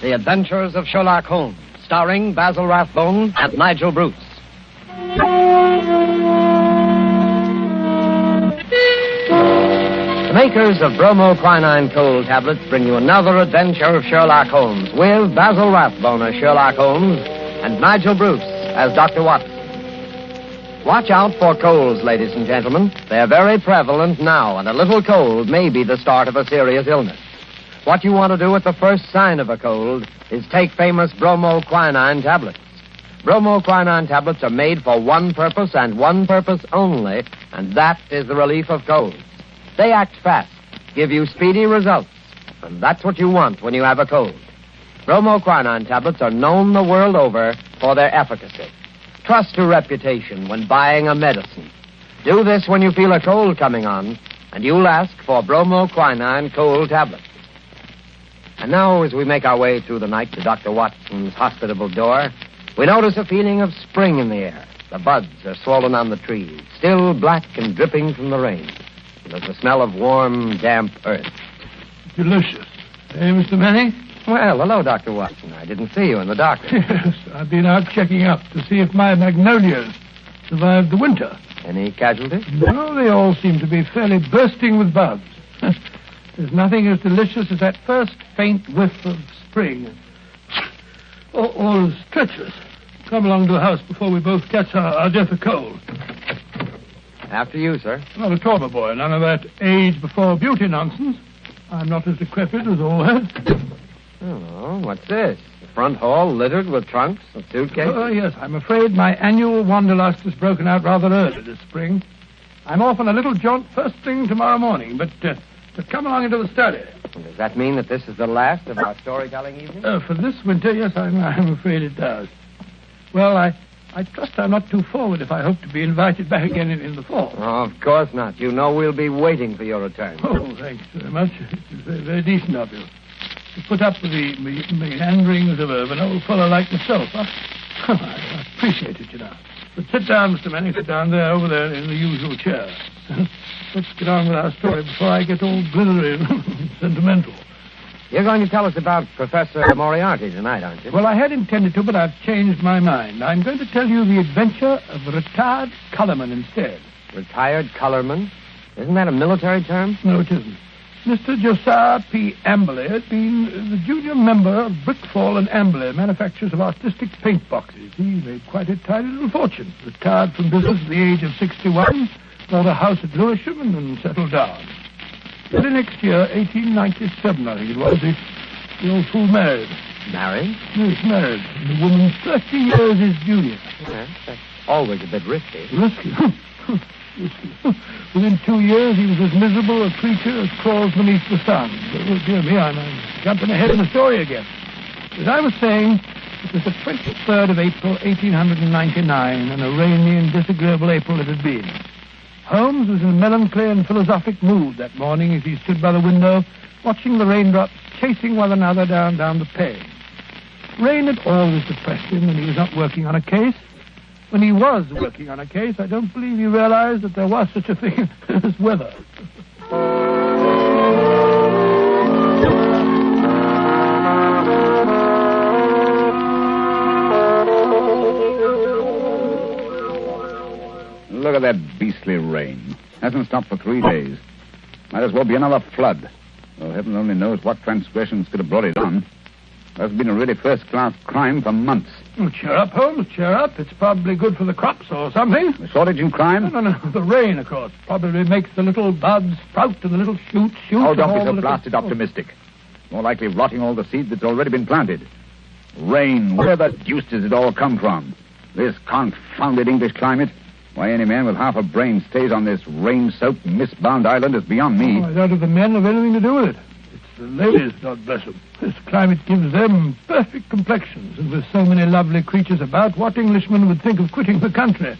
The Adventures of Sherlock Holmes, starring Basil Rathbone and Nigel Bruce. The makers of bromoquinine cold tablets bring you another adventure of Sherlock Holmes with Basil Rathbone as Sherlock Holmes and Nigel Bruce as Dr. Watson. Watch out for colds, ladies and gentlemen. They're very prevalent now, and a little cold may be the start of a serious illness. What you want to do at the first sign of a cold is take famous bromoquinine tablets. Bromoquinine tablets are made for one purpose and one purpose only, and that is the relief of colds. They act fast, give you speedy results, and that's what you want when you have a cold. Bromoquinine tablets are known the world over for their efficacy. Trust to reputation when buying a medicine. Do this when you feel a cold coming on, and you'll ask for bromoquinine cold tablets. And now, as we make our way through the night to Dr. Watson's hospitable door, we notice a feeling of spring in the air. The buds are swollen on the trees, still black and dripping from the rain. And there's the smell of warm, damp earth. Delicious. Hey, Mr. Manning? Well, hello, Dr. Watson. I didn't see you in the dark. Yes, I've been out checking up to see if my magnolias survived the winter. Any casualties? No, they all seem to be fairly bursting with buds. There's nothing as delicious as that first faint whiff of spring. All is treacherous. Come along to the house before we both catch our death of cold. After you, sir. Not at all, my boy. None of that age before beauty nonsense. I'm not as decrepit as all that. Oh, what's this? The front hall littered with trunks and suitcases? Oh, yes. I'm afraid my annual wanderlust has broken out rather early this spring. I'm off on a little jaunt first thing tomorrow morning, but come along into the study. Does that mean that this is the last of our storytelling evening? For this winter, yes, I'm afraid it does. Well, I trust I'm not too forward if I hope to be invited back again in the fall. Oh, of course not. You know we'll be waiting for your return. Oh, thanks very much. It's very, very decent of you. To put up with the meanderings of an old fellow like myself, huh? I appreciate it, you know. But sit down, Mr. Manning. Sit down there, over there, in the usual chair. Let's get on with our story before I get all glittery and sentimental. You're going to tell us about Professor Moriarty tonight, aren't you? Well, I had intended to, but I've changed my mind. I'm going to tell you the adventure of the retired Colourman instead. Retired Colourman? Isn't that a military term? No, it isn't. Mr. Josiah P. Amberley has been the junior member of Brickfall and Amberley, manufacturers of artistic paint boxes. He made quite a tidy little fortune. Retired from business at the age of 61, bought a house at Lewisham, and then settled down. Early next year, 1897, I think it was, the old fool married. Married? Yes, married. The woman 30 years his junior. Yes, that's always a bit risky. Risky? Within 2 years, he was as miserable a creature as crawls beneath the sun. Oh, dear me, I'm jumping ahead in the story again. As I was saying, it was the 23rd of April, 1899, and a rainy and disagreeable April it had been. Holmes was in a melancholy and philosophic mood that morning as he stood by the window, watching the raindrops chasing one another down the pane. Rain had always depressed him when he was not working on a case. When he was working on a case, I don't believe he realized that there was such a thing as weather. Look at that beastly rain. Hasn't stopped for 3 days. Might as well be another flood. Well, heaven only knows what transgressions could have brought it on. That's been a really first-class crime for months. Oh, cheer up, Holmes, cheer up. It's probably good for the crops or something. The shortage in crime? No. The rain, of course, probably makes the little buds sprout and the little shoots shoot. Oh, don't be so blasted optimistic. More likely rotting all the seed that's already been planted. Rain, where the deuce does it all come from? This confounded English climate? Why any man with half a brain stays on this rain-soaked, mist-bound island is beyond me. Oh, I doubt if the men have anything to do with it. It's the ladies, God bless them. This climate gives them perfect complexions, and with so many lovely creatures about, what Englishman would think of quitting the country?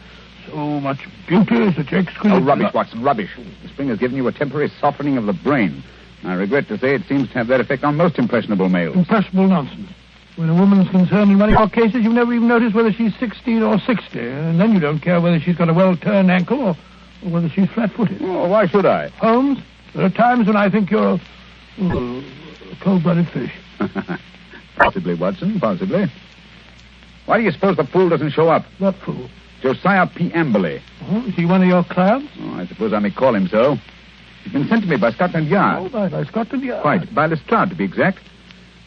So much beauty, such exquisite... Oh, rubbish, Watson, rubbish. The spring has given you a temporary softening of the brain. I regret to say it seems to have that effect on most impressionable males. Impressionable nonsense. When a woman's concerned in one of your cases, you never even notice whether she's 16 or 60, and then you don't care whether she's got a well-turned ankle or whether she's flat-footed. Oh, why should I? Holmes, there are times when I think you're a cold-blooded fish. Possibly, Watson, possibly. Why do you suppose the fool doesn't show up? What fool? Josiah P. Amberley. Oh, is he one of your clients? Oh, I suppose I may call him so. He's been sent to me by Scotland Yard. Oh, by Scotland Yard. Quite. By Lestrade, to be exact.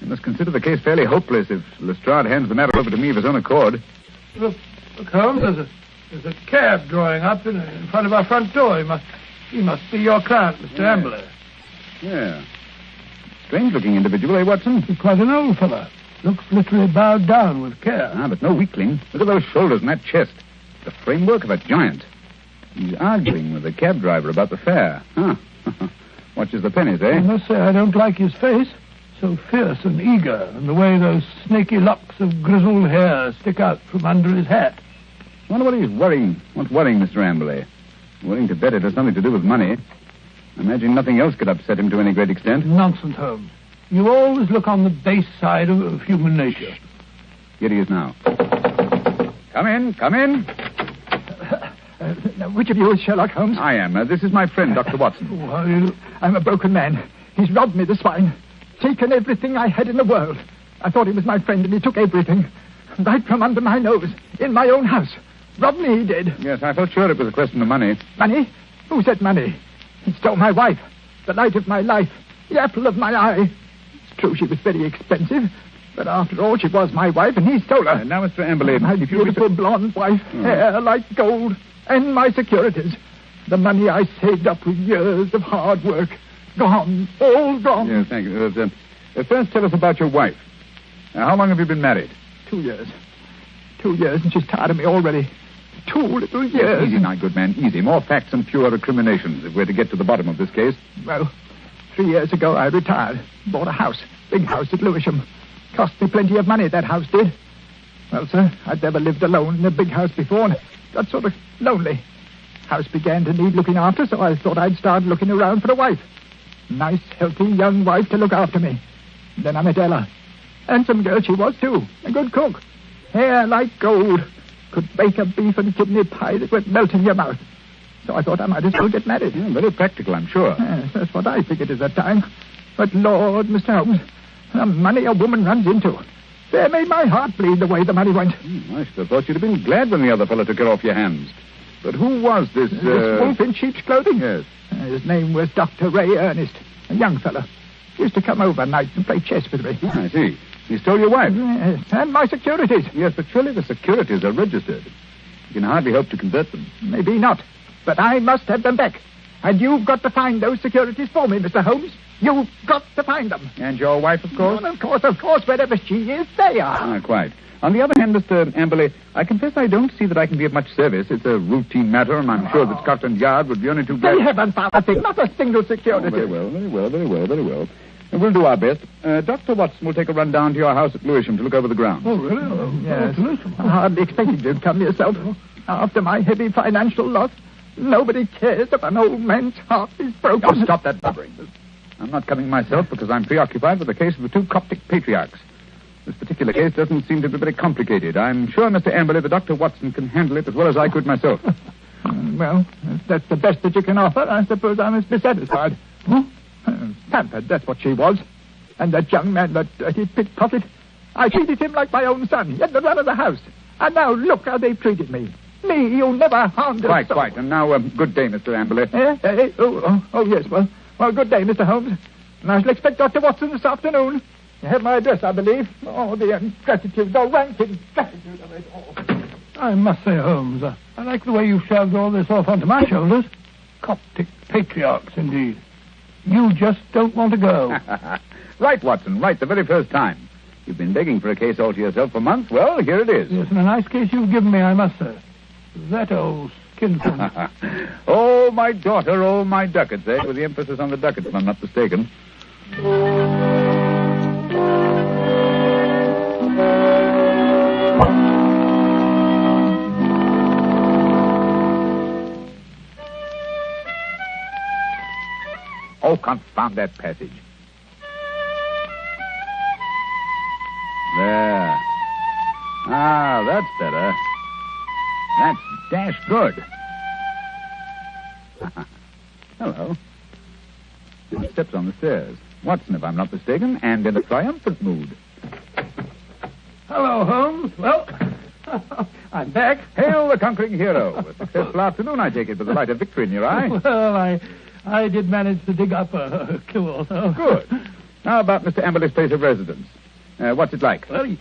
You must consider the case fairly hopeless if Lestrade hands the matter over to me of his own accord. Look, Holmes, there's a cab drawing up in front of our front door. He must be your client, Mr. Amberley. Yeah. Strange-looking individual, eh, Watson? He's quite an old fellow. Looks literally bowed down with care. Ah, but no weakling. Look at those shoulders and that chest. The framework of a giant. He's arguing with the cab driver about the fare. Huh. Watches the pennies, eh? I must say I don't like his face. So fierce and eager, and the way those snaky locks of grizzled hair stick out from under his hat. I wonder what he's worrying. What's worrying Mr. Amberley? Willing to bet it has something to do with money. I imagine nothing else could upset him to any great extent. Nonsense, Holmes. You always look on the base side of human nature. Here he is now. Come in, come in. Now, which of you is Sherlock Holmes? I am. This is my friend, Dr. Watson. Who are you? I'm a broken man. He's robbed me, the swine. Taken everything I had in the world. I thought he was my friend, and he took everything. Right from under my nose, in my own house. Robbed me, he did. Yes, I felt sure it was a question of money. Money? Who said money? He stole my wife, the light of my life, the apple of my eye. It's true she was very expensive, but after all, she was my wife, and he stole her. Now, Mr. Amberley... My beautiful blonde wife, hair like gold, and my securities. The money I saved up with years of hard work. Gone, all gone. Yes, thank you. First, tell us about your wife. How long have you been married? 2 years. 2 years, and she's tired of me already. 2 little years. Easy now, good man, easy. More facts and fewer recriminations if we're to get to the bottom of this case. Well, 3 years ago I retired. Bought a house. Big house at Lewisham. Cost me plenty of money, that house did. Well, sir, I'd never lived alone in a big house before and got sort of lonely. House began to need looking after, so I thought I'd start looking around for a wife. Nice, healthy, young wife to look after me. Then I met Ella. Handsome girl she was, too. A good cook. Hair like gold. Could bake a beef and kidney pie that would melt in your mouth. So I thought I might as well get married. Yeah, very practical, I'm sure. Yes, that's what I figured at that time. But, Lord, Mr. Holmes, the money a woman runs into. They made my heart bleed the way the money went. I should have thought you'd have been glad when the other fellow took it off your hands. But who was this... This wolf in sheep's clothing? Yes. His name was Dr. Ray Ernest, a young fellow. He used to come over nights and play chess with me. I see. He stole your wife. Yes, and my securities. Yes, but surely the securities are registered. You can hardly hope to convert them. Maybe not, but I must have them back. And you've got to find those securities for me, Mr. Holmes. You've got to find them. And your wife, of course? Well, of course, wherever she is, they are. Ah, quite. On the other hand, Mr. Amberley, I confess I don't see that I can be of much service. It's a routine matter, and I'm sure that Scotland Yard would be only too glad... They haven't found a thing, not a single security. Oh, very well. And we'll do our best. Dr. Watson will take a run down to your house at Lewisham to look over the grounds. Oh, really? Yes. I hardly expected you to come yourself. After my heavy financial loss, nobody cares if an old man's heart is broken. Oh, stop that blubbering. I'm not coming myself because I'm preoccupied with the case of the 2 Coptic patriarchs. This particular case doesn't seem to be very complicated. I'm sure, Mr. Amberley, that Dr. Watson can handle it as well as I could myself. Well, if that's the best that you can offer, I suppose I must be satisfied. Pampered, that's what she was. And that young man, that dirty pickpocket, I treated him like my own son. He had the run of the house. And now look how they've treated me. Me, you never harmed a soul. Quite. And now, good day, Mr. Amberley. Yes. Well, good day, Mr. Holmes. And I shall expect Dr. Watson this afternoon. You have my address, I believe. Oh, the ingratitude, the rank ingratitude of it all. I must say, Holmes, I like the way you've shoved all this off onto my shoulders. Coptic patriarchs, indeed. You just don't want to go. Right, Watson, right, the very first time. You've been begging for a case all to yourself for months. Well, here it is. Yes, and a nice case you've given me, I must say. That old skinflint. Oh, my daughter, oh, my ducats, eh? With the emphasis on the ducats, if I'm not mistaken. Oh, confound that passage. There. Ah, that's better. That's dash good. Hello. Steps on the stairs. Watson, if I'm not mistaken, and in a triumphant mood. Hello, Holmes. Well, I'm back. Hail the conquering hero. A successful afternoon, I take it, with the light of victory in your eye. Well, I did manage to dig up a clue or so. Good. Now about Mr. Amberley's place of residence. What's it like? Well, he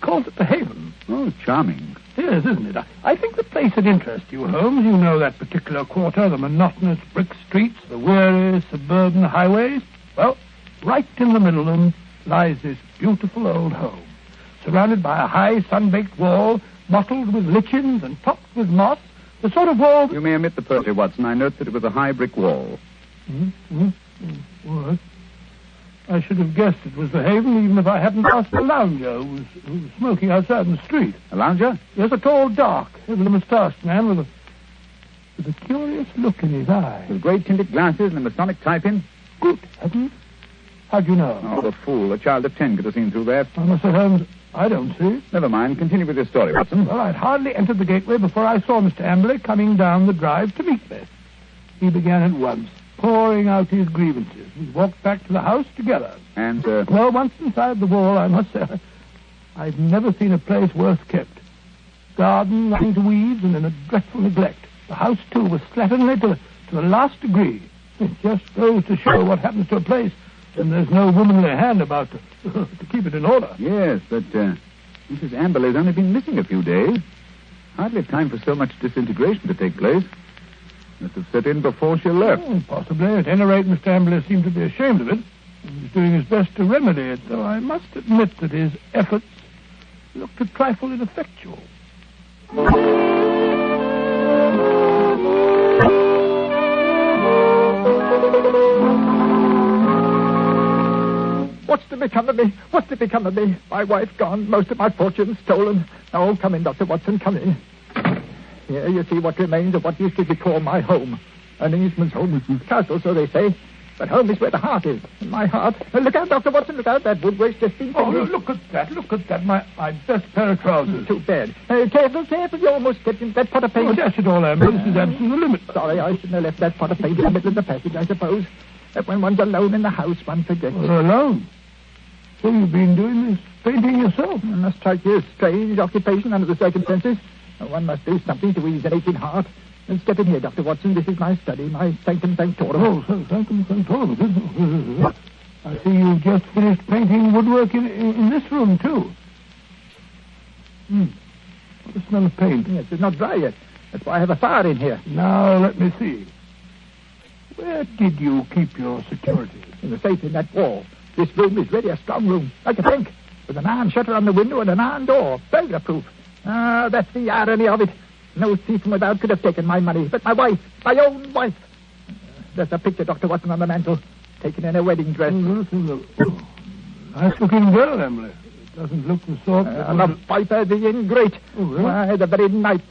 calls it the Haven. Oh, charming. Yes, isn't it? I think the place would interest you, Holmes. You know that particular quarter, the monotonous brick streets, the weary suburban highways. Well, right in the middle of them lies this beautiful old home, surrounded by a high sun-baked wall, mottled with lichens and topped with moss, the sort of wall... You may omit the perjury, Watson. I note that it was a high brick wall. What? I should have guessed it was the Haven, even if I hadn't asked a lounger who was smoking outside in the street. A lounger? Yes, a tall, dark, heavily moustached man with a curious look in his eye. With great tinted glasses and a Masonic type-in? Good heavens. How'd you know? Oh, the fool. A child of 10 could have seen through that. I must say, Holmes, I don't see. Never mind. Continue with your story, Watson. Well, I'd hardly entered the gateway before I saw Mr. Amberley coming down the drive to meet me. He began at once, pouring out his grievances. We walked back to the house together. And, Well, once inside the wall, I must say, I've never seen a place worse kept. Garden running to weeds and in a dreadful neglect. The house, too, was slatternly to the last degree. It just goes to show what happens to a place when there's no womanly hand about to keep it in order. Yes, but Mrs. Amberley's only been missing a few days. Hardly time for so much disintegration to take place. Must have set in before she left. Oh, possibly. At any rate, Mr. Amberley seemed to be ashamed of it. He's doing his best to remedy it, though I must admit that his efforts looked a trifle ineffectual. What's to become of me? What's to become of me? My wife gone, most of my fortune stolen. Oh, come in, Dr. Watson, come in. Here you see what remains of what used to be called my home. An Englishman's home is his castle, so they say. But home is where the heart is. And my heart... Look out, Dr. Watson, look out. That woodwork's just been... Oh, look at that. My best pair of trousers. Too bad. Careful. You almost get that pot of paint. Oh, dash it all, Amber. This is absolutely the limit. Sorry, I shouldn't have left that pot of paint in the middle of the passage, I suppose. That when one's alone in the house, one forgets. Well, alone? So you've been doing this painting yourself? It must strike you a strange occupation under the circumstances. One must do something to ease an aching heart. And step in here, Dr. Watson. This is my study, my sanctum sanctorum. Oh, sanctum sanctorum. I see you've just finished painting woodwork in this room, too. What a smell of paint. Yes, it's not dry yet. That's why I have a fire in here. Now, let me see. Where did you keep your securities? In the safe in that wall. This room is really a strong room, like a bank, with an iron shutter on the window and an iron door, burglar-proof. Ah, that's the irony of it. No thief from without could have taken my money, but my wife, my own wife. There's a picture, Dr. Watson, on the mantel, taken in a wedding dress. Nice-looking girl, Emily. It doesn't look the sort... the viper, the ingrate. Oh, really? Why, that very night,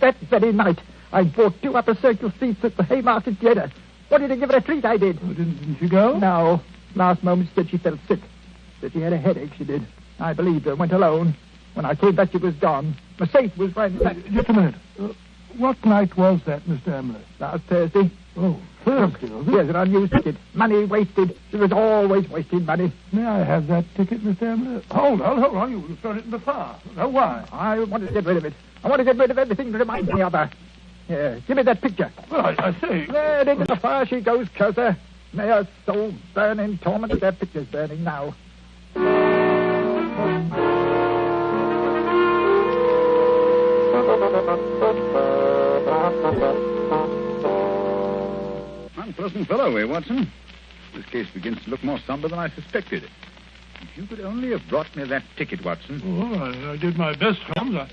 I bought 2 upper circle seats at the Haymarket Theatre. Wanted to give her a treat, I did. Oh, didn't she go? No. Last moment she said she felt sick. Said she had a headache, she did. I believed her, went alone. When I came back, she was gone. The safe was ransacked. Just a minute. What night was that, Mr. Emily? Last Thursday. Oh, Thursday, was it? Here's an unused ticket. Money wasted. She was always wasting money. May I have that ticket, Mr. Emily? Hold on. You thrown it in the fire. Now, why? I wanted to get rid of it. I want to get rid of everything that reminds me of her. Here, give me that picture. Well, I say... There, into the fire she goes, Cursor. May her soul burn in torment. That picture's burning now. Unpleasant fellow, eh, Watson? This case begins to look more somber than I suspected. If you could only have brought me that ticket, Watson. Oh, I did my best, Holmes.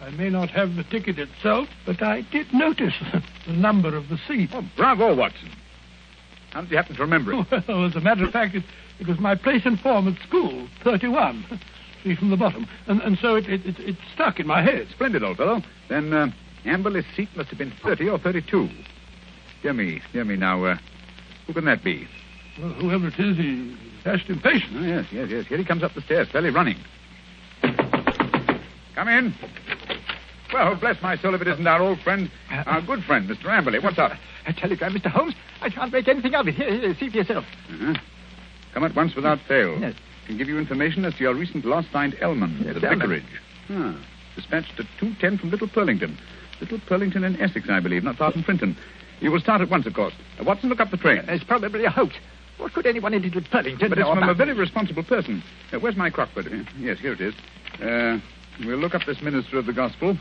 I may not have the ticket itself, but I did notice the number of the seat. Oh, bravo, Watson. How did you happen to remember it? Well, as a matter of fact, it was my place in form at school, 31. See from the bottom. And so it stuck in my head. Splendid, old fellow. Then Amberley's seat must have been 30 or 32. Dear me now. Who can that be? Well, whoever it is, he's dashed impatient. Oh, yes. Here he comes up the stairs, fairly running. Come in. Well, bless my soul if it isn't our old friend, our good friend, Mr. Amberley. What's up? A telegram, Mr. Holmes. I can't make anything of it. Here, see for yourself. Uh-huh. Come at once without fail. Yes. Can give you information as to your recent lost find, Elman, Yes, the Elman. vicarage. Dispatched at 2:10 from Little Purlington. Little Purlington in Essex, I believe, not far from Frinton. You will start at once, of course. Watson, look up the train. It's probably a hoax. What could anyone in Little Purlington But it's know from a about very it? responsible person. Where's my crockford? Yes, here it is. We'll look up this minister of the gospel.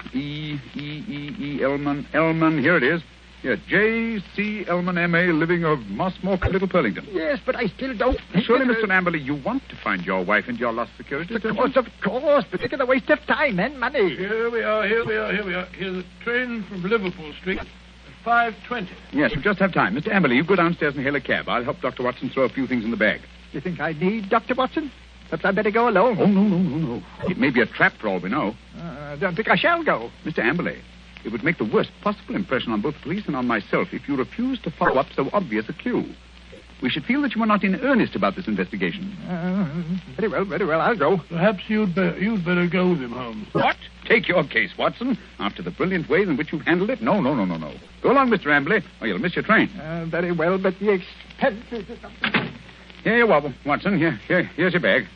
Elman. Here it is. Yeah, J.C. Elman, M.A., living of Mossmore, Little Purlington. Yes, but I still don't think... Surely, Mr. Amberley, you want to find your wife and your lost security, don't you? Of course, but think of the waste of time and money. Here we are. Here's the train from Liverpool Street at 5:20. Yes, we just have time. Mr. Amberley, you go downstairs and hail a cab. I'll help Dr. Watson throw a few things in the bag. You think I need Dr. Watson? Perhaps I'd better go alone. Oh, no. It may be a trap for all we know. I don't think I shall go. Mr. Amberley, it would make the worst possible impression on both the police and on myself if you refused to follow up so obvious a clue. We should feel that you are not in earnest about this investigation. Very well, I'll go. Perhaps you'd better go with him, Holmes. What? Take your case, Watson. After the brilliant way in which you've handled it? No. Go along, Mr. Amberley, or you'll miss your train. Very well, but the expenses... Here you are, Watson. Here's your bag.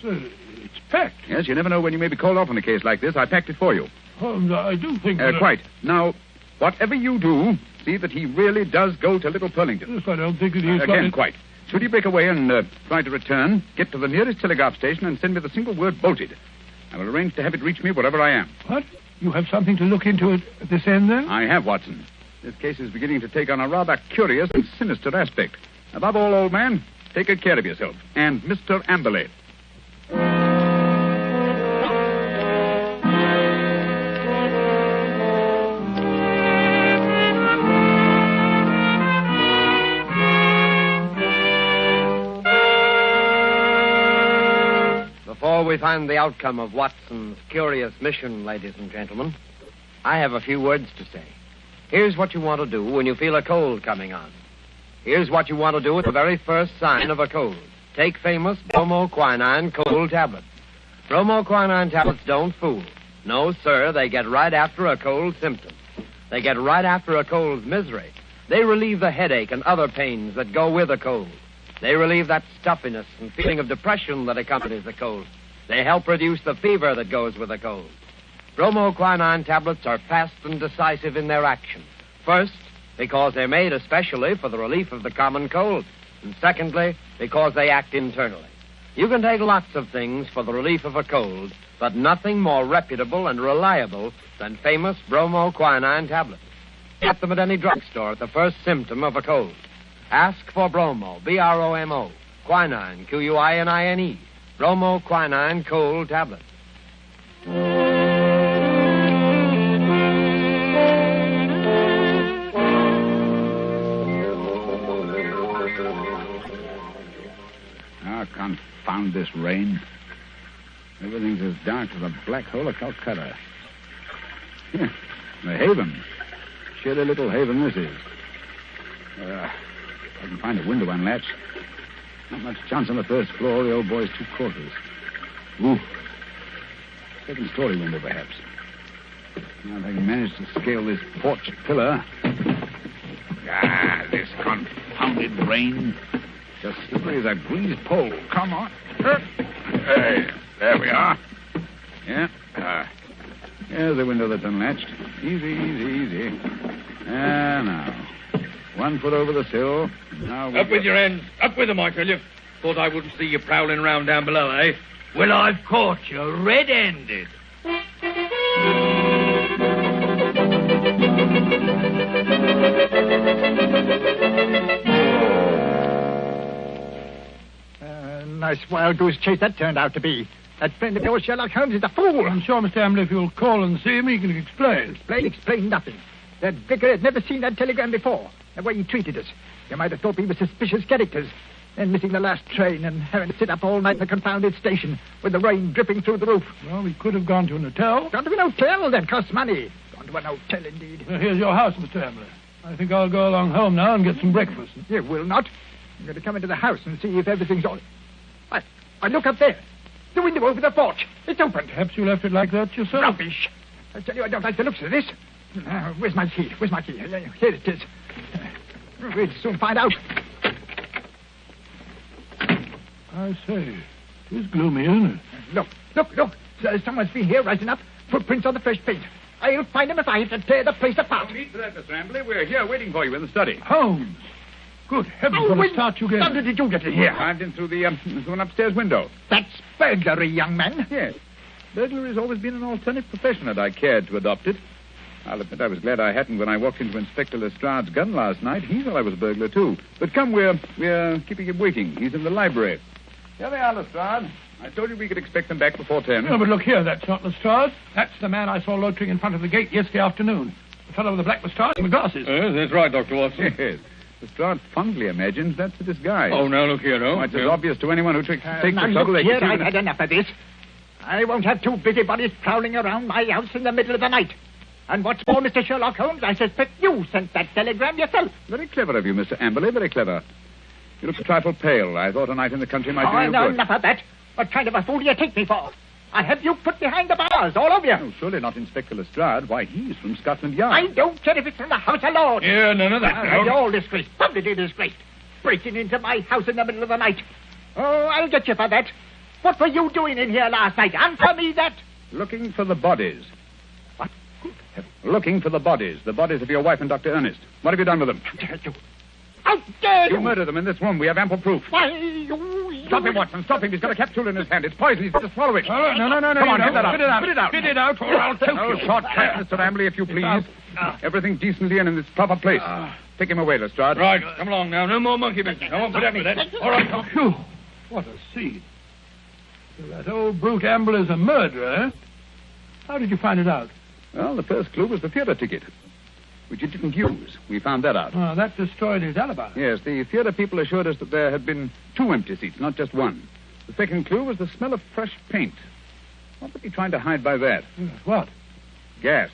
It's packed. Yes, you never know when you may be called off on a case like this. I packed it for you. Holmes, I do think... Quite. Now, whatever you do, see that he really does go to Little Purlington. Yes, I don't think that he's Again, quite. Should he break away and try to return, get to the nearest telegraph station and send me the single word bolted. I will arrange to have it reach me wherever I am. What? You have something to look into at this end, then? I have, Watson. This case is beginning to take on a rather curious and sinister aspect. Above all, old man, take good care of yourself. And Mr. Amberley. Before we find the outcome of Watson's curious mission, ladies and gentlemen, I have a few words to say. Here's what you want to do when you feel a cold coming on. Here's what you want to do at the very first sign of a cold. Take famous bromoquinine cold tablets. Bromoquinine tablets don't fool. No, sir, they get right after a cold symptom. They get right after a cold's misery. They relieve the headache and other pains that go with a cold. They relieve that stuffiness and feeling of depression that accompanies a cold. They help reduce the fever that goes with a cold. Bromoquinine tablets are fast and decisive in their action. First, because they're made especially for the relief of the common cold. And secondly, because they act internally. You can take lots of things for the relief of a cold, but nothing more reputable and reliable than famous bromoquinine tablets. Get them at any drugstore at the first symptom of a cold. Ask for bromo, B-R-O-M-O, quinine, Q-U-I-N-I-N-E, bromoquinine cold tablets. Confound this rain. Everything's as dark as a black hole of Calcutta. The haven. Chilly little haven this is. I can find a window unlatched. Not much chance on the first floor. The old boy's 2 quarters. Ooh. Second-story window, perhaps. Now, if I can manage to scale this porch pillar. This confounded rain. Just slippery as a greased pole. Come on. Hey, there we are. Yeah. Here's the window that's unlatched. Easy. Now. 1 foot over the sill. Now Up with your hands. Up with them, I tell you. Thought I wouldn't see you prowling round down below, eh? Well, I've caught you red-handed. Nice wild goose chase that turned out to be. That friend of yours, Sherlock Holmes, is a fool. I'm sure, Mr. Amberley, if you'll call and see him, he can explain. Explain nothing. That vicar had never seen that telegram before. The way he treated us. You might have thought we were suspicious characters. Then missing the last train and having to sit up all night in the confounded station with the rain dripping through the roof. Well, we could have gone to an hotel. Gone to an hotel? That costs money. Gone to an hotel, indeed. Well, here's your house, Mr. Amberley. I think I'll go along home now and get some breakfast. You will not. I'm going to come into the house and see if everything's all... I look up there. The window over the porch. It's open. Perhaps you left it like that yourself. Rubbish. I tell you, I don't like the looks of this. Where's my key? Here it is. We'll soon find out. I say, it is gloomy, isn't it? Look. Someone's been here right enough. Footprints on the fresh paint. I'll find him if I have to tear the place apart. No need for that, Mr. Amberley. We're here waiting for you in the study. Holmes! Good heavens, what a start you gave. How did you get in here? Arrived in through an upstairs window. That's burglary, young man. Yes. Burglary has always been an alternate profession, and I cared to adopt it. I'll admit I was glad I hadn't when I walked into Inspector Lestrade's gun last night. He thought I was a burglar, too. But come, we're keeping him waiting. He's in the library. Here they are, Lestrade. I told you we could expect them back before 10. No, but look here, that's not Lestrade. That's the man I saw loitering in front of the gate yesterday afternoon. The fellow with the black moustache and the glasses. That's right, Dr. Watson. Yes. Lestrade fondly imagines that's a disguise. Oh, now, look here, no. Why, it's as obvious to anyone who takes the Now, trouble. look They here, can see I've had enough of this. I won't have two busybodies prowling around my house in the middle of the night. And what's more, Mr. Sherlock Holmes, I suspect you sent that telegram yourself. Very clever of you, Mr. Amberley, very clever. You look a trifle pale. I thought a night in the country might do you no, good. enough of that. What kind of a fool do you take me for? I'll have you put behind the bars, all of you. Oh, surely not Inspector Lestrade. Why, he's from Scotland Yard. I don't care if it's from the House of Lords. Yeah, none of that. You're all disgraced, publicly disgraced. Breaking into my house in the middle of the night. Oh, I'll get you for that. What were you doing in here last night? Answer me that. Looking for the bodies. What? Looking for the bodies of your wife and Dr. Ernest. What have you done with them? How dare you? You murdered them in this room. We have ample proof. Why, you... Stop him, Watson. Stop him. He's got a capsule in his hand. It's poison. He's got to swallow it. No. Come on, get that out. Spit it out. Spit it out. Spit it out, or I'll choke No you. shortcut, Mr. Amberley, if you please. Everything decently and in its proper place. Take him away, Lestrade. Right, come along now. No more monkey business. I won't put up with that. All right, come. Phew, what a scene. So that old brute Amberley's a murderer, eh? How did you find it out? Well, the first clue was the theater ticket, which you didn't use. We found that out. Oh, that destroyed his alibi. Yes, the theater people assured us that there had been 2 empty seats, not just one. The second clue was the smell of fresh paint. What was he trying to hide by that? Yes, what? Gas.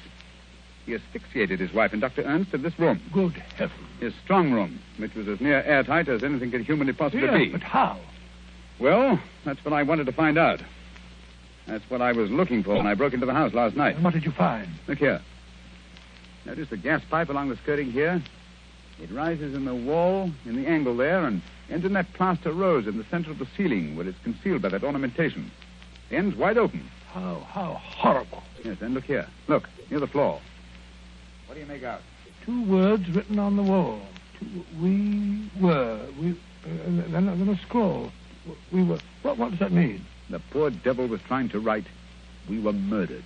He asphyxiated his wife and Dr. Ernst in this room. Good heavens. His strong room, which was as near airtight as anything could humanly possibly Yes, be. but how? Well, that's what I wanted to find out. That's what I was looking for when I broke into the house last night. And what did you find? Look here. Notice the gas pipe along the skirting here? It rises in the wall, in the angle there, and ends in that plaster rose in the center of the ceiling where it's concealed by that ornamentation. The end's wide open. How horrible. Yes, and look here. Look, near the floor. What do you make out? 2 words written on the wall. We were. Then a scroll. We were. What does that mean? The poor devil was trying to write, "We were murdered."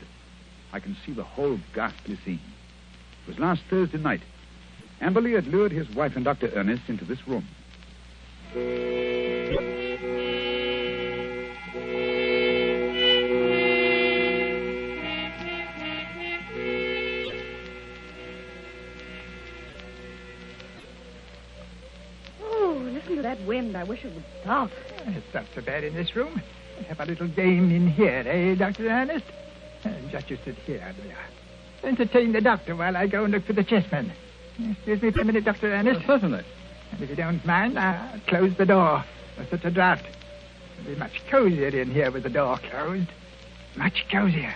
I can see the whole ghastly scene. It was last Thursday night. Amberley had lured his wife and Dr. Ernest into this room. Oh, listen to that wind. I wish it would stop. It's not so bad in this room. Have a little game in here, eh, Dr. Ernest? Just you sit here, Andrea. Entertain the doctor while I go and look for the chessmen. Excuse me for a minute, Dr. Ernest. Certainly. And if you don't mind, I'll close the door. There's such a draught. It'll be much cozier in here with the door closed. Much cozier.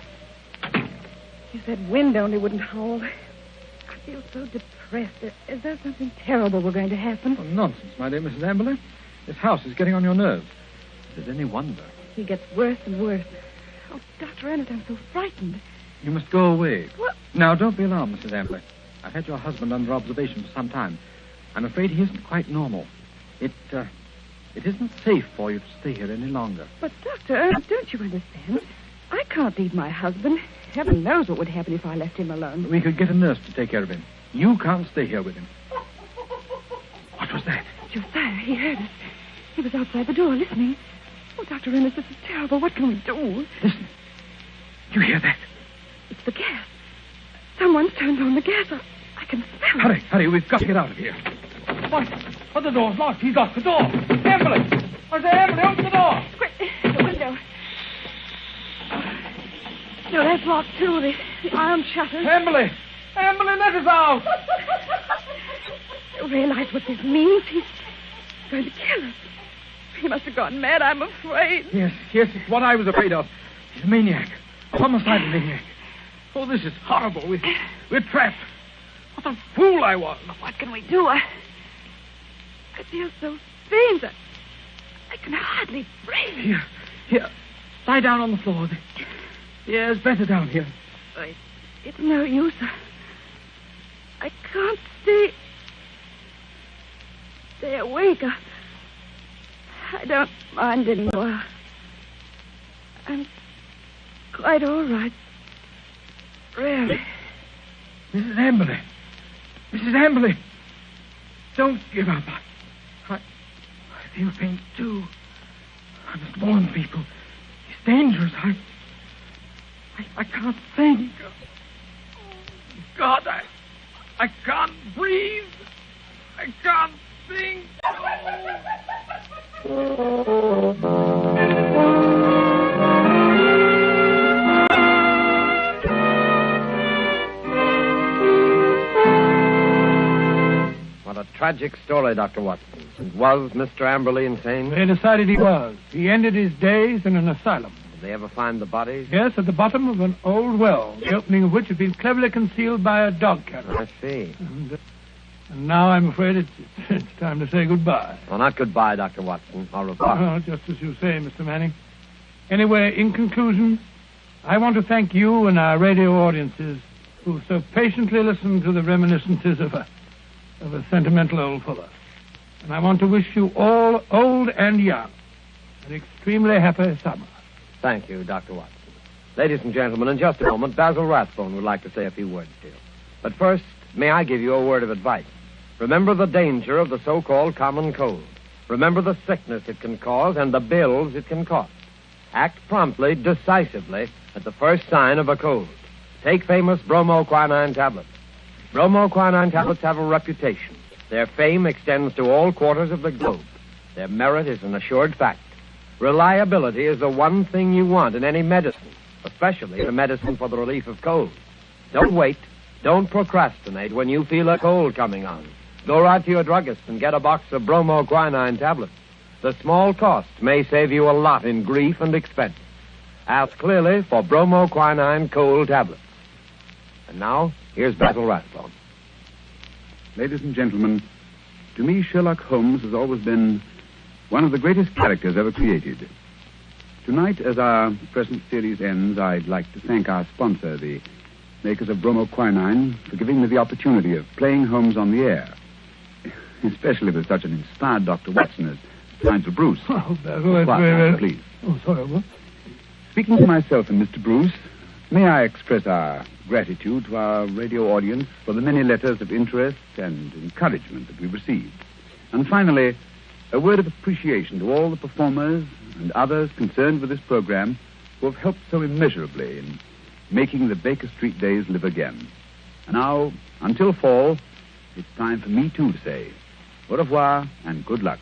If that wind only wouldn't howl. I feel so depressed. Is there something terrible we're going to happen? Oh, nonsense, my dear Mrs. Amberley. This house is getting on your nerves. Is it any wonder? He gets worse and worse. Oh, Dr. Ernest, I'm so frightened. You must go away. What? Now, don't be alarmed, Mrs. Amberley. I've had your husband under observation for some time. I'm afraid he isn't quite normal. It isn't safe for you to stay here any longer. But, Dr. Ernest, don't you understand? I can't leave my husband. Heaven knows what would happen if I left him alone. We could get a nurse to take care of him. You can't stay here with him. What was that? Josiah, he heard us. He was outside the door listening. Oh, Dr. Ernest, this is terrible. What can we do? Listen. You hear that? It's the gas. Someone's turned on the gas. I can smell it. Hurry. We've got to get out of here. What? Oh, the door's locked. He's locked the door. Amberley! I say, Amberley, open the door! Quick, the window. No, that's locked, too. The iron shutters. Amberley! Amberley, let us out! You realize what this means? He's going to kill us. He must have gone mad, I'm afraid. Yes, it's what I was afraid of. He's a maniac. A homicidal maniac. Oh, this is horrible. We're trapped. What a fool I was. What can we do? I feel so faint. I I can hardly breathe. Here. Lie down on the floor. The air's better down here. It's no use. I can't stay awake. I don't mind anymore. I'm quite all right. Really. Mrs. Amberley. Don't give up. I feel pain, too. I must warn people. It's dangerous. I can't think. God, I can't breathe. I can't think. What a tragic story, Dr. Watson. And was Mr. Amberley insane? They decided he was. He ended his days in an asylum. Did they ever find the bodies? Yes, at the bottom of an old well, the opening of which had been cleverly concealed by a dog kennel. I see. And now I'm afraid it's time to say goodbye. Well, not goodbye, Dr. Watson. Au revoir. Oh, just as you say, Mr. Manning. Anyway, in conclusion, I want to thank you and our radio audiences who so patiently listened to the reminiscences of a sentimental old fellow. And I want to wish you all, old and young, an extremely happy summer. Thank you, Dr. Watson. Ladies and gentlemen, in just a moment, Basil Rathbone would like to say a few words to you. But first, may I give you a word of advice? Remember the danger of the so-called common cold. Remember the sickness it can cause and the bills it can cost. Act promptly, decisively, at the first sign of a cold. Take famous bromoquinine tablets. Bromoquinine tablets have a reputation. Their fame extends to all quarters of the globe. Their merit is an assured fact. Reliability is the one thing you want in any medicine, especially a medicine for the relief of cold. Don't wait. Don't procrastinate when you feel a cold coming on. Go right to your druggist and get a box of bromoquinine tablets. The small cost may save you a lot in grief and expense. Ask clearly for bromoquinine cold tablets. And now, here's Basil Rathbone. Ladies and gentlemen, to me, Sherlock Holmes has always been one of the greatest characters ever created. Tonight, as our present series ends, I'd like to thank our sponsor, the makers of bromoquinine, for giving me the opportunity of playing Holmes on the air, especially with such an inspired Dr. Watson as Nigel Bruce. Oh, Basil, that's very... Please. Oh, sorry, what? Speaking to myself and Mr. Bruce, may I express our gratitude to our radio audience for the many letters of interest and encouragement that we received. And finally, a word of appreciation to all the performers and others concerned with this program who have helped so immeasurably in making the Baker Street days live again. And now, until fall, it's time for me, too, to say au revoir and good luck.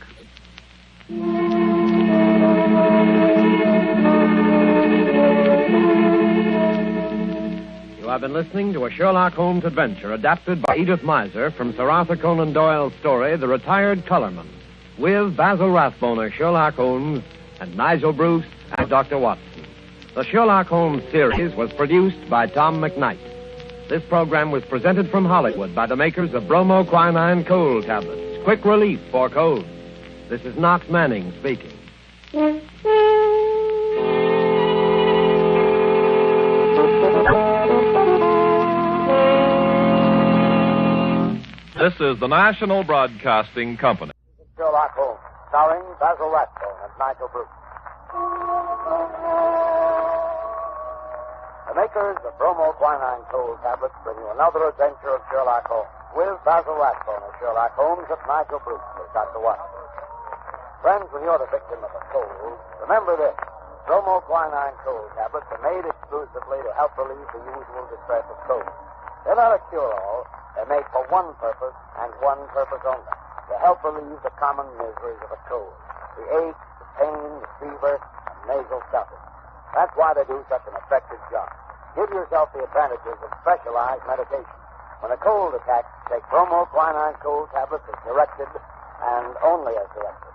You have been listening to a Sherlock Holmes adventure adapted by Edith Miser from Sir Arthur Conan Doyle's story, The Retired Colourman, with Basil Rathbone as Sherlock Holmes and Nigel Bruce as Dr. Watson. The Sherlock Holmes series was produced by Tom McKnight. This program was presented from Hollywood by the makers of bromoquinine cold tablets, quick relief for colds. This is Knox Manning speaking. This is the National Broadcasting Company. Sherlock Holmes, starring Basil Rathbone and Nigel Bruce. The makers of bromoquinine cold tablets bring you another adventure of Sherlock Holmes, with Basil Rathbone as Sherlock Holmes and Nigel Bruce as Dr. Watson. Friends, when you're the victim of a cold, remember this. Bromoquinine cold tablets are made exclusively to help relieve the usual distress of cold. They're not a cure-all. They're made for one purpose, and one purpose only, to help relieve the common miseries of a cold. The ache, the pain, the fever, and nasal stuffing. That's why they do such an effective job. Give yourself the advantages of specialized medication. When a cold attacks, take bromoquinine cold tablets as directed, and only as directed.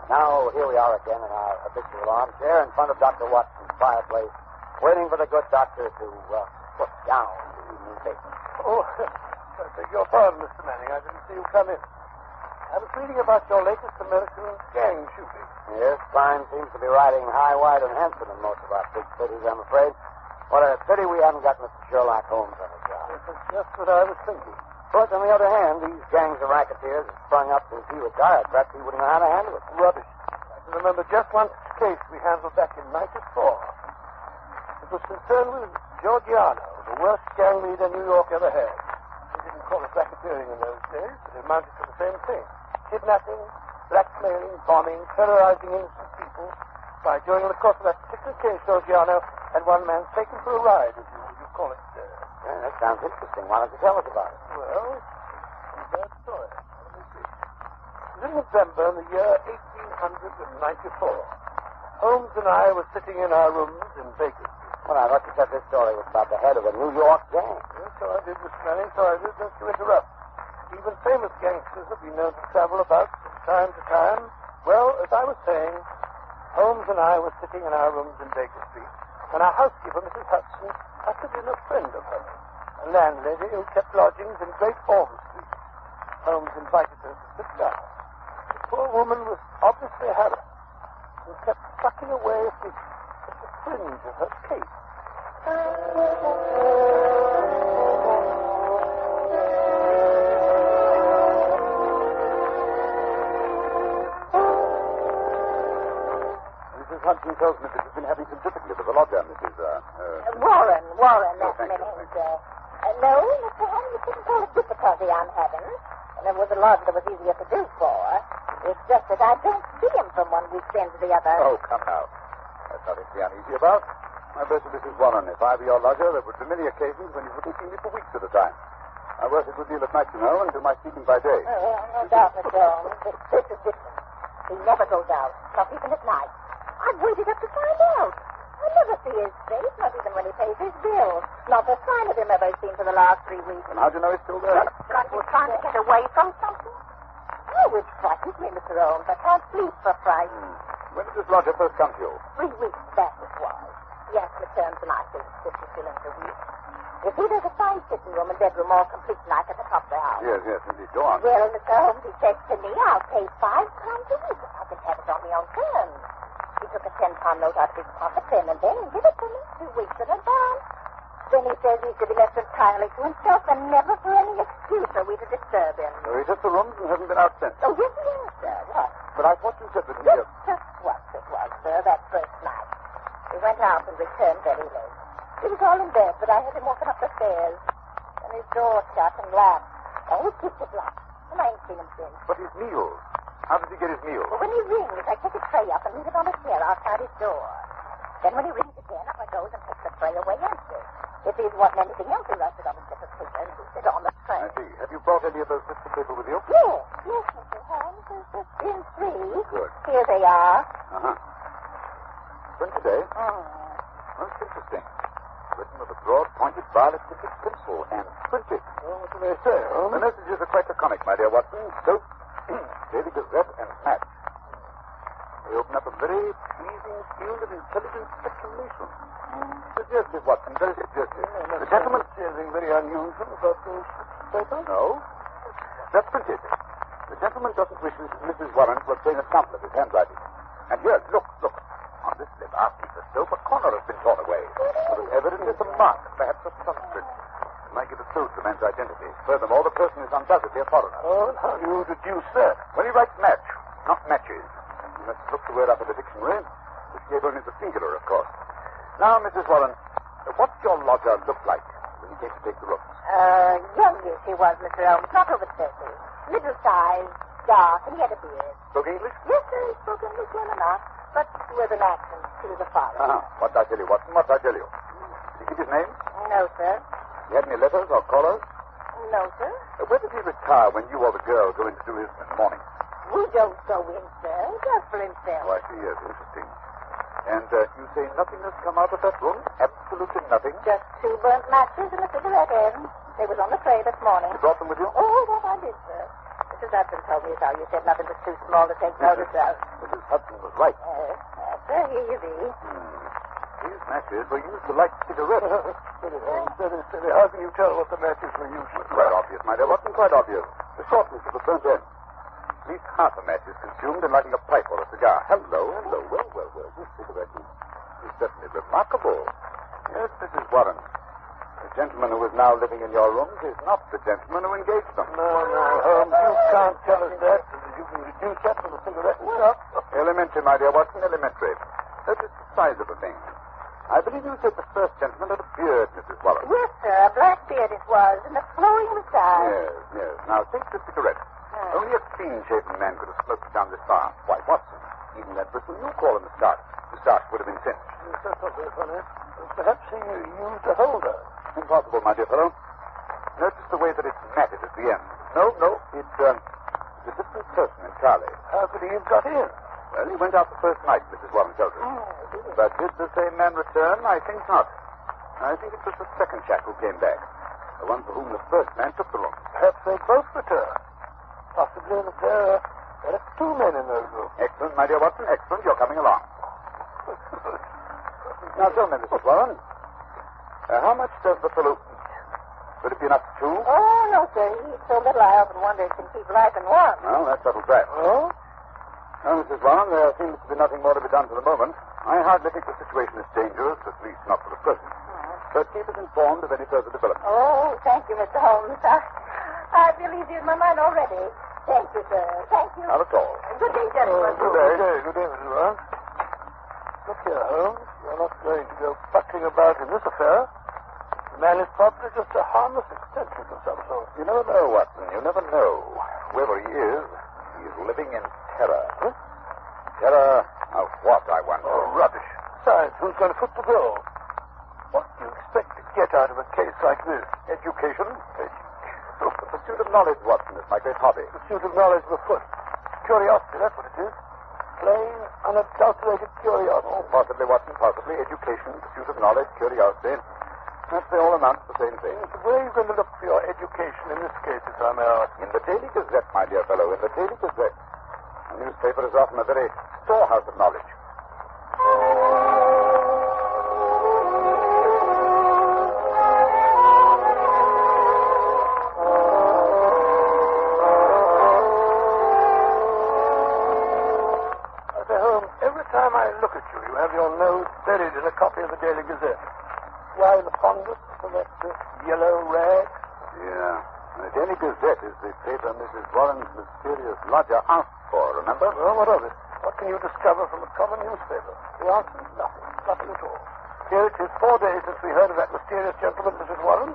Now, here we are again in our habitual armchair in front of Dr. Watson's fireplace, waiting for the good doctor to put down the evening paper. Oh, I beg your pardon, Mr. Manning. I didn't see you come in. I was reading about your latest American gang shooting. Yes, crime seems to be riding high, wide, and handsome in most of our big cities, I'm afraid. What a pity we haven't got Mr. Sherlock Holmes on the job. This is just what I was thinking. But on the other hand, these gangs of racketeers have sprung up since he retired. Perhaps he wouldn't know how to handle it. Rubbish. I can remember just one case we handled back in '94. It was concerned with Georgiano, the worst gang leader New York ever had. They didn't call it racketeering in those days, but it amounted to the same thing. Kidnapping, blackmailing, bombing, terrorizing innocent people. By during the course of that particular case, Georgiano had one man taken for a ride, as you call it. Yeah, that sounds interesting. Why don't you tell us about it? Well, it's a bad story. Let me see. It was in November in the year 1894. Holmes and I were sitting in our rooms in Baker Street. Well, I thought you said this story was about the head of a New York gang. Yes, so I did, Mr. Manning, so I did, just to interrupt. Even famous gangsters have been known to travel about from time to time. Well, as I was saying, Holmes and I were sitting in our rooms in Baker Street, and our housekeeper, Mrs. Hudson, ushered in a friend of hers, a landlady who kept lodgings in Great Orm Street. Holmes invited her to sit down. The poor woman was obviously harassed and kept sucking away at the fringe of her cape. Mrs. Hudson tells me that you've been having some difficulty with the lodger, Mrs. Warren, that's thank the you, name, thank sir. No, Mr. Holmes, you shouldn't call it difficulty I'm having. And there was a lodger that was easier to do for. It's just that I don't see him from one weekend to the other. Oh, come now. That's nothing to be uneasy about. My blessed Mrs. Warren, if I were your lodger, there would be many occasions when you wouldn't see me for weeks at a time. I work a good deal at night, you know, and do my speaking by day. No doubt, Mr. Holmes. But this is different. He never goes out, not even at night. I've waited up to find out. I never see his face, not even when he pays his bills. Not a sign of him ever seen for the last 3 weeks. And how do you know he's still there? Not he trying to get away from something? Oh, it frightens me, Mr. Holmes. I can't sleep for fright. When did this lodger first come to you? 3 weeks back it was. He asked me to turn for my 50 shillings a week. You see, there's a fine sitting room and bedroom all complete like at the top of the house. Yes, indeed. Go on. Well, Mr. Holmes, he says to me, I'll pay £5 a week if I can have it on my own terms. He took a £10 note out of his pocket then and then and gave it to me 2 weeks in advance. Then he says he's to be left entirely to himself and never for any excuse are we to disturb him. So he took the rooms and hasn't been out since. Oh, yes, sir. What? But I thought you said that he... Just what it was, sir, that first night. He went out and returned very late. He was all in bed, but I heard him walking up the stairs. And his door shut and locked. Oh, he keeps it locked. And I ain't seen him since. But his meals. How does he get his meals? Well, when he rings, I take a tray up and leave it on a chair outside his door. Then when he rings again, up I goes and takes the tray away empty. If he wasn't anything else, he writes it on a slip of paper and puts it on the tray. I see. Have you brought any of those slips of paper with you? Yes, Mr. Holmes. There's just been 3. Good. Here they are. Uh-huh. When today? Most interesting. Written with a broad, pointed, violet-tipped pencil and printed. Well, what do they say, Holmes? The messages are quite laconic, my dear Watson. Soap, Daily Gazette, and match. They open up a very pleasing field of intelligent speculation. Suggestive, Watson, very suggestive. The gentleman... Something very unusual about those papers? No. That's printed. The gentleman doesn't wish Mrs. Warren to obtain a sample of his handwriting. And here, look. On this slip, after the soap, a corner has been torn away. There is evidently some mark, perhaps a thumbprint. It might give a clue to the man's identity. Furthermore, the person is undoubtedly a foreigner. Oh, and how do you deduce that? When he writes match, not matches. You must look the word up in the dictionary, which gave only the singular, of course. Now, Mrs. Warren, what's your lodger look like when he came to take the rooms? Youngish he was, Mr. Holmes, not over 30. Middle-sized, dark, and he had a beard. Spoke English? Yes, sir, he spoke English well enough, but with an accent to the foreign. What did I tell you, Watson? What did I tell you? Did he give his name? No, sir. He had any letters or callers? No, sir. Where did he retire when you or the girl go in to do his in the morning? We don't go in, sir. He does for himself. Oh, I see, yes. Interesting. And you say nothing has come out of that room? Absolutely nothing? Just 2 burnt matches and a cigarette end. They was on the tray this morning. You brought them with you? Oh, that I did, sir. Mrs. Hudson told me how you said nothing was too small to take notice of. Mrs. Hudson was right. Sir, here you be. These matches were used to light cigarettes. Steady. How can you tell what the matches were used for? Quite obvious, my dear Watson, quite obvious. The shortness of the burnt end. At least half a match is consumed in lighting a pipe or a cigar. Hello. Well. This cigarette is certainly remarkable. Yes, Mrs. Warren. The gentleman who is now living in your rooms is not the gentleman who engaged them. No, Holmes, you can't tell us that. You can reduce that from the cigarette itself. Elementary, my dear Watson, elementary. Notice the size of the thing. I believe you said the first gentleman had a beard, Mrs. Warren. Yes, sir. A black beard it was, and a flowing moustache. Yes. Now, take the cigarette. Only a clean-shaven man could have smoked it down this far. Why, Watson, even that bristle you call a moustache would have been singed. That's not very funny. Perhaps he used a holder. Impossible, my dear fellow. Notice the way that it's matted at the end. No, it's a different person entirely. How could he have got in? Well, he went out the first night, Mrs. Warren tells us. But did the same man return? I think not. I think it was the second chap who came back. The one for whom the first man took the room. Perhaps they both returned. Possibly that there are two men in those rooms. Excellent, my dear Watson, excellent. You're coming along. Now, tell me, Mrs. Warren, how much does the fellow eat? Would it be enough for two? Oh, no, sir. He eats so little I often wonder if he can keep life and warm. Well, that settles that. Oh? Well, Mrs. Warren, there seems to be nothing more to be done for the moment. I hardly think the situation is dangerous, at least not for the present. But keep us informed of any further developments. Oh, thank you, Mr. Holmes. I feel easier in my mind already. Thank you, sir. Thank you. Not at all. Good day, gentlemen. Good day, Mrs. Warren. Look here, Holmes. You're not going to go fucking about in this affair. The man is probably just a harmless eccentric of some sort. You never know, Watson. You never know. Whoever he is, he's living in terror. Huh? Terror of what, I wonder? Oh, rubbish. Besides, who's going to foot the bill? What do you expect to get out of a case like this? Education? The pursuit of knowledge, Watson, is my great hobby. Pursuit of knowledge of a foot. Curiosity, that's what it is. Plain, unadulterated curiosity. Oh, possibly, Watson, possibly. Education, pursuit of knowledge, curiosity. Perhaps they all amount to the same thing. So where are you going to look for your education in this case, if I may ask? In the Daily Gazette, my dear fellow, in the Daily Gazette. A newspaper is often a very storehouse of knowledge. Every time I look at you, you have your nose buried in a copy of the Daily Gazette. Why the fondness for that yellow rag? Yeah. The Daily Gazette is the paper Mrs. Warren's mysterious lodger asked for, remember? Well, what of it? What can you discover from a common newspaper? The answer is nothing. Nothing at all. Here it is 4 days since we heard of that mysterious gentleman, Mrs. Warren.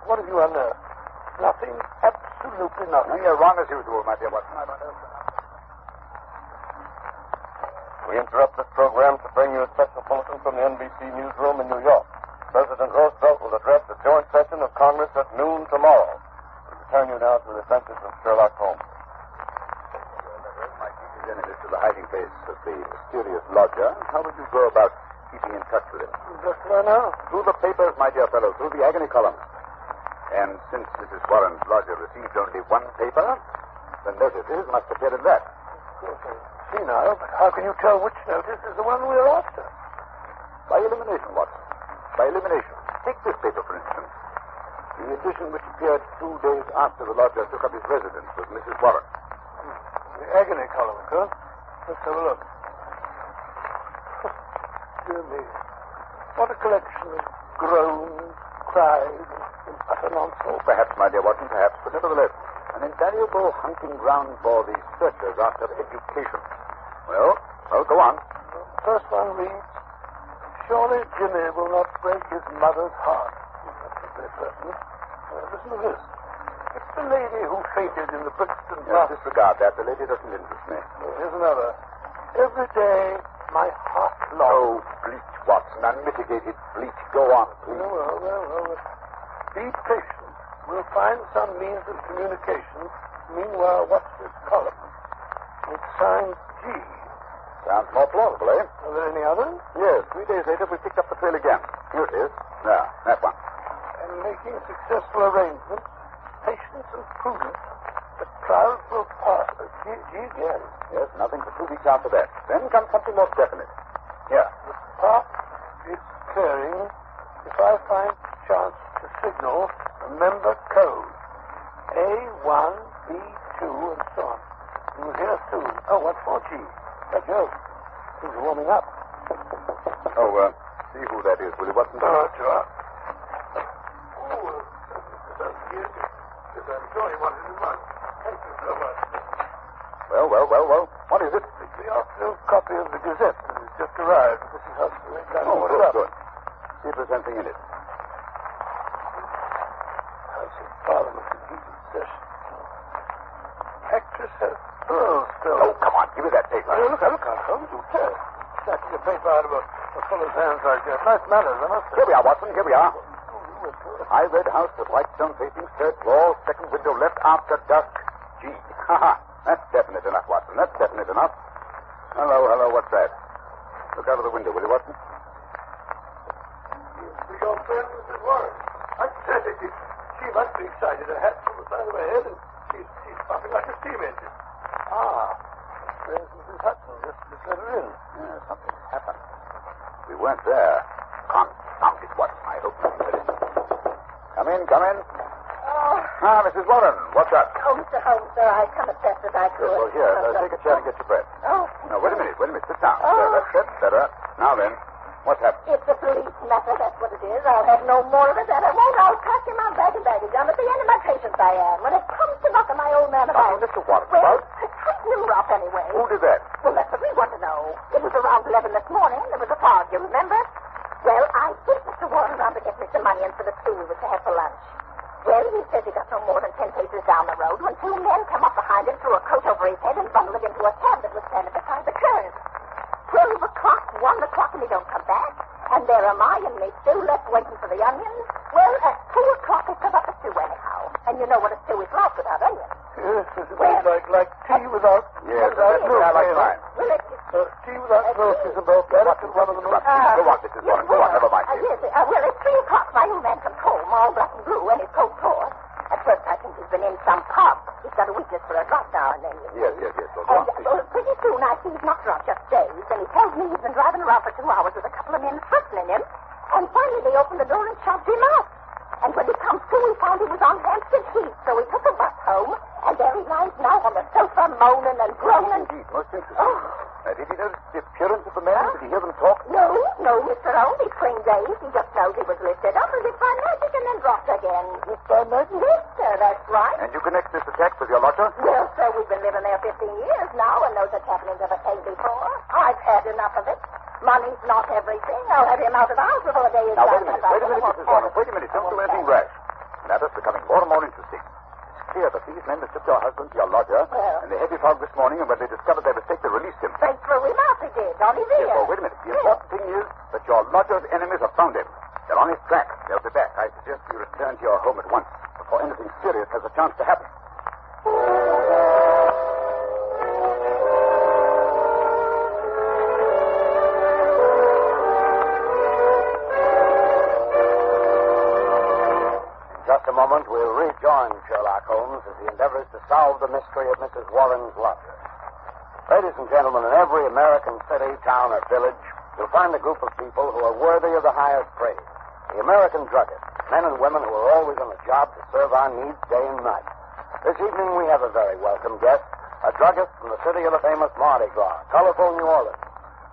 What have you unearthed? Nothing. Absolutely nothing. You're wrong as usual, my dear Watson. I don't know. We interrupt this program to bring you a special bulletin from the NBC newsroom in New York. President Roosevelt will address the joint session of Congress at noon tomorrow. We return you now to the adventures of Sherlock Holmes. My chief enemy to the hiding place of the mysterious lodger. How would you go about keeping in touch with him? Just learn now. Through the papers, my dear fellow, through the agony columns. And since Mrs. Warren's lodger received only one paper, the notices must appear in that. See now, but how can you tell which notice is the one we're after? By elimination, Watson. By elimination. Take this paper, for instance. The edition which appeared 2 days after the lodger took up his residence with Mrs. Warren. The agony column, huh? Let's have a look. Dear me. What a collection of groans, cries, and utter nonsense. Oh, perhaps, my dear Watson, perhaps. But nevertheless, an invaluable hunting ground for the searchers after education. Well, go on. The first one reads, surely Jimmy will not break his mother's heart. That's very certain. Listen to this. It's the lady who fainted in the Brixton Yes, disregard that. The lady doesn't interest me. Here's another. Every day, my heart Oh, longs. bleach, Watson. Unmitigated bleach. Go on, please. Well. Be patient. We'll find some means of communication. Meanwhile, what's this column? It's signed G. Sounds more plausible, eh? Are there any others? Yes. 3 days later, we picked up the trail again. Here it is. Now, that one. And making successful arrangements, patience and prudence, the clouds will pass. G again. Yes, nothing for 2 weeks after that. Then comes something more definite. Here. The path is clearing if I find chance to signal a member code. A1, B2, and so on. Watson's here, too. Oh, what for, Chief? By Jove. Things are warming up. Oh, see who that is, will you, Watson? Oh, sure. I'm sure he wanted his lunch. Thank you so much. Well. What is it? It's the afternoon copy of the Gazette that has just arrived. This is how we're going to put it up. Good. See if there's anything in it. House of Parliament in heated session. Actress has pearls still. Oh, come on. Give me that paper. Look, Holmes. Do tell. Snatching a paper out of a fellow's hands like that. Nice manners, I must say. Here we are, Watson. Here we are. High red house with white stone facing, third floor, second window left after dusk. G. Ha. That's definite enough, Watson. That's definite enough. Hello. What's that? Look out of the window, will you, Watson? It's your friend, Mrs. Warren. I said it. She must be excited. Her hat's on the side of her head, and she's puffing like a steam engine. There's Mrs. Hudson. Just let her in. Yeah, something's happened. We weren't there. Confound it, Watson. I hope nothing did it. Come in. Mrs. Warren, what's up? Oh, Mr. Holmes, sir, I come as fast as I could. Well, here, take a chair and get your breath. Oh. No, wait a minute. Sit down. Oh. That's better. Now then, what's happened? It's a police matter, that's what it is. I'll have no more of it, and I won't. I'll pack him on bag and baggage. I'm at the end of my patience, I am. When it comes to knocking my old man about... Mr. Warren, well, tighten him up anyway. Who did that? Well, that's what we want to know. It was around 11 this morning. There was a fog, you remember? Well, I sent Mr. Warren around to get me some money in for the stew we were to have for lunch. Well, he says he got no more than 10 paces down the road when two men come up behind him, threw a coat over his head, and bundled him into a cab that was standing beside the curb. 12 o'clock, 1 o'clock, and he don't come back. And there am I in me stew left waiting for the onions. Well, at 2 o'clock, they come up a stew anyhow. And you know what a stew is like without onions. Yes, it's like tea without... Yes, I like mine. Well, tea without milk is about that. That's one of the most... Go on, Mrs. Warren. Go on, never mind. Yes, well, at 3 o'clock, my old man comes home, all black and blue, and his coat tore. At first, I think he's been in some pub. He's got a weakness for a drunk now and then. Yes. And pretty soon, I see he's not drunk, just dazed, and he tells me he's been driving around for 2 hours with a couple of men threatening him, and finally they opened the door and shoved him out. And when he comes to, he found he was on Hampstead Heath, so he took a bus home, and there he lies now on the sofa, moaning and groaning. Indeed, most interesting. Did he notice the appearance of the men? Did he hear them talk? No, Mr. Holmes. He's clean dazed. He just knows he was lifted up as if by magic and then dropped again. Is by magic? Yes, sir, that's right. And you connect this attack with your lodger? Well, sir, we've been living there 15 years now, and those happenings ever came before. I've had enough of it. Money's not everything. I'll have him out of the house before the day is now, done. Wait a minute, Mrs. Warren. Wait a minute. Don't do anything rash. Matters becoming more and more interesting. It's clear that these men mistook your husband for your lodger, and the heavy fog this morning, and when they discovered their mistake, they released him. They threw him out, they did, on his ear. Yes, well, wait a minute. The important thing is that your lodger's enemies have found him. They're on his track. They'll be back. I suggest you return to your home at once before anything serious has a chance to happen. Just a moment, we'll rejoin Sherlock Holmes as he endeavors to solve the mystery of Mrs. Warren's lodger. Ladies and gentlemen, in every American city, town, or village, you'll find a group of people who are worthy of the highest praise. The American druggists, men and women who are always on the job to serve our needs day and night. This evening, we have a very welcome guest, a druggist from the city of the famous Mardi Gras, colorful New Orleans,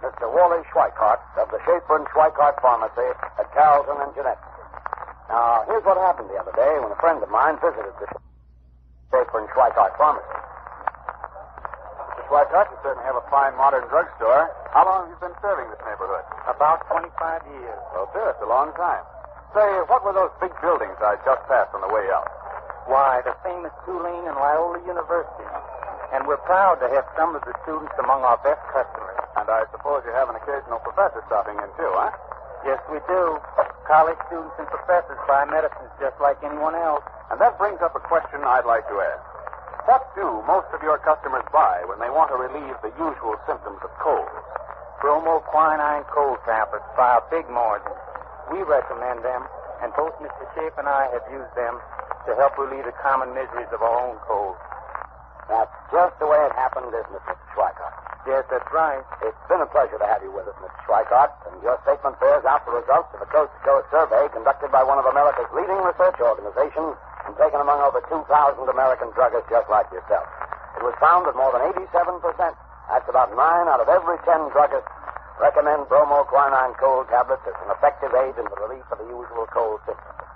Mr. Wally Schweikart of the Schaefer and Schweikart Pharmacy at Carrollton and Jeanette. Now, here's what happened the other day when a friend of mine visited the Schaefer and Schweikart Pharmacy. Mr. Schweikart, you certainly have a fine modern drugstore. How long have you been serving this neighborhood? About 25 years. Well, sir, it's a long time. Say, what were those big buildings I just passed on the way out? Why, the famous Tulane and Loyola University. And we're proud to have some of the students among our best customers. And I suppose you have an occasional professor stopping in, too, huh? Yes, we do. College students and professors buy medicines just like anyone else. And that brings up a question I'd like to ask. What do most of your customers buy when they want to relieve the usual symptoms of colds? Bromoquinine cold tablets by a big margin. We recommend them, and both Mr. Schaefer and I have used them to help relieve the common miseries of our own colds. That's just the way it happened, isn't it, Mr. Schweikart? Yes, that's right. It's been a pleasure to have you with us, Mr. Schweikart, and your statement bears out the results of a coast-to-coast survey conducted by one of America's leading research organizations and taken among over 2,000 American druggists just like yourself. It it was found that more than 87%, that's about 9 out of every 10 druggists, recommend bromoquinine cold tablets as an effective aid in the relief of the usual cold symptoms.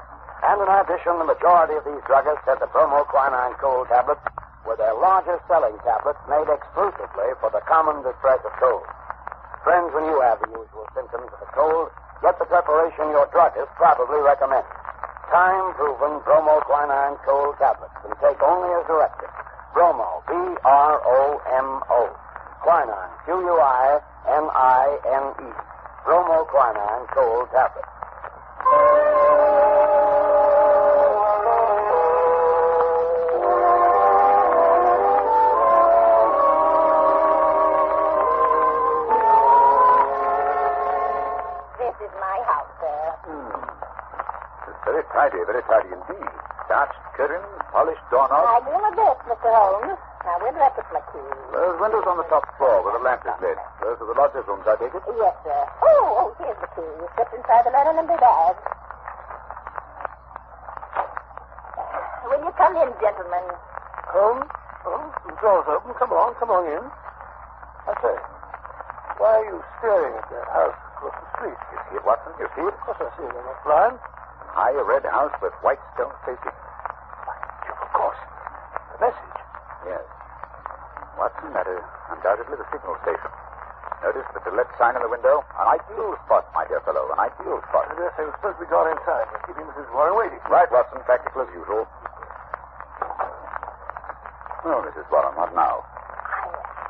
And in addition, the majority of these druggists said that bromoquinine cold tablets were their largest selling tablets made exclusively for the common distress of cold. Friends, when you have the usual symptoms of a cold, get the preparation your druggist probably recommends. Time-proven bromoquinine cold tablets can take only as directed. Bromo, B-R-O-M-O. Quinine, Q-U-I-N-I-N-E. Bromoquinine cold tablets. This is my house, sir. It's very tidy indeed. Starched curtains, polished doorknobs. I do my best, Mr. Holmes. Now, where do I put my keys? Those windows on the top floor where the lamp is lit. Those are the lodgers' rooms, I take it? Yes, sir. Oh, here's the key. You slipped inside the linen and bag. Will you come in, gentlemen? Holmes? The door's open. Come on in. I say, why are you staring at that house across the street? You see it, Watson? You see it? Of course I see it. I'm not blind. High red house with white stone facing. Of course. The message. Yes. Watson, that is undoubtedly the signal station. Notice the to let sign in the window? An ideal spot, my dear fellow. An ideal spot. Yes, I was supposed to be gone inside. But keeping Mrs. Warren waiting. Right, Watson. Practical as usual. Well, Mrs. Warren, what now?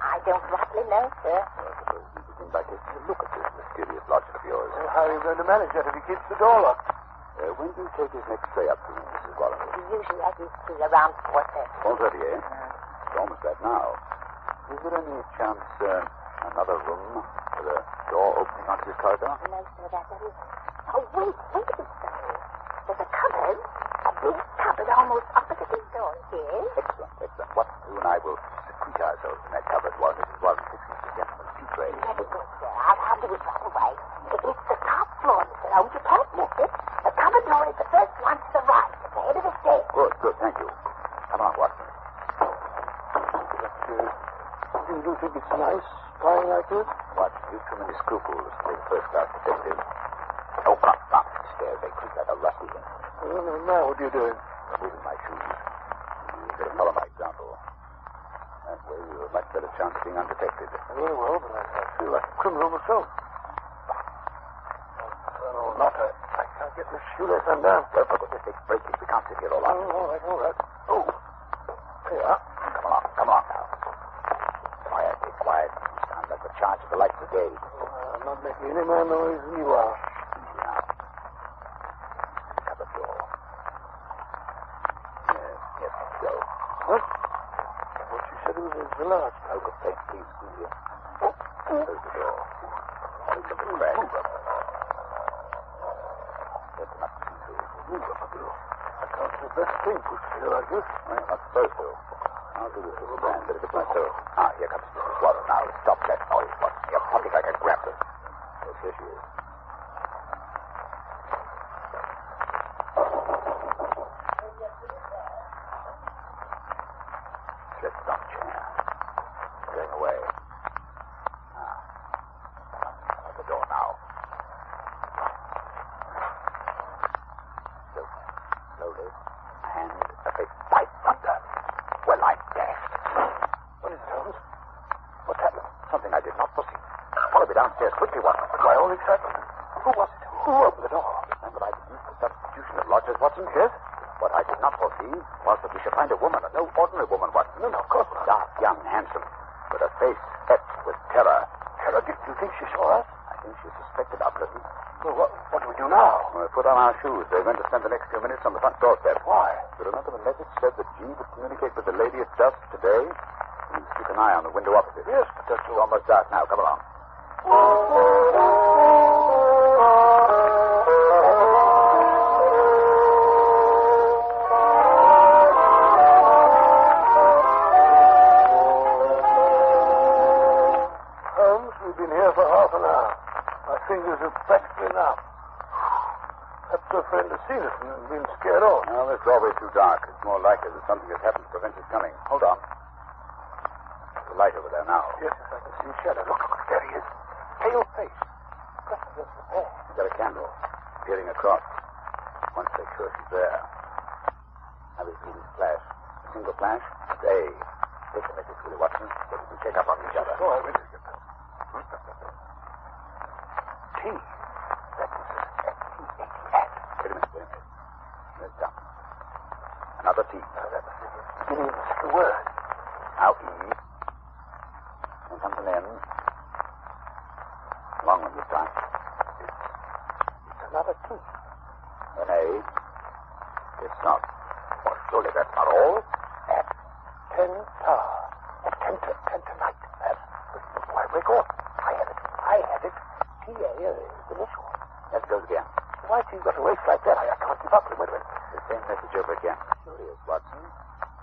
I don't rightly know, sir. Well, I suppose we begin by taking a look at this mysterious lodger of yours. Well, how are you going to manage that if he keeps the door locked? When do you take his next tray up to him, Mrs. Warren? Usually I do see around 4:30. 4:30, eh? It's almost that now. Is there any chance, another room with a door opening onto this corridor? No, sir, that is... Oh, wait a minute, sir. There's a cupboard. A big cupboard almost opposite his door, here. Excellent. What you and I will secrete ourselves in that cupboard while Mrs. Warren fixes the gentleman's tea tray. Very good, sir. I'll do it right away. It's the top floor, Mr. Holmes. You can't miss it. The cupboard door is the first one to the right, at the head of the stairs. Good. Thank you. Come on, Watson. You do think it's nice, flying like this? Watson, you've too many scruples to be first-class detective. Oh, come on. The stairs, they creak like a rusty thing. Now what are you doing? Moving my shoes. You better follow my example. That way you have a much better chance of being undetected. Very well, but I feel like a criminal myself. Oh, not I can't get this shoelace undone. Well, for goodness sake, break it. We can't sit here all night. All right. Oh, here. Come on now. Quiet. You sound like the charge of the light brigade. I'm not making any more noise than you are. Easy now. Cupboard door. Yes, go. What? What you said was the large. Oh, good thanks, please. Squeeze here. Close the door. Look at the crack. That's enough to see through. I can't do the best thing pushed here like this. Well, not supposed to. I'll do this little band bit of it myself. Here comes Mrs. Warren now. Stop that noise, Watson. You're pumping like a grappler. Yes, here she is. Slips on chair. Going away. At the door now. Slowly. A hand, a face. By thunder. Well, I'm dashed. What is it, Holmes? What's happened? Something I did not foresee. Follow me downstairs quickly, Watson. My own excitement. Who was it? Who opened the door? Remember, I deduced the substitution of lodgers, Watson? Yes. What I did not foresee was that we should find a woman, and no ordinary woman, Watson. No, of course not. Dark, young, handsome, with a face etched with terror. Terror? Do you think she saw us? I think she suspected our presence. Well, what do we do now? We put on our shoes. We're going to spend the next few minutes on the front doorstep. Why? You remember the message said that G would communicate with the lady at dusk today? Please keep an eye on the window opposite. Yes, but that's all. Almost dark now. Come along. Holmes, we've been here for half an hour. My fingers are practically numb. Perhaps your friend has seen us and been scared off. Well, this doorway's too dark. It's more likely that something has happened to prevent his coming. Hold on. light over there now. Yes, I can see a shadow. Look, there he is. Pale face. That's the pair. He's got a candle, peering across. Once they're sure she's there. Now we see this flash. A single flash. Stay. Take the message, Willie Watson, so we can check up on each other. Oh, I will. T. That is T-A-T-S. Wait a minute. There's down. Another T. That was the beginning of the word. Now E. Then comes an N. Long one this time. It's another T. An A. It's not. Well, surely that's not all. At Tenta. At Tenta-night. That's why we go. I had it. T-A is the initial. That goes again. Why she's got a waist like that? I can't keep up with it. The same message over again. Curious, Watson.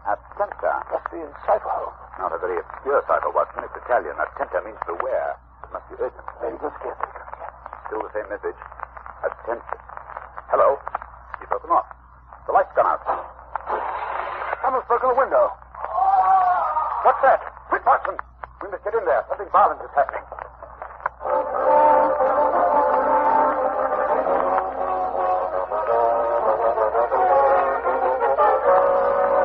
Attenta. Must be in cipher home. Not a very obscure cipher, Watson. It's Italian. Attenta means beware. It must be urgent. Very good, scarcely. Still the same message. Attenta. Hello. He's broken off. The light's gone out. Someone's broken a window. What's that? Quick, Watson. We must get in there. Something violent is happening.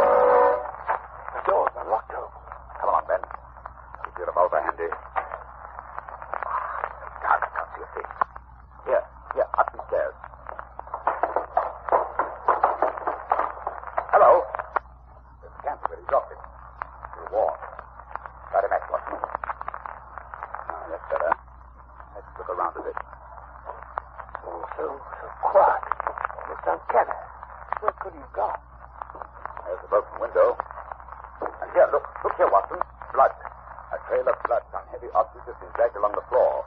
The door's unlocked, Holmes. Come on, Ben. Keep your revolver handy. God, I can't see a face. Here, up these stairs. Hello. There's a camp where he dropped it. You're warm. Got him at Watson. That's better. Let's look around a bit. Oh, so quiet. Almost uncanny. What could he have got? There's a broken window. And here, look here, Watson. Blood. A trail of blood. Some heavy object has been dragged along the floor.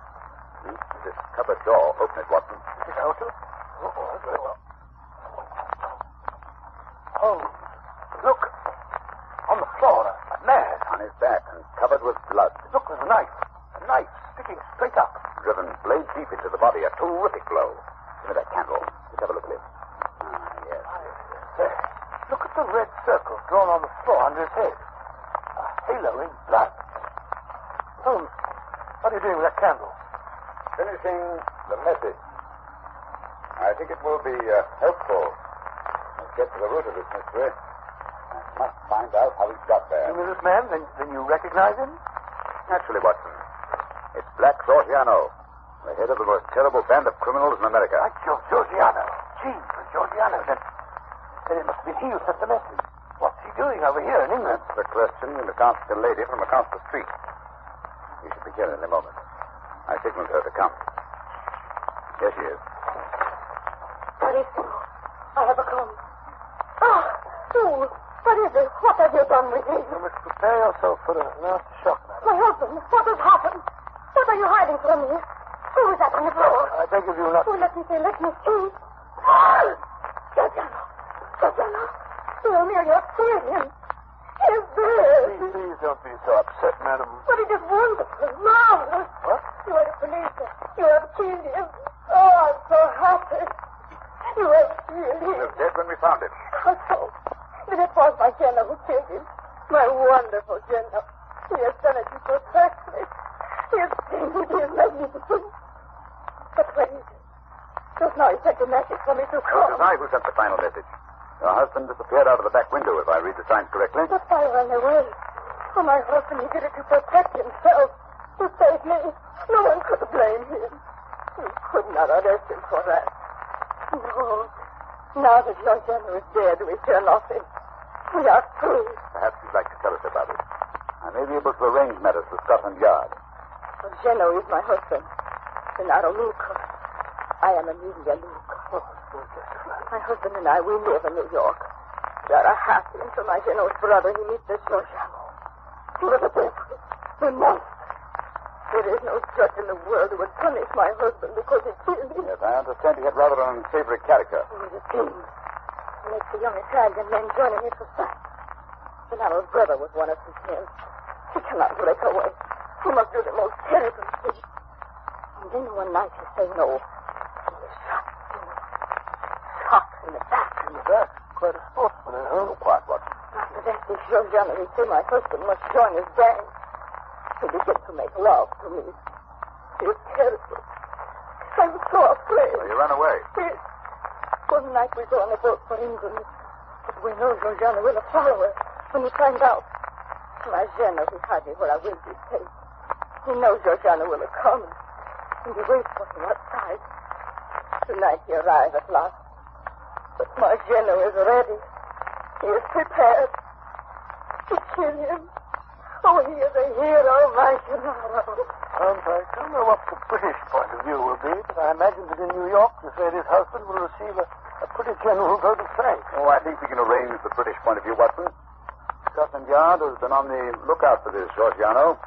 Use this cupboard door. Open it, Watson. Is it out? Oh, very well. Oh, look. On the floor, a man. On his back and covered with blood. Look, there's a knife. A knife sticking straight up. Driven blade deep into the body. A terrific blow. Give me that candle. Let's have a look at him. Yes. There. Look at the red circle drawn on the floor under his head. A halo in blood. Holmes, what are you doing with that candle? Finishing the message. I think it will be helpful. Let's get to the root of this mystery. I must find out how he got there. You knew this man? Then you recognize him? Naturally, Watson. It's Black Georgiano, the head of the most terrible band of criminals in America. Like Georgiano. Gee, for Georgiano. Then it must be he who sent the message. What's he doing over here in England? That's the question we must ask the lady from across the street. We should be here in a moment. I signaled her to come. Here she is. Carissimo, I have a come. Ah, fool! What is it? What have you done with me? You must prepare yourself for a nasty shock, madam. My husband, what has happened? What are you hiding from me? Who is that on the floor? I beg of you not... Oh, let me see. Georgiano. Oh, Mary, you have killed him. He is dead. Please don't be so upset, madam. But it is wonderful, marvelous. What? You are a policeman. You have killed him. Oh, I'm so happy. You have killed him. He was dead when we found him. How so? But it was my Jenna who killed him. My wonderful Jenna. He has done it perfectly. He is splendid. He is magnificent. But where is he? Just now he sent a message for me to It come. was I who sent the final message. Your husband disappeared out of the back window, if I read the signs correctly. But I ran away. For my husband, he did it to protect himself. To save me. No one could blame him. We could not arrest him for that. No. Now that your Jenna is dead, we fear nothing. We are free. Perhaps you'd like to tell us about it. I may be able to arrange matters with Scotland Yard. Well, Jenna is my husband. Gennaro Luca. I am Amelia Luca. Oh, my husband and I, we live in New York. We are happy until my Geno's brother, he meets this Georgiano. He was a devil. A monster. There is no judge in the world who would punish my husband because he killed him. Yes, I understand he had rather an unsavory character. He was a king. He makes the young Italian men join in his society. Gennaro's brother was one of his men. He cannot break away. He must do the most terrible thing. And then one night he say no. He was shot. Shot in the back. In the back? Quite a sportsman, huh? Oh, quiet, Watson. After that, this Georgiano, he say my husband must join his gang. to make love to me. He was terrible. I was so afraid. So you ran away? Yes. One night we go on a boat for England. But we know Georgiana will follow us when we find out. My Jenna, he had me where I will be safe. He knows Georgiana will come, and he waits for him outside. Tonight he arrived at last. But Margeno is ready. He is prepared to kill him. Oh, he is a hero, my Gennaro. I don't know what the British point of view will be, but I imagine that in New York, this lady's husband will receive a pretty general vote of thanks. Oh, I think we can arrange the British point of view, Watson. Scotland Yard has been on the lookout for this Georgiano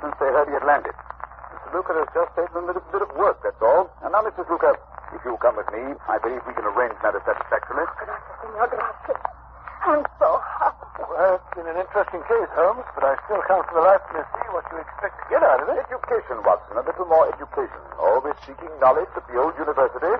since they heard he had landed. Mr. Luca has just taken a little bit of work, that's all. And now, Mrs. Luca, if you'll come with me, I believe we can arrange matters satisfactorily. Gracias, senor, gracias. I'm so happy. Well, it's been an interesting case, Holmes, but I still can't for the life of me see what you expect to get out of it. Education, Watson, a little more education. Always seeking knowledge at the old university. In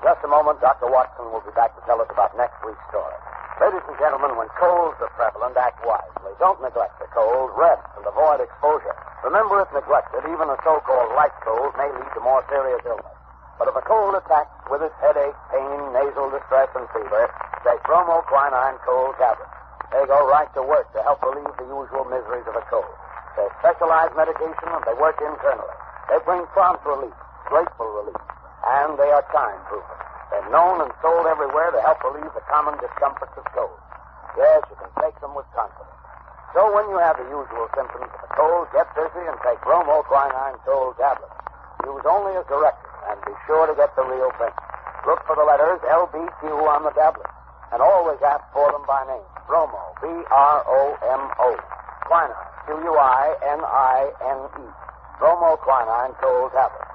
just a moment, Dr. Watson will be back to tell us about next week's story. Ladies and gentlemen, when colds are prevalent, act wisely. Don't neglect the cold. Rest and avoid exposure. Remember, if neglected, even a so-called light cold may lead to more serious illness. But if a cold attacks with its headache, pain, nasal distress, and fever, take bromoquinine cold tablets. They go right to work to help relieve the usual miseries of a cold. They're specialized medication, and they work internally. They bring prompt relief, grateful relief, and they are time-proven. They're known and sold everywhere to help relieve the common discomforts of cold. Yes, you can take them with confidence. So when you have the usual symptoms of a cold, get busy and take bromoquinine cold tablets. Use only as directed, and be sure to get the real thing. Look for the letters LBQ on the tablet, and always ask for them by name. Bromo, B-R-O-M-O. Quinine, Q-U-I-N-I-N-E. Bromoquinine cold tablets.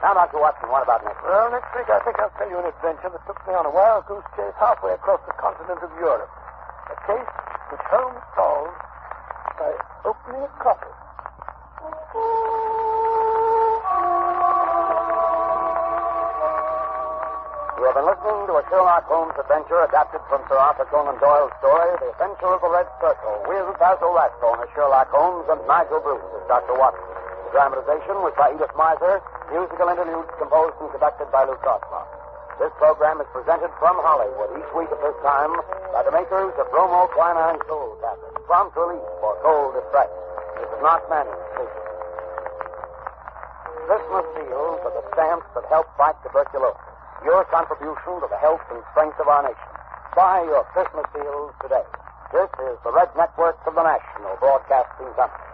Now, Dr. Watson, what about next week? Well, next week I think I'll tell you an adventure that took me on a wild goose chase halfway across the continent of Europe. A case which Holmes solved by opening a coffin. You have been listening to a Sherlock Holmes adventure adapted from Sir Arthur Conan Doyle's story, The Adventure of the Red Circle, with Basil Rathbone as Sherlock Holmes and Nigel Bruce as Dr. Watson. The dramatization was by Edith Miser, musical interludes composed and conducted by Lou Crossmark. This program is presented from Hollywood each week at this time by the makers of bromoquinine cold tablets, prompt relief for cold distress. This is not Manning speaking. Christmas seals are the stamps that help fight tuberculosis. Your contribution to the health and strength of our nation. Buy your Christmas seals today. This is the Red Network of the National Broadcasting Company.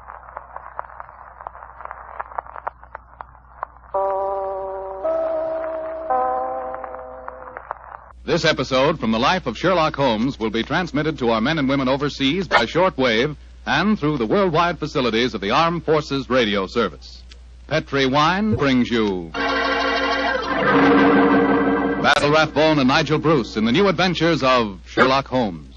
This episode from the life of Sherlock Holmes will be transmitted to our men and women overseas by shortwave and through the worldwide facilities of the Armed Forces Radio Service. Petri Wine brings you Basil Rathbone and Nigel Bruce in the new adventures of Sherlock Holmes.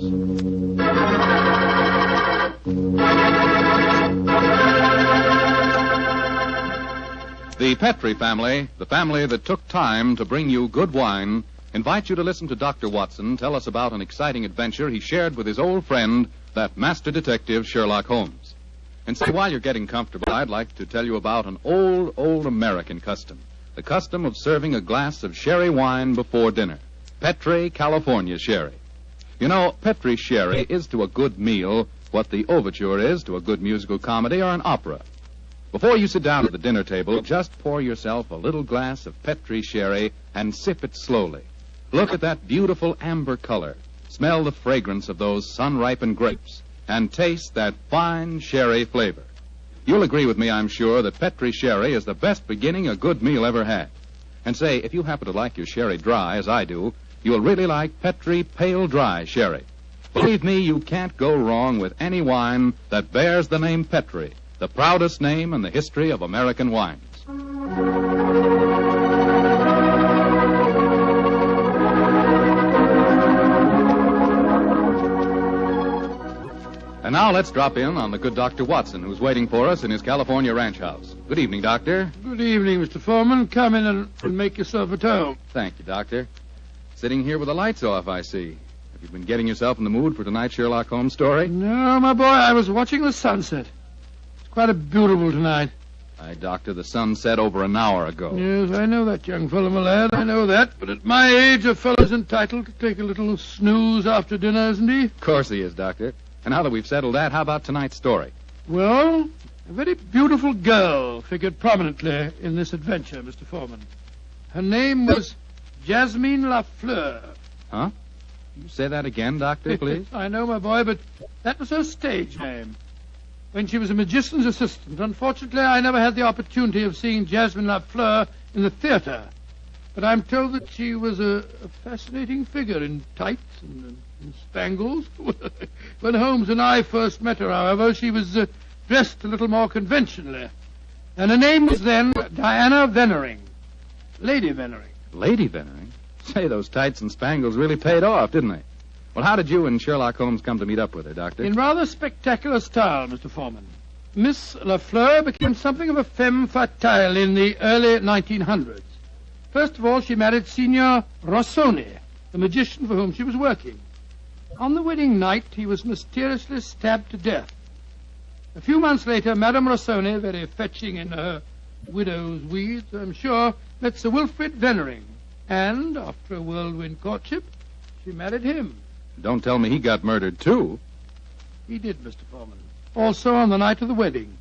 The Petri family, the family that took time to bring you good wine, invite you to listen to Dr. Watson tell us about an exciting adventure he shared with his old friend, that master detective Sherlock Holmes. And say, while you're getting comfortable, I'd like to tell you about an old American custom. The custom of serving a glass of sherry wine before dinner. Petri, California sherry. You know, Petri sherry is to a good meal what the overture is to a good musical comedy or an opera. Before you sit down at the dinner table, just pour yourself a little glass of Petri sherry and sip it slowly. Look at that beautiful amber color. Smell the fragrance of those sun-ripened grapes. And taste that fine sherry flavor. You'll agree with me, I'm sure, that Petri sherry is the best beginning a good meal ever had. And say, if you happen to like your sherry dry, as I do, you'll really like Petri Pale Dry Sherry. Believe me, you can't go wrong with any wine that bears the name Petri, the proudest name in the history of American wines. And And now let's drop in on the good Dr. Watson, who's waiting for us in his California ranch house. Good evening, Doctor. Good evening, Mr. Foreman. Come in and make yourself at home. Thank you, Doctor. Sitting here with the lights off, I see. Have you been getting yourself in the mood for tonight's Sherlock Holmes story? No, my boy, I was watching the sunset. It's quite a beautiful tonight. Aye, Doctor, the sun set over an hour ago. Yes, I know that, young fellow, my lad. I know that. But at my age, a fellow's entitled to take a little snooze after dinner, isn't he? Of course he is, Doctor. And now that we've settled that, how about tonight's story? Well, a very beautiful girl figured prominently in this adventure, Mr. Foreman. Her name was Jasmine Lafleur. Huh? You say that again, Doctor, please? I know, my boy, but that was her stage name. When she was a magician's assistant, unfortunately, I never had the opportunity of seeing Jasmine Lafleur in the theater. But I'm told that she was a fascinating figure in tights and spangles. When Holmes and I first met her, however, she was dressed a little more conventionally. And her name was then Diana Vennering. Lady Vennering. Lady Vennering? Say, those tights and spangles really paid off, didn't they? Well, how did you and Sherlock Holmes come to meet up with her, Doctor? In rather spectacular style, Mr. Foreman. Miss Lafleur became something of a femme fatale in the early 1900s. First of all, she married Signor Rossoni, the magician for whom she was working. On the wedding night, he was mysteriously stabbed to death. A few months later, Madame Rossoni, very fetching in her widow's weeds, I'm sure, met Sir Wilfrid Vennering. And, after a whirlwind courtship, she married him. Don't tell me he got murdered, too. He did, Mr. Foreman. Also on the night of the wedding.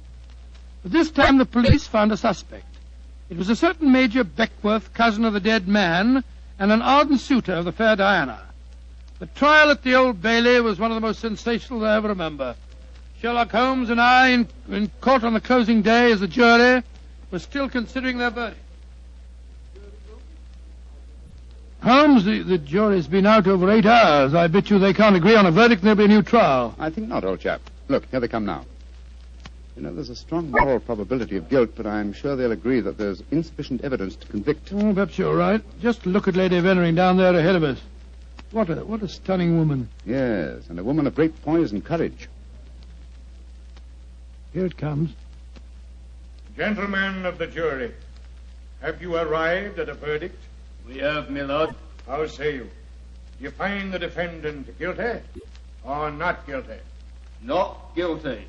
But this time the police found a suspect. It was a certain Major Beckworth, cousin of the dead man, and an ardent suitor of the fair Diana. The trial at the Old Bailey was one of the most sensational I ever remember. Sherlock Holmes and I, in court on the closing day as a jury, were still considering their verdict. Holmes, the jury's been out over 8 hours. I bet you they can't agree on a verdict and there'll be a new trial. I think not, old chap. Look, here they come now. You know, there's a strong moral probability of guilt, but I'm sure they'll agree that there's insufficient evidence to convict. Oh, perhaps you're right. Just look at Lady Vennering down there ahead of us. What a stunning woman. Yes, and a woman of great poise and courage. Here it comes. Gentlemen of the jury, have you arrived at a verdict? We have, my lord. How say you? Do you find the defendant guilty or not guilty? Not guilty.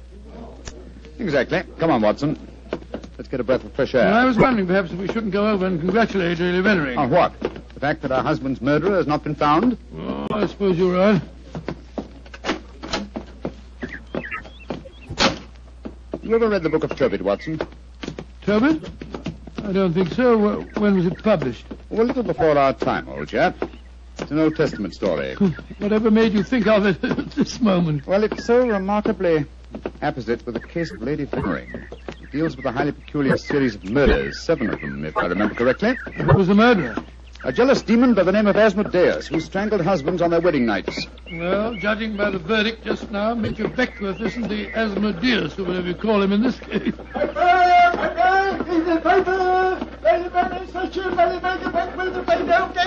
Exactly. Come on, Watson. Let's get a breath of fresh air. Well, I was wondering perhaps if we shouldn't go over and congratulate Lady Vennering. On what? The fact that our husband's murderer has not been found? Oh, I suppose you're right. You ever read the Book of Tobit, Watson? Tobit? I don't think so. When was it published? Well, a little before our time, old chap. It's an Old Testament story. Whatever made you think of it at this moment? Well, it's so remarkably apposite with the case of Lady Vennering. It deals with a highly peculiar series of murders, 7 of them, if I remember correctly. Who was the murderer? A jealous demon by the name of Asmodeus, who strangled husbands on their wedding nights. Well, judging by the verdict just now, Major Beckworth isn't the Asmodeus, or whatever you call him in this case.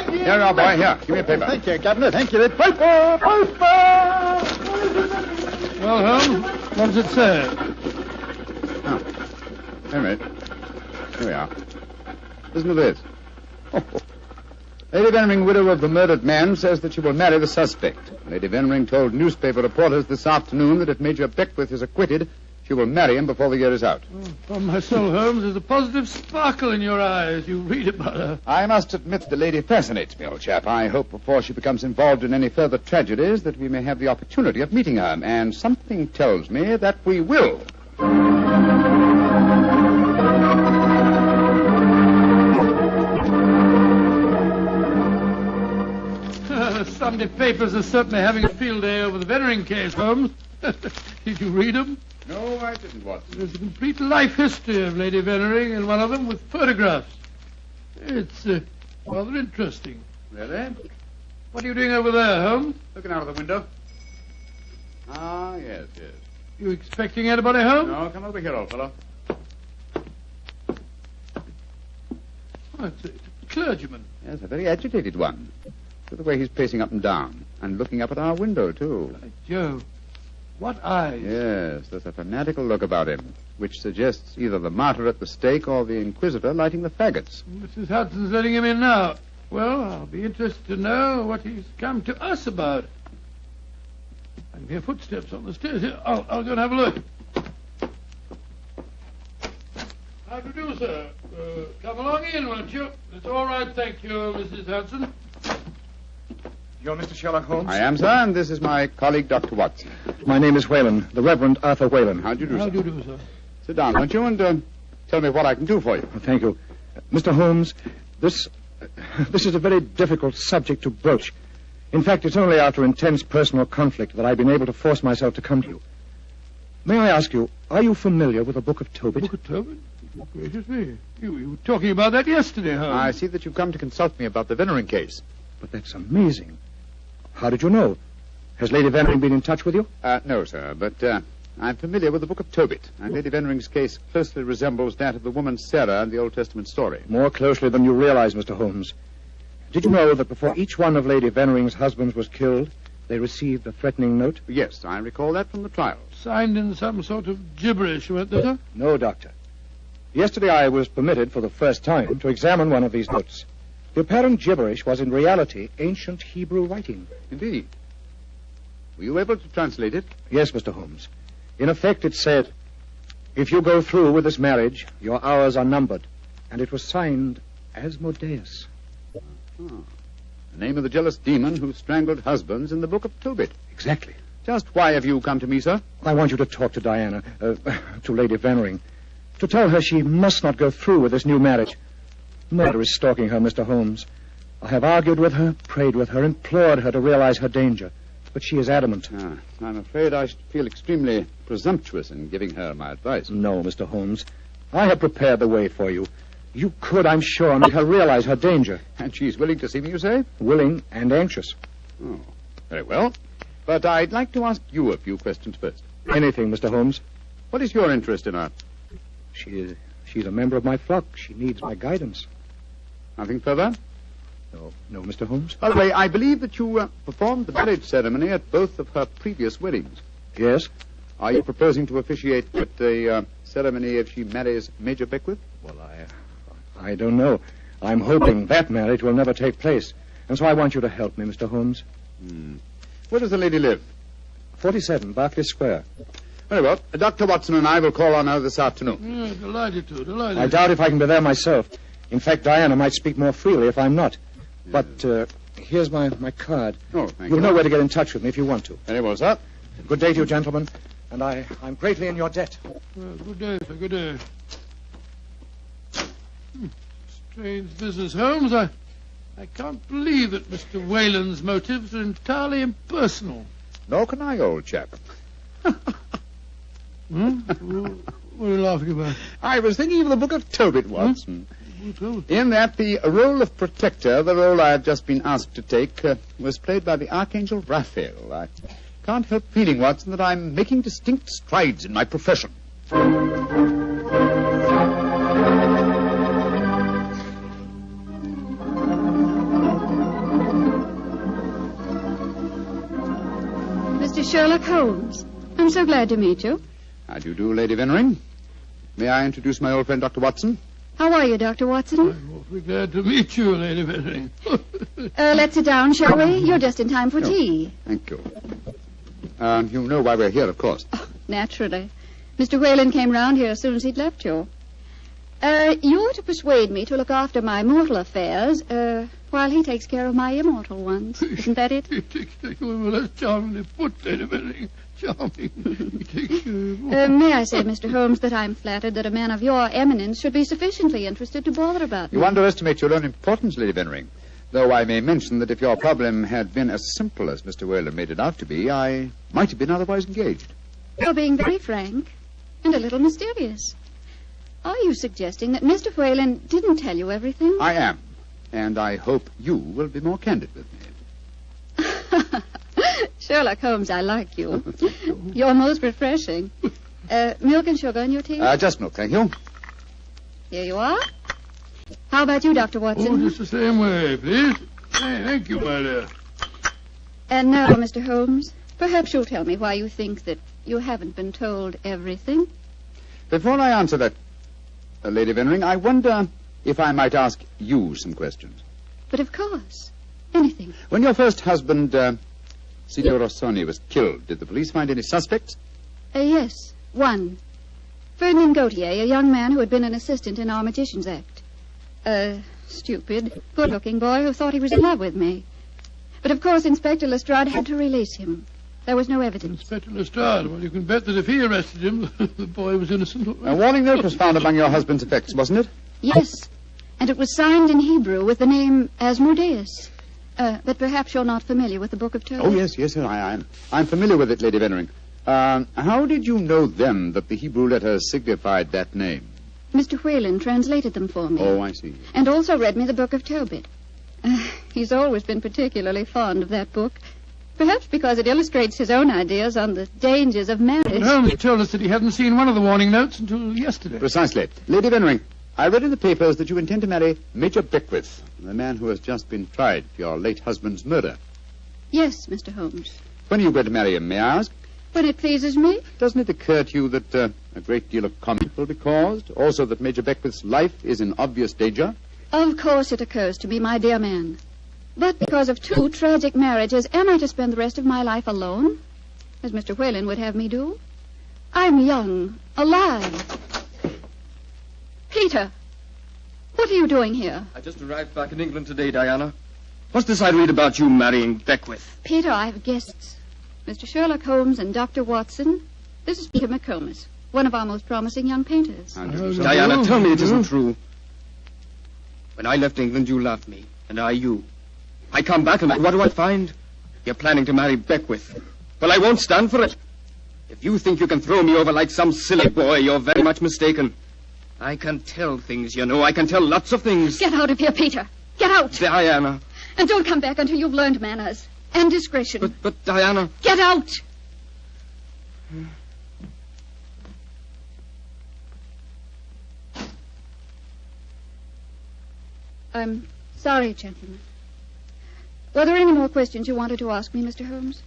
Here, now, boy, here. Give me a paper. Thank you, Governor. Thank you. Paper! Well, Holmes, what does it say? Oh, wait a minute. Here we are. Listen to this. Lady Vennering, widow of the murdered man, says that she will marry the suspect. Lady Vennering told newspaper reporters this afternoon that if Major Beckworth is acquitted, she will marry him before the year is out. Oh, from my soul, Holmes, there's a positive sparkle in your eyes. You read about her. I must admit the lady fascinates me, old chap. I hope before she becomes involved in any further tragedies that we may have the opportunity of meeting her. And something tells me that we will. The Sunday papers are certainly having a field day over the Vennering case, Holmes. Did you read them? No, I didn't, Watson. There's a complete life history of Lady Vennering in one of them with photographs. It's rather interesting. Really? What are you doing over there, Holmes? Looking out of the window. Ah, yes. You expecting anybody home? No, come over here, old fellow. Oh, it's a clergyman. Yes, a very agitated one. Look at the way he's pacing up and down. And looking up at our window, too. Joe. What eyes? Yes, there's a fanatical look about him, which suggests either the martyr at the stake or the inquisitor lighting the faggots. Mrs. Hudson's letting him in now. Well, I'll be interested to know what he's come to us about. I can hear footsteps on the stairs. Here, I'll go and have a look. How do you do, sir? Come along in, won't you? It's all right, thank you, Mrs. Hudson. You're Mr. Sherlock Holmes? I am, sir, and this is my colleague, Dr. Watson. My name is Whalen, the Reverend Arthur Whalen. How do you do, How sir? do you do, sir? Sit down, won't you, and tell me what I can do for you. Thank you. Mr. Holmes, this is a very difficult subject to broach. In fact, it's only after intense personal conflict that I've been able to force myself to come to you. May I ask you, are you familiar with the Book of Tobit? Book of Tobit? Oh, gracious me. You were talking about that yesterday, Holmes. I see that you've come to consult me about the Veneering case. But that's amazing. How did you know? Has Lady Veneering been in touch with you? No, sir, but I'm familiar with the Book of Tobit, and Lady Venering's case closely resembles that of the woman Sarah in the Old Testament story. More closely than you realize, Mr. Holmes. Did you know that before each one of Lady Venering's husbands was killed, they received a threatening note? Yes, I recall that from the trial. Signed in some sort of gibberish, weren't they, sir? No, Doctor. Yesterday I was permitted for the first time to examine one of these notes. The apparent gibberish was in reality ancient Hebrew writing. Indeed. Were you able to translate it? Yes, Mr. Holmes. In effect, it said, if you go through with this marriage, your hours are numbered. And it was signed Asmodeus. Oh. The name of the jealous demon who strangled husbands in the Book of Tobit. Exactly. Just why have you come to me, sir? I want you to talk to Diana, to Lady Veneering, to tell her she must not go through with this new marriage. Murder is stalking her, Mr. Holmes. I have argued with her, prayed with her, implored her to realize her danger. But she is adamant. I'm afraid I should feel extremely presumptuous in giving her my advice. No, Mr. Holmes. I have prepared the way for you. You could, I'm sure, make her realize her danger. And she's willing to see me, you say? Willing and anxious. Oh, very well. But I'd like to ask you a few questions first. Anything, Mr. Holmes. What is your interest in her? She's a member of my flock. She needs my guidance. Nothing further? No, Mr. Holmes. By the way, I believe that you performed the marriage ceremony at both of her previous weddings. Yes. Are you proposing to officiate at the ceremony if she marries Major Beckwith? Well, I don't know. I'm hoping that marriage will never take place. And so I want you to help me, Mr. Holmes. Where does the lady live? 47, Berkeley Square. Very well. Dr. Watson and I will call on her this afternoon. Delighted to, delighted. I doubt if I can be there myself. In fact, Diana might speak more freely if I'm not. But here's my card. Oh, thank you. You'll know where to get in touch with me if you want to. Very well, sir. Good day to you, gentlemen. And I'm greatly in your debt. Good day, sir, good day. Strange business, Holmes. I can't believe that Mr. Whalen's motives are entirely impersonal. Nor can I, old chap. What are you laughing about? I was thinking of the Book of Tobit, Watson. In that the role of protector, the role I have just been asked to take, was played by the Archangel Raphael. I can't help feeling, Watson, that I'm making distinct strides in my profession. Mr. Sherlock Holmes, I'm so glad to meet you. How do you do, Lady Veneering? May I introduce my old friend, Dr. Watson? How are you, Dr. Watson? I'm awfully glad to meet you, Lady Veneering. Let's sit down, shall we? You're just in time for tea. Thank you. You know why we're here, of course. Oh, naturally. Mr. Whalen came round here as soon as he'd left you. You're to persuade me to look after my mortal affairs, while he takes care of my immortal ones. Isn't that it? He takes well, that's charmingly put, Lady Veneering. Charming. May I say, Mr. Holmes, that I'm flattered that a man of your eminence should be sufficiently interested to bother about me. You underestimate your own importance, Lady Veneering. Though I may mention that if your problem had been as simple as Mr. Whalen made it out to be, I might have been otherwise engaged. You're being very frank and a little mysterious. Are you suggesting that Mr. Whalen didn't tell you everything? I am. And I hope you will be more candid with me. Sherlock Holmes, I like you. You're most refreshing. Milk and sugar in your tea? Just milk, thank you. Here you are. How about you, Dr. Watson? Oh, just the same way, please. Hey, thank you, my dear. And now, Mr. Holmes, Perhaps you'll tell me why you think that you haven't been told everything. Before I answer that, Lady Vennering, I wonder if I might ask you some questions. But of course. Anything. When your first husband, Signor Rossoni, was killed, did the police find any suspects? Yes, one. Ferdinand Gautier, a young man who had been an assistant in our Magician's Act. A stupid, good-looking boy who thought he was in love with me. But of course Inspector Lestrade had to release him. There was no evidence. Inspector Lestrade? Well, you can bet that if he arrested him, the boy was innocent. A warning note was found among your husband's effects, wasn't it? Yes, and it was signed in Hebrew with the name Asmodeus. But perhaps you're not familiar with the Book of Tobit. Oh, yes, I'm familiar with it, Lady Vennering. How did you know then that the Hebrew letters signified that name? Mr. Whalen translated them for me. Oh, I see. And also read me the Book of Tobit. He's always been particularly fond of that book. Perhaps because it illustrates his own ideas on the dangers of marriage. Holmes told us that he hadn't seen one of the warning notes until yesterday. Precisely. Lady Vennering, I read in the papers that you intend to marry Major Beckwith, the man who has just been tried for your late husband's murder. Yes, Mr. Holmes. When are you going to marry him, may I ask? When it pleases me. Doesn't it occur to you that a great deal of comment will be caused? Also that Major Beckwith's life is in obvious danger? Of course it occurs to me, my dear man. But because of 2 tragic marriages, am I to spend the rest of my life alone? As Mr. Whalen would have me do? I'm young, alive. Peter, what are you doing here? I just arrived back in England today, Diana. What's this I read about you marrying Beckwith? Peter, I have guests. Mr. Sherlock Holmes and Dr. Watson. This is Peter McComas, one of our most promising young painters. Diana, tell me it isn't true. When I left England, you loved me, and I you. I come back, and what do I find? You're planning to marry Beckwith. Well, I won't stand for it. If you think you can throw me over like some silly boy, you're very much mistaken. I can tell things, you know. I can tell lots of things. Get out of here, Peter. Get out. Diana. And don't come back until you've learned manners and discretion. But Diana. Get out. I'm sorry, gentlemen. Were there any more questions you wanted to ask me, Mr. Holmes?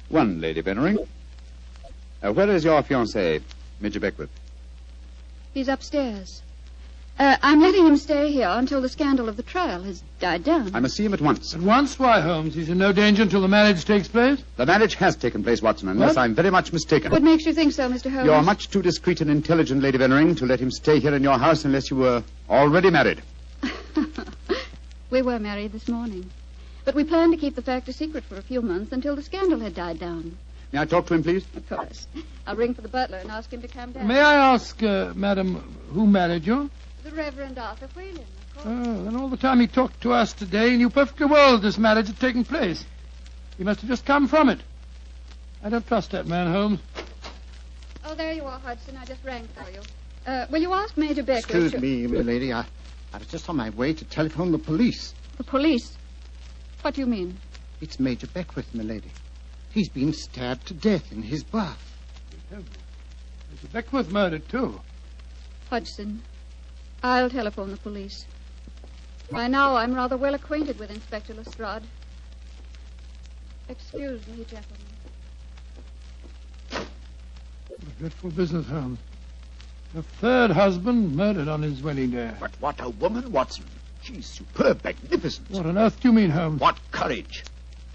One, Lady Vennering. Where is your fiancé, Major Beckwith? He's upstairs. I'm letting him stay here until the scandal of the trial has died down. I must see him at once. At once? Why, Holmes? He's in no danger until the marriage takes place? The marriage has taken place, Watson, unless I'm very much mistaken. What makes you think so, Mr. Holmes? You're much too discreet and intelligent, Lady Vennering, to let him stay here in your house unless you were already married. We were married this morning. But we planned to keep the fact a secret for a few months until the scandal had died down. May I talk to him, please? Of course. I'll ring for the butler and ask him to come down. May I ask, madam, who married you? The Reverend Arthur Whalen, of course. Oh, and all the time he talked to us today, he knew perfectly well that this marriage had taken place. He must have just come from it. I don't trust that man, Holmes. Oh, there you are, Hudson. I just rang for you. Will you ask Major Beckwith? Excuse me, milady. I was just on my way to telephone the police. The police? What do you mean? It's Major Beckwith, milady. He's been stabbed to death in his bath. Mr. Beckwith murdered, too. Hudson, I'll telephone the police. By now, I'm rather well acquainted with Inspector Lestrade. Excuse me, gentlemen. What a dreadful business, Holmes. A third husband murdered on his wedding day. But what a woman, Watson. She's superb, magnificent. What on earth do you mean, Holmes? What courage.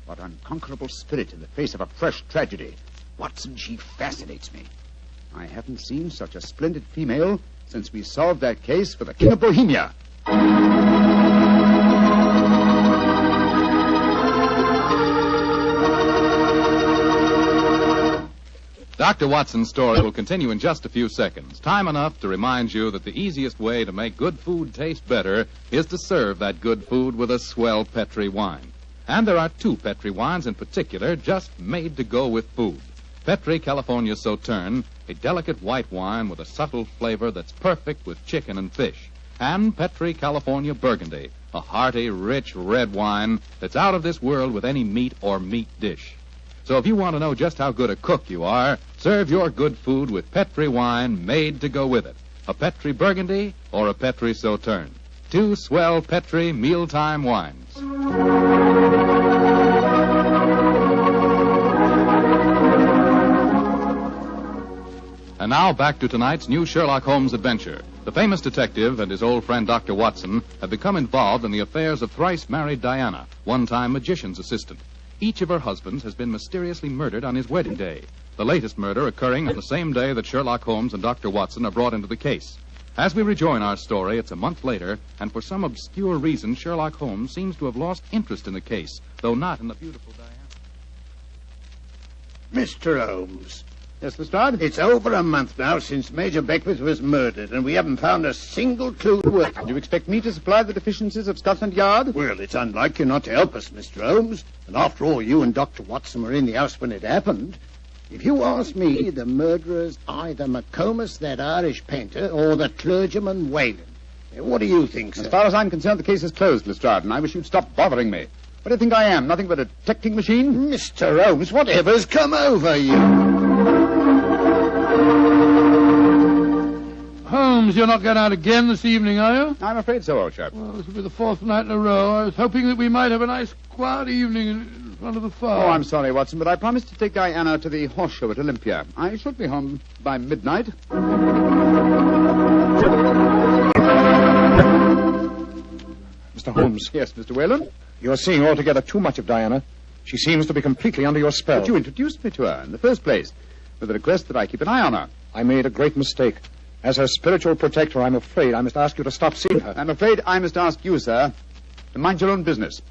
What unconquerable spirit in the face of a fresh tragedy. Watson, she fascinates me. I haven't seen such a splendid female since we solved that case for the King of Bohemia. Dr. Watson's story will continue in just a few seconds. Time enough to remind you that the easiest way to make good food taste better is to serve that good food with a swell Petri wine. And there are 2 Petri wines in particular just made to go with food. Petri California Sauterne, a delicate white wine with a subtle flavor that's perfect with chicken and fish. And Petri California Burgundy, a hearty, rich red wine that's out of this world with any meat or meat dish. So if you want to know just how good a cook you are, serve your good food with Petri wine made to go with it. A Petri Burgundy or a Petri Sauterne. 2 swell Petri mealtime wines. And now back to tonight's new Sherlock Holmes adventure. The famous detective and his old friend Dr. Watson have become involved in the affairs of thrice-married Diana, one-time magician's assistant. Each of her husbands has been mysteriously murdered on his wedding day, the latest murder occurring on the same day that Sherlock Holmes and Dr. Watson are brought into the case. As we rejoin our story, it's a month later, and for some obscure reason, Sherlock Holmes seems to have lost interest in the case, though not in the beautiful Diana. Mr. Holmes. Yes, Lestrade? It's over a month now since Major Beckwith was murdered, and we haven't found a single clue to work. Do you expect me to supply the deficiencies of Scotland Yard? Well, it's unlike you not to help us, Mr. Holmes. And after all, you and Dr. Watson were in the house when it happened. If you ask me, the murderer's either McComas, that Irish painter, or the clergyman Whalen. What do you think, sir? As far as I'm concerned, the case is closed, Lestrade, and I wish you'd stop bothering me. What do you think I am? Nothing but a detecting machine? Mr. Holmes, whatever's come over you? Holmes, you're not going out again this evening, are you? I'm afraid so, old chap. Well, this will be the fourth night in a row. I was hoping that we might have a nice, quiet evening in front of the fire. Oh, I'm sorry, Watson, but I promised to take Diana to the horse show at Olympia. I should be home by midnight. Mr. Holmes. Yes, Mr. Whalen? You're seeing altogether too much of Diana. She seems to be completely under your spell. But you introduced me to her in the first place, with the request that I keep an eye on her. I made a great mistake. As her spiritual protector, I'm afraid I must ask you to stop seeing her. I'm afraid I must ask you, sir, to mind your own business.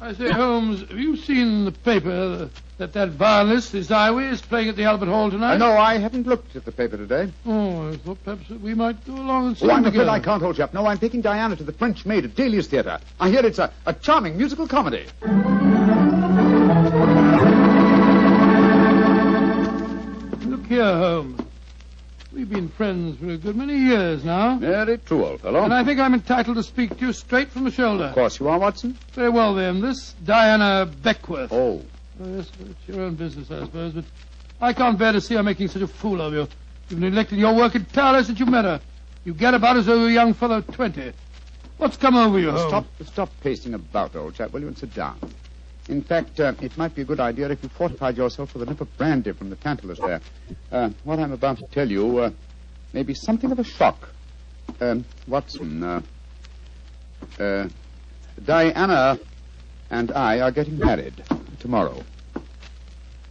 I say, Holmes, have you seen in the paper that violinist, Ziwi, is playing at the Albert Hall tonight? No, I haven't looked at the paper today. Oh, I thought perhaps that we might go along and see I'm together. afraid I can't, old chap. No, I'm taking Diana to the French Maid at Delius Theatre. I hear it's a charming musical comedy. Look here, Holmes. We've been friends for a good many years now. Very true, old fellow. And I think I'm entitled to speak to you straight from the shoulder. Of course you are, Watson. Very well, then. This Diana Beckwith. Oh. Yes, it's your own business, I suppose, but I can't bear to see her making such a fool of you. You've neglected your work entirely since you met her. You get about as though you're a young fellow of 20. What's come over you, Holmes? Stop pacing about, old chap, will you, and sit down. In fact, it might be a good idea if you fortified yourself with a nip of brandy from the Tantalus there. What I'm about to tell you may be something of a shock. Watson, Diana and I are getting married tomorrow.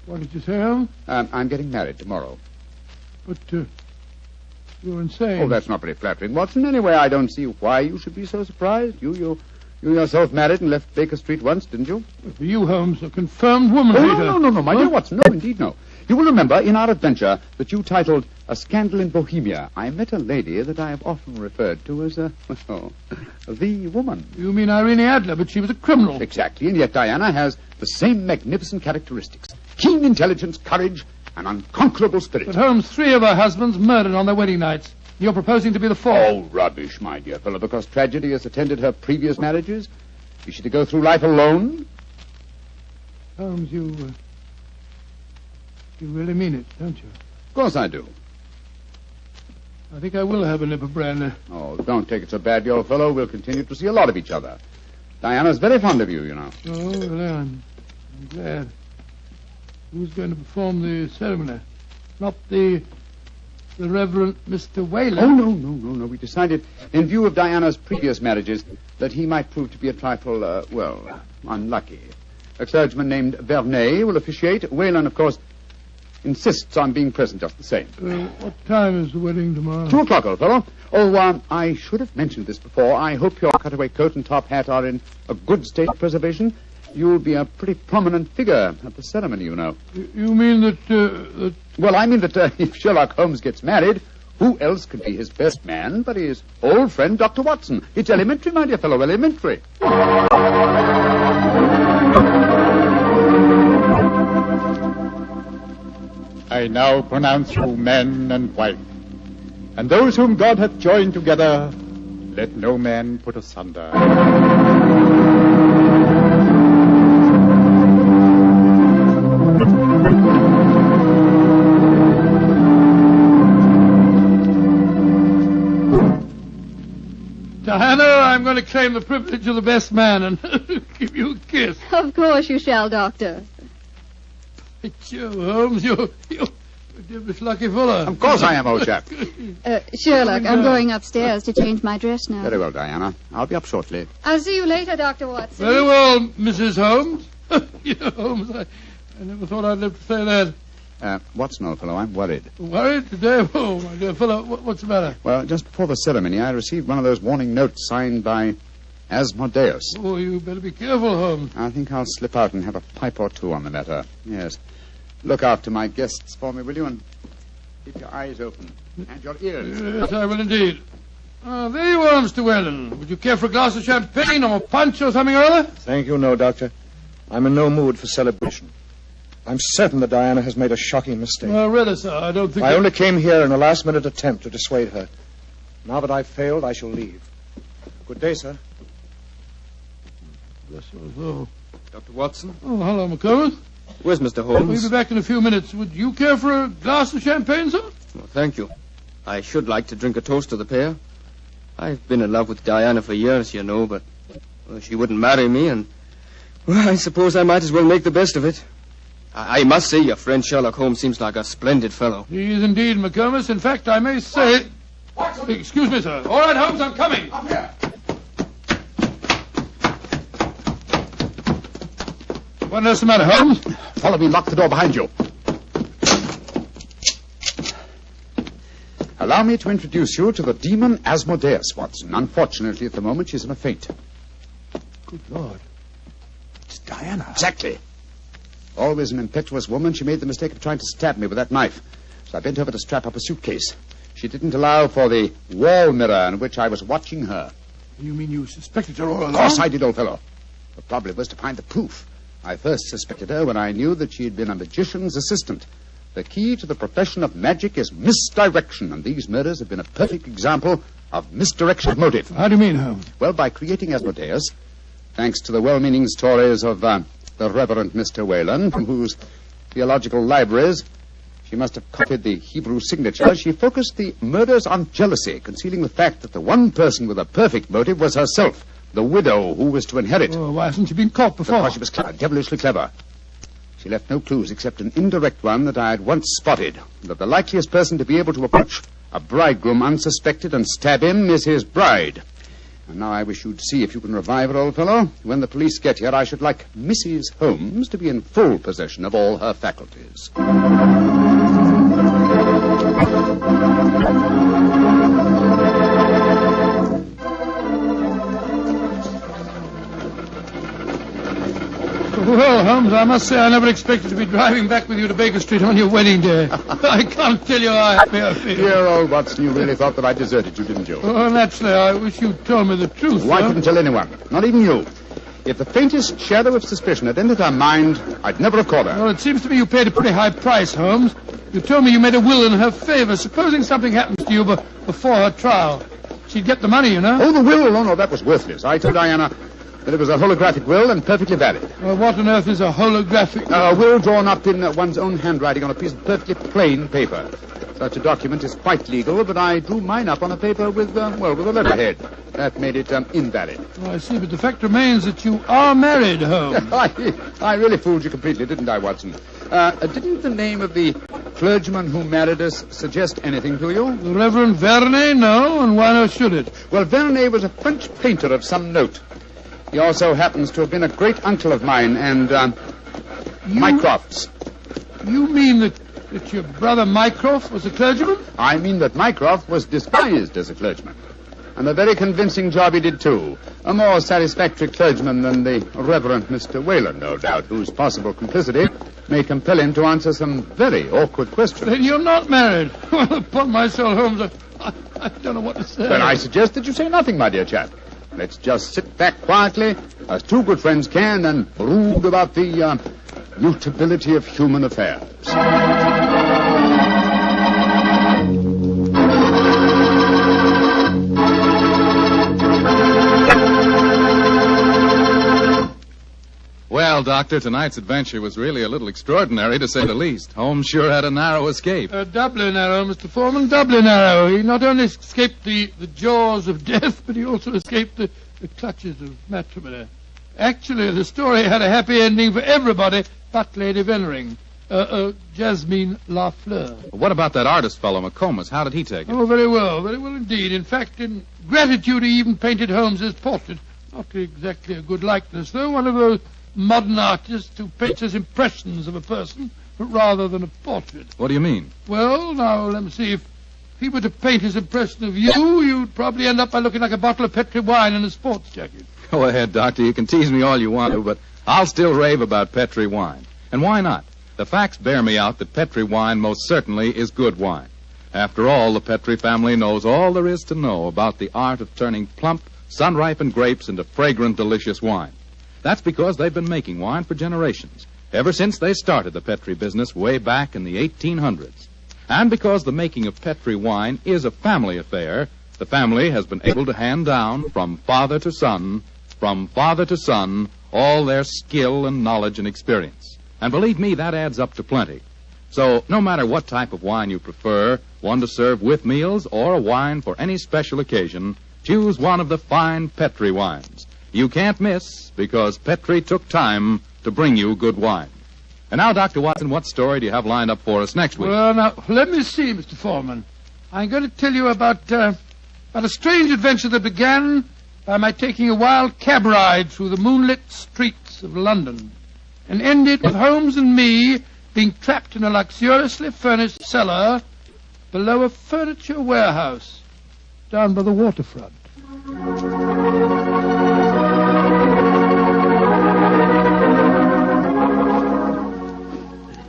What did you say, Holmes? I'm getting married tomorrow. But, you're insane. Oh, that's not very flattering, Watson. Anyway, I don't see why you should be so surprised. You yourself married and left Baker Street once, didn't you? For you, Holmes, a confirmed woman hater. No, my dear Watson. No, indeed, no. You will remember in our adventure that you titled A Scandal in Bohemia, I met a lady that I have often referred to as the woman. You mean Irene Adler, but she was a criminal. Exactly, and yet Diana has the same magnificent characteristics. Keen intelligence, courage, and unconquerable spirit. But Holmes, 3 of her husbands murdered on their wedding nights. You're proposing to be the 4th. Oh, rubbish, my dear fellow, because tragedy has attended her previous marriages. Is she to go through life alone? Holmes, you really mean it, don't you? Of course I do. I think I will have a nip of brandy. Oh, don't take it so badly, old fellow. We'll continue to see a lot of each other. Diana's very fond of you, you know. Oh, well, I'm glad. Who's going to perform the ceremony? Not the Reverend Mr. Whalen? Oh, no. We decided, in view of Diana's previous marriages, that he might prove to be a trifle, unlucky. A clergyman named Vernet will officiate. Whalen, of course, insists on being present just the same. What time is the wedding tomorrow? 2 o'clock, old fellow. Oh, I should have mentioned this before. I hope your cutaway coat and top hat are in a good state of preservation. You'll be a pretty prominent figure at the ceremony, you know. You mean that... Well, I mean that if Sherlock Holmes gets married, who else could be his best man but his old friend, Dr. Watson? It's elementary, my dear fellow, elementary. I now pronounce you man and wife, and those whom God hath joined together, let no man put asunder. Diana, I'm going to claim the privilege of the best man and give you a kiss. Of course you shall, Doctor. Joe, Holmes, you're a devilish lucky fellow. Of course I am, old chap. Sherlock, I'm going upstairs to change my dress now. Very well, Diana. I'll be up shortly. I'll see you later, Dr. Watson. Very well, Mrs. Holmes. Holmes, I never thought I'd live to say that. Watson, old fellow, I'm worried. Worried today? Oh, my dear fellow, what's the matter? Well, just before the ceremony, I received one of those warning notes signed by Asmodeus. Oh, you better be careful, Holmes. I think I'll slip out and have a pipe or two on the matter. Yes. Look after my guests for me, will you? And keep your eyes open. And your ears. Yes, I will indeed. There you are, Mr. Whalen. Would you care for a glass of champagne or punch or something or other? Thank you, no, Doctor. I'm in no mood for celebration. I'm certain that Diana has made a shocking mistake. Well, really, sir, I don't think... I only came here in a last-minute attempt to dissuade her. Now that I've failed, I shall leave. Good day, sir. Bless your soul. Dr. Watson? Oh, hello, McComas. Where's Mr. Holmes? We'll be back in a few minutes. Would you care for a glass of champagne, sir? Well, thank you. I should like to drink a toast to the pair. I've been in love with Diana for years, you know, but she wouldn't marry me, and... Well, I suppose I might as well make the best of it. I must say your friend Sherlock Holmes seems like a splendid fellow. He is indeed, McComas. In fact, I may say... What? Excuse me, sir. All right, Holmes, I'm coming. Up here. What on earth's the matter, Holmes? Follow me, lock the door behind you. Allow me to introduce you to the demon Asmodeus, Watson. Unfortunately, at the moment, she's in a faint. Good Lord. It's Diana. Exactly. Always an impetuous woman, she made the mistake of trying to stab me with that knife. So I bent over to strap up a suitcase. She didn't allow for the wall mirror in which I was watching her. You mean you suspected her all along? Of course I did, old fellow. The problem was to find the proof. I first suspected her when I knew that she had been a magician's assistant. The key to the profession of magic is misdirection, and these murders have been a perfect example of misdirection of motive. How do you mean, Holmes? Well, by creating Asmodeus, thanks to the well-meaning stories of the Reverend Mr. Whalen, from whose theological libraries she must have copied the Hebrew signature, she focused the murders on jealousy, concealing the fact that the one person with a perfect motive was herself, the widow who was to inherit. Oh, why hasn't she been caught before? Because she was clever, devilishly clever. She left no clues except an indirect one that I had once spotted, that the likeliest person to be able to approach a bridegroom unsuspected and stab him is his bride. And now I wish you'd see if you can revive her, old fellow. When the police get here, I should like Mrs. Holmes to be in full possession of all her faculties. Well, Holmes, I must say I never expected to be driving back with you to Baker Street on your wedding day. I can't tell you how happy I feel. Dear old Watson, you really thought that I deserted you, didn't you? Oh, naturally, I wish you'd told me the truth. I couldn't tell anyone, not even you. If the faintest shadow of suspicion had entered her mind, I'd never have caught her. Well, it seems to me you paid a pretty high price, Holmes. You told me you made a will in her favor. Supposing something happens to you before her trial, she'd get the money, you know. Oh, the will? Oh, no, that was worthless. I told Diana that it was a holographic will and perfectly valid. Well, what on earth is a holographic will? A will drawn up in one's own handwriting on a piece of perfectly plain paper. Such a document is quite legal, but I drew mine up on a paper with a letterhead. That made it invalid. Oh, I see, but the fact remains that you are married, Holmes. I really fooled you completely, didn't I, Watson? Didn't the name of the clergyman who married us suggest anything to you? The Reverend Vernet? No, and why not should it? Well, Vernet was a French painter of some note. He also happens to have been a great uncle of mine and Mycroft's. You mean that your brother Mycroft was a clergyman? I mean that Mycroft was disguised as a clergyman. And a very convincing job he did, too. A more satisfactory clergyman than the Reverend Mr. Whalen, no doubt, whose possible complicity may compel him to answer some very awkward questions. Then you're not married. Well, upon my soul, Holmes, I don't know what to say. Then I suggest that you say nothing, my dear chap. Let's just sit back quietly, as two good friends can, and brood about the mutability of human affairs. Well, Doctor, tonight's adventure was really a little extraordinary, to say the least. Holmes sure had a narrow escape. Doubly narrow, Mr. Foreman, doubly narrow. He not only escaped the jaws of death, but he also escaped the clutches of matrimony. Actually, the story had a happy ending for everybody but Lady Vennering. Jasmine Lafleur. What about that artist fellow, McComas? How did he take it? Oh, very well indeed. In fact, in gratitude, he even painted Holmes's portrait. Not exactly a good likeness, though. One of those modern artists who paints as impressions of a person, but rather than a portrait. What do you mean? Well, now, let me see. If he were to paint his impression of you, you'd probably end up by looking like a bottle of Petri wine in a sports jacket. Go ahead, Doctor. You can tease me all you want to, but I'll still rave about Petri wine. And why not? The facts bear me out that Petri wine most certainly is good wine. After all, the Petri family knows all there is to know about the art of turning plump, sun-ripened grapes into fragrant, delicious wine. That's because they've been making wine for generations, ever since they started the Petri business way back in the 1800s. And because the making of Petri wine is a family affair, the family has been able to hand down from father to son, all their skill and knowledge and experience. And believe me, that adds up to plenty. So no matter what type of wine you prefer, one to serve with meals or a wine for any special occasion, choose one of the fine Petri wines. You can't miss, because Petri took time to bring you good wine. And now, Dr. Watson, what story do you have lined up for us next week? Well, now, let me see, Mr. Foreman. I'm going to tell you about a strange adventure that began by my taking a wild cab ride through the moonlit streets of London, and ended with Holmes and me being trapped in a luxuriously furnished cellar below a furniture warehouse down by the waterfront.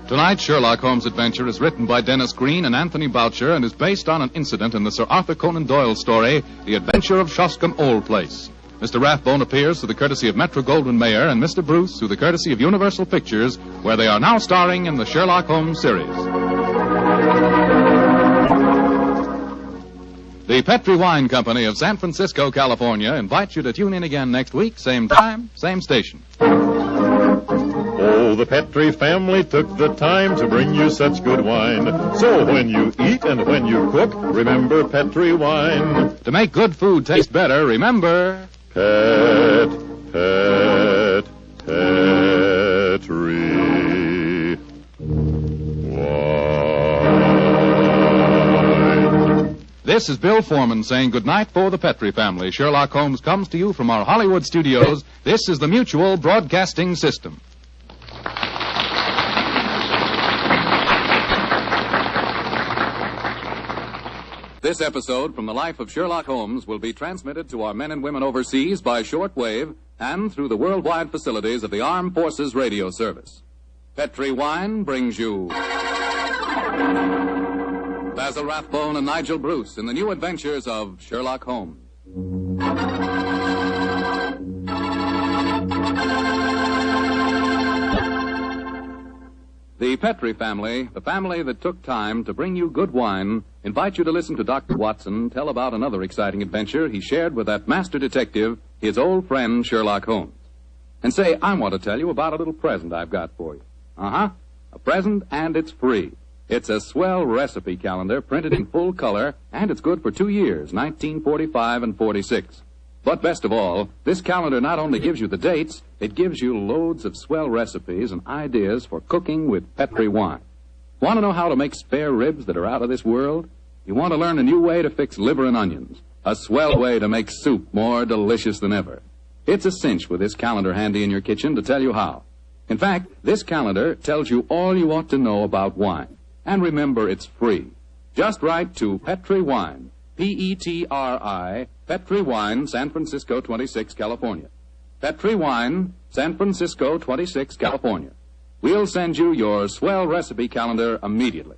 Tonight's Sherlock Holmes adventure is written by Dennis Green and Anthony Boucher and is based on an incident in the Sir Arthur Conan Doyle story, The Adventure of Shoscombe Old Place. Mr. Rathbone appears through the courtesy of Metro-Goldwyn-Mayer and Mr. Bruce through the courtesy of Universal Pictures, where they are now starring in the Sherlock Holmes series. The Petri Wine Company of San Francisco, California, invites you to tune in again next week, same time, same station. Oh, the Petri family took the time to bring you such good wine. So when you eat and when you cook, remember Petri wine. To make good food taste better, remember... Petri wine. This is Bill Foreman saying goodnight for the Petri family. Sherlock Holmes comes to you from our Hollywood studios. This is the Mutual Broadcasting System. This episode from the life of Sherlock Holmes will be transmitted to our men and women overseas by shortwave and through the worldwide facilities of the Armed Forces Radio Service. Petri Wine brings you Basil Rathbone and Nigel Bruce in the new adventures of Sherlock Holmes. The Petri family, the family that took time to bring you good wine, invite you to listen to Dr. Watson tell about another exciting adventure he shared with that master detective, his old friend Sherlock Holmes. And say, I want to tell you about a little present I've got for you. A present, and it's free. It's a swell recipe calendar printed in full color, and it's good for 2 years, 1945 and 46. But best of all, this calendar not only gives you the dates, it gives you loads of swell recipes and ideas for cooking with Petri wine. Want to know how to make spare ribs that are out of this world? You want to learn a new way to fix liver and onions, a swell way to make soup more delicious than ever. It's a cinch with this calendar handy in your kitchen to tell you how. In fact, this calendar tells you all you ought to know about wine. And remember, it's free. Just write to Petri Wine, P-E-T-R-I, Petri Wine, San Francisco 26, California. Petri Wine, San Francisco 26, California. We'll send you your swell recipe calendar immediately.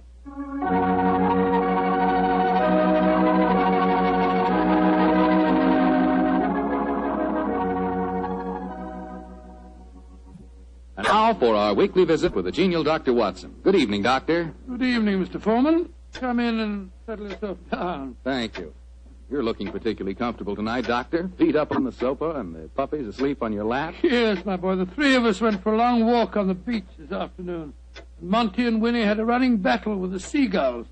And now for our weekly visit with the genial Dr. Watson. Good evening, Doctor. Good evening, Mr. Foreman. Come in and settle yourself down. Thank you. You're looking particularly comfortable tonight, Doctor. Feet up on the sofa and the puppies asleep on your lap. Yes, my boy. The three of us went for a long walk on the beach this afternoon. Monty and Winnie had a running battle with the seagulls.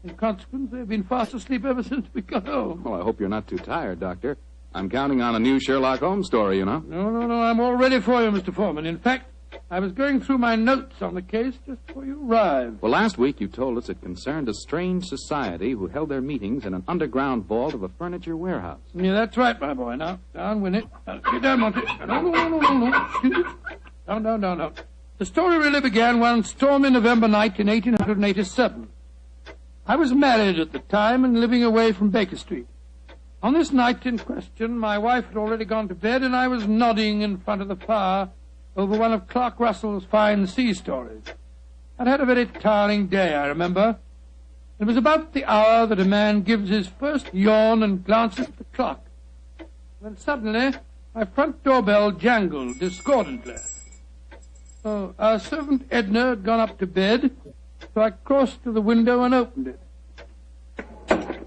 In consequence, they've been fast asleep ever since we got home. Well, I hope you're not too tired, Doctor. I'm counting on a new Sherlock Holmes story, you know. No. I'm all ready for you, Mr. Foreman. In fact, I was going through my notes on the case just before you arrived. Well, last week you told us it concerned a strange society who held their meetings in an underground vault of a furniture warehouse. Yeah, that's right, my boy. Now, down, Winnie. Get down, Monty. No. Excuse me. Down. The story really began one stormy November night in 1887. I was married at the time and living away from Baker Street. On this night in question, my wife had already gone to bed, and I was nodding in front of the fire over one of Clark Russell's fine sea stories. I'd had a very tiring day, I remember. It was about the hour that a man gives his first yawn and glances at the clock. When suddenly, my front doorbell jangled discordantly. Our servant Edna had gone up to bed, so I crossed to the window and opened it. It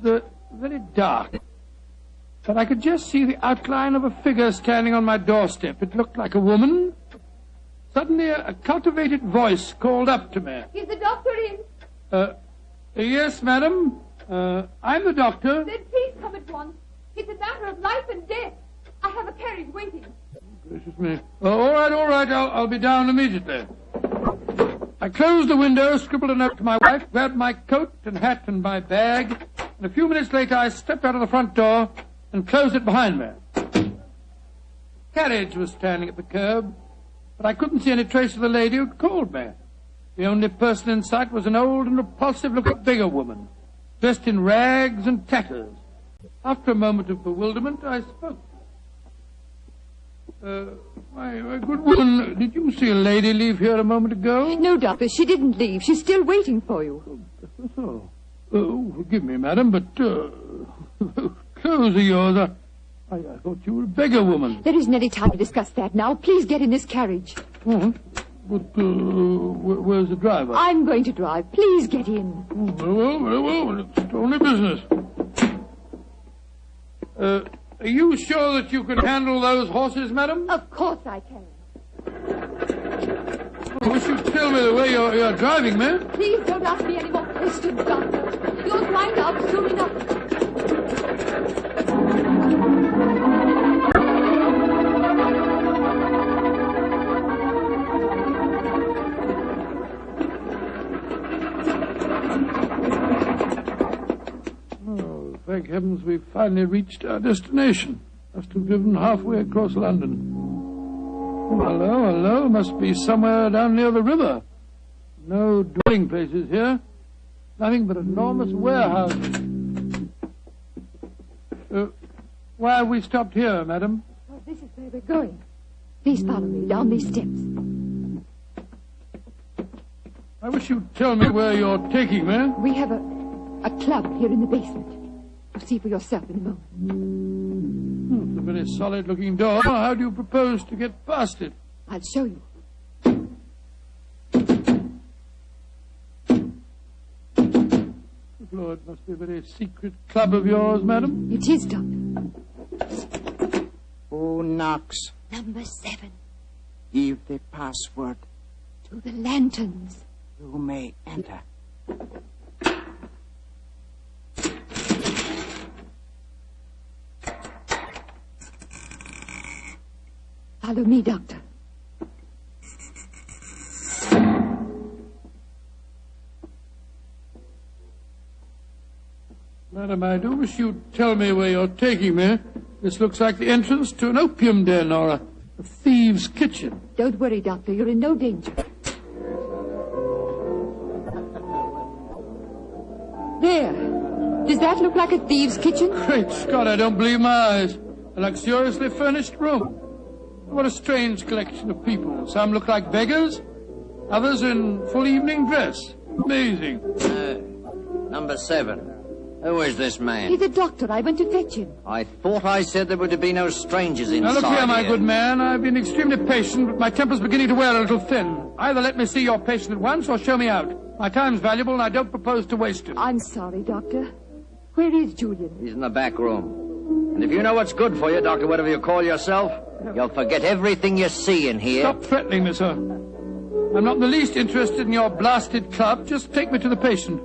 was very dark, but I could just see the outline of a figure standing on my doorstep. It looked like a woman. Suddenly, a cultivated voice called up to me. Is the doctor in? Yes, madam. I'm the doctor. Then please come at once. It's a matter of life and death. I have a carriage waiting. Gracious me. All right. I'll be down immediately. I closed the window, scribbled a note to my wife, grabbed my coat and hat and my bag, and a few minutes later I stepped out of the front door and closed it behind me. The carriage was standing at the curb, but I couldn't see any trace of the lady who'd called me. The only person in sight was an old and repulsive-looking beggar woman, dressed in rags and tatters. After a moment of bewilderment, I spoke. My good woman, did you see a lady leave here a moment ago? No, Doctor, she didn't leave. She's still waiting for you. Forgive me, madam, but clothes of yours, I thought you were a beggar woman. There isn't any time to discuss that now. Please get in this carriage. But where's the driver? I'm going to drive. Please get in. Very well. It's only business. Are you sure that you can handle those horses, madam? Of course I can. I wish you'd tell me the way you're driving, ma'am. Please don't ask me any more questions, Doctor. You'll find out soon enough. Thank heavens we've finally reached our destination. Must have driven halfway across London. Oh, hello. Must be somewhere down near the river. No dwelling places here. Nothing but enormous warehouses. Why have we stopped here, madam? Well, this is where we're going. Please follow me down these steps. I wish you'd tell me where you're taking me. We have a club here in the basement. You'll see for yourself in a moment. It's a very solid-looking door. How do you propose to get past it? I'll show you. Good Lord, it must be a very secret club of yours, madam. It is, Doctor. Who knocks? Number 7. Give the password. To the lanterns. You may enter. Follow me, Doctor. Madam, I do wish you'd tell me where you're taking me. This looks like the entrance to an opium den or a thieves' kitchen. Don't worry, Doctor. You're in no danger. There. Does that look like a thieves' kitchen? Great Scott, I don't believe my eyes. A luxuriously furnished room. What a strange collection of people. Some look like beggars, others in full evening dress. Amazing. Number 7. Who is this man? He's a doctor. I went to fetch him. I thought I said there were to be no strangers inside. Now look here, my good man. I've been extremely patient, but my temper's beginning to wear a little thin. Either let me see your patient at once or show me out. My time's valuable and I don't propose to waste it. I'm sorry, Doctor. Where is Julian? He's in the back room. And if you know what's good for you, Doctor, whatever you call yourself, you'll forget everything you see in here. Stop threatening me, sir. I'm not in the least interested in your blasted club. Just take me to the patient.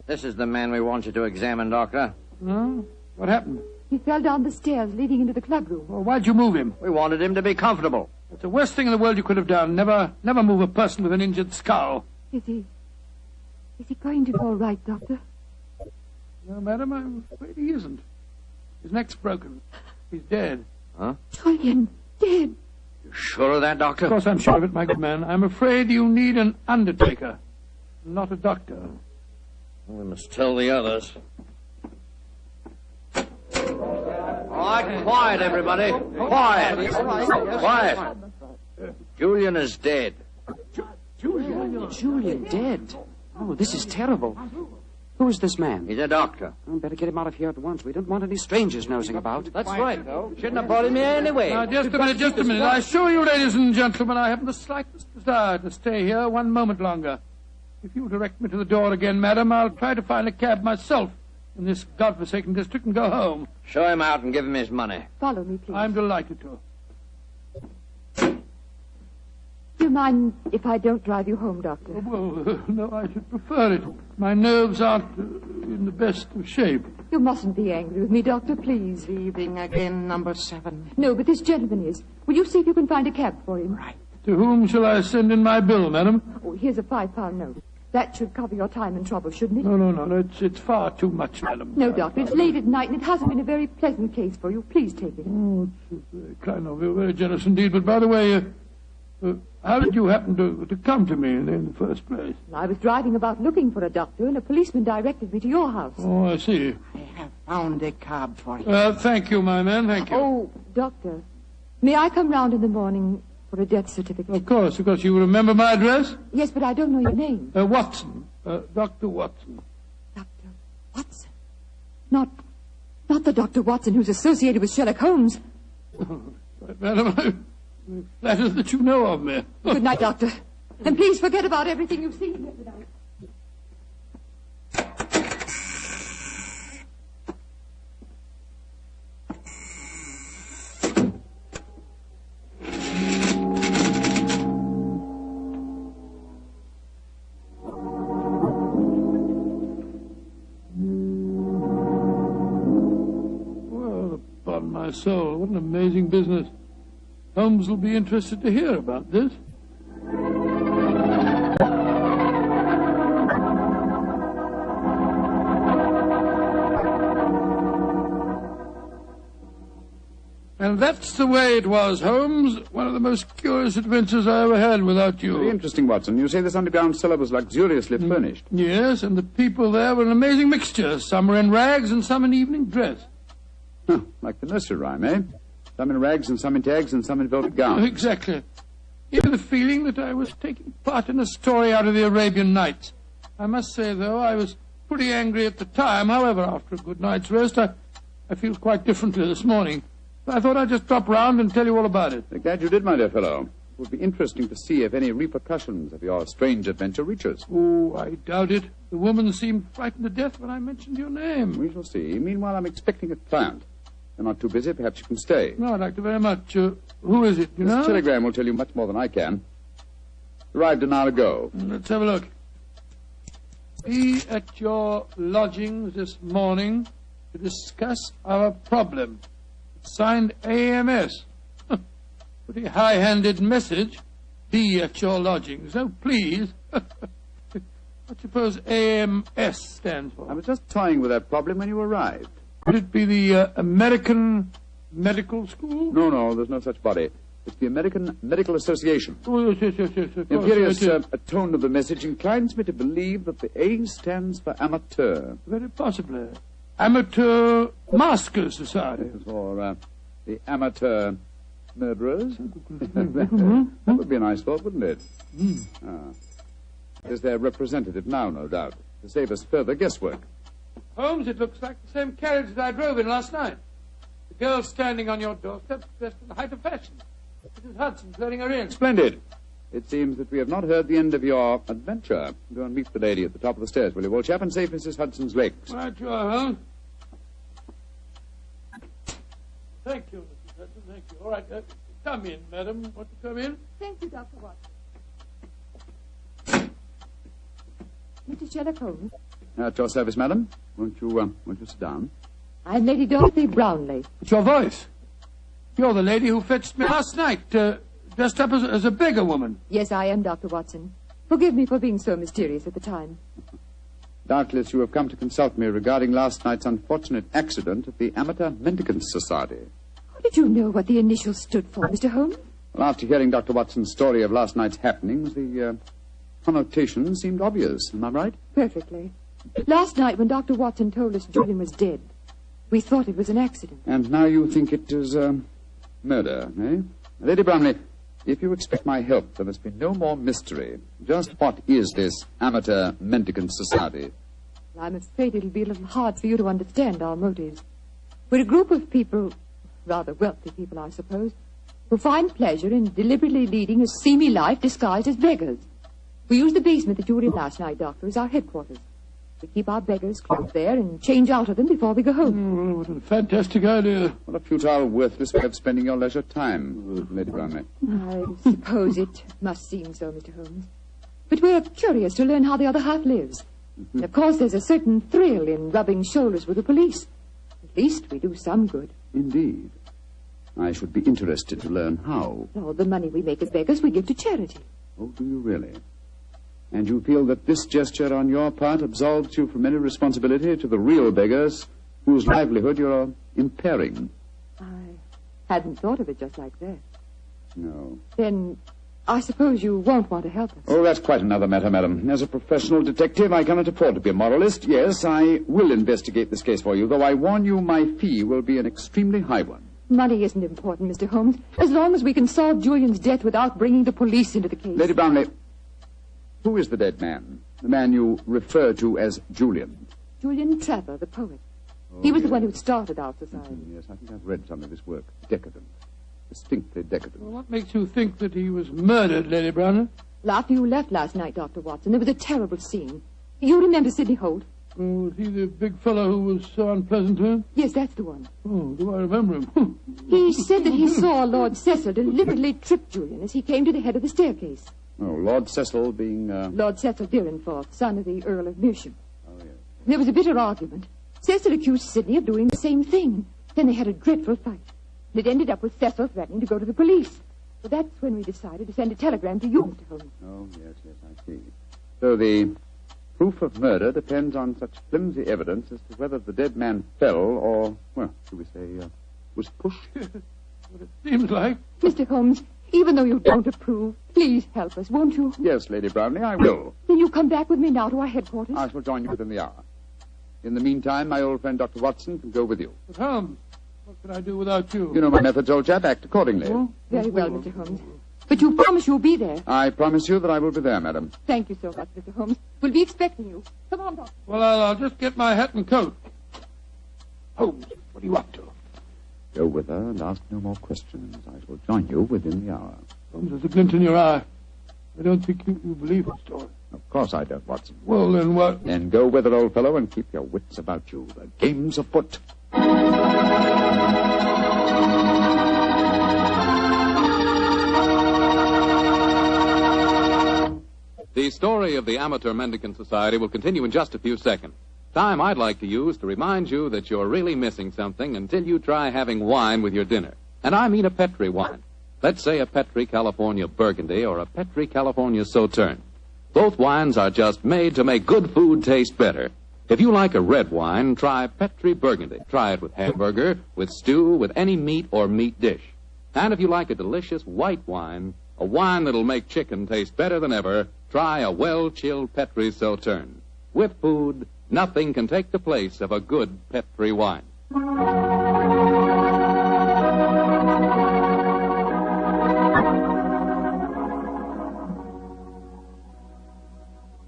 This is the man we want you to examine, Doctor. Huh? What happened? He fell down the stairs leading into the clubroom. Well, why'd you move him? We wanted him to be comfortable. It's the worst thing in the world you could have done. Never move a person with an injured skull. Is he going to be all right, Doctor? No, madam, I'm afraid he isn't. His neck's broken. He's dead. Huh? Julian, dead. You sure of that, Doctor? Of course I'm sure of it, my good man. I'm afraid you need an undertaker, not a doctor. We must tell the others. All right, quiet, everybody. Quiet. Quiet. Julian is dead. Julian dead? Oh, this is terrible. Who is this man? He's a doctor. Well, better get him out of here at once. We don't want any strangers nosing about. That's right, though. Shouldn't have brought him here anyway. Now, just a minute. I assure you, ladies and gentlemen, I haven't the slightest desire to stay here one moment longer. If you direct me to the door again, madam, I'll try to find a cab myself in this godforsaken district and go home. Show him out and give him his money. Follow me, please. I'm delighted to. Do you mind if I don't drive you home, Doctor? Oh, well, no, I should prefer it. My nerves aren't in the best of shape. You mustn't be angry with me, Doctor, please. Leaving again, number 7. No, but this gentleman is. Will you see if you can find a cab for him? Right. To whom shall I send in my bill, madam? Oh, here's a £5 note. That should cover your time and trouble, shouldn't it? No. It's far too much, madam. No, Doctor, it's late at night and it hasn't been a very pleasant case for you. Please take it. Oh, it's very kind of you, very generous indeed. But by the way, how did you happen to come to me in the first place? I was driving about looking for a doctor and a policeman directed me to your house. Oh, I see. I have found a cab for you. Thank you, my man, thank you. Oh, Doctor, may I come round in the morning for a death certificate? Of course. You remember my address? Yes, but I don't know your name. Watson. Dr. Watson. Dr. Watson? Not the Dr. Watson who's associated with Sherlock Holmes. Right, madam, I'm flattered that you know of me. Good night, Doctor. And please forget about everything you've seen here tonight. My soul, what an amazing business. Holmes will be interested to hear about this. And that's the way it was, Holmes. One of the most curious adventures I ever had without you. Very interesting, Watson. You say this underground cellar was luxuriously furnished. Yes, and the people there were an amazing mixture. Some were in rags and some in evening dress. Huh, like the nursery rhyme, eh? Some in rags and some in tags and some in velvet gowns. Oh, exactly. Even the feeling that I was taking part in a story out of the Arabian Nights. I must say, though, I was pretty angry at the time. However, after a good night's rest, I feel quite differently this morning. I thought I'd just drop round and tell you all about it. Glad you did, my dear fellow. It would be interesting to see if any repercussions of your strange adventure reach us. Oh, I doubt it. The woman seemed frightened to death when I mentioned your name. We shall see. Meanwhile, I'm expecting a client. You're not too busy. Perhaps you can stay. No, I'd like to very much. Who is it, you know? This telegram will tell you much more than I can. Arrived an hour ago. Let's have a look. Be at your lodgings this morning to discuss our problem. Signed AMS. Pretty high-handed message. Be at your lodgings. Oh, please. What suppose AMS stands for? I was just toying with that problem when you arrived. Would it be the American Medical School? No, there's no such body. It's the American Medical Association. Oh, yes. The imperious tone of the message inclines me to believe that the A stands for amateur. Very possibly. Amateur Maskers Society. Or the Amateur Murderers. That would be a nice thought, wouldn't it? Is their representative now, no doubt, to save us further guesswork. Holmes, it looks like the same carriage that I drove in last night. The girl standing on your doorstep, dressed in the height of fashion. Mrs. Hudson's letting her in. Splendid. It seems that we have not heard the end of your adventure. Go and meet the lady at the top of the stairs, will you, old chap, and save Mrs. Hudson's legs. Right, you are, Holmes. Thank you, Mrs. Hudson, thank you. All right, come in, madam. Want to come in? Thank you, Dr. Watson. Mr. Sherlock Holmes. At your service, madam. Won't you sit down? I'm Lady Dorothy Brownlee. It's your voice. You're the lady who fetched me last night, dressed up as a beggar woman. Yes, I am, Dr. Watson. Forgive me for being so mysterious at the time. Doubtless you have come to consult me regarding last night's unfortunate accident at the Amateur Mendicant Society. How did you know what the initials stood for, Mr. Holmes? Well, after hearing Dr. Watson's story of last night's happenings, the connotation seemed obvious. Am I right? Perfectly. Last night when Dr. Watson told us Julian was dead, we thought it was an accident. And now you think it is murder, eh? Lady Brownlee, if you expect my help, there must be no more mystery. Just what is this Amateur Mendicant Society? I'm afraid it'll be a little hard for you to understand our motives. We're a group of people, rather wealthy people, I suppose, who find pleasure in deliberately leading a seamy life disguised as beggars. We use the basement that you were in last night, Doctor, as our headquarters. We keep our beggars clothed there and change out of them before we go home. What a fantastic idea. What a futile, worthless way of spending your leisure time, Lady Brownlee. I suppose it must seem so, Mr. Holmes. But we're curious to learn how the other half lives. And of course, there's a certain thrill in rubbing shoulders with the police. At least we do some good. Indeed. I should be interested to learn how. All the money we make as beggars we give to charity. Oh, do you really? And you feel that this gesture on your part absolves you from any responsibility to the real beggars whose livelihood you're impairing? I hadn't thought of it just like that. No. Then I suppose you won't want to help us. Oh, that's quite another matter, madam. As a professional detective, I cannot afford to be a moralist. Yes, I will investigate this case for you, though I warn you my fee will be an extremely high one. Money isn't important, Mr. Holmes, as long as we can solve Julian's death without bringing the police into the case. Lady Brownlee, who is the dead man? The man you refer to as Julian? Julian Trevor, the poet. He was the one who started our society. Yes, I think I've read some of his work. Decadent. Distinctly decadent. Well, what makes you think that he was murdered, Lady Brownlee? Well, after you left last night, Dr. Watson, there was a terrible scene. You remember Sidney Holt? Oh, was he the big fellow who was so unpleasant to him? Yes, that's the one. Oh, do I remember him? He said that he saw Lord Cecil deliberately trip Julian as he came to the head of the staircase. Oh, Lord Cecil being... Lord Cecil Dyrenforth, son of the Earl of Mersham. Oh, yes. There was a bitter argument. Cecil accused Sidney of doing the same thing. Then they had a dreadful fight. It ended up with Cecil threatening to go to the police. So that's when we decided to send a telegram to you, Mr. Holmes. Oh, yes, I see. So the proof of murder depends on such flimsy evidence as to whether the dead man fell or, well, shall we say, was pushed? What it seems like. Mr. Holmes, even though you don't approve, please help us, won't you? Yes, Lady Brownlee, I will. Then you come back with me now to our headquarters? I shall join you within the hour. In the meantime, my old friend Dr. Watson can go with you. But Holmes, what can I do without you? You know my methods, old chap. Act accordingly. Oh, very well, Mr. Holmes. But you promise you'll be there. I promise you that I will be there, madam. Thank you so much, Mr. Holmes. We'll be expecting you. Come on, Doctor. Well, I'll just get my hat and coat. Holmes, what are you up to? Go with her and ask no more questions. I shall join you within the hour. Holmes, there's a glint in your eye. I don't think you believe the story. Of course I don't, Watson. Well, then what? Then go with it, old fellow, and keep your wits about you. The game's afoot. The story of the Amateur Mendicant Society will continue in just a few seconds. Time I'd like to use to remind you that you're really missing something until you try having wine with your dinner. And I mean a Petri wine. Let's say a Petri California Burgundy or a Petri California Sauterne. Both wines are just made to make good food taste better. If you like a red wine, try Petri Burgundy. Try it with hamburger, with stew, with any meat or meat dish. And if you like a delicious white wine, a wine that'll make chicken taste better than ever, try a well-chilled Petri Sauterne. With food, nothing can take the place of a good Petri wine.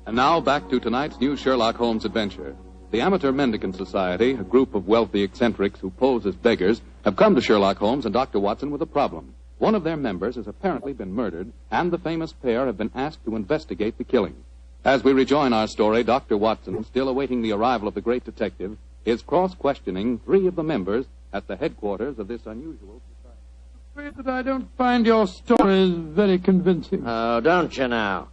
And now back to tonight's new Sherlock Holmes adventure. The Amateur Mendicant Society, a group of wealthy eccentrics who pose as beggars, have come to Sherlock Holmes and Dr. Watson with a problem. One of their members has apparently been murdered, and the famous pair have been asked to investigate the killing. As we rejoin our story, Dr. Watson, still awaiting the arrival of the great detective, is cross-questioning three of the members at the headquarters of this unusual society. I'm afraid that I don't find your stories very convincing. Oh, don't you now?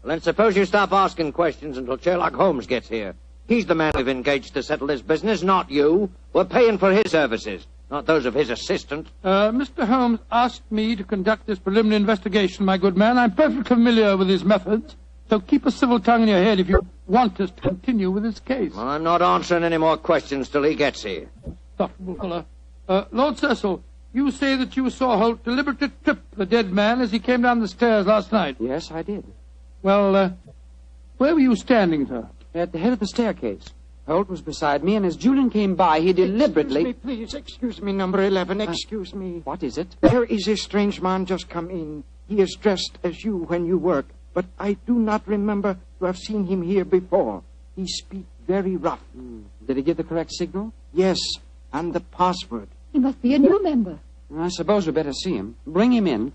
Well, then suppose you stop asking questions until Sherlock Holmes gets here. He's the man we've engaged to settle this business, not you. We're paying for his services, not those of his assistant. Mr. Holmes asked me to conduct this preliminary investigation, my good man. I'm perfectly familiar with his methods. So keep a civil tongue in your head if you want us to continue with this case. Well, I'm not answering any more questions till he gets here. Insufferable fellow. Lord Cecil, you say that you saw Holt deliberately trip the dead man as he came down the stairs last night. Yes, I did. Well, where were you standing, sir? At the head of the staircase. Holt was beside me, and as Julian came by, he deliberately... Excuse me, number 11, excuse me. What is it? There is a strange man just come in. He is dressed as you when you work, but I do not remember to have seen him here before. He speaks very rough. Did he give the correct signal? Yes, and the password. He must be a new member. I suppose we better see him. Bring him in.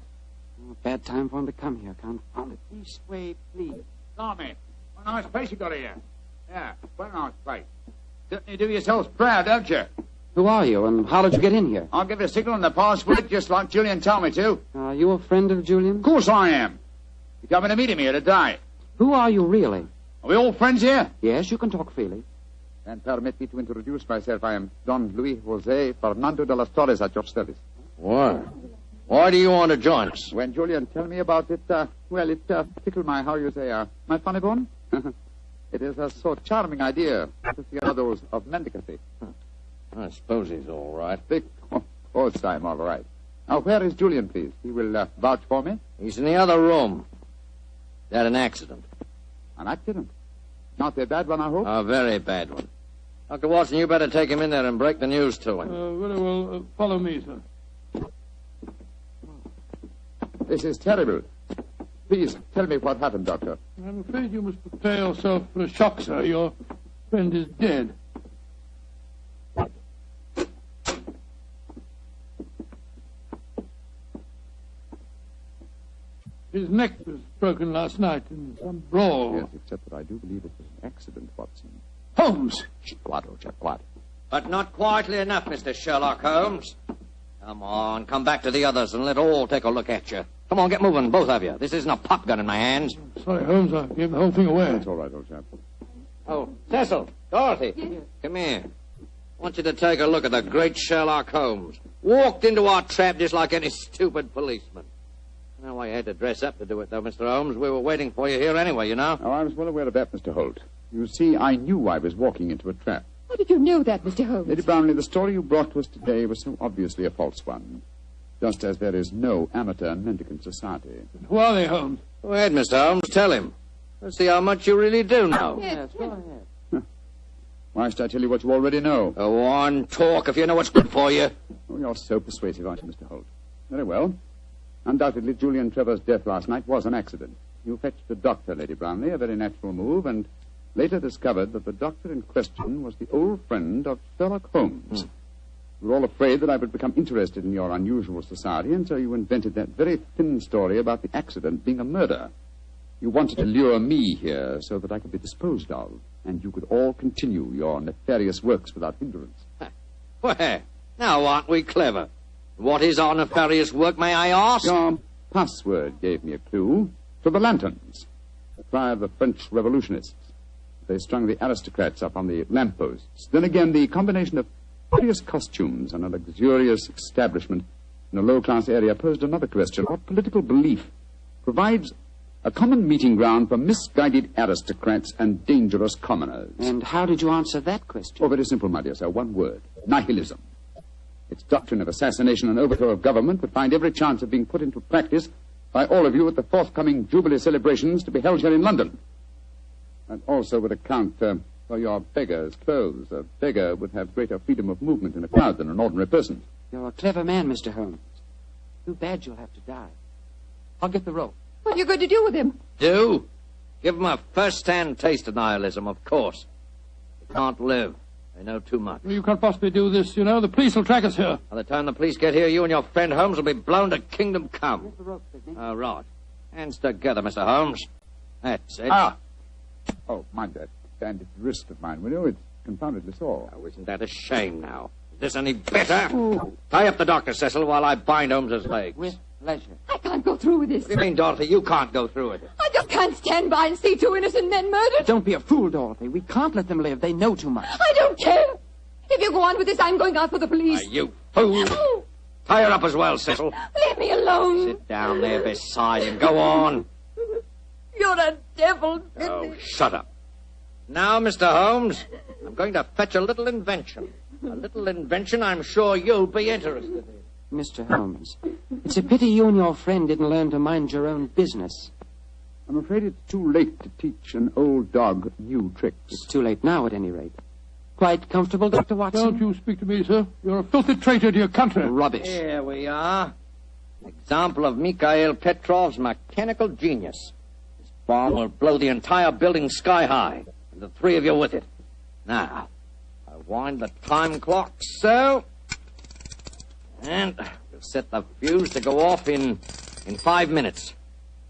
Bad time for him to come here, confound it. This way, please. Tommy, what a nice place you got here. Yeah, quite a nice place. Certainly do yourselves proud, don't you? Who are you, and how did you get in here? I'll give it a signal and the password, just like Julian told me to. Are you a friend of Julian? Of course I am. You coming to meet him here today? Who are you, really? Are we all friends here? Yes, you can talk freely. And permit me to introduce myself. I am Don Luis Jose Fernando de las Torres at your service. Why? Why do you want to join us? When Julian tell me about it, it tickled my, my funny bone. It is a so charming idea to see others of mendicancy. I suppose he's all right. Of course I'm all right. Now, where is Julian, please? He will vouch for me. He's in the other room. He had an accident. An accident? Not a bad one, I hope? A very bad one. Dr. Watson, you better take him in there and break the news to him. Very well. Follow me, sir. This is terrible. Please, tell me what happened, Doctor. I'm afraid you must prepare yourself for a shock, sir. Your friend is dead. His neck was broken last night in some brawl. Yes, except that I do believe it was an accident, Watson. Holmes! Quiet. But not quietly enough, Mr. Sherlock Holmes. Come on, come back to the others and let all take a look at you. Come on, get moving, both of you. This isn't a pop gun in my hands. Sorry, Holmes, I gave the whole thing away. That's all right, old chap. Oh, Cecil, Dorothy, come here. I want you to take a look at the great Sherlock Holmes. Walked into our trap just like any stupid policeman. I know why you had to dress up to do it, though, Mr. Holmes. We were waiting for you here anyway, you know. Oh, I was well aware of that, Mr. Holt. You see, I knew I was walking into a trap. How did you know that, Mr. Holmes? Lady Brownlee, the story you brought to us today was so obviously a false one. Just as there is no amateur mendicant society. Who are they, Holmes? Go ahead, Mr. Holmes. Tell him. Let's see how much you really do know. Yes, go ahead. Why should I tell you what you already know? Go on, talk if you know what's good for you. Oh, you're so persuasive, aren't you, Mr. Holt? Very well. Undoubtedly, Julian Trevor's death last night was an accident. You fetched the doctor, Lady Brownlee, a very natural move, and later discovered that the doctor in question was the old friend of Sherlock Holmes. You were all afraid that I would become interested in your unusual society, and so you invented that very thin story about the accident being a murder. You wanted to lure me here so that I could be disposed of, and you could all continue your nefarious works without hindrance. Well, now aren't we clever? What is our nefarious work, may I ask? Your password gave me a clue to the lanterns, the cry of the French revolutionists. They strung the aristocrats up on the lampposts. Then again, the combination of various costumes and a luxurious establishment in a low-class area posed another question. What political belief provides a common meeting ground for misguided aristocrats and dangerous commoners? And how did you answer that question? Oh, very simple, my dear sir. One word. Nihilism. Its doctrine of assassination and overthrow of government would find every chance of being put into practice by all of you at the forthcoming Jubilee celebrations to be held here in London. And also would account for your beggar's clothes. A beggar would have greater freedom of movement in a crowd than an ordinary person. You're a clever man, Mr. Holmes. Too bad you'll have to die. I'll get the rope. What are you going to do with him? Do? Give him a first-hand taste of nihilism, of course. He can't live. They know too much. You can't possibly do this, you know. The police will track us here. By the time the police get here, you and your friend Holmes will be blown to kingdom come. Oh, right. Hands together, Mr. Holmes. That's it. Ah! Oh, mind that bandaged wrist of mine, will you? It's confoundedly sore. Oh, isn't that a shame now? Is this any better? Ooh. Tie up the doctor, Cecil, while I bind Holmes's legs. pleasure. I can't go through with this. What do you mean, Dorothy? You can't go through it. I just can't stand by and see two innocent men murdered. Don't be a fool, Dorothy. We can't let them live. They know too much. I don't care. If you go on with this, I'm going out for the police. You fool. Tie her up as well, Cecil. Leave me alone. Sit down there beside him. Go on. You're a devil. Oh, shut up. Now, Mr. Holmes, I'm going to fetch a little invention. A little invention I'm sure you'll be interested in. Mr. Holmes, it's a pity you and your friend didn't learn to mind your own business. I'm afraid it's too late to teach an old dog new tricks. It's too late now, at any rate. Quite comfortable, Dr. Watson? Don't you speak to me, sir. You're a filthy traitor to your country. Rubbish. Here we are. Example of Mikhail Petrov's mechanical genius. This bomb will blow the entire building sky high, and the three of you with it. Now, I wind the time clock so, and we'll set the fuse to go off in 5 minutes.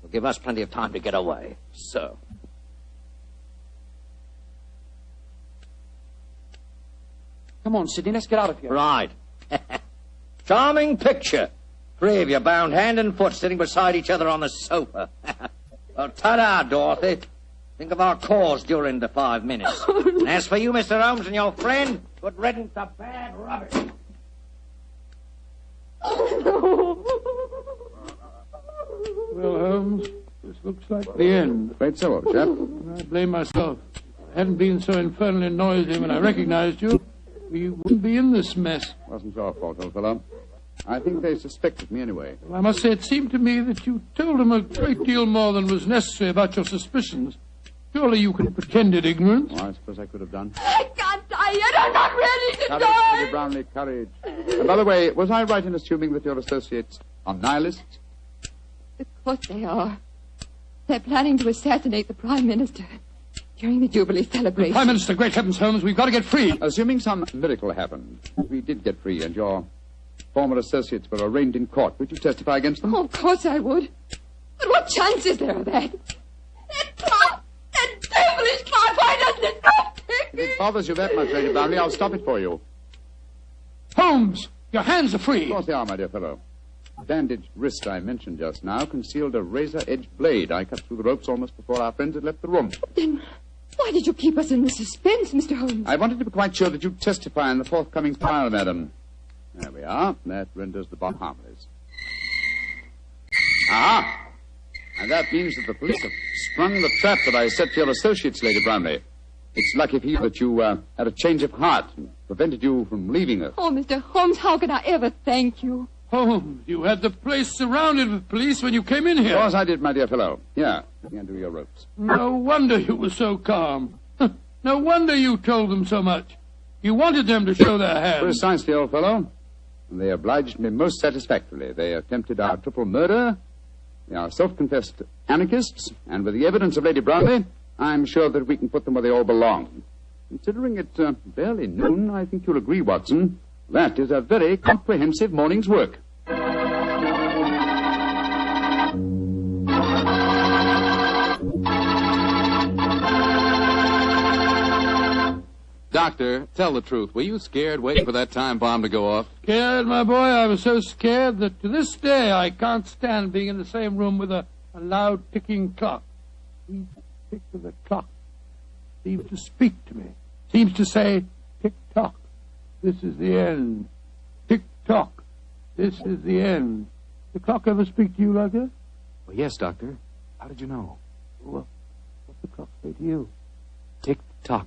It'll give us plenty of time to get away. So. Come on, Sidney, let's get out of here. Right. Charming picture. Three of you bound hand and foot sitting beside each other on the sofa. Well, ta-da, Dorothy. Think of our cause during the 5 minutes. And as for you, Mr. Holmes, and your friend, good riddance to bad rubbish. Well, Holmes, this looks like the end. Afraid so, old chap. I blame myself. If I hadn't been so infernally noisy when I recognized you, we wouldn't be in this mess. Wasn't your fault, old fellow. I think they suspected me anyway. Well, I must say it seemed to me that you told them a great deal more than was necessary about your suspicions. Surely you could have pretended ignorance. Oh, I suppose I could have done. I can't die yet. I'm not ready to Courage, die. Lady Brownlee, courage. And by the way, was I right in assuming that your associates are nihilists? Of course they are. They're planning to assassinate the Prime Minister during the Jubilee celebration. Prime Minister, great heavens, Holmes, we've got to get free. Assuming some miracle happened, we did get free and your former associates were arraigned in court, would you testify against them? Oh, of course I would. But what chance is there of that? That clock! That devilish clock! Why doesn't it stop ticking? If it bothers you that much, Lady Brownlee, I'll stop it for you. Holmes, your hands are free. Of course they are, my dear fellow. The bandaged wrist I mentioned just now concealed a razor-edged blade. I cut through the ropes almost before our friends had left the room. Then why did you keep us in suspense, Mr. Holmes? I wanted to be quite sure that you'd testify in the forthcoming trial, madam. There we are. That renders the bot harmless. Ah! And that means that the police have sprung the trap that I set for your associates, Lady Brownlee. It's lucky for you that you had a change of heart and prevented you from leaving us. Oh, Mr. Holmes, how can I ever thank you? Holmes, you had the place surrounded with police when you came in here. Of course I did, my dear fellow. Here, you can do your ropes. No wonder you were so calm. No wonder you told them so much. You wanted them to show their hands. Precisely, old fellow. And they obliged me most satisfactorily. They attempted our triple murder. They are self-confessed anarchists. And with the evidence of Lady Brownlee, I'm sure that we can put them where they all belong. Considering it barely noon, I think you'll agree, Watson, that is a very comprehensive morning's work. Doctor, tell the truth. Were you scared waiting for that time bomb to go off? Scared, my boy? I was so scared that to this day I can't stand being in the same room with a loud ticking clock. Each tick of the clock seems to speak to me. Seems to say, tick-tock, this is the end. Tick-tock, this is the end. The clock ever speak to you like that? Well, yes, Doctor. How did you know? Well, what's the clock say to you? Tick-tock.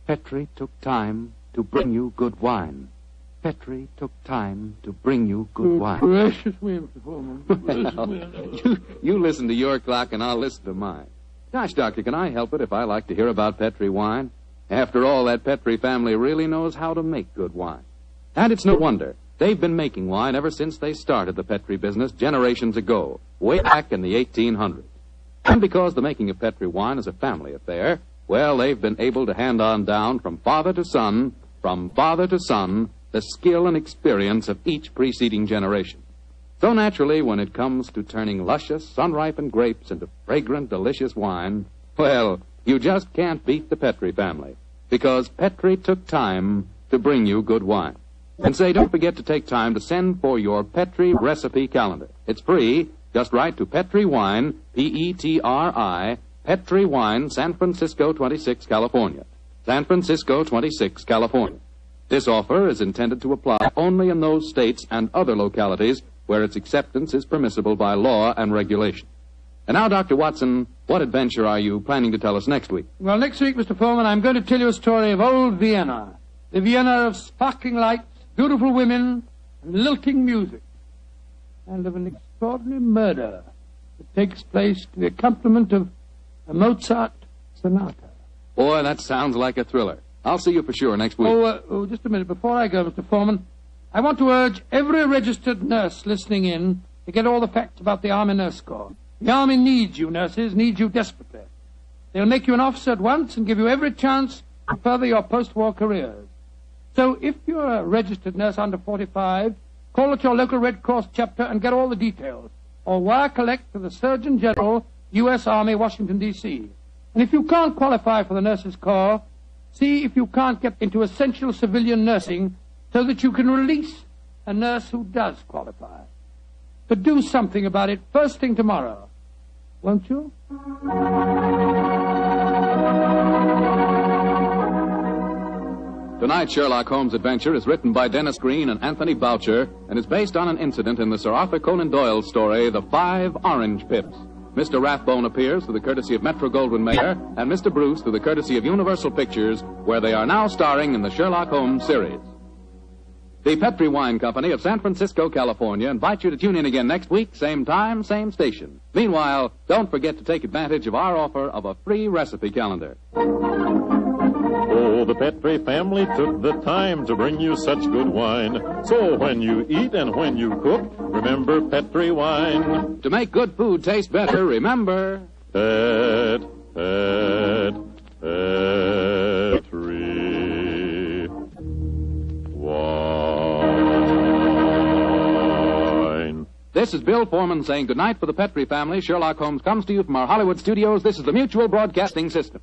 Petri took time to bring you good wine. Petri took time to bring you good wine. Gracious me, Mr. Foreman. Well, you listen to your clock and I'll listen to mine. Gosh, Doctor, can I help it if I like to hear about Petri wine? After all, that Petri family really knows how to make good wine. And it's no wonder. They've been making wine ever since they started the Petri business generations ago, way back in the 1800s. And because the making of Petri wine is a family affair, well, they've been able to hand on down from father to son, the skill and experience of each preceding generation. So naturally, when it comes to turning luscious, sun-ripened grapes into fragrant, delicious wine, well, you just can't beat the Petri family, because Petri took time to bring you good wine. And say, don't forget to take time to send for your Petri recipe calendar. It's free. Just write to Petri Wine, Petri, Petri Wine, San Francisco 26, California. San Francisco 26, California. This offer is intended to apply only in those states and other localities where its acceptance is permissible by law and regulation. And now, Dr. Watson, what adventure are you planning to tell us next week? Well, next week, Mr. Foreman, I'm going to tell you a story of old Vienna. The Vienna of sparkling lights, beautiful women, and lilting music. And of an extraordinary murder that takes place to the accompaniment of a Mozart sonata. Boy, that sounds like a thriller. I'll see you for sure next week. Just a minute. Before I go, Mr. Foreman, I want to urge every registered nurse listening in to get all the facts about the Army Nurse Corps. The Army needs you, nurses, needs you desperately. They'll make you an officer at once and give you every chance to further your post-war careers. So if you're a registered nurse under 45, call at your local Red Cross chapter and get all the details. Or wire collect to the Surgeon General, U.S. Army, Washington, D.C. And if you can't qualify for the Nurses Corps, see if you can't get into essential civilian nursing so that you can release a nurse who does qualify. But do something about it first thing tomorrow, won't you? Tonight's Sherlock Holmes adventure is written by Dennis Green and Anthony Boucher and is based on an incident in the Sir Arthur Conan Doyle story, The 5 Orange Pips. Mr. Rathbone appears through the courtesy of Metro-Goldwyn-Mayer and Mr. Bruce through the courtesy of Universal Pictures, where they are now starring in the Sherlock Holmes series. The Petri Wine Company of San Francisco, California, invites you to tune in again next week, same time, same station. Meanwhile, don't forget to take advantage of our offer of a free recipe calendar. Oh, the Petri family took the time to bring you such good wine. So when you eat and when you cook, remember Petri wine. To make good food taste better, remember... Petri wine. This is Bill Foreman saying goodnight for the Petri family. Sherlock Holmes comes to you from our Hollywood studios. This is the Mutual Broadcasting System.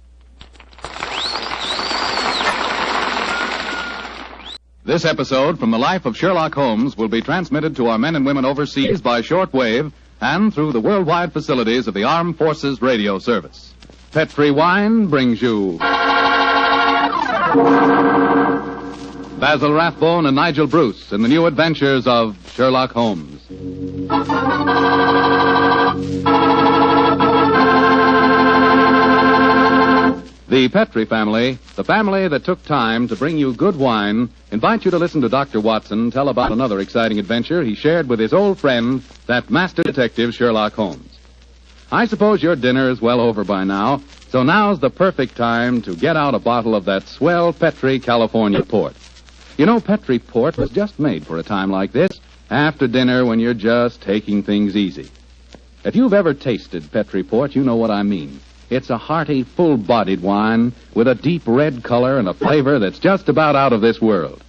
This episode from the life of Sherlock Holmes will be transmitted to our men and women overseas by shortwave and through the worldwide facilities of the Armed Forces Radio Service. Petri Wine brings you Basil Rathbone and Nigel Bruce in the new adventures of Sherlock Holmes. The Petri family, the family that took time to bring you good wine, invite you to listen to Dr. Watson tell about another exciting adventure he shared with his old friend, that master detective Sherlock Holmes. I suppose your dinner is well over by now, so now's the perfect time to get out a bottle of that swell Petri California port. You know, Petri port was just made for a time like this, after dinner when you're just taking things easy. If you've ever tasted Petri port, you know what I mean. It's a hearty, full-bodied wine with a deep red color and a flavor that's just about out of this world.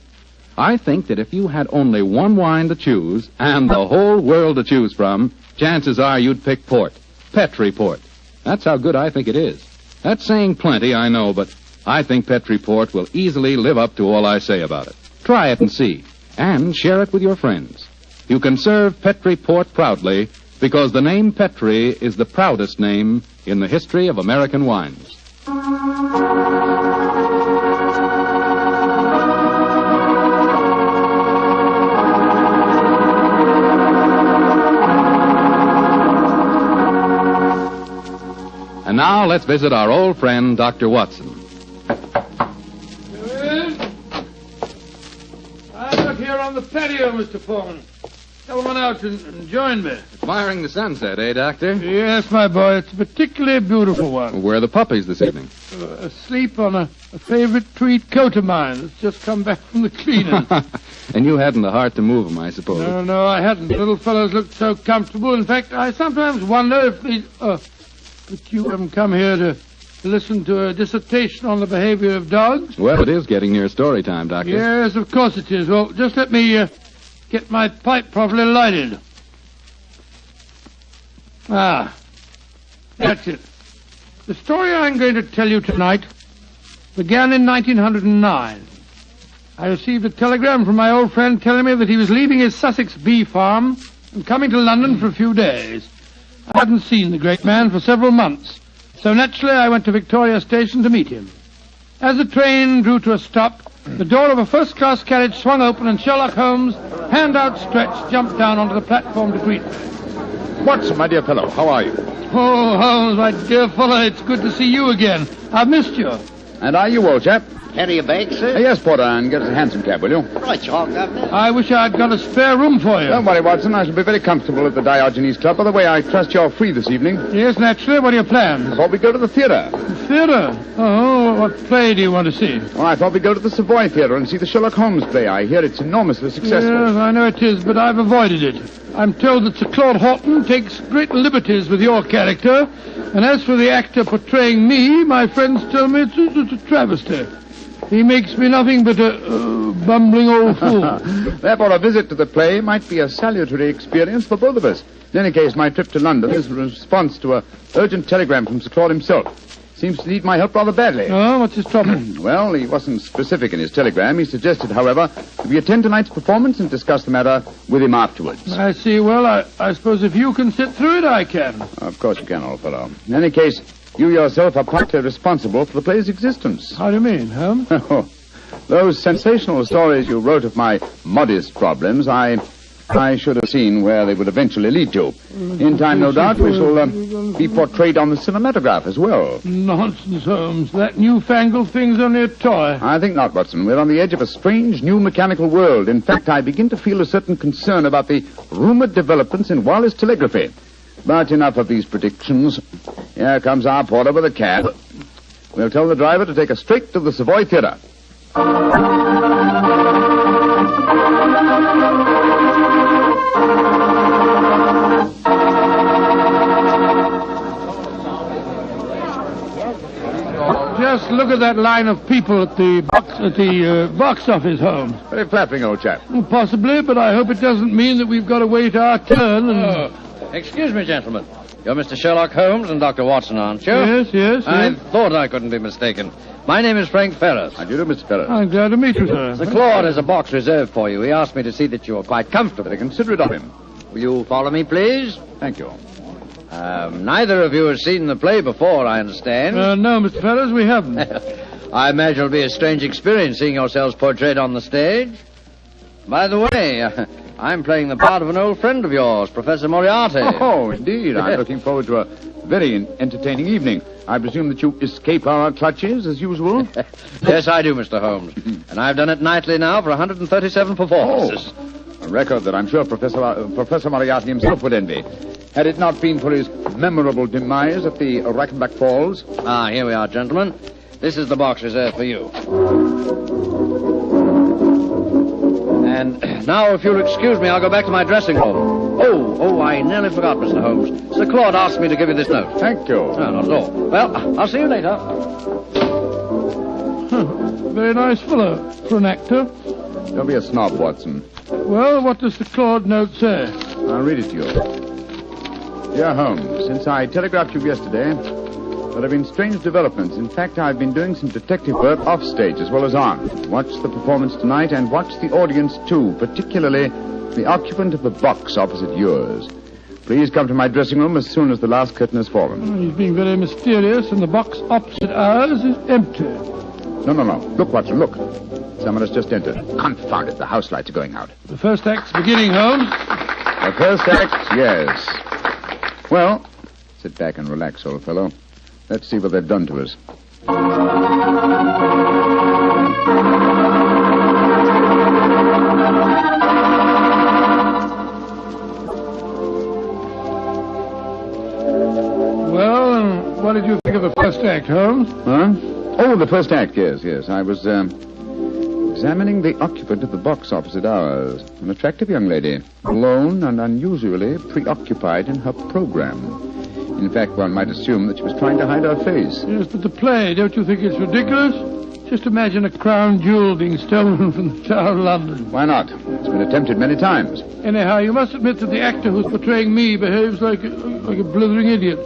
I think that if you had only one wine to choose and the whole world to choose from, chances are you'd pick port. Petri port. That's how good I think it is. That's saying plenty, I know, but I think Petri port will easily live up to all I say about it. Try it and see, and share it with your friends. You can serve Petri port proudly because the name Petri is the proudest name in the history of American wines. And now let's visit our old friend, Dr. Watson. I'm up here on the patio, Mr. Foreman. Come on out and join me. Admiring the sunset, eh, Doctor? Yes, my boy. It's a particularly beautiful one. Where are the puppies this evening? Asleep on a favorite tweed coat of mine that's just come back from the cleaners. And you hadn't the heart to move them, I suppose. No, I hadn't. The little fellows looked so comfortable. In fact, I sometimes wonder if these... but you haven't come here to listen to a dissertation on the behavior of dogs? Well, it is getting near story time, Doctor. Yes, of course it is. Well, just let me get my pipe properly lighted. That's it. The story I'm going to tell you tonight began in 1909. I received a telegram from my old friend telling me that he was leaving his Sussex bee farm and coming to London for a few days. I hadn't seen the great man for several months, so naturally I went to Victoria Station to meet him. As the train drew to a stop, the door of a first-class carriage swung open and Sherlock Holmes, hand outstretched, jumped down onto the platform to greet me. Watson, my dear fellow, how are you? Oh, Holmes, my dear fellow, it's good to see you again. I've missed you. And are you, old chap? Carry your bag, sir? Yes, Porter, and get us a hansom cab, will you? Right, y'all, Governor. I wish I'd got a spare room for you. Don't worry, Watson. I shall be very comfortable at the Diogenes Club. By the way, I trust you're free this evening. Yes, naturally. What are your plans? I thought we'd go to the theatre. The theatre? Oh, what play do you want to see? Well, I thought we'd go to the Savoy Theatre and see the Sherlock Holmes play. I hear it's enormously successful. Yes, I know it is, but I've avoided it. I'm told that Sir Claude Horton takes great liberties with your character, and as for the actor portraying me, my friends tell me it's a travesty. He makes me nothing but a bumbling old fool. Therefore, a visit to the play might be a salutary experience for both of us. In any case, my trip to London is a response to an urgent telegram from Sir Claude himself. Seems to need my help rather badly. Oh, what's his trouble? Well, he wasn't specific in his telegram. He suggested, however, that we attend tonight's performance and discuss the matter with him afterwards. I see. Well, I suppose if you can sit through it, I can. Of course you can, old fellow. In any case, you yourself are partly responsible for the play's existence. How do you mean, Holmes? Those sensational stories you wrote of my modest problems, I should have seen where they would eventually lead to. In time, no doubt, we shall be portrayed on the cinematograph as well. Nonsense, Holmes. That newfangled thing's only a toy. I think not, Watson. We're on the edge of a strange new mechanical world. In fact, I begin to feel a certain concern about the rumored developments in wireless telegraphy. But enough of these predictions. Here comes our porter with a cab. We'll tell the driver to take us straight to the Savoy Theatre. Just look at that line of people at the box office, Holmes. Very flattering, old chap. Possibly, but I hope it doesn't mean that we've got to wait our turn and... Excuse me, gentlemen. You're Mr. Sherlock Holmes and Dr. Watson, aren't you? Yes. I thought I couldn't be mistaken. My name is Frank Ferris. How do you do, Mr. Ferris? I'm glad to meet you, sir. Sir Claude has a box reserved for you. He asked me to see that you are quite comfortable. Very considerate of him. Will you follow me, please? Thank you. Neither of you has seen the play before, I understand. No, Mr. Ferris, we haven't. I imagine it'll be a strange experience seeing yourselves portrayed on the stage. By the way, I'm playing the part of an old friend of yours, Professor Moriarty. Oh, indeed. I'm looking forward to a very entertaining evening. I presume that you escape our clutches, as usual? Yes, I do, Mr. Holmes. And I've done it nightly now for 137 performances. A record that I'm sure Professor Moriarty himself would envy. Had it not been for his memorable demise at the Rackenback Falls. Ah, here we are, gentlemen. This is the box reserved for you. And now, if you'll excuse me, I'll go back to my dressing room. Oh, I nearly forgot, Mr. Holmes. Sir Claude asked me to give you this note. Thank you. No, not at all. Well, I'll see you later. Very nice fellow for an actor. Don't be a snob, Watson. Well, what does the Claude note say? I'll read it to you. Dear Holmes, since I telegraphed you yesterday, there have been strange developments. In fact, I've been doing some detective work off stage as well as on. Watch the performance tonight and watch the audience too, particularly the occupant of the box opposite yours. Please come to my dressing room as soon as the last curtain has fallen. He's being very mysterious, and the box opposite ours is empty. No. Look, Watson, look. Someone has just entered. Confound it, the house lights are going out. The first act's beginning, Holmes. The first act, yes. Well, sit back and relax, old fellow. Let's see what they've done to us. Well, what did you think of the first act, Holmes? Huh? Oh, the first act, yes. I was examining the occupant of the box opposite ours. An attractive young lady, alone and unusually preoccupied in her program. In fact, one might assume that she was trying to hide her face. Yes, but the play, don't you think it's ridiculous? Just imagine a crown jewel being stolen from the Tower of London. Why not? It's been attempted many times. Anyhow, you must admit that the actor who's portraying me behaves like a blithering idiot.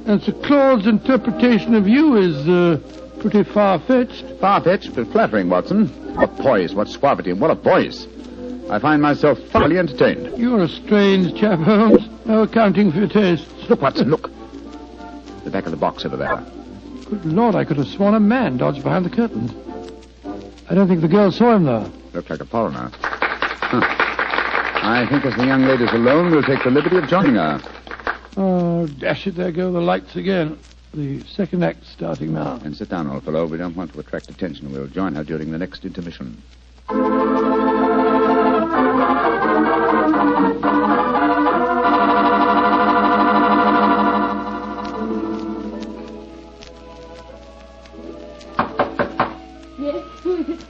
And Sir Claude's interpretation of you is pretty far-fetched. Far-fetched, but flattering, Watson. What poise, what suavity, and what a voice. I find myself thoroughly entertained. You're a strange chap, Holmes. No accounting for your tastes. Look, Watson, look. The back of the box over there. Good Lord, I could have sworn a man dodged behind the curtains. I don't think the girl saw him, though. Looked like a foreigner. Huh. I think as the young lady's alone, we'll take the liberty of joining her. Oh, dash it, there go the lights again. The second act starting now. And sit down, old fellow. We don't want to attract attention. We'll join her during the next intermission. Yes, who is it?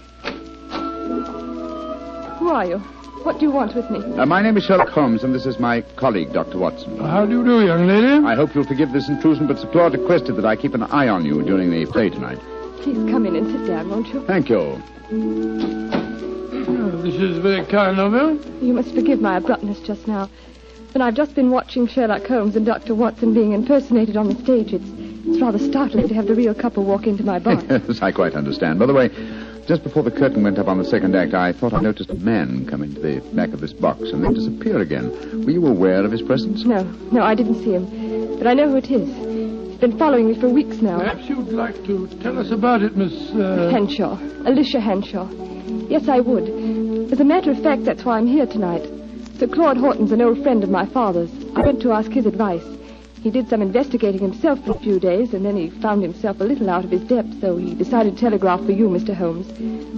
Who are you? What do you want with me? My name is Sherlock Holmes, and this is my colleague, Dr. Watson. How do you do, young lady? I hope you'll forgive this intrusion, but Sir Claude requested that I keep an eye on you during the play tonight. Please come in and sit down, won't you? Thank you. Oh, this is very kind of you. You must forgive my abruptness just now. But I've just been watching Sherlock Holmes and Dr. Watson being impersonated on the stage. It's rather startling to have the real couple walk into my bar. Yes, I quite understand. By the way, just before the curtain went up on the second act, I thought I noticed a man come into the back of this box and then disappear again. Were you aware of his presence? No, I didn't see him. But I know who it is. He's been following me for weeks now. Perhaps you'd like to tell us about it, Miss... Henshaw. Alicia Henshaw. Yes, I would. As a matter of fact, that's why I'm here tonight. Sir Claude Horton's an old friend of my father's. I went to ask his advice. He did some investigating himself for a few days, and then he found himself a little out of his depth, so he decided to telegraph for you, Mr. Holmes.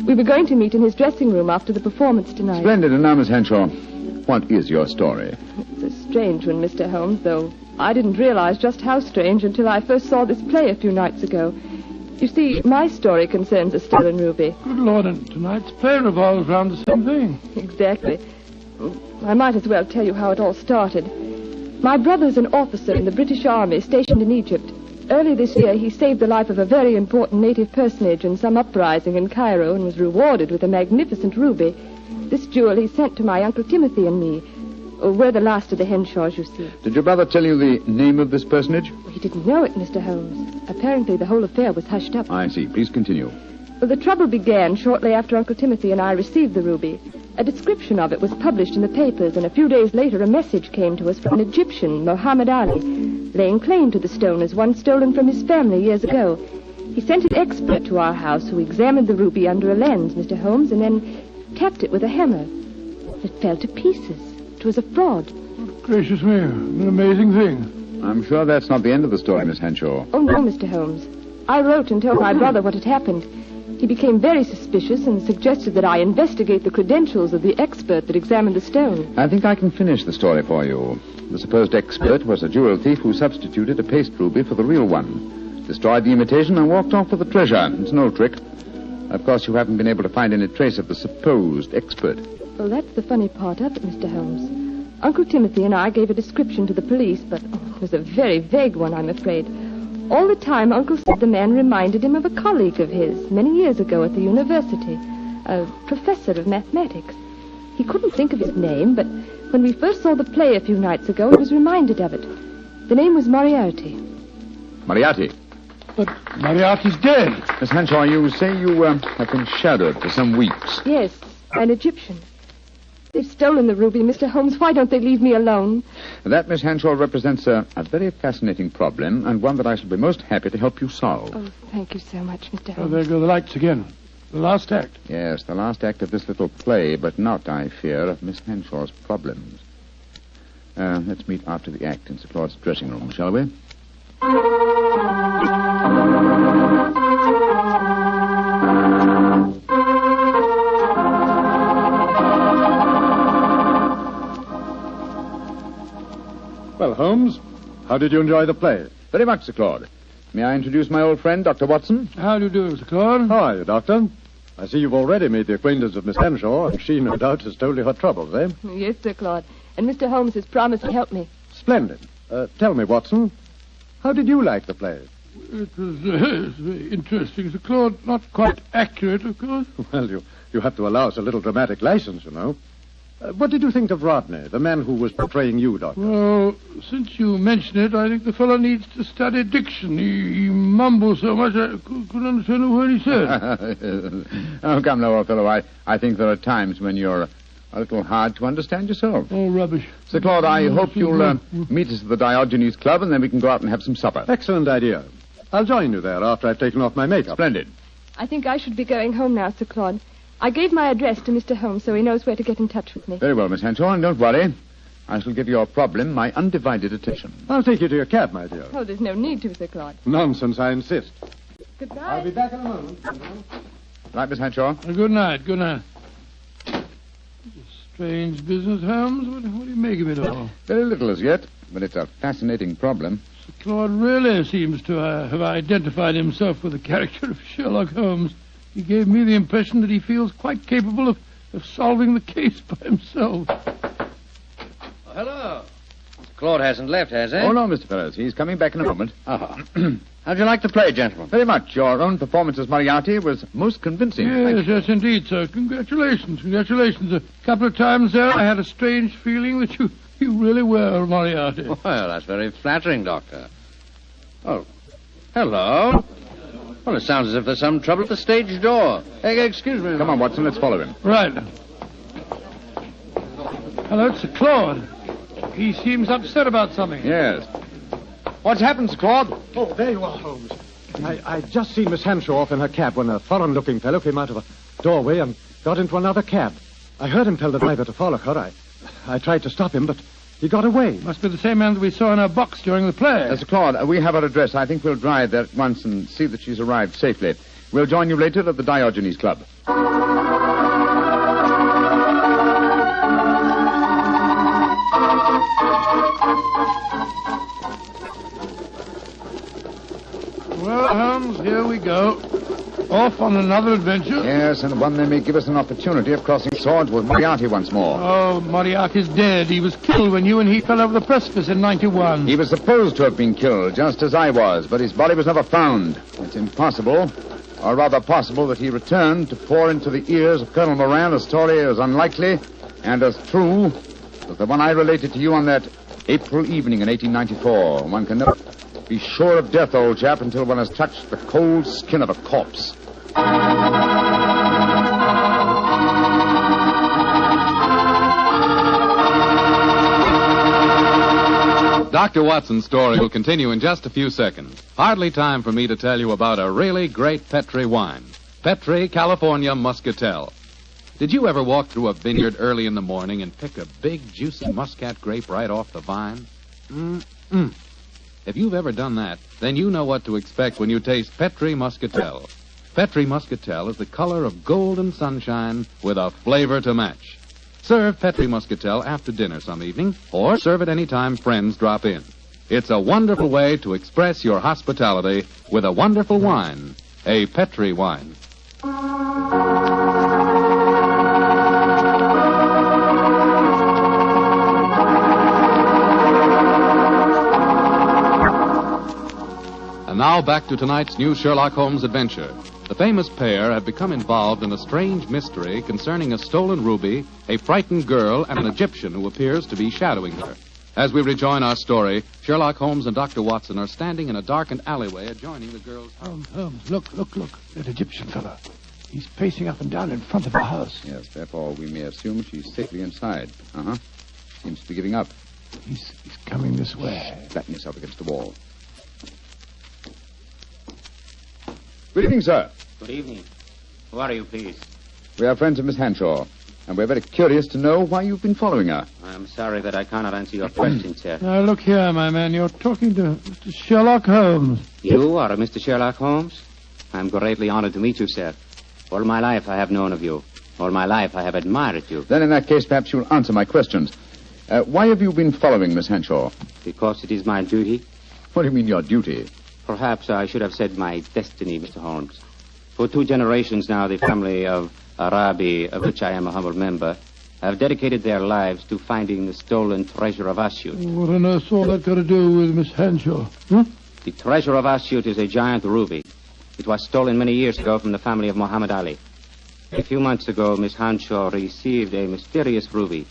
We were going to meet in his dressing room after the performance tonight. Splendid. And now, Miss Henshaw, what is your story? It's a strange one, Mr. Holmes, though I didn't realize just how strange until I first saw this play a few nights ago. You see, my story concerns a stolen ruby. Good Lord, and tonight's play revolves around the same thing. Exactly. I might as well tell you how it all started. My brother's an officer in the British Army stationed in Egypt. Early this year, he saved the life of a very important native personage in some uprising in Cairo and was rewarded with a magnificent ruby. This jewel he sent to my Uncle Timothy and me. We're the last of the Henshaws, you see. Did your brother tell you the name of this personage? He didn't know it, Mr. Holmes. Apparently, the whole affair was hushed up. I see. Please continue. Well, the trouble began shortly after Uncle Timothy and I received the ruby. A description of it was published in the papers, and a few days later a message came to us from an Egyptian, Muhammad Ali, laying claim to the stone as one stolen from his family years ago. He sent an expert to our house who examined the ruby under a lens, Mr. Holmes, and then tapped it with a hammer. It fell to pieces. It was a fraud. Gracious me, an amazing thing. I'm sure that's not the end of the story, Miss Henshaw. Oh, no, Mr. Holmes. I wrote and told my brother what had happened. He became very suspicious and suggested that I investigate the credentials of the expert that examined the stone. I think I can finish the story for you. The supposed expert was a jewel thief who substituted a paste ruby for the real one, destroyed the imitation, and walked off with the treasure. It's an old trick. Of course, you haven't been able to find any trace of the supposed expert. Well, that's the funny part of it, Mr. Holmes. Uncle Timothy and I gave a description to the police, but it was a very vague one, I'm afraid. All the time, Uncle said the man reminded him of a colleague of his many years ago at the university, a professor of mathematics. He couldn't think of his name, but when we first saw the play a few nights ago, he was reminded of it. The name was Moriarty. Moriarty? But Moriarty's dead. Miss Henshaw, you say you have been shadowed for some weeks. Yes, an Egyptian. They've stolen the ruby, Mr. Holmes. Why don't they leave me alone? That, Miss Henshaw, represents a very fascinating problem, and one that I shall be most happy to help you solve. Oh, thank you so much, Mr. Oh, Holmes. there go the lights again. The last act. Yes, the last act of this little play, but not, I fear, of Miss Henshaw's problems. Let's meet after the act in Sir Claude's dressing room, shall we? Well, Holmes, how did you enjoy the play? Very much, Sir Claude. May I introduce my old friend, Dr. Watson? How do you do, Sir Claude? How are you, Doctor? I see you've already made the acquaintance of Miss Henshaw, and she, no doubt, has told you her troubles, eh? Yes, Sir Claude. And Mr. Holmes has promised to help me. Splendid. Tell me, Watson, how did you like the play? It was very interesting, Sir Claude. Not quite accurate, of course. Well, you have to allow us a little dramatic license, you know. What did you think of Rodney, the man who was portraying you, Doctor? Well, since you mention it, I think the fellow needs to study diction. He mumbles so much I couldn't understand a word he said. Oh, come now, old fellow. I think there are times when you're a little hard to understand yourself. Oh, rubbish. Sir Claude, I hope you'll meet us at the Diogenes Club, and then we can go out and have some supper. Excellent idea. I'll join you there after I've taken off my makeup. Splendid. I think I should be going home now, Sir Claude. I gave my address to Mr. Holmes so he knows where to get in touch with me. Very well, Miss Henshaw, and don't worry. I shall give your problem my undivided attention. I'll take you to your cab, my dear. Oh, there's no need to, Sir Claude. Nonsense, I insist. Goodbye. I'll be back in a moment. Right, Miss Henshaw? Good night, good night. Strange business, Holmes. What do you make of it all? Very little as yet, but it's a fascinating problem. Sir Claude really seems to have identified himself with the character of Sherlock Holmes. He gave me the impression that he feels quite capable of solving the case by himself. Oh, hello. Claude hasn't left, has he? Oh, no, Mr. Ferris. He's coming back in a moment. How'd you like the play, gentlemen? Very much. Your own performance as Moriarty was most convincing. Yes, indeed, sir. Congratulations. A couple of times there, I had a strange feeling that you really were Moriarty. Well, that's very flattering, Doctor. Oh, hello. Well, it sounds as if there's some trouble at the stage door. Hey, excuse me. Come on, Watson, let's follow him. Right. Hello, it's Sir Claude. He seems upset about something. Yes. What's happened, Sir Claude? Oh, there you are, Holmes. I just seen Miss Henshaw off in her cab when a foreign-looking fellow came out of a doorway and got into another cab. I heard him tell the driver to follow her. I tried to stop him, but he got away. Must be the same man that we saw in our box during the play. Sir Claude, we have her address. I think we'll drive there at once and see that she's arrived safely. We'll join you later at the Diogenes Club. Well, Holmes, here we go. Off on another adventure. Yes, and one that may give us an opportunity of crossing swords with Moriarty once more. Oh, Moriarty's dead. He was killed when you and he fell over the precipice in 91. He was supposed to have been killed, just as I was, but his body was never found. It's impossible, or rather possible, that he returned to pour into the ears of Colonel Moran a story as unlikely and as true as the one I related to you on that April evening in 1894. One can never be sure of death, old chap, until one has touched the cold skin of a corpse. Dr. Watson's story will continue in just a few seconds. Hardly time for me to tell you about a really great Petri wine. Petri California Muscatel. Did you ever walk through a vineyard early in the morning and pick a big, juicy muscat grape right off the vine? If you've ever done that, then you know what to expect when you taste Petri Muscatel. Petri Muscatel is the color of golden sunshine with a flavor to match. Serve Petri Muscatel after dinner some evening, or serve it any time friends drop in. It's a wonderful way to express your hospitality with a wonderful wine, a Petri wine. And now back to tonight's new Sherlock Holmes adventure. The famous pair have become involved in a strange mystery concerning a stolen ruby, a frightened girl, and an Egyptian who appears to be shadowing her. As we rejoin our story, Sherlock Holmes and Dr. Watson are standing in a darkened alleyway adjoining the girl's house. Holmes, look. That Egyptian fellow. He's pacing up and down in front of the house. Yes, therefore we may assume she's safely inside. Seems to be giving up. He's coming this way. Flatten yourself against the wall. Good evening, sir. Good evening. Who are you, please? We are friends of Miss Henshaw, and we're very curious to know why you've been following her. I'm sorry that I cannot answer your question, sir. Now, look here, my man. You're talking to Mr. Sherlock Holmes. You are Mr. Sherlock Holmes? I'm greatly honored to meet you, sir. All my life I have known of you. All my life I have admired you. Then in that case, perhaps you'll answer my questions. Why have you been following Miss Henshaw? Because it is my duty. What do you mean, your duty? Perhaps I should have said my destiny, Mr. Holmes. For 2 generations now, the family of Arabi, of which I am a humble member, have dedicated their lives to finding the stolen treasure of Asyut. What on earth's all that got to do with Miss Henshaw? The treasure of Asyut is a giant ruby. It was stolen many years ago from the family of Muhammad Ali. A few months ago, Miss Hanshaw received a mysterious ruby.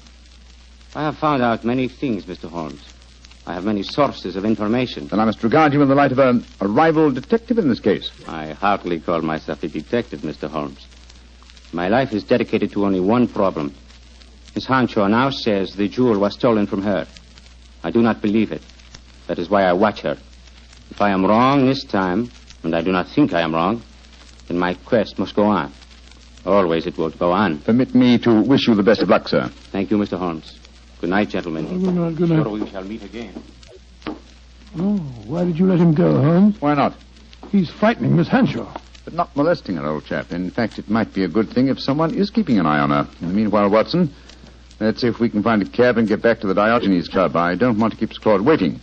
I have found out many things, Mr. Holmes. I have many sources of information. Then I must regard you in the light of a rival detective in this case. I hardly call myself a detective, Mr. Holmes. My life is dedicated to only one problem. Miss Hanshaw now says the jewel was stolen from her. I do not believe it. That is why I watch her. If I am wrong this time, and I do not think I am wrong, then my quest must go on. Always it will go on. Permit me to wish you the best of luck, sir. Thank you, Mr. Holmes. Good night, gentlemen. Good night, good night. Sure we shall meet again. Oh, why did you let him go, Holmes? Why not? He's frightening Miss Hanshaw. But not molesting her, old chap. In fact, it might be a good thing if someone is keeping an eye on her. In the meanwhile, Watson, let's see if we can find a cab and get back to the Diogenes Club. I don't want to keep Sir Claude waiting.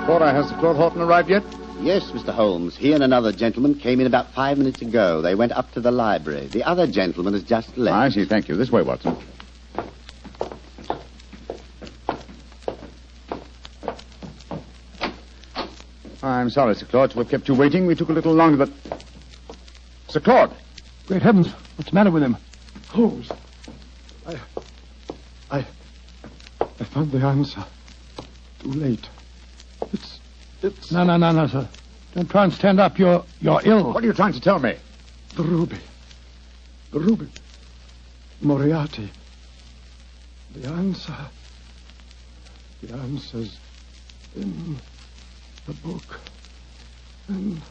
Flora, has Sir Claude Horton arrived yet? Yes, Mr. Holmes. He and another gentleman came in about 5 minutes ago. They went up to the library. The other gentleman has just left. I see. Thank you. This way, Watson. I'm sorry, Sir Claude, to have kept you waiting. We took a little longer, but... Sir Claude! Great heavens, what's the matter with him? Holmes, I found the answer. Too late. It's... No, sir. Don't try and stand up. You're ill. What are you trying to tell me? The ruby. Moriarty. The answer's in the book. In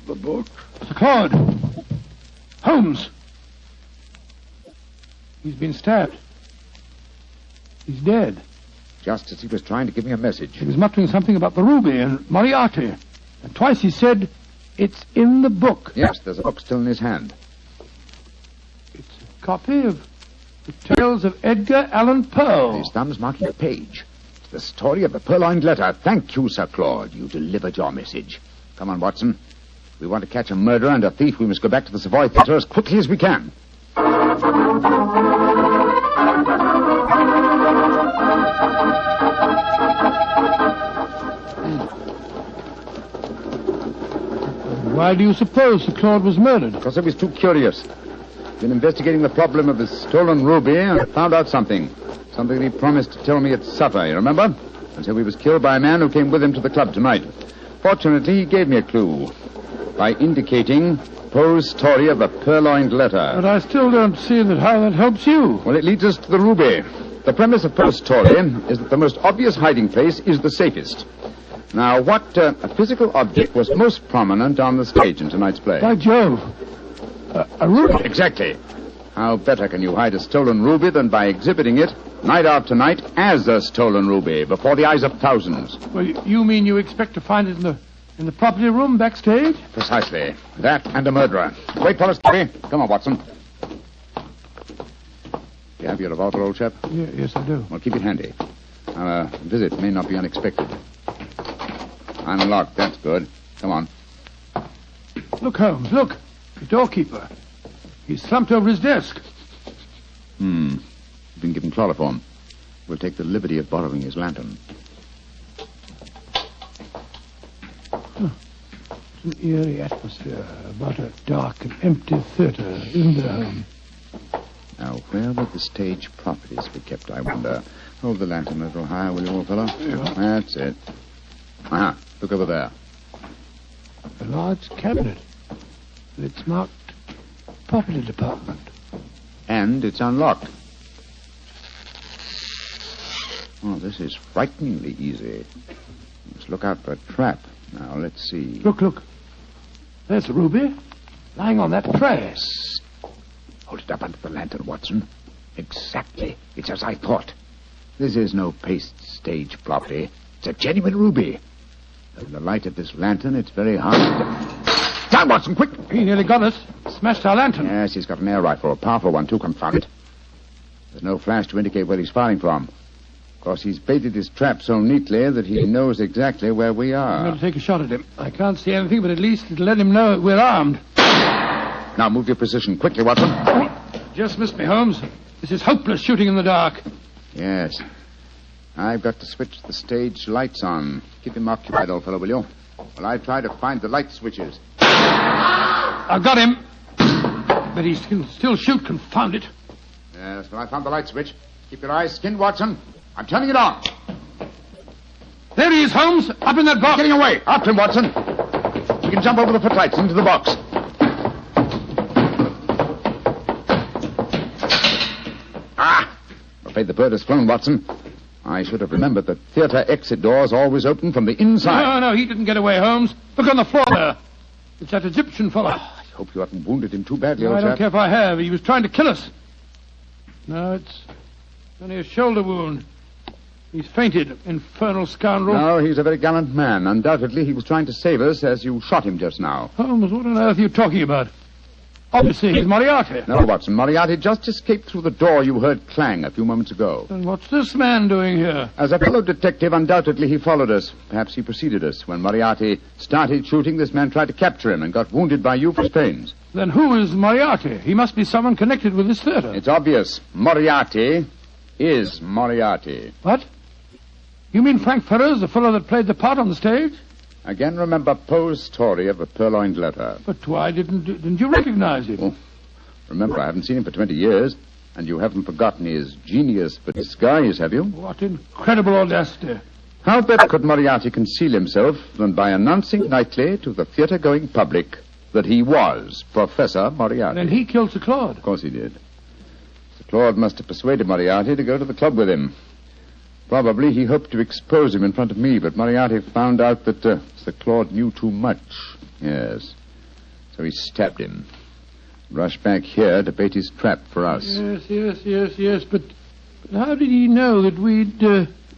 the book. Sir Claude! Holmes! He's been stabbed. He's dead. Just as he was trying to give me a message. He was muttering something about the ruby and Moriarty. And twice he said, it's in the book. Yes, there's a book still in his hand. It's a copy of the Tales of Edgar Allan Poe. His thumb's marking a page. It's the story of the Purloined Letter. Thank you, Sir Claude. You delivered your message. Come on, Watson. If we want to catch a murderer and a thief, we must go back to the Savoy Theatre as quickly as we can. Why do you suppose Sir Claude was murdered? Because I was too curious. Been investigating the problem of the stolen ruby and found out something. Something that he promised to tell me at supper, you remember? And so he was killed by a man who came with him to the club tonight. Fortunately, he gave me a clue by indicating Poe's story of the Purloined Letter. But I still don't see how that helps you. Well, it leads us to the ruby. The premise of Poe's story is that the most obvious hiding place is the safest. Now, what physical object was most prominent on the stage in tonight's play? By Jove. A ruby. Exactly. How better can you hide a stolen ruby than by exhibiting it night after night as a stolen ruby before the eyes of thousands? Well, you mean you expect to find it in the property room backstage? Precisely. That and a murderer. Wait for us, Gary. Come on, Watson. You have your revolver, old chap? Yes, I do. Well, keep it handy. Our visit may not be unexpected. Unlocked. That's good. Come on. Look, Holmes, look. The doorkeeper. He's slumped over his desk. He's been given chloroform. We'll take the liberty of borrowing his lantern. It's an eerie atmosphere about a dark and empty theatre, isn't there, Holmes? Now, where would the stage properties be kept, I wonder? Hold the lantern a little higher, will you, old fellow? Yeah. That's it. Aha, look over there. A large cabinet. It's marked Property Department. And it's unlocked. Oh, this is frighteningly easy. Let's look out for a trap. Now, let's see. Look. There's a ruby lying on that tray. Hold it up under the lantern, Watson. Exactly. It's as I thought. This is no paste stage property. It's a genuine ruby. In the light of this lantern, it's very hard to... Down, Watson, quick! He nearly got us. Smashed our lantern. Yes, he's got an air rifle, a powerful one, too, confound it. There's no flash to indicate where he's firing from. Of course, he's baited his trap so neatly that he knows exactly where we are. I'm going to take a shot at him. I can't see anything, but at least it'll let him know we're armed. Now, move your position quickly, Watson. Just missed me, Holmes. This is hopeless shooting in the dark. Yes. I've got to switch the stage lights on. Keep him occupied, old fellow, will you? While I try to find the light switches. I've got him. But he can still shoot, confound it. Yes, well, I found the light switch. Keep your eyes skinned, Watson. I'm turning it on. There he is, Holmes. Up in that box. Getting away. After him, Watson. We can jump over the footlights into the box. Ah! I'm afraid the bird has flown, Watson. I should have remembered that theatre exit doors always open from the inside. No, he didn't get away, Holmes. Look on the floor there. It's that Egyptian fellow. I hope you haven't wounded him too badly, No, old I don't chap. care if I have. He was trying to kill us. No, it's only a shoulder wound. He's fainted, infernal scoundrel. No, he's a very gallant man. Undoubtedly, he was trying to save us as you shot him just now. Holmes, what on earth are you talking about? Obviously, he's Moriarty. No, Watson, Moriarty just escaped through the door you heard clang a few moments ago. Then what's this man doing here? As a fellow detective, undoubtedly he followed us. Perhaps he preceded us. When Moriarty started shooting, this man tried to capture him and got wounded by you for his pains. Then who is Moriarty? He must be someone connected with this theatre. It's obvious. Moriarty is Moriarty. What? You mean Frank Ferrers, the fellow that played the part on the stage? Again, remember Poe's story of the purloined letter. But why didn't you recognize him? Oh, remember, I haven't seen him for 20 years, and you haven't forgotten his genius for disguise, have you? What incredible audacity. How better could Moriarty conceal himself than by announcing nightly to the theatre-going public that he was Professor Moriarty? Then he killed Sir Claude. Of course he did. Sir Claude must have persuaded Moriarty to go to the club with him. Probably he hoped to expose him in front of me, but Moriarty found out that Sir Claude knew too much. Yes. So he stabbed him. Rushed back here to bait his trap for us. Yes. But how did he know that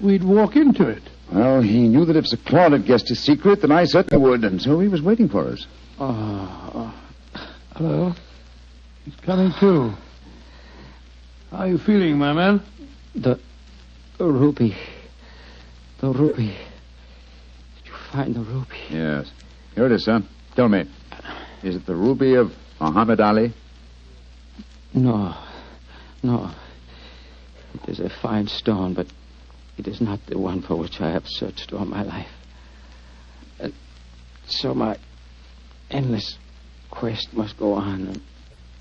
we'd walk into it? Well, he knew that if Sir Claude had guessed his secret, then I certainly would, and so he was waiting for us. Hello. He's coming too. How are you feeling, my man? The ruby. The ruby. Did you find the ruby? Yes. Here it is, sir. Tell me, is it the ruby of Muhammad Ali? No. It is a fine stone, but it is not the one for which I have searched all my life. And so my endless quest must go on and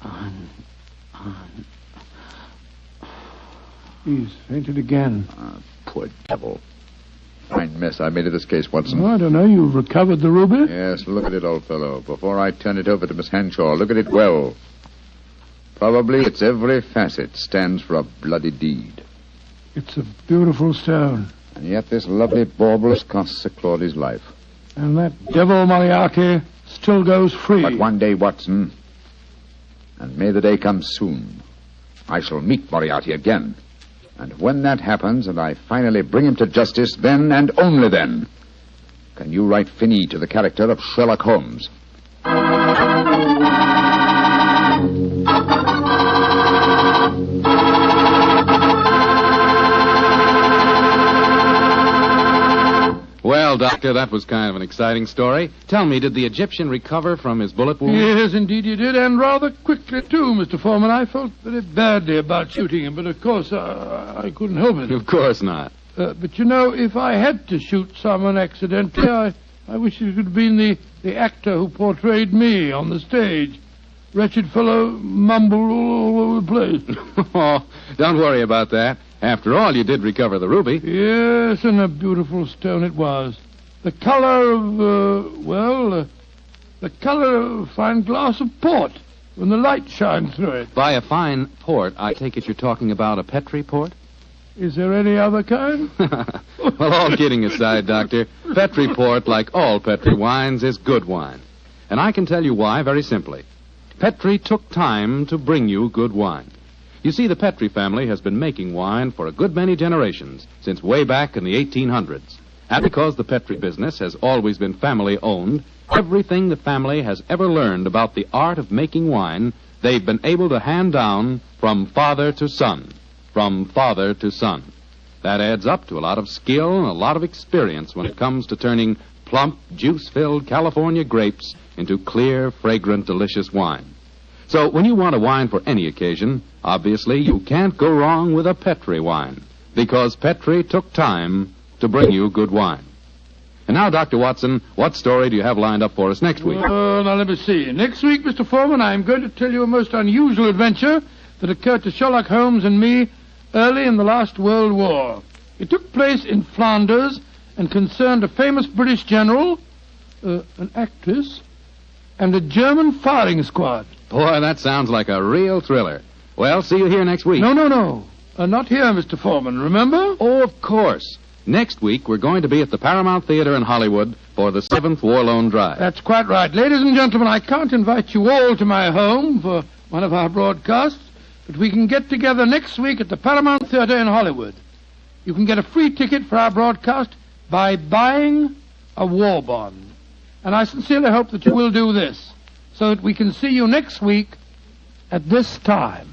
on. He's fainted again. Poor devil. Fine mess I made of this case, Watson. Oh, I don't know. You've recovered the ruby? Yes, look at it, old fellow. Before I turn it over to Miss Henshaw, look at it well. Probably its every facet stands for a bloody deed. It's a beautiful stone. And yet this lovely baubles cost Sir Claude his life. And that devil Moriarty still goes free. But one day, Watson, and may the day come soon, I shall meet Moriarty again. And when that happens and I finally bring him to justice, then and only then can you write fini to the character of Sherlock Holmes. Well, Doctor, that was kind of an exciting story. Tell me, did the Egyptian recover from his bullet wound? Yes, indeed he did, and rather quickly, too, Mr. Foreman. I felt very badly about shooting him, but of course I couldn't help it. Of course not. But you know, if I had to shoot someone accidentally, I wish it could have been the actor who portrayed me on the stage. Wretched fellow mumbled all over the place. Oh, don't worry about that. After all, you did recover the ruby. Yes, and a beautiful stone it was. The color of, the color of a fine glass of port when the light shines through it. By a fine port, I take it you're talking about a Petri port? Is there any other kind? Well, all kidding aside, Doctor, Petri port, like all Petri wines, is good wine. And I can tell you why very simply. Petri took time to bring you good wine. You see, the Petri family has been making wine for a good many generations, since way back in the 1800s. And because the Petri business has always been family-owned, everything the family has ever learned about the art of making wine, they've been able to hand down from father to son. From father to son. That adds up to a lot of skill and a lot of experience when it comes to turning plump, juice-filled California grapes into clear, fragrant, delicious wine. So when you want a wine for any occasion, obviously you can't go wrong with a Petri wine. because Petri took time to bring you good wine. And now, Dr. Watson, what story do you have lined up for us next week? Now let me see. Next week, Mr. Foreman, I'm going to tell you a most unusual adventure that occurred to Sherlock Holmes and me early in the last World War. It took place in Flanders and concerned a famous British general, an actress, and a German firing squad. Boy, that sounds like a real thriller. Well, see you here next week. No. Not here, Mr. Foreman, remember? Oh, of course. Next week, we're going to be at the Paramount Theater in Hollywood for the 7th War Loan Drive. That's quite right. Ladies and gentlemen, I can't invite you all to my home for one of our broadcasts, but we can get together next week at the Paramount Theater in Hollywood. You can get a free ticket for our broadcast by buying a war bond. And I sincerely hope that you will do this, so that we can see you next week at this time.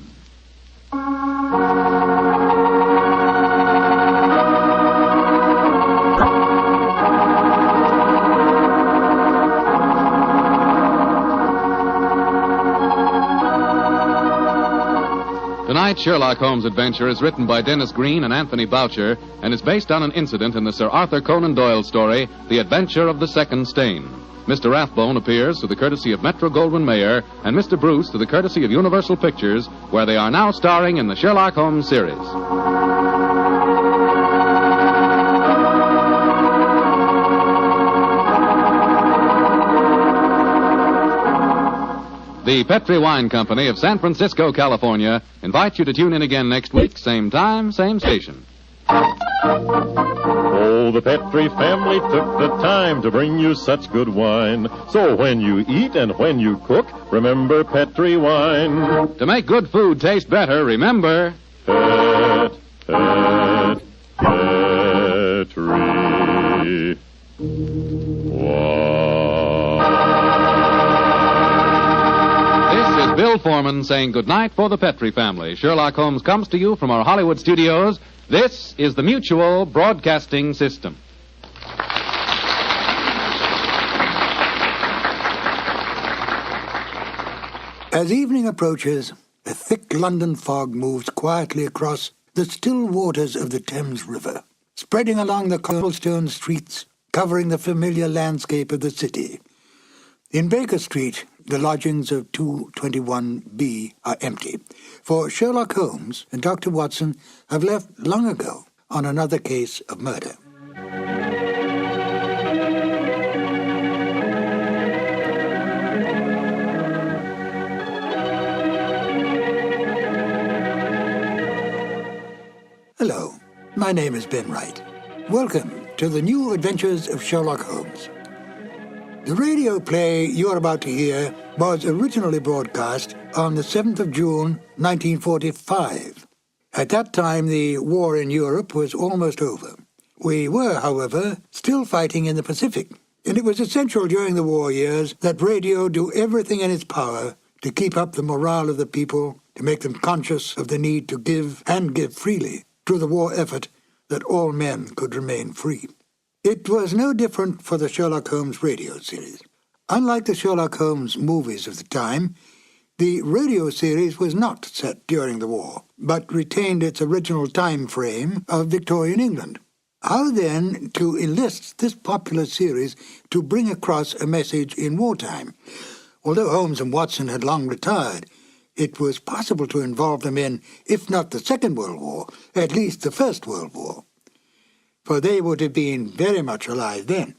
Tonight's Sherlock Holmes adventure is written by Dennis Green and Anthony Boucher and is based on an incident in the Sir Arthur Conan Doyle story, The Adventure of the Second Stain. Mr. Rathbone appears to the courtesy of Metro-Goldwyn-Mayer and Mr. Bruce to the courtesy of Universal Pictures, where they are now starring in the Sherlock Holmes series. The Petri Wine Company of San Francisco, California, invites you to tune in again next week, same time, same station. Oh, the Petri family took the time to bring you such good wine. So when you eat and when you cook, remember Petri wine. To make good food taste better, remember... Petri. Bill Foreman saying goodnight for the Petri family. Sherlock Holmes comes to you from our Hollywood studios. This is the Mutual Broadcasting System. As evening approaches, a thick London fog moves quietly across the still waters of the Thames River, spreading along the cobblestone streets, covering the familiar landscape of the city. In Baker Street, the lodgings of 221B are empty, for Sherlock Holmes and Dr. Watson have left long ago on another case of murder. Hello, my name is Ben Wright. Welcome to the new adventures of Sherlock Holmes. The radio play you're about to hear was originally broadcast on the 7th of June, 1945. At that time, the war in Europe was almost over. We were, however, still fighting in the Pacific, and it was essential during the war years that radio do everything in its power to keep up the morale of the people, to make them conscious of the need to give, and give freely, to the war effort that all men could remain free. It was no different for the Sherlock Holmes radio series. Unlike the Sherlock Holmes movies of the time, the radio series was not set during the war, but retained its original time frame of Victorian England. How then to enlist this popular series to bring across a message in wartime? Although Holmes and Watson had long retired, it was possible to involve them in, if not the Second World War, at least the First World War, for they would have been very much alive then.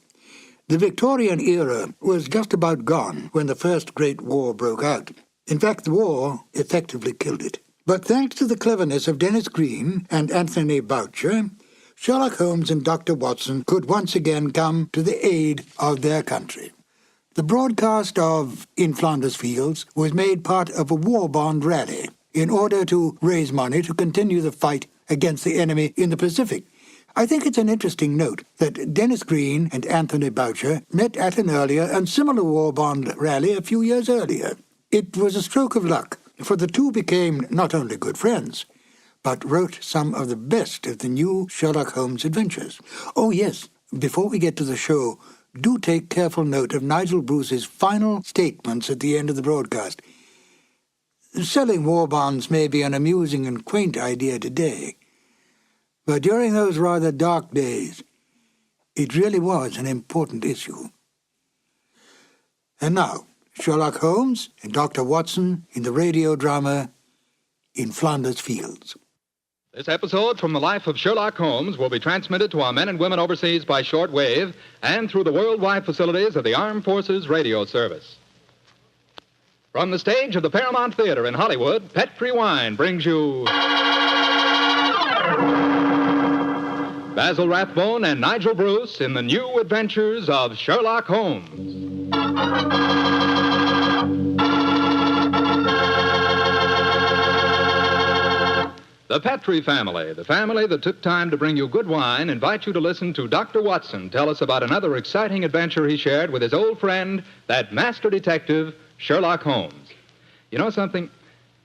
The Victorian era was just about gone when the First Great War broke out. In fact, the war effectively killed it. But thanks to the cleverness of Dennis Green and Anthony Boucher, Sherlock Holmes and Dr. Watson could once again come to the aid of their country. The broadcast of In Flanders Fields was made part of a war bond rally in order to raise money to continue the fight against the enemy in the Pacific. I think it's an interesting note that Dennis Green and Anthony Boucher met at an earlier and similar war bond rally a few years earlier. It was a stroke of luck, for the two became not only good friends, but wrote some of the best of the new Sherlock Holmes adventures. Oh yes, before we get to the show, do take careful note of Nigel Bruce's final statements at the end of the broadcast. Selling war bonds may be an amusing and quaint idea today, But during those rather dark days, it really was an important issue. And now, Sherlock Holmes and Dr. Watson in the radio drama In Flanders Fields. This episode from the life of Sherlock Holmes will be transmitted to our men and women overseas by shortwave and through the worldwide facilities of the Armed Forces Radio Service. From the stage of the Paramount Theater in Hollywood, Petri Wine brings you Basil Rathbone and Nigel Bruce in the new adventures of Sherlock Holmes. The Petri family, the family that took time to bring you good wine, invite you to listen to Dr. Watson tell us about another exciting adventure he shared with his old friend, that master detective, Sherlock Holmes. You know something?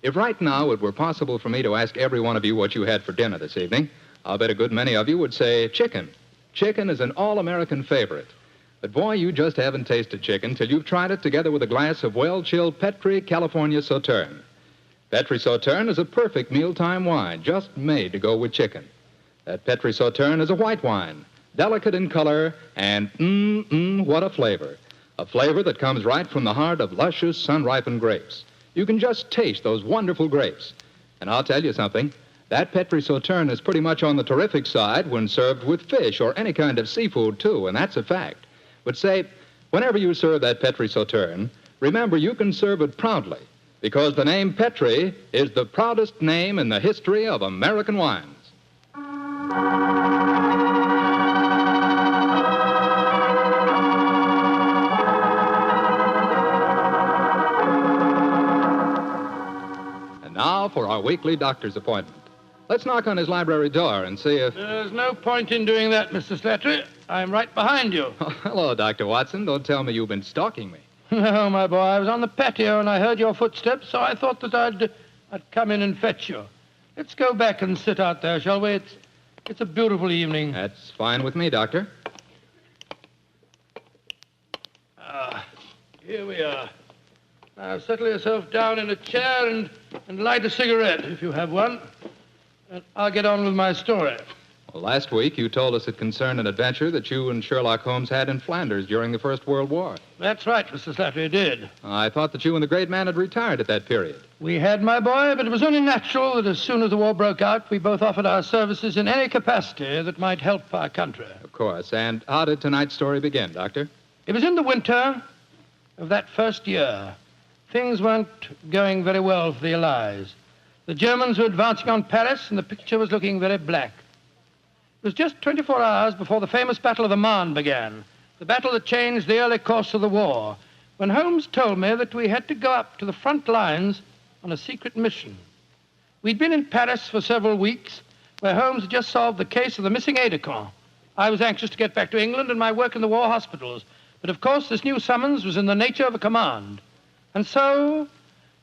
If right now it were possible for me to ask every one of you what you had for dinner this evening, I'll bet a good many of you would say chicken. Chicken is an all-American favorite. But boy, you just haven't tasted chicken till you've tried it together with a glass of well-chilled Petri California Sauterne. Petri Sauterne is a perfect mealtime wine, just made to go with chicken. That Petri Sauterne is a white wine, delicate in color, and what a flavor. A flavor that comes right from the heart of luscious, sun-ripened grapes. You can just taste those wonderful grapes. And I'll tell you something, that Petri Sauterne is pretty much on the terrific side when served with fish or any kind of seafood, too, and that's a fact. But say, whenever you serve that Petri Sauterne, remember you can serve it proudly, because the name Petri is the proudest name in the history of American wines. And now for our weekly doctor's appointment. Let's knock on his library door and see if... There's no point in doing that, Mr. Slattery. I'm right behind you. Oh, hello, Dr. Watson. Don't tell me you've been stalking me. No, my boy, I was on the patio and I heard your footsteps, so I thought that I'd come in and fetch you. Let's go back and sit out there, shall we? It's a beautiful evening. That's fine with me, Doctor. Here we are. Now settle yourself down in a chair and light a cigarette, if you have one. And I'll get on with my story. Well, last week you told us it concerned an adventure that you and Sherlock Holmes had in Flanders during the First World War. That's right, Mr. Slattery, did. I thought that you and the great man had retired at that period. We had, my boy, but it was only natural that as soon as the war broke out, we both offered our services in any capacity that might help our country. Of course. And how did tonight's story begin, Doctor? It was in the winter of that first year. Things weren't going very well for the Allies. The Germans were advancing on Paris, and the picture was looking very black. It was just 24 hours before the famous Battle of the Marne began, the battle that changed the early course of the war, when Holmes told me that we had to go up to the front lines on a secret mission. We'd been in Paris for several weeks, where Holmes had just solved the case of the missing aide-de-camp. I was anxious to get back to England and my work in the war hospitals, but of course this new summons was in the nature of a command. And so,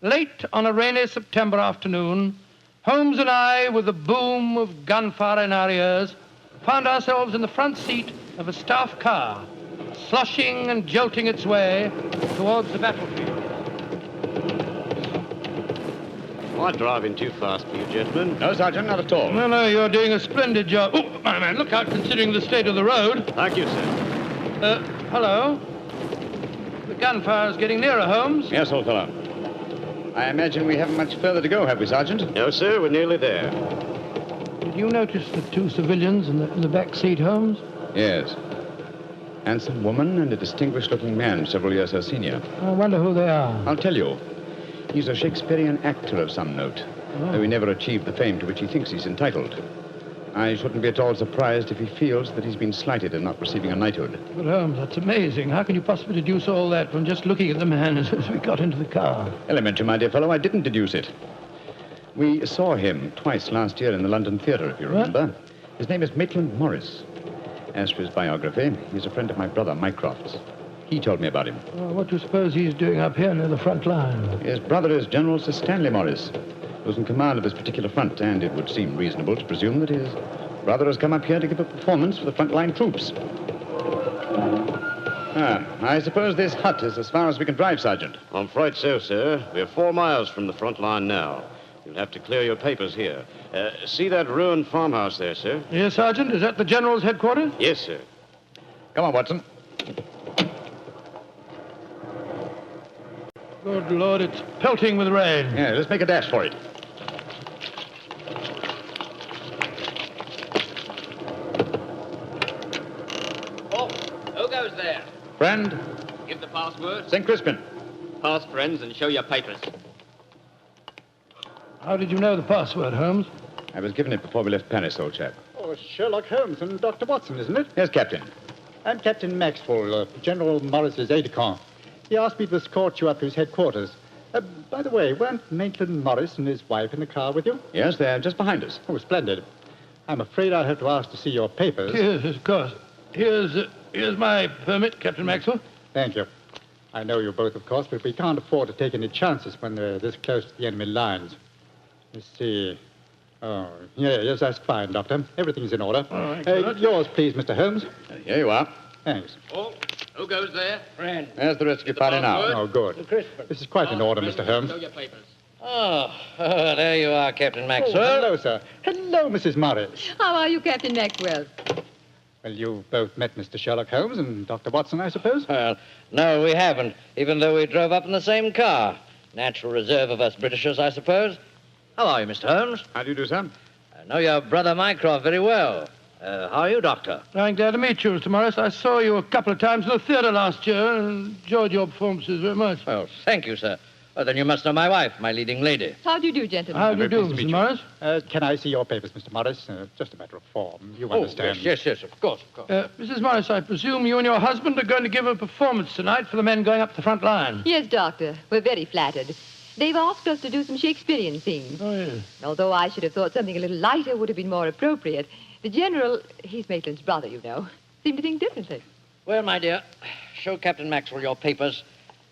late on a rainy September afternoon, Holmes and I, with the boom of gunfire in our ears, found ourselves in the front seat of a staff car, sloshing and jolting its way towards the battlefield. Am I driving too fast for you, gentlemen? No, Sergeant, not at all. No, you're doing a splendid job. Oh, my man, look out, considering the state of the road. Thank you, sir. Hello? The gunfire's getting nearer, Holmes. Yes, old fellow. I imagine we haven't much further to go, have we, Sergeant? No, sir, we're nearly there. Did you notice the two civilians in the back seat, Holmes? Yes. Handsome woman and a distinguished-looking man, several years her senior. I wonder who they are. I'll tell you. He's a Shakespearean actor of some note, though he never achieved the fame to which he thinks he's entitled. I shouldn't be at all surprised if he feels that he's been slighted in not receiving a knighthood. But, Holmes, that's amazing. How can you possibly deduce all that from just looking at the man as we got into the car? Elementary, my dear fellow, I didn't deduce it. We saw him twice last year in the London Theatre, if you remember. What? His name is Maitland Morris. As for his biography, he's a friend of my brother, Mycroft's. He told me about him. Well, what do you suppose he's doing up here near the front line? His brother is General Sir Stanley Morris, who's in command of this particular front, and it would seem reasonable to presume that his brother has come up here to give a performance for the front-line troops. I suppose this hut is as far as we can drive, Sergeant. I'm afraid so, sir. We're 4 miles from the front line now. You'll have to clear your papers here. See that ruined farmhouse there, sir? Yes, Sergeant. Is that the General's headquarters? Yes, sir. Come on, Watson. Good Lord, it's pelting with rain. Yeah, let's make a dash for it. Oh, who goes there? Friend, Give the password. St. Crispin. Pass, friends, and show your papers. How did you know the password, Holmes? I was given it before we left Paris, old chap. Oh, Sherlock Holmes and Dr. Watson, isn't it? Yes, Captain. I'm Captain Maxwell, General Morris's aide-de-camp. He asked me to escort you up to his headquarters. By the way, weren't Maitland Morris and his wife in the car with you? Yes, they're just behind us. Oh, splendid. I'm afraid I'll have to ask to see your papers. Yes, of course. Here's my permit, Captain Maxwell. Thank you. I know you both, of course, but we can't afford to take any chances when they're this close to the enemy lines. Let's see. Oh, yes, that's fine, Doctor. Everything's in order. Yours, please, Mr. Holmes. Here you are. Thanks. Oh, who goes there? Friend. There's the rest of your party now. Oh, good. This is quite in order, Mr. Holmes. Show your papers. Oh, there you are, Captain Oh, Maxwell. hello, sir. Hello, Mrs. Morris. How are you, Captain Maxwell? Well, you've both met Mr. Sherlock Holmes and Dr. Watson, I suppose? Well, no, we haven't, even though we drove up in the same car. Natural reserve of us Britishers, I suppose. How are you, Mr. Holmes? How do you do, sir? I know your brother Mycroft very well. How are you, Doctor? I'm glad to meet you, Mr. Morris. I saw you a couple of times in the theatre last year and enjoyed your performances very much. Well, thank you, sir. Well, then you must know my wife, my leading lady. How do you do, gentlemen? How do you do, Mr. Morris? Can I see your papers, Mr. Morris? Just a matter of form. You understand. Yes, of course. Mrs. Morris, I presume you and your husband are going to give a performance tonight for the men going up the front line. Yes, Doctor. We're very flattered. They've asked us to do some Shakespearean scenes. Oh, yes. Although I should have thought something a little lighter would have been more appropriate. The General, he's Maitland's brother, you know, seemed to think differently. Well, my dear, show Captain Maxwell your papers.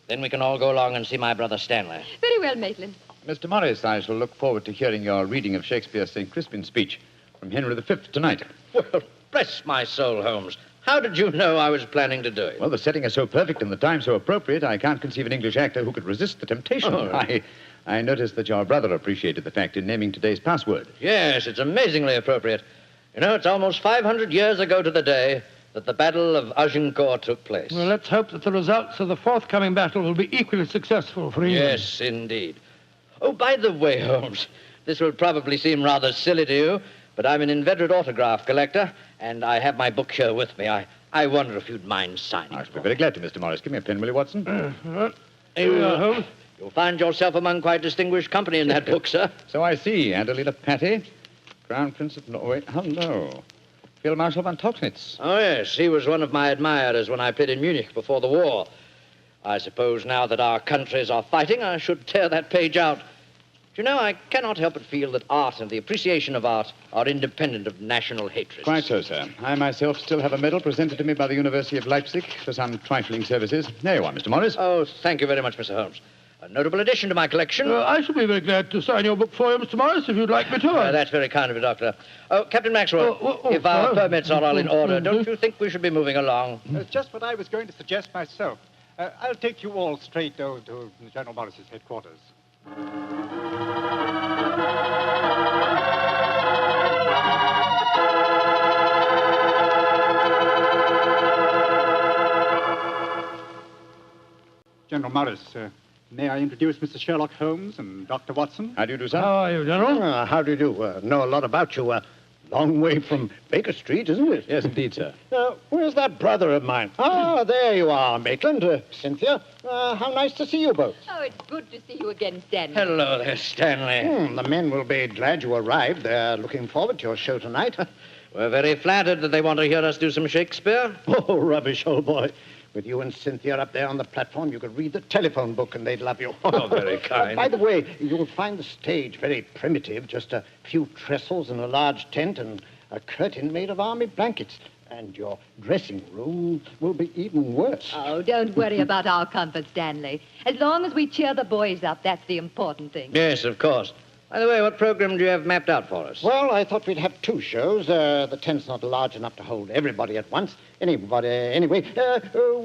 Then we can all go along and see my brother Stanley. Very well, Maitland. Mr. Morris, I shall look forward to hearing your reading of Shakespeare's St. Crispin speech from Henry V tonight. Well, bless my soul, Holmes. How did you know I was planning to do it? Well, the setting is so perfect and the time so appropriate, I can't conceive an English actor who could resist the temptation. Oh. I noticed that your brother appreciated the fact in naming today's password. Yes, it's amazingly appropriate. You know, it's almost 500 years ago to the day that the Battle of Agincourt took place. Well, let's hope that the results of the forthcoming battle will be equally successful for England. Yes, indeed. Oh, by the way, Holmes, this will probably seem rather silly to you, but I'm an inveterate autograph collector, and I have my book here with me. I wonder if you'd mind signing. I should be very glad to, Mr. Morris. Give me a pen, will you, Watson? Here we are, Holmes. You'll find yourself among quite distinguished company in that book, sir. So I see. Adelina Patti, Crown Prince of Norway. Hello. Field Marshal von Tauchnitz. Oh, yes. He was one of my admirers when I played in Munich before the war. I suppose now that our countries are fighting, I should tear that page out. You know, I cannot help but feel that art and the appreciation of art are independent of national hatred. Quite so, sir. I myself still have a medal presented to me by the University of Leipzig for some trifling services. There you are, Mr. Morris. Oh, thank you very much, Mr. Holmes. A notable addition to my collection. I shall be very glad to sign your book for you, Mr. Morris, if you'd like me to. That's very kind of you, Doctor. Oh, Captain Maxwell, if our permits are all in order, don't you think we should be moving along? Just what I was going to suggest myself. I'll take you all straight over to General Morris's headquarters. General Morris, may I introduce Mr. Sherlock Holmes and Dr. Watson? How do you do, sir? How are you, General? How do you do? Know a lot about you. Long way from Baker Street, isn't it? Yes, indeed, sir. Where's that brother of mine? Ah, there you are, Maitland. Cynthia, how nice to see you both. Oh, it's good to see you again, Stanley. Hello there, Stanley. The men will be glad you arrived. They're looking forward to your show tonight. We're very flattered that they want to hear us do some Shakespeare. Oh, rubbish, old boy. With you and Cynthia up there on the platform, you could read the telephone book and they'd love you. Oh, very kind. By the way, you'll find the stage very primitive. Just a few trestles and a large tent and a curtain made of army blankets. And your dressing room will be even worse. Oh, don't worry about our comfort, Stanley. As long as we cheer the boys up, that's the important thing. Yes, of course. By the way, what program do you have mapped out for us? Well, I thought we'd have 2 shows. The tent's not large enough to hold everybody at once. Anyway,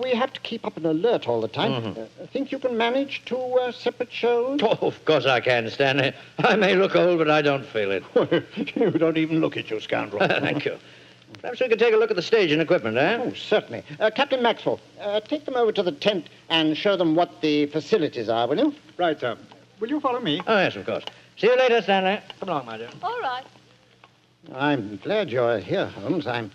we have to keep up an alert all the time. Think you can manage 2 separate shows? Oh, of course I can, Stanley. I may look old, but I don't feel it. You don't even look it, you scoundrel. Thank you. Perhaps we could take a look at the stage and equipment, eh? Oh, certainly. Captain Maxwell, take them over to the tent and show them what the facilities are, will you? Right, sir. Will you follow me? Oh, yes, of course. See you later, Stanley. Come along, my dear. All right. I'm glad you're here, Holmes. I'm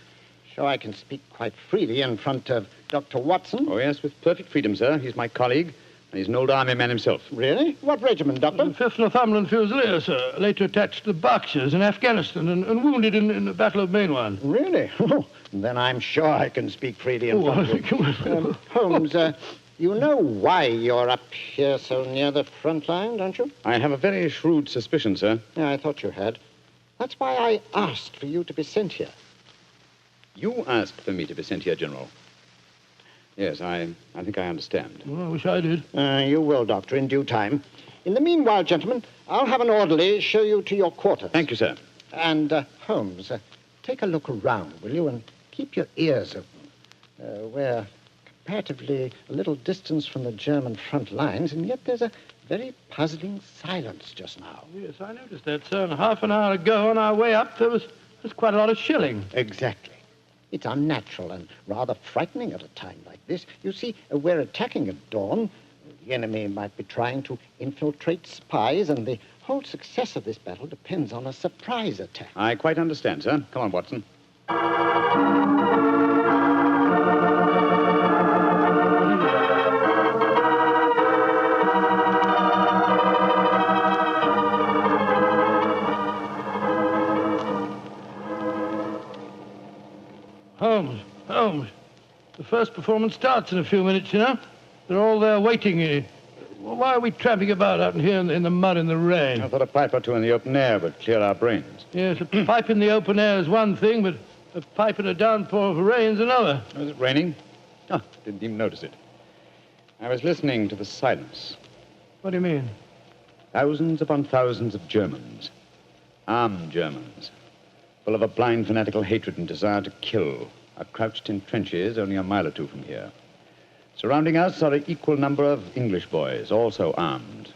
sure I can speak quite freely in front of Dr. Watson. Oh, yes, with perfect freedom, sir. He's my colleague, and he's an old army man himself. Really? What regiment, Doctor? The 5th Northumberland Fusiliers, sir. Later attached to the Berkshires in Afghanistan and wounded in the Battle of Mainwan. Really? Oh, then I'm sure I can speak freely in front of you. Holmes, you know why you're up here so near the front line, don't you? I have a very shrewd suspicion, sir. Yeah, I thought you had. That's why I asked for you to be sent here. You asked for me to be sent here, General. Yes, I think I understand. Well, I wish I did. You will, Doctor, in due time. In the meanwhile, gentlemen, I'll have an orderly show you to your quarters. Thank you, sir. And, Holmes, take a look around, will you, and keep your ears open. We're comparatively a little distance from the German front lines, and yet there's a very puzzling silence just now. Yes, I noticed that, sir. And half an hour ago, on our way up, there was quite a lot of shelling. Exactly. It's unnatural and rather frightening at a time like this. You see, we're attacking at dawn. The enemy might be trying to infiltrate spies, and the whole success of this battle depends on a surprise attack. I quite understand, sir. Come on, Watson. Holmes, the first performance starts in a few minutes, you know. They're all there waiting. Why are we tramping about out here in the mud and the rain? I thought a pipe or 2 in the open air would clear our brains. Yes, a pipe in the open air is one thing, but a pipe in a downpour of rain's another. Was it raining? Oh, didn't even notice it. I was listening to the silence. What do you mean? Thousands upon thousands of Germans. Armed Germans. Full of a blind fanatical hatred and desire to kill. Are crouched in trenches only a mile or 2 from here. Surrounding us are an equal number of English boys, also armed.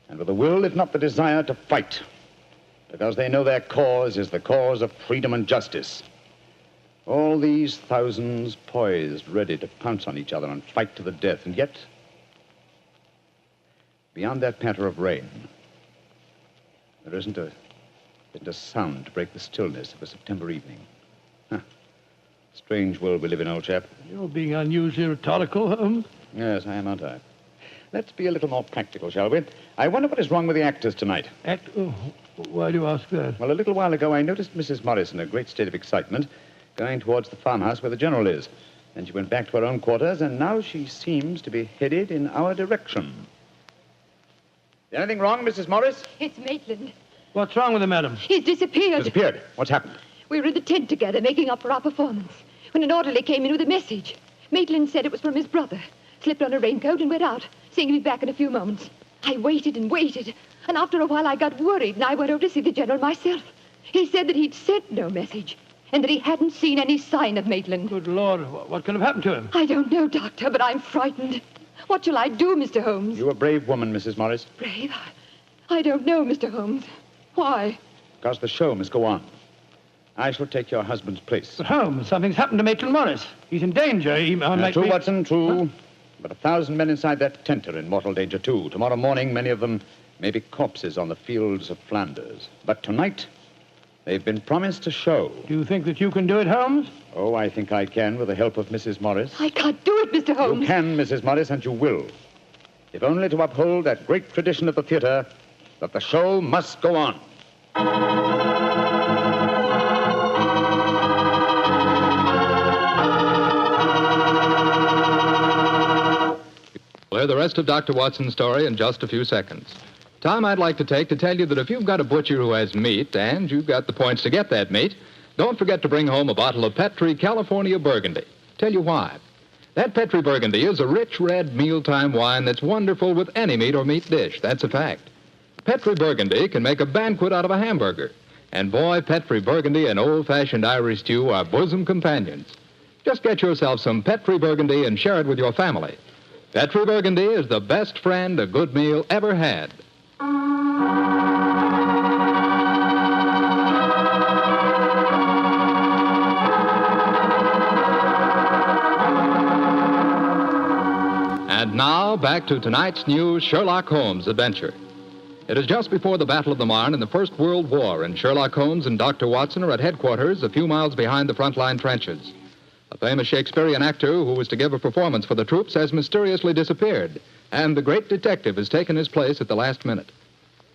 And with the will, if not the desire, to fight. Because they know their cause is the cause of freedom and justice. All these thousands poised, ready to pounce on each other and fight to the death. And yet, beyond that patter of rain, there isn't a sound to break the stillness of a September evening. Strange world we live in, old chap. You're being unusually rhetorical, Holmes. Yes, I am, aren't I? Let's be a little more practical, shall we? I wonder what is wrong with the actors tonight. Oh, why do you ask that? Well, a little while ago, I noticed Mrs. Morris in a great state of excitement, going towards the farmhouse where the General is. Then she went back to her own quarters, and now she seems to be headed in our direction. Is anything wrong, Mrs. Morris? It's Maitland. What's wrong with him, madam? He's disappeared. Disappeared? What's happened? We were in the tent together, making up for our performance, when an orderly came in with a message. Maitland said it was from his brother. Slipped on a raincoat and went out, saying he'd be back in a few moments. I waited and waited, and after a while I got worried, and I went over to see the General myself. He said that he'd sent no message, and that he hadn't seen any sign of Maitland. Good Lord, what could have happened to him? I don't know, Doctor, but I'm frightened. What shall I do, Mr. Holmes? You're a brave woman, Mrs. Morris. Brave? I don't know, Mr. Holmes. Why? Because the show must go on. I shall take your husband's place. But Holmes, something's happened to Maitland Morris. He's in danger. He might true, be... Watson, true. Huh? But 1,000 men inside that tent are in mortal danger, too. Tomorrow morning, many of them may be corpses on the fields of Flanders. But tonight, they've been promised a show. Do you think that you can do it, Holmes? Oh, I think I can, with the help of Mrs. Morris. I can't do it, Mr. Holmes. You can, Mrs. Morris, and you will. If only to uphold that great tradition of the theater, that the show must go on. We'll hear the rest of Dr. Watson's story in just a few seconds. Time I'd like to take to tell you that if you've got a butcher who has meat and you've got the points to get that meat, don't forget to bring home a bottle of Petri California Burgundy. Tell you why. That Petri Burgundy is a rich red mealtime wine that's wonderful with any meat or meat dish. That's a fact. Petri Burgundy can make a banquet out of a hamburger. And boy, Petri Burgundy and old-fashioned Irish stew are bosom companions. Just get yourself some Petri Burgundy and share it with your family. Petri Burgundy is the best friend a good meal ever had. And now, back to tonight's new Sherlock Holmes adventure. It is just before the Battle of the Marne in the First World War, and Sherlock Holmes and Dr. Watson are at headquarters a few miles behind the front-line trenches. A famous Shakespearean actor who was to give a performance for the troops has mysteriously disappeared, and the great detective has taken his place at the last minute.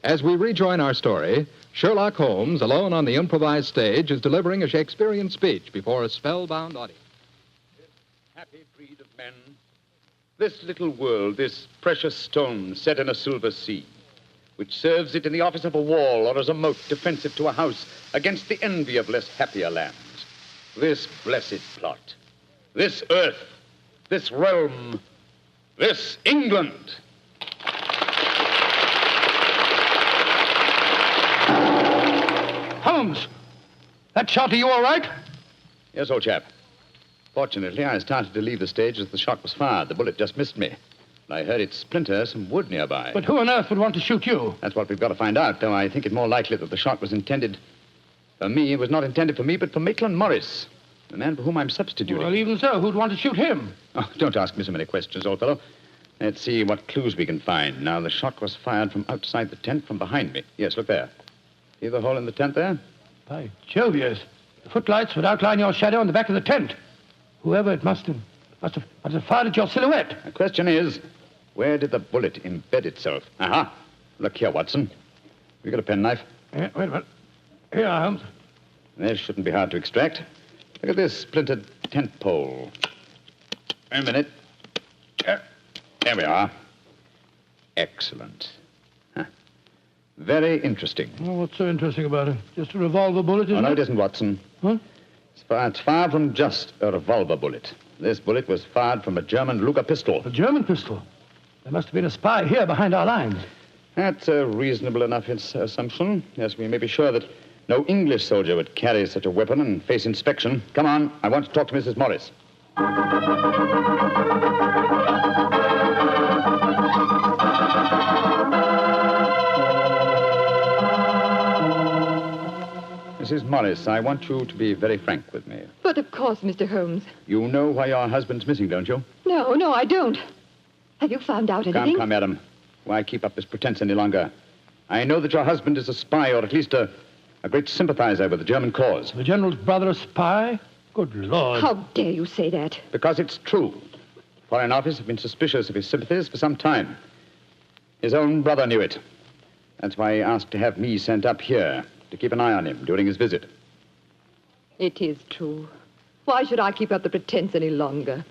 As we rejoin our story, Sherlock Holmes, alone on the improvised stage, is delivering a Shakespearean speech before a spellbound audience. Happy breed of men, this little world, this precious stone set in a silver sea, which serves it in the office of a wall or as a moat defensive to a house against the envy of less happier lands. This blessed plot, this earth, this realm, this England. Holmes! That shot, are you all right? Yes, old chap. Fortunately, I started to leave the stage as the shot was fired. The bullet just missed me. I heard it splinter some wood nearby. But who on earth would want to shoot you? That's what we've got to find out, though I think it more likely that the shot was intended for me. It was not intended for me, but for Maitland Morris, the man for whom I'm substituting. Well, even so, who'd want to shoot him? Oh, don't ask me so many questions, old fellow. Let's see what clues we can find. Now, the shot was fired from outside the tent from behind me. Yes, look there. See the hole in the tent there? By Jove, yes. The footlights would outline your shadow on the back of the tent. Whoever it must have fired at your silhouette. The question is, where did the bullet embed itself? Aha. Look here, Watson. You got a penknife? Yeah, wait a minute. Here, Holmes. This shouldn't be hard to extract. Look at this splintered tent pole. Wait a minute. There we are. Excellent. Huh. Very interesting. Well, what's so interesting about it? Just a revolver bullet, isn't it? No, it isn't, Watson. Huh? It's far from just a revolver bullet. This bullet was fired from a German Luger pistol. A German pistol? There must have been a spy here behind our lines. That's a reasonable enough assumption. Yes, we may be sure that no English soldier would carry such a weapon and face inspection. Come on, I want to talk to Mrs. Morris. Mrs. Morris, I want you to be very frank with me. But of course, Mr. Holmes. You know why your husband's missing, don't you? No, I don't. Have you found out anything? Come, madam. Why keep up this pretense any longer? I know that your husband is a spy, or at least a great sympathizer with the German cause. The General's brother a spy? Good Lord. How dare you say that? Because it's true. Foreign Office have been suspicious of his sympathies for some time. His own brother knew it. That's why he asked to have me sent up here to keep an eye on him during his visit. It is true. Why should I keep up the pretense any longer?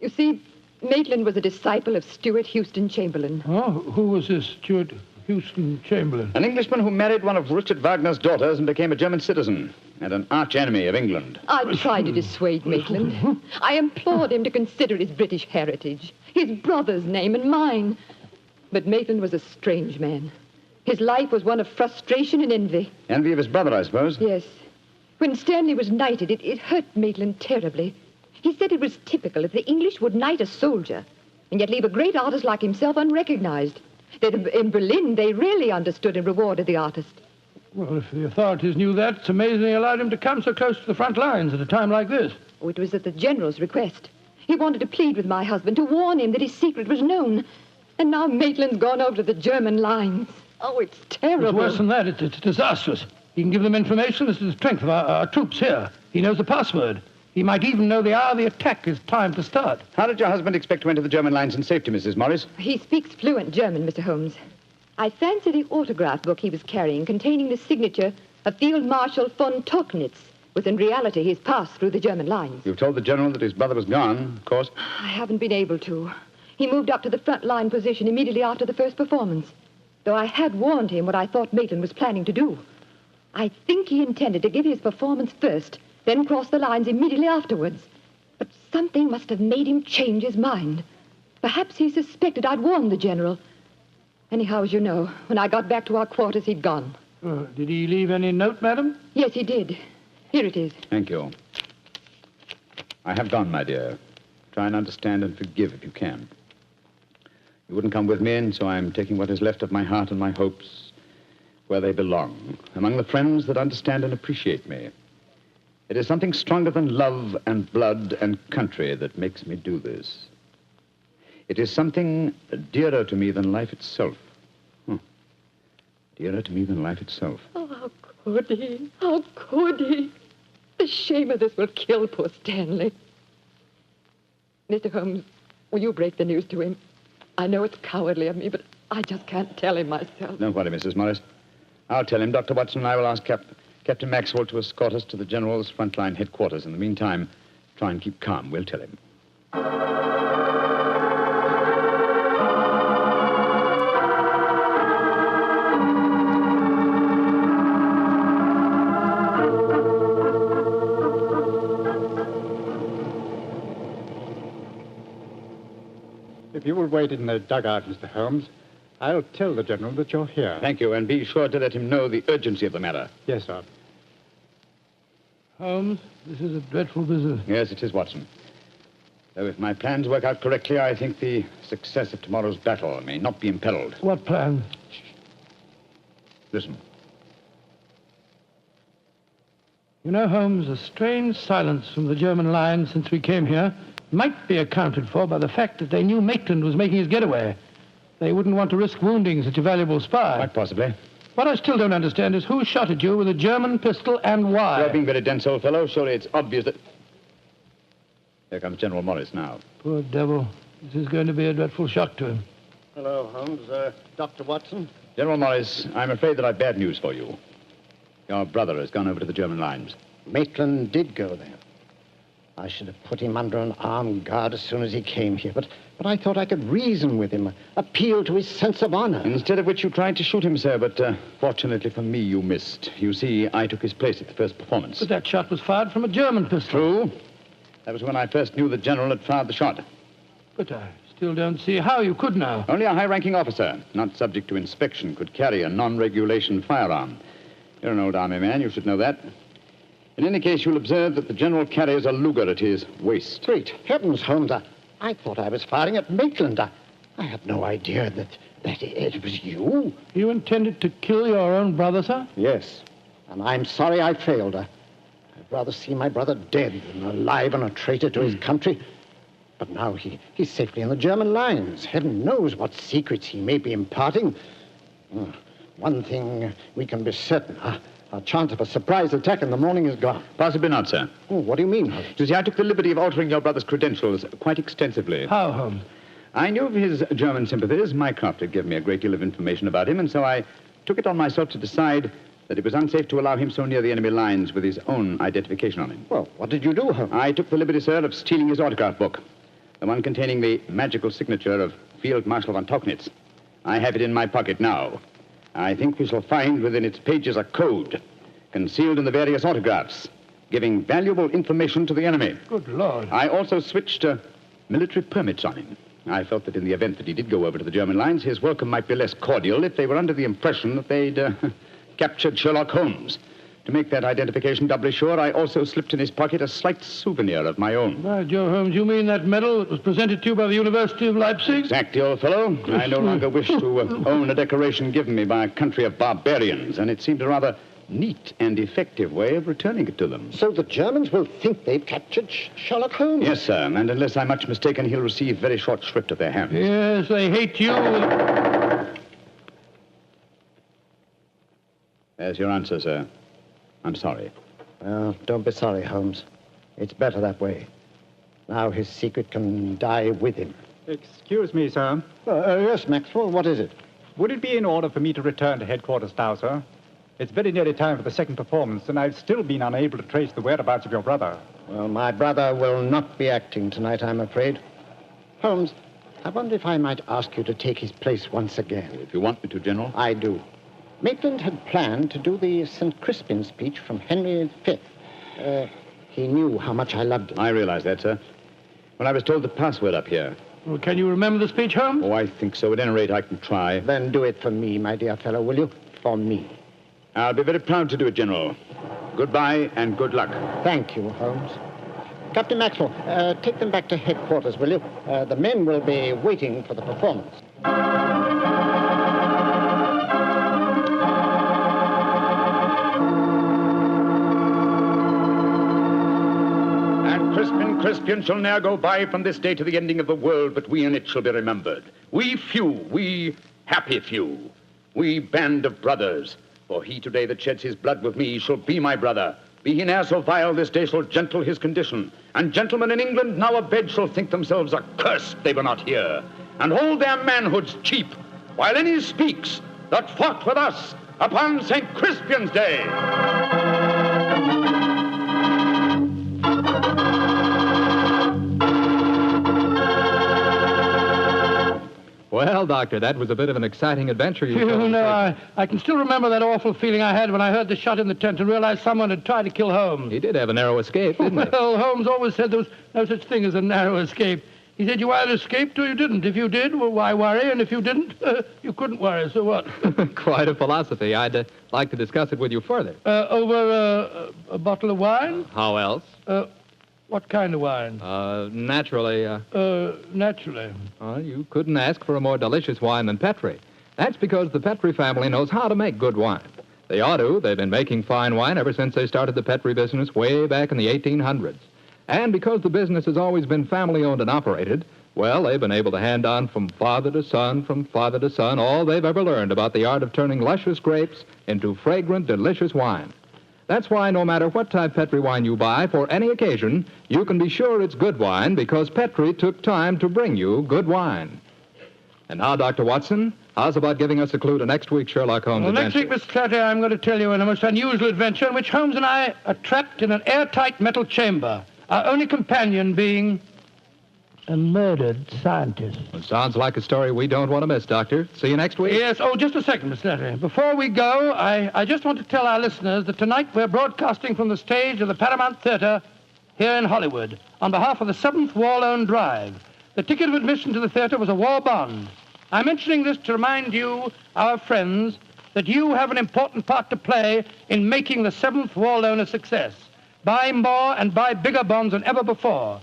You see, Maitland was a disciple of Stuart Houston Chamberlain. Oh, who was this Stuart Houston Chamberlain? An Englishman who married one of Richard Wagner's daughters and became a German citizen, and an arch-enemy of England. I tried to dissuade Maitland. I implored him to consider his British heritage, his brother's name and mine. But Maitland was a strange man. His life was one of frustration and envy. Envy of his brother, I suppose? Yes. When Stanley was knighted, it hurt Maitland terribly. He said it was typical if the English would knight a soldier and yet leave a great artist like himself unrecognized. That in Berlin, they really understood and rewarded the artist. Well, if the authorities knew that, it's amazing they allowed him to come so close to the front lines at a time like this. Oh, it was at the General's request. He wanted to plead with my husband, to warn him that his secret was known. And now Maitland's gone over to the German lines. Oh, it's terrible. It's worse than that. It's disastrous. He can give them information as to the strength of our troops here. He knows the password. He might even know the hour the attack is timed to start. How did your husband expect to enter the German lines in safety, Mrs. Morris? He speaks fluent German, Mr. Holmes. I fancy the autograph book he was carrying, containing the signature of Field Marshal von Tauchnitz, was in reality his pass through the German lines. You've told the General that his brother was gone, of course. I haven't been able to. He moved up to the front line position immediately after the first performance, though I had warned him what I thought Maitland was planning to do. I think he intended to give his performance first, then cross the lines immediately afterwards. But something must have made him change his mind. Perhaps he suspected I'd warned the General. Anyhow, as you know, when I got back to our quarters, he'd gone. Did he leave any note, madam? Yes, he did. Here it is. Thank you. I have gone, my dear. Try and understand and forgive if you can. You wouldn't come with me, and so I'm taking what is left of my heart and my hopes where they belong, among the friends that understand and appreciate me. It is something stronger than love and blood and country that makes me do this. It is something dearer to me than life itself. Dearer to me than life itself. Oh, how could he? How could he? The shame of this will kill poor Stanley. Mr. Holmes, will you break the news to him? I know it's cowardly of me, but I just can't tell him myself. Don't worry, Mrs. Morris. I'll tell him. Dr. Watson and I will ask Captain Maxwell to escort us to the General's frontline headquarters. In the meantime, try and keep calm. We'll tell him. If you will wait in the dugout, Mr. Holmes, I'll tell the General that you're here. Thank you, and be sure to let him know the urgency of the matter. Yes, sir. Holmes, this is a dreadful business. Yes, it is, Watson. Though if my plans work out correctly, I think the success of tomorrow's battle may not be imperiled. What plan? Listen. You know, Holmes, a strange silence from the German line since we came here might be accounted for by the fact that they knew Maitland was making his getaway. They wouldn't want to risk wounding such a valuable spy. Quite possibly. What I still don't understand is who shot at you with a German pistol and why. You're being very dense, old fellow. Surely it's obvious that... Here comes General Morris now. Poor devil. This is going to be a dreadful shock to him. Hello, Holmes. Dr. Watson? General Morris, I'm afraid that I've bad news for you. Your brother has gone over to the German lines. Maitland did go there. I should have put him under an armed guard as soon as he came here, but I thought I could reason with him, appeal to his sense of honor. Instead of which you tried to shoot him, sir, but fortunately for me, you missed. You see, I took his place at the first performance. But that shot was fired from a German pistol. True. That was when I first knew the General had fired the shot. But I still don't see how you could know. Only a high-ranking officer, not subject to inspection, could carry a non-regulation firearm. You're an old army man, you should know that. In any case, you'll observe that the General carries a Luger at his waist. Great heavens, Holmes, I thought I was firing at Maitland. I had no idea that it was you. You intended to kill your own brother, sir? Yes, and I'm sorry I failed. I'd rather see my brother dead than alive and a traitor to his country. But now he's safely in the German lines. Heaven knows what secrets he may be imparting. One thing we can be certain, our chance of a surprise attack in the morning is gone. Possibly not, sir. Oh, what do you mean, Holmes? You see, I took the liberty of altering your brother's credentials quite extensively. How, Holmes? I knew of his German sympathies. Mycroft had given me a great deal of information about him, and so I took it on myself to decide that it was unsafe to allow him so near the enemy lines with his own identification on him. Well, what did you do, Holmes? I took the liberty, sir, of stealing his autograph book, the one containing the magical signature of Field Marshal von Tauchnitz. I have it in my pocket now. I think we shall find within its pages a code concealed in the various autographs, giving valuable information to the enemy. Good Lord. I also switched military permits on him. I felt that in the event that he did go over to the German lines, his welcome might be less cordial if they were under the impression that they'd captured Sherlock Holmes. To make that identification doubly sure, I also slipped in his pocket a slight souvenir of my own. By Joe, Holmes, you mean that medal that was presented to you by the University of Leipzig? Exactly, old fellow. I no longer wish to own a decoration given me by a country of barbarians, and it seemed a rather neat and effective way of returning it to them. So the Germans will think they've captured Sherlock Holmes? Yes, sir, and unless I'm much mistaken, he'll receive very short shrift at their hands. Yes, they hate you. There's your answer, sir. I'm sorry. Well, don't be sorry, Holmes. It's better that way. Now his secret can die with him. Excuse me, sir. Yes, Maxwell, what is it? Would it be in order for me to return to headquarters now, sir? It's very nearly time for the second performance, and I've still been unable to trace the whereabouts of your brother. Well, my brother will not be acting tonight, I'm afraid. Holmes, I wonder if I might ask you to take his place once again. If you want me to, General. I do. Maitland had planned to do the St. Crispin speech from Henry V. He knew how much I loved him. I realize that, sir. When I was told the password up here, Well, can you remember the speech, Holmes? Oh, I think so. At any rate, I can try. Then do it for me, my dear fellow, will you? For me. I'll be very proud to do it, General. Goodbye and good luck. Thank you, Holmes. Captain Maxwell, take them back to headquarters, will you? The men will be waiting for the performance. Crispian shall ne'er go by from this day to the ending of the world, but we in it shall be remembered. We few, we happy few, we band of brothers. For he today that sheds his blood with me shall be my brother. Be he ne'er so vile, this day shall gentle his condition. And gentlemen in England now abed shall think themselves accursed they were not here, and hold their manhoods cheap, while any speaks that fought with us upon St. Crispian's Day. Well, Doctor, that was a bit of an exciting adventure you told. I can still remember that awful feeling I had when I heard the shot in the tent and realized someone had tried to kill Holmes. He did have a narrow escape, didn't he? Well, Holmes always said there was no such thing as a narrow escape. He said you either escaped or you didn't. If you did, well, why worry? And if you didn't, you couldn't worry, so what? Quite a philosophy. I'd like to discuss it with you further. Over a bottle of wine? How else? What kind of wine? Naturally. Naturally. You couldn't ask for a more delicious wine than Petri. That's because the Petri family knows how to make good wine. They ought to. They've been making fine wine ever since they started the Petri business way back in the 1800s. And because the business has always been family-owned and operated, well, they've been able to hand on from father to son, all they've ever learned about the art of turning luscious grapes into fragrant, delicious wine. That's why no matter what type Petri wine you buy for any occasion, you can be sure it's good wine because Petri took time to bring you good wine. And now, Dr. Watson, how's about giving us a clue to next week's Sherlock Holmes adventure? Next week, Mr. Clatter, I'm going to tell you a most unusual adventure in which Holmes and I are trapped in an airtight metal chamber, our only companion being a murdered scientist. Well, sounds like a story we don't want to miss, Doctor. See you next week. Yes. Oh, just a second, Mr. Clatter. Before we go, I just want to tell our listeners that tonight we're broadcasting from the stage of the Paramount Theater here in Hollywood on behalf of the 7th War Loan Drive. The ticket of admission to the theater was a war bond. I'm mentioning this to remind you, our friends, that you have an important part to play in making the 7th War Loan a success. Buy more and buy bigger bonds than ever before.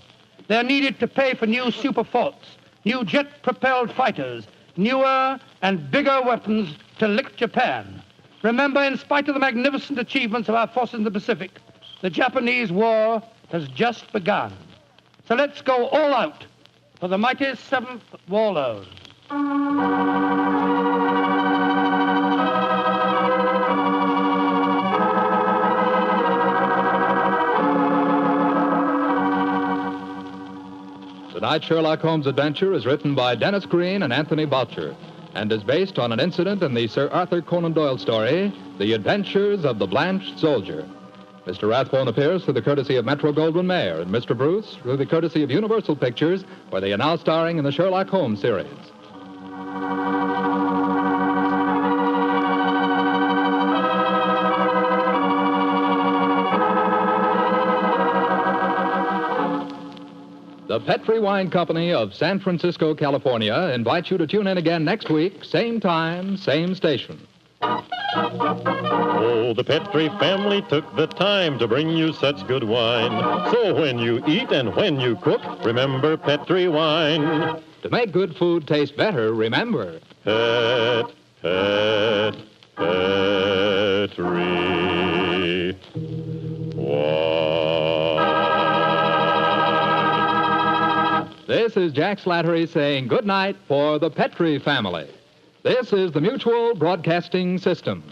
They're needed to pay for new super forts, new jet-propelled fighters, newer and bigger weapons to lick Japan. Remember, in spite of the magnificent achievements of our forces in the Pacific, the Japanese war has just begun. So let's go all out for the mighty 7th War Loan. Tonight's Sherlock Holmes adventure is written by Dennis Green and Anthony Boucher and is based on an incident in the Sir Arthur Conan Doyle story, The Adventures of the Blanched Soldier. Mr. Rathbone appears through the courtesy of Metro-Goldwyn-Mayer and Mr. Bruce through the courtesy of Universal Pictures, where they are now starring in the Sherlock Holmes series. The Petri Wine Company of San Francisco, California, invites you to tune in again next week, same time, same station. Oh, the Petri family took the time to bring you such good wine. So when you eat and when you cook, remember Petri wine. To make good food taste better, remember Petri wine. This is Jack Slattery saying good night for the Petri family. This is the Mutual Broadcasting System.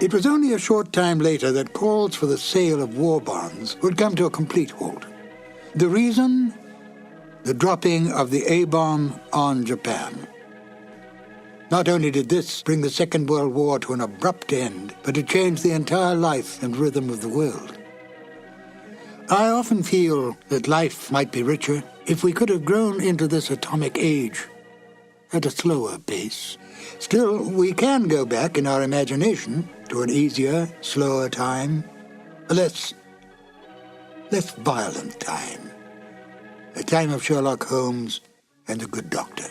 It was only a short time later that calls for the sale of war bonds would come to a complete halt. The reason? The dropping of the A-bomb on Japan. Not only did this bring the Second World War to an abrupt end, but it changed the entire life and rhythm of the world. I often feel that life might be richer if we could have grown into this atomic age at a slower pace. Still, we can go back in our imagination to an easier, slower time, a less violent time, a time of Sherlock Holmes and the good doctor.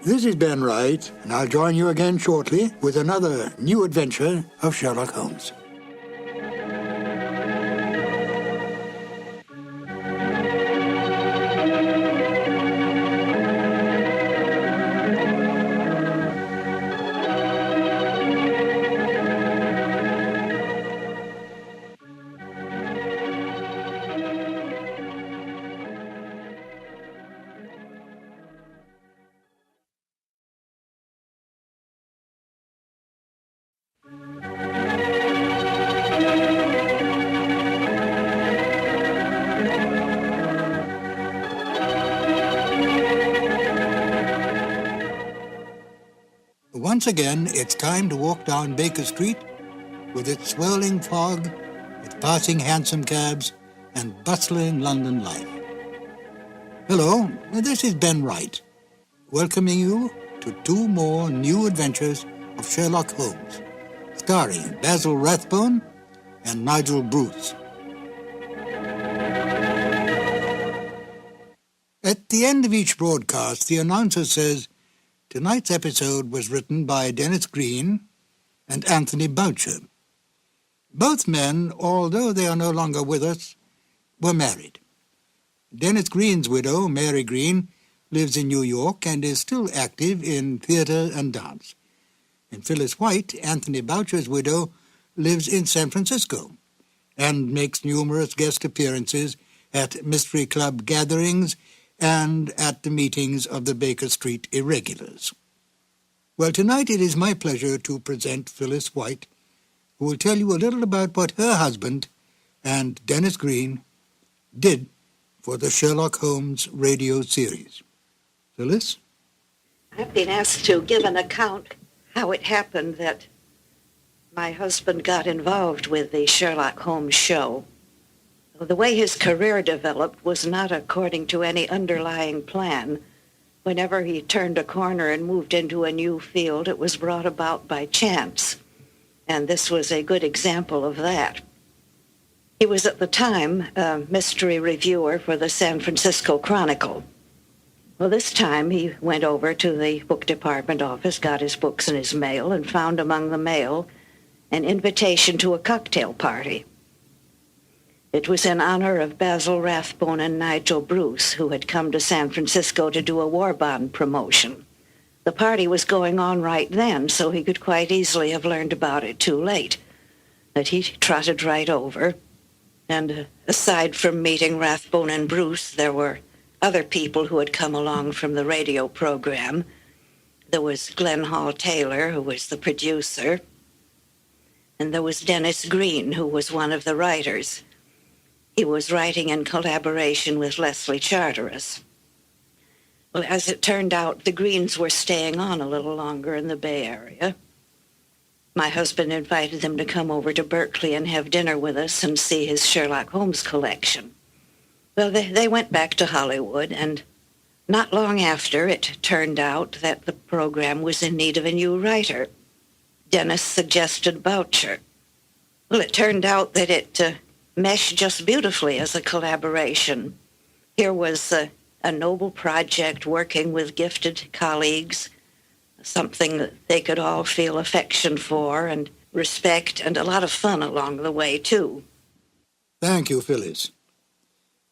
This is Ben Wright, and I'll join you again shortly with another new adventure of Sherlock Holmes. Once again, it's time to walk down Baker Street with its swirling fog, its passing hansom cabs, and bustling London life. Hello, this is Ben Wright, welcoming you to 2 more new adventures of Sherlock Holmes, starring Basil Rathbone and Nigel Bruce. At the end of each broadcast, the announcer says, tonight's episode was written by Dennis Green and Anthony Boucher. Both men, although they are no longer with us, were married. Dennis Green's widow, Mary Green, lives in New York and is still active in theater and dance. And Phyllis White, Anthony Boucher's widow, lives in San Francisco and makes numerous guest appearances at mystery club gatherings and at the meetings of the Baker Street Irregulars. Well, tonight it is my pleasure to present Phyllis White, who will tell you a little about what her husband and Dennis Green did for the Sherlock Holmes radio series. Phyllis? I've been asked to give an account how it happened that my husband got involved with the Sherlock Holmes show. The way his career developed was not according to any underlying plan. Whenever he turned a corner and moved into a new field, it was brought about by chance. And this was a good example of that. He was at the time a mystery reviewer for the San Francisco Chronicle. Well, this time he went over to the book department office, got his books in his mail, and found among the mail an invitation to a cocktail party. It was in honor of Basil Rathbone and Nigel Bruce, who had come to San Francisco to do a war bond promotion. The party was going on right then, so he could quite easily have learned about it too late. But he trotted right over, and aside from meeting Rathbone and Bruce, there were other people who had come along from the radio program. There was Glenn Hall Taylor, who was the producer, and there was Dennis Green, who was one of the writers. He was writing in collaboration with Leslie Charteris. Well, as it turned out, the Greens were staying on a little longer in the Bay Area. My husband invited them to come over to Berkeley and have dinner with us and see his Sherlock Holmes collection. Well, they went back to Hollywood, and not long after, it turned out that the program was in need of a new writer. Dennis suggested Boucher. Well, it turned out that it meshed just beautifully as a collaboration. Here was a noble project working with gifted colleagues, something that they could all feel affection for and respect, and a lot of fun along the way, too. Thank you, Phyllis.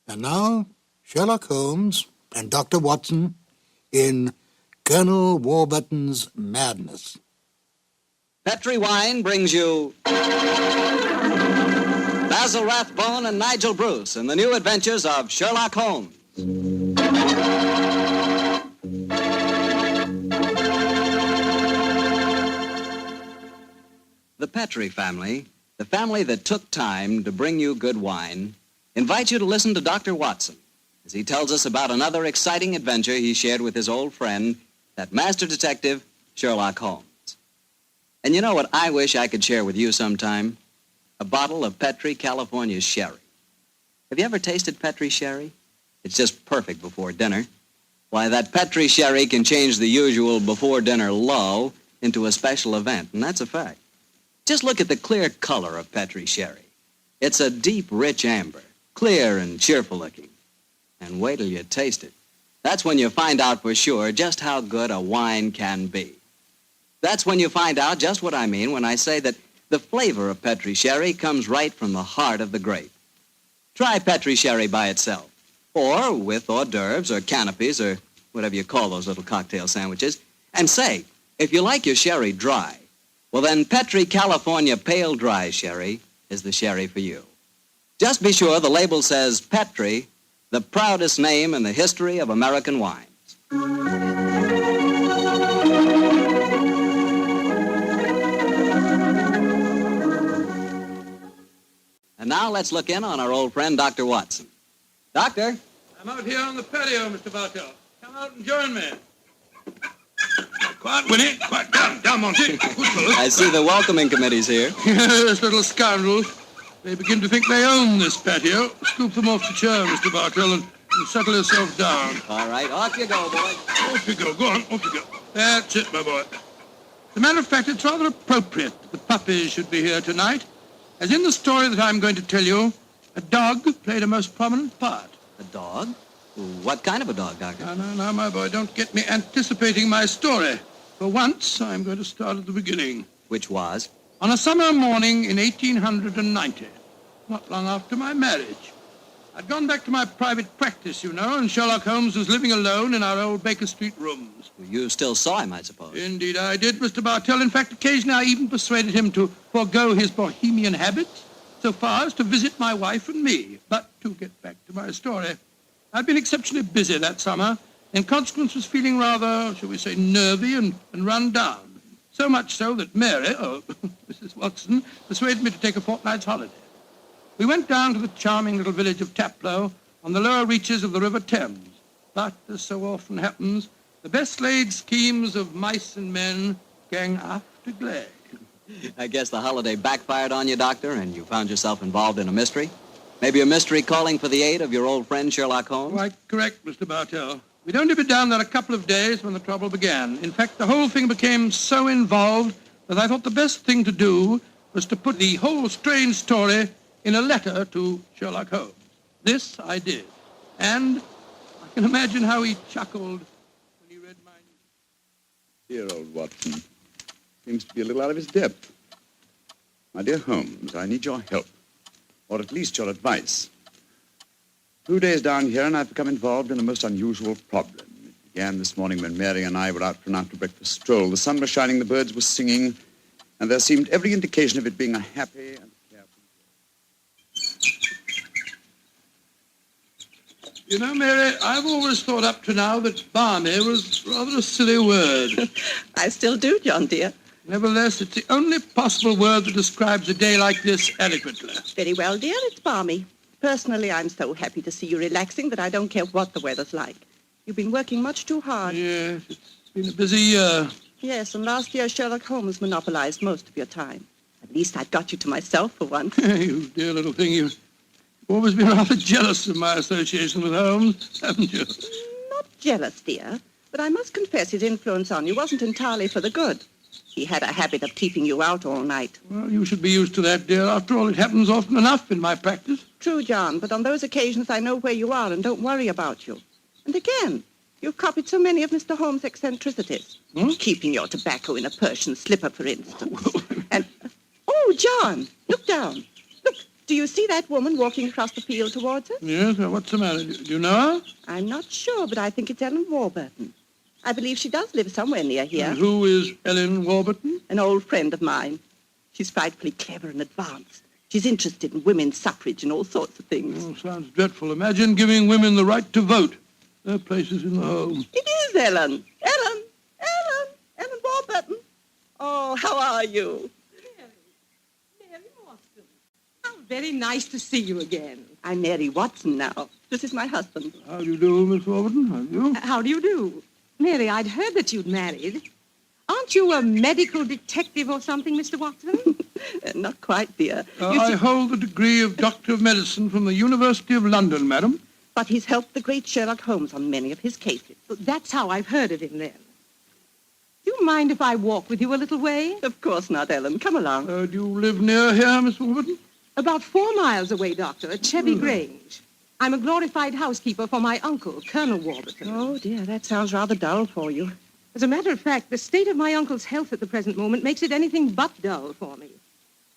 And now, Sherlock Holmes and Dr. Watson in Colonel Warburton's Madness. Petri Wine brings you Basil Rathbone and Nigel Bruce in the new adventures of Sherlock Holmes. The Petri family, the family that took time to bring you good wine, invites you to listen to Dr. Watson as he tells us about another exciting adventure he shared with his old friend, that master detective, Sherlock Holmes. And you know what I wish I could share with you sometime? a bottle of Petri California sherry. Have you ever tasted Petri sherry? It's just perfect before dinner. Why, that Petri sherry can change the usual before-dinner lull into a special event, and that's a fact. Just look at the clear color of Petri sherry. It's a deep, rich amber, clear and cheerful-looking. And wait till you taste it. That's when you find out for sure just how good a wine can be. That's when you find out just what I mean when I say that the flavor of Petri sherry comes right from the heart of the grape. Try Petri sherry by itself, or with hors d'oeuvres or canopies or whatever you call those little cocktail sandwiches, and say, if you like your sherry dry, well then Petri California Pale Dry Sherry is the sherry for you. Just be sure the label says Petri, the proudest name in the history of American wines. And now let's look in on our old friend, Dr. Watson. Doctor? I'm out here on the patio, Mr. Bartell. Come out and join me. Quiet, Winnie. Quiet. Down, Monty. I see the welcoming committee's here. Yes, little scoundrels. They begin to think they own this patio. Scoop them off the chair, Mr. Bartell, and settle yourself down. All right, off you go, boy. Off you go. Go on, off you go. That's it, my boy. As a matter of fact, it's rather appropriate that the puppies should be here tonight, as in the story that I'm going to tell you, a dog played a most prominent part. A dog? What kind of a dog, Doctor? Now, my boy, don't get me anticipating my story. For once, I'm going to start at the beginning. Which was? On a summer morning in 1890, not long after my marriage. I'd gone back to my private practice, you know, and Sherlock Holmes was living alone in our old Baker Street rooms. You still saw him, I suppose. Indeed I did, Mr. Bartell. In fact, occasionally I even persuaded him to forego his Bohemian habits so far as to visit my wife and me. But to get back to my story, I'd been exceptionally busy that summer. In consequence, was feeling rather, shall we say, nervy and run down. So much so that Mary, Mrs. Watson, persuaded me to take a fortnight's holiday. We went down to the charming little village of Taplow on the lower reaches of the River Thames. But, as so often happens, the best laid schemes of mice and men gang after glade. I guess the holiday backfired on you, Doctor, and you found yourself involved in a mystery? Maybe a mystery calling for the aid of your old friend Sherlock Holmes? Quite correct, Mr. Bartell. We'd only been down there a couple of days when the trouble began. In fact, the whole thing became so involved that I thought the best thing to do was to put the whole strange story in a letter to Sherlock Holmes. This I did. And I can imagine how he chuckled when he read my Dear old Watson. Seems to be a little out of his depth. My dear Holmes, I need your help, or at least your advice. 2 days down here, and I've become involved in a most unusual problem. It began this morning when Mary and I were out for an after-breakfast stroll. The sun was shining, the birds were singing, and there seemed every indication of it being a happy and carefree day. You know, Mary, I've always thought up to now that balmy was rather a silly word. I still do, John, dear. Nevertheless, it's the only possible word that describes a day like this adequately. Very well, dear, it's balmy. Personally, I'm so happy to see you relaxing that I don't care what the weather's like. You've been working much too hard. Yes, it's been a busy year. Yes, and last year Sherlock Holmes monopolized most of your time. At least I've got you to myself for once. You dear little thing, you've always been rather jealous of my association with Holmes, haven't you? Not jealous, dear, but I must confess his influence on you wasn't entirely for the good. He had a habit of keeping you out all night. Well, you should be used to that, dear. After all, it happens often enough in my practice. True, John, but on those occasions I know where you are and don't worry about you. And again, you've copied so many of Mr. Holmes' eccentricities. Keeping your tobacco in a Persian slipper, for instance. And, oh, John, look down. Look, do you see that woman walking across the field towards us? Yes, what's the matter? Do you know her? I'm not sure, but I think it's Ellen Warburton. I believe she does live somewhere near here. And who is Ellen Warburton? An old friend of mine. She's frightfully clever and advanced. She's interested in women's suffrage and all sorts of things. Oh, sounds dreadful. Imagine giving women the right to vote. Their place is in the home. It is Ellen. Ellen Warburton. Oh, how are you? Mary Watson. How very nice to see you again. I'm Mary Watson now. This is my husband. How do you do, Miss Warburton? How do you? How do you do? Mary, I'd heard that you'd married. Aren't you a medical detective or something, Mr. Watson? Not quite, dear. I hold the degree of Doctor of Medicine from the University of London, madam. But he's helped the great Sherlock Holmes on many of his cases. That's how I've heard of him, then. Do you mind if I walk with you a little way? Of course not, Ellen. Come along. Do you live near here, Miss Warburton? About 4 miles away, Doctor, at Chevy Grange. I'm a glorified housekeeper for my uncle, Colonel Warburton. Oh, dear, that sounds rather dull for you. As a matter of fact, the state of my uncle's health at the present moment makes it anything but dull for me.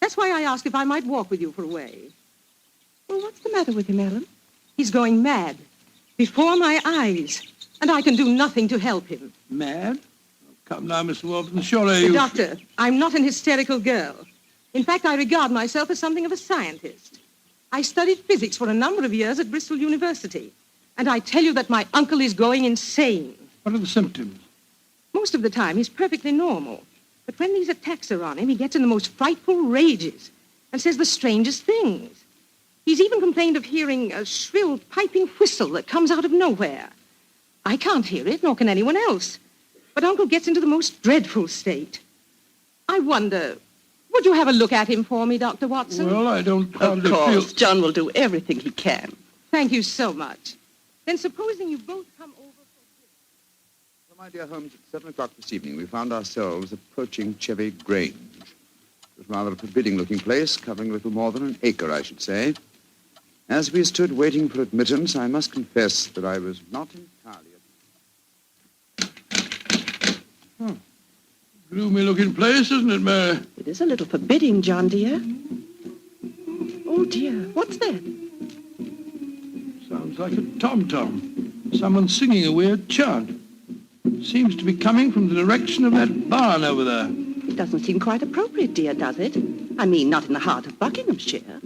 That's why I asked if I might walk with you for a way. Well, what's the matter with him, Ellen? He's going mad. Before my eyes. And I can do nothing to help him. Mad? Come now, Miss Warburton, surely you... Doctor, I'm not an hysterical girl. In fact, I regard myself as something of a scientist. I studied physics for a number of years at Bristol University. And I tell you that my uncle is going insane. What are the symptoms? Most of the time, he's perfectly normal. But when these attacks are on him, he gets in the most frightful rages and says the strangest things. He's even complained of hearing a shrill, piping whistle that comes out of nowhere. I can't hear it, nor can anyone else. But Uncle gets into the most dreadful state. I wonder, would you have a look at him for me, Dr. Watson? Well, I don't Of course, John will do everything he can. Thank you so much. Then supposing you both come over... Well, my dear Holmes, at 7 o'clock this evening, we found ourselves approaching Chevy Grange. It was rather a forbidding-looking place, covering a little more than an acre, I should say. As we stood waiting for admittance, I must confess that I was not entirely... Gloomy-looking place, isn't it, Mary? It is a little forbidding, John, dear. Oh, dear, what's that? Sounds like a tom-tom. Someone singing a weird chant. Seems to be coming from the direction of that barn over there. It doesn't seem quite appropriate, dear, does it? I mean, not in the heart of Buckinghamshire.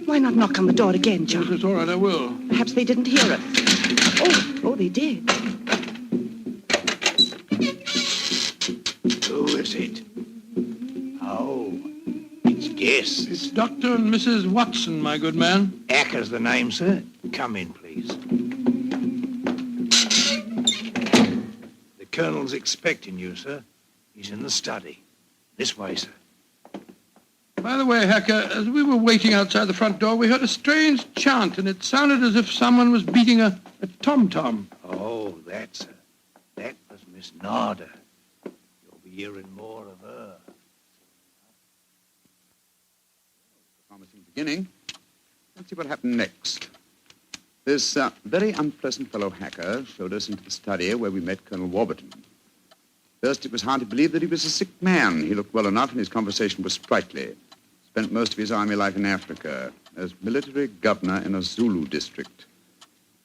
Why not knock on the door again, John? Yes, it's all right, I will. Perhaps they didn't hear us. Oh, they did. Who is it? Oh, it's guests. It's Dr. and Mrs. Watson, my good man. Acker's the name, sir. Come in, please. The Colonel's expecting you, sir. He's in the study. This way, sir. By the way, Hacker, as we were waiting outside the front door, we heard a strange chant, and it sounded as if someone was beating a tom-tom. Oh, that was Miss Narda. You'll be hearing more of her. Promising beginning. Let's see what happened next. This very unpleasant fellow Hacker showed us into the study where we met Colonel Warburton. First, it was hard to believe that he was a sick man. He looked well enough, and his conversation was sprightly. Spent most of his army life in Africa as military governor in a Zulu district.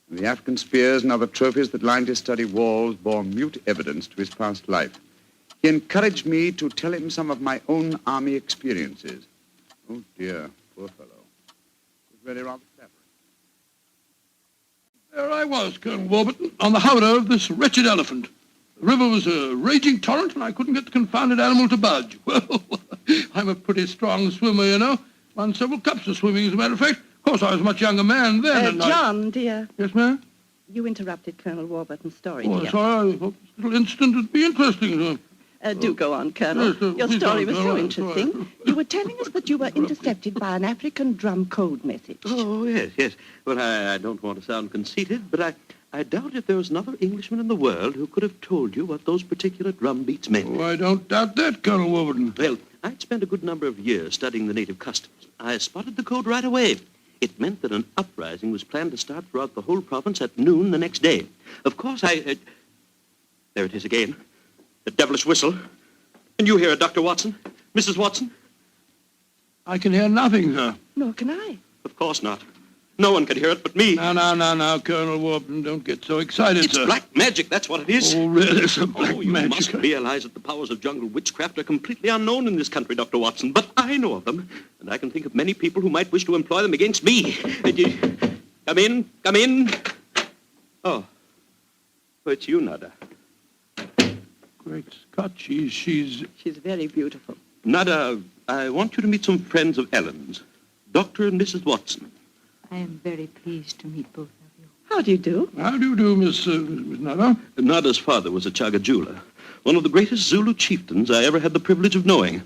And the African spears and other trophies that lined his study walls bore mute evidence to his past life. He encouraged me to tell him some of my own army experiences. Oh, dear, poor fellow. It was really rather clever. There I was, Colonel Warburton, on the howdah of this wretched elephant. The river was a raging torrent, and I couldn't get the confounded animal to budge. Well, I'm a pretty strong swimmer, you know. Won several cups of swimming, as a matter of fact. Of course, I was a much younger man then. John, dear. Yes, ma'am? You interrupted Colonel Warburton's story, Oh, dear. sorry. I thought this little incident would be interesting. Do go on, Colonel. Yes, Your please story don't. was so All right, interesting. all right. You were telling us that you were intercepted by an African drum code message. Oh, yes. Well, I don't want to sound conceited, but I doubt if there was another Englishman in the world who could have told you what those particular drum beats meant. Oh, I don't doubt that, Colonel Warburton. Well, I'd spent a good number of years studying the native customs. I spotted the code right away. It meant that an uprising was planned to start throughout the whole province at noon the next day. Of course, there it is again. The devilish whistle. And you hear it, Dr. Watson? Mrs. Watson? I can hear nothing, sir. Nor can I. Of course not. No one can hear it but me. Now, Colonel Warburton, don't get so excited, It's sir. black magic, that's what it is. Oh, really, sir? Black you magic. must realize that the powers of jungle witchcraft are completely unknown in this country, Dr. Watson. But I know of them, and I can think of many people who might wish to employ them against me. Come in. Oh, it's you, Nada. Great Scott, she's very beautiful. Nada, I want you to meet some friends of Ellen's, Dr. and Mrs. Watson. I am very pleased to meet both of you. How do you do? How do you do, Miss Nada? Nada's father was a Chaga jeweler, one of the greatest Zulu chieftains I ever had the privilege of knowing.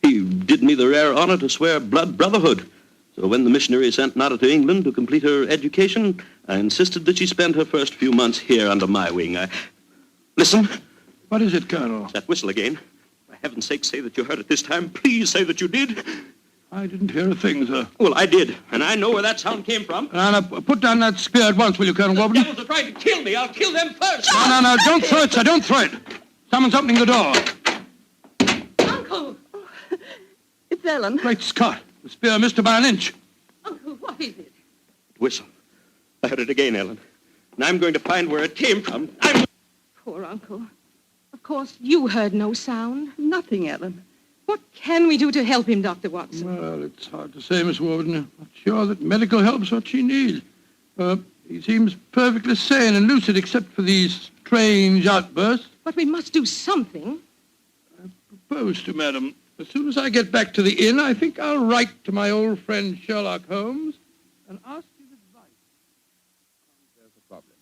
He did me the rare honor to swear blood brotherhood. So when the missionary sent Nada to England to complete her education, I insisted that she spend her first few months here under my wing. Listen. What is it, Colonel? It's that whistle again. For heaven's sake, say that you heard it this time. Please say that you did. I didn't hear a thing, sir. Well, I did, and I know where that sound came from. Now, put down that spear at once, will you, Colonel Warburton? The devils are trying to kill me. I'll kill them first. No, don't throw it, sir. Don't throw it. Someone's opening the door. Uncle! It's Ellen. Great Scott. The spear missed her by an inch. Uncle, what is it? Whistle. I heard it again, Ellen. And I'm going to find where it came from. Poor Uncle. Of course, you heard no sound. Nothing, Ellen. What can we do to help him, Dr. Watson? Well, it's hard to say, Miss Warburton. I'm not sure that medical help's what she needs. He seems perfectly sane and lucid except for these strange outbursts. But we must do something. I propose to, madam. As soon as I get back to the inn, I think I'll write to my old friend Sherlock Holmes and ask his advice. There's a problem.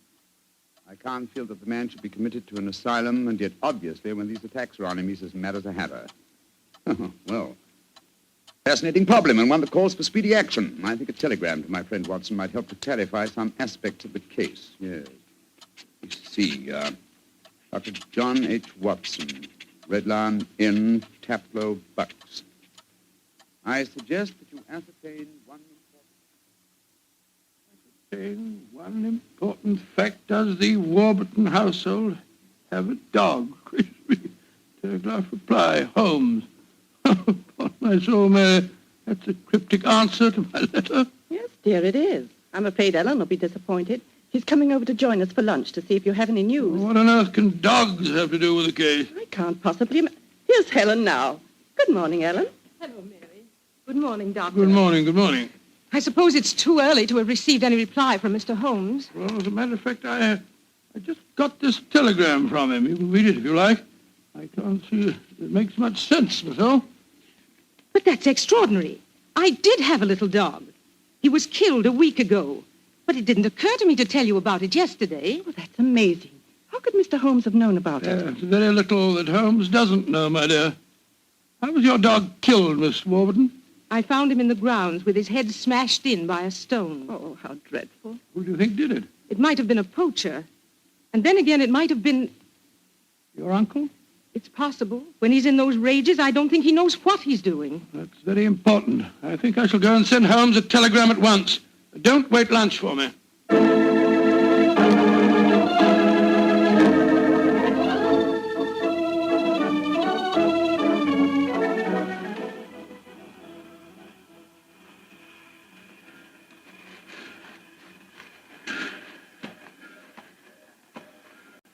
I can't feel that the man should be committed to an asylum, and yet obviously when these attacks are on him, he's as mad as a hatter. Well, fascinating problem, and one that calls for speedy action. I think a telegram to my friend Watson might help to clarify some aspects of the case. Yes. Let's see. Dr. John H. Watson, Red Lion Inn, Taplow, Bucks. I suggest that you ascertain one important fact. Does the Warburton household have a dog? Telegraph reply, Holmes. Upon my soul, Mary, that's a cryptic answer to my letter. Yes, dear, it is. I'm afraid Ellen will be disappointed. She's coming over to join us for lunch to see if you have any news. What on earth can dogs have to do with the case? I can't possibly... Here's Helen now. Good morning, Ellen. Hello, Mary. Good morning, Doctor. Good morning, good morning. I suppose it's too early to have received any reply from Mr. Holmes. Well, as a matter of fact, I just got this telegram from him. You can read it if you like. I can't see it makes much sense, myself. But that's extraordinary. I did have a little dog. He was killed a week ago. But it didn't occur to me to tell you about it yesterday. Oh, that's amazing. How could Mr. Holmes have known about it? It's very little that Holmes doesn't know, my dear. How was your dog killed, Miss Warburton? I found him in the grounds with his head smashed in by a stone. Oh, how dreadful. Who do you think did it? It might have been a poacher. And then again, it might have been... Your uncle? It's possible. When he's in those rages, I don't think he knows what he's doing. That's very important. I think I shall go and send Holmes a telegram at once. Don't wait lunch for me.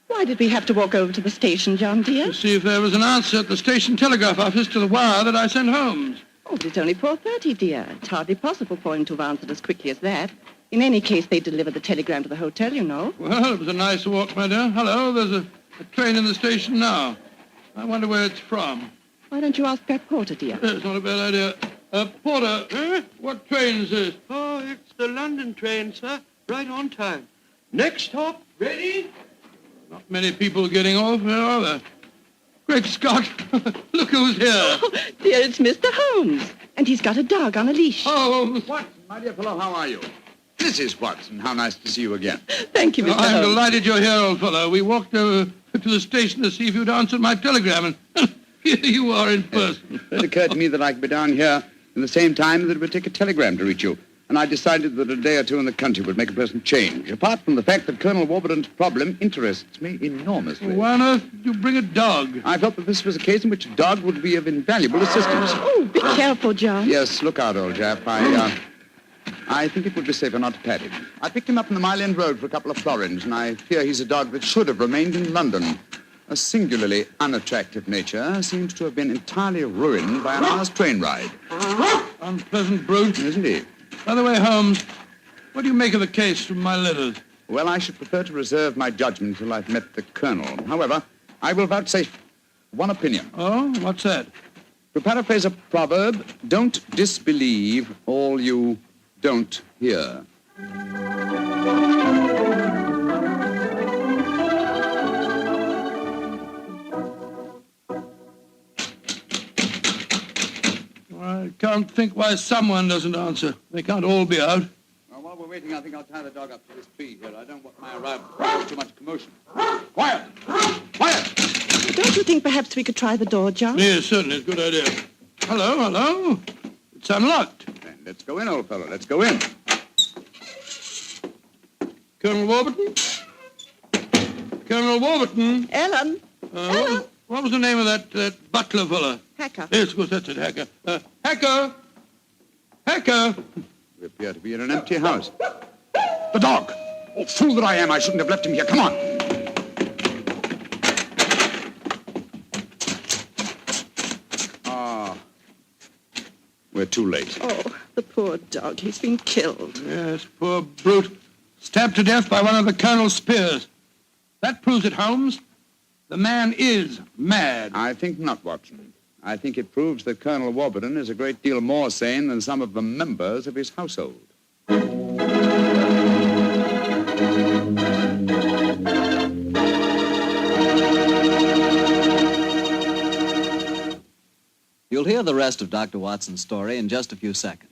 Why did we have to walk over to the station, John, dear? To see if there was an answer at the station telegraph office to the wire that I sent Holmes. Oh, but it's only 4:30, dear. It's hardly possible for him to have answered as quickly as that. In any case, they delivered the telegram to the hotel, you know. Well, it was a nice walk, my dear. Hello, there's a train in the station now. I wonder where it's from. Why don't you ask that porter, dear? It's not a bad idea. Porter, what train is this? Oh, it's the London train, sir. Right on time. Next stop, ready? Not many people getting off here, are there? Great Scott! Look who's here. Oh, dear, it's Mr. Holmes. And he's got a dog on a leash. Oh, Watson, my dear fellow, how are you? Mrs. Watson, how nice to see you again. Thank you, Mr. Holmes. I'm delighted you're here, old fellow. We walked over to the station to see if you'd answered my telegram, and here you are in person. It occurred to me that I could be down here in the same time that it would take a telegram to reach you. And I decided that a day or two in the country would make a pleasant change, apart from the fact that Colonel Warburton's problem interests me enormously. Why on earth did you bring a dog? I felt that this was a case in which a dog would be of invaluable assistance. Oh, be careful, John. Yes, look out, old chap. I think it would be safer not to pat him. I picked him up on the Mile End Road for a couple of florins, and I fear he's a dog that should have remained in London. A singularly unattractive nature seems to have been entirely ruined by an hour's train ride. Unpleasant brute. Isn't he? By the way, Holmes, what do you make of the case from my letters? Well, I should prefer to reserve my judgment until I've met the Colonel. However, I will vouchsafe one opinion. Oh, what's that? To paraphrase a proverb, don't disbelieve all you don't hear. I can't think why someone doesn't answer. They can't all be out. Well, while we're waiting, I think I'll tie the dog up to this tree here. I don't want my arrival to cause too much commotion. Quiet! Quiet! Don't you think perhaps we could try the door, John? Yes, certainly. It's a good idea. Hello? It's unlocked. Then let's go in, old fellow. Let's go in. Colonel Warburton? Colonel Warburton? Ellen? Ellen? What was the name of that butler fella? Hacker. Yes, of course, that's it, Hacker. Hacker! Hacker! We appear to be in an empty house. The dog! Oh, fool that I am. I shouldn't have left him here. Come on. We're too late. Oh, the poor dog. He's been killed. Yes, poor brute. Stabbed to death by one of the Colonel's spears. That proves it, Holmes. The man is mad. I think not, Watson. I think it proves that Colonel Warburton is a great deal more sane than some of the members of his household. You'll hear the rest of Dr. Watson's story in just a few seconds.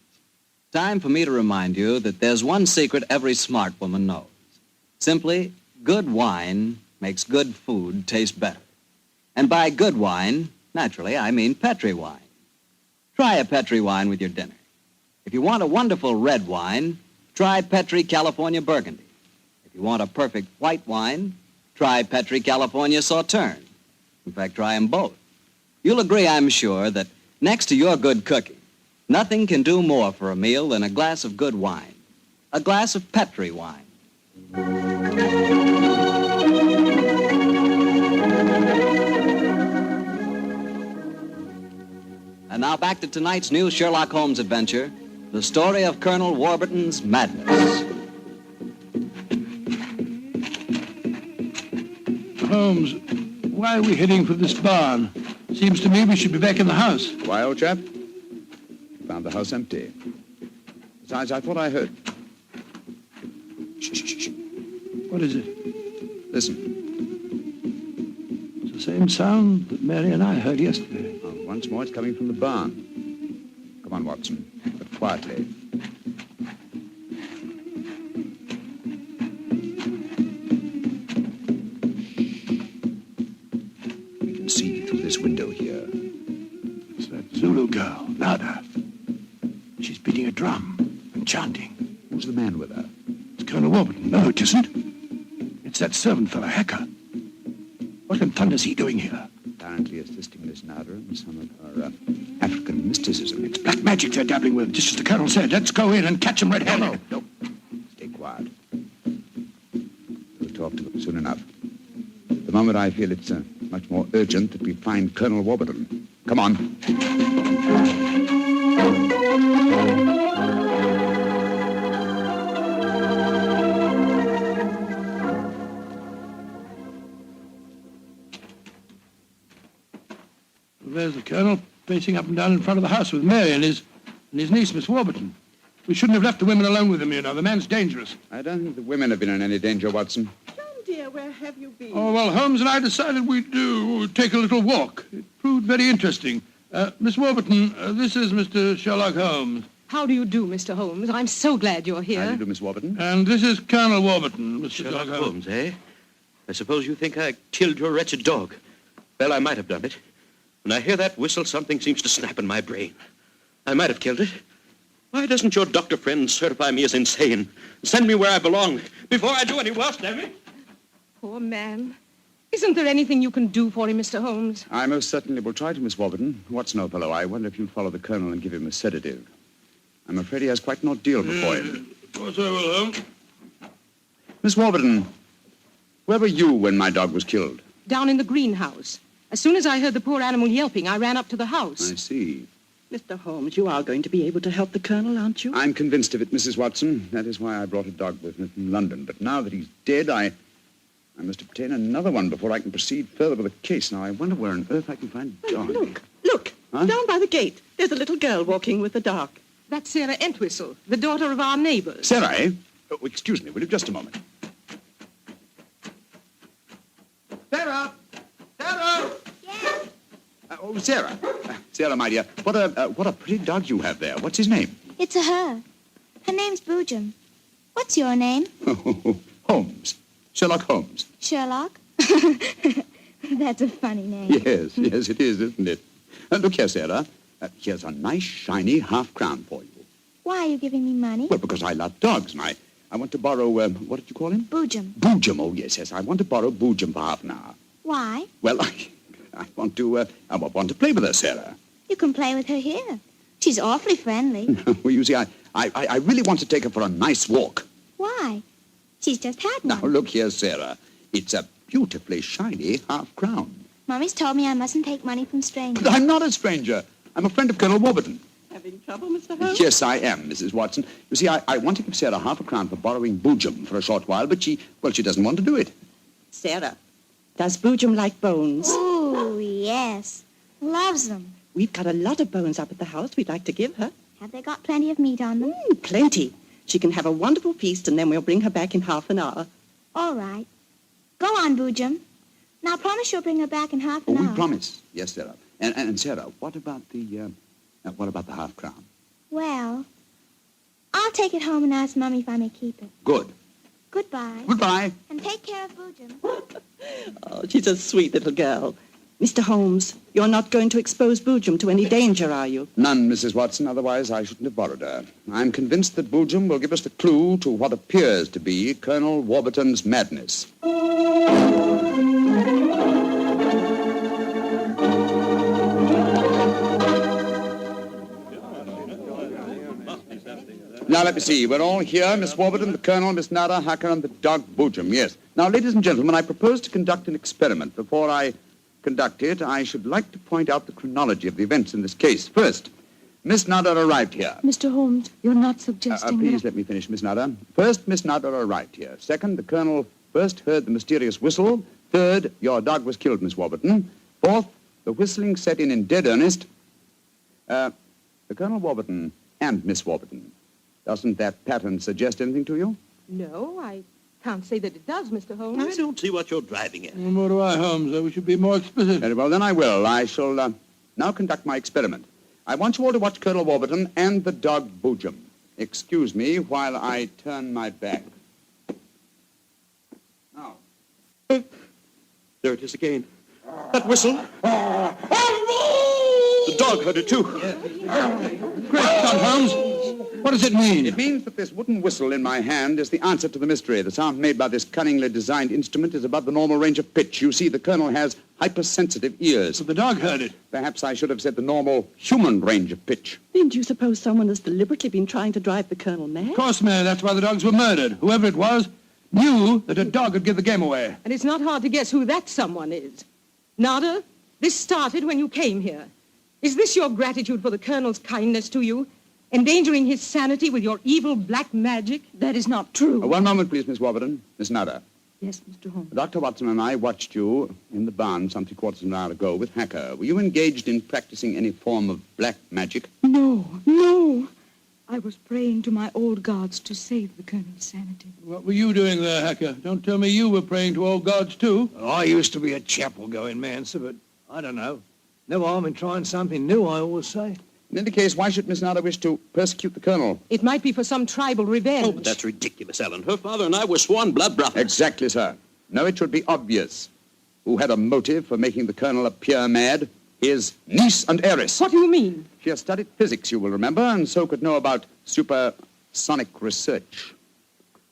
Time for me to remind you that there's one secret every smart woman knows. Simply, good wine makes good food taste better. And by good wine, naturally, I mean Petri wine. Try a Petri wine with your dinner. If you want a wonderful red wine, try Petri California Burgundy. If you want a perfect white wine, try Petri California Sauterne. In fact, try them both. You'll agree, I'm sure, that next to your good cooking, nothing can do more for a meal than a glass of good wine. A glass of Petri wine. And now back to tonight's new Sherlock Holmes adventure, the story of Colonel Warburton's madness. Holmes, why are we heading for this barn? Seems to me we should be back in the house. Why, old chap? Found the house empty. Besides, I thought I heard. Shh. What is it? Listen. It's the same sound that Mary and I heard yesterday. Oh, once more, it's coming from the barn. Come on, Watson, but quietly. We can see through this window here. It's that Zulu girl, Nada. She's beating a drum and chanting. Who's the man with her? It's Colonel Warburton. No, it isn't. It's that servant fellow, Hacker. What in thunder's he doing here? Apparently assisting Miss Nada in some of her African mysticism. It's black magic they're dabbling with, just as the Colonel said. Let's go in and catch them red-handed. No. Stay quiet. We'll talk to them soon enough. At the moment, I feel it's much more urgent that we find Colonel Warburton. Come on. There's the Colonel pacing up and down in front of the house with Mary and his niece, Miss Warburton. We shouldn't have left the women alone with him, you know. The man's dangerous. I don't think the women have been in any danger, Watson. John, dear, where have you been? Oh, well, Holmes and I decided we'd take a little walk. It proved very interesting. Miss Warburton, this is Mr. Sherlock Holmes. How do you do, Mr. Holmes? I'm so glad you're here. How do you do, Miss Warburton? And this is Colonel Warburton, Mr. Sherlock Holmes, eh? I suppose you think I killed your wretched dog. Well, I might have done it. When I hear that whistle, something seems to snap in my brain. I might have killed it. Why doesn't your doctor friend certify me as insane? Send me where I belong before I do any worse, damn it? Poor man. Isn't there anything you can do for him, Mr. Holmes? I most certainly will try to, Miss Warburton. Watson, old fellow, I wonder if you'd follow the Colonel and give him a sedative. I'm afraid he has quite an ordeal before him. Of course I will, Holmes. Miss Warburton, where were you when my dog was killed? Down in the greenhouse. As soon as I heard the poor animal yelping, I ran up to the house. I see. Mr. Holmes, you are going to be able to help the Colonel, aren't you? I'm convinced of it, Mrs. Watson. That is why I brought a dog with me from London. But now that he's dead, I must obtain another one before I can proceed further with the case. Now, I wonder where on earth I can find a dog. Look. Huh? Down by the gate. There's a little girl walking with the dog. That's Sarah Entwistle, the daughter of our neighbors. Sarah, eh? Oh, excuse me, will you? Just a moment. Sarah! Sarah! Yes? Sarah. Sarah, my dear, what a pretty dog you have there. What's his name? It's a her. Her name's Boojum. What's your name? Holmes. Sherlock Holmes. Sherlock? That's a funny name. Yes, it is, isn't it? Look here, Sarah. Here's a nice, shiny half-crown for you. Why are you giving me money? Well, because I love dogs, and I want to borrow, what did you call him? Boojum. Boojum, oh, yes. I want to borrow Boojum for half an hour. Why? Well, I want to play with her, Sarah. You can play with her here. She's awfully friendly. Well, you see, I really want to take her for a nice walk. Why? She's just had one. Now, look here, Sarah. It's a beautifully shiny half-crown. Mommy's told me I mustn't take money from strangers. But I'm not a stranger. I'm a friend of Colonel Warburton. Having trouble, Mr. Holmes? Yes, I am, Mrs. Watson. You see, I want to give Sarah half a crown for borrowing Boojum for a short while, but she doesn't want to do it. Sarah, does Boojum like bones? Oh, yes. Loves them. We've got a lot of bones up at the house we'd like to give her. Have they got plenty of meat on them? Plenty. She can have a wonderful feast, and then we'll bring her back in half an hour. All right. Go on, Boojum. Now, promise you'll bring her back in half an hour. We promise. Yes, Sarah. And Sarah, what about the half crown? Well, I'll take it home and ask Mummy if I may keep it. Good. Goodbye. Goodbye. And take care of Boojum. Oh, she's a sweet little girl. Mr. Holmes, you're not going to expose Boojum to any danger, are you? None, Mrs. Watson. Otherwise, I shouldn't have borrowed her. I'm convinced that Boojum will give us the clue to what appears to be Colonel Warburton's madness. Now, let me see. We're all here. Miss Warburton, the Colonel, Miss Nada, Hacker, and the dog Boojum. Yes. Now, ladies and gentlemen, I propose to conduct an experiment. Before I conduct it, I should like to point out the chronology of the events in this case. First, Miss Nada arrived here. Mr. Holmes, you're not suggesting Please let me finish, Miss Nada. First, Miss Nada arrived here. Second, the Colonel first heard the mysterious whistle. Third, your dog was killed, Miss Warburton. Fourth, the whistling set in dead earnest. The Colonel Warburton and Miss Warburton. Doesn't that pattern suggest anything to you? No, I can't say that it does, Mr. Holmes. I don't see what you're driving at. Well, nor do I, Holmes. We should be more explicit. Very well, then I will. I shall now conduct my experiment. I want you all to watch Colonel Warburton and the dog Boojum. Excuse me while I turn my back. Now. There it is again. That whistle. The dog heard it, too. Great Scott, Holmes. What does it mean? It means that this wooden whistle in my hand is the answer to the mystery. The sound made by this cunningly designed instrument is above the normal range of pitch. You see, the Colonel has hypersensitive ears. So the dog heard it. Perhaps I should have said the normal human range of pitch. Then do you suppose someone has deliberately been trying to drive the Colonel mad? Of course, Mary. That's why the dogs were murdered. Whoever it was knew that a dog would give the game away. And it's not hard to guess who that someone is. Nada, this started when you came here. Is this your gratitude for the Colonel's kindness to you? Endangering his sanity with your evil black magic? That is not true. One moment, please, Miss Warburton. Miss Nada. Yes, Mr. Holmes. Dr. Watson and I watched you in the barn some 3/4 of an hour ago with Hacker. Were you engaged in practicing any form of black magic? No. I was praying to my old gods to save the Colonel's sanity. What were you doing there, Hacker? Don't tell me you were praying to old gods, too. I used to be a chapel-going man, sir, but I don't know. No harm in trying something new, I always say. In any case, why should Miss Nada wish to persecute the Colonel? It might be for some tribal revenge. Oh, but that's ridiculous, Ellen. Her father and I were sworn blood brothers. Exactly, sir. No, it should be obvious. Who had a motive for making the Colonel appear mad? His niece and heiress. What do you mean? She has studied physics, you will remember, and so could know about supersonic research.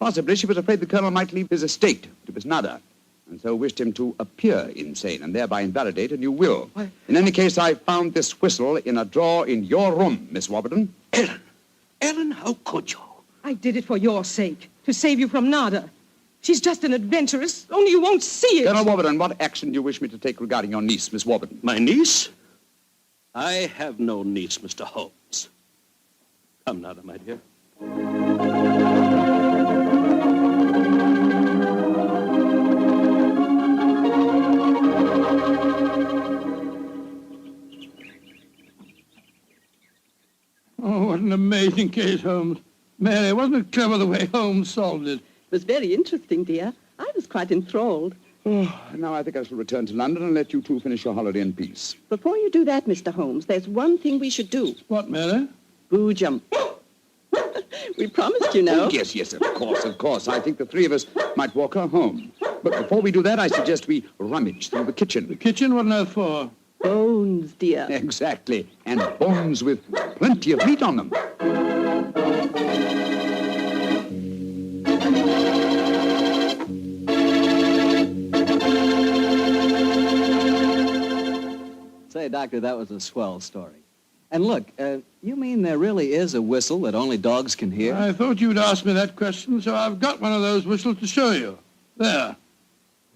Possibly she was afraid the Colonel might leave his estate to Miss Nada, and so wished him to appear insane and thereby invalidate a new will. What? In any case, I found this whistle in a drawer in your room, Miss Warburton. Ellen, how could you? I did it for your sake, to save you from Nada. She's just an adventuress, only you won't see it. Colonel Warburton, what action do you wish me to take regarding your niece, Miss Warburton? My niece? I have no niece, Mr. Holmes. Come, Nada, my dear. Oh, what an amazing case, Holmes. Mary, wasn't it clever the way Holmes solved it? It was very interesting, dear. I was quite enthralled. Now I think I shall return to London and let you two finish your holiday in peace. Before you do that, Mr. Holmes, there's one thing we should do. What, Mary? Boojum. We promised, you know. Oh, yes, of course. I think the three of us might walk her home. But before we do that, I suggest we rummage through the kitchen. The kitchen? What on earth for? Bones, dear. Exactly. And bones with plenty of meat on them. Say, Doctor, that was a swell story. And look, you mean there really is a whistle that only dogs can hear? I thought you'd ask me that question, so I've got one of those whistles to show you. There.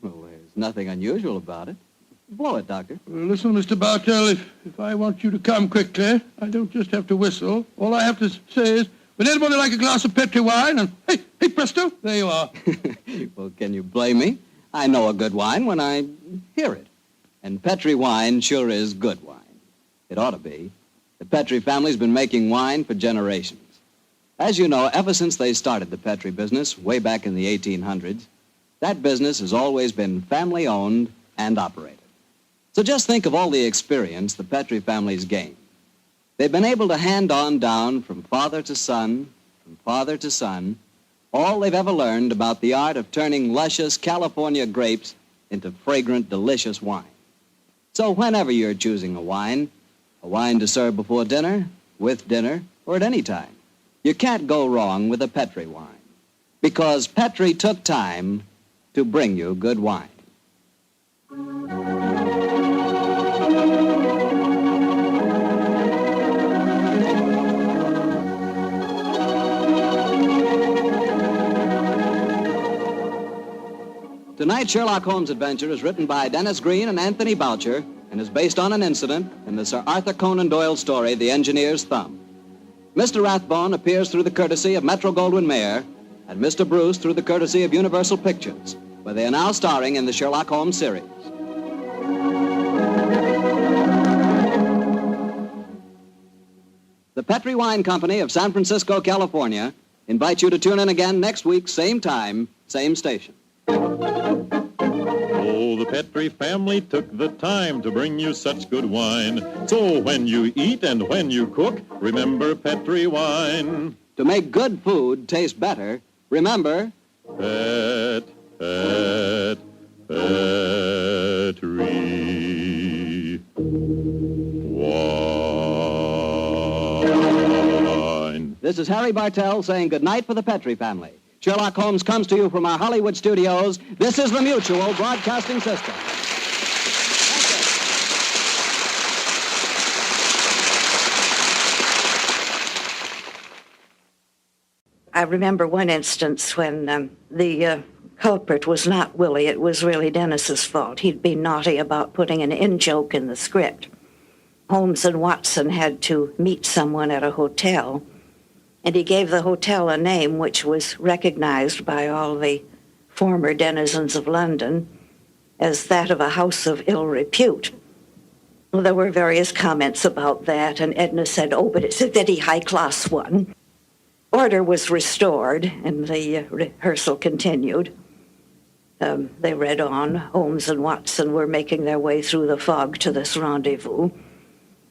Well, there's nothing unusual about it. Blow it, Doctor. Well, listen, Mr. Bartell, if I want you to come quickly, I don't just have to whistle. All I have to say is, would anybody like a glass of Petri wine? And hey, presto, there you are. Well, can you blame me? I know a good wine when I hear it. And Petri wine sure is good wine. It ought to be. The Petri family's been making wine for generations. As you know, ever since they started the Petri business way back in the 1800s, that business has always been family-owned and operated. So just think of all the experience the Petri family's gained. They've been able to hand on down from father to son, all they've ever learned about the art of turning luscious California grapes into fragrant, delicious wine. So whenever you're choosing a wine to serve before dinner, with dinner, or at any time, you can't go wrong with a Petri wine. Because Petri took time to bring you good wine. Tonight's Sherlock Holmes adventure is written by Dennis Green and Anthony Boucher and is based on an incident in the Sir Arthur Conan Doyle story, The Engineer's Thumb. Mr. Rathbone appears through the courtesy of Metro-Goldwyn-Mayer and Mr. Bruce through the courtesy of Universal Pictures, where they are now starring in the Sherlock Holmes series. The Petri Wine Company of San Francisco, California, invites you to tune in again next week, same time, same station. Oh, the Petri family took the time to bring you such good wine. So when you eat and when you cook, remember Petri wine. To make good food taste better, remember... Petri wine. This is Harry Bartell saying goodnight for the Petri family. Sherlock Holmes comes to you from our Hollywood studios. This is the Mutual Broadcasting System. I remember one instance when the culprit was not Willie. It was really Dennis's fault. He'd been naughty about putting an in-joke in the script. Holmes and Watson had to meet someone at a hotel, and he gave the hotel a name which was recognized by all the former denizens of London as that of a house of ill repute. Well, there were various comments about that, and Edna said, oh, but it's a very high-class one. Order was restored, and the rehearsal continued. They read on. Holmes and Watson were making their way through the fog to this rendezvous,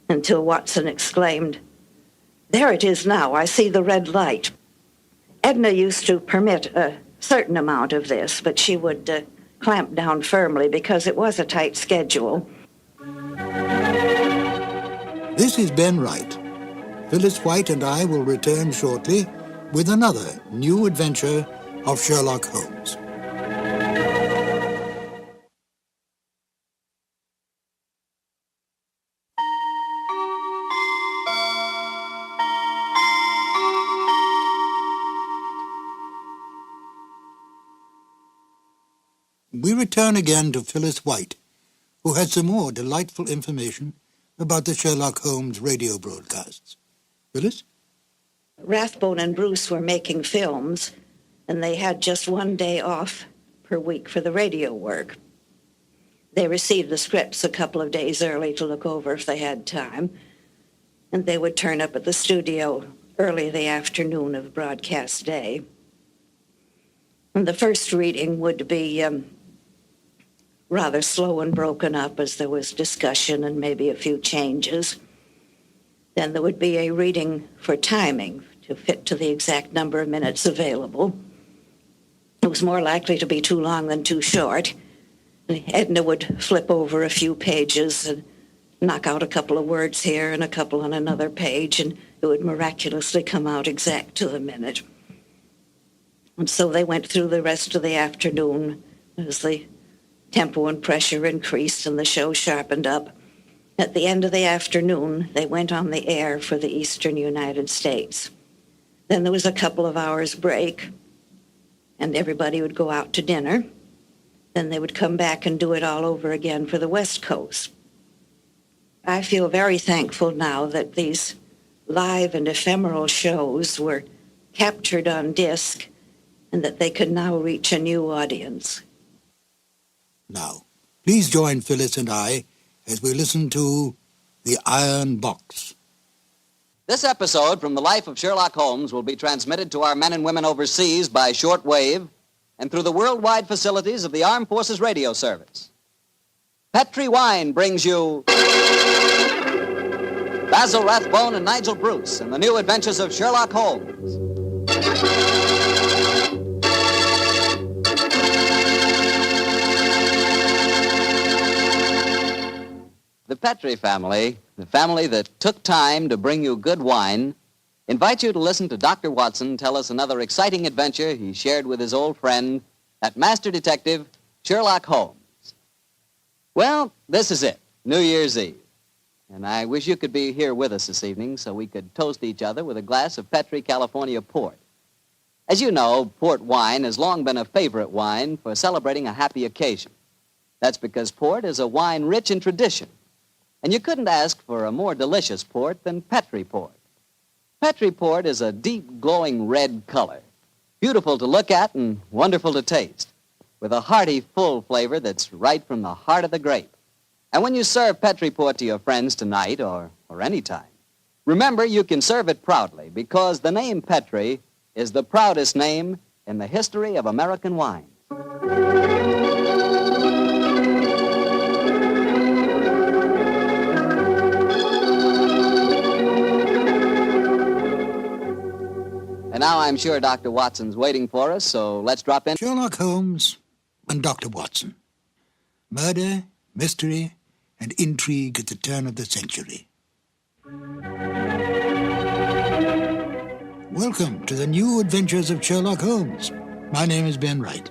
until Watson exclaimed, there it is now, I see the red light. Edna used to permit a certain amount of this, but she would clamp down firmly because it was a tight schedule. This is Ben Wright. Phyllis White and I will return shortly with another new adventure of Sherlock Holmes. We return again to Phyllis White, who has some more delightful information about the Sherlock Holmes radio broadcasts. Phyllis? Rathbone and Bruce were making films, and they had just one day off per week for the radio work. They received the scripts a couple of days early to look over if they had time, and they would turn up at the studio early the afternoon of broadcast day. And the first reading would be rather slow and broken up as there was discussion and maybe a few changes. Then there would be a reading for timing to fit to the exact number of minutes available. It was more likely to be too long than too short. And Edna would flip over a few pages and knock out a couple of words here and a couple on another page, and it would miraculously come out exact to the minute. And so they went through the rest of the afternoon as the tempo and pressure increased and the show sharpened up. At the end of the afternoon, they went on the air for the eastern United States. Then there was a couple of hours break, and everybody would go out to dinner. Then they would come back and do it all over again for the West Coast. I feel very thankful now that these live and ephemeral shows were captured on disc and that they could now reach a new audience. Now, please join Phyllis and I as we listen to The Iron Box. This episode from the life of Sherlock Holmes will be transmitted to our men and women overseas by short wave and through the worldwide facilities of the Armed Forces Radio Service. Petri Wine brings you Basil Rathbone and Nigel Bruce in the new adventures of Sherlock Holmes. The Petri family, the family that took time to bring you good wine, invite you to listen to Dr. Watson tell us another exciting adventure he shared with his old friend, that master detective, Sherlock Holmes. Well, this is it, New Year's Eve. And I wish you could be here with us this evening so we could toast each other with a glass of Petri California port. As you know, port wine has long been a favorite wine for celebrating a happy occasion. That's because port is a wine rich in tradition. And you couldn't ask for a more delicious port than Petri port. Petri port is a deep, glowing red color, beautiful to look at and wonderful to taste, with a hearty, full flavor that's right from the heart of the grape. And when you serve Petri port to your friends tonight or any time, remember you can serve it proudly because the name Petri is the proudest name in the history of American wine. And now I'm sure Dr. Watson's waiting for us, so let's drop in. Sherlock Holmes and Dr. Watson. Murder, mystery, and intrigue at the turn of the century. Welcome to the new adventures of Sherlock Holmes. My name is Ben Wright.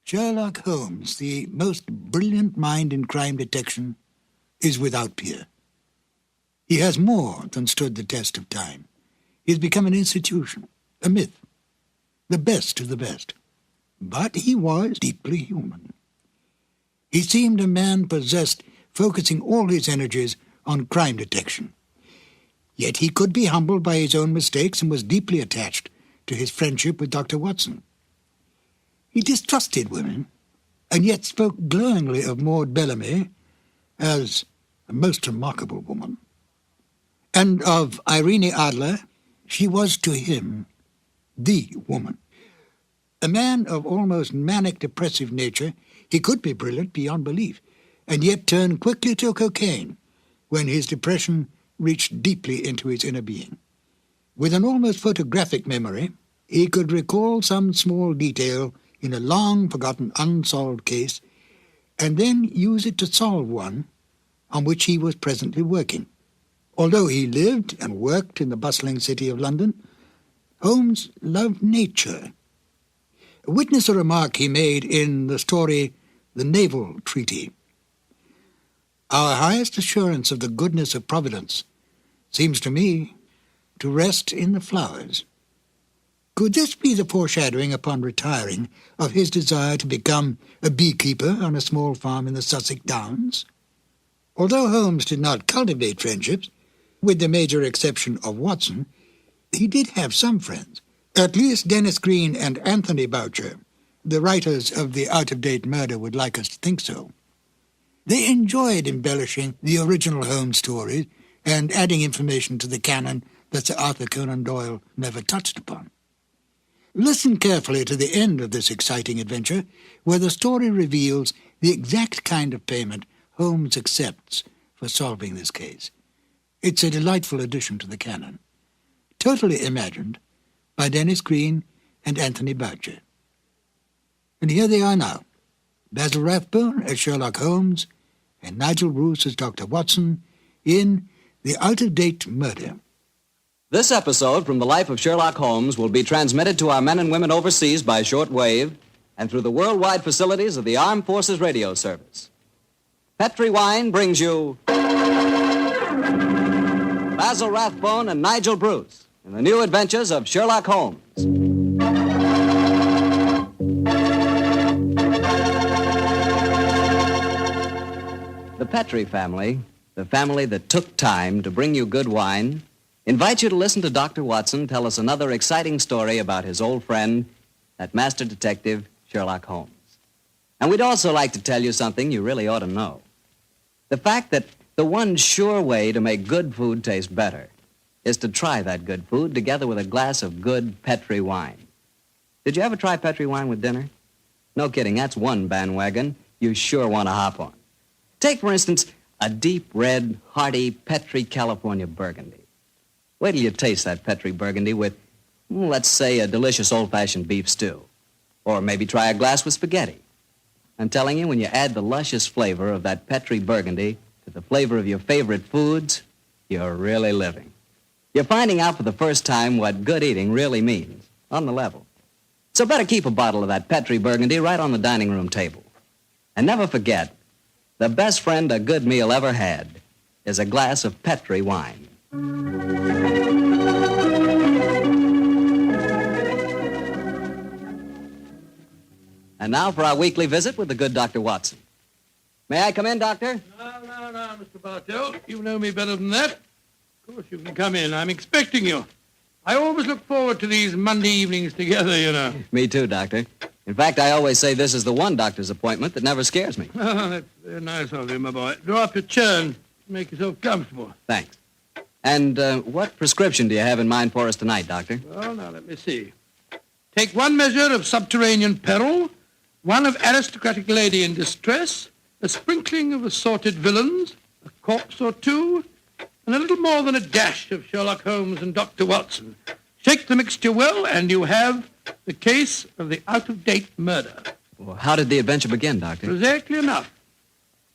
Sherlock Holmes, the most brilliant mind in crime detection, is without peer. He has more than stood the test of time. He has become an institution, a myth, the best of the best. But he was deeply human. He seemed a man possessed, focusing all his energies on crime detection. Yet he could be humbled by his own mistakes and was deeply attached to his friendship with Dr. Watson. He distrusted women, and yet spoke glowingly of Maud Bellamy as a most remarkable woman. And of Irene Adler, she was to him the woman. A man of almost manic depressive nature, he could be brilliant beyond belief, and yet turn quickly to cocaine when his depression reached deeply into his inner being. With an almost photographic memory, he could recall some small detail in a long-forgotten unsolved case and then use it to solve one on which he was presently working. Although he lived and worked in the bustling city of London, Holmes loved nature. Witness a remark he made in the story The Naval Treaty. Our highest assurance of the goodness of Providence seems to me to rest in the flowers. Could this be the foreshadowing upon retiring of his desire to become a beekeeper on a small farm in the Sussex Downs? Although Holmes did not cultivate friendships, with the major exception of Watson, he did have some friends. At least Dennis Green and Anthony Boucher, the writers of The Out-of-Date Murder, would like us to think so. They enjoyed embellishing the original Holmes stories and adding information to the canon that Sir Arthur Conan Doyle never touched upon. Listen carefully to the end of this exciting adventure, where the story reveals the exact kind of payment Holmes accepts for solving this case. It's a delightful addition to the canon, totally imagined by Dennis Green and Anthony Boucher. And here they are now, Basil Rathbone as Sherlock Holmes and Nigel Bruce as Dr. Watson in The Out-of-Date Murder. This episode from the life of Sherlock Holmes will be transmitted to our men and women overseas by shortwave and through the worldwide facilities of the Armed Forces Radio Service. Petri Wine brings you Basil Rathbone and Nigel Bruce in the new adventures of Sherlock Holmes. The Petri family, the family that took time to bring you good wine, invites you to listen to Dr. Watson tell us another exciting story about his old friend, that master detective, Sherlock Holmes. And we'd also like to tell you something you really ought to know. The fact that the one sure way to make good food taste better is to try that good food together with a glass of good Petri wine. Did you ever try Petri wine with dinner? No kidding, that's one bandwagon you sure want to hop on. Take, for instance, a deep red, hearty Petri California Burgundy. Wait till you taste that Petri Burgundy with, let's say, a delicious old-fashioned beef stew. Or maybe try a glass with spaghetti. I'm telling you, when you add the luscious flavor of that Petri Burgundy to the flavor of your favorite foods, you're really living. You're finding out for the first time what good eating really means, on the level. So better keep a bottle of that Petri Burgundy right on the dining room table. And never forget, the best friend a good meal ever had is a glass of Petri wine. And now for our weekly visit with the good Dr. Watson. May I come in, Doctor? No, Mr. Bartell. You know me better than that. Of course you can come in. I'm expecting you. I always look forward to these Monday evenings together, you know. Me too, Doctor. In fact, I always say this is the one doctor's appointment that never scares me. Oh, that's very nice of you, my boy. Draw up your chair and make yourself comfortable. Thanks. And what prescription do you have in mind for us tonight, Doctor? Well, now, let me see. Take one measure of subterranean peril, one of aristocratic lady in distress, a sprinkling of assorted villains, a corpse or two, and a little more than a dash of Sherlock Holmes and Dr. Watson. Shake the mixture well, and you have the case of the out-of-date murder. Well, how did the adventure begin, Doctor? Exactly enough.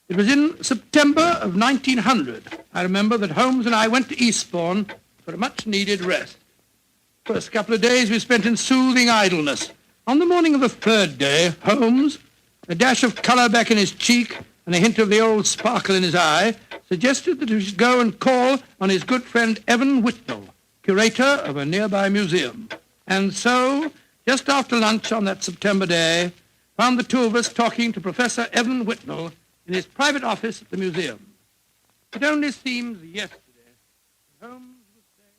It was in September of 1900. I remember that Holmes and I went to Eastbourne for a much-needed rest. First couple of days we spent in soothing idleness. On the morning of the third day, Holmes, a dash of colour back in his cheek and a hint of the old sparkle in his eye, suggested that we should go and call on his good friend Evan Whitnell, curator of a nearby museum. And so, just after lunch on that September day, found the two of us talking to Professor Evan Whitnell in his private office at the museum. It only seems yesterday that Holmes was saying...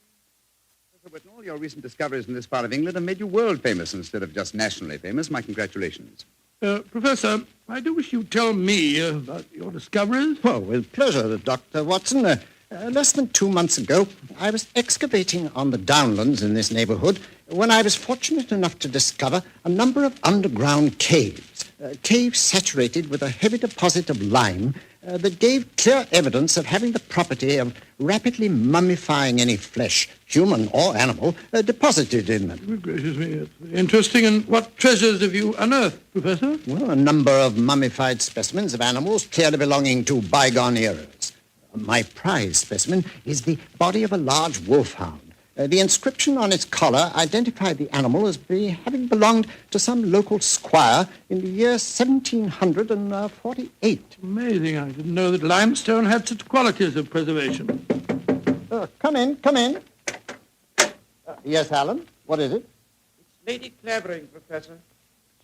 Professor Whitnell, your recent discoveries in this part of England have made you world famous instead of just nationally famous. My congratulations. Professor, I do wish you'd tell me about your discoveries. Oh, with pleasure, Dr. Watson. Less than 2 months ago, I was excavating on the downlands in this neighborhood when I was fortunate enough to discover a number of underground caves, caves saturated with a heavy deposit of lime that gave clear evidence of having the property of rapidly mummifying any flesh, human or animal, deposited in them. Good gracious me, it's interesting. And what treasures have you unearthed, Professor? Well, a number of mummified specimens of animals clearly belonging to bygone eras. My prize specimen is the body of a large wolfhound. The inscription on its collar identified the animal as having belonged to some local squire in the year 1748. Amazing. I didn't know that limestone had such qualities of preservation. Come in. Yes, Alan? What is it? It's Lady Clavering, Professor.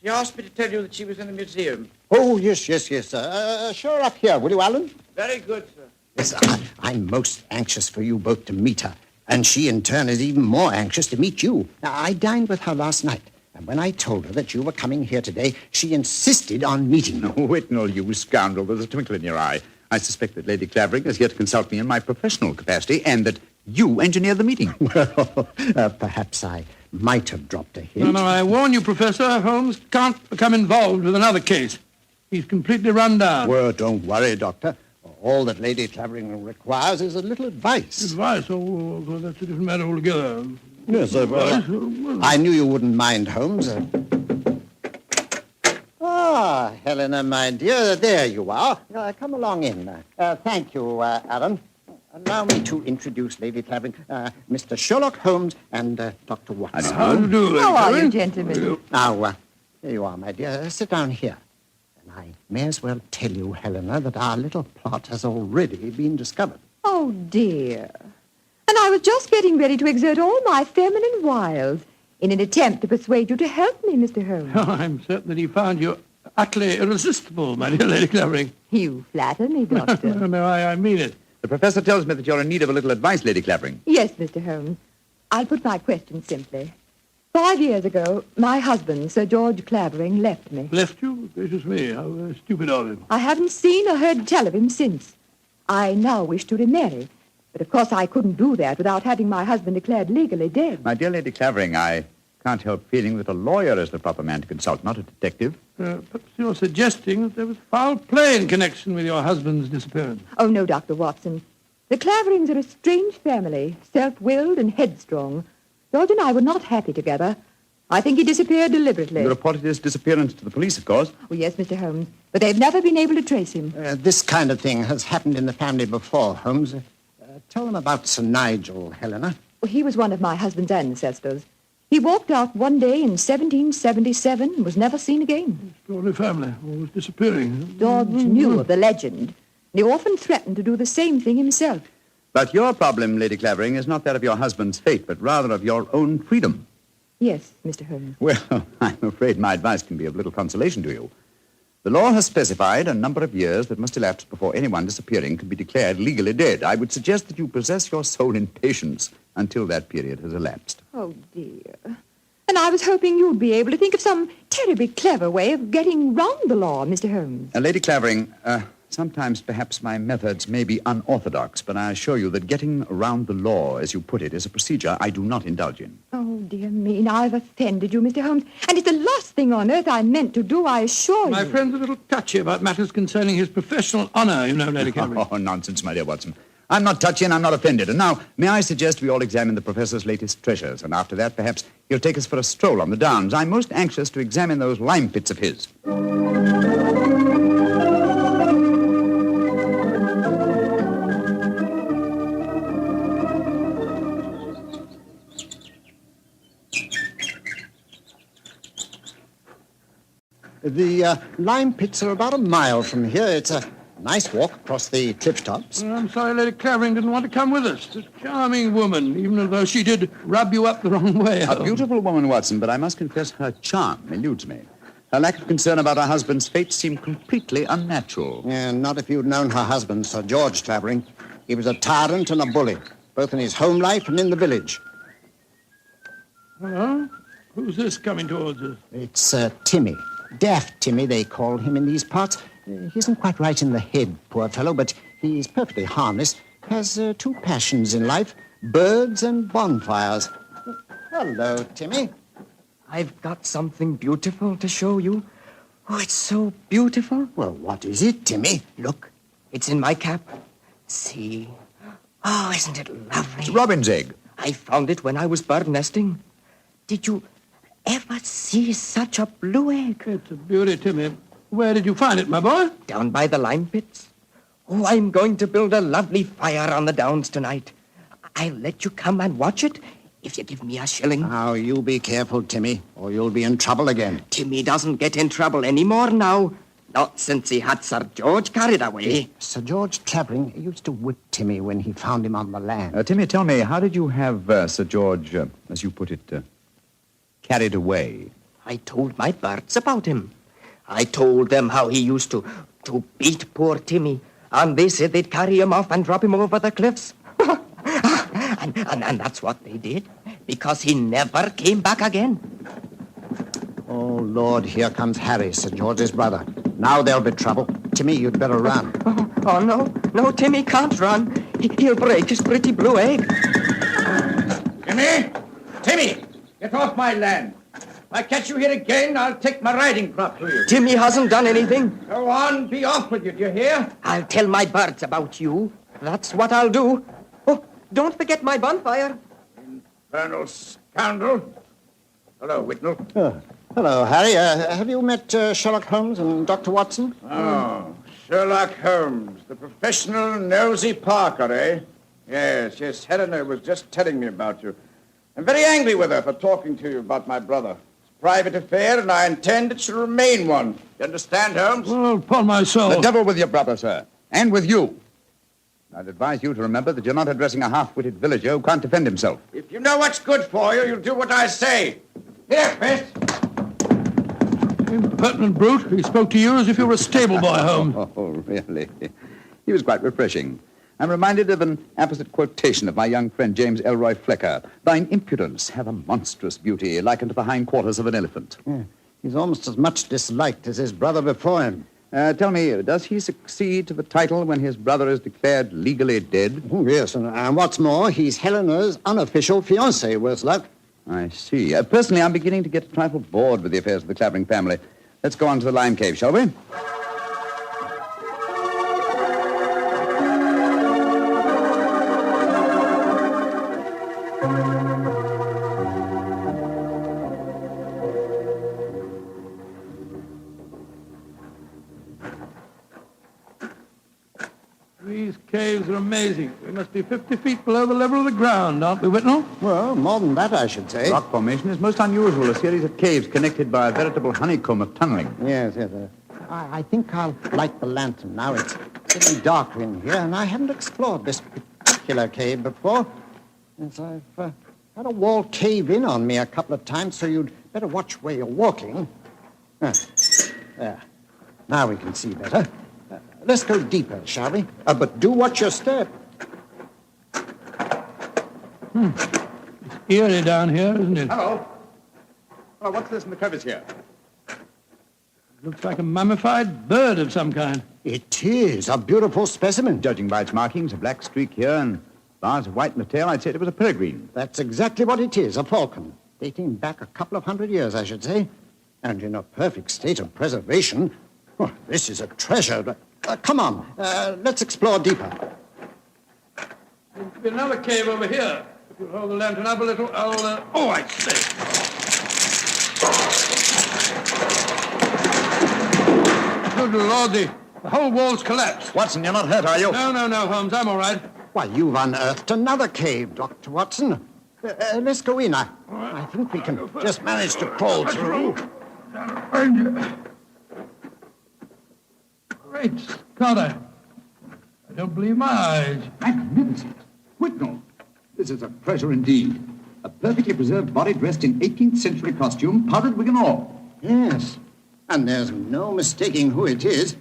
She asked me to tell you that she was in the museum. Oh, yes. Show her up here, will you, Alan? Very good, sir. Yes, I'm most anxious for you both to meet her. And she, in turn, is even more anxious to meet you. Now, I dined with her last night, and when I told her that you were coming here today, she insisted on meeting you. Oh, Whitnell, you scoundrel, there's a twinkle in your eye. I suspect that Lady Clavering is here to consult me in my professional capacity, and that you engineer the meeting. Well, perhaps I might have dropped a hint. No, I warn you, Professor, Holmes can't become involved with another case. He's completely run down. Well, don't worry, Doctor. All that Lady Clavering requires is a little advice. Advice? Oh, that's a different matter altogether. Yes, sir. I knew you wouldn't mind, Holmes. Helena, my dear, there you are. Come along in. Thank you, Alan. Allow me to introduce Lady Clavering, Mr. Sherlock Holmes and Dr. Watson. How do you do, Lady How are Clavering? you, gentlemen? Now, here you are, my dear. Sit down here. And I may as well tell you, Helena, that our little plot has already been discovered. Oh, dear. And I was just getting ready to exert all my feminine wiles in an attempt to persuade you to help me, Mr. Holmes. Oh, I'm certain that he found you utterly irresistible, my dear Lady Clavering. You flatter me, Doctor. No, I mean it. The professor tells me that you're in need of a little advice, Lady Clavering. Yes, Mr. Holmes. I'll put my question simply. 5 years ago, my husband, Sir George Clavering, left me. Left you? Gracious me, how stupid of him. I haven't seen or heard tell of him since. I now wish to remarry. But of course I couldn't do that without having my husband declared legally dead. My dear Lady Clavering, I can't help feeling that a lawyer is the proper man to consult, not a detective. Perhaps you're suggesting that there was foul play in connection with your husband's disappearance. Oh, no, Dr. Watson. The Claverings are a strange family, self-willed and headstrong. George and I were not happy together. I think he disappeared deliberately. You reported his disappearance to the police, of course. Oh, yes, Mr. Holmes. But they've never been able to trace him. This kind of thing has happened in the family before, Holmes. Tell them about Sir Nigel, Helena. He was one of my husband's ancestors. He walked out one day in 1777 and was never seen again. Extraordinary family, always disappearing. George knew of the legend. He often threatened to do the same thing himself. But your problem, Lady Clavering, is not that of your husband's fate, but rather of your own freedom. Yes, Mr. Holmes. Well, I'm afraid my advice can be of little consolation to you. The law has specified a number of years that must elapse before anyone disappearing can be declared legally dead. I would suggest that you possess your soul in patience until that period has elapsed. Oh, dear. And I was hoping you'd be able to think of some terribly clever way of getting round the law, Mr. Holmes. Lady Clavering, sometimes perhaps my methods may be unorthodox, but I assure you that getting around the law, as you put it, is a procedure I do not indulge in. Oh, dear me, now I've offended you, Mr. Holmes. And it's the last thing on earth I meant to do, I assure you. My friend's a little touchy about matters concerning his professional honor, you know, Lady Clavering. Oh, nonsense, my dear Watson. I'm not touchy and I'm not offended. And now, may I suggest we all examine the professor's latest treasures, and after that, perhaps he'll take us for a stroll on the downs. I'm most anxious to examine those lime pits of his. The lime pits are about a mile from here. It's a nice walk across the cliff tops. I'm sorry Lady Clavering didn't want to come with us. A charming woman, even though she did rub you up the wrong way. A beautiful woman, Watson, but I must confess her charm eludes me. Her lack of concern about her husband's fate seemed completely unnatural. Not if you'd known her husband, Sir George Clavering. He was a tyrant and a bully, both in his home life and in the village. Hello? Who's this coming towards us? It's Timmy. Daft Timmy, they call him in these parts. He isn't quite right in the head, poor fellow, but he's perfectly harmless. Has two passions in life, birds and bonfires. Hello, Timmy. I've got something beautiful to show you. Oh, it's so beautiful. Well, what is it, Timmy? Look, it's in my cap. See. Oh, isn't it lovely? It's robin's egg. I found it when I was bird nesting. Did you ever see such a blue egg? It's a beauty, Timmy. Where did you find it, my boy? Down by the lime pits. Oh, I'm going to build a lovely fire on the downs tonight. I'll let you come and watch it if you give me a shilling. Now, you be careful, Timmy, or you'll be in trouble again. Timmy doesn't get in trouble anymore now. Not since he had Sir George carried away. Sir George Clavering used to whip Timmy when he found him on the land. Timmy, tell me, how did you have Sir George, as you put it, carried away? I told my birds about him. I told them how he used to beat poor Timmy, and they said they'd carry him off and drop him over the cliffs. and that's what they did, because he never came back again. Oh, Lord, here comes Harry, Sir George's brother. Now there'll be trouble. Timmy, you'd better run. Oh, no, Timmy can't run. He'll break his pretty blue egg. Timmy! Get off my land. If I catch you here again, I'll take my riding crop to you. Timmy hasn't done anything. Go on, be off with you, do you hear? I'll tell my birds about you. That's what I'll do. Oh, don't forget my bonfire. Infernal scoundrel. Hello, Whitnell. Hello, Harry. Have you met Sherlock Holmes and Dr. Watson? Oh, Sherlock Holmes, the professional nosy Parker, eh? Yes, Helena was just telling me about you. I'm very angry with her for talking to you about my brother. It's a private affair, and I intend it should remain one. You understand, Holmes? Well, upon my soul. The devil with your brother, sir. And with you. I'd advise you to remember that you're not addressing a half-witted villager who can't defend himself. If you know what's good for you, you'll do what I say. Here, Chris. Impertinent brute. He spoke to you as if you were a stable boy, Holmes. Oh, really? He was quite refreshing. I'm reminded of an apposite quotation of my young friend James Elroy Flecker. Thine impudence hath a monstrous beauty, like unto the hindquarters of an elephant. Yeah, he's almost as much disliked as his brother before him. Tell me, does he succeed to the title when his brother is declared legally dead? Oh, yes, and what's more, he's Helena's unofficial fiancé, worse luck. I see. Personally, I'm beginning to get a trifle bored with the affairs of the Clavering family. Let's go on to the Lime Cave, shall we? These caves are amazing. We must be 50 feet below the level of the ground, aren't we, Whitnell? Well, more than that, I should say. Rock formation is most unusual, a series of caves connected by a veritable honeycomb of tunneling. Yes. I think I'll light the lantern now. It's getting darker in here, and I haven't explored this particular cave before. Yes, I've had a wall cave in on me a couple of times, so you'd better watch where you're walking. There. Now we can see better. Let's go deeper, shall we? But do watch your step. It's eerie down here, isn't it? Hello. Well, what's this in the crevice here? Looks like a mummified bird of some kind. It is a beautiful specimen. Judging by its markings, a black streak here and bars of white in the tail, I'd say it was a peregrine. That's exactly what it is, a falcon. Dating back a couple of 100 years, I should say. And in a perfect state of preservation. Oh, this is a treasure. Come on, let's explore deeper. Seems to be another cave over here. If you'll hold the lantern up a little, I'll... Oh, I say. Good Lord, the whole wall's collapsed. Watson, you're not hurt, are you? No, Holmes, I'm all right. Why, you've unearthed another cave, Dr. Watson. Let's go in. I think we can just manage to crawl through. Great Scott, I don't believe my eyes. Magnificent. Whitnell, this is a treasure indeed. A perfectly preserved body dressed in 18th century costume, powdered wig and all. Yes, and there's no mistaking who it is.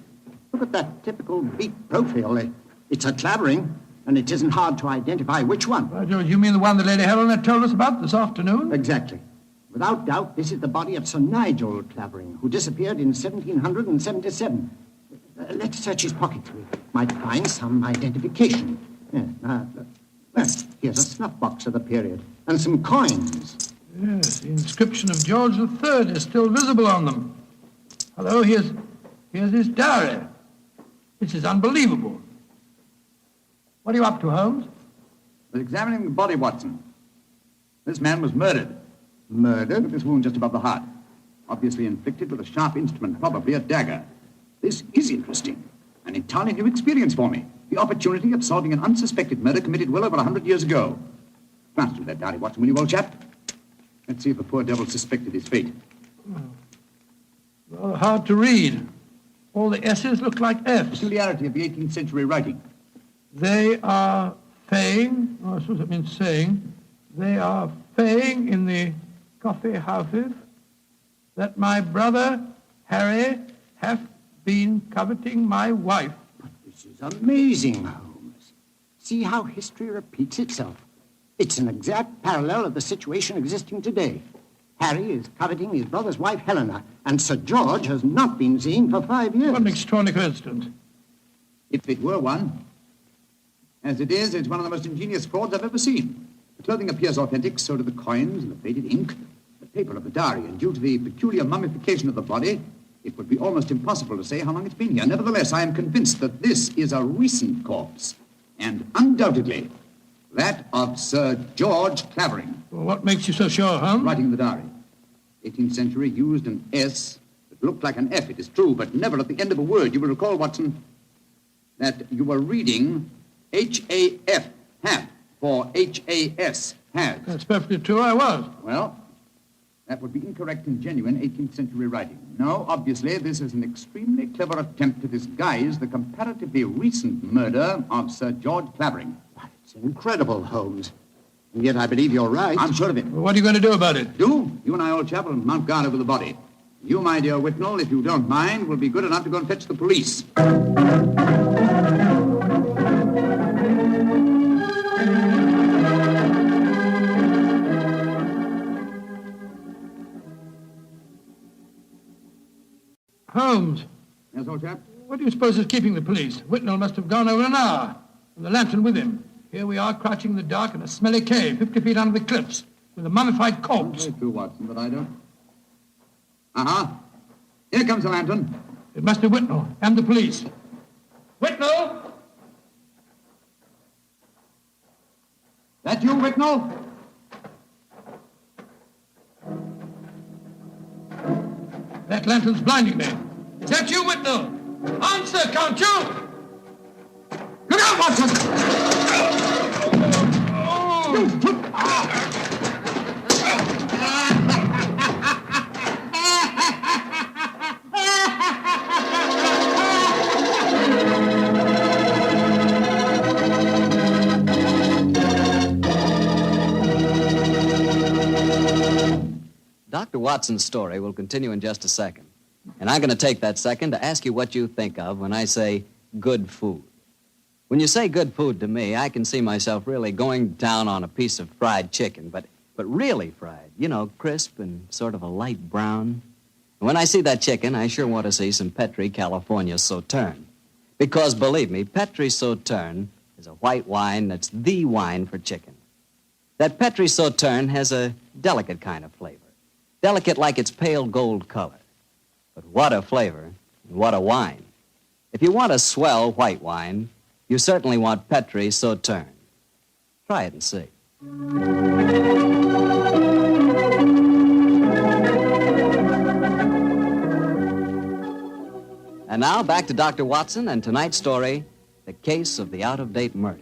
Look at that typical beak profile. It's a Clavering, and it isn't hard to identify which one. By George, you mean the one that Lady Helena told us about this afternoon? Exactly. Without doubt, this is the body of Sir Nigel Clavering, who disappeared in 1777. Let's search his pockets. We might find some identification. Here's a snuff box of the period and some coins. Yes, the inscription of George III is still visible on them. Hello, here's his diary. This is unbelievable. What are you up to, Holmes? I was examining the body, Watson. This man was murdered. Murdered? With this wound just above the heart. Obviously inflicted with a sharp instrument, probably a dagger. This is interesting. An entirely new experience for me. The opportunity of solving an unsuspected murder committed well over 100 years ago. Glance through that diary, Watson, will you, old chap? Let's see if the poor devil suspected his fate. Rather hard to read. All the S's look like F's. Peculiarity of the 18th century writing. They are saying, I suppose it means saying, they are saying in the coffee houses that my brother, Harry, hath been coveting my wife. But this is amazing, Holmes. See how history repeats itself. It's an exact parallel of the situation existing today. Harry is coveting his brother's wife, Helena, and Sir George has not been seen for 5 years. What an extraordinary coincidence. If it were one. As it is, it's one of the most ingenious frauds I've ever seen. The clothing appears authentic, so do the coins and the faded ink, the paper of the diary, and due to the peculiar mummification of the body, it would be almost impossible to say how long it's been here. Nevertheless, I am convinced that this is a recent corpse, and undoubtedly that of Sir George Clavering. Well, what makes you so sure, Holmes? Writing in the diary. 18th century used an S that looked like an F, it is true, but never at the end of a word. You will recall, Watson, that you were reading H-A-F, have, for H-A-S, has. That's perfectly true, I was. Well, that would be incorrect in genuine 18th century writing. No, obviously, this is an extremely clever attempt to disguise the comparatively recent murder of Sir George Clavering. It's incredible, Holmes. And yet I believe you're right. I'm sure of it. Well, what are you going to do about it? Do? You and I, old chap, will mount guard over the body. You, my dear Whitnall, if you don't mind, will be good enough to go and fetch the police. Holmes. Yes, old chap? What do you suppose is keeping the police? Whitnall must have gone over an hour, and the lantern with him. Here we are, crouching in the dark in a smelly cave, 50 feet under the cliffs, with a mummified corpse. Very true, Watson, but I don't. Uh-huh. Here comes the lantern. It must be Whitnall and the police. Whitnall! That you, Whitnall? That lantern's blinding me. Is that you, Whitnall? Answer, can't you? Look out, Watson! Dr. Watson's story will continue in just a second. And I'm going to take that second to ask you what you think of when I say good food. When you say good food to me, I can see myself really going down on a piece of fried chicken, but really fried. You know, crisp and sort of a light brown. And when I see that chicken, I sure want to see some Petri California Sauterne. Because, believe me, Petri Sauterne is a white wine that's the wine for chicken. That Petri Sauterne has a delicate kind of flavor. Delicate like its pale gold color. But what a flavor, and what a wine. If you want a swell white wine, you certainly want Petri Sauterne. Try it and see. And now, back to Dr. Watson and tonight's story, The Case of the Out-of-Date Murder.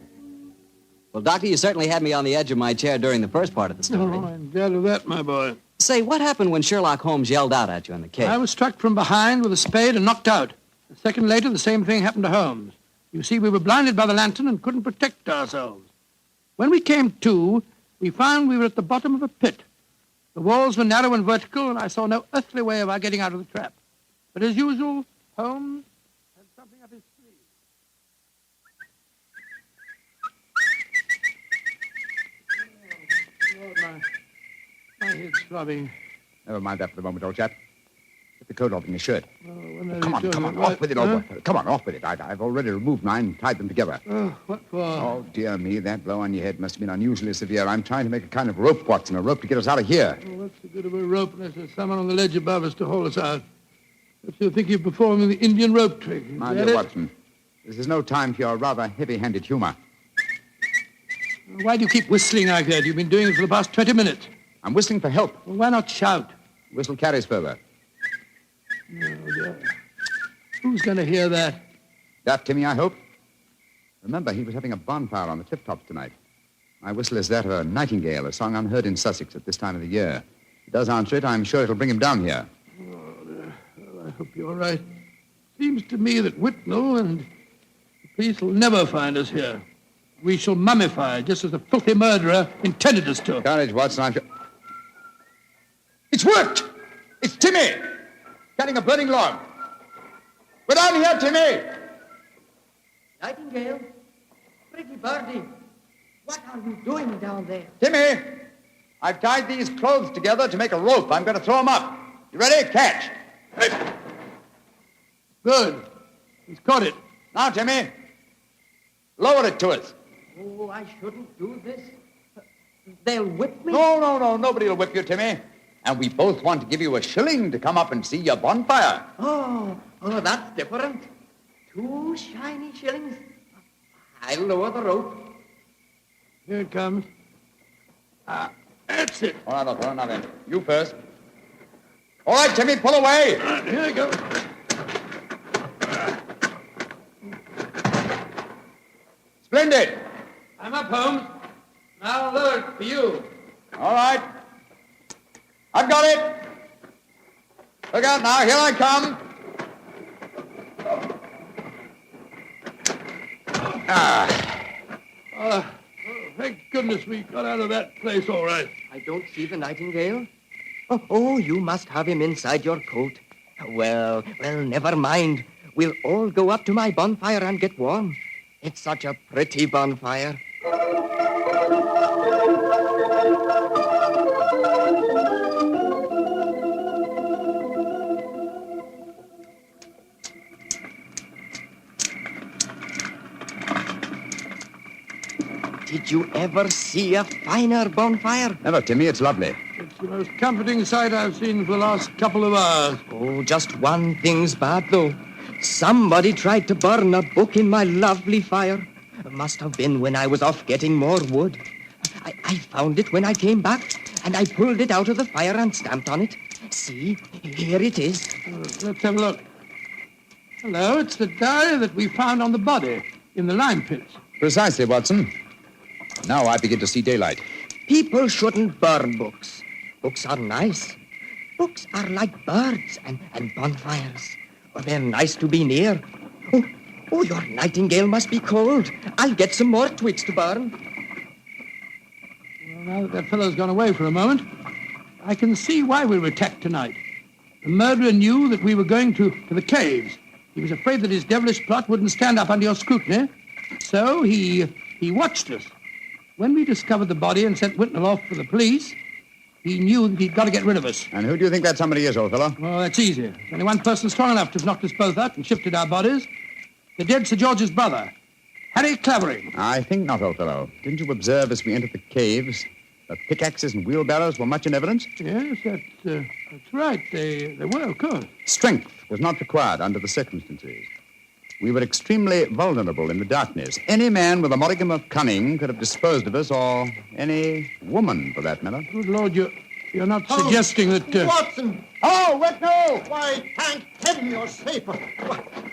Well, Doctor, you certainly had me on the edge of my chair during the first part of the story. Oh, I'm glad of that, my boy. Say, what happened when Sherlock Holmes yelled out at you in the cave? I was struck from behind with a spade and knocked out. A second later, the same thing happened to Holmes. You see, we were blinded by the lantern and couldn't protect ourselves. When we came to, we found we were at the bottom of a pit. The walls were narrow and vertical, and I saw no earthly way of our getting out of the trap. But as usual, Holmes had something up his sleeve. Oh, Lord, my head's throbbing. Never mind that for the moment, old chap. Get the coat off in your shirt. Oh, Come on, off with it, old boy. Come on, off with it. I've already removed mine and tied them together. Oh, what for? Oh, dear me, that blow on your head must have been unusually severe. I'm trying to make a kind of rope, Watson, a rope to get us out of here. Oh, what's the good of a rope unless there's someone on the ledge above us to haul us out? If you think you're performing the Indian rope trick. My dear Watson, this is no time for your rather heavy-handed humor. Why do you keep whistling like that? You've been doing it for the past 20 minutes. I'm whistling for help. Well, why not shout? Whistle carries further. No, dear. Who's going to hear that? That Timmy, I hope. Remember, he was having a bonfire on the cliff tops tonight. My whistle is that of a nightingale, a song unheard in Sussex at this time of the year. If he does answer it, I'm sure it'll bring him down here. Oh, dear. Well, I hope you're right. Seems to me that Whitnall and the police will never find us here. We shall mummify, just as the filthy murderer intended us to. Courage, Watson, I'm sure... It's worked! It's Timmy! Cutting a burning log. We're down here, Timmy! Nightingale, pretty birdie, what are you doing down there? Timmy! I've tied these clothes together to make a rope. I'm going to throw them up. You ready? Catch. Hey. Good. He's caught it. Now, Timmy, lower it to us. Oh, I shouldn't do this. They'll whip me? No, nobody will whip you, Timmy. And we both want to give you a shilling to come up and see your bonfire. Oh, that's different. 2 shiny shillings. I'll lower the rope. Here it comes. That's it. All right, Otto, now then. You first. All right, Timmy, pull away. Here you go. Splendid. I'm up, Holmes. Now I'll lower it for you. All right. I've got it. Look out now. Here I come. Thank goodness we got out of that place all right. I don't see the nightingale. Oh, you must have him inside your coat. Well, never mind. We'll all go up to my bonfire and get warm. It's such a pretty bonfire. Did you ever see a finer bonfire? Never, Timmy. It's lovely. It's the most comforting sight I've seen for the last couple of hours. Oh, just one thing's bad, though. Somebody tried to burn a book in my lovely fire. It must have been when I was off getting more wood. I found it when I came back, and I pulled it out of the fire and stamped on it. See, here it is. Let's have a look. Hello, it's the diary that we found on the body in the lime pits. Precisely, Watson. Now I begin to see daylight. People shouldn't burn books. Books are nice. Books are like birds and bonfires. Well, they're nice to be near. Oh, your nightingale must be cold. I'll get some more twigs to burn. Well, now that fellow's gone away for a moment, I can see why we were attacked tonight. The murderer knew that we were going to the caves. He was afraid that his devilish plot wouldn't stand up under your scrutiny. So he watched us. When we discovered the body and sent Whitnell off for the police, he knew that he'd got to get rid of us. And who do you think that somebody is, old fellow? Well, that's easy. There's only one person strong enough to have knocked us both out and shifted our bodies. The dead Sir George's brother, Harry Clavering. I think not, old fellow. Didn't you observe as we entered the caves that pickaxes and wheelbarrows were much in evidence? Yes, that's right. They were, of course. Strength was not required under the circumstances. We were extremely vulnerable in the darkness. Any man with a modicum of cunning could have disposed of us, or any woman, for that matter. Good Lord, you're not suggesting that... Watson! Oh, Whitnell! Why, thank heaven you're safe.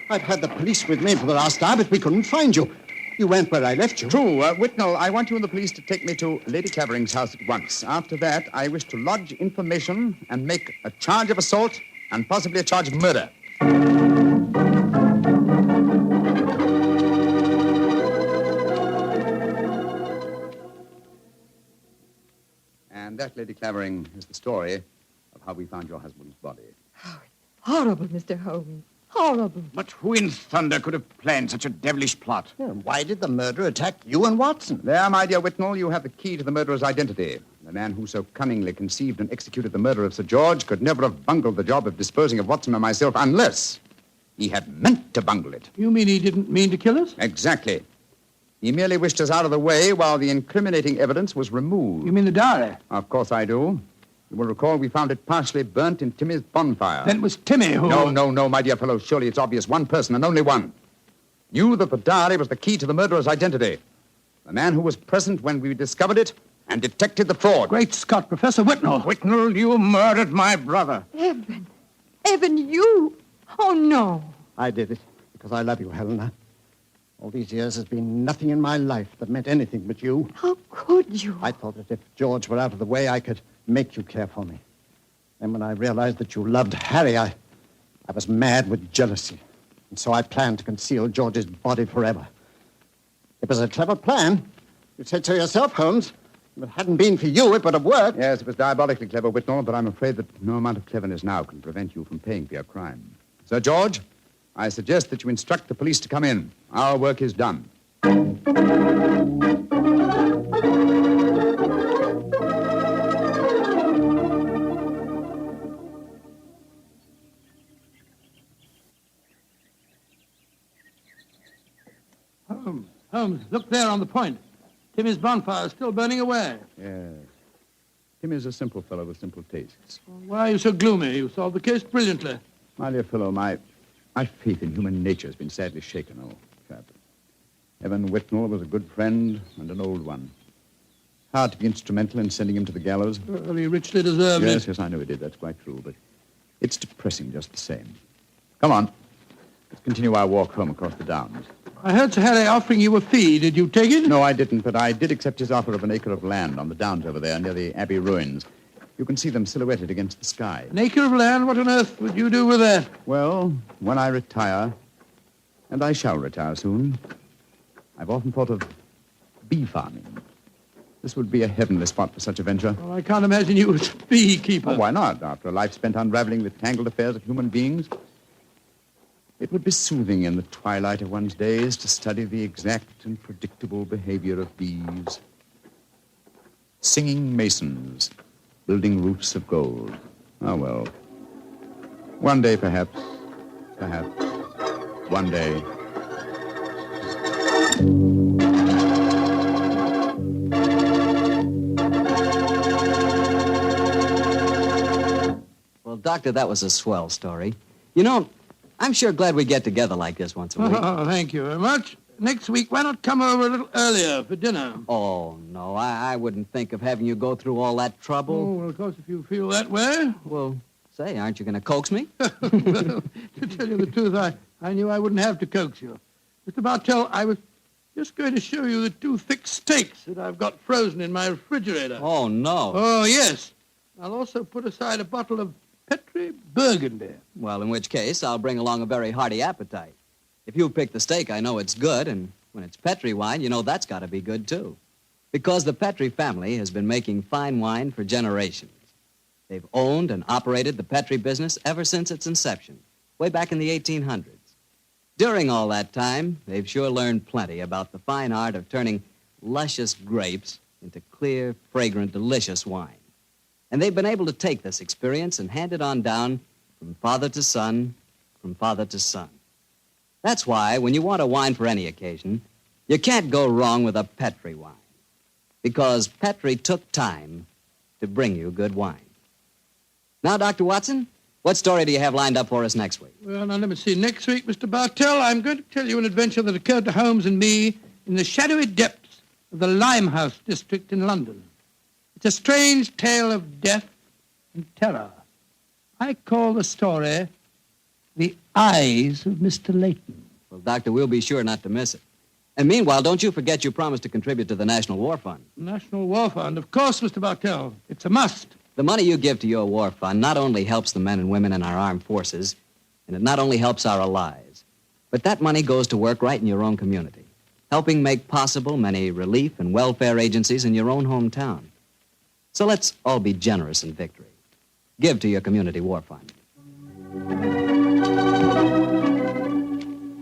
I've had the police with me for the last hour, but we couldn't find you. You went where I left you. True. Whitnell, I want you and the police to take me to Lady Clavering's house at once. After that, I wish to lodge information and make a charge of assault and possibly a charge of murder. And that, Lady Clavering, is the story of how we found your husband's body. Horrible, Mr. Holmes. Horrible. But who in thunder could have planned such a devilish plot? Why did the murderer attack you and Watson? There, my dear Whitnell, you have the key to the murderer's identity. The man who so cunningly conceived and executed the murder of Sir George could never have bungled the job of disposing of Watson and myself unless he had meant to bungle it. You mean he didn't mean to kill us? Exactly. He merely wished us out of the way while the incriminating evidence was removed. You mean the diary? Of course I do. You will recall we found it partially burnt in Timmy's bonfire. Then it was Timmy who... No, my dear fellow. Surely it's obvious one person and only one knew that the diary was the key to the murderer's identity. The man who was present when we discovered it and detected the fraud. Great Scott, Professor Whitnell. Whitnell, you murdered my brother. Evan. Evan, you? Oh, no. I did it because I love you, Helena. All these years has been nothing in my life that meant anything but you. How could you? I thought that if George were out of the way, I could make you care for me. Then when I realized that you loved Harry, I was mad with jealousy. And so I planned to conceal George's body forever. It was a clever plan. You said so yourself, Holmes. If it hadn't been for you, it would have worked. Yes, it was diabolically clever, Whitnell, but I'm afraid that no amount of cleverness now can prevent you from paying for your crime. Sir George, I suggest that you instruct the police to come in. Our work is done. Holmes, look there on the point. Timmy's bonfire is still burning away. Yes. Tim is a simple fellow with simple tastes. Why are you so gloomy? You solved the case brilliantly. My dear fellow, my faith in human nature has been sadly shaken, old chap. Evan Whitnell was a good friend and an old one. Hard to be instrumental in sending him to the gallows. Well, he richly deserved it. Yes, I know he did. That's quite true, but it's depressing just the same. Come on. Let's continue our walk home across the downs. I heard Sir Harry offering you a fee. Did you take it? No, I didn't, but I did accept his offer of an acre of land on the downs over there near the Abbey ruins. You can see them silhouetted against the sky. An acre of land? What on earth would you do with that? Well, when I retire, and I shall retire soon, I've often thought of bee farming. This would be a heavenly spot for such a venture. Well, I can't imagine you as a beekeeper. Oh, why not? After a life spent unraveling the tangled affairs of human beings, it would be soothing in the twilight of one's days to study the exact and predictable behavior of bees. Singing masons, building roofs of gold. Ah, well. One day, perhaps. One day. Well, Doctor, that was a swell story. You know, I'm sure glad we get together like this once a week. Oh, thank you very much. Next week, why not come over a little earlier for dinner? Oh, no, I wouldn't think of having you go through all that trouble. Oh, well, of course, if you feel that way. Well, say, aren't you going to coax me? Well, to tell you the truth, I knew I wouldn't have to coax you. Mr. Bartell, I was just going to show you the 2 thick steaks that I've got frozen in my refrigerator. Oh, no. Oh, yes. I'll also put aside a bottle of Petri Burgundy. Well, in which case, I'll bring along a very hearty appetite. If you pick the steak, I know it's good, and when it's Petri wine, you know that's got to be good, too. Because the Petri family has been making fine wine for generations. They've owned and operated the Petri business ever since its inception, way back in the 1800s. During all that time, they've sure learned plenty about the fine art of turning luscious grapes into clear, fragrant, delicious wine. And they've been able to take this experience and hand it on down from father to son, from father to son. That's why, when you want a wine for any occasion, you can't go wrong with a Petri wine. Because Petri took time to bring you good wine. Now, Dr. Watson, what story do you have lined up for us next week? Well, now, let me see. Next week, Mr. Bartell, I'm going to tell you an adventure that occurred to Holmes and me in the shadowy depths of the Limehouse district in London. It's a strange tale of death and terror. I call the story The Eyes of Mr. Layton. Well, Doctor, we'll be sure not to miss it. And meanwhile, don't you forget your promise to contribute to the National War Fund. National War Fund, of course, Mr. Bartell. It's a must. The money you give to your war fund not only helps the men and women in our armed forces, and it not only helps our allies, but that money goes to work right in your own community, helping make possible many relief and welfare agencies in your own hometown. So let's all be generous in victory. Give to your community war fund.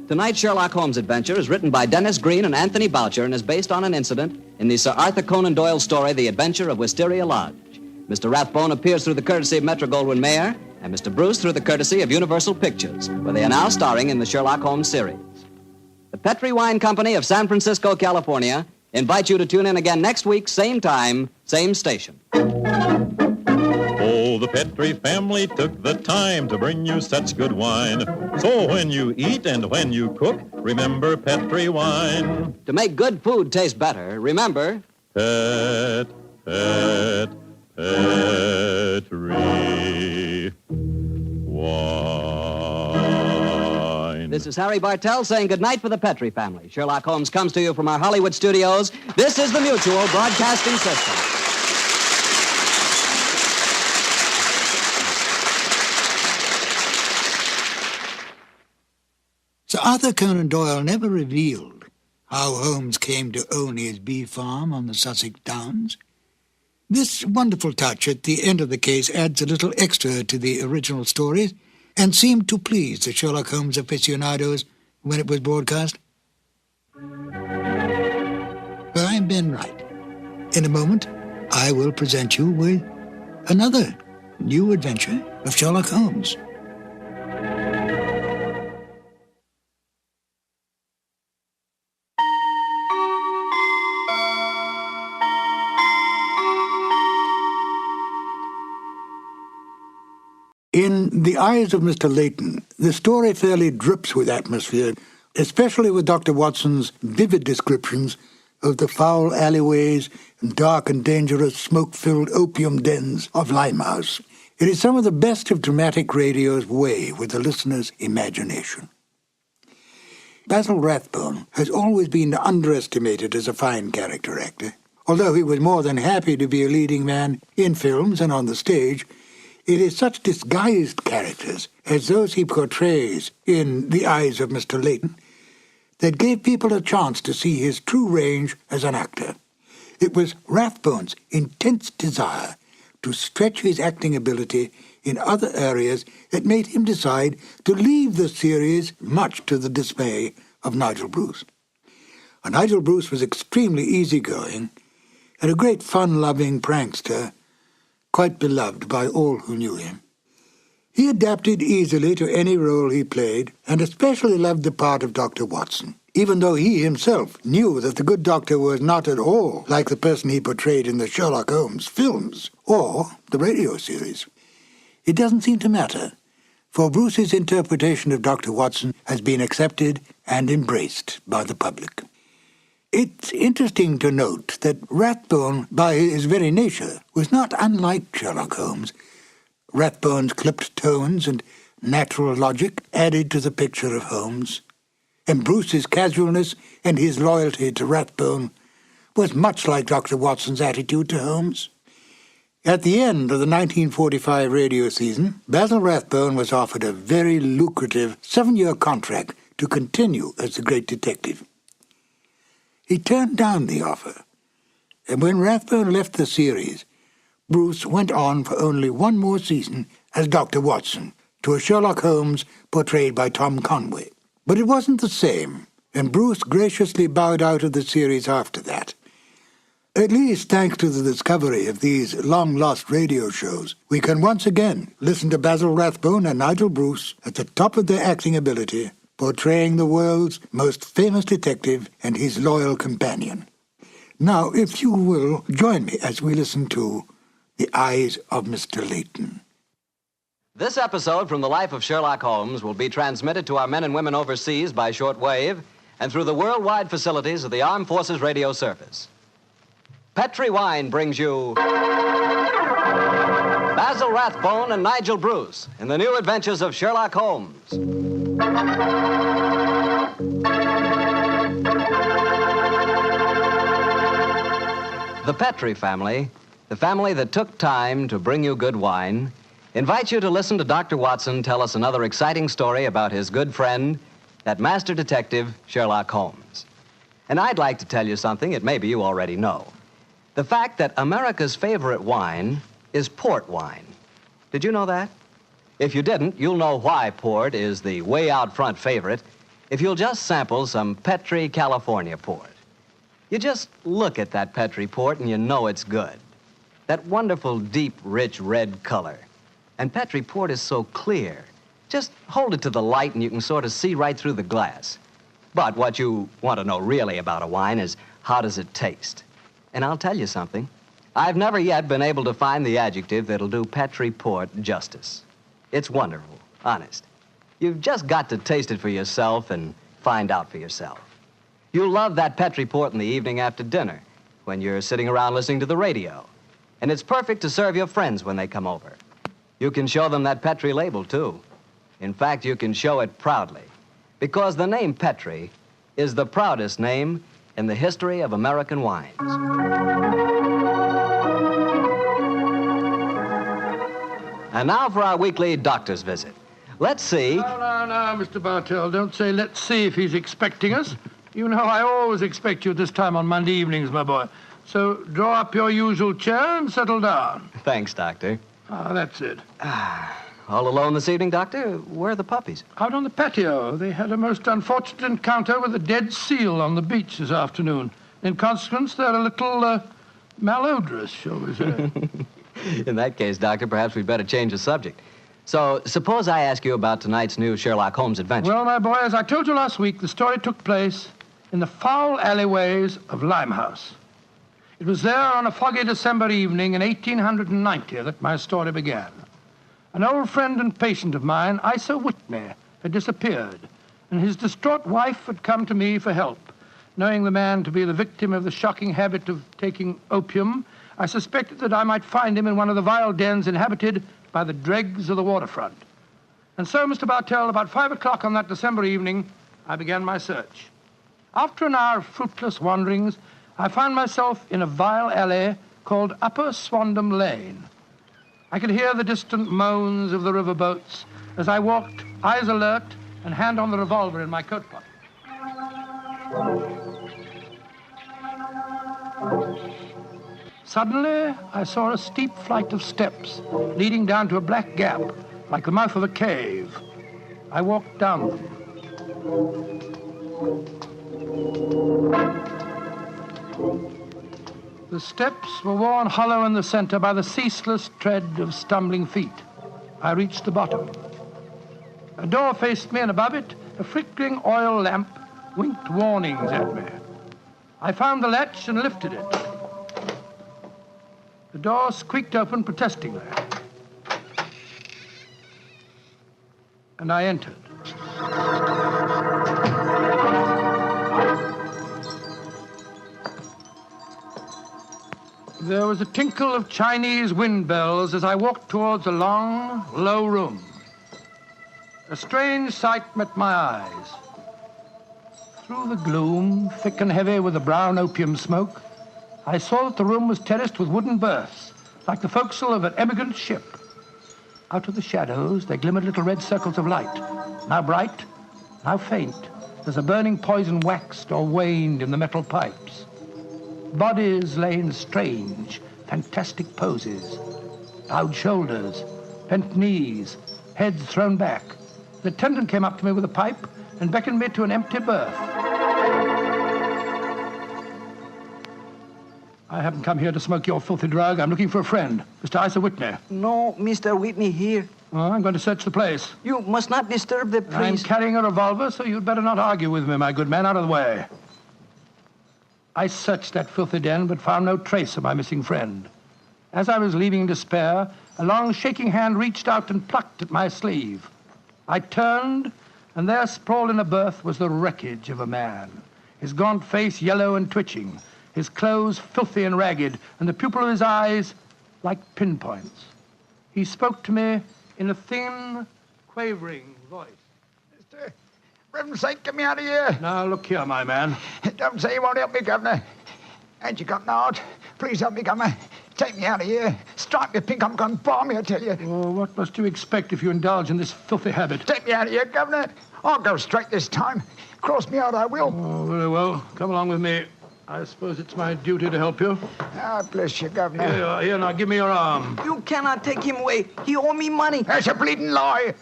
Tonight's Sherlock Holmes adventure is written by Dennis Green and Anthony Boucher and is based on an incident in the Sir Arthur Conan Doyle story, The Adventure of Wisteria Lodge. Mr. Rathbone appears through the courtesy of Metro-Goldwyn-Mayer and Mr. Bruce through the courtesy of Universal Pictures, where they are now starring in the Sherlock Holmes series. The Petri Wine Company of San Francisco, California, invites you to tune in again next week, same time, same station. Oh, the Petri family took the time to bring you such good wine. So when you eat and when you cook, remember Petri wine. To make good food taste better, remember... Petri wine. This is Harry Bartell saying goodnight for the Petri family. Sherlock Holmes comes to you from our Hollywood studios. This is the Mutual Broadcasting System. Sir Arthur Conan Doyle never revealed how Holmes came to own his bee farm on the Sussex Downs. This wonderful touch at the end of the case adds a little extra to the original stories and seemed to please the Sherlock Holmes aficionados when it was broadcast. But I'm Ben Wright. In a moment, I will present you with another new adventure of Sherlock Holmes. In The Eyes of Mr. Layton, the story fairly drips with atmosphere, especially with Dr. Watson's vivid descriptions of the foul alleyways and dark and dangerous smoke-filled opium dens of Limehouse. It is some of the best of dramatic radio's way with the listener's imagination. Basil Rathbone has always been underestimated as a fine character actor. Although he was more than happy to be a leading man in films and on the stage, it is such disguised characters as those he portrays in The Eyes of Mr. Layton that gave people a chance to see his true range as an actor. It was Rathbone's intense desire to stretch his acting ability in other areas that made him decide to leave the series, much to the dismay of Nigel Bruce. Nigel Bruce was extremely easygoing and a great fun-loving prankster, quite beloved by all who knew him. He adapted easily to any role he played, and especially loved the part of Dr. Watson, even though he himself knew that the good doctor was not at all like the person he portrayed in the Sherlock Holmes films or the radio series. It doesn't seem to matter, for Bruce's interpretation of Dr. Watson has been accepted and embraced by the public. It's interesting to note that Rathbone, by his very nature, was not unlike Sherlock Holmes. Rathbone's clipped tones and natural logic added to the picture of Holmes, and Bruce's casualness and his loyalty to Rathbone was much like Dr. Watson's attitude to Holmes. At the end of the 1945 radio season, Basil Rathbone was offered a very lucrative 7-year contract to continue as the great detective. He turned down the offer, and when Rathbone left the series, Bruce went on for only one more season as Dr. Watson, to a Sherlock Holmes portrayed by Tom Conway. But it wasn't the same, and Bruce graciously bowed out of the series after that. At least thanks to the discovery of these long-lost radio shows, we can once again listen to Basil Rathbone and Nigel Bruce at the top of their acting ability, portraying the world's most famous detective and his loyal companion. Now, if you will, join me as we listen to The Eyes of Mr. Layton. This episode from the life of Sherlock Holmes will be transmitted to our men and women overseas by shortwave and through the worldwide facilities of the Armed Forces Radio Service. Petri Wine brings you Basil Rathbone and Nigel Bruce in the new adventures of Sherlock Holmes. The Petri family, the family that took time to bring you good wine, invites you to listen to Dr. Watson tell us another exciting story about his good friend, that master detective, Sherlock Holmes. And I'd like to tell you something that maybe you already know. The fact that America's favorite wine is port wine. Did you know that? If you didn't, you'll know why port is the way out front favorite if you'll just sample some Petri California port. You just look at that Petri port and you know it's good. That wonderful, deep, rich red color. And Petri port is so clear. Just hold it to the light and you can sort of see right through the glass. But what you want to know really about a wine is how does it taste? And I'll tell you something. I've never yet been able to find the adjective that'll do Petri port justice. It's wonderful, honest. You've just got to taste it for yourself and find out for yourself. You'll love that Petri port in the evening after dinner when you're sitting around listening to the radio. And it's perfect to serve your friends when they come over. You can show them that Petri label, too. In fact, you can show it proudly, because the name Petri is the proudest name in the history of American wines. And now for our weekly doctor's visit. Let's see. No, Mr. Bartell, don't say let's see if he's expecting us. You know I always expect you at this time on Monday evenings, my boy. So draw up your usual chair and settle down. Thanks, Doctor. That's it. All alone this evening, Doctor? Where are the puppies? Out on the patio. They had a most unfortunate encounter with a dead seal on the beach this afternoon. In consequence, they're a little malodorous, shall we say. In that case, Doctor, perhaps we'd better change the subject. So, suppose I ask you about tonight's new Sherlock Holmes adventure. Well, my boy, as I told you last week, the story took place in the foul alleyways of Limehouse. It was there on a foggy December evening in 1890 that my story began. An old friend and patient of mine, Isa Whitney, had disappeared, and his distraught wife had come to me for help. Knowing the man to be the victim of the shocking habit of taking opium, I suspected that I might find him in one of the vile dens inhabited by the dregs of the waterfront. And so, Mr. Bartell, about 5 o'clock on that December evening, I began my search. After an hour of fruitless wanderings, I found myself in a vile alley called Upper Swandam Lane. I could hear the distant moans of the river boats as I walked, eyes alert, and hand on the revolver in my coat pocket. Suddenly, I saw a steep flight of steps leading down to a black gap, like the mouth of a cave. I walked down them. The steps were worn hollow in the center by the ceaseless tread of stumbling feet. I reached the bottom. A door faced me, and above it, a flickering oil lamp winked warnings at me. I found the latch and lifted it. The door squeaked open protestingly. And I entered. There was a tinkle of Chinese wind bells as I walked towards a long, low room. A strange sight met my eyes. Through the gloom, thick and heavy with the brown opium smoke, I saw that the room was terraced with wooden berths, like the forecastle of an emigrant ship. Out of the shadows, there glimmered little red circles of light, now bright, now faint, as the burning poison waxed or waned in the metal pipes. Bodies lay in strange, fantastic poses. Bowed shoulders, bent knees, heads thrown back. The attendant came up to me with a pipe and beckoned me to an empty berth. I haven't come here to smoke your filthy drug. I'm looking for a friend, Mr. Isa Whitney. No, Mr. Whitney here. Oh, I'm going to search the place. You must not disturb the I'm priest. carrying a revolver, so you'd better not argue with me, my good man. Out of the way. I searched that filthy den, but found no trace of my missing friend. As I was leaving in despair, a long shaking hand reached out and plucked at my sleeve. I turned, and there sprawled in a berth was the wreckage of a man, his gaunt face yellow and twitching, his clothes filthy and ragged, and the pupil of his eyes like pinpoints. He spoke to me in a thin, quavering voice. Reverend Saint, get me out of here. Now, look here, my man. Don't say you won't help me, Governor. Ain't you got an heart? Please help me, Governor. Take me out of here. Strike me pink, I'm going balmy, I tell you. Oh, what must you expect if you indulge in this filthy habit? Take me out of here, Governor. I'll go straight this time. Cross me out, I will. Oh, very well. Come along with me. I suppose it's my duty to help you. Ah, bless you, Governor. Here you are. Here, now, give me your arm. You cannot take him away. He owe me money. That's a bleeding lie.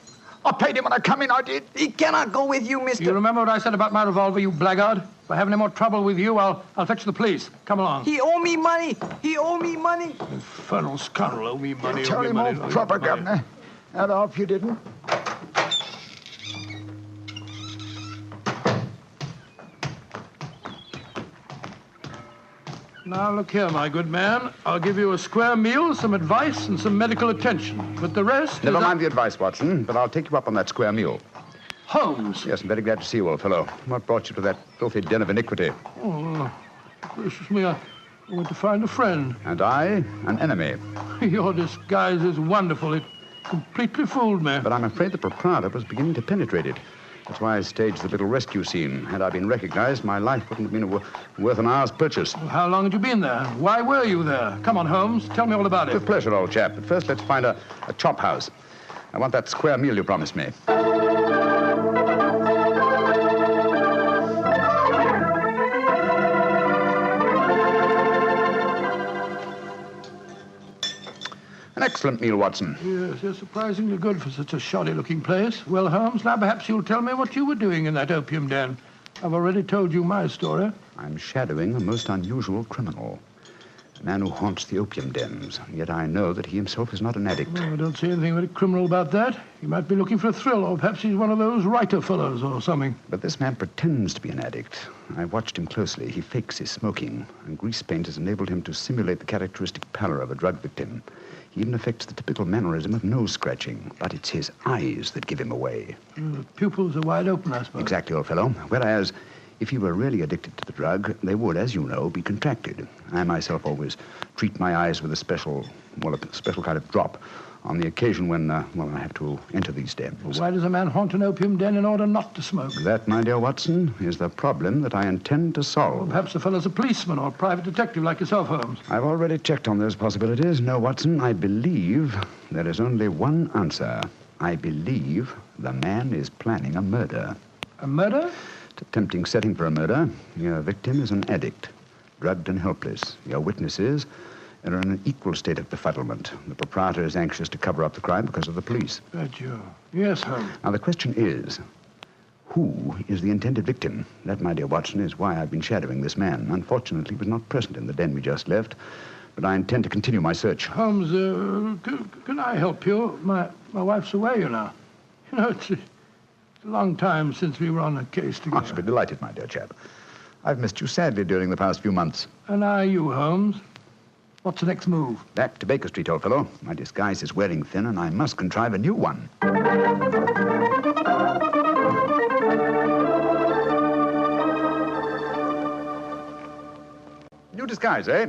I paid him when I come in, I did. He cannot go with you, Mr. You remember what I said about my revolver, you blackguard? If I have any more trouble with you, I'll fetch the police. Come along. He owe me money. He owe me money. Infernal scoundrel, owe me money. Tell him all proper, Governor. And off you didn't. Now, look here, my good man. I'll give you a square meal, some advice, and some medical attention. But the rest Never mind the advice, Watson, but I'll take you up on that square meal. Holmes. Yes, I'm very glad to see you, old fellow. What brought you to that filthy den of iniquity? Oh, gracious me, I went to find a friend. And I, an enemy. Your disguise is wonderful. It completely fooled me. But I'm afraid the proprietor was beginning to penetrate it. That's why I staged the little rescue scene. Had I been recognized, my life wouldn't have been worth an hour's purchase. Well, how long had you been there? Why were you there? Come on, Holmes. Tell me all about it. With pleasure, old chap. But first, let's find a chop house. I want that square meal you promised me. An excellent meal, Watson. Yes, they're surprisingly good for such a shoddy-looking place. Well, Holmes, now perhaps you'll tell me what you were doing in that opium den. I've already told you my story. I'm shadowing a most unusual criminal. A man who haunts the opium dens. Yet I know that he himself is not an addict. Well, I don't see anything very criminal about that. He might be looking for a thrill, or perhaps he's one of those writer fellows or something. But this man pretends to be an addict. I watched him closely. He fakes his smoking, and grease paint has enabled him to simulate the characteristic pallor of a drug victim. He even affects the typical mannerism of nose scratching, but it's his eyes that give him away. The pupils are wide open, I suppose. Exactly, old fellow. Whereas, if he were really addicted to the drug, they would, as you know, be contracted. I myself always treat my eyes with a special kind of drop on the occasion when, I have to enter these dens. Why does a man haunt an opium den in order not to smoke? That, my dear Watson, is the problem that I intend to solve. Well, perhaps the fellow's a policeman or a private detective like yourself, Holmes. I've already checked on those possibilities. No, Watson, I believe there is only one answer. I believe the man is planning a murder. A murder? It's a tempting setting for a murder. Your victim is an addict, drugged and helpless. Your witnesses are in an equal state of befuddlement. The proprietor is anxious to cover up the crime because of the police. But you... Yes, Holmes. Now, the question is, who is the intended victim? That, my dear Watson, is why I've been shadowing this man. Unfortunately, he was not present in the den we just left, but I intend to continue my search. Holmes, can I help you? My wife's away, you know. You know, it's a long time since we were on a case together. I should be delighted, my dear chap. I've missed you sadly during the past few months. And are you, Holmes? What's the next move? Back to Baker Street, old fellow. My disguise is wearing thin, and I must contrive a new one. New disguise, eh?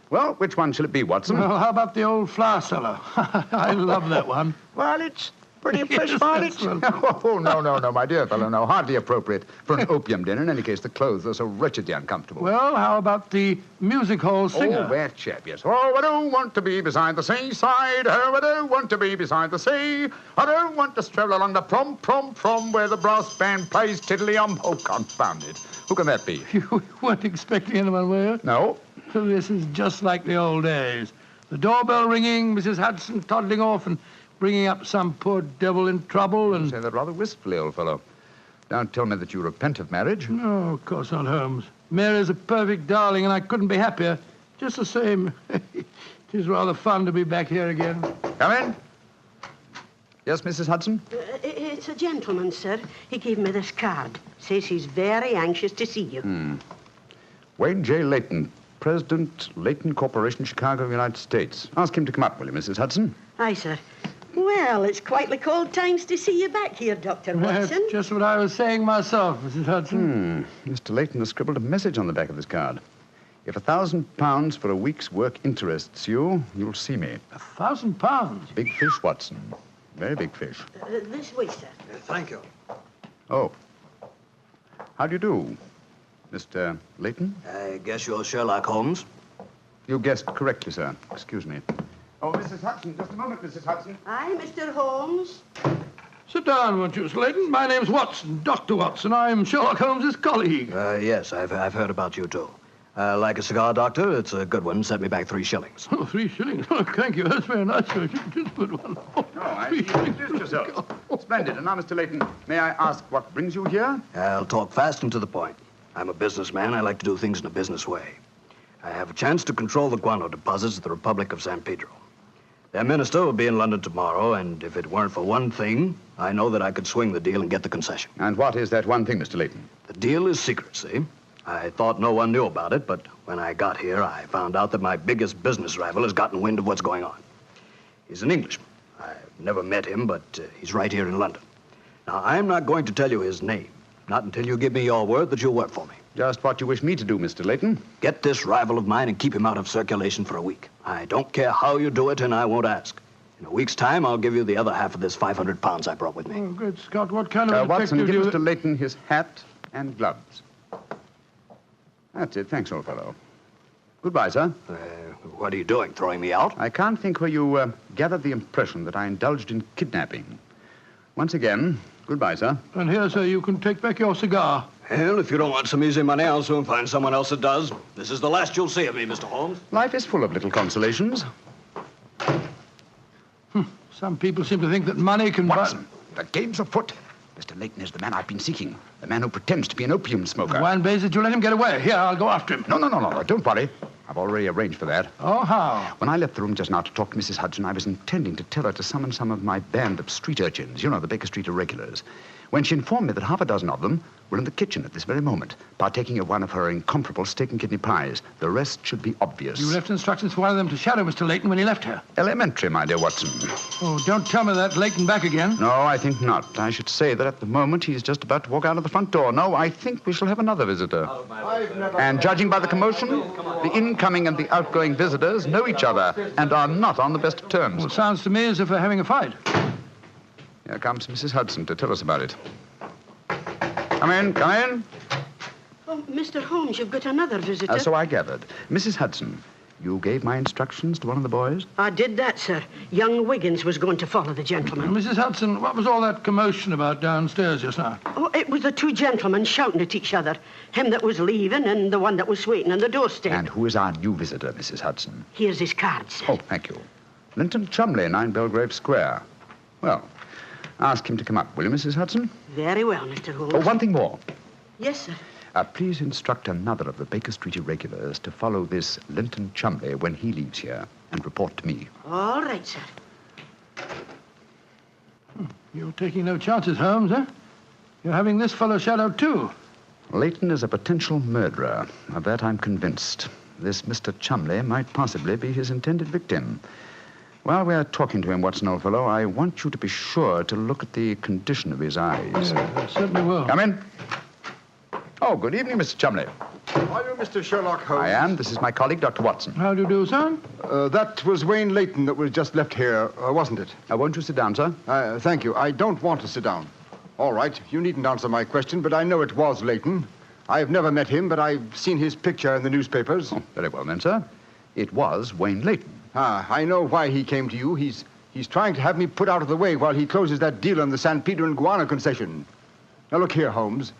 Well, which one shall it be, Watson? Well, how about the old flower cellar? I love that one. Well, it's pretty fresh, Barnett. Oh, no, my dear fellow, no. Hardly appropriate for an opium den. In any case, the clothes are so wretchedly uncomfortable. Well, how about the music hall singer? Oh, that chap, yes. Oh, I don't want to be beside the seaside. Oh, I don't want to be beside the sea. I don't want to stroll along the prom, where the brass band plays tiddly-um. Oh, confound it. Who can that be? You weren't expecting anyone, were you? No. This is just like the old days. The doorbell ringing, Mrs. Hudson toddling off and bringing up some poor devil in trouble and... You say that rather wistfully, old fellow. Don't tell me that you repent of marriage. No, of course not, Holmes. Mary's a perfect darling, and I couldn't be happier. Just the same, it is rather fun to be back here again. Come in. Yes, Mrs. Hudson? It's a gentleman, sir. He gave me this card. Says he's very anxious to see you. Wayne J. Layton, President, Layton Corporation, Chicago, United States. Ask him to come up, will you, Mrs. Hudson? Aye, sir. Well, it's quite like old times to see you back here, Dr. Watson. Just what I was saying myself, Mrs. Hudson. Mr. Layton has scribbled a message on the back of this card. If £1,000 for a week's work interests you, you'll see me. £1,000? Big fish, Watson. Very big fish. This way, sir. Thank you. Oh. How do you do, Mr. Layton? I guess you're Sherlock Holmes. You guessed correctly, sir. Excuse me. Oh, Mrs. Hudson, just a moment, Mrs. Hudson. Aye, Mr. Holmes. Sit down, won't you, Miss Layton? My name's Watson, Dr. Watson. I'm Sherlock Holmes' colleague. Yes, I've heard about you, too. Like a cigar, Doctor? It's a good one. Set me back 3 shillings. Oh, 3 shillings? Oh, thank you. That's very nice, sir. Just put one. Oh, I introduced yourself. Splendid. And now, Mr. Layton, may I ask what brings you here? I'll talk fast and to the point. I'm a businessman. I like to do things in a business way. I have a chance to control the guano deposits of the Republic of San Pedro. Their minister will be in London tomorrow, and if it weren't for one thing, I know that I could swing the deal and get the concession. And what is that one thing, Mr. Layton? The deal is secrecy. I thought no one knew about it, but when I got here, I found out that my biggest business rival has gotten wind of what's going on. He's an Englishman. I've never met him, but he's right here in London. Now, I'm not going to tell you his name, not until you give me your word that you'll work for me. Just what you wish me to do, Mr. Layton. Get this rival of mine and keep him out of circulation for a week. I don't care how you do it, and I won't ask. In a week's time, I'll give you the other half of this £500 I brought with me. Oh, good Scott. What kind of Watson, detective give Mr. Layton his hat and gloves. That's it. Thanks, old fellow. Goodbye, sir. What are you doing, throwing me out? I can't think where you gathered the impression that I indulged in kidnapping. Once again, goodbye, sir. And here, sir, you can take back your cigar. Well, if you don't want some easy money, I'll soon find someone else that does. This is the last you'll see of me, Mr. Holmes. Life is full of little consolations. Some people seem to think that money can Watson, the game's afoot. Mr. Layton is the man I've been seeking. The man who pretends to be an opium smoker. Why in blazes did you let him get away? Here, I'll go after him. No. Don't worry. I've already arranged for that. Oh, how? When I left the room just now to talk to Mrs. Hudson, I was intending to tell her to summon some of my band of street urchins. You know, the Baker Street irregulars. when she informed me that half a dozen of them were in the kitchen at this very moment, partaking of one of her incomparable steak and kidney pies. The rest should be obvious. You left instructions for one of them to shadow Mr. Layton when he left here. Elementary, my dear Watson. Oh, don't tell me that Layton back again. No, I think not. I should say that at the moment he's just about to walk out of the front door. No, I think we shall have another visitor. And judging by the commotion, the incoming and the outgoing visitors know each other and are not on the best of terms. Well, it sounds to me as if they're having a fight. Here comes Mrs. Hudson to tell us about it. Come in, come in. Oh, Mr. Holmes, you've got another visitor. So I gathered. Mrs. Hudson, you gave my instructions to one of the boys? I did that, sir. Young Wiggins was going to follow the gentleman. Mrs. Hudson, what was all that commotion about downstairs just now? Oh, it was the two gentlemen shouting at each other. Him that was leaving and the one that was waiting on the doorstep. And who is our new visitor, Mrs. Hudson? Here's his card, sir. Oh, thank you. Linton Chumley, 9 Belgrave Square. Well, ask him to come up, will you, Mrs. Hudson? Very well, Mr. Holmes. Oh, one thing more. Yes, sir. Please instruct another of the Baker Street irregulars to follow this Linton Chumley when he leaves here and report to me. All right, sir. You're taking no chances, Holmes, eh? You're having this fellow shadowed, too. Layton is a potential murderer. Of that I'm convinced. This Mr. Chumley might possibly be his intended victim. While we're talking to him, Watson, old fellow, I want you to be sure to look at the condition of his eyes. Yeah, I certainly will. Come in. Oh, good evening, Mr. Chumley. Are you Mr. Sherlock Holmes? I am. This is my colleague, Dr. Watson. How do you do, sir? That was Wayne Layton that was just left here, wasn't it? Won't you sit down, sir? Thank you. I don't want to sit down. All right, you needn't answer my question, but I know it was Layton. I've never met him, but I've seen his picture in the newspapers. Oh, very well then, sir. It was Wayne Layton. I know why he came to you. He's trying to have me put out of the way while he closes that deal on the San Pedro and Guana concession. Now, look here, Holmes.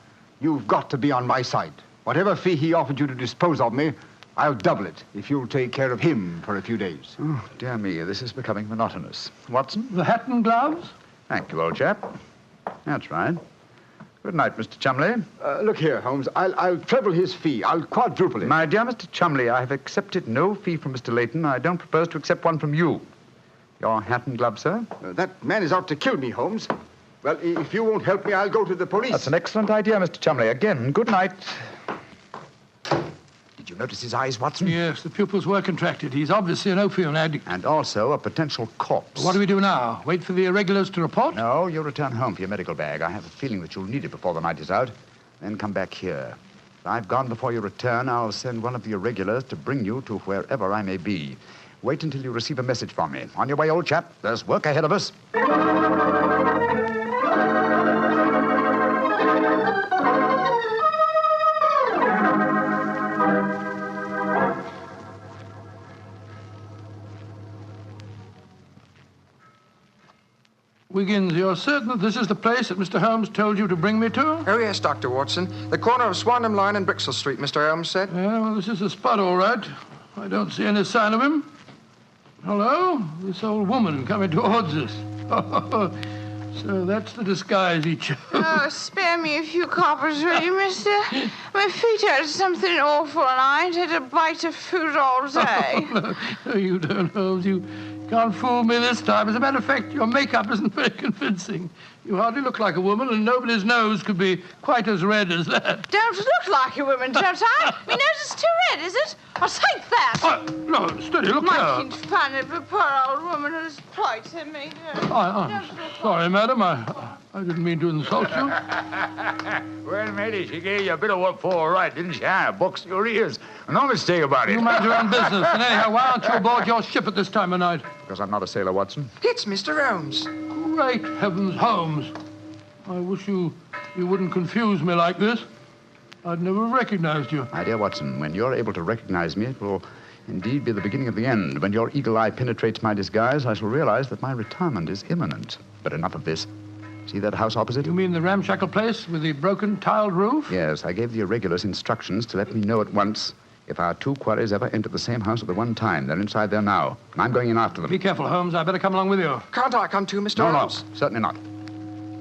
You've got to be on my side. Whatever fee he offered you to dispose of me, I'll double it if you'll take care of him for a few days. Oh, dear me, this is becoming monotonous. Watson? The hat and gloves? Thank you, old chap. That's right. Good night, Mr. Chumley. Look here, Holmes. I'll treble his fee. I'll quadruple it. My dear Mr. Chumley, I have accepted no fee from Mr. Layton. I don't propose to accept one from you. Your hat and gloves, sir? That man is out to kill me, Holmes. Well, if you won't help me, I'll go to the police. That's an excellent idea, Mr. Chumley. Again, good night. Did you notice his eyes, Watson? Yes, the pupils were contracted. He's obviously an opium addict. And also a potential corpse. What do we do now? Wait for the irregulars to report? No, you'll return home for your medical bag. I have a feeling that you'll need it before the night is out. Then come back here. If I've gone before you return, I'll send one of the irregulars to bring you to wherever I may be. Wait until you receive a message from me. On your way, old chap. There's work ahead of us. Wiggins, you're certain that this is the place that Mr. Holmes told you to bring me to? Oh, yes, Dr. Watson. The corner of Swanham Line and Brixton Street, Mr. Holmes said. Yeah, well, this is the spot, all right. I don't see any sign of him. Hello? This old woman coming towards us. So that's the disguise he chose. Oh, spare me a few coppers, will you, mister? My feet hurt something awful, and I ain't had a bite of food all day. No, you don't, Holmes. You can't fool me this time. As a matter of fact, your makeup isn't very convincing. You hardly look like a woman, and nobody's nose could be quite as red as that. Don't look like a woman, don't I? My nose is too red, is it? I'll take that. No, steady, look Making here. fun of a poor old woman who's plighted me. I'm sorry, madam. I didn't mean to insult you. Well, matey, she gave you a bit of what for, all right, didn't she? Box your ears. No mistake about it. You mind your own business. And anyhow, why aren't you aboard your ship at this time of night? Because I'm not a sailor, Watson. It's Mr. Holmes. Great heavens, Holmes. I wish you wouldn't confuse me like this. I'd never recognized you. My dear Watson, when you're able to recognize me, it will indeed be the beginning of the end. When your eagle eye penetrates my disguise, I shall realize that my retirement is imminent. But enough of this. See that house opposite? You mean the ramshackle place with the broken tiled roof? Yes, I gave the irregulars instructions to let me know at once if our two quarries ever enter the same house at the one time. They're inside there now, and I'm going in after them. Be careful, Holmes. I better come along with you. Can't I come too, Mr. Holmes? No, certainly not.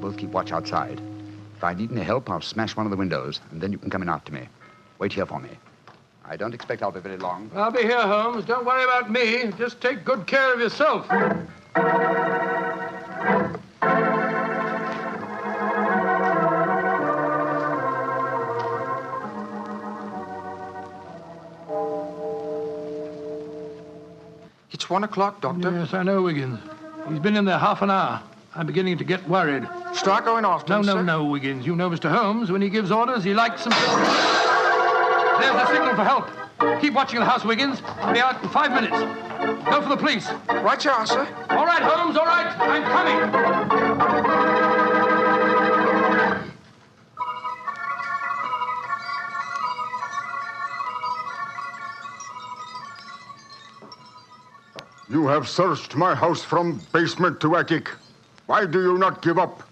Both keep watch outside. If I need any help, I'll smash one of the windows, and then you can come in after me. Wait here for me. I don't expect I'll be very long. I'll be here, Holmes. Don't worry about me. Just take good care of yourself. It's 1 o'clock, Doctor. Yes, I know, Wiggins. He's been in there half an hour. I'm beginning to get worried. Start going often, sir. No, Wiggins. You know Mr. Holmes. When he gives orders, he likes them. There's the signal for help. Keep watching the house, Wiggins. I'll be out in 5 minutes. Go for the police. Right you are, sir. All right, Holmes, all right. I'm coming. You have searched my house from basement to attic. Why do you not give up?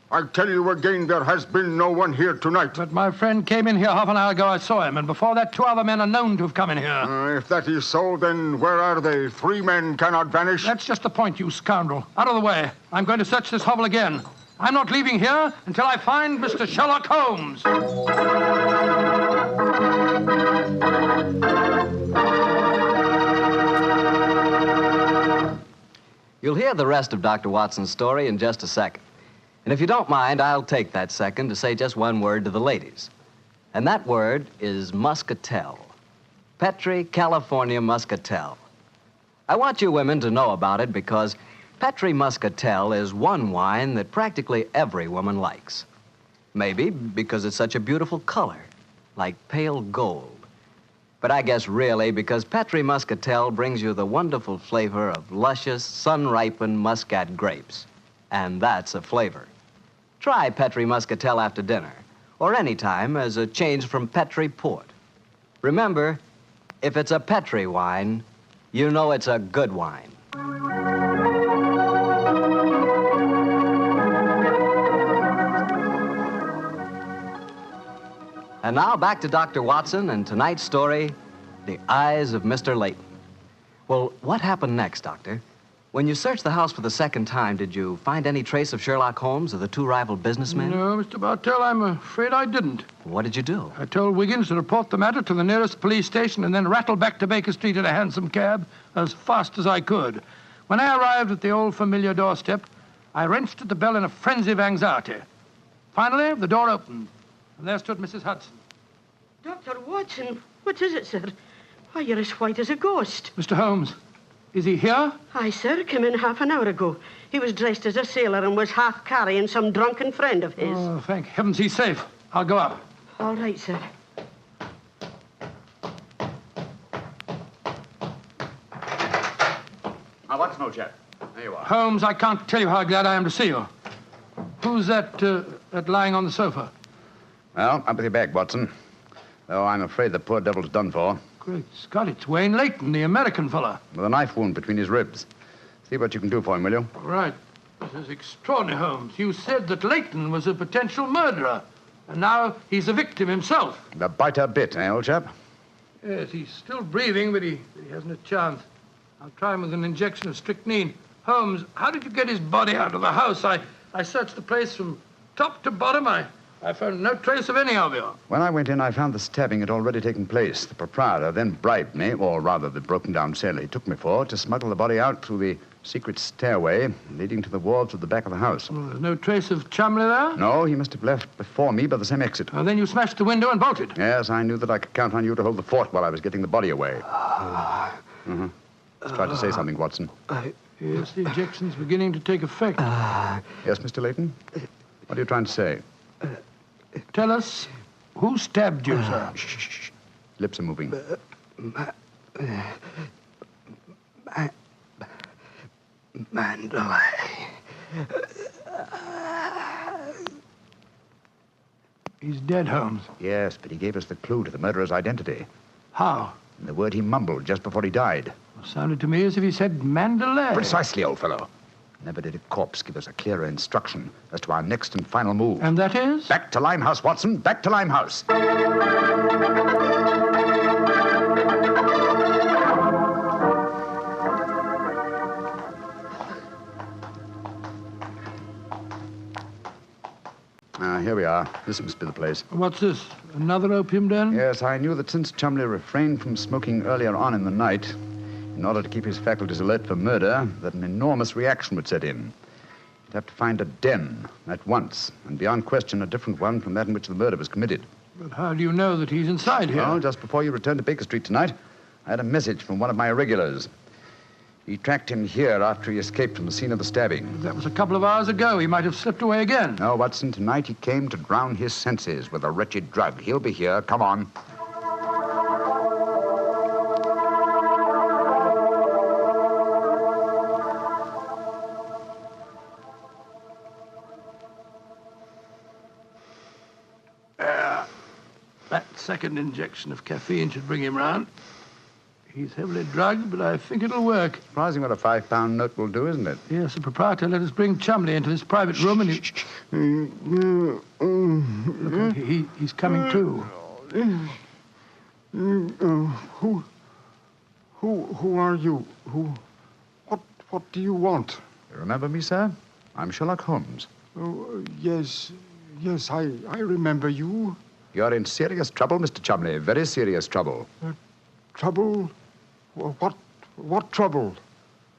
I tell you again, there has been no one here tonight. But my friend came in here half an hour ago. I saw him, and before that, 2 other men are known to have come in here. If that is so, then where are they? 3 men cannot vanish. That's just the point, you scoundrel. Out of the way. I'm going to search this hovel again. I'm not leaving here until I find Mr. Sherlock Holmes. You'll hear the rest of Dr. Watson's story in just a second. And if you don't mind, I'll take that second to say just one word to the ladies. And that word is muscatel. Petri California muscatel. I want you women to know about it because Petri muscatel is one wine that practically every woman likes. Maybe because it's such a beautiful color, like pale gold. But I guess really because Petri muscatel brings you the wonderful flavor of luscious, sun-ripened muscat grapes. And that's a flavor. Try Petri muscatel after dinner, or any time as a change from Petri port. Remember, if it's a Petri wine, you know it's a good wine. And now back to Dr. Watson and tonight's story, The Eyes of Mr. Layton. Well, what happened next, Doctor? When you searched the house for the second time, did you find any trace of Sherlock Holmes or the 2 rival businessmen? No, Mr. Bartell, I'm afraid I didn't. What did you do? I told Wiggins to report the matter to the nearest police station and then rattle back to Baker Street in a hansom cab as fast as I could. When I arrived at the old familiar doorstep, I wrenched at the bell in a frenzy of anxiety. Finally, the door opened, and there stood Mrs. Hudson. Dr. Watson, what is it, sir? Why, you're as white as a ghost. Mr. Holmes, is he here? Aye, sir, came in half an hour ago. He was dressed as a sailor and was half carrying some drunken friend of his. Oh, thank heavens he's safe. I'll go up. All right, sir. Now, Watson, old chap. There you are. Holmes, I can't tell you how glad I am to see you. Who's that lying on the sofa? Well, up with your bag, Watson. Though I'm afraid the poor devil's done for. Great Scott, it's Wayne Layton, the American fella. With a knife wound between his ribs. See what you can do for him, will you? Right. This is extraordinary, Holmes. You said that Layton was a potential murderer, and now he's a victim himself. The biter bit, eh, old chap? Yes, he's still breathing, but he hasn't a chance. I'll try him with an injection of strychnine. Holmes, how did you get his body out of the house? I searched the place from top to bottom. I found no trace of any of you. When I went in, I found the stabbing had already taken place. The proprietor then bribed me, or rather the broken-down sailor he took me for, to smuggle the body out through the secret stairway leading to the wharves at the back of the house. Well, there's no trace of Chumley there? No, he must have left before me by the same exit. And then you smashed the window and bolted? Yes, I knew that I could count on you to hold the fort while I was getting the body away. Mm-hmm. Just try to say something, Watson. Yes, the injection's beginning to take effect. Yes, Mr. Layton? What are you trying to say? Tell us, who stabbed you, sir? Shh. Lips are moving. Mandalay. He's dead, Holmes. Yes, but he gave us the clue to the murderer's identity. How? And the word he mumbled just before he died. Sounded to me as if he said Mandalay. Precisely, old fellow. Never did a corpse give us a clearer instruction as to our next and final move. And that is? Back to Limehouse, Watson. Back to Limehouse. Here we are. This must be the place. What's this? Another opium den? Yes, I knew that since Chumley refrained from smoking earlier on in the night, in order to keep his faculties alert for murder, that an enormous reaction would set in. He'd have to find a den at once, and beyond question a different one from that in which the murder was committed. But how do you know that he's inside here? Well, just before you returned to Baker Street tonight, I had a message from one of my irregulars. He tracked him here after he escaped from the scene of the stabbing. That was a couple of hours ago. He might have slipped away again. No, Watson, tonight he came to drown his senses with a wretched drug. He'll be here. Come on. That second injection of caffeine should bring him round. He's heavily drugged, but I think it'll work. Surprising what a £5 note will do, isn't it? Yes, the proprietor let us bring Chumley into this private room and Look, he's coming to. Who are you? What do you want? You remember me, sir? I'm Sherlock Holmes. Oh, yes, I remember you. You're in serious trouble, Mr. Chumley. Very serious trouble. Trouble? What trouble?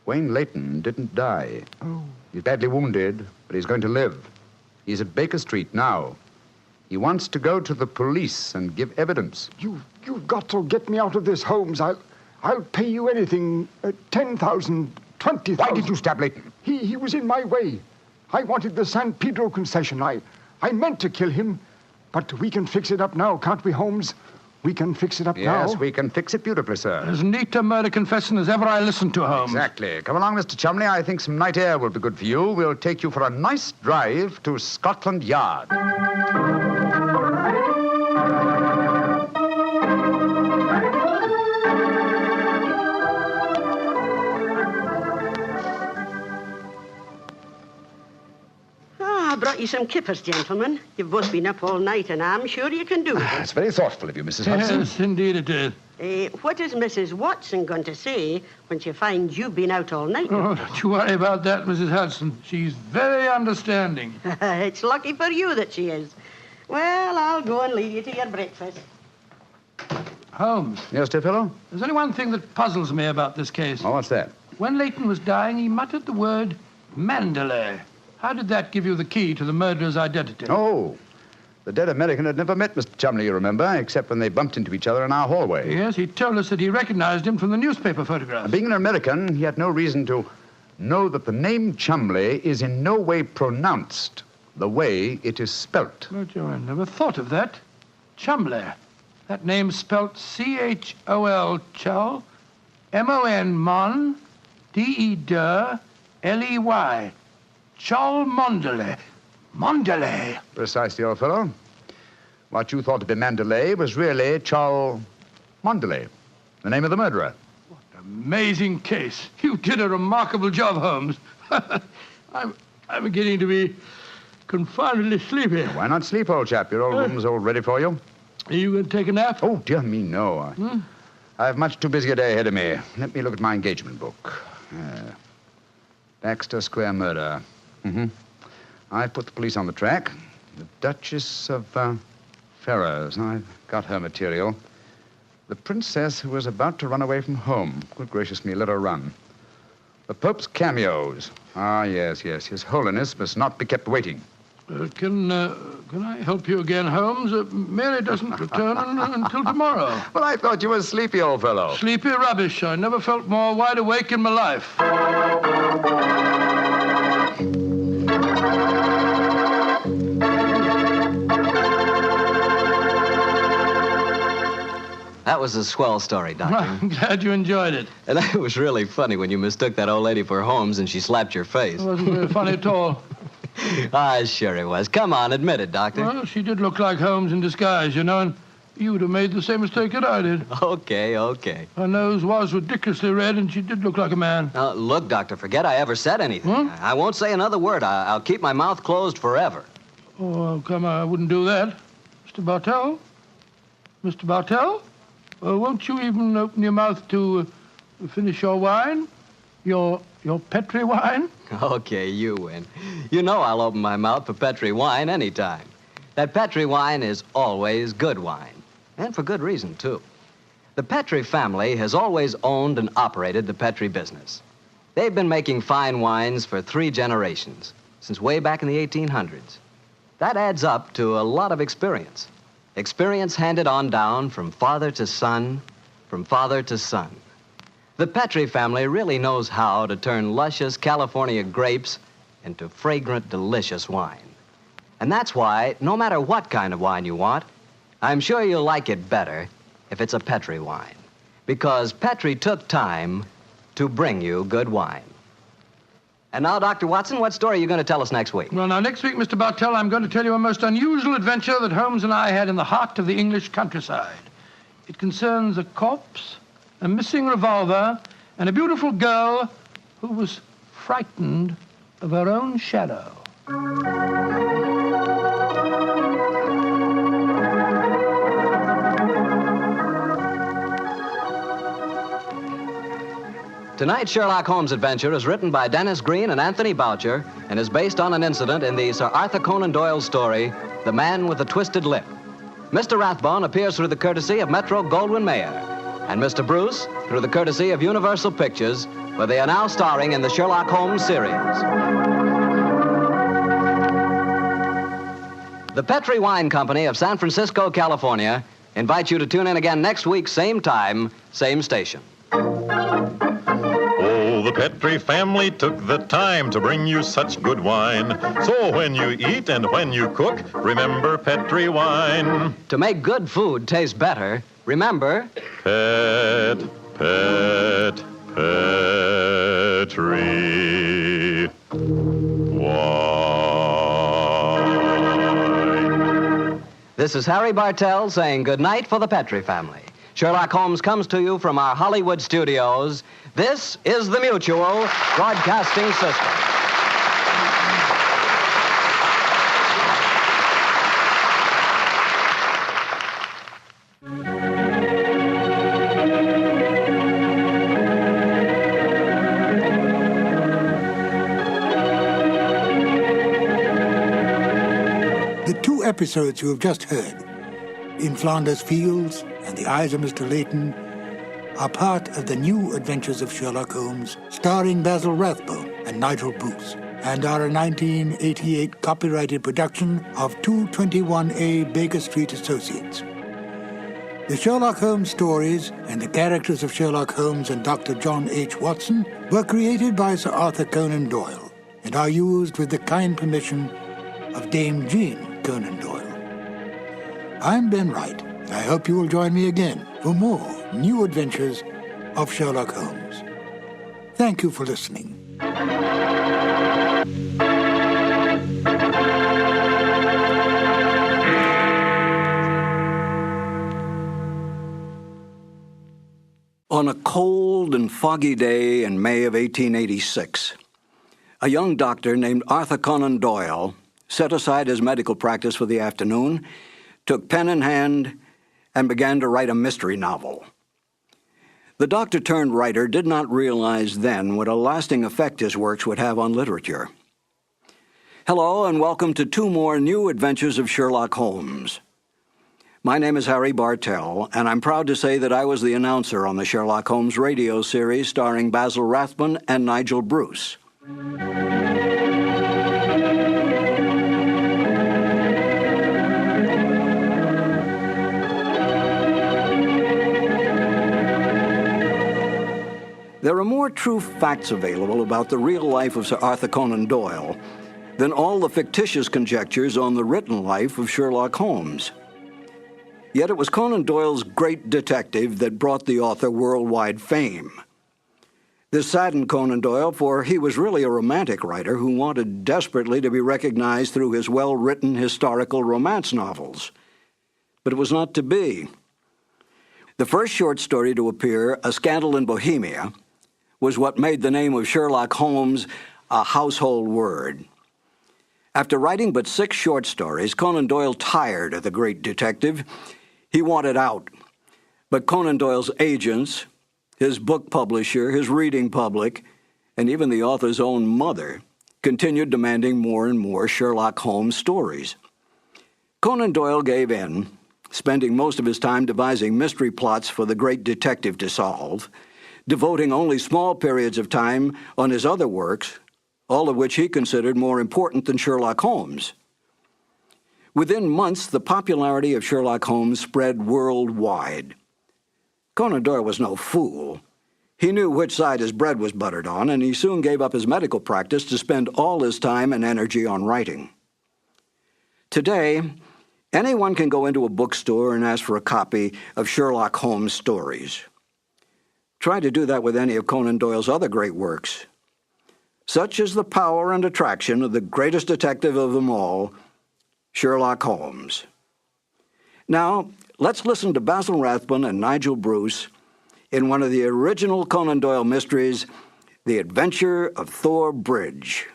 Wayne Layton didn't die. Oh. He's badly wounded, but he's going to live. He's at Baker Street now. He wants to go to the police and give evidence. You've got to get me out of this, Holmes. I'll pay you anything. 10,000, 20,000. Why did you stab Layton? He was in my way. I wanted the San Pedro concession. I meant to kill him, but we can fix it up now, can't we, Holmes? We can fix it up now. Yes, we can fix it beautifully, sir. As neat a murder confession as ever I listened to, Holmes. Exactly. Come along, Mr. Chumley. I think some night air will be good for you. We'll take you for a nice drive to Scotland Yard. I brought you some kippers, gentlemen. You've both been up all night, and I'm sure you can do it. It's very thoughtful of you, Mrs. Hudson. Yes, indeed it is. What is Mrs. Watson going to say when she finds you've been out all night? Oh, don't you worry about that, Mrs. Hudson. She's very understanding. It's lucky for you that she is. Well, I'll go and leave you to your breakfast. Holmes. Yes, dear fellow? There's only one thing that puzzles me about this case. Oh, what's that? When Layton was dying, he muttered the word Mandalay. How did that give you the key to the murderer's identity? Oh, the dead American had never met Mr. Chumley, you remember, except when they bumped into each other in our hallway. Yes, he told us that he recognized him from the newspaper photograph. Being an American, he had no reason to know that the name Chumley is in no way pronounced the way it is spelt. But I never thought of that. Chumley. That name's spelt C-H-O-L, Chol, M-O-N, Mon, D-E-D, L-E-Y. Chol Mondele. Mondele. Precisely, old fellow. What you thought to be Mandalay was really Chol Mondele, the name of the murderer. What an amazing case. You did a remarkable job, Holmes. I'm beginning to be confoundedly sleepy. Why not sleep, old chap? Your old room's all ready for you. Are you going to take a nap? Oh, dear me, no. I have much too busy a day ahead of me. Let me look at my engagement book. Baxter Square murder. I've put the police on the track. The Duchess of Ferrers. I've got her material. The princess who was about to run away from home. Good gracious me, let her run. The Pope's cameos. Ah, yes. His Holiness must not be kept waiting. Can I help you again, Holmes? Mary doesn't return until tomorrow. Well, I thought you were sleepy, old fellow. Sleepy rubbish. I never felt more wide awake in my life. That was a swell story, Doctor. I'm glad you enjoyed it. And it was really funny when you mistook that old lady for Holmes and she slapped your face. It wasn't very funny at all. Sure it was. Come on, admit it, Doctor. Well, she did look like Holmes in disguise, you know, and you would have made the same mistake that I did. Okay. Her nose was ridiculously red, and she did look like a man. Look, Doctor, forget I ever said anything. I won't say another word. I'll keep my mouth closed forever. Oh, come on, I wouldn't do that. Mr. Bartell? Mr. Bartell? Won't you even open your mouth to finish your wine? Your Petri wine? Okay, you win. You know I'll open my mouth for Petri wine anytime. That Petri wine is always good wine. And for good reason, too. The Petri family has always owned and operated the Petri business. They've been making fine wines for 3 generations, since way back in the 1800s. That adds up to a lot of experience. Experience handed on down from father to son, from father to son. The Petri family really knows how to turn luscious California grapes into fragrant, delicious wine. And that's why, no matter what kind of wine you want, I'm sure you'll like it better if it's a Petri wine. Because Petri took time to bring you good wine. And now, Dr. Watson, what story are you going to tell us next week? Well, now, next week, Mr. Bartell, I'm going to tell you a most unusual adventure that Holmes and I had in the heart of the English countryside. It concerns a corpse, a missing revolver, and a beautiful girl who was frightened of her own shadow. Tonight's Sherlock Holmes adventure is written by Dennis Green and Anthony Boucher and is based on an incident in the Sir Arthur Conan Doyle story, The Man with the Twisted Lip. Mr. Rathbone appears through the courtesy of Metro-Goldwyn-Mayer, and Mr. Bruce through the courtesy of Universal Pictures, where they are now starring in the Sherlock Holmes series. The Petri Wine Company of San Francisco, California, invites you to tune in again next week, same time, same station. The Petri family took the time to bring you such good wine. So when you eat and when you cook, remember Petri wine. To make good food taste better, remember... Petri wine. This is Harry Bartell saying good night for the Petri family. Sherlock Holmes comes to you from our Hollywood studios. This is the Mutual Broadcasting System. The two episodes you have just heard, In Flanders Fields and The Eyes of Mr. Layton, are part of the New Adventures of Sherlock Holmes, starring Basil Rathbone and Nigel Bruce, and are a 1988 copyrighted production of 221A Baker Street Associates. The Sherlock Holmes stories and the characters of Sherlock Holmes and Dr. John H. Watson were created by Sir Arthur Conan Doyle and are used with the kind permission of Dame Jean Conan Doyle. I'm Ben Wright. I hope you will join me again for more New Adventures of Sherlock Holmes. Thank you for listening. On a cold and foggy day in May of 1886, a young doctor named Arthur Conan Doyle set aside his medical practice for the afternoon, took pen in hand, and began to write a mystery novel. The doctor-turned-writer did not realize then what a lasting effect his works would have on literature. Hello, and welcome to two more New Adventures of Sherlock Holmes. My name is Harry Bartell, and I'm proud to say that I was the announcer on the Sherlock Holmes radio series starring Basil Rathbone and Nigel Bruce. There are more true facts available about the real life of Sir Arthur Conan Doyle than all the fictitious conjectures on the written life of Sherlock Holmes. Yet it was Conan Doyle's great detective that brought the author worldwide fame. This saddened Conan Doyle, for he was really a romantic writer who wanted desperately to be recognized through his well-written historical romance novels. But it was not to be. The first short story to appear, A Scandal in Bohemia, was what made the name of Sherlock Holmes a household word. After writing but 6 short stories, Conan Doyle tired of the great detective. He wanted out. But Conan Doyle's agents, his book publisher, his reading public, and even the author's own mother continued demanding more and more Sherlock Holmes stories. Conan Doyle gave in, spending most of his time devising mystery plots for the great detective to solve, devoting only small periods of time on his other works, all of which he considered more important than Sherlock Holmes. Within months, the popularity of Sherlock Holmes spread worldwide. Conan Doyle was no fool. He knew which side his bread was buttered on, and he soon gave up his medical practice to spend all his time and energy on writing. Today, anyone can go into a bookstore and ask for a copy of Sherlock Holmes stories. Try to do that with any of Conan Doyle's other great works. Such is the power and attraction of the greatest detective of them all, Sherlock Holmes. Now, let's listen to Basil Rathbone and Nigel Bruce in one of the original Conan Doyle mysteries, The Adventure of Thor Bridge.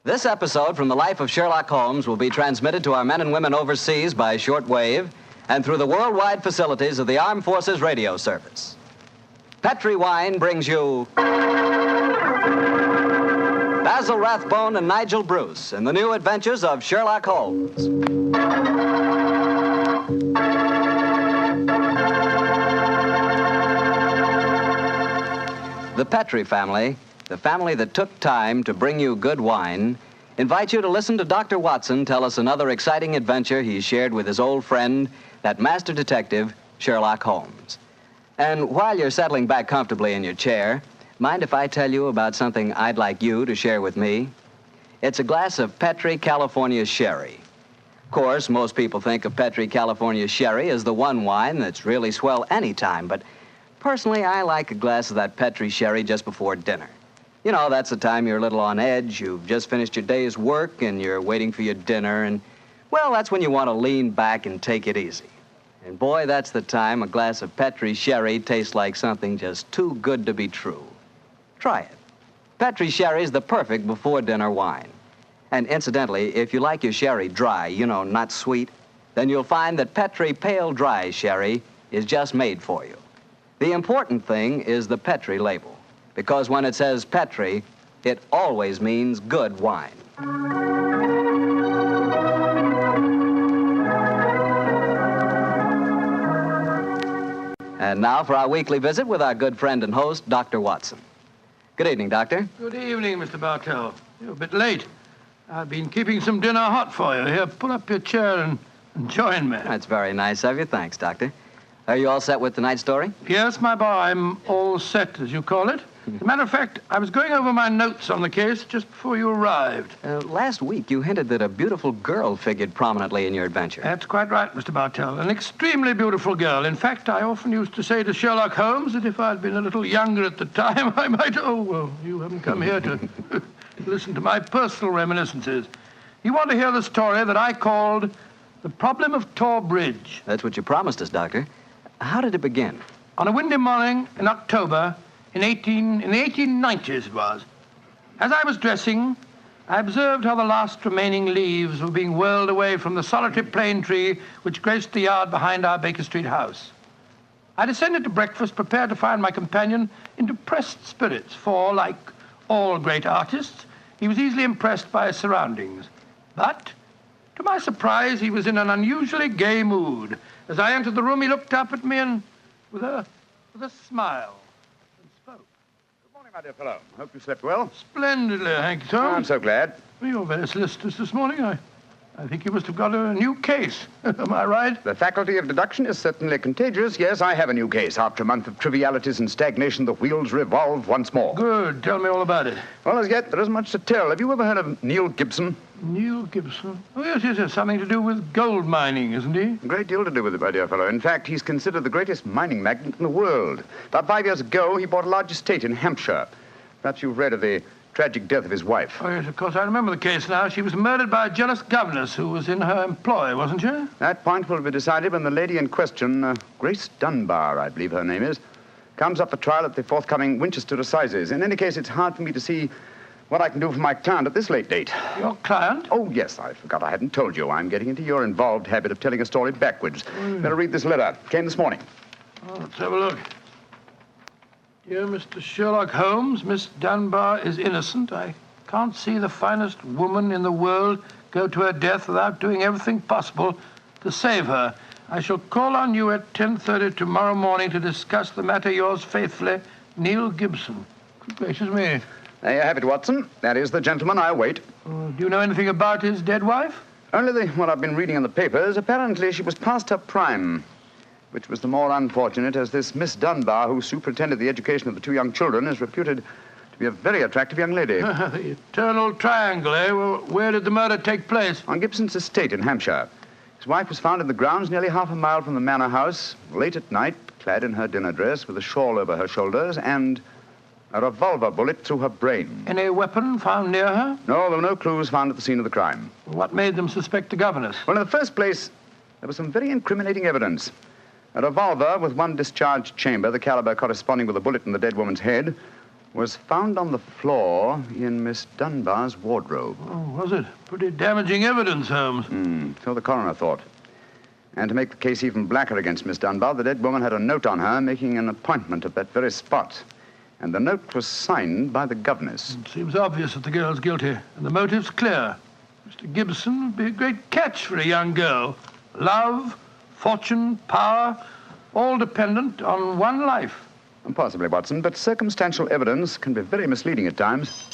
This episode from the life of Sherlock Holmes will be transmitted to our men and women overseas by shortwave and through the worldwide facilities of the Armed Forces Radio Service. Petri Wine brings you Basil Rathbone and Nigel Bruce in the new adventures of Sherlock Holmes. The Petri family, the family that took time to bring you good wine, invites you to listen to Dr. Watson tell us another exciting adventure he shared with his old friend, that master detective, Sherlock Holmes. And while you're settling back comfortably in your chair, mind if I tell you about something I'd like you to share with me? It's a glass of Petri California Sherry. Of course, most people think of Petri California Sherry as the one wine that's really swell any time, but personally, I like a glass of that Petri Sherry just before dinner. You know, that's the time you're a little on edge, you've just finished your day's work, and you're waiting for your dinner, and, well, that's when you want to lean back and take it easy. And boy, that's the time a glass of Petri Sherry tastes like something just too good to be true. Try it. Petri Sherry is the perfect before-dinner wine. And incidentally, if you like your sherry dry, you know, not sweet, then you'll find that Petri Pale Dry Sherry is just made for you. The important thing is the Petri label, because when it says Petri, it always means good wine. And now for our weekly visit with our good friend and host, Dr. Watson. Good evening, Doctor. Good evening, Mr. Bartell. You're a bit late. I've been keeping some dinner hot for you. Here, pull up your chair and join me. That's very nice of you. Thanks, Doctor. Are you all set with tonight's story? Yes, my boy, I'm all set, as you call it. As a matter of fact, I was going over my notes on the case just before you arrived. Last week, you hinted that a beautiful girl figured prominently in your adventure. That's quite right, Mr. Bartell. An extremely beautiful girl. In fact, I often used to say to Sherlock Holmes that if I'd been a little younger at the time, I might... Oh, well, you haven't come here to listen to my personal reminiscences. You want to hear the story that I called The Problem of Thor Bridge. That's what you promised us, Doctor. How did it begin? On a windy morning in October, in the 1890s it was. As I was dressing, I observed how the last remaining leaves were being whirled away from the solitary plane tree which graced the yard behind our Baker Street house. I descended to breakfast, prepared to find my companion in depressed spirits, for, like all great artists, he was easily impressed by his surroundings. But, to my surprise, he was in an unusually gay mood. As I entered the room, he looked up at me and, with a smile, and spoke. Good morning, my dear fellow. Hope you slept well. Splendidly, thank you, Tom. I'm so glad. Well, you're very solicitous this morning. I think you must have got a new case. Am I right? The faculty of deduction is certainly contagious. Yes, I have a new case. After a month of trivialities and stagnation, the wheels revolve once more. Good. Tell me all about it. Well, as yet, there isn't much to tell. Have you ever heard of Neil Gibson? Neil Gibson? Oh, yes. Something to do with gold mining, isn't he? A great deal to do with it, my dear fellow. In fact, he's considered the greatest mining magnate in the world. About 5 years ago, he bought a large estate in Hampshire. Perhaps you've read of the tragic death of his wife. Oh, yes, of course. I remember the case now. She was murdered by a jealous governess who was in her employ, wasn't she? That point will be decided when the lady in question, Grace Dunbar, I believe her name is, comes up for trial at the forthcoming Winchester Assizes. In any case, it's hard for me to see what I can do for my client at this late date. Your client? Oh, yes, I forgot I hadn't told you. I'm getting into your involved habit of telling a story backwards. Better read this letter. Came this morning. Oh, let's have a look. Dear Mr. Sherlock Holmes, Miss Dunbar is innocent. I can't see the finest woman in the world go to her death without doing everything possible to save her. I shall call on you at 10:30 tomorrow morning to discuss the matter. Yours faithfully, Neil Gibson. Good gracious me. There you have it, Watson. That is the gentleman I await. Do you know anything about his dead wife? Only what I've been reading in the papers. Apparently, she was past her prime. which was the more unfortunate as this Miss Dunbar, who superintended the education of the two young children, is reputed to be a very attractive young lady. The eternal triangle, eh? Well, where did the murder take place? On Gibson's estate in Hampshire. His wife was found in the grounds nearly half a mile from the manor house, late at night, clad in her dinner dress with a shawl over her shoulders and a revolver bullet through her brain. Any weapon found near her? No, there were no clues found at the scene of the crime. What made them suspect the governess? Well, in the first place, there was some very incriminating evidence. A revolver with one discharged chamber, the caliber corresponding with a bullet in the dead woman's head, was found on the floor in Miss Dunbar's wardrobe. Oh, was it? Pretty damaging evidence, Holmes. So the coroner thought. And to make the case even blacker against Miss Dunbar, the dead woman had a note on her making an appointment at that very spot. And the note was signed by the governess. It seems obvious that the girl's guilty, and the motive's clear. Mr. Gibson would be a great catch for a young girl. Love, fortune, power, all dependent on one life. Possibly, Watson, but circumstantial evidence can be very misleading at times.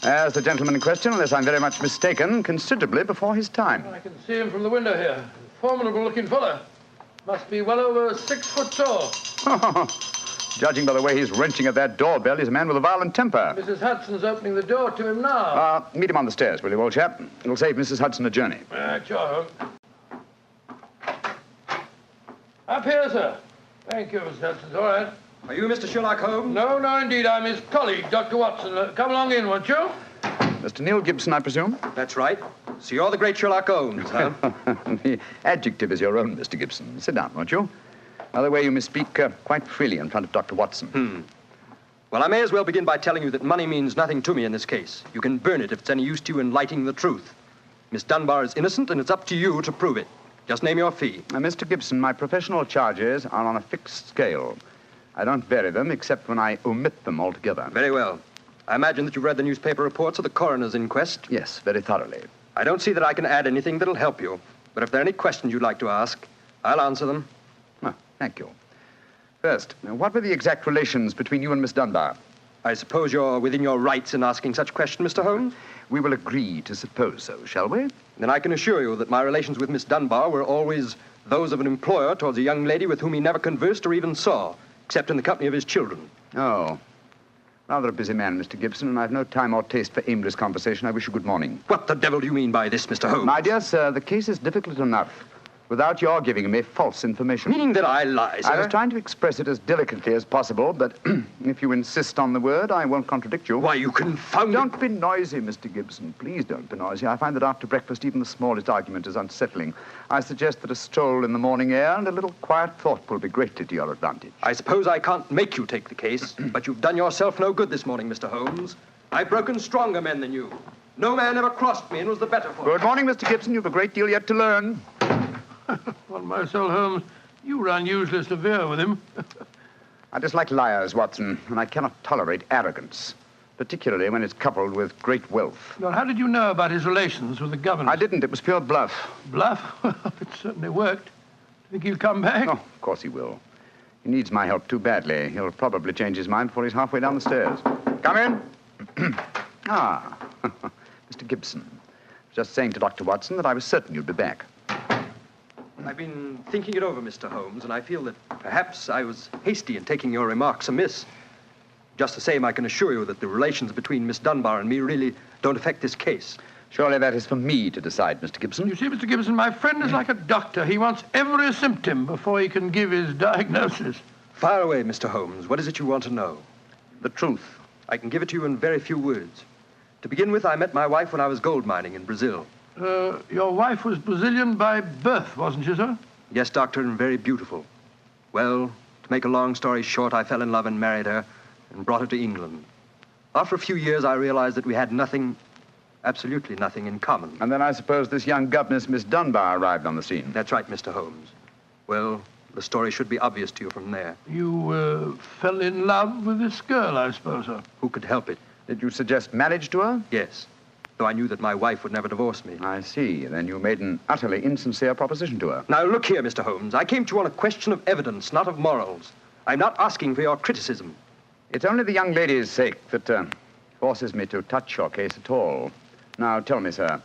As the gentleman in question, unless I'm very much mistaken, considerably before his time. I can see him from the window here. Formidable-looking fellow. Must be well over 6 foot tall. Judging by the way he's wrenching at that doorbell, he's a man with a violent temper. Mrs. Hudson's opening the door to him now. Meet him on the stairs, will you, old chap? It'll save Mrs. Hudson a journey. Sure, Holmes. Up here, sir. Thank you, Mr. Hudson. All right. Are you Mr. Sherlock Holmes? No, indeed. I'm his colleague, Dr. Watson. Come along in, won't you? Mr. Neil Gibson, I presume? That's right. So you're the great Sherlock Holmes, huh? The adjective is your own, Mr. Gibson. Sit down, won't you? By the way, you may speak quite freely in front of Dr. Watson. Well, I may as well begin by telling you that money means nothing to me in this case. You can burn it if it's any use to you in lighting the truth. Miss Dunbar is innocent, and it's up to you to prove it. Just name your fee. Mr. Gibson, my professional charges are on a fixed scale. I don't vary them except when I omit them altogether. Very well. I imagine that you've read the newspaper reports of the coroner's inquest. Yes, very thoroughly. I don't see that I can add anything that'll help you. But if there are any questions you'd like to ask, I'll answer them. Thank you. First, what were the exact relations between you and Miss Dunbar? I suppose you're within your rights in asking such a question, Mr. Holmes? We will agree to suppose so, shall we? Then I can assure you that my relations with Miss Dunbar were always those of an employer towards a young lady with whom he never conversed or even saw, except in the company of his children. Oh. Rather a busy man, Mr. Gibson, and I've no time or taste for aimless conversation. I wish you good morning. What the devil do you mean by this, Mr. Holmes? My dear sir, the case is difficult enough without your giving me false information. Meaning that I lie, sir? I was trying to express it as delicately as possible, but if you insist on the word, I won't contradict you. Why, you confounded... Don't be noisy, Mr. Gibson. Please don't be noisy. I find that after breakfast, even the smallest argument is unsettling. I suggest that a stroll in the morning air and a little quiet thought will be greatly to your advantage. I suppose I can't make you take the case, but you've done yourself no good this morning, Mr. Holmes. I've broken stronger men than you. No man ever crossed me and was the better for it. Good morning, Mr. Gibson. You've a great deal yet to learn. On my soul, Holmes, you were unusually severe with him. I dislike liars, Watson, and I cannot tolerate arrogance, particularly when it's coupled with great wealth. Well, how did you know about his relations with the governor? I didn't. It was pure bluff. Bluff? It certainly worked. Think he'll come back? Oh, of course he will. He needs my help too badly. He'll probably change his mind before he's halfway down the stairs. Come in. Mr. Gibson. Just saying to Dr. Watson that I was certain you'd be back. I've been thinking it over, Mr. Holmes, and I feel that perhaps I was hasty in taking your remarks amiss. Just the same, I can assure you that the relations between Miss Dunbar and me really don't affect this case. Surely that is for me to decide, Mr. Gibson. You see, Mr. Gibson, my friend is like a doctor. He wants every symptom before he can give his diagnosis. Fire away, Mr. Holmes. What is it you want to know? The truth. I can give it to you in very few words. To begin with, I met my wife when I was gold mining in Brazil. Your wife was Brazilian by birth, wasn't she, sir? Yes, doctor, and very beautiful. Well, to make a long story short, I fell in love and married her and brought her to England. After a few years, I realized that we had nothing, absolutely nothing in common. And then I suppose this young governess, Miss Dunbar, arrived on the scene. That's right, Mr. Holmes. Well, the story should be obvious to you from there. You fell in love with this girl, I suppose, sir? Who could help it? Did you suggest marriage to her? Yes. Though I knew that my wife would never divorce me. I see. Then you made an utterly insincere proposition to her. Now, look here, Mr. Holmes. I came to you on a question of evidence, not of morals. I'm not asking for your criticism. It's only the young lady's sake that forces me to touch your case at all. Now, tell me, sir,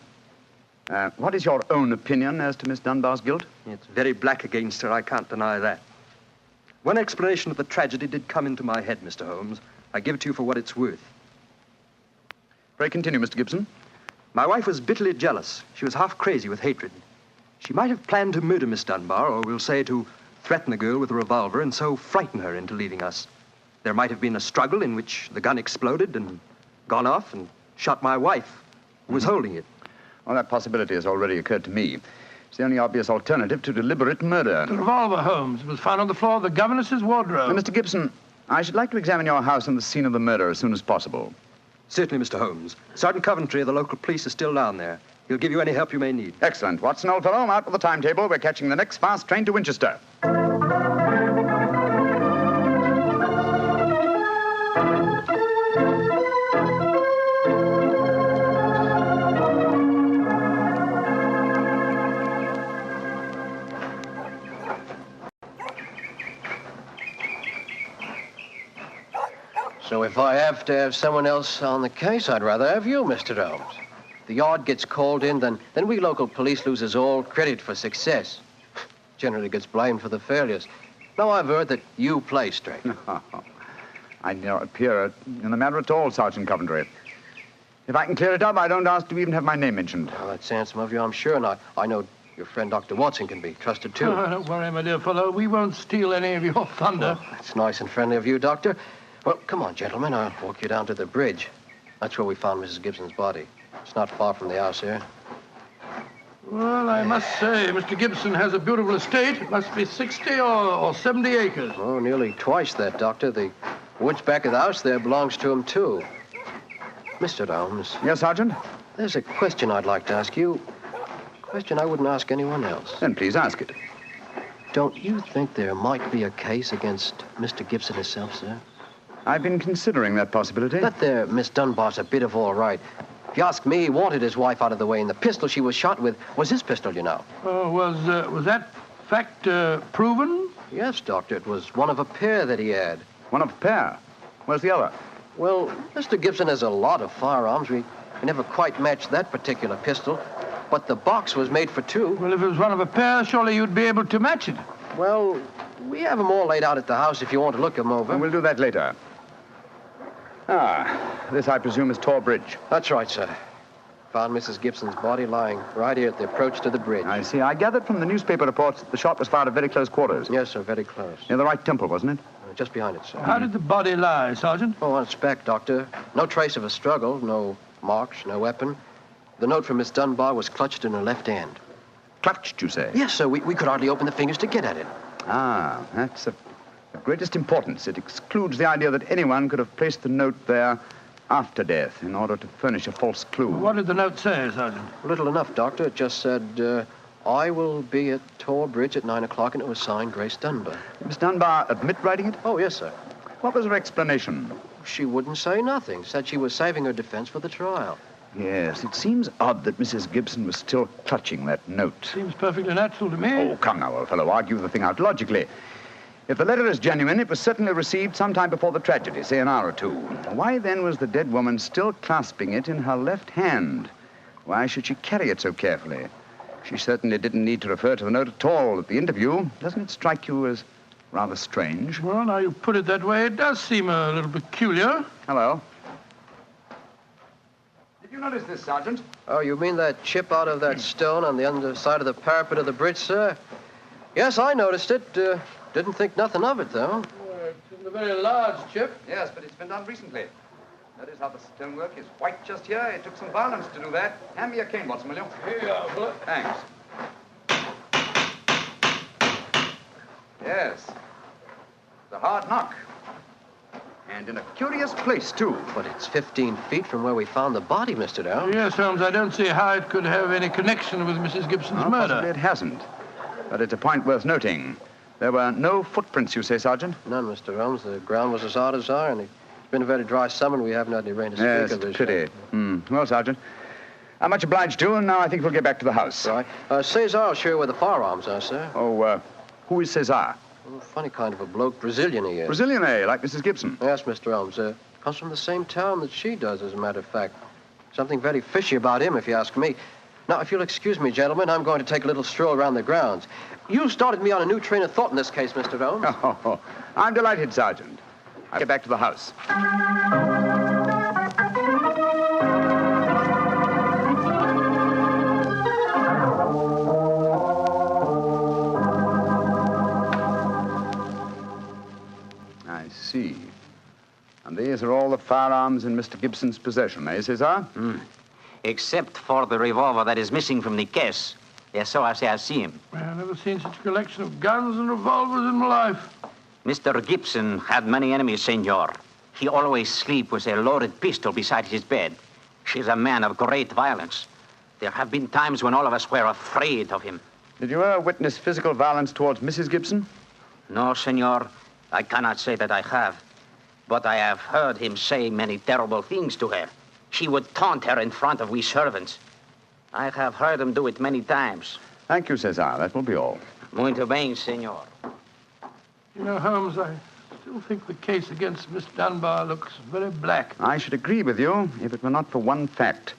What is your own opinion as to Miss Dunbar's guilt? It's very black against her, I can't deny that. One explanation of the tragedy did come into my head, Mr. Holmes. I give it to you for what it's worth. Pray continue, Mr. Gibson. My wife was bitterly jealous. She was half crazy with hatred. She might have planned to murder Miss Dunbar, or we'll say to threaten the girl with a revolver and so frighten her into leaving us. There might have been a struggle in which the gun exploded and gone off and shot my wife, who was holding it. Well, that possibility has already occurred to me. It's the only obvious alternative to deliberate murder. The revolver, Holmes, was found on the floor of the governess's wardrobe. Now, Mr. Gibson, I should like to examine your house and the scene of the murder as soon as possible. Certainly, Mr. Holmes. Sergeant Coventry of the local police is still down there. He'll give you any help you may need. Excellent. Watson, old fellow, out with the timetable. We're catching the next fast train to Winchester. So if I have to have someone else on the case, I'd rather have you, Mr. Holmes. If the yard gets called in, then we local police loses all credit for success. Generally gets blamed for the failures. Now I've heard that you play straight. I do not appear in the matter at all, Sergeant Coventry. If I can clear it up, I don't ask to even have my name mentioned. Well, that's handsome of you, I'm sure. And I know your friend Dr. Watson can be trusted, too. Oh, don't worry, my dear fellow. We won't steal any of your thunder. Well, that's nice and friendly of you, Doctor. Well, come on, gentlemen. I'll walk you down to the bridge. That's where we found Mrs. Gibson's body. It's not far from the house here. Well, I must say, Mr. Gibson has a beautiful estate. It must be 60 or 70 acres. Oh, nearly twice that, Doctor. The woods back of the house there belongs to him, too. Mr. Holmes. Yes, Sergeant? There's a question I'd like to ask you. A question I wouldn't ask anyone else. Then please ask it. Don't you think there might be a case against Mr. Gibson himself, sir? I've been considering that possibility. That there Miss Dunbar's a bit of all right. If you ask me, he wanted his wife out of the way, and the pistol she was shot with was his pistol, you know. Was that fact proven? Yes, Doctor. It was one of a pair that he had. One of a pair? Where's the other? Well, Mr. Gibson has a lot of firearms. We never quite matched that particular pistol, but the box was made for two. Well, if it was one of a pair, surely you'd be able to match it. Well, we have them all laid out at the house if you want to look them over. Well, we'll do that later. This, I presume, is Tor Bridge. That's right, sir. Found Mrs. Gibson's body lying right here at the approach to the bridge. I see. I gathered from the newspaper reports that the shot was fired at very close quarters. Yes, sir, very close. Near the right temple, wasn't it? Just behind it, sir. How did the body lie, Sergeant? Oh, on its back, Doctor. No trace of a struggle, no marks, no weapon. The note from Miss Dunbar was clutched in her left hand. Clutched, you say? Yes, sir. We could hardly open the fingers to get at it. That's of greatest importance. It excludes the idea that anyone could have placed the note there after death in order to furnish a false clue. What did the note say, Sergeant? Little enough, Doctor. It just said, I will be at Tor Bridge at 9 o'clock, and it was signed Grace Dunbar. Did Miss Dunbar admit writing it? Oh, yes, sir. What was her explanation? She wouldn't say nothing. Said she was saving her defense for the trial. Yes, it seems odd that Mrs. Gibson was still clutching that note. Seems perfectly natural to me. Oh, come now, old fellow. Argue the thing out logically. If the letter is genuine, it was certainly received sometime before the tragedy, say an hour or two. Why then was the dead woman still clasping it in her left hand? Why should she carry it so carefully? She certainly didn't need to refer to the note at all at the interview. Doesn't it strike you as rather strange? Well, now you put it that way, it does seem a little peculiar. Hello. Did you notice this, Sergeant? Oh, you mean that chip out of that stone on the underside of the parapet of the bridge, sir? Yes, I noticed it. Didn't think nothing of it, though. It's a very large chip. Yes, but it's been done recently. Notice how the stonework is white just here. It took some violence to do that. Hand me your cane, Watson, will you? Here you are, Bullet. Thanks. Yes. It's a hard knock. And in a curious place, too. But it's 15 feet from where we found the body, Mr. Dow. Yes, Holmes, I don't see how it could have any connection with Mrs. Gibson's murder. Possibly it hasn't. But it's a point worth noting. There were no footprints, you say, Sergeant? None, Mr. Holmes. The ground was as hard as iron. It's been a very dry summer, and we haven't had any rain to speak Yes, of this pity. year. Well, Sergeant, I'm much obliged to you, and now I think we'll get back to the house. Right. Cesar'll show you where the firearms are, sir. Oh, who is Cesar? Oh, funny kind of a bloke. Brazilian he is. Brazilian, eh? Like Mrs. Gibson? Yes, Mr. Holmes. Comes from the same town that she does, as a matter of fact. Something very fishy about him, if you ask me. Now, if you'll excuse me, gentlemen, I'm going to take a little stroll around the grounds. You started me on a new train of thought in this case, Mr. Holmes. Oh, I'm delighted, Sergeant. I'll get back to the house. I see. And these are all the firearms in Mr. Gibson's possession, eh, Cesar? Except for the revolver that is missing from the case. Yes, so I say I see him. I've never seen such a collection of guns and revolvers in my life. Mr. Gibson had many enemies, senor. He always sleep with a loaded pistol beside his bed. She's a man of great violence. There have been times when all of us were afraid of him. Did you ever witness physical violence towards Mrs. Gibson? No, senor. I cannot say that I have. But I have heard him say many terrible things to her. She would taunt her in front of we servants. I have heard him do it many times. Thank you, Cesar. That will be all. Muito bem, senor. You know, Holmes, I still think the case against Miss Dunbar looks very black. I should agree with you if it were not for one fact.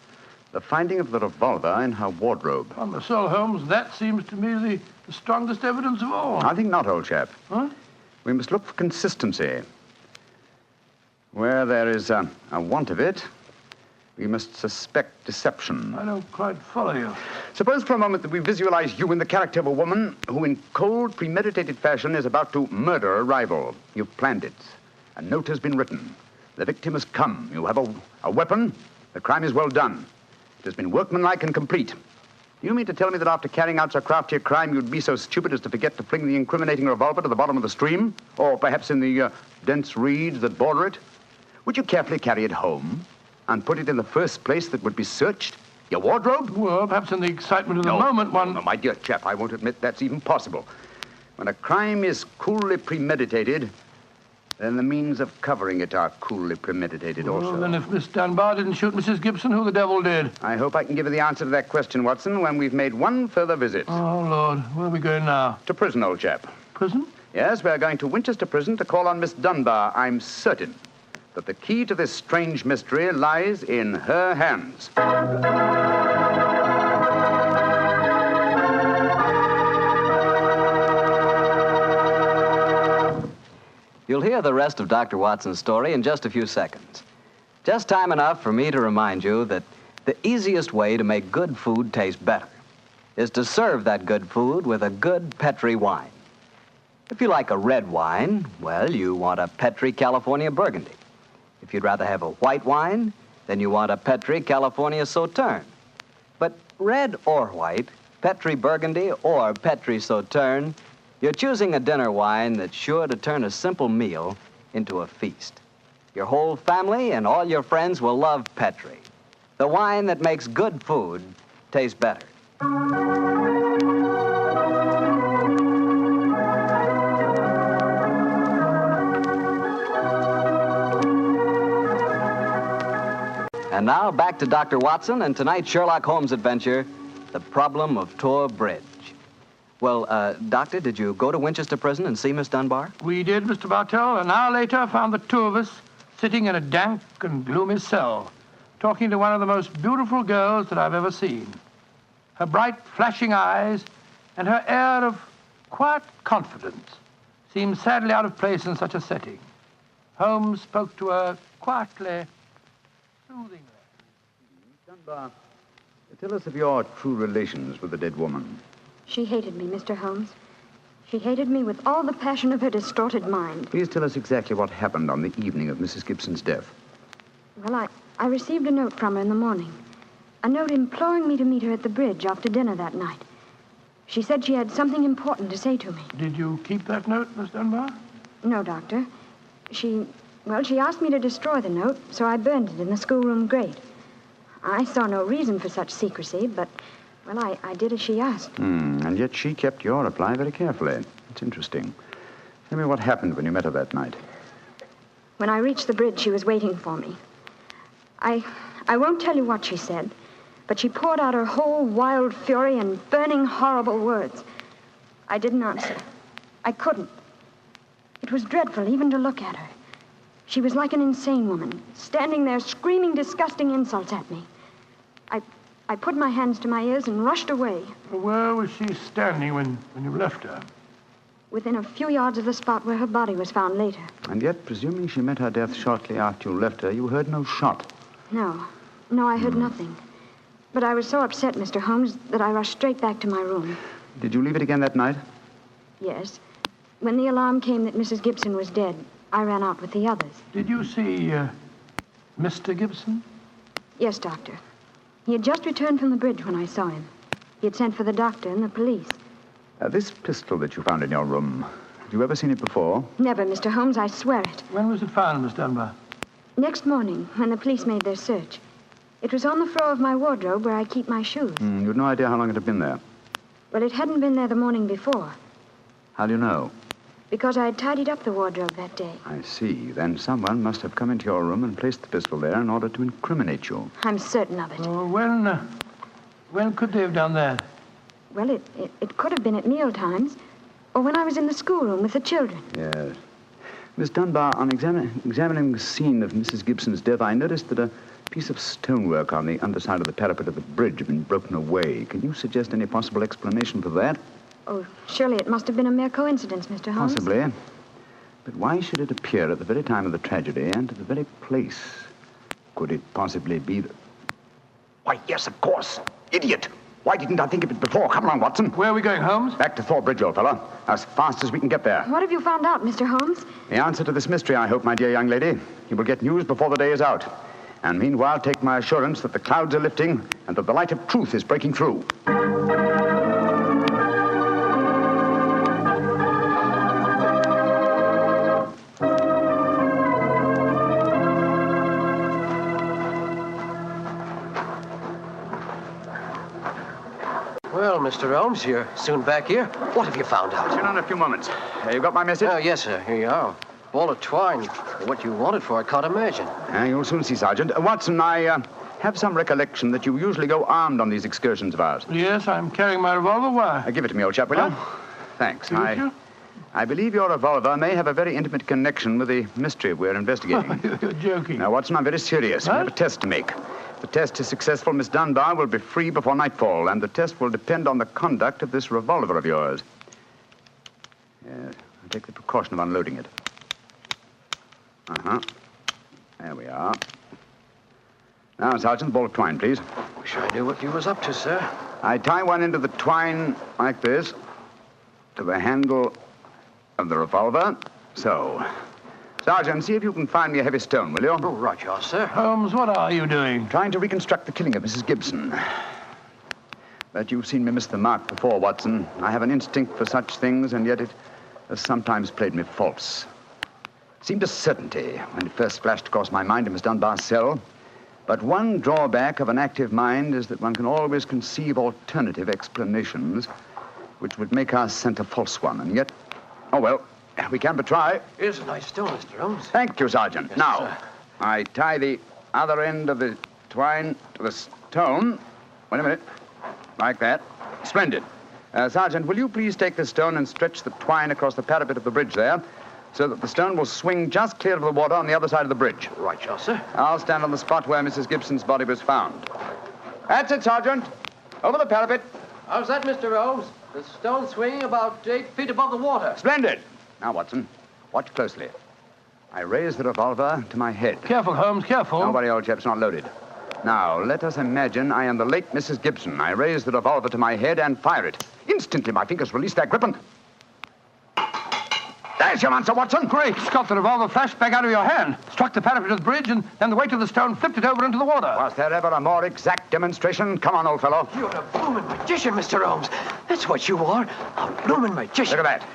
The finding of the revolver in her wardrobe. On the soul, Holmes, that seems to me the strongest evidence of all. I think not, old chap. Huh? We must look for consistency. Where there is a want of it, we must suspect deception. I don't quite follow you. Suppose for a moment that we visualize you in the character of a woman who in cold, premeditated fashion is about to murder a rival. You've planned it. A note has been written. The victim has come. You have a weapon. The crime is well done. It has been workmanlike and complete. Do you mean to tell me that after carrying out so crafty a crime, you'd be so stupid as to forget to fling the incriminating revolver to the bottom of the stream? Or perhaps in the dense reeds that border it? Would you carefully carry it home and put it in the first place that would be searched? Your wardrobe? Well, perhaps in the excitement of the moment, one... No, my dear chap, I won't admit that's even possible. When a crime is coolly premeditated, then the means of covering it are coolly premeditated also. Well, then if Miss Dunbar didn't shoot Mrs. Gibson, who the devil did? I hope I can give you the answer to that question, Watson, when we've made one further visit. Oh, Lord. Where are we going now? To prison, old chap. Prison? Yes, we're going to Winchester Prison to call on Miss Dunbar. I'm certain that the key to this strange mystery lies in her hands. You'll hear the rest of Dr. Watson's story in just a few seconds. Just time enough for me to remind you that the easiest way to make good food taste better is to serve that good food with a good Petri wine. If you like a red wine, well, you want a Petri California Burgundy. If you'd rather have a white wine, then you want a Petri California Sauterne. But red or white, Petri Burgundy or Petri Sauterne, you're choosing a dinner wine that's sure to turn a simple meal into a feast. Your whole family and all your friends will love Petri, the wine that makes good food taste better. And now back to Dr. Watson and tonight's Sherlock Holmes adventure, The Problem of Tor Bridge. Well, Doctor, did you go to Winchester Prison and see Miss Dunbar? We did, Mr. Bartell. An hour later, I found the two of us sitting in a dank and gloomy cell, talking to one of the most beautiful girls that I've ever seen. Her bright, flashing eyes and her air of quiet confidence seemed sadly out of place in such a setting. Holmes spoke to her quietly, soothingly. Dunbar, tell us of your true relations with the dead woman. She hated me, Mr. Holmes. She hated me with all the passion of her distorted mind. Please tell us exactly what happened on the evening of Mrs. Gibson's death. Well, I received a note from her in the morning. A note imploring me to meet her at the bridge after dinner that night. She said she had something important to say to me. Did you keep that note, Miss Dunbar? No, Doctor. She asked me to destroy the note, so I burned it in the schoolroom grate. I saw no reason for such secrecy, but... well, I did as she asked. And yet she kept your reply very carefully. It's interesting. Tell me what happened when you met her that night. When I reached the bridge, she was waiting for me. I won't tell you what she said, but she poured out her whole wild fury in burning, horrible words. I didn't answer. I couldn't. It was dreadful even to look at her. She was like an insane woman, standing there screaming disgusting insults at me. I put my hands to my ears and rushed away. Where was she standing when you left her? Within a few yards of the spot where her body was found later. And yet, presuming she met her death shortly after you left her, you heard no shot. No, I heard nothing. But I was so upset, Mr. Holmes, that I rushed straight back to my room. Did you leave it again that night? Yes. When the alarm came that Mrs. Gibson was dead, I ran out with the others. Did you see Mr. Gibson? Yes, Doctor. He had just returned from the bridge when I saw him. He had sent for the doctor and the police. This pistol that you found in your room, had you ever seen it before? Never, Mr. Holmes, I swear it. When was it found, Miss Dunbar? Next morning, when the police made their search. It was on the floor of my wardrobe where I keep my shoes. You had no idea how long it had been there? Well, it hadn't been there the morning before. How do you know? Because I had tidied up the wardrobe that day. I see. Then someone must have come into your room and placed the pistol there in order to incriminate you. I'm certain of it. When could they have done that? Well, it could have been at meal times, or when I was in the schoolroom with the children. Yes. Miss Dunbar, on examining the scene of Mrs. Gibson's death, I noticed that a piece of stonework on the underside of the parapet of the bridge had been broken away. Can you suggest any possible explanation for that? Oh, surely it must have been a mere coincidence, Mr. Holmes. Possibly. But why should it appear at the very time of the tragedy and to the very place? Could it possibly be that... Why, yes, of course. Idiot. Why didn't I think of it before? Come along, Watson. Where are we going, Holmes? Back to Thor Bridge, old fellow. As fast as we can get there. What have you found out, Mr. Holmes? The answer to this mystery, I hope, my dear young lady. You will get news before the day is out. And meanwhile, take my assurance that the clouds are lifting and that the light of truth is breaking through. Well, Mr. Holmes, you're soon back here. What have you found out? Sit down a few moments. You got my message? Oh, yes, sir. Here you are. Ball of twine. What you wanted for, I can't imagine. You'll soon see, Sergeant. Watson, I have some recollection that you usually go armed on these excursions of ours. Yes, I'm carrying my revolver. Why? Give it to me, old chap, will you? Thanks. I believe your revolver may have a very intimate connection with the mystery we're investigating. You're joking. Now, Watson, I'm very serious. We have a test to make. If the test is successful, Miss Dunbar will be free before nightfall, and the test will depend on the conduct of this revolver of yours. Yes, I'll take the precaution of unloading it. There we are. Now, Sergeant, ball of twine, please. Wish I knew what you was up to, sir. I tie one end of the twine like this to the handle of the revolver. So. Sergeant, see if you can find me a heavy stone, will you? Oh, right, you are, sir. Holmes, what are you doing? Trying to reconstruct the killing of Mrs. Gibson. But you've seen me miss the mark before, Watson. I have an instinct for such things, and yet it has sometimes played me false. It seemed a certainty when it first flashed across my mind in Miss Dunbar's cell. But one drawback of an active mind is that one can always conceive alternative explanations which would make our scent a false one. And yet, oh well, we can but try. Here's a nice stone, Mr. Holmes. Thank you, Sergeant. Yes, now, sir. I tie the other end of the twine to the stone. Wait a minute. Like that. Splendid. Sergeant, will you please take this stone and stretch the twine across the parapet of the bridge there, so that the stone will swing just clear of the water on the other side of the bridge? Right, sir. I'll stand on the spot where Mrs. Gibson's body was found. That's it, Sergeant. Over the parapet. How's that, Mr. Holmes? The stone swinging about 8 feet above the water. Splendid. Now, Watson, watch closely. I raise the revolver to my head. Careful, Holmes, careful. Don't worry, old chap's not loaded. Now, let us imagine I am the late Mrs. Gibson. I raise the revolver to my head and fire it. Instantly, my fingers release their grip and... There's your answer, Watson. Great Scott, the revolver flashed back out of your hand, struck the parapet of the bridge, and then the weight of the stone flipped it over into the water. Was there ever a more exact demonstration? Come on, old fellow. You're a blooming magician, Mr. Holmes. That's what you are, a blooming magician. Look at that.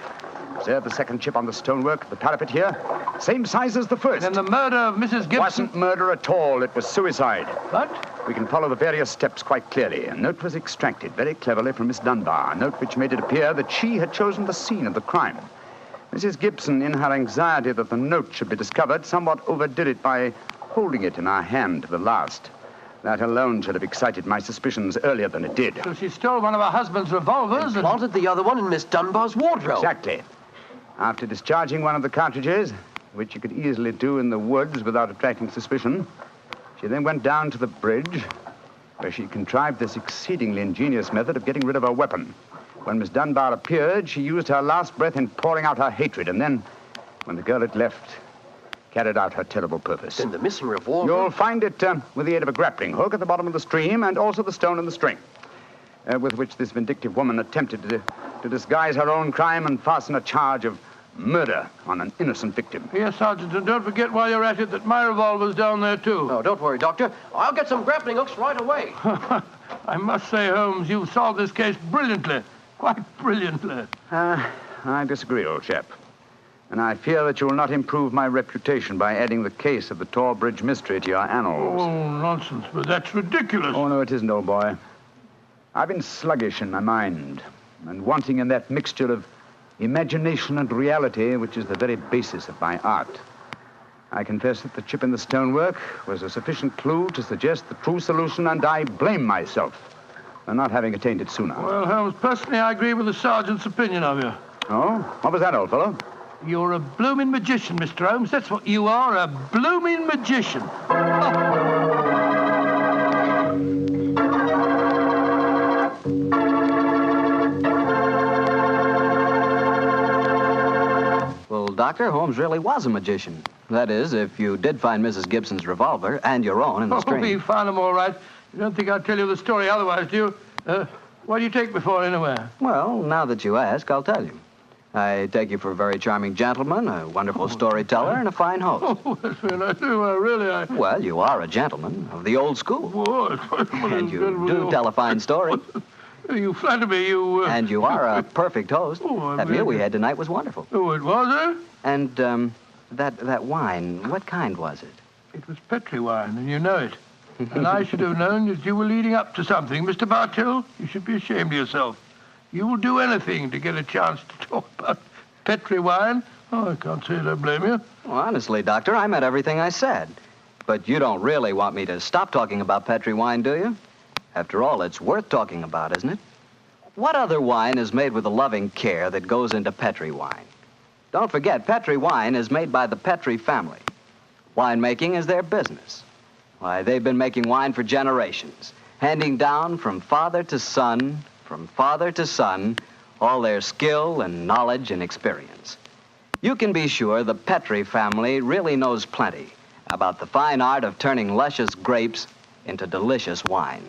Observe the second chip on the stonework of the parapet here. Same size as the first. And the murder of Mrs. Gibson... Wasn't murder at all. It was suicide. What? We can follow the various steps quite clearly. A note was extracted very cleverly from Miss Dunbar, a note which made it appear that she had chosen the scene of the crime. Mrs. Gibson, in her anxiety that the note should be discovered, somewhat overdid it by holding it in her hand to the last. That alone should have excited my suspicions earlier than it did. So she stole one of her husband's revolvers and planted the other one in Miss Dunbar's wardrobe. Exactly. After discharging one of the cartridges, which you could easily do in the woods without attracting suspicion, she then went down to the bridge, where she contrived this exceedingly ingenious method of getting rid of her weapon. When Miss Dunbar appeared, she used her last breath in pouring out her hatred, and then, when the girl had left, carried out her terrible purpose. Then the missing revolver? You'll find it with the aid of a grappling hook at the bottom of the stream, and also the stone and the string, with which this vindictive woman attempted to disguise her own crime and fasten a charge of murder on an innocent victim. Yes, Sergeant, and don't forget while you're at it that my revolver's down there, too. No, don't worry, Doctor. I'll get some grappling hooks right away. I must say, Holmes, you've solved this case brilliantly. Quite brilliantly. I disagree, old chap. And I fear that you will not improve my reputation by adding the case of the Tor Bridge mystery to your annals. Oh, nonsense, but that's ridiculous. Oh, no, it isn't, old boy. I've been sluggish in my mind and wanting in that mixture of imagination and reality which is the very basis of my art. I confess that the chip in the stonework was a sufficient clue to suggest the true solution, and I blame myself for not having attained it sooner. Well, Holmes, personally, I agree with the sergeant's opinion of you. Oh? What was that, old fellow? You're a blooming magician, Mr. Holmes. That's what you are, a blooming magician. Well, Doctor, Holmes really was a magician. That is, if you did find Mrs. Gibson's revolver and your own in the string. Oh, we found them all right. You don't think I'll tell you the story otherwise, do you? What do you take me for, anyway? Well, now that you ask, I'll tell you. I take you for a very charming gentleman, a wonderful storyteller, and a fine host. Oh, that's very nice. Really, Well, you are a gentleman of the old school. And you do tell a fine story. You flatter me, you... And you are a perfect host. That meal we had tonight was wonderful. Oh, it was, eh? And, that wine, what kind was it? It was Petri wine, and you know it. And I should have known that you were leading up to something. Mr. Bartell, you should be ashamed of yourself. You will do anything to get a chance to talk about Petri wine. Oh, I can't say I blame you. Well, honestly, Doctor, I meant everything I said. But you don't really want me to stop talking about Petri wine, do you? After all, it's worth talking about, isn't it? What other wine is made with the loving care that goes into Petri wine? Don't forget, Petri wine is made by the Petri family. Winemaking is their business. Why, they've been making wine for generations, handing down from father to son, all their skill and knowledge and experience. You can be sure the Petri family really knows plenty about the fine art of turning luscious grapes into delicious wine.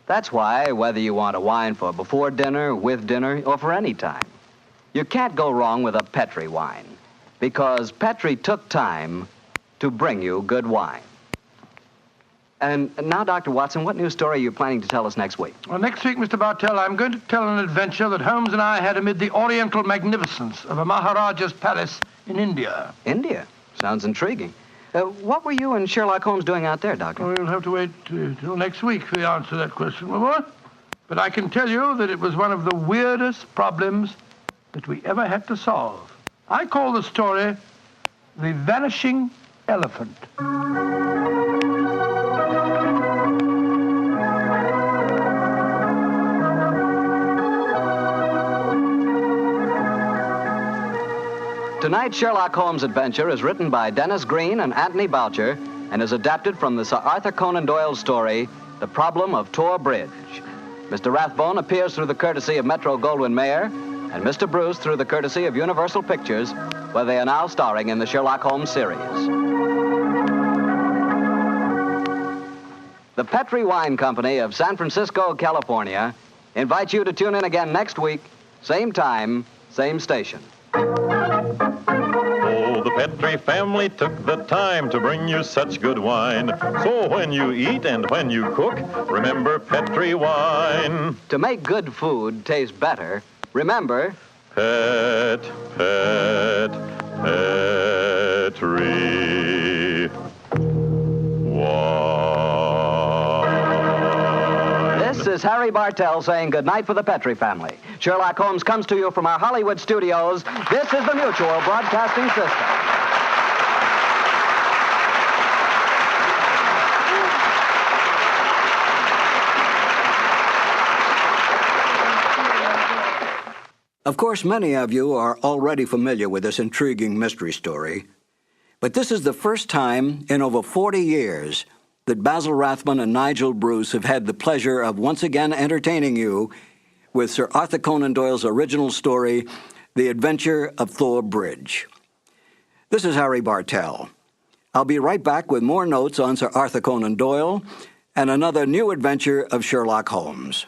That's why, whether you want a wine for before dinner, with dinner, or for any time, you can't go wrong with a Petri wine, because Petri took time to bring you good wine. And now, Dr. Watson, what new story are you planning to tell us next week? Well, next week, Mr. Bartell, I'm going to tell an adventure that Holmes and I had amid the oriental magnificence of a Maharaja's palace in India. India? Sounds intriguing. What were you and Sherlock Holmes doing out there, Doctor? Well, you'll have to wait till next week for the answer to that question, my boy. But I can tell you that it was one of the weirdest problems that we ever had to solve. I call the story The Vanishing Elephant. Tonight's Sherlock Holmes adventure is written by Dennis Green and Anthony Boucher and is adapted from the Sir Arthur Conan Doyle story, The Problem of Tor Bridge. Mr. Rathbone appears through the courtesy of Metro-Goldwyn-Mayer and Mr. Bruce through the courtesy of Universal Pictures, where they are now starring in the Sherlock Holmes series. The Petri Wine Company of San Francisco, California, invites you to tune in again next week, same time, same station. Oh, the Petri family took the time to bring you such good wine. So when you eat and when you cook, remember Petri wine. To make good food taste better, remember... Petri wine. This is Harry Bartell saying goodnight for the Petri family. Sherlock Holmes comes to you from our Hollywood studios. This is the Mutual Broadcasting System. Of course, many of you are already familiar with this intriguing mystery story, but this is the first time in over 40 years that Basil Rathbone and Nigel Bruce have had the pleasure of once again entertaining you with Sir Arthur Conan Doyle's original story, The Adventure of Thor Bridge. This is Harry Bartell. I'll be right back with more notes on Sir Arthur Conan Doyle and another new adventure of Sherlock Holmes.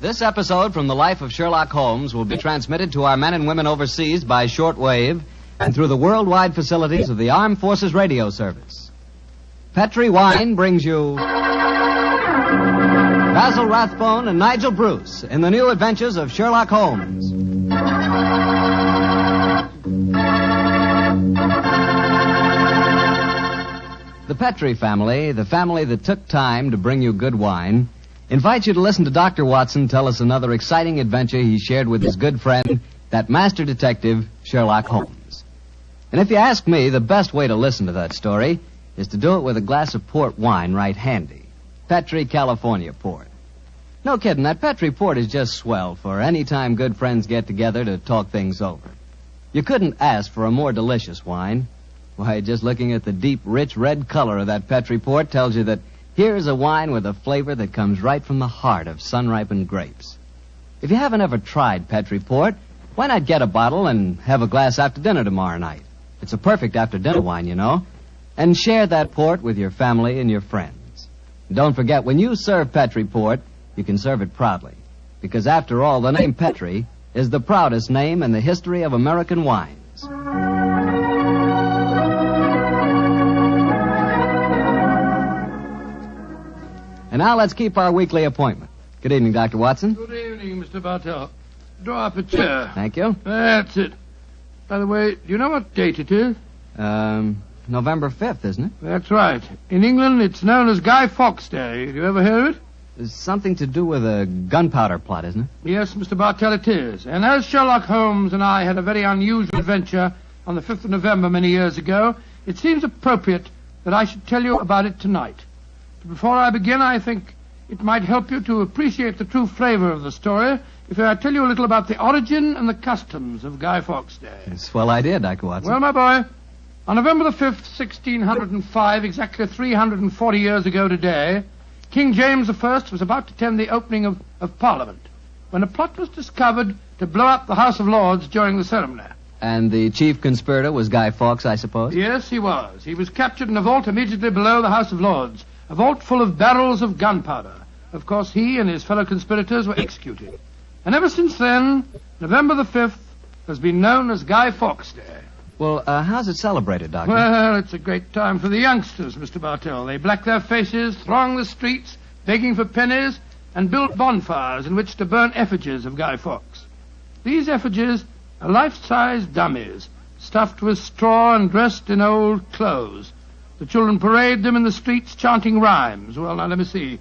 This episode from the life of Sherlock Holmes will be transmitted to our men and women overseas by shortwave and through the worldwide facilities of the Armed Forces Radio Service. Petri Wine brings you Basil Rathbone and Nigel Bruce in the new adventures of Sherlock Holmes. The Petri family, the family that took time to bring you good wine, invites you to listen to Dr. Watson tell us another exciting adventure he shared with his good friend, that master detective, Sherlock Holmes. And if you ask me, the best way to listen to that story is to do it with a glass of port wine right handy. Petri California port. No kidding, that Petri port is just swell for any time good friends get together to talk things over. You couldn't ask for a more delicious wine. Why, just looking at the deep, rich red color of that Petri port tells you that here's a wine with a flavor that comes right from the heart of sun-ripened grapes. If you haven't ever tried Petri port, why not get a bottle and have a glass after dinner tomorrow night? It's a perfect after-dinner wine, you know. And share that port with your family and your friends. And don't forget, when you serve Petri port, you can serve it proudly. Because after all, the name Petri is the proudest name in the history of American wines. And now let's keep our weekly appointment. Good evening, Dr. Watson. Good evening, Mr. Bartell. Draw up a chair. Thank you. That's it. By the way, do you know what date it is? November 5th, isn't it? That's right. In England, it's known as Guy Fawkes Day. Have you ever heard of it? It's something to do with a gunpowder plot, isn't it? Yes, Mr. Bartell, it is. And as Sherlock Holmes and I had a very unusual adventure on the 5th of November many years ago, it seems appropriate that I should tell you about it tonight. But before I begin, I think it might help you to appreciate the true flavor of the story if I tell you a little about the origin and the customs of Guy Fawkes Day. It's a swell idea, Dr. Watson. Well, my boy, on November the 5th, 1605, exactly 340 years ago today, King James I was about to attend the opening of Parliament when a plot was discovered to blow up the House of Lords during the ceremony. And the chief conspirator was Guy Fawkes, I suppose? Yes, he was. He was captured in a vault immediately below the House of Lords, a vault full of barrels of gunpowder. Of course, he and his fellow conspirators were executed. And ever since then, November the 5th has been known as Guy Fawkes Day. Well, how's it celebrated, Doctor? Well, it's a great time for the youngsters, Mr. Bartell. They black their faces, throng the streets, begging for pennies, and build bonfires in which to burn effigies of Guy Fawkes. These effigies are life-size dummies, stuffed with straw and dressed in old clothes. The children parade them in the streets chanting rhymes. Well, now, let me see.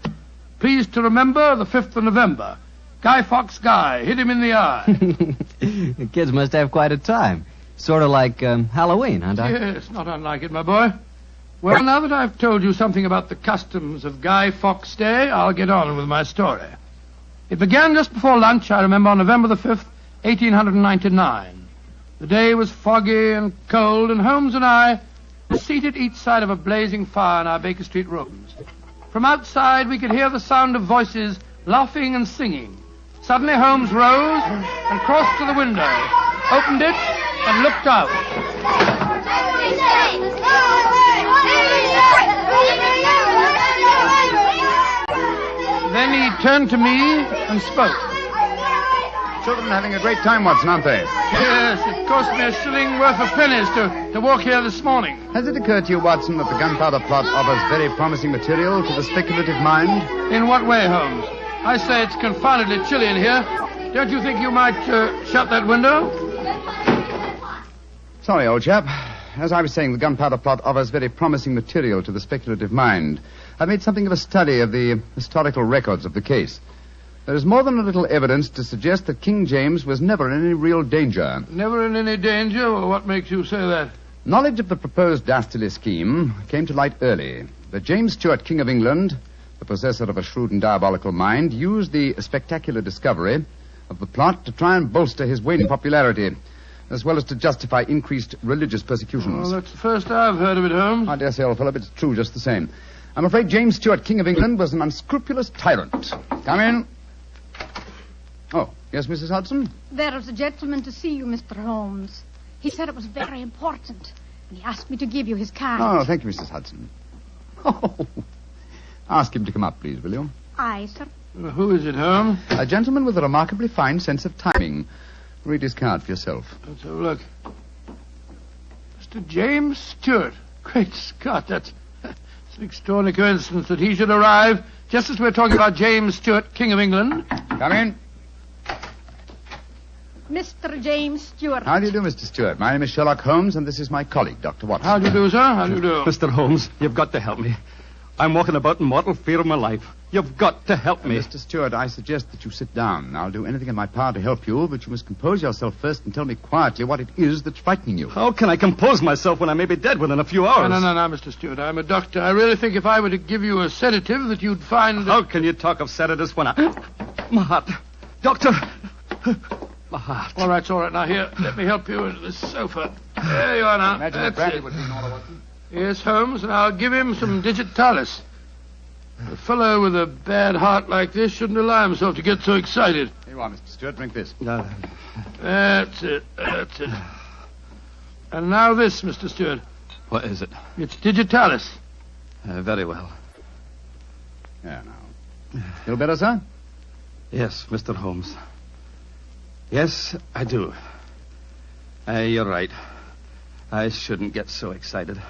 Pleased to remember the 5th of November. Guy Fawkes Guy, hit him in the eye. The kids must have quite a time. Sort of like Halloween, huh, Doc? Yes, not unlike it, my boy. Well, now that I've told you something about the customs of Guy Fawkes Day, I'll get on with my story. It began just before lunch, I remember, on November the 5th, 1899. The day was foggy and cold, and Holmes and I were seated each side of a blazing fire in our Baker Street rooms. From outside, we could hear the sound of voices laughing and singing. Suddenly, Holmes rose and crossed to the window, opened it, and looked out. Then he turned to me and spoke. Children having a great time, Watson, aren't they? Yes, it cost me a shilling worth of pennies to walk here this morning. Has it occurred to you, Watson, that the gunpowder plot offers very promising material to the speculative mind? In what way, Holmes? I say it's confoundedly chilly in here. Don't you think you might shut that window? Sorry, old chap. As I was saying, the gunpowder plot offers very promising material to the speculative mind. I've made something of a study of the historical records of the case. There is more than a little evidence to suggest that King James was never in any real danger. Never in any danger? Well, what makes you say that? Knowledge of the proposed dastardly scheme came to light early. But James Stuart, King of England, the possessor of a shrewd and diabolical mind, used the spectacular discovery of the plot to try and bolster his waning popularity. as well as to justify increased religious persecutions. Well, that's the first I've heard of it, Holmes. I dare say, old fellow, but it's true just the same. I'm afraid James Stuart, King of England, was an unscrupulous tyrant. Come in. Oh, yes, Mrs. Hudson? There is a gentleman to see you, Mr. Holmes. He said it was very important, and he asked me to give you his card. Oh, thank you, Mrs. Hudson. Oh, ask him to come up, please, will you? Aye, sir. Who is it, Holmes? A gentleman with a remarkably fine sense of timing. Read his card for yourself. Let's have a look. Mr. James Stuart. Great Scott, that's an extraordinary coincidence that he should arrive just as we're talking about James Stuart, King of England. Come in. Mr. James Stuart. How do you do, Mr. Stuart? My name is Sherlock Holmes, and this is my colleague, Dr. Watson. How do you do, sir? How do you do? Mr. Holmes, you've got to help me. I'm walking about in mortal fear of my life. You've got to help me. Mr. Stuart, I suggest that you sit down. I'll do anything in my power to help you, but you must compose yourself first and tell me quietly what it is that's frightening you. How can I compose myself when I may be dead within a few hours? No, Mr. Stuart. I'm a doctor. I really think if I were to give you a sedative that you'd find... How can you talk of sedatives when I... My heart. Doctor! My heart. All right. Now, here, let me help you into this sofa. There you are now. Imagine That's brandy it. would be in order, Watson. Yes, Holmes, and I'll give him some digitalis. A fellow with a bad heart like this shouldn't allow himself to get so excited. Here you are, Mr. Stuart. Drink this. No. That's it. And now this, Mr. Stuart. What is it? It's digitalis. Very well. Yeah, now. Feel better, sir? Yes, Mr. Holmes. Yes, I do. You're right. I shouldn't get so excited.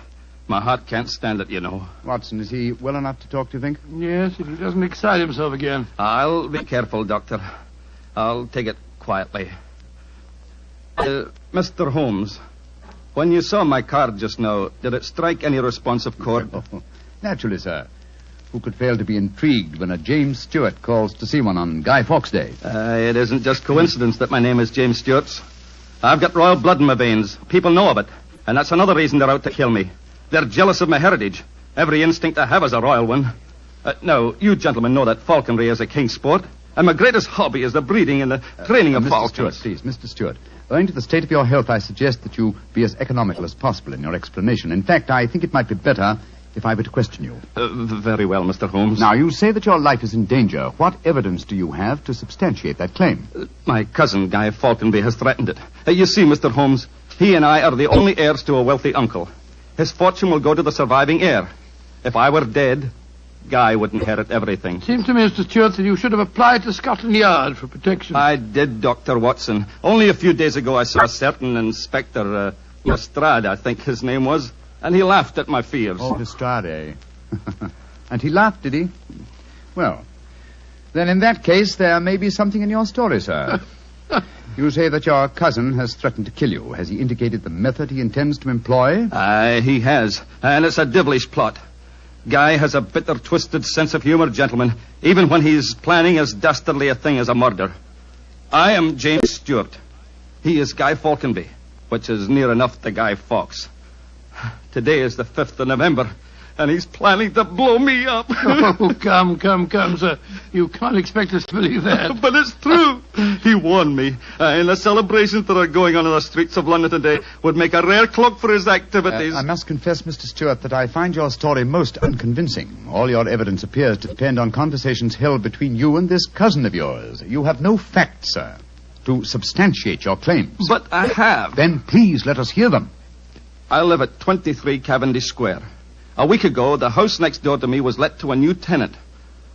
My heart can't stand it, you know. Watson, is he well enough to talk, do you think? Yes, if he doesn't excite himself again. I'll be careful, Doctor. I'll take it quietly. Mr. Holmes, when you saw my card just now, did it strike any responsive chord? Oh, naturally, sir. Who could fail to be intrigued when a James Stuart calls to see one on Guy Fawkes Day? It isn't just coincidence that my name is James Stuart. I've got royal blood in my veins. People know of it. And that's another reason they're out to kill me. They're jealous of my heritage. Every instinct I have is a royal one. Now, you gentlemen know that falconry is a king's sport. And my greatest hobby is the breeding and the training of falcons. Mr. Stuart, please, Mr. Stuart. Owing to the state of your health, I suggest that you be as economical as possible in your explanation. In fact, I think it might be better if I were to question you. Very well, Mr. Holmes. Now, you say that your life is in danger. What evidence do you have to substantiate that claim? My cousin, Guy Falconby, has threatened it. You see, Mr. Holmes, he and I are the only heirs to a wealthy uncle. His fortune will go to the surviving heir. If I were dead, Guy would inherit everything. Seems to me, Mr. Stuart, that you should have applied to Scotland Yard for protection. I did, Dr. Watson. Only a few days ago I saw a certain Inspector Lestrade, I think his name was, and he laughed at my fears. Oh, Lestrade. And he laughed, did he? Well, then in that case, there may be something in your story, sir. You say that your cousin has threatened to kill you. Has he indicated the method he intends to employ? He has. And it's a devilish plot. Guy has a bitter, twisted sense of humor, gentlemen, even when he's planning as dastardly a thing as a murder. I am James Stuart. He is Guy Falconby, which is near enough to Guy Fawkes. Today is the 5th of November, and he's planning to blow me up. Oh, come, sir. You can't expect us to believe that. But it's true. He warned me. And the celebrations that are going on in the streets of London today would make a rare cloak for his activities. I must confess, Mr. Stuart, that I find your story most unconvincing. All your evidence appears to depend on conversations held between you and this cousin of yours. You have no facts, sir, to substantiate your claims. But I have. Then please let us hear them. I live at 23 Cavendish Square. A week ago, the house next door to me was let to a new tenant.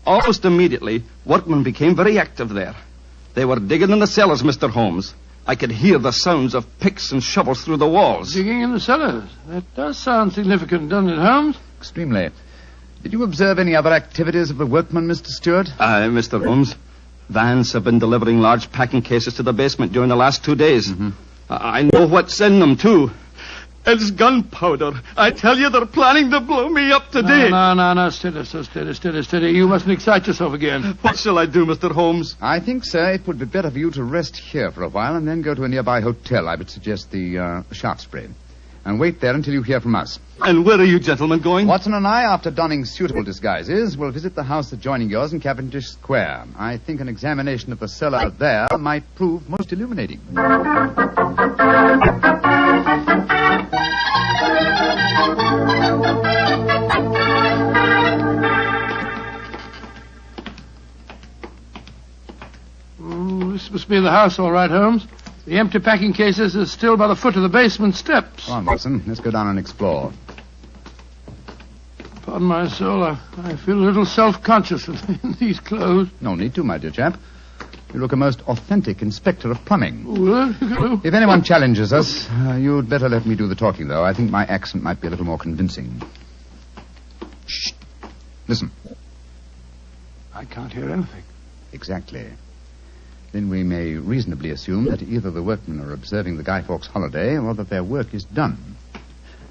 Almost immediately, workmen became very active there. They were digging in the cellars, Mr. Holmes. I could hear the sounds of picks and shovels through the walls. Digging in the cellars? That does sound significant, doesn't it, Holmes? Extremely. Did you observe any other activities of the workmen, Mr. Stuart? Mr. Holmes, vans have been delivering large packing cases to the basement during the last 2 days. Mm-hmm. I know what's in them, too. It's gunpowder. I tell you, they're planning to blow me up today. No. Steady. You mustn't excite yourself again. What shall I do, Mr. Holmes? I think, sir, it would be better for you to rest here for a while and then go to a nearby hotel. I would suggest the Shaftesbury. and wait there until you hear from us. And where are you gentlemen going? Watson and I, after donning suitable disguises, will visit the house adjoining yours in Cavendish Square. I think an examination of the cellar there might prove most illuminating. This must be the house, all right, Holmes. The empty packing cases are still by the foot of the basement steps. Come on, Watson. Let's go down and explore. Pardon my soul, I feel a little self-conscious in these clothes. No need to, my dear chap. You look a most authentic inspector of plumbing. Well, if anyone challenges us, you'd better let me do the talking, though. I think my accent might be a little more convincing. Shh. Listen. I can't hear anything. Exactly. Then we may reasonably assume that either the workmen are observing the Guy Fawkes holiday or that their work is done.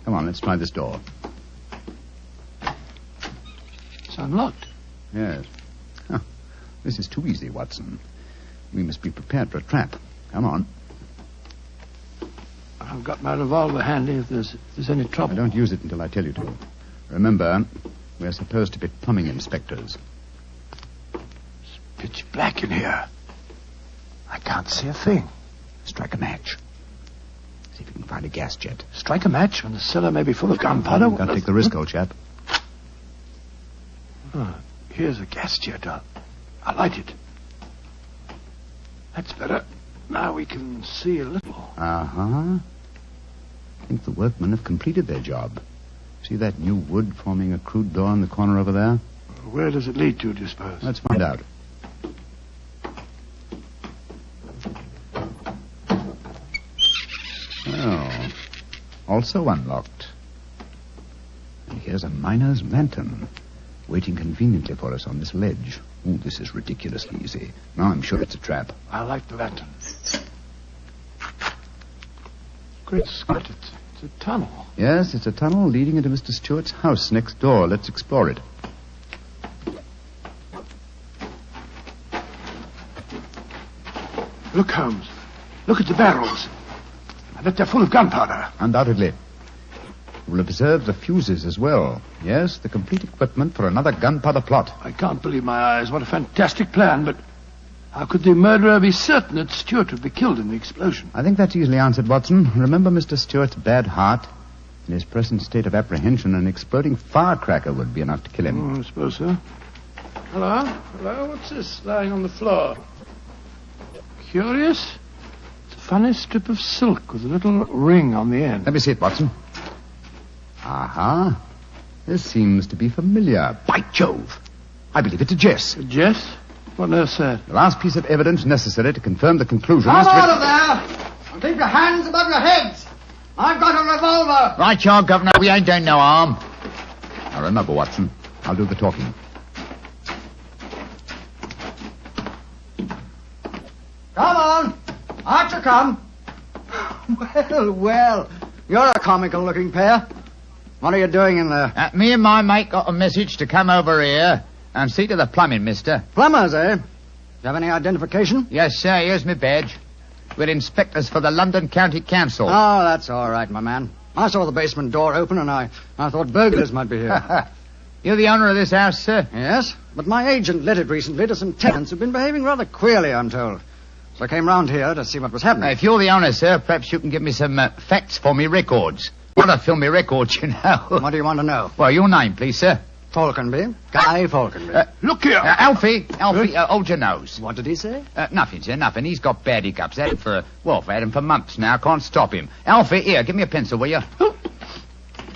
Come on, let's try this door. It's unlocked. Yes. Oh, this is too easy, Watson. We must be prepared for a trap. Come on. I've got my revolver handy if there's any trouble. I don't use it until I tell you to. Remember, we're supposed to be plumbing inspectors. It's pitch black in here. I can't see a thing. Strike a match. See if you can find a gas jet. Strike a match when the cellar may be full of gunpowder? Can't take the risk, old chap. Oh, here's a gas jet. I'll light it. That's better. Now we can see a little. Uh-huh. I think the workmen have completed their job. See that new wood forming a crude door in the corner over there? Where does it lead to, do you suppose? Let's find out. Oh, also unlocked. And here's a miner's lantern, waiting conveniently for us on this ledge. Oh, this is ridiculously easy. Now I'm sure it's a trap. I like the lantern. Great Scott, it's a tunnel. Yes, it's a tunnel leading into Mr. Stewart's house next door. Let's explore it. Look, Holmes. Look at the barrels. I bet they're full of gunpowder. Undoubtedly. We'll observe the fuses as well. Yes, the complete equipment for another gunpowder plot. I can't believe my eyes. What a fantastic plan, but how could the murderer be certain that Stewart would be killed in the explosion? I think that's easily answered, Watson. Remember Mr. Stewart's bad heart? In his present state of apprehension, an exploding firecracker would be enough to kill him. I suppose so. Hello? Hello? What's this lying on the floor? Curious. It's a funny strip of silk with a little ring on the end. Let me see it, Watson. Aha. This seems to be familiar. By Jove. I believe it's a Jess. A Jess? What on earth, sir? The last piece of evidence necessary to confirm the conclusion Come is... out of there! And keep your hands above your heads! I've got a revolver! Right, you Governor. We ain't doing no harm. Now, remember, Watson, I'll do the talking. Come on! Out you come! Well, well. You're a comical-looking pair. What are you doing in there? Me and my mate got a message to come over here and see to the plumbing, mister. Plumbers, eh? Do you have any identification? Yes, sir. Here's my badge. We're inspectors for the London County Council. Oh, that's all right, my man. I saw the basement door open, and I thought burglars might be here. You're the owner of this house, sir? Yes, but my agent let it recently to some tenants who've been behaving rather queerly, I'm told. So I came round here to see what was happening. If you're the owner, sir, perhaps you can give me some facts for me records. I want to film me records, you know. What do you want to know? Well, your name, please, sir. Falconby. Guy Falconby. Look here. Alfie, hold your nose. What did he say? Nothing, sir, nothing. He's got bad hiccups. Had him for months now. Can't stop him. Alfie, here, give me a pencil, will you?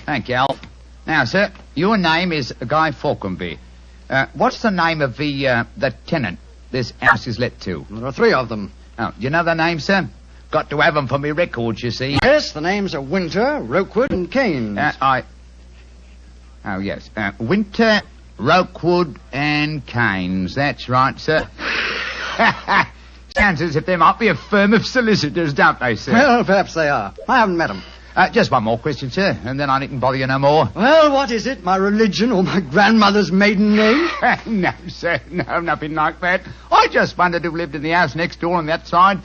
Thank you, Alf. Now, sir, your name is Guy Falconby. What's the name of the tenant this house is let to? There are 3 of them. Oh, do you know their names, sir? Got to have them for me records, you see. Yes, the names are Winter, Rokewood, and Keynes. Oh, yes. Winter, Rokewood, and Keynes. That's right, sir. Sounds as if they might be a firm of solicitors, don't they, sir? Well, perhaps they are. I haven't met them. Just one more question, sir, and then I needn't bother you no more. Well, what is it? My religion or my grandmother's maiden name? No, sir. No, nothing like that. I just wondered who lived in the house next door on that side.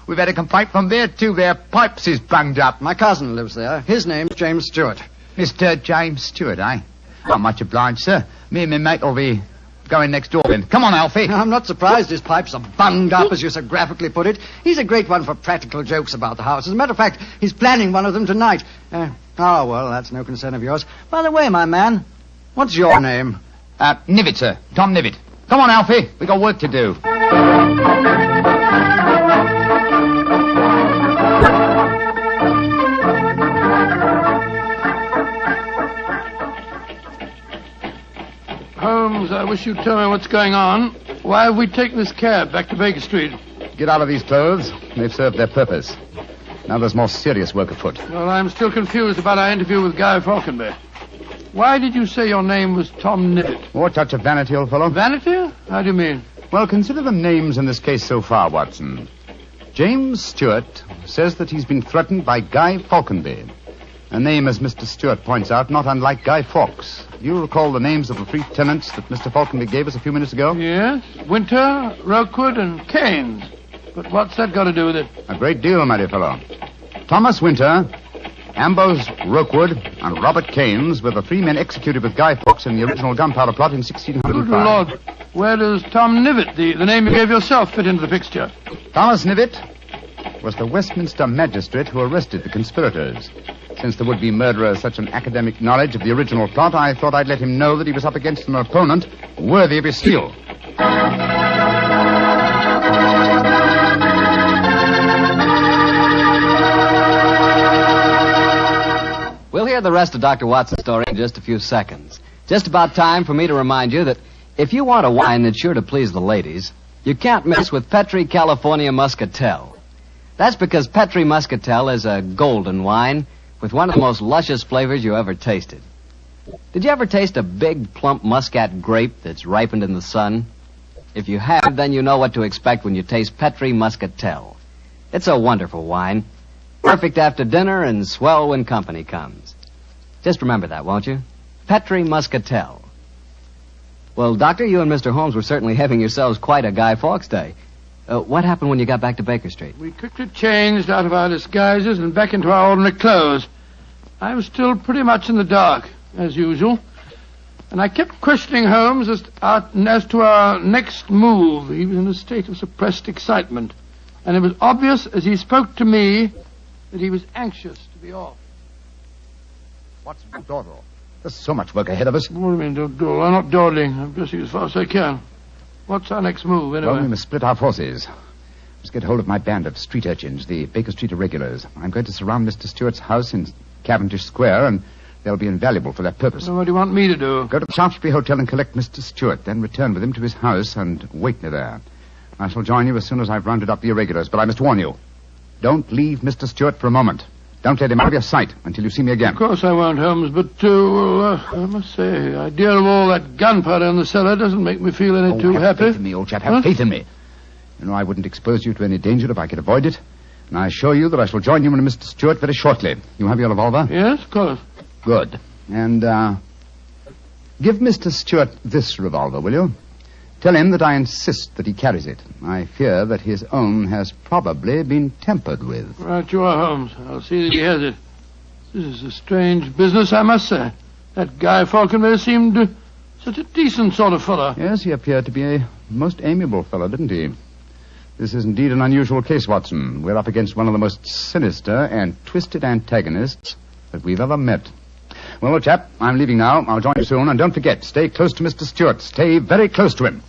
We've had a complaint from there, too. Their pipes is bunged up. My cousin lives there. His name's James Stewart. Mr. James Stewart, eh? Not much obliged, sir. Me and my mate will be going next door then. Come on, Alfie. I'm not surprised his pipes are bunged up, as you so graphically put it. He's a great one for practical jokes about the house. As a matter of fact, he's planning one of them tonight. Well, that's no concern of yours. By the way, my man, what's your name? Nivitt, sir. Tom Nivitt. Come on, Alfie. We got work to do. Holmes, I wish you'd tell me what's going on. Why have we taken this cab back to Baker Street? Get out of these clothes. They've served their purpose. Now there's more serious work afoot. Well, I'm still confused about our interview with Guy Falconby. Why did you say your name was Tom Nivitt? More touch of vanity, old fellow. Vanity? How do you mean? Well, consider the names in this case so far, Watson. James Stewart says that he's been threatened by Guy Falconby. A name, as Mr. Stewart points out, not unlike Guy Fawkes. Do you recall the names of the three tenants that Mr. Falconby gave us a few minutes ago? Yes. Winter, Rookwood, and Keynes. But what's that got to do with it? A great deal, my dear fellow. Thomas Winter, Ambrose Rookwood, and Robert Keynes were the three men executed with Guy Fawkes in the original gunpowder plot in 1605. Good Lord. Where does Tom Nivitt, the name you gave yourself, fit into the picture? Thomas Nivitt was the Westminster magistrate who arrested the conspirators. Since the would-be murderer has such an academic knowledge of the original plot, I thought I'd let him know that he was up against an opponent worthy of his steel. We'll hear the rest of Dr. Watson's story in just a few seconds. Just about time for me to remind you that if you want a wine that's sure to please the ladies, you can't mess with Petri California Muscatel. That's because Petri Muscatel is a golden wine with one of the most luscious flavors you ever tasted. Did you ever taste a big, plump muscat grape that's ripened in the sun? If you have, then you know what to expect when you taste Petri Muscatel. It's a wonderful wine. Perfect after dinner and swell when company comes. Just remember that, won't you? Petri Muscatel. Well, Doctor, you and Mr. Holmes were certainly having yourselves quite a Guy Fawkes day. What happened when you got back to Baker Street? We quickly changed out of our disguises and back into our ordinary clothes. I was still pretty much in the dark, as usual. And I kept questioning Holmes as to our next move. He was in a state of suppressed excitement. And it was obvious as he spoke to me that he was anxious to be off. What's dawdle? There's so much work ahead of us. What do you mean, dawdle? I'm not dawdling. I'm dressing as fast as I can. What's our next move, anyway? Well, we must split our forces. Let's get hold of my band of street urchins, the Baker Street Irregulars. I'm going to surround Mr. Stewart's house in Cavendish Square, and they'll be invaluable for that purpose. So what do you want me to do? Go to the Shaftesbury Hotel and collect Mr. Stewart, then return with him to his house and wait me there. I shall join you as soon as I've rounded up the irregulars, but I must warn you. Don't leave Mr. Stewart for a moment. Don't let him out of your sight until you see me again. Of course I won't, Holmes, but, I must say, the idea of all that gunpowder in the cellar doesn't make me feel any too happy. Have faith in me, old chap. Have faith in me. You know, I wouldn't expose you to any danger if I could avoid it. And I assure you that I shall join you and Mr. Stewart very shortly. You have your revolver? Yes, of course. Good. And, give Mr. Stewart this revolver, will you? Tell him that I insist that he carries it. I fear that his own has probably been tampered with. Right you are, Holmes. I'll see that he has it. This is a strange business, I must say. That Guy Falconby seemed such a decent sort of fellow. Yes, he appeared to be a most amiable fellow, didn't he? This is indeed an unusual case, Watson. We're up against one of the most sinister and twisted antagonists that we've ever met. Well, old chap, I'm leaving now. I'll join you soon. And don't forget, stay close to Mr. Stewart. Stay very close to him.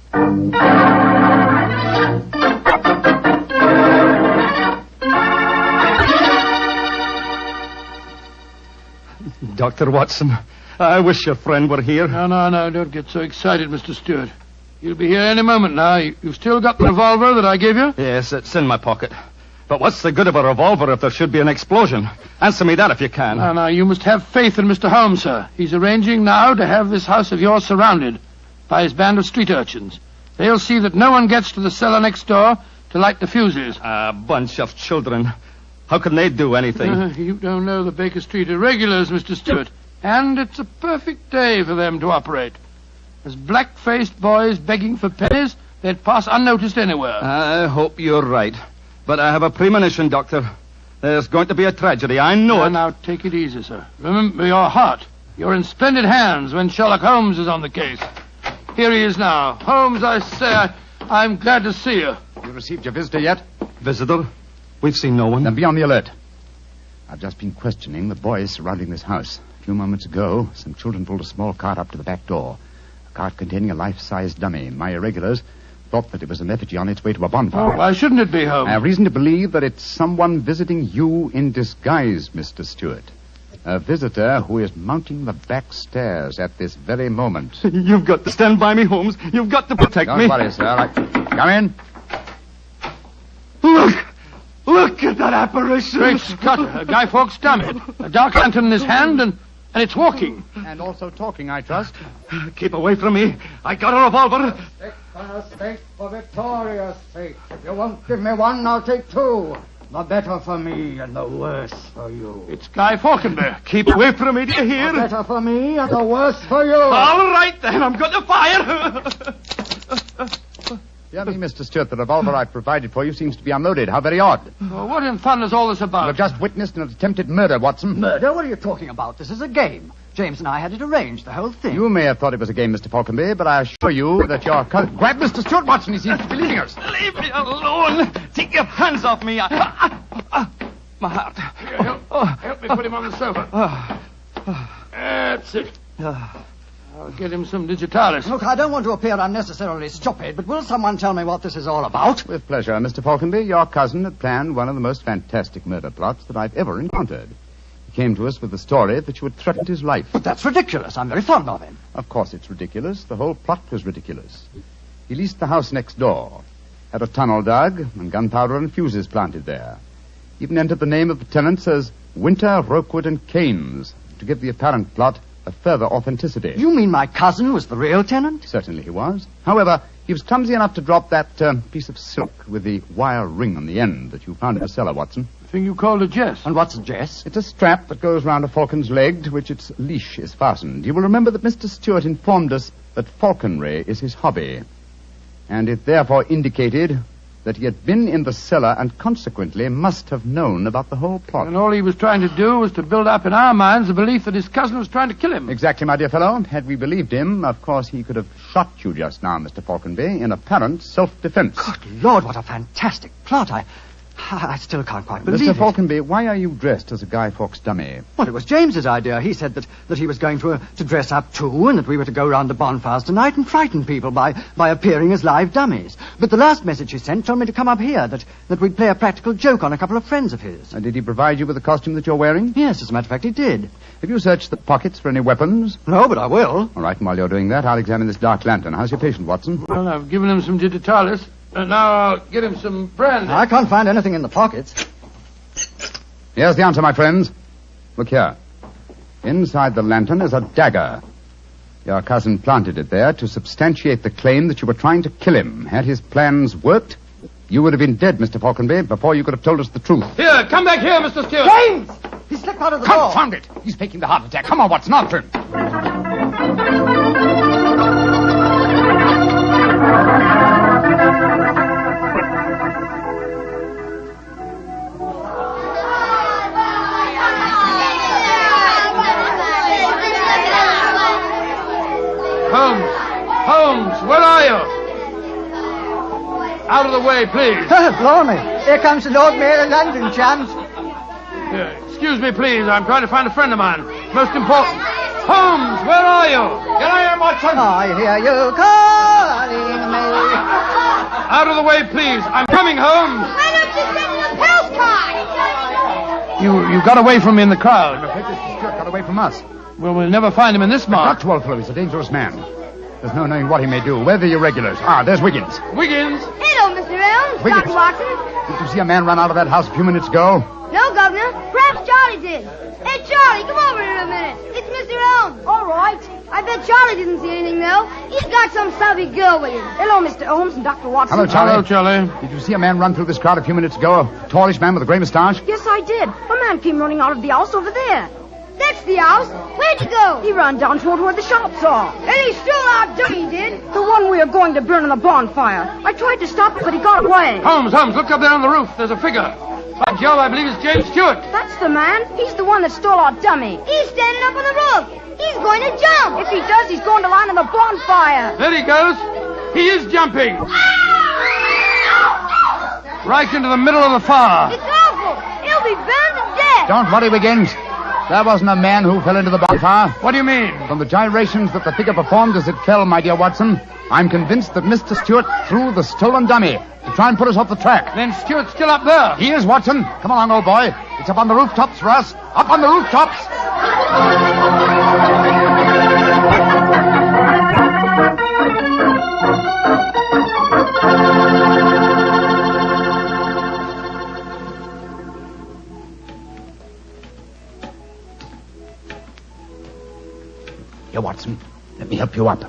Dr. Watson, I wish your friend were here. No, don't get so excited, Mr. Stewart. He'll be here any moment now. You've still got the revolver that I gave you? Yes, it's in my pocket. But what's the good of a revolver if there should be an explosion? Answer me that if you can. No, you must have faith in Mr. Holmes, sir. He's arranging now to have this house of yours surrounded by his band of street urchins. They'll see that no one gets to the cellar next door to light the fuses. A bunch of children. How can they do anything? You don't know the Baker Street irregulars, Mr. Stewart. And it's a perfect day for them to operate. As black-faced boys begging for pennies, they'd pass unnoticed anywhere. I hope you're right. But I have a premonition, Doctor. There's going to be a tragedy. I know it. Now, take it easy, sir. Remember your heart. You're in splendid hands when Sherlock Holmes is on the case. Here he is now. Holmes, I say, I'm glad to see you. You received your visitor yet? Visitor? We've seen no one. Then be on the alert. I've just been questioning the boys surrounding this house. A few moments ago, some children pulled a small cart up to the back door. A cart containing a life-size dummy. My irregulars thought that it was an effigy on its way to a bonfire. Oh, why shouldn't it be, Holmes? I have reason to believe that it's someone visiting you in disguise, Mr. Stewart. A visitor who is mounting the back stairs at this very moment. You've got to stand by me, Holmes. You've got to protect me. Don't worry, sir. Come in. Look at that apparition. Great Scott, a Guy Fawkes dummy. A dark lantern in his hand, and it's walking. And also talking, I trust. Keep away from me. I got a revolver. For Victoria's sake. If you won't give me one, I'll take two. The better for me and the worse for you. It's Guy Fawkes. Keep away from me, do you hear? The better for me and the worse for you. All right, then. I'm going to fire. Dear me, Mr. Stewart, the revolver I provided for you seems to be unloaded. How very odd. Well, what in thunder is all this about? You've just witnessed an attempted murder, Watson. Murder? What are you talking about? This is a game. James and I had it arranged, the whole thing. You may have thought it was a game, Mr. Falconby, but I assure you that your cousin... Grab Mr. Stewart, Watson. He seems to be leaving us. Leave me alone. Take your hands off me. My heart. Here, help me put him on the sofa. That's it. I'll get him some digitalis. Look, I don't want to appear unnecessarily stupid, but will someone tell me what this is all about? With pleasure, Mr. Falconby. Your cousin had planned one of the most fantastic murder plots that I've ever encountered. He came to us with the story that you had threatened his life. But that's ridiculous. I'm very fond of him. Of course it's ridiculous. The whole plot was ridiculous. He leased the house next door, had a tunnel dug, and gunpowder and fuses planted there. Even entered the name of the tenants as Winter, Rokewood, and Keynes, to give the apparent plot a further authenticity. You mean my cousin was the real tenant? Certainly he was. However, he was clumsy enough to drop that piece of silk with the wire ring on the end that you found in the cellar, Watson. The thing you called a jess. And what's a jess? It's a strap that goes round a falcon's leg to which its leash is fastened. You will remember that Mr. Stewart informed us that falconry is his hobby, and it therefore indicated that he had been in the cellar and consequently must have known about the whole plot. And all he was trying to do was to build up in our minds the belief that his cousin was trying to kill him. Exactly, my dear fellow. Had we believed him, of course he could have shot you just now, Mr. Falconby, in apparent self-defense. Good Lord, what a fantastic plot. I still can't quite believe Mr. Falconby, why are you dressed as a Guy Fawkes dummy? Well, it was James's idea. He said that he was going to dress up too, and that we were to go round the bonfires tonight and frighten people by appearing as live dummies. But the last message he sent told me to come up here, that we'd play a practical joke on a couple of friends of his. And did he provide you with the costume that you're wearing? Yes, as a matter of fact, he did. Have you searched the pockets for any weapons? No, but I will. All right, and while you're doing that, I'll examine this dark lantern. How's your patient, Watson? Well, I've given him some digitalis, and now I'll get him some brandy. I can't find anything in the pockets. Here's the answer, my friends. Look here. Inside the lantern is a dagger. Your cousin planted it there to substantiate the claim that you were trying to kill him. Had his plans worked, you would have been dead, Mr. Falconby, before you could have told us the truth. Here, come back here, Mr. Stewart. James! He slipped out of the door. Confound it! He's faking the heart attack. Come on, Watson, after him. Holmes, where are you? Out of the way, please. Blimey. Here comes the Lord Mayor of London, chums. Excuse me, please. I'm trying to find a friend of mine. Most important. Holmes, where are you? Get out here, Watson. I hear you calling me. Out of the way, please. I'm coming, Holmes. Why don't you send the postcard? You got away from me in the crowd. I'm afraid Mr. Stewart got away from us. Well, we'll never find him in this mark. Not too old, fellow. He's a dangerous man. There's no knowing what he may do. Where are the irregulars? There's Wiggins. Wiggins? Hello, Mr. Elms. Wiggins. Dr. Watson. Did you see a man run out of that house a few minutes ago? No, Governor. Perhaps Charlie did. Hey, Charlie, come over here a minute. It's Mr. Elms. All right. I bet Charlie didn't see anything, though. He's got some savvy girl with him. Hello, Mr. Holmes and Dr. Watson. Hello, Charlie. Hello, Charlie. Did you see a man run through this crowd a few minutes ago? A tallish man with a grey moustache? Yes, I did. A man came running out of the house over there. That's the house. Where'd you go? He ran down toward where the shops are. And he stole our dummy, did? The one we are going to burn in the bonfire. I tried to stop it, but he got away. Holmes, look up there on the roof. There's a figure. By Jove, I believe it's James Stewart. That's the man. He's the one that stole our dummy. He's standing up on the roof. He's going to jump. If he does, he's going to land in the bonfire. There he goes. He is jumping. Right into the middle of the fire. It's awful. He'll be burned to death. Don't worry, Wiggins. There wasn't a man who fell into the bonfire. What do you mean? From the gyrations that the figure performed as it fell, my dear Watson, I'm convinced that Mr. Stewart threw the stolen dummy to try and put us off the track. Then Stewart's still up there. He is, Watson. Come along, old boy. It's up on the rooftops for us. Up on the rooftops. Here, Watson. Let me help you up.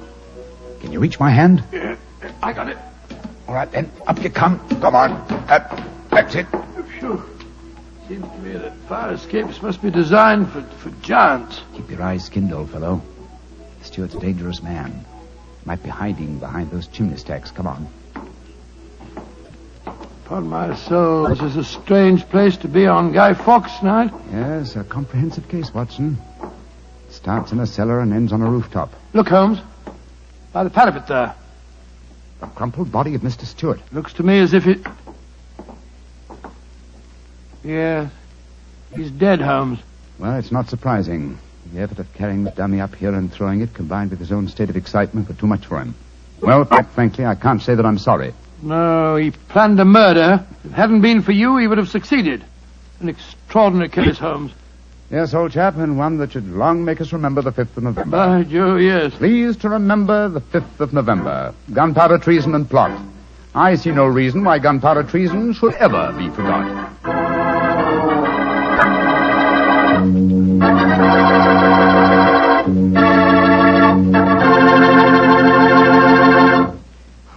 Can you reach my hand? Yeah, I got it. All right, then. Up you come. Come on. That's it. Phew. Seems to me that fire escapes must be designed for giants. Keep your eyes skinned, old fellow. Stewart's a dangerous man. Might be hiding behind those chimney stacks. Come on. Upon my soul, this is a strange place to be on Guy Fawkes night. Yes, a comprehensive case, Watson. It starts in a cellar and ends on a rooftop. Look, Holmes. By the parapet there. The crumpled body of Mr. Stewart. Looks to me as if it... Yes. He's dead, Holmes. Well, it's not surprising. The effort of carrying the dummy up here and throwing it, combined with his own state of excitement, were too much for him. Well, quite frankly, I can't say that I'm sorry. No, he planned a murder. If it hadn't been for you, he would have succeeded. An extraordinary case, Holmes. Yes, old chap, and one that should long make us remember the 5th of November. By Jove, yes. Please to remember the 5th of November. Gunpowder treason and plot. I see no reason why gunpowder treason should ever be forgot.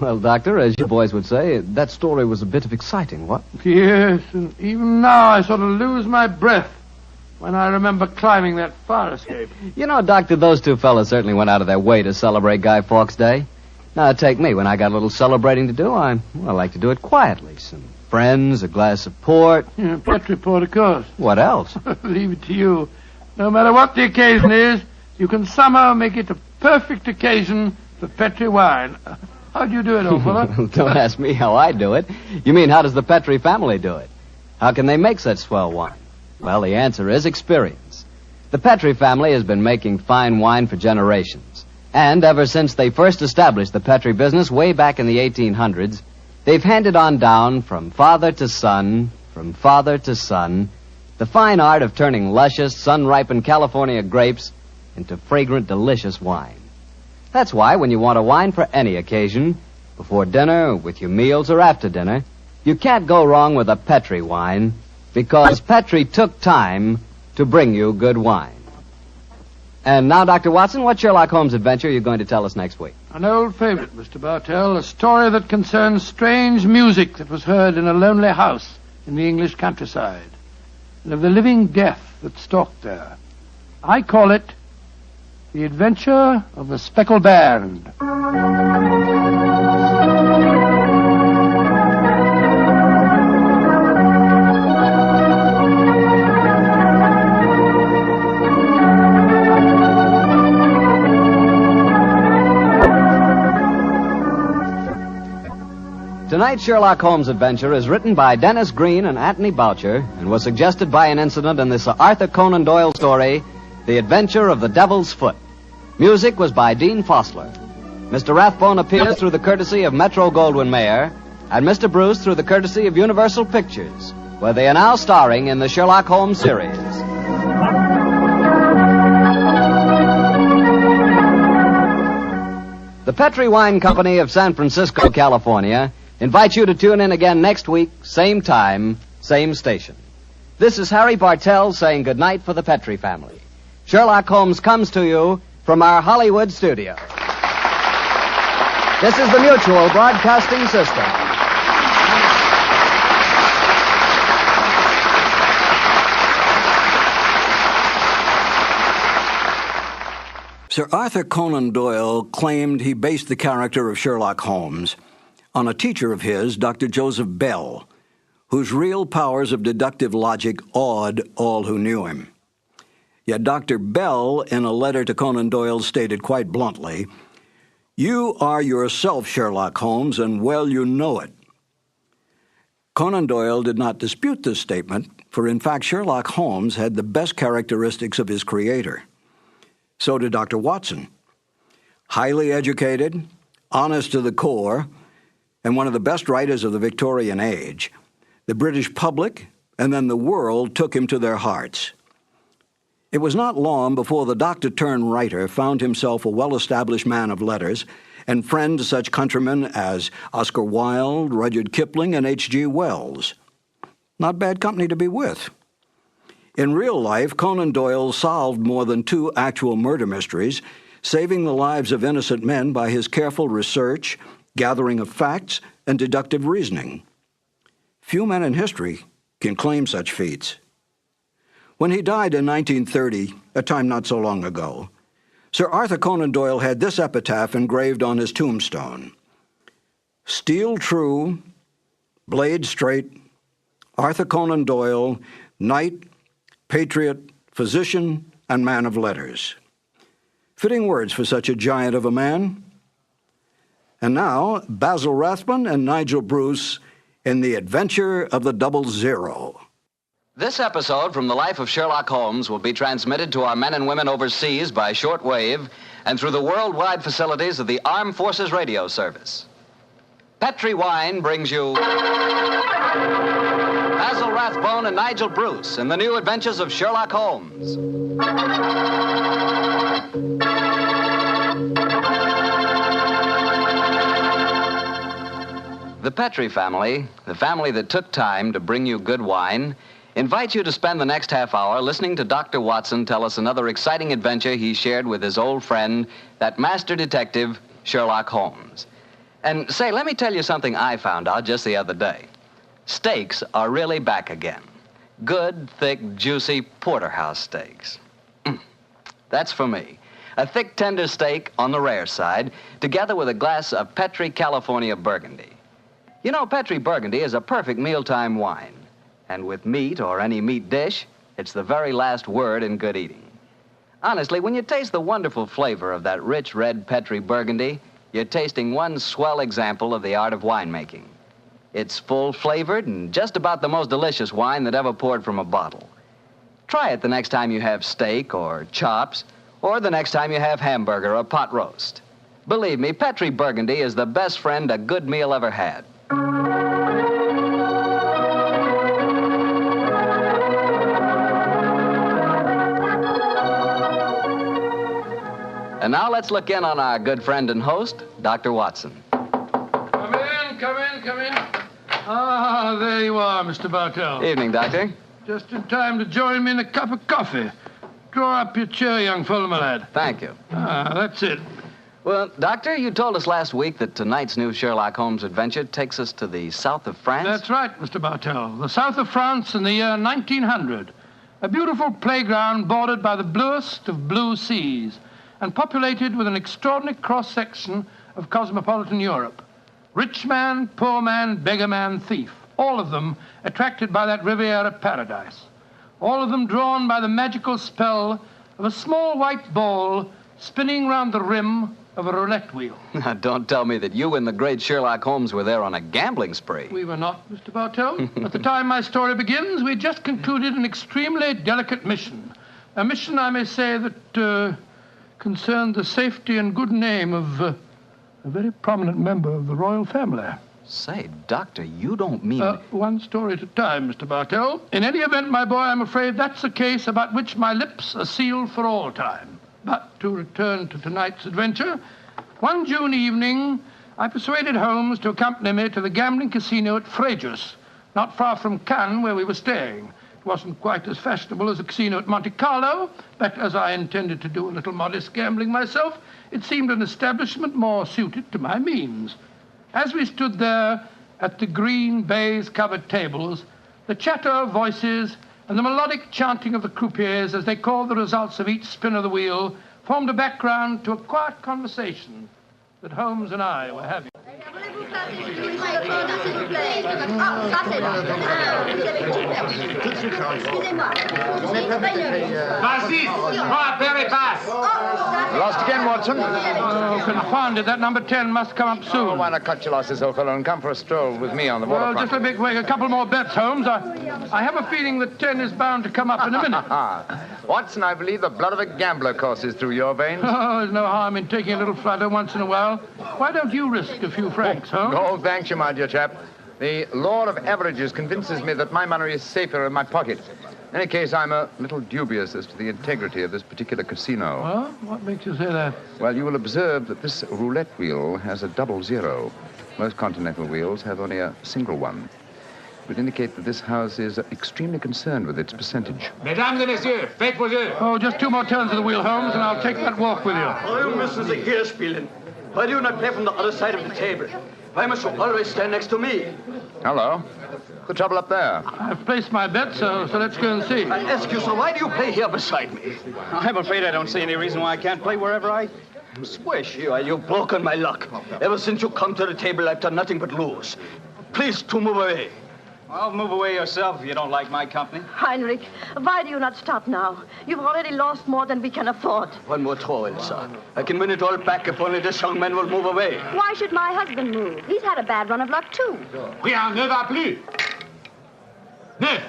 Well, Doctor, as you boys would say, that story was a bit of exciting, what? Yes, and even now I sort of lose my breath when I remember climbing that fire escape. You know, Doctor, those two fellas certainly went out of their way to celebrate Guy Fawkes Day. Now, take me. When I got a little celebrating to do, I like to do it quietly. Some friends, a glass of port. Yeah, Petri port, of course. What else? Leave it to you. No matter what the occasion is, you can somehow make it a perfect occasion for Petri wine. How do you do it, old fella? Don't ask me how I do it. You mean, how does the Petri family do it? How can they make such swell wine? Well, the answer is experience. The Petri family has been making fine wine for generations. And ever since they first established the Petri business way back in the 1800s, they've handed on down from father to son, the fine art of turning luscious, sun-ripened California grapes into fragrant, delicious wine. That's why when you want a wine for any occasion, before dinner, with your meals, or after dinner, you can't go wrong with a Petri wine, because Petri took time to bring you good wine. And now, Dr. Watson, what Sherlock Holmes adventure are you going to tell us next week? An old favorite, Mr. Bartell, a story that concerns strange music that was heard in a lonely house in the English countryside, and of the living death that stalked there. I call it The Adventure of the Speckled Band. Tonight's Sherlock Holmes adventure is written by Dennis Green and Anthony Boucher and was suggested by an incident in the Sir Arthur Conan Doyle story, The Adventure of the Devil's Foot. Music was by Dean Fossler. Mr. Rathbone appears through the courtesy of Metro-Goldwyn-Mayer, and Mr. Bruce through the courtesy of Universal Pictures, where they are now starring in the Sherlock Holmes series. The Petri Wine Company of San Francisco, California, invites you to tune in again next week, same time, same station. This is Harry Bartell saying goodnight for the Petri family. Sherlock Holmes comes to you from our Hollywood studio. This is the Mutual Broadcasting System. Sir Arthur Conan Doyle claimed he based the character of Sherlock Holmes on a teacher of his, Dr. Joseph Bell, whose real powers of deductive logic awed all who knew him. Yet Dr. Bell, in a letter to Conan Doyle, stated quite bluntly, "You are yourself Sherlock Holmes, and well you know it." Conan Doyle did not dispute this statement, for in fact Sherlock Holmes had the best characteristics of his creator. So did Dr. Watson. Highly educated, honest to the core, and one of the best writers of the Victorian age, the British public and then the world took him to their hearts. It was not long before the doctor-turned-writer found himself a well-established man of letters and friend to such countrymen as Oscar Wilde, Rudyard Kipling, and H.G. Wells. Not bad company to be with. In real life, Conan Doyle solved more than 2 actual murder mysteries, saving the lives of innocent men by his careful research, gathering of facts, and deductive reasoning. Few men in history can claim such feats. When he died in 1930, a time not so long ago, Sir Arthur Conan Doyle had this epitaph engraved on his tombstone: "Steel true, blade straight, Arthur Conan Doyle, knight, patriot, physician, and man of letters." Fitting words for such a giant of a man. And now, Basil Rathbone and Nigel Bruce in The Adventure of the Double Zero. This episode from the life of Sherlock Holmes will be transmitted to our men and women overseas by shortwave and through the worldwide facilities of the Armed Forces Radio Service. Petri Wine brings you Basil Rathbone and Nigel Bruce in the new adventures of Sherlock Holmes. The Petri family, the family that took time to bring you good wine, invite you to spend the next half hour listening to Dr. Watson tell us another exciting adventure he shared with his old friend, that master detective, Sherlock Holmes. And say, let me tell you something I found out just the other day. Steaks are really back again. Good, thick, juicy porterhouse steaks. That's for me. A thick, tender steak on the rare side, together with a glass of Petri California Burgundy. You know, Petri Burgundy is a perfect mealtime wine. And with meat or any meat dish, it's the very last word in good eating. Honestly, when you taste the wonderful flavor of that rich red Petri Burgundy, you're tasting one swell example of the art of winemaking. It's full-flavored and just about the most delicious wine that ever poured from a bottle. Try it the next time you have steak or chops, or the next time you have hamburger or pot roast. Believe me, Petri Burgundy is the best friend a good meal ever had. And now let's look in on our good friend and host, Dr. Watson. Come in. Ah, there you are, Mr. Bartell. Evening, Doctor. Just in time to join me in a cup of coffee. Draw up your chair, young fellow, my lad. Thank you. Ah, that's it. Well, Doctor, you told us last week that tonight's new Sherlock Holmes adventure takes us to the south of France. That's right, Mr. Bartell. The south of France in the year 1900. A beautiful playground bordered by the bluest of blue seas and populated with an extraordinary cross-section of cosmopolitan Europe. Rich man, poor man, beggar man, thief. All of them attracted by that Riviera paradise. All of them drawn by the magical spell of a small white ball spinning round the rim of a roulette wheel. Now, don't tell me that you and the great Sherlock Holmes were there on a gambling spree. We were not, Mr. Bartell. At the time my story begins, we had just concluded an extremely delicate mission. A mission, I may say, that concerned the safety and good name of a very prominent member of the royal family. Say, Doctor, you don't mean... One story at a time, Mr. Bartell. In any event, my boy, I'm afraid that's a case about which my lips are sealed for all time. But to return to tonight's adventure, one June evening, I persuaded Holmes to accompany me to the gambling casino at Fréjus, not far from Cannes, where we were staying. It wasn't quite as fashionable as the casino at Monte Carlo, but as I intended to do a little modest gambling myself, it seemed an establishment more suited to my means. As we stood there at the green baize-covered tables, the chatter of voices and the melodic chanting of the croupiers as they called the results of each spin of the wheel formed a background to a quiet conversation that Holmes and I were having. Lost again, Watson? Oh, confound it. That number 10 must come up soon. Oh, why not cut your losses, old fellow, and come for a stroll with me on the waterfront? Well, just let me make a couple more bets, Holmes. I have a feeling that 10 is bound to come up in a minute. Watson, I believe the blood of a gambler courses through your veins. Oh, there's no harm in taking a little flutter once in a while. Why don't you risk a few francs, Holmes? No, thanks you, my dear chap. The law of averages convinces me that my money is safer in my pocket. In any case, I'm a little dubious as to the integrity of this particular casino. Well, what makes you say that? Well, you will observe that this roulette wheel has a double zero. Most continental wheels have only a single one. It would indicate that this house is extremely concerned with its percentage. Mesdames et messieurs, faites vos jeux. Oh, just 2 more turns of the wheel, Holmes, and I'll take that walk with you. Why müssen Sie hier spielen? Why do you not play from the other side of the table? Why must you always stand next to me? Hello. The trouble up there? I've placed my bet, so let's go and see. I ask you, so why do you play here beside me? I'm afraid I don't see any reason why I can't play wherever I Swish, you've broken my luck. Ever since you come to the table, I've done nothing but lose. Please to move away. Well, move away yourself if you don't like my company. Heinrich, why do you not stop now? You've already lost more than we can afford. One more throw, Elsa. I can win it all back if only this young man will move away. Why should my husband move? He's had a bad run of luck, too. Rien ne va plus. Neuf.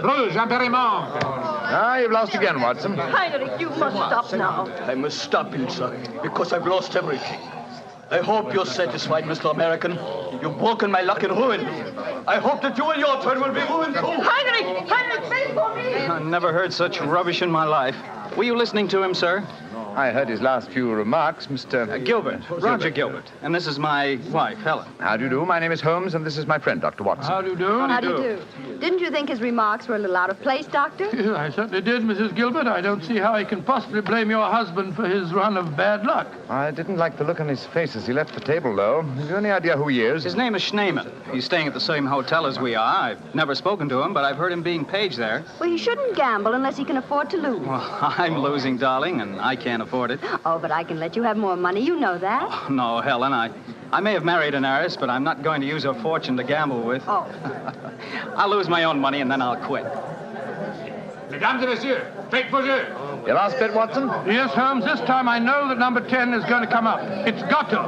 Rouge, impériment. Ah, you've lost again, Watson. Heinrich, you must stop now. I must stop, Elsa, because I've lost everything. I hope you're satisfied, Mr. American. You've broken my luck and ruined me. I hope that you in your turn will be ruined too. Heinrich, wait for me. I never heard such rubbish in my life. Were you listening to him, sir? I heard his last few remarks, Mr. Gilbert. Roger Gilbert. And this is my wife, Helen. How do you do? My name is Holmes, and this is my friend, Dr. Watson. How do you do? How do you do? Didn't you think his remarks were a little out of place, Doctor? I certainly did, Mrs. Gilbert. I don't see how he can possibly blame your husband for his run of bad luck. I didn't like the look on his face as he left the table, though. Have you any idea who he is? His name is Schneemann. He's staying at the same hotel as we are. I've never spoken to him, but I've heard him being paged there. Well, he shouldn't gamble unless he can afford to lose. Well, I'm losing, darling, and I can't afford it. Oh, but I can let you have more money. You know that. Oh, no, Helen, I may have married an heiress, but I'm not going to use her fortune to gamble with. Oh. I'll lose my own money, and then I'll quit. Mesdames et messieurs, faites vos jeux. Your last bet, Watson? Yes, Holmes. This time I know that number 10 is going to come up. It's got to.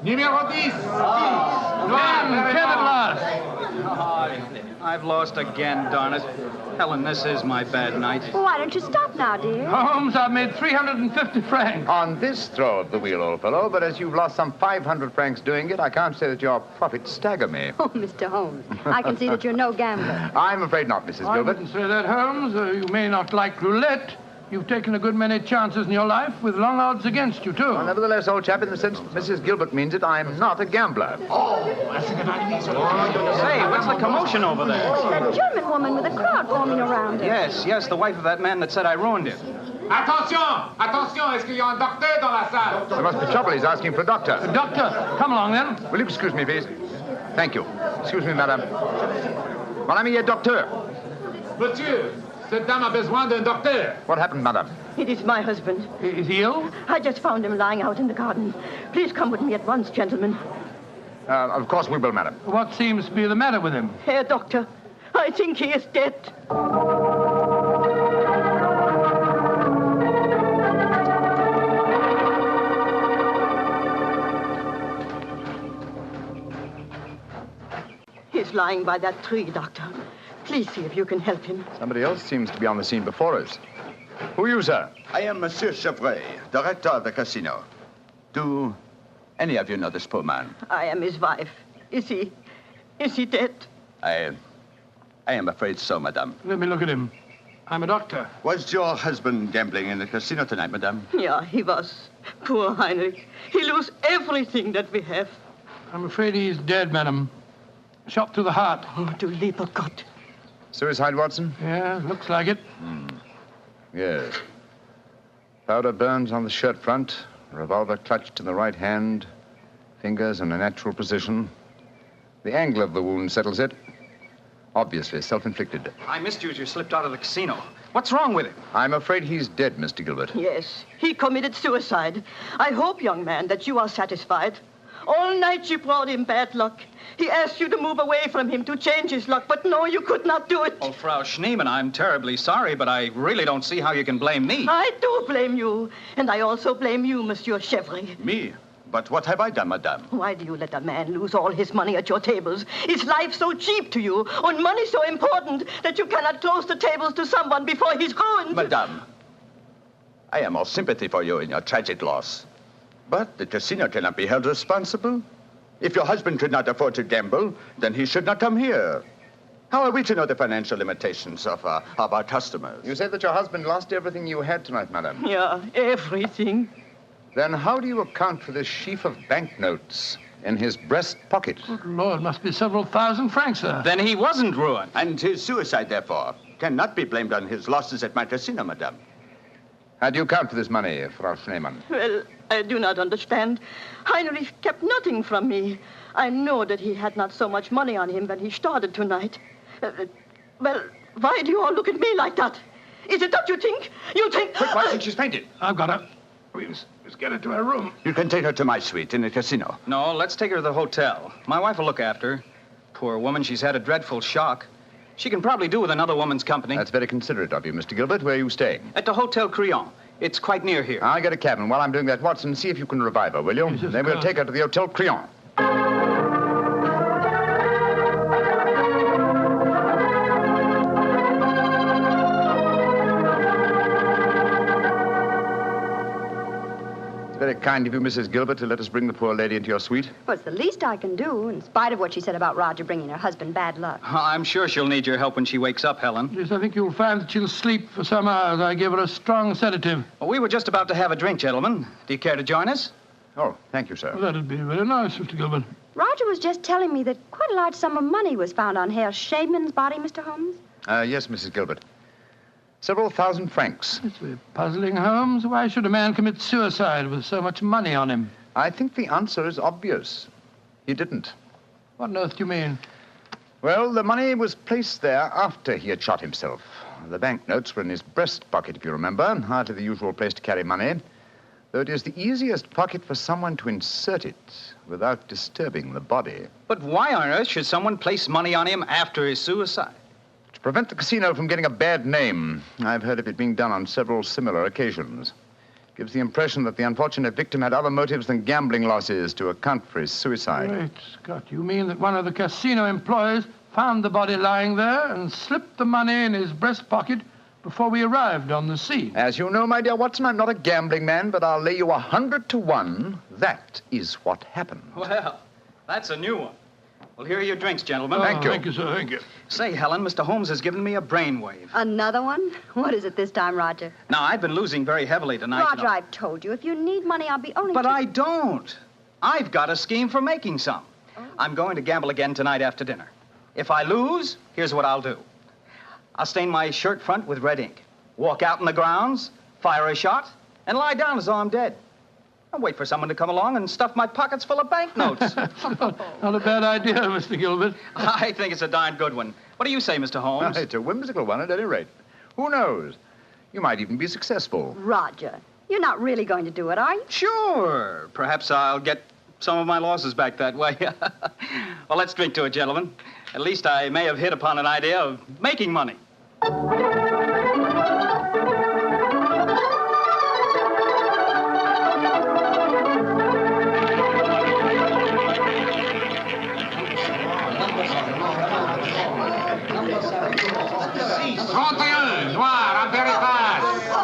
Numéro 10. 10 at last. I've lost again, darn it. Helen, this is my bad night. Why don't you stop now, dear? Holmes, I've made 350 francs. On this throw of the wheel, old fellow, but as you've lost some 500 francs doing it, I can't say that your profits stagger me. Oh, Mr. Holmes, I can see that you're no gambler. I'm afraid not, Mrs. I Gilbert. wouldn't say that, Holmes. You may not like roulette. You've taken a good many chances in your life with long odds against you, too. Well, nevertheless, old chap, in the sense Mrs. Gilbert means it, I'm not a gambler. Say, what's the commotion over there? Oh, that German woman with a crowd forming around her. Yes, the wife of that man that said I ruined him. Attention! Attention! Est-ce qu'il y a un docteur dans la salle? There must be trouble. He's asking for a doctor. A doctor? Come along, then. Will you excuse me, please? Thank you. Excuse me, madame. Mon ami est docteur. Monsieur, cette dame a besoin d'un docteur. What happened, madame? It is my husband. Is he ill? I just found him lying out in the garden. Please come with me at once, gentlemen. Of course we will, madam. What seems to be the matter with him? Herr Doctor, I think he is dead. He's lying by that tree, Doctor. Please see if you can help him. Somebody else seems to be on the scene before us. Who are you, sir? I am Monsieur Chevray, director of the casino. Do any of you know this poor man? I am his wife. Is he dead? I am afraid so, madame. Let me look at him. I'm a doctor. Was your husband gambling in the casino tonight, madame? Yeah, he was. Poor Heinrich. He lost everything that we have. I'm afraid he's dead, madam. Shot through the heart. Oh, du lieber Gott. Suicide, Watson? Yeah, looks like it. Yes. Powder burns on the shirt front, A revolver clutched in the right hand, fingers in a natural position. The angle of the wound settles it. Obviously self-inflicted. I missed you as you slipped out of the casino. What's wrong with him? I'm afraid he's dead, Mr. Gilbert. Yes, he committed suicide. I hope, young man, that you are satisfied. All night you brought him bad luck. He asked you to move away from him to change his luck, but no, you could not do it. Oh, Frau Schneemann, I'm terribly sorry, but I really don't see how you can blame me. I do blame you, and I also blame you, Monsieur Chevry. Me? But what have I done, madame? Why do you let a man lose all his money at your tables? Is life so cheap to you, and money so important, that you cannot close the tables to someone before he's ruined? Madame, I am all sympathy for you in your tragic loss. But the casino cannot be held responsible. If your husband could not afford to gamble, then he should not come here. How are we to know the financial limitations of our customers? You said that your husband lost everything you had tonight, madame. Yeah, everything. Then how do you account for this sheaf of banknotes in his breast pocket? Good Lord, must be several thousand francs, sir. Then he wasn't ruined. And his suicide, therefore, cannot be blamed on his losses at my casino, madame. How do you account for this money, Frau Schneemann? Well, I do not understand. Heinrich kept nothing from me. I know that he had not so much money on him when he started tonight. Well, why do you all look at me like that? Is it that you think? You think... Quick, Watson, she's fainted. I've got her. Let's get her to her room. You can take her to my suite in the casino. No, let's take her to the hotel. My wife will look after her. Poor woman, she's had a dreadful shock. She can probably do with another woman's company. That's very considerate of you, Mr. Gilbert. Where are you staying? At the Hotel Crillon. It's quite near here. I'll get a cab, and while I'm doing that, Watson, see if you can revive her, will you? Yes, Then we'll take her to the Hotel Crillon. It's very kind of you, Mrs. Gilbert, to let us bring the poor lady into your suite. Well, it's the least I can do, in spite of what she said about Roger bringing her husband bad luck. I'm sure she'll need your help when she wakes up, Helen. Yes, I think you'll find that she'll sleep for some hours. I gave her a strong sedative. Well, we were just about to have a drink, gentlemen. Do you care to join us? Oh, thank you, sir. Well, that'd be very nice, Mr. Gilbert. Roger was just telling me that quite a large sum of money was found on Herr Schneemann's body, Mr. Holmes. Yes, Mrs. Gilbert. Several thousand francs. It's very puzzling, Holmes. Why should a man commit suicide with so much money on him? I think the answer is obvious. He didn't. What on earth do you mean? Well, the money was placed there after he had shot himself. The banknotes were in his breast pocket, if you remember. Hardly the usual place to carry money. Though it is the easiest pocket for someone to insert it without disturbing the body. But why on earth should someone place money on him after his suicide? To prevent the casino from getting a bad name. I've heard of it being done on several similar occasions. Gives the impression that the unfortunate victim had other motives than gambling losses to account for his suicide. Great Scott, you mean that one of the casino employees found the body lying there and slipped the money in his breast pocket before we arrived on the scene? As you know, my dear Watson, I'm not a gambling man, but I'll lay you 100 to 1. That is what happened. Well, that's a new one. Well, here are your drinks, gentlemen. Thank you. Thank you, sir. Thank you. Say, Helen, Mr. Holmes has given me a brainwave. Another one? What is it this time, Roger? Now, I've been losing very heavily tonight. Roger, I've told you, if you need money, I'll be only... But I don't. I've got a scheme for making some. I'm going to gamble again tonight after dinner. If I lose, here's what I'll do. I'll stain my shirt front with red ink, walk out in the grounds, fire a shot, and lie down as though I'm dead. I'll wait for someone to come along and stuff my pockets full of banknotes. Not a bad idea, Mr. Gilbert. I think it's a darn good one. What do you say, Mr. Holmes? It's a whimsical one at any rate. Who knows? You might even be successful. Roger, you're not really going to do it, are you? Sure. Perhaps I'll get some of my losses back that way. Well, let's drink to it, gentlemen. At least I may have hit upon an idea of making money.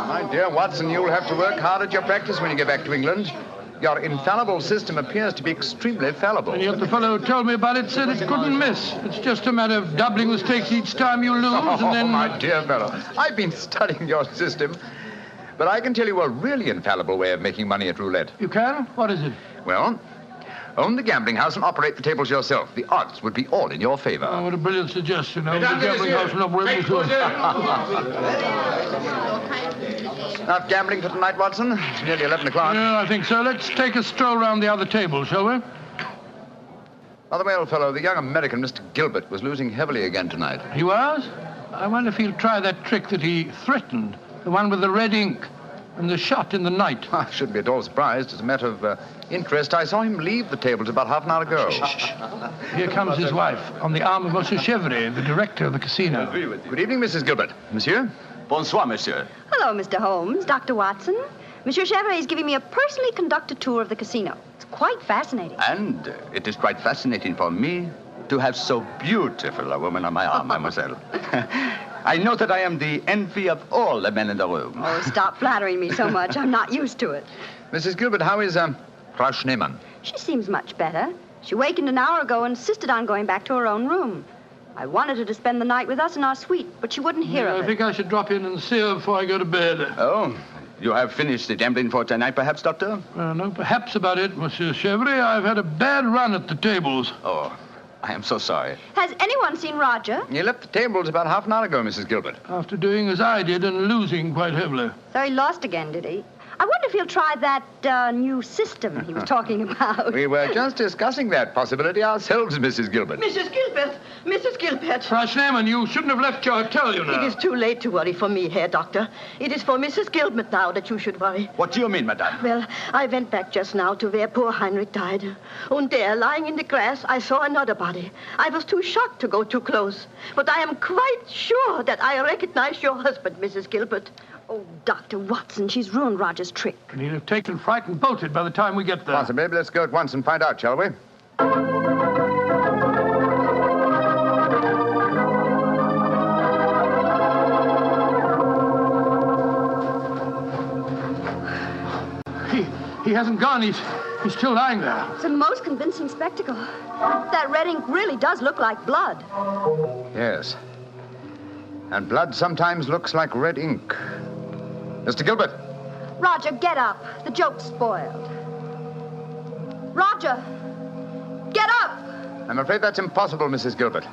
My dear Watson, you'll have to work hard at your practice when you get back to England. Your infallible system appears to be extremely fallible. And yet the fellow who told me about it said it couldn't miss. It's just a matter of doubling the stakes each time you lose, and then... Oh, my dear fellow, I've been studying your system, but I can tell you a really infallible way of making money at roulette. You can? What is it? Well, Own the gambling house and operate the tables yourself. The odds would be all in your favor. Oh, what a brilliant suggestion. Own the gambling house and operate the Not gambling for tonight, Watson? It's nearly 11 o'clock. Yeah, I think so. Let's take a stroll round the other table, shall we? By the way, old fellow, the young American, Mr. Gilbert, was losing heavily again tonight. He was? I wonder if he'll try that trick that he threatened, the one with the red ink and the shot in the night. I shouldn't be at all surprised. As a matter of interest, I saw him leave the tables about half an hour ago. Here comes his wife, on the arm of Monsieur Chevrolet, the director of the casino. Good evening, Mrs. Gilbert. Monsieur? Bonsoir, monsieur. Hello, Mr. Holmes, Dr. Watson. Monsieur Chevrolet is giving me a personally conducted tour of the casino. It's quite fascinating. And it is quite fascinating for me to have so beautiful a woman on my arm, mademoiselle. I know that I am the envy of all the men in the room. Oh, stop flattering me so much. I'm not used to it. Mrs. Gilbert, how is Frau Schneemann? She seems much better. She wakened an hour ago and insisted on going back to her own room. I wanted her to spend the night with us in our suite, but she wouldn't hear of it. I think I should drop in and see her before I go to bed. Oh, you have finished the gambling for tonight, perhaps, Doctor? No, perhaps about it, Monsieur Chevrolet. I've had a bad run at the tables. Oh, I am so sorry. Has anyone seen Roger? He left the tables about half an hour ago, Mrs. Gilbert. After doing as I did and losing quite heavily. So he lost again, did he? I wonder if he'll try that new system he was talking about. We were just discussing that possibility ourselves, Mrs. Gilbert. Mrs. Gilbert! Mrs. Gilbert! Frau Schneemann, you shouldn't have left your hotel, you know. It is too late to worry for me, Herr Doctor. It is for Mrs. Gilbert now that you should worry. What do you mean, madame? Well, I went back just now to where poor Heinrich died. And there, lying in the grass, I saw another body. I was too shocked to go too close. But I am quite sure that I recognize your husband, Mrs. Gilbert. Oh, Dr. Watson, she's ruined Roger's trick. And he'll have taken fright and bolted by the time we get there. Possibly. Let's go at once and find out, shall we? He hasn't gone. He's still lying there. It's a most convincing spectacle. That red ink really does look like blood. Yes. And blood sometimes looks like red ink. Mr. Gilbert. Roger, get up. The joke's spoiled. Roger, get up! I'm afraid that's impossible, Mrs. Gilbert.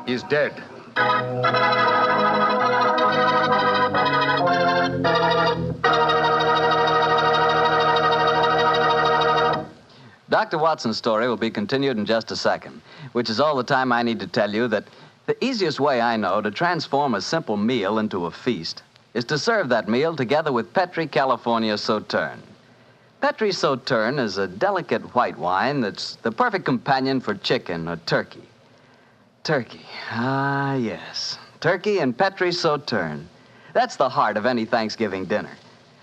He's dead. Dr. Watson's story will be continued in just a second, which is all the time I need to tell you that the easiest way I know to transform a simple meal into a feast is to serve that meal together with Petri California Sauterne. Petri Sauterne is a delicate white wine that's the perfect companion for chicken or turkey. Turkey, ah, yes. Turkey and Petri Sauterne. That's the heart of any Thanksgiving dinner.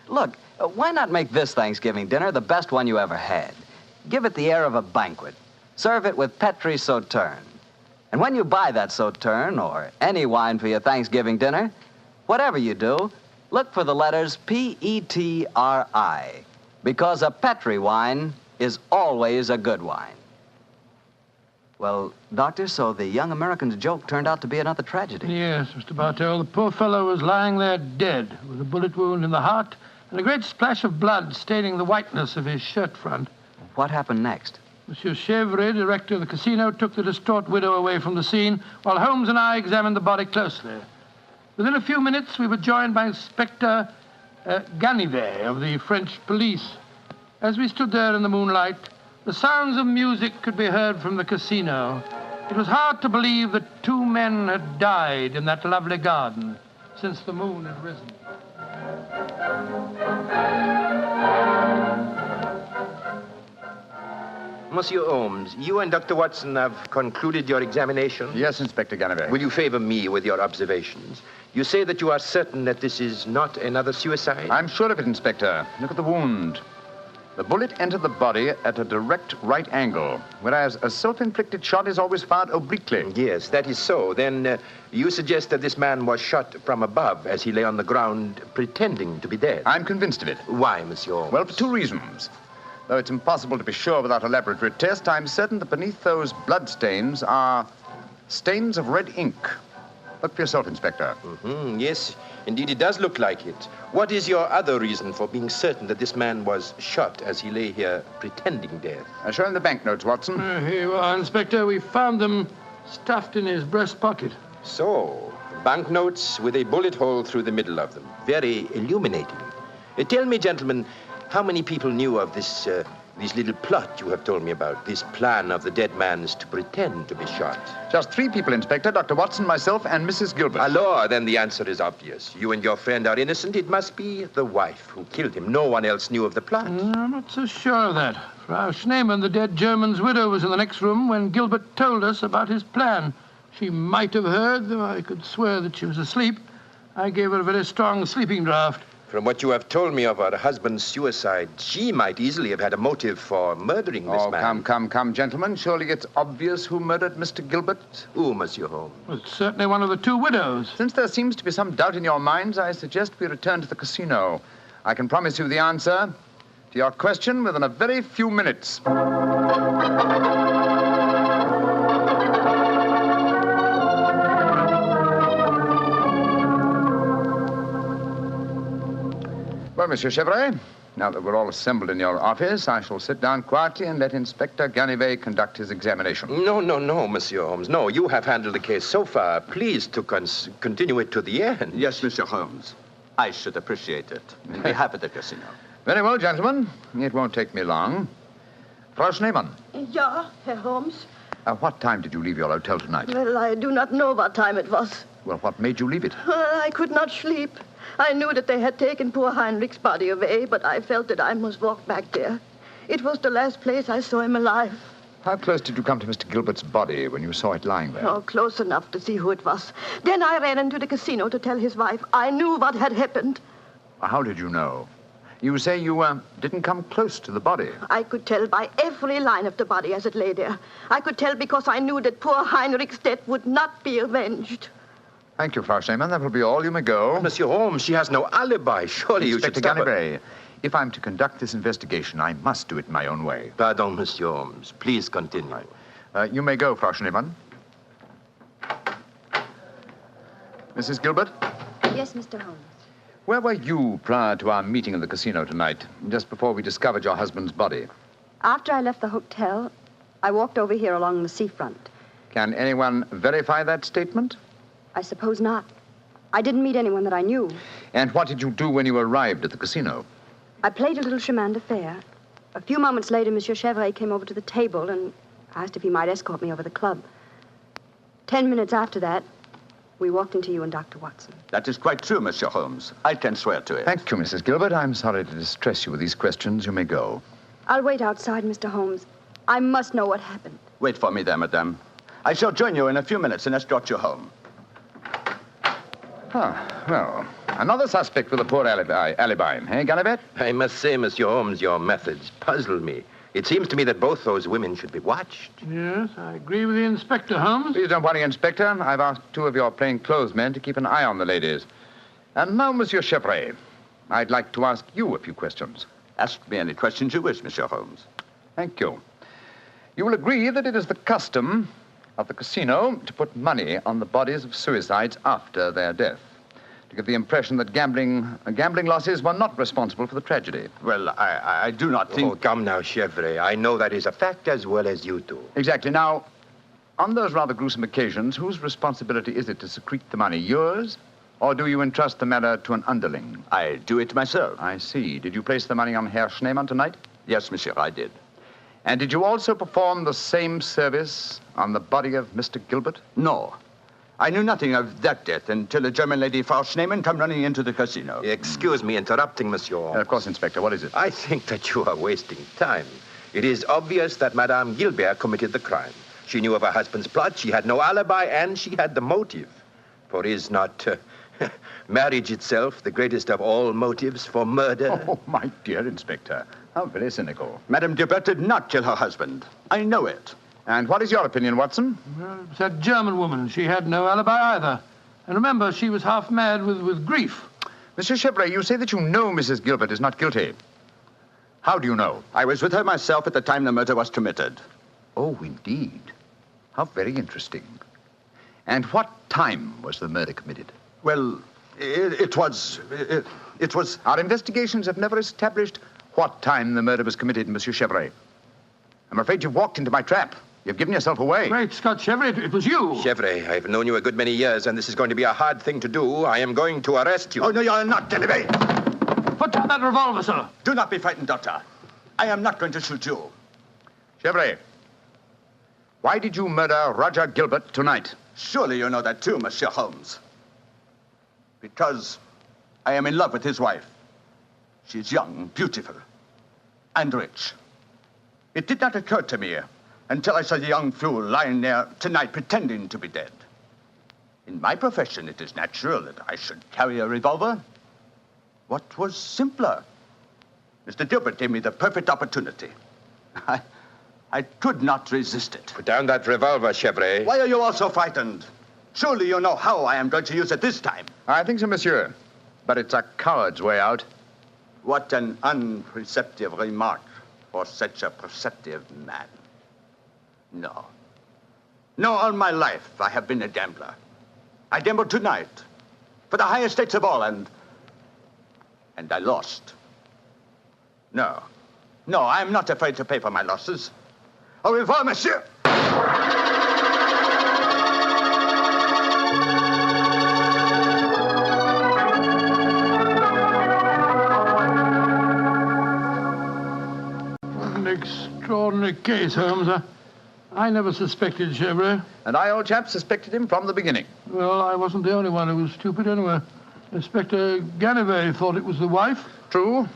Look, why not make this Thanksgiving dinner the best one you ever had? Give it the air of a banquet. Serve it with Petri Sauterne. And when you buy that Sauterne or any wine for your Thanksgiving dinner, whatever you do, look for the letters P-E-T-R-I, because a Petri wine is always a good wine. Well, Doctor, so the young American's joke turned out to be another tragedy. Yes, Mr. Bartell. The poor fellow was lying there dead, with a bullet wound in the heart and a great splash of blood staining the whiteness of his shirt front. What happened next? Monsieur Chevrolet, director of the casino, took the distraught widow away from the scene, while Holmes and I examined the body closely. Within a few minutes, we were joined by Inspector Ganivet of the French police. As we stood there in the moonlight, the sounds of music could be heard from the casino. It was hard to believe that two men had died in that lovely garden since the moon had risen. Monsieur Holmes, you and Dr. Watson have concluded your examination? Yes, Inspector Ganivet. Will you favor me with your observations? You say that you are certain that this is not another suicide? I'm sure of it, Inspector. Look at the wound. The bullet entered the body at a direct right angle, whereas a self-inflicted shot is always fired obliquely. Yes, that is so. Then you suggest that this man was shot from above as he lay on the ground pretending to be dead? I'm convinced of it. Why, Monsieur Holmes? Well, for two reasons. Though it's impossible to be sure without a laboratory test, I'm certain that beneath those blood stains are stains of red ink. Look for yourself, Inspector. Yes, indeed it does look like it. What is your other reason for being certain that this man was shot as he lay here pretending death? Show him the banknotes, Watson. Here you are, Inspector. We found them stuffed in his breast pocket. So, banknotes with a bullet hole through the middle of them. Very illuminating. Tell me, gentlemen, how many people knew of this little plot you have told me about, this plan of the dead man's to pretend to be shot? Just 3 people, Inspector. Dr. Watson, myself, and Mrs. Gilbert. Alors, then the answer is obvious. You and your friend are innocent. It must be the wife who killed him. No one else knew of the plot. I'm not so sure of that. Frau Schneemann, the dead German's widow, was in the next room when Gilbert told us about his plan. She might have heard, though I could swear that she was asleep. I gave her a very strong sleeping draught. From what you have told me of her husband's suicide, she might easily have had a motive for murdering this man. Come, gentlemen. Surely it's obvious who murdered Mr. Gilbert? Who, Monsieur Holmes? Well, it's certainly one of the 2 widows. Since there seems to be some doubt in your minds, I suggest we return to the casino. I can promise you the answer to your question within a very few minutes. Well, Monsieur Chevrolet, now that we're all assembled in your office, I shall sit down quietly and let Inspector Ganivet conduct his examination. No, Monsieur Holmes. No, you have handled the case so far. Please to continue it to the end. Yes, Mr. Holmes. I should appreciate it. On behalf of the casino. Very well, gentlemen. It won't take me long. Frau Schneemann. Ja, Herr Holmes. What time did you leave your hotel tonight? Well, I do not know what time it was. Well, what made you leave it? I could not sleep. I knew that they had taken poor Heinrich's body away, but I felt that I must walk back there. It was the last place I saw him alive. How close did you come to Mr. Gilbert's body when you saw it lying there? Oh, close enough to see who it was. Then I ran into the casino to tell his wife. I knew what had happened. How did you know? You say you didn't come close to the body. I could tell by every line of the body as it lay there. I could tell because I knew that poor Heinrich's death would not be avenged. Thank you, Frau Schneemann. That will be all. You may go. Monsieur Holmes, she has no alibi. Surely you should stop her. If I'm to conduct this investigation, I must do it my own way. Pardon, Monsieur Holmes. Please continue. You may go, Frau Schneemann. Mrs. Gilbert? Yes, Mr. Holmes. Where were you prior to our meeting in the casino tonight, just before we discovered your husband's body? After I left the hotel, I walked over here along the seafront. Can anyone verify that statement? I suppose not. I didn't meet anyone that I knew. And what did you do when you arrived at the casino? I played a little chemin de fer. A few moments later, Monsieur Chevrolet came over to the table and asked if he might escort me over the club. 10 minutes after that, we walked into you and Dr. Watson. That is quite true, Monsieur Holmes. I can swear to it. Thank you, Mrs. Gilbert. I'm sorry to distress you with these questions. You may go. I'll wait outside, Mr. Holmes. I must know what happened. Wait for me there, madame. I shall join you in a few minutes and escort you home. Well, another suspect with a poor alibi, eh, Ganivet? I must say, Monsieur Holmes, your methods puzzle me. It seems to me that both those women should be watched. Yes, I agree with the Inspector, Holmes. Please don't worry, Inspector. I've asked 2 of your plainclothes men to keep an eye on the ladies. And now, Monsieur Chevrolet, I'd like to ask you a few questions. Ask me any questions you wish, Monsieur Holmes. Thank you. You will agree that it is the custom of the casino to put money on the bodies of suicides after their death, to give the impression that gambling losses were not responsible for the tragedy. Well, I do not think... Oh, come now, Chevrolet. I know that is a fact as well as you do. Exactly. Now, on those rather gruesome occasions, whose responsibility is it to secrete the money? Yours? Or do you entrust the matter to an underling? I do it myself. I see. Did you place the money on Herr Schneemann tonight? Yes, monsieur, I did. And did you also perform the same service on the body of Mr. Gilbert? No. I knew nothing of that death until the German lady Frau Schneemann came running into the casino. Excuse me interrupting, Monsieur Holmes. Of course, Inspector. What is it? I think that you are wasting time. It is obvious that Madame Gilbert committed the crime. She knew of her husband's plot, she had no alibi, and she had the motive. For is not marriage itself the greatest of all motives for murder? Oh, my dear Inspector. How very cynical. Madame Gilbert did not kill her husband. I know it. And what is your opinion, Watson? Well, it's that German woman. She had no alibi either. And remember, she was half mad with grief. Mr. Chevrolet, you say that you know Mrs. Gilbert is not guilty. How do you know? I was with her myself at the time the murder was committed. Oh, indeed. How very interesting. And what time was the murder committed? Well, it was... Our investigations have never established what time the murder was committed, Monsieur Chevrolet. I'm afraid you've walked into my trap. You've given yourself away. Great Scott, Chevrolet, it was you. Chevrolet, I've known you a good many years, and this is going to be a hard thing to do. I am going to arrest you. Oh, no, you're not, Delivery. Put down that revolver, sir. Do not be frightened, Doctor. I am not going to shoot you. Chevrolet, why did you murder Roger Gilbert tonight? Surely you know that too, Monsieur Holmes. Because I am in love with his wife. She's young, beautiful, and rich. It did not occur to me until I saw the young fool lying there tonight pretending to be dead. In my profession, it is natural that I should carry a revolver. What was simpler? Mr. Gilbert gave me the perfect opportunity. I could not resist it. Put down that revolver, Chevrolet. Why are you all so frightened? Surely you know how I am going to use it this time. I think so, monsieur. But it's a coward's way out. What an unperceptive remark for such a perceptive man. No. No, all my life I have been a gambler. I gambled tonight for the highest stakes of all, and I lost. No, I am not afraid to pay for my losses. Au revoir, monsieur. What an extraordinary case, Holmes. I never suspected Chevrolet. And I, old chap, suspected him from the beginning. Well, I wasn't the only one who was stupid anyway. Inspector Ganivet thought it was the wife. True.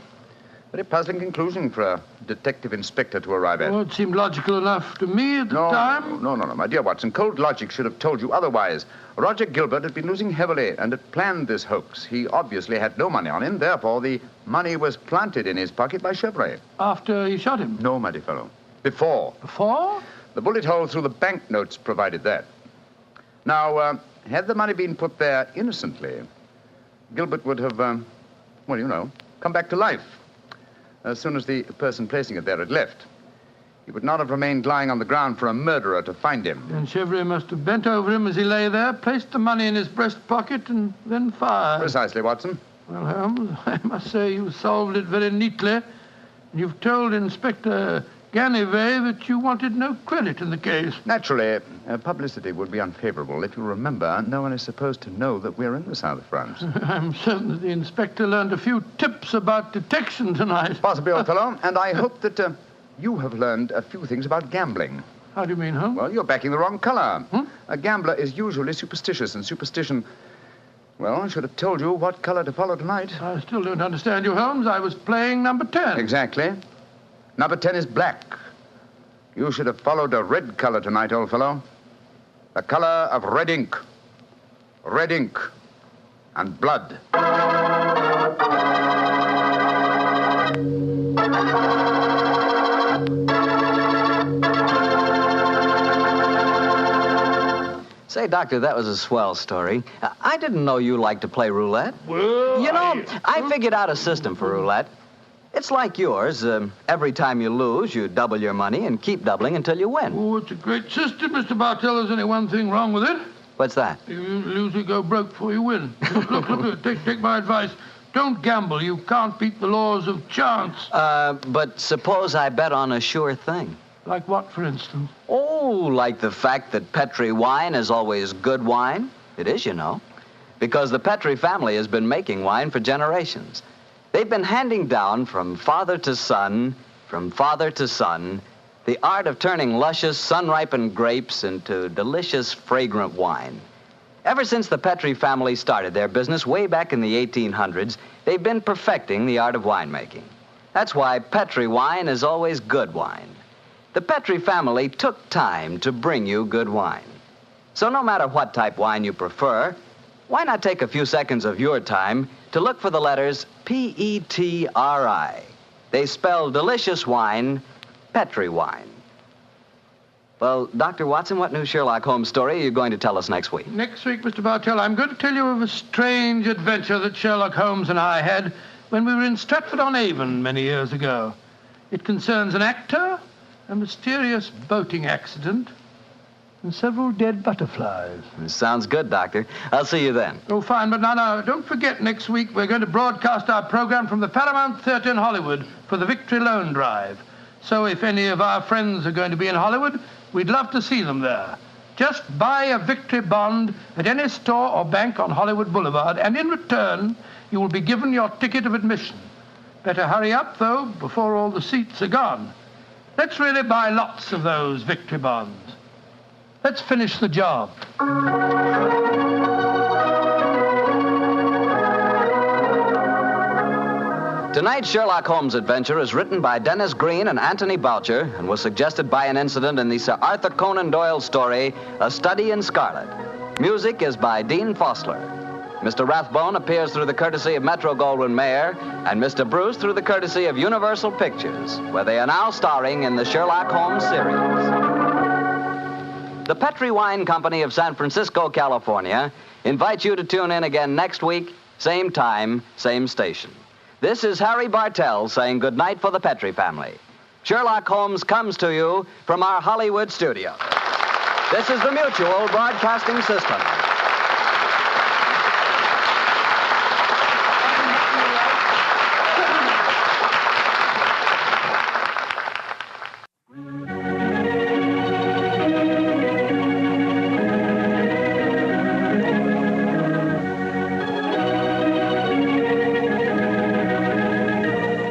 Very puzzling conclusion for a detective inspector to arrive at. Well, it seemed logical enough to me at the time. No, my dear Watson. Cold logic should have told you otherwise. Roger Gilbert had been losing heavily and had planned this hoax. He obviously had no money on him. Therefore, the money was planted in his pocket by Chevrolet. After he shot him? No, my dear fellow. Before. Before? The bullet hole through the banknotes provided that. Now, had the money been put there innocently, Gilbert would have, come back to life as soon as the person placing it there had left. He would not have remained lying on the ground for a murderer to find him. And Chevrolet must have bent over him as he lay there, placed the money in his breast pocket, and then fired. Precisely, Watson. Well, Holmes, I must say you solved it very neatly. You've told Inspector Ganivet that you wanted no credit in the case. Naturally, publicity would be unfavorable. If you remember, no one is supposed to know that we're in the south of France. I'm certain that the inspector learned a few tips about detection tonight. Possibly, old fellow. And I hope that you have learned a few things about gambling. How do you mean, Holmes? Well, you're backing the wrong color. A gambler is usually superstitious, and superstition... Well, I should have told you what color to follow tonight. I still don't understand you, Holmes. I was playing number 10. Exactly. Number 10 is black. You should have followed a red color tonight, old fellow. The color of red ink. Red ink. And blood. Say, Doctor, that was a swell story. I didn't know you liked to play roulette. Well, I figured out a system for roulette. It's like yours. Every time you lose, you double your money and keep doubling until you win. Oh, it's a great system, Mr. Bartell. There's only one thing wrong with it. What's that? You lose, you go broke before you win. Look, take my advice. Don't gamble. You can't beat the laws of chance. But suppose I bet on a sure thing. Like what, for instance? Oh, like the fact that Petri wine is always good wine. It is, you know. Because the Petri family has been making wine for generations. They've been handing down from father to son, the art of turning luscious, sun-ripened grapes into delicious, fragrant wine. Ever since the Petri family started their business way back in the 1800s, they've been perfecting the art of winemaking. That's why Petri wine is always good wine. The Petri family took time to bring you good wine. So no matter what type wine you prefer, why not take a few seconds of your time to look for the letters P-E-T-R-I. They spell delicious wine, Petri wine. Well, Dr. Watson, what new Sherlock Holmes story are you going to tell us next week? Next week, Mr. Bartell, I'm going to tell you of a strange adventure that Sherlock Holmes and I had when we were in Stratford-on-Avon many years ago. It concerns an actor, a mysterious boating accident, and several dead butterflies. Sounds good, Doctor. I'll see you then. Oh, fine, but now, don't forget next week we're going to broadcast our program from the Paramount Theatre in Hollywood for the Victory Loan Drive. So if any of our friends are going to be in Hollywood, we'd love to see them there. Just buy a Victory bond at any store or bank on Hollywood Boulevard, and in return, you will be given your ticket of admission. Better hurry up, though, before all the seats are gone. Let's really buy lots of those Victory bonds. Let's finish the job. Tonight's Sherlock Holmes adventure is written by Dennis Green and Anthony Boucher and was suggested by an incident in the Sir Arthur Conan Doyle story, A Study in Scarlet. Music is by Dean Fossler. Mr. Rathbone appears through the courtesy of Metro-Goldwyn-Mayer and Mr. Bruce through the courtesy of Universal Pictures, where they are now starring in the Sherlock Holmes series. The Petri Wine Company of San Francisco, California, invites you to tune in again next week, same time, same station. This is Harry Bartell saying goodnight for the Petri family. Sherlock Holmes comes to you from our Hollywood studio. This is the Mutual Broadcasting System.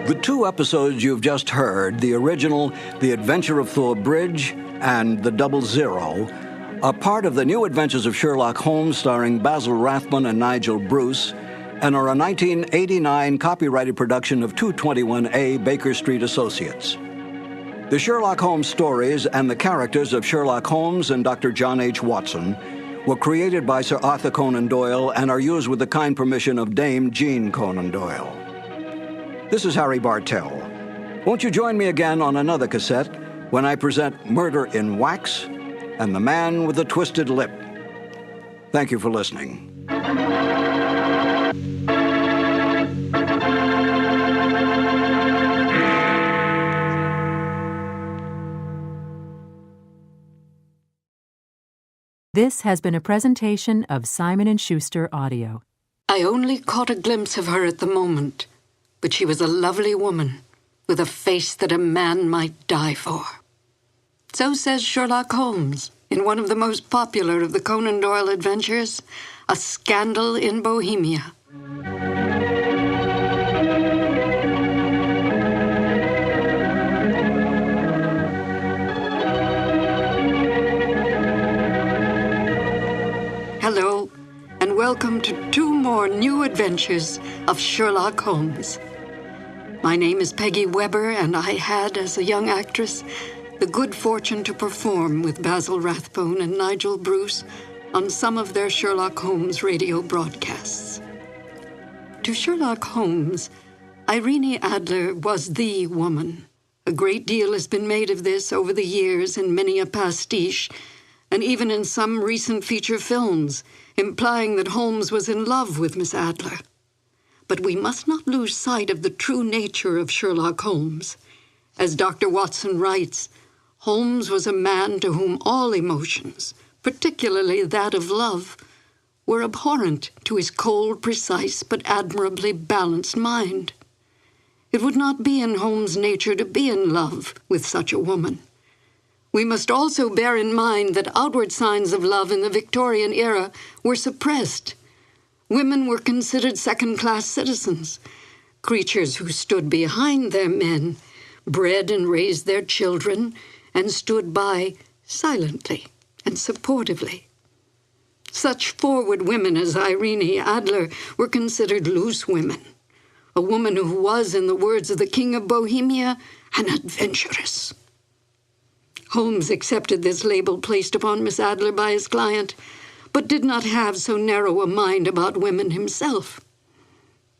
The two episodes you've just heard, the original The Adventure of Thor Bridge and The Double Zero, are part of the New Adventures of Sherlock Holmes starring Basil Rathbone and Nigel Bruce, and are a 1989 copyrighted production of 221A Baker Street Associates. The Sherlock Holmes stories and the characters of Sherlock Holmes and Dr. John H. Watson were created by Sir Arthur Conan Doyle and are used with the kind permission of Dame Jean Conan Doyle. This is Harry Bartell. Won't you join me again on another cassette when I present Murder in Wax and The Man with the Twisted Lip? Thank you for listening. This has been a presentation of Simon & Schuster Audio. I only caught a glimpse of her at the moment, but she was a lovely woman with a face that a man might die for. So says Sherlock Holmes in one of the most popular of the Conan Doyle adventures, A Scandal in Bohemia. Hello, and welcome to two more new adventures of Sherlock Holmes. My name is Peggy Weber, and I had, as a young actress, the good fortune to perform with Basil Rathbone and Nigel Bruce on some of their Sherlock Holmes radio broadcasts. To Sherlock Holmes, Irene Adler was the woman. A great deal has been made of this over the years in many a pastiche, and even in some recent feature films, implying that Holmes was in love with Miss Adler. But we must not lose sight of the true nature of Sherlock Holmes. As Dr. Watson writes, Holmes was a man to whom all emotions, particularly that of love, were abhorrent to his cold, precise, but admirably balanced mind. It would not be in Holmes' nature to be in love with such a woman. We must also bear in mind that outward signs of love in the Victorian era were suppressed. Women were considered second-class citizens, creatures who stood behind their men, bred and raised their children, and stood by silently and supportively. Such forward women as Irene Adler were considered loose women, a woman who was, in the words of the King of Bohemia, an adventuress. Holmes accepted this label placed upon Miss Adler by his client, but did not have so narrow a mind about women himself.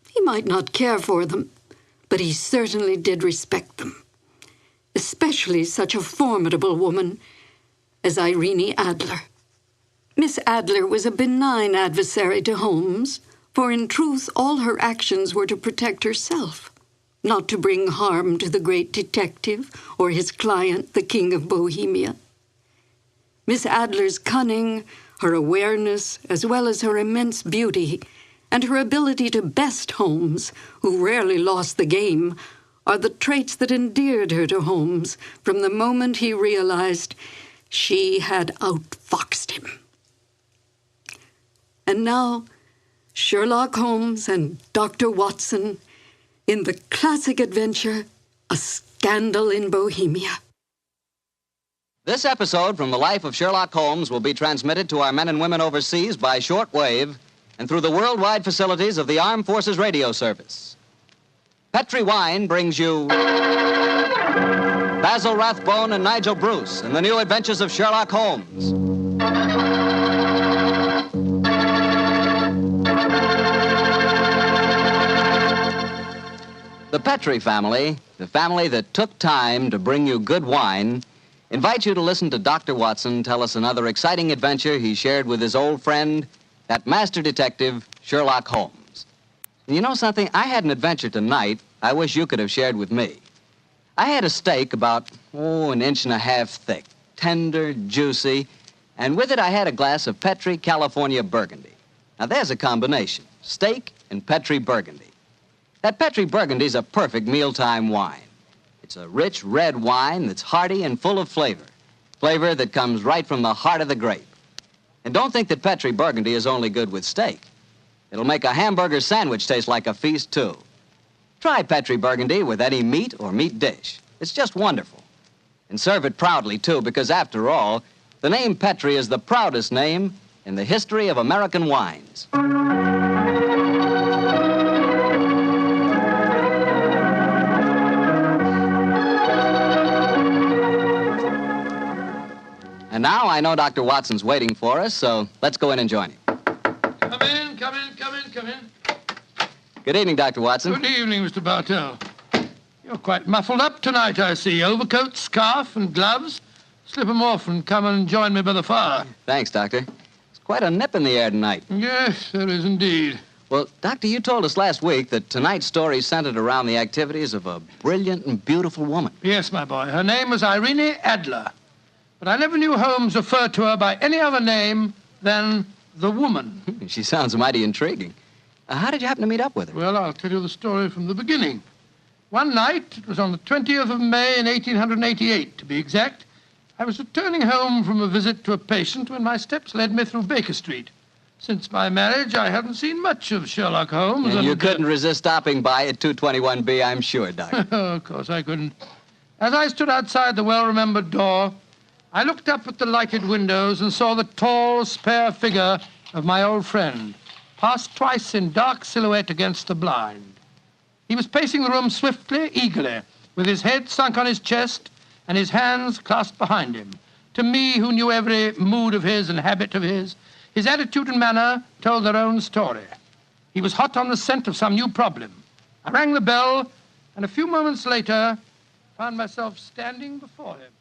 He might not care for them, but he certainly did respect them, especially such a formidable woman as Irene Adler. Miss Adler was a benign adversary to Holmes, for in truth all her actions were to protect herself, not to bring harm to the great detective or his client, the King of Bohemia. Miss Adler's cunning, her awareness, as well as her immense beauty, and her ability to best Holmes, who rarely lost the game, are the traits that endeared her to Holmes from the moment he realized she had outfoxed him. And now, Sherlock Holmes and Dr. Watson in the classic adventure, A Scandal in Bohemia. This episode from the life of Sherlock Holmes will be transmitted to our men and women overseas by shortwave and through the worldwide facilities of the Armed Forces Radio Service. Petri Wine brings you Basil Rathbone and Nigel Bruce in the new adventures of Sherlock Holmes. The Petri family, the family that took time to bring you good wine, invites you to listen to Dr. Watson tell us another exciting adventure he shared with his old friend, that master detective, Sherlock Holmes. And you know something? I had an adventure tonight I wish you could have shared with me. I had a steak about, an inch and a half thick, tender, juicy, and with it I had a glass of Petri California Burgundy. Now there's a combination, steak and Petri Burgundy. That Petri Burgundy's a perfect mealtime wine. It's a rich red wine that's hearty and full of flavor. Flavor that comes right from the heart of the grape. And don't think that Petri Burgundy is only good with steak. It'll make a hamburger sandwich taste like a feast, too. Try Petri Burgundy with any meat or meat dish. It's just wonderful. And serve it proudly, too, because after all, the name Petri is the proudest name in the history of American wines. And now I know Dr. Watson's waiting for us, so let's go in and join him. Come in, come in, come in, come in. Good evening, Dr. Watson. Good evening, Mr. Bartell. You're quite muffled up tonight, I see. Overcoat, scarf, and gloves. Slip 'em off and come and join me by the fire. Thanks, Doctor. It's quite a nip in the air tonight. Yes, there is indeed. Well, Doctor, you told us last week that tonight's story centered around the activities of a brilliant and beautiful woman. Yes, my boy. Her name was Irene Adler. But I never knew Holmes refer to her by any other name than the woman. She sounds mighty intriguing. How did you happen to meet up with her? Well, I'll tell you the story from the beginning. One night, it was on the 20th of May in 1888, to be exact, I was returning home from a visit to a patient when my steps led me through Baker Street. Since my marriage, I hadn't seen much of Sherlock Holmes. And you couldn't resist stopping by at 221B, I'm sure, Doctor. Of course I couldn't. As I stood outside the well-remembered door, I looked up at the lighted windows and saw the tall, spare figure of my old friend, pass twice in dark silhouette against the blind. He was pacing the room swiftly, eagerly, with his head sunk on his chest and his hands clasped behind him. To me, who knew every mood of his and habit of his attitude and manner told their own story. He was hot on the scent of some new problem. I rang the bell, and a few moments later, found myself standing before him.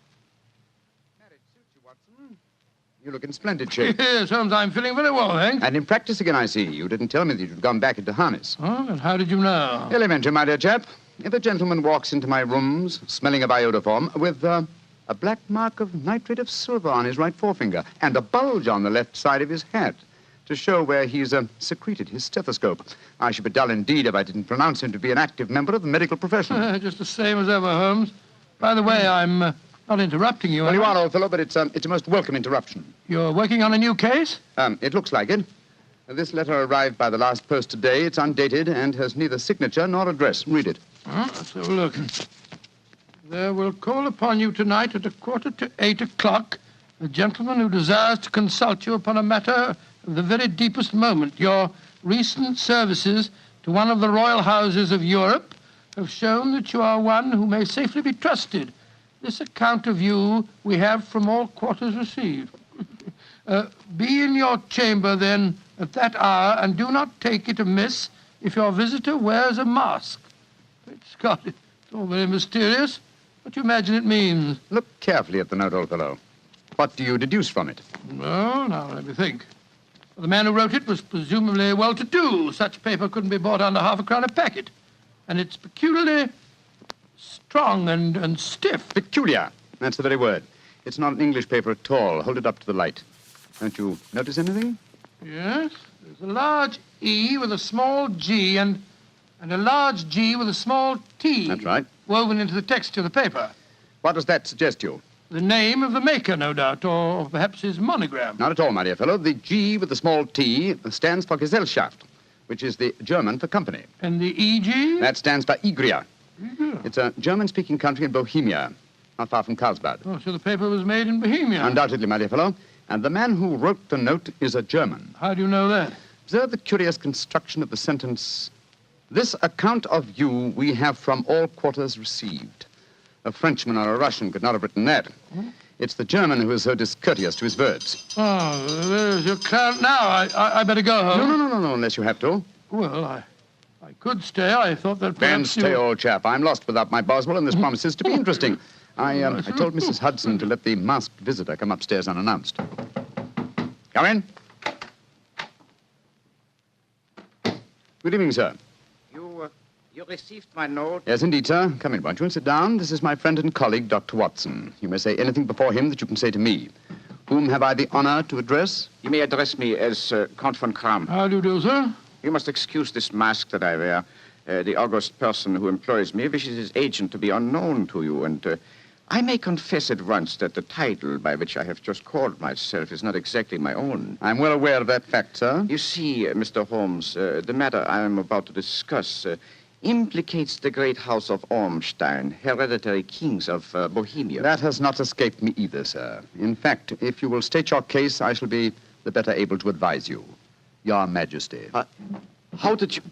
You look in splendid shape. Yes, Holmes, I'm feeling very well, thanks. And in practice again, I see. You didn't tell me that you'd gone back into harness. Oh, and how did you know? Elementary, my dear chap. If a gentleman walks into my rooms smelling of iodoform with a black mark of nitrate of silver on his right forefinger and a bulge on the left side of his hat to show where he's secreted his stethoscope, I should be dull indeed if I didn't pronounce him to be an active member of the medical profession. Just the same as ever, Holmes. By the way, I'm not interrupting you. Well, you are, old fellow, but it's a most welcome interruption. You're working on a new case? It looks like it. This letter arrived by the last post today. It's undated and has neither signature nor address. Read it. Let's have a look. There will call upon you tonight at 7:45 a gentleman who desires to consult you upon a matter of the very deepest moment. Your recent services to one of the royal houses of Europe have shown that you are one who may safely be trusted. This account of you we have from all quarters received. Be in your chamber, then, at that hour, and do not take it amiss if your visitor wears a mask. Great Scott, it's all very mysterious. What do you imagine it means? Look carefully at the note, old fellow. What do you deduce from it? Well, now, let me think. Well, the man who wrote it was presumably well-to-do. Such paper couldn't be bought under half a crown a packet. And it's peculiarly strong and stiff. Peculiar. That's the very word. It's not an English paper at all. Hold it up to the light. Don't you notice anything? Yes, there's a large E with a small G and a large G with a small T. That's right. Woven into the texture of the paper. What does that suggest to you? The name of the maker, no doubt, or perhaps his monogram. Not at all, my dear fellow. The G with the small T stands for Gesellschaft, which is the German for company. And the EG? That stands for Igria. It's a German-speaking country in Bohemia, not far from Carlsbad. Oh, so the paper was made in Bohemia? Undoubtedly, my dear fellow. And the man who wrote the note is a German. How do you know that? Observe the curious construction of the sentence. This account of you we have from all quarters received. A Frenchman or a Russian could not have written that. It's the German who is so discourteous to his words. Oh, there's your client now. I better go home. No, unless you have to. Well, I could stay. I thought that Then perhaps stay, old chap. I'm lost without my Boswell, and this promises to be interesting. I told Mrs. Hudson to let the masked visitor come upstairs unannounced. Come in. Good evening, sir. You received my note? Yes, indeed, sir. Come in, won't you, and sit down. This is my friend and colleague, Dr. Watson. You may say anything before him that you can say to me. Whom have I the honor to address? You may address me as Count von Kram. How do you do, sir? You must excuse this mask that I wear. The august person who employs me wishes his agent to be unknown to you, and I may confess at once that the title by which I have just called myself is not exactly my own. I'm well aware of that fact, sir. You see, Mr. Holmes, the matter I am about to discuss implicates the great house of Ormstein, hereditary kings of Bohemia. That has not escaped me either, sir. In fact, if you will state your case, I shall be the better able to advise you. Your Majesty. How did you...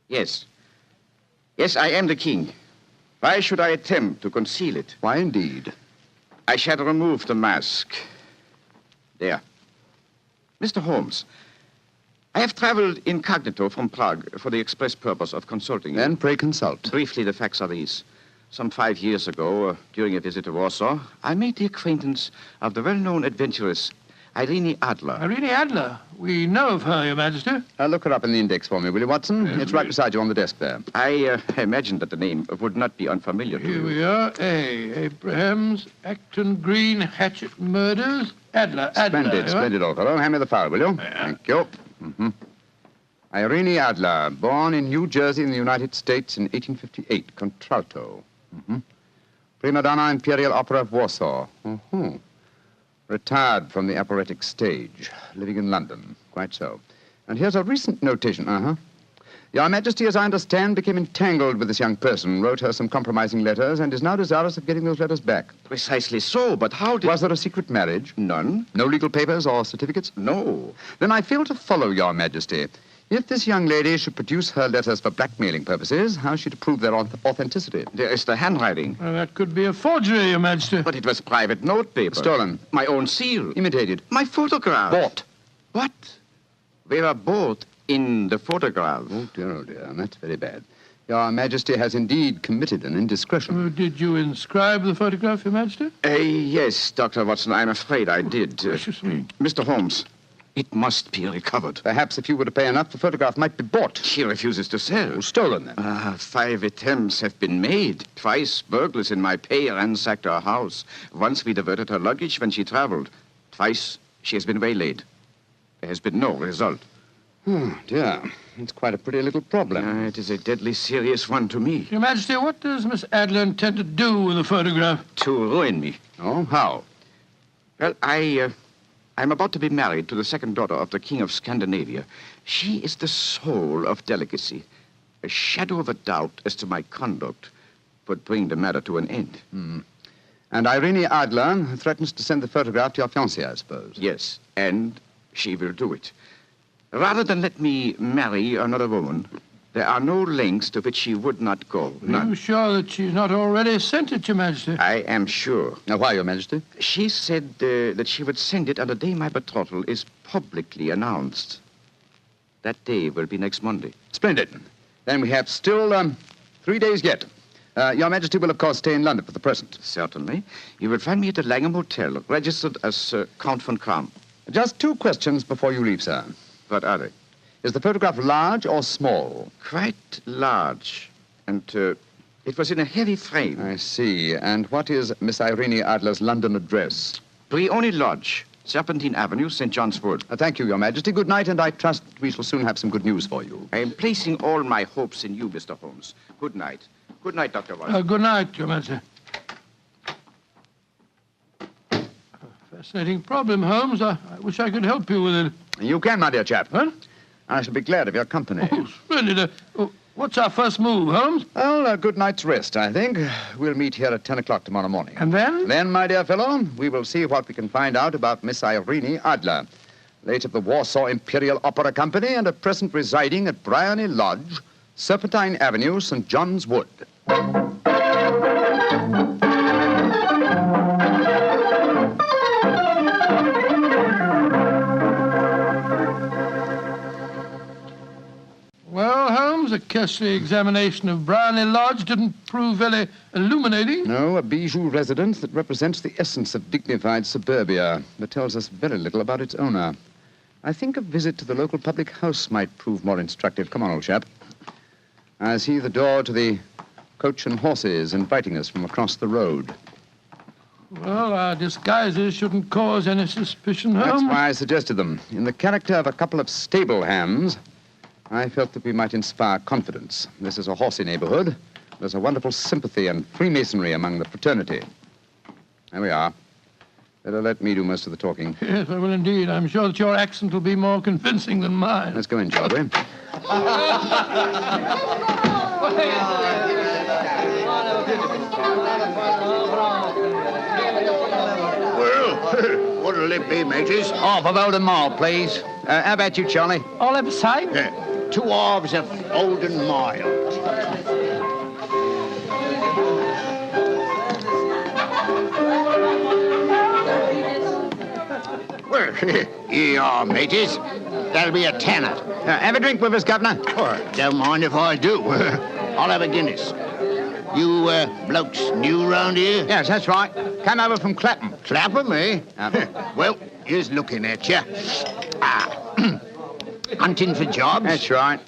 Yes. Yes, I am the king. Why should I attempt to conceal it? Why, indeed? I shall remove the mask. There. Mr. Holmes, I have traveled incognito from Prague for the express purpose of consulting you. Then pray consult. Briefly, the facts are these. Some 5 years ago, during a visit to Warsaw, I made the acquaintance of the well-known adventuress Irene Adler. Irene Adler? We know of her, Your Majesty. Look her up in the index for me, will you, Watson? Yes, it's right beside you on the desk there. I imagined that the name would not be unfamiliar to you. Here we are. Abrahams, Acton Green, Hatchet Murders, Adler. Splendid, old fellow. Hand me the file, will you? Yeah. Thank you. Irene Adler, born in New Jersey in the United States in 1858, contralto. Prima donna Imperial Opera of Warsaw. Retired from the operatic stage, living in London. Quite so. And here's a recent notation. Your Majesty, as I understand, became entangled with this young person, wrote her some compromising letters, and is now desirous of getting those letters back. Precisely so, but how did... Was there a secret marriage? None. No legal papers or certificates? No. Then I fail to follow, Your Majesty. If this young lady should produce her letters for blackmailing purposes, how is she to prove their authenticity? There is the handwriting. Well, that could be a forgery, Your Majesty. But it was private notepaper. Stolen. My own seal. Imitated. My photograph. Bought. What? We were both in the photograph. Oh, dear. That's very bad. Your Majesty has indeed committed an indiscretion. Did you inscribe the photograph, Your Majesty? Yes, Dr. Watson, I'm afraid I did. Gracious me. Mr. Holmes, it must be recovered. Perhaps if you were to pay enough, the photograph might be bought. She refuses to sell. Stolen, then? 5 attempts have been made. Twice burglars in my pay ransacked her house. Once we diverted her luggage when she traveled. Twice she has been waylaid. There has been no result. Oh, dear. It's quite a pretty little problem. It is a deadly serious one to me. Your Majesty, what does Miss Adler intend to do with the photograph? To ruin me. Oh, how? Well, I'm about to be married to the second daughter of the King of Scandinavia. She is the soul of delicacy. A shadow of a doubt as to my conduct would bring the matter to an end. And Irene Adler threatens to send the photograph to your fiancée, I suppose. Yes, and she will do it. Rather than let me marry another woman, there are no lengths to which she would not go. None. Are you sure that she's not already sent it, Your Majesty? I am sure. Now, why, Your Majesty? She said that she would send it on the day my betrothal is publicly announced. That day will be next Monday. Splendid. Then we have still 3 days yet. Your Majesty will, of course, stay in London for the present. Certainly. You will find me at the Langham Hotel, registered as Count von Kram. Just 2 questions before you leave, sir. What are they? Is the photograph large or small? Quite large. And It was in a heavy frame. I see. And what is Miss Irene Adler's London address? Briony Lodge, Serpentine Avenue, St. John's Wood. Thank you, Your Majesty. Good night, and I trust we shall soon have some good news for you. I am placing all my hopes in you, Mr. Holmes. Good night. Good night, Dr. Watson. Good night, Your Majesty. Fascinating problem, Holmes. I wish I could help you with it. You can, my dear chap. Huh? I shall be glad of your company. Oh, splendid. What's our first move, Holmes? Well, a good night's rest, I think. We'll meet here at 10 o'clock tomorrow morning. And then? Then, my dear fellow, we will see what we can find out about Miss Irene Adler, late of the Warsaw Imperial Opera Company and at present residing at Briony Lodge, Serpentine Avenue, St. John's Wood. Well, Holmes, a cursory examination of Briony Lodge didn't prove very illuminating. No, a bijou residence that represents the essence of dignified suburbia, but tells us very little about its owner. I think a visit to the local public house might prove more instructive. Come on, old chap. I see the door to the Coach and Horses inviting us from across the road. Well, our disguises shouldn't cause any suspicion, Holmes. That's why I suggested them. In the character of a couple of stable hands, I felt that we might inspire confidence. This is a horsey neighborhood. There's a wonderful sympathy and freemasonry among the fraternity. There we are. Better let me do most of the talking. Yes, I will indeed. I'm sure that your accent will be more convincing than mine. Let's go in, shall we? Well, what'll it be, mateys? Half of Oldham Mile, please. How about you, Charlie? All ever say? Yeah. 2 halves of Oldham Mile. Well, here you are, mateys. That'll be a tenner. Have a drink with us, Governor. Oh, don't mind if I do. I'll have a Guinness. You blokes new round here? Yes, that's right. Came over from Clapham. Clapham, eh? Well, here's looking at you. Hunting for jobs? That's right.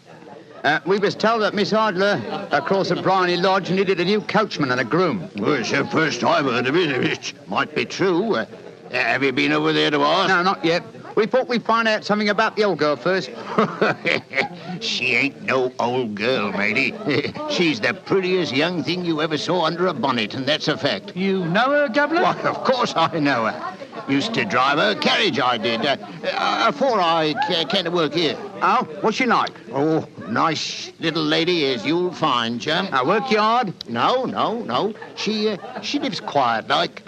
We was told that Miss Adler across at Briony Lodge needed a new coachman and a groom. Well, it's the first I've heard of it. It might be true. Have you been over there to ask? No, not yet. We thought we'd find out something about the old girl first. She ain't no old girl, matey. She's the prettiest young thing you ever saw under a bonnet, and that's a fact. You know her, Governor? Why, of course I know her. Used to drive her carriage, I did. Before I came to work here. Oh, what's she like? Oh, nice little lady, as you'll find, chum. Work you hard? No. She lives quiet, like.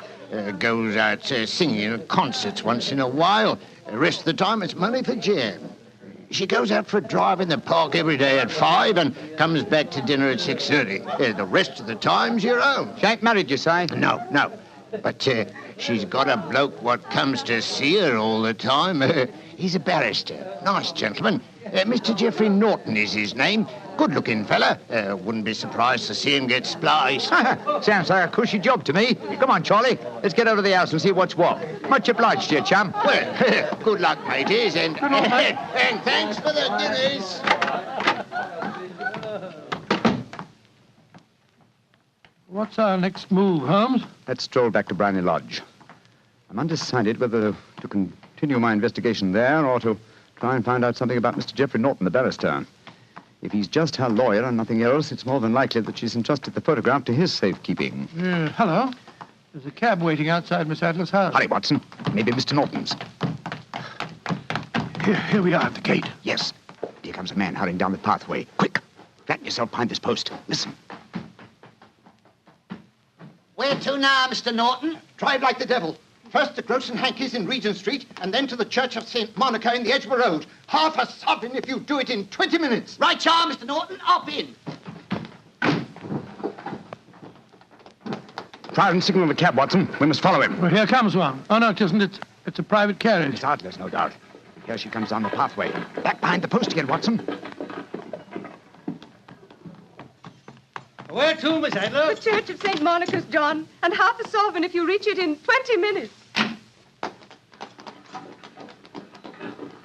Goes out singing at concerts once in a while. The rest of the time, it's money for jam. She goes out for a drive in the park every day at 5 and comes back to dinner at 6:30. The rest of the time's your own. She ain't married, you say? No. But she's got a bloke what comes to see her all the time. He's a barrister. Nice gentleman. Mr. Geoffrey Norton is his name. Good-looking fella. Wouldn't be surprised to see him get spliced. Sounds like a cushy job to me. Come on, Charlie. Let's get over to the house and see what's what. Much obliged to you, chum. Well, good luck, mateys, and thanks for the dinners. What's our next move, Holmes? Let's stroll back to Briony Lodge. I'm undecided whether to continue my investigation there or to try and find out something about Mr. Geoffrey Norton, the barrister. If he's just her lawyer and nothing else, it's more than likely that she's entrusted the photograph to his safekeeping. Hello. There's a cab waiting outside Miss Adler's house. Hurry, Watson. Maybe Mr. Norton's. Here we are at the gate. Yes. Here comes a man hurrying down the pathway. Quick. Flatten yourself behind this post. Listen. Where to now, Mr. Norton? Drive like the devil. First to Gross and Hankey's in Regent Street, and then to the Church of St. Monica in the Edgware Road. Half a sovereign if you do it in 20 minutes. Right, y'all, Mr. Norton. Up in. Try and signal the cab, Watson. We must follow him. Well, here comes one. Oh, no, it isn't. It's a private carriage. Miss Adler's, no doubt. Here she comes down the pathway. Back behind the post again, Watson. Where to, Miss Adler? The Church of St. Monica's, John, and half a sovereign if you reach it in 20 minutes.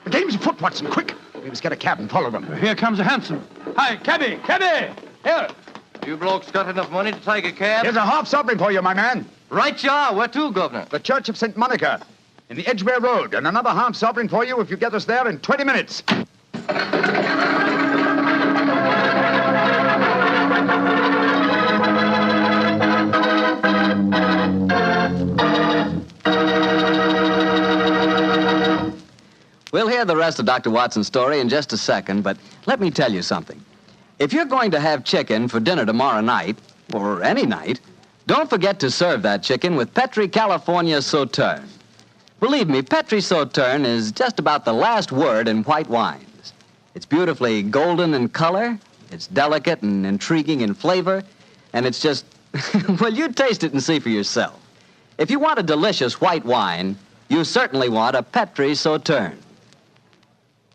The dame's afoot, Watson. Quick. We must get a cab and follow them. Here comes a hansom. Hi, cabby! Here! You blokes got enough money to take a cab? Here's a half sovereign for you, my man. Right you are. Where to, Governor? The Church of St. Monica, in the Edgware Road, and another half sovereign for you if you get us there in 20 minutes. We'll hear the rest of Dr. Watson's story in just a second, but let me tell you something. If you're going to have chicken for dinner tomorrow night, or any night, don't forget to serve that chicken with Petri California Sauterne. Believe me, Petri Sauterne is just about the last word in white wines. It's beautifully golden in color, it's delicate and intriguing in flavor, and it's just, well, you taste it and see for yourself. If you want a delicious white wine, you certainly want a Petri Sauterne.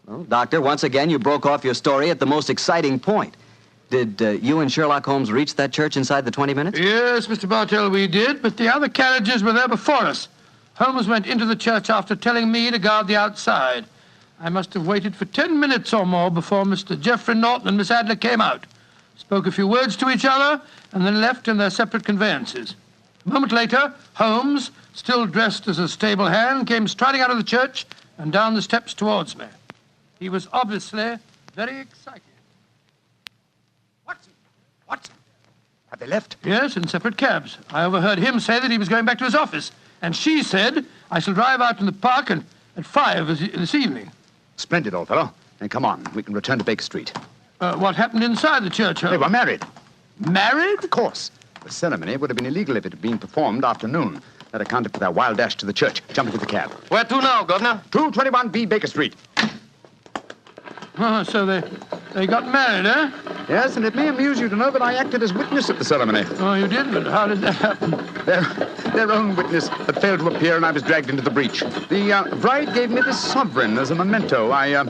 Well, Doctor, once again, you broke off your story at the most exciting point. Did you and Sherlock Holmes reach that church inside the 20 minutes? Yes, Mr. Bartell, we did, but the other carriages were there before us. Holmes went into the church after telling me to guard the outside. I must have waited for 10 minutes or more before Mr. Geoffrey Norton and Miss Adler came out, spoke a few words to each other, and then left in their separate conveyances. A moment later, Holmes, still dressed as a stable hand, came striding out of the church and down the steps towards me. He was obviously very excited. Watson? Have they left? Yes, in separate cabs. I overheard him say that he was going back to his office. And she said, I shall drive out in the park at 5 this evening. Splendid, old fellow. Then come on. We can return to Baker Street. What happened inside the church, Holmes? They were married. Married? Of course. The ceremony would have been illegal if it had been performed after noon. That accounted for their wild dash to the church. Jump into the cab. Where to now, Governor? 221B Baker Street. Oh, so they got married, eh? Yes, and it may amuse you to know that I acted as witness at the ceremony. Oh, you did? But how did that happen? Their own witness had failed to appear, and I was dragged into the breach. The bride gave me this sovereign as a memento. I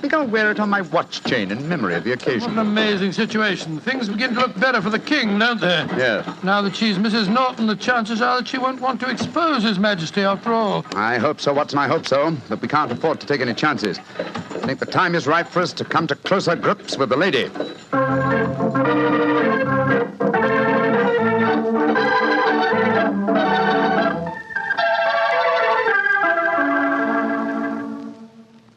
think I'll wear it on my watch chain in memory of the occasion. What an amazing situation. Things begin to look better for the king, don't they? Yes. Now that she's Mrs. Norton, the chances are that she won't want to expose His Majesty after all. I hope so, Watson, I hope so. But we can't afford to take any chances. I think the time is right for us to come to closer grips with the lady.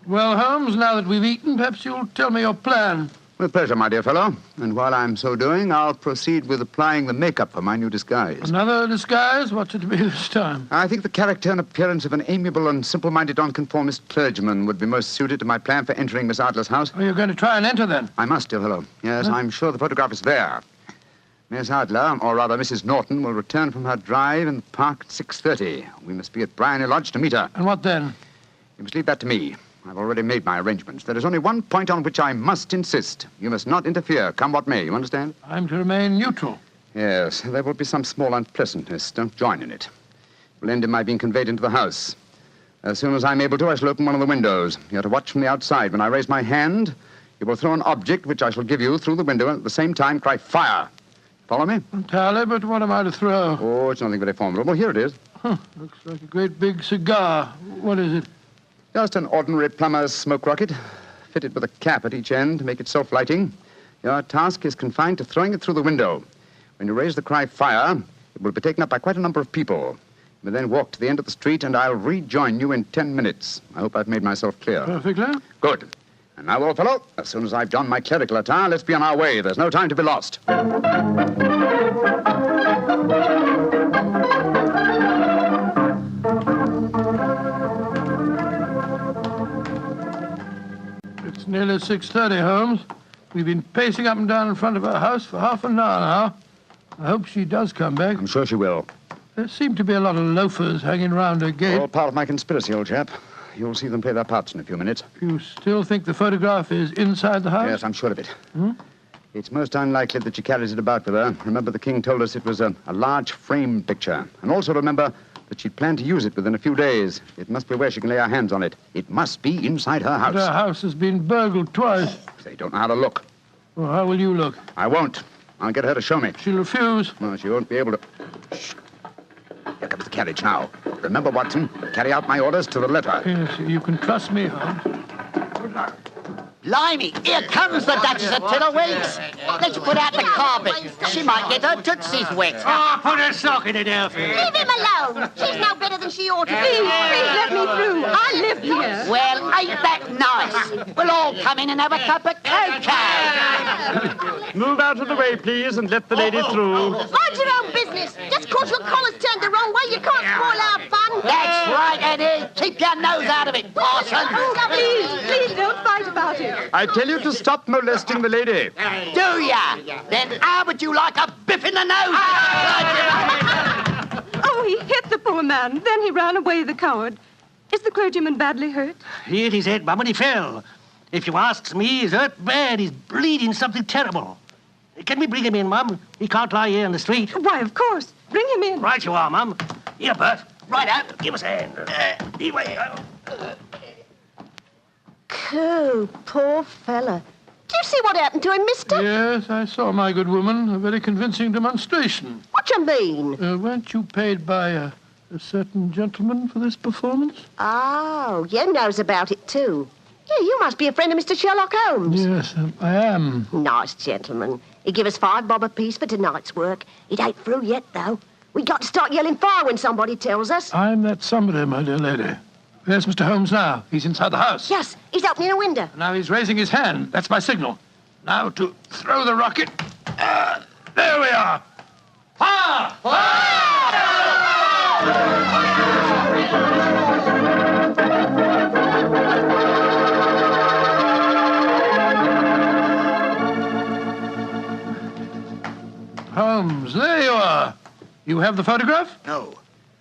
Well, Holmes, now that we've eaten, perhaps you'll tell me your plan. With pleasure, my dear fellow. And while I'm so doing, I'll proceed with applying the makeup for my new disguise. Another disguise? What's it to be this time? I think the character and appearance of an amiable and simple-minded nonconformist clergyman would be most suited to my plan for entering Miss Adler's house. Are you going to try and enter, then? I must, dear fellow. Yes, I'm sure the photograph is there. Miss Adler, or rather Mrs. Norton, will return from her drive in the park at 6:30. We must be at Bryony Lodge to meet her. And what then? You must leave that to me. I've already made my arrangements. There is only one point on which I must insist. You must not interfere, come what may. You understand? I'm to remain neutral. Yes, there will be some small unpleasantness. Don't join in it. It will end in my being conveyed into the house. As soon as I'm able to, I shall open one of the windows. You're to watch from the outside. When I raise my hand, you will throw an object which I shall give you through the window and at the same time cry, fire. Follow me? Entirely, but what am I to throw? Oh, it's nothing very formidable. Here it is. Looks like a great big cigar. What is it? Just an ordinary plumber's smoke rocket, fitted with a cap at each end to make it self-lighting. Your task is confined to throwing it through the window. When you raise the cry, fire, it will be taken up by quite a number of people. You will then walk to the end of the street, and I'll rejoin you in 10 minutes. I hope I've made myself clear. Perfectly. Good. And now, old fellow, as soon as I've donned my clerical attire, let's be on our way. There's no time to be lost. It's nearly 6:30, Holmes. We've been pacing up and down in front of her house for half an hour now. I hope she does come back. I'm sure she will. There seem to be a lot of loafers hanging around her gate. All part of my conspiracy, old chap. You'll see them play their parts in a few minutes. You still think the photograph is inside the house? Yes, I'm sure of it. Hmm? It's most unlikely that she carries it about with her. Remember, the king told us it was a large frame picture. And also remember that she'd planned to use it within a few days. It must be where she can lay her hands on it. It must be inside her house. But her house has been burgled twice. They don't know how to look. Well, how will you look? I won't. I'll get her to show me. She'll refuse. No, she won't be able to. Shh. Here comes the carriage now. Remember, Watson, carry out my orders to the letter. Yes, you can trust me, Holmes. Good luck. Blimey, here comes the Duchess of Tiddlewigs. Let's put out the carpet. She might get her tootsies wet. Oh, put a sock in it, Elfie. Leave him alone. She's no better than she ought to be. Please let me through. I live here. Well, ain't that nice? We'll all come in and have a cup of cocoa. Move out of the way, please, and let the lady through. Mind your own business. Just 'cause your collar's turned the wrong way, you can't spoil our fun. That's right, Eddie. Keep your nose out of it, parson. Please don't fight about it. I tell you to stop molesting the lady. Do ya? Then how would you like a biff in the nose? Oh, he hit the poor man. Then he ran away, the coward. Is the clergyman badly hurt? He hit his head, Mum, and he fell. If you asks me, he's hurt bad. He's bleeding something terrible. Can we bring him in, Mum? He can't lie here in the street. Why, of course. Bring him in. Right you are, Mum. Here, Bert. Right out. Give us a hand. Anyway. Coo, poor fella. Do you see what happened to him, mister? Yes, I saw, my good woman. A very convincing demonstration. What you mean? Weren't you paid by a certain gentleman for this performance? Oh, you knows about it, too. Yeah, you must be a friend of Mr. Sherlock Holmes. Yes, I am. Nice gentleman. He give us $5 bob apiece for tonight's work. It ain't through yet, though. We got to start yelling fire when somebody tells us. I'm that somebody, my dear lady. Where's Mr. Holmes now? He's inside the house. Yes, he's opening a window. Now he's raising his hand. That's my signal. Now to throw the rocket. There we are. Fire! Holmes, there you are. You have the photograph? No,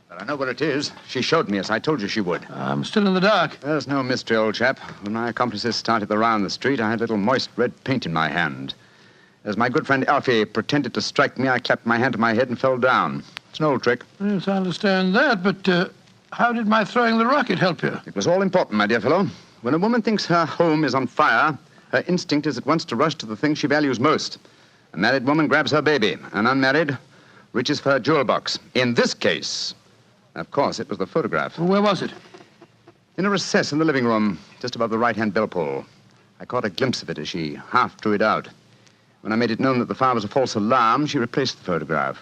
but I know where it is. She showed me, as I told you she would. I'm still in the dark. There's no mystery, old chap. When my accomplices started the round the street, I had a little moist red paint in my hand. As my good friend Alfie pretended to strike me, I clapped my hand to my head and fell down. It's an old trick. Yes, I understand that, but how did my throwing the rocket help you? It was all important, my dear fellow. When a woman thinks her home is on fire, her instinct is at once to rush to the thing she values most. A married woman grabs her baby. An unmarried reaches for her jewel box. In this case, of course, it was the photograph. Where was it? In a recess in the living room, just above the right-hand bell pull. I caught a glimpse of it as she half drew it out. When I made it known that the fire was a false alarm, she replaced the photograph.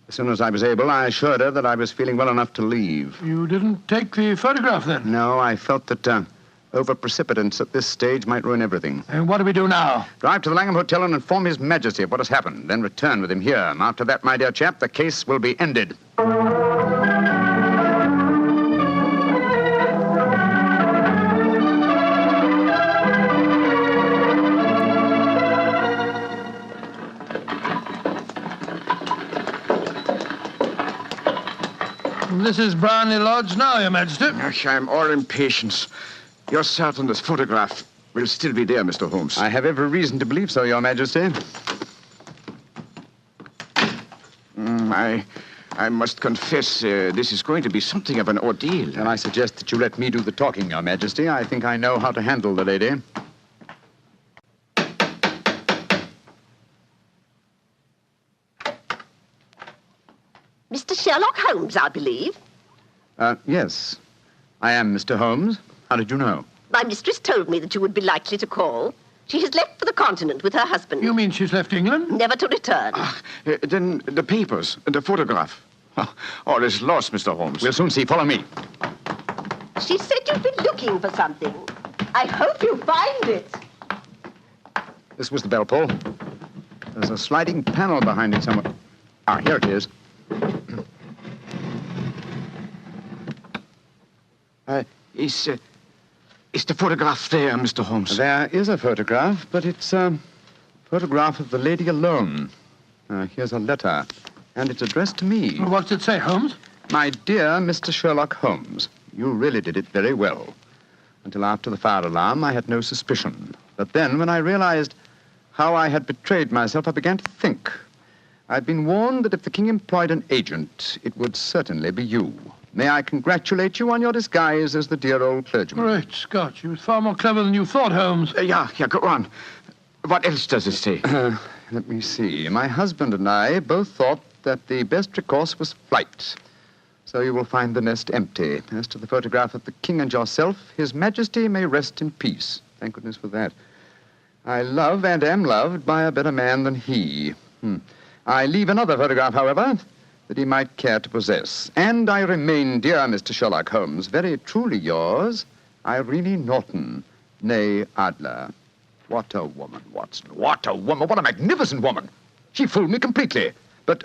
As soon as I was able, I assured her that I was feeling well enough to leave. You didn't take the photograph, then? No, I felt that over-precipitance at this stage might ruin everything. And what do we do now? Drive to the Langham Hotel and inform His Majesty of what has happened, then return with him here. After that, my dear chap, the case will be ended. This is Brownlee Lodge now, Your Majesty. I'm all impatience. You're certain this photograph will still be there, Mr. Holmes? I have every reason to believe so, Your Majesty. I must confess, this is going to be something of an ordeal. Then I suggest that you let me do the talking, Your Majesty. I think I know how to handle the lady. Mr. Sherlock Holmes, I believe. Yes. I am Mr. Holmes. How did you know? My mistress told me that you would be likely to call. She has left for the continent with her husband. You mean she's left England? Never to return. Then the papers, the photograph. All is lost, Mr. Holmes. We'll soon see. Follow me. She said you'd been looking for something. I hope you find it. This was the bell pull. There's a sliding panel behind it somewhere. Ah, here it is. Is the photograph there, Mr. Holmes? There is a photograph, but it's a photograph of the lady alone. Here's a letter, and it's addressed to me. What's it say, Holmes? My dear Mr. Sherlock Holmes, you really did it very well. Until after the fire alarm, I had no suspicion. But then, when I realized how I had betrayed myself, I began to think. I'd been warned that if the king employed an agent, it would certainly be you. May I congratulate you on your disguise as the dear old clergyman? Great Scott, you was far more clever than you thought, Holmes. Yeah, go on. What else does it say? Let me see. My husband and I both thought that the best recourse was flight. So you will find the nest empty. As to the photograph of the king and yourself, His Majesty may rest in peace. Thank goodness for that. I love and am loved by a better man than he. I leave another photograph, however, that he might care to possess. And I remain, dear Mr. Sherlock Holmes, very truly yours, Irene Norton, née Adler. What a woman, Watson. What a woman. What a magnificent woman. She fooled me completely. But,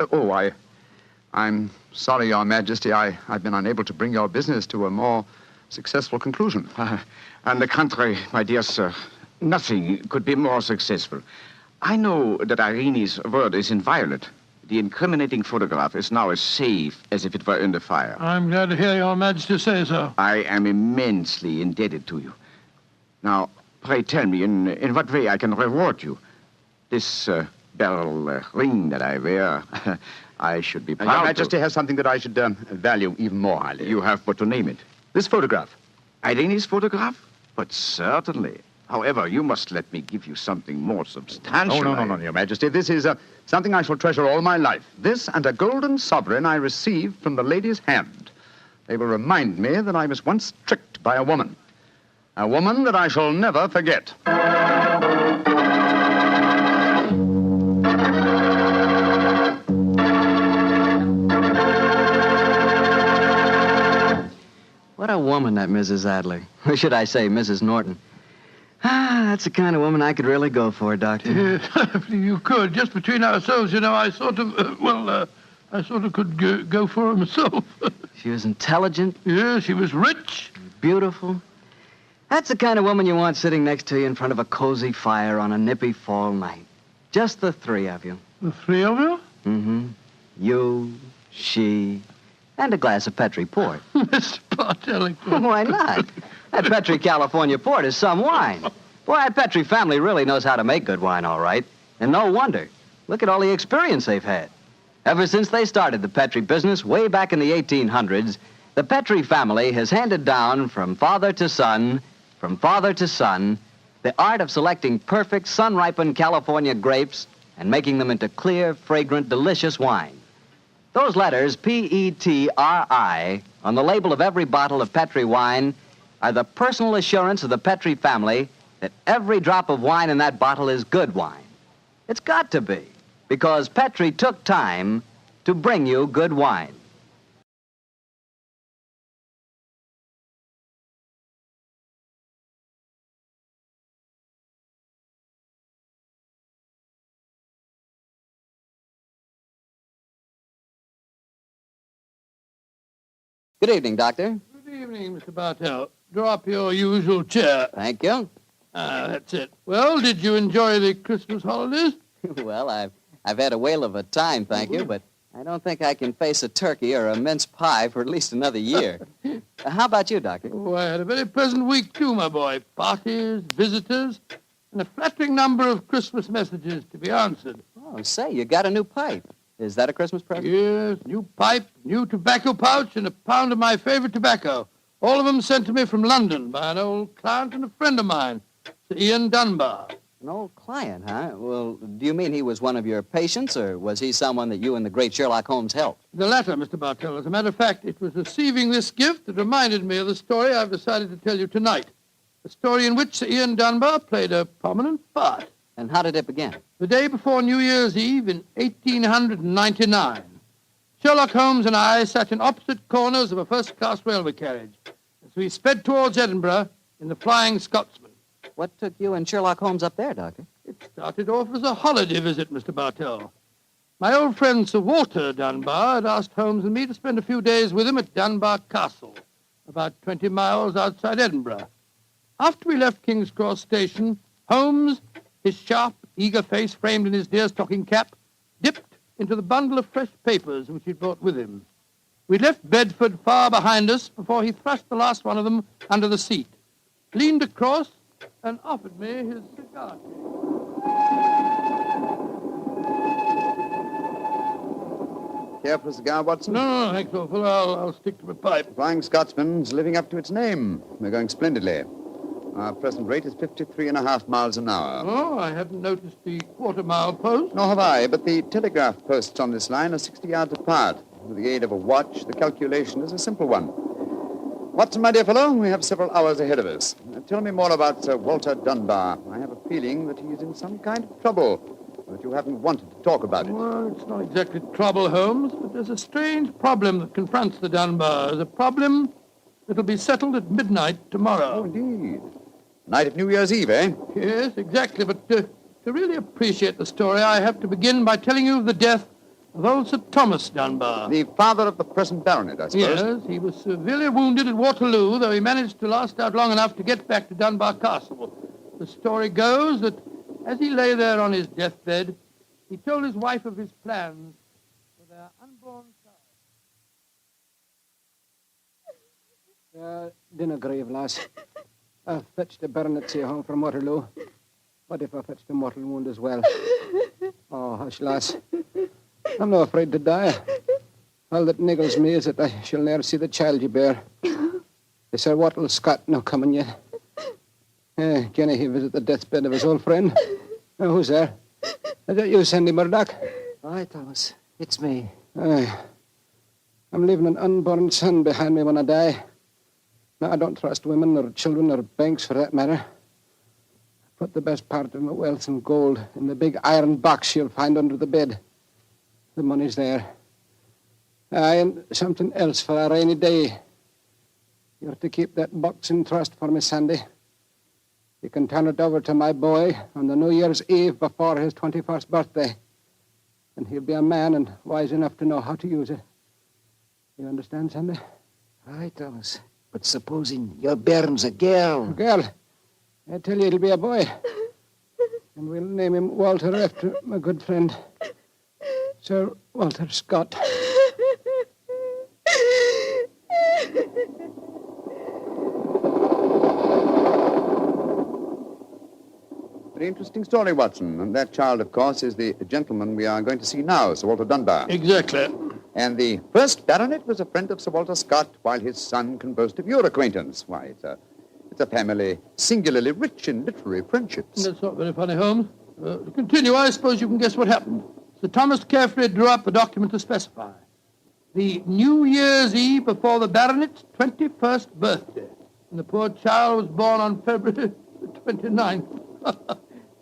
I'm sorry, Your Majesty, I've been unable to bring your business to a more successful conclusion. On the contrary, my dear sir, nothing could be more successful. I know that Irene's word is inviolate. The incriminating photograph is now as safe as if it were under fire. I'm glad to hear Your Majesty say so. I am immensely indebted to you. Now, pray tell me in what way I can reward you. This beryl ring that I wear, I should be proud Your Majesty has something that I should value even more highly. You have but to name it. This photograph. Irene's photograph? But certainly. However, you must let me give you something more substantial. Oh, no, Your Majesty. This is something I shall treasure all my life. This and a golden sovereign I received from the lady's hand. They will remind me that I was once tricked by a woman. A woman that I shall never forget. What a woman, that Mrs. Adler. Or should I say, Mrs. Norton. That's the kind of woman I could really go for, Doctor. Yes, you could. Just between ourselves, you know, I sort of could go for her myself. She was intelligent. Yeah, she was rich. Beautiful. That's the kind of woman you want sitting next to you in front of a cozy fire on a nippy fall night. Just the three of you. The three of you? Mm-hmm. You, she, and a glass of Petri port. Mr. Bartelli. Why not? That Petri California port is some wine. Boy, that Petri family really knows how to make good wine, all right. And no wonder. Look at all the experience they've had. Ever since they started the Petri business way back in the 1800s, the Petri family has handed down from father to son, the art of selecting perfect sun-ripened California grapes and making them into clear, fragrant, delicious wine. Those letters, P-E-T-R-I, on the label of every bottle of Petri wine are the personal assurance of the Petri family that every drop of wine in that bottle is good wine. It's got to be, because Petri took time to bring you good wine. Good evening, Doctor. Good evening, Mr. Bartell. Draw up your usual chair. Thank you. That's it. Well, did you enjoy the Christmas holidays? Well, I've had a whale of a time, thank you, but I don't think I can face a turkey or a mince pie for at least another year. How about you, Doctor? Oh, I had a very pleasant week, too, my boy. Parties, visitors, and a flattering number of Christmas messages to be answered. Oh, say, you got a new pipe. Is that a Christmas present? Yes, new pipe, new tobacco pouch, and a pound of my favorite tobacco. All of them sent to me from London by an old client and a friend of mine, Sir Ian Dunbar. An old client, huh? Well, do you mean he was one of your patients, or was he someone that you and the great Sherlock Holmes helped? The latter, Mr. Bartell. As a matter of fact, it was receiving this gift that reminded me of the story I've decided to tell you tonight. A story in which Sir Ian Dunbar played a prominent part. And how did it begin? The day before New Year's Eve in 1899. Sherlock Holmes and I sat in opposite corners of a first-class railway carriage as we sped towards Edinburgh in the Flying Scotsman. What took you and Sherlock Holmes up there, Doctor? It started off as a holiday visit, Mr. Bartell. My old friend Sir Walter Dunbar had asked Holmes and me to spend a few days with him at Dunbar Castle, about 20 miles outside Edinburgh. After we left King's Cross Station, Holmes, his sharp, eager face framed in his deerstalking cap, dipped into the bundle of fresh papers which he'd brought with him. We left Bedford far behind us before he thrust the last one of them under the seat, leaned across, and offered me his cigar case. Care for a cigar, Watson? No, thanks, old fellow. I'll stick to my pipe. Flying Scotsman's living up to its name. We're going splendidly. Our present rate is 53.5 miles an hour. Oh, I hadn't noticed the quarter-mile post. Nor have I, but the telegraph posts on this line are 60 yards apart. With the aid of a watch, the calculation is a simple one. Watson, my dear fellow, we have several hours ahead of us. Tell me more about Sir Walter Dunbar. I have a feeling that he's in some kind of trouble, but you haven't wanted to talk about it. Well, it's not exactly trouble, Holmes, but there's a strange problem that confronts the Dunbars. A problem that'll be settled at midnight tomorrow. Oh, indeed. Night of New Year's Eve, eh? Yes, exactly. But to really appreciate the story, I have to begin by telling you of the death of old Sir Thomas Dunbar. The father of the present baronet, I suppose. Yes, he was severely wounded at Waterloo, though he managed to last out long enough to get back to Dunbar Castle. The story goes that as he lay there on his deathbed, he told his wife of his plans for their unborn child. Dinna grieve, lass. I fetched the baronet's here home from Waterloo. What if I fetched a mortal wound as well? Oh, hush, lass. I'm not afraid to die. All that niggles me is that I shall ne'er see the child you bear. Is Sir Wattle Scott no coming yet? Can he visit the deathbed of his old friend? Who's there? Is that you, Sandy Murdoch? Aye, Thomas. It's me. Aye. I'm leaving an unborn son behind me when I die. Now, I don't trust women or children or banks for that matter. I put the best part of my wealth and gold in the big iron box you'll find under the bed. The money's there. Aye, and something else for a rainy day. You're to keep that box in trust for me, Sandy. You can turn it over to my boy on the New Year's Eve before his 21st birthday. And he'll be a man and wise enough to know how to use it. You understand, Sandy? Aye, Thomas. But supposing your bairn's a girl. A girl? I tell you, it'll be a boy. And we'll name him Walter after my good friend, Sir Walter Scott. Very interesting story, Watson. And that child, of course, is the gentleman we are going to see now, Sir Walter Dunbar. Exactly. And the first baronet was a friend of Sir Walter Scott, while his son can boast of your acquaintance. Why, it's a family singularly rich in literary friendships. That's not very funny, Holmes. To continue, I suppose you can guess what happened. Sir Thomas carefully drew up a document to specify the New Year's Eve before the baronet's 21st birthday. And the poor child was born on February the 29th.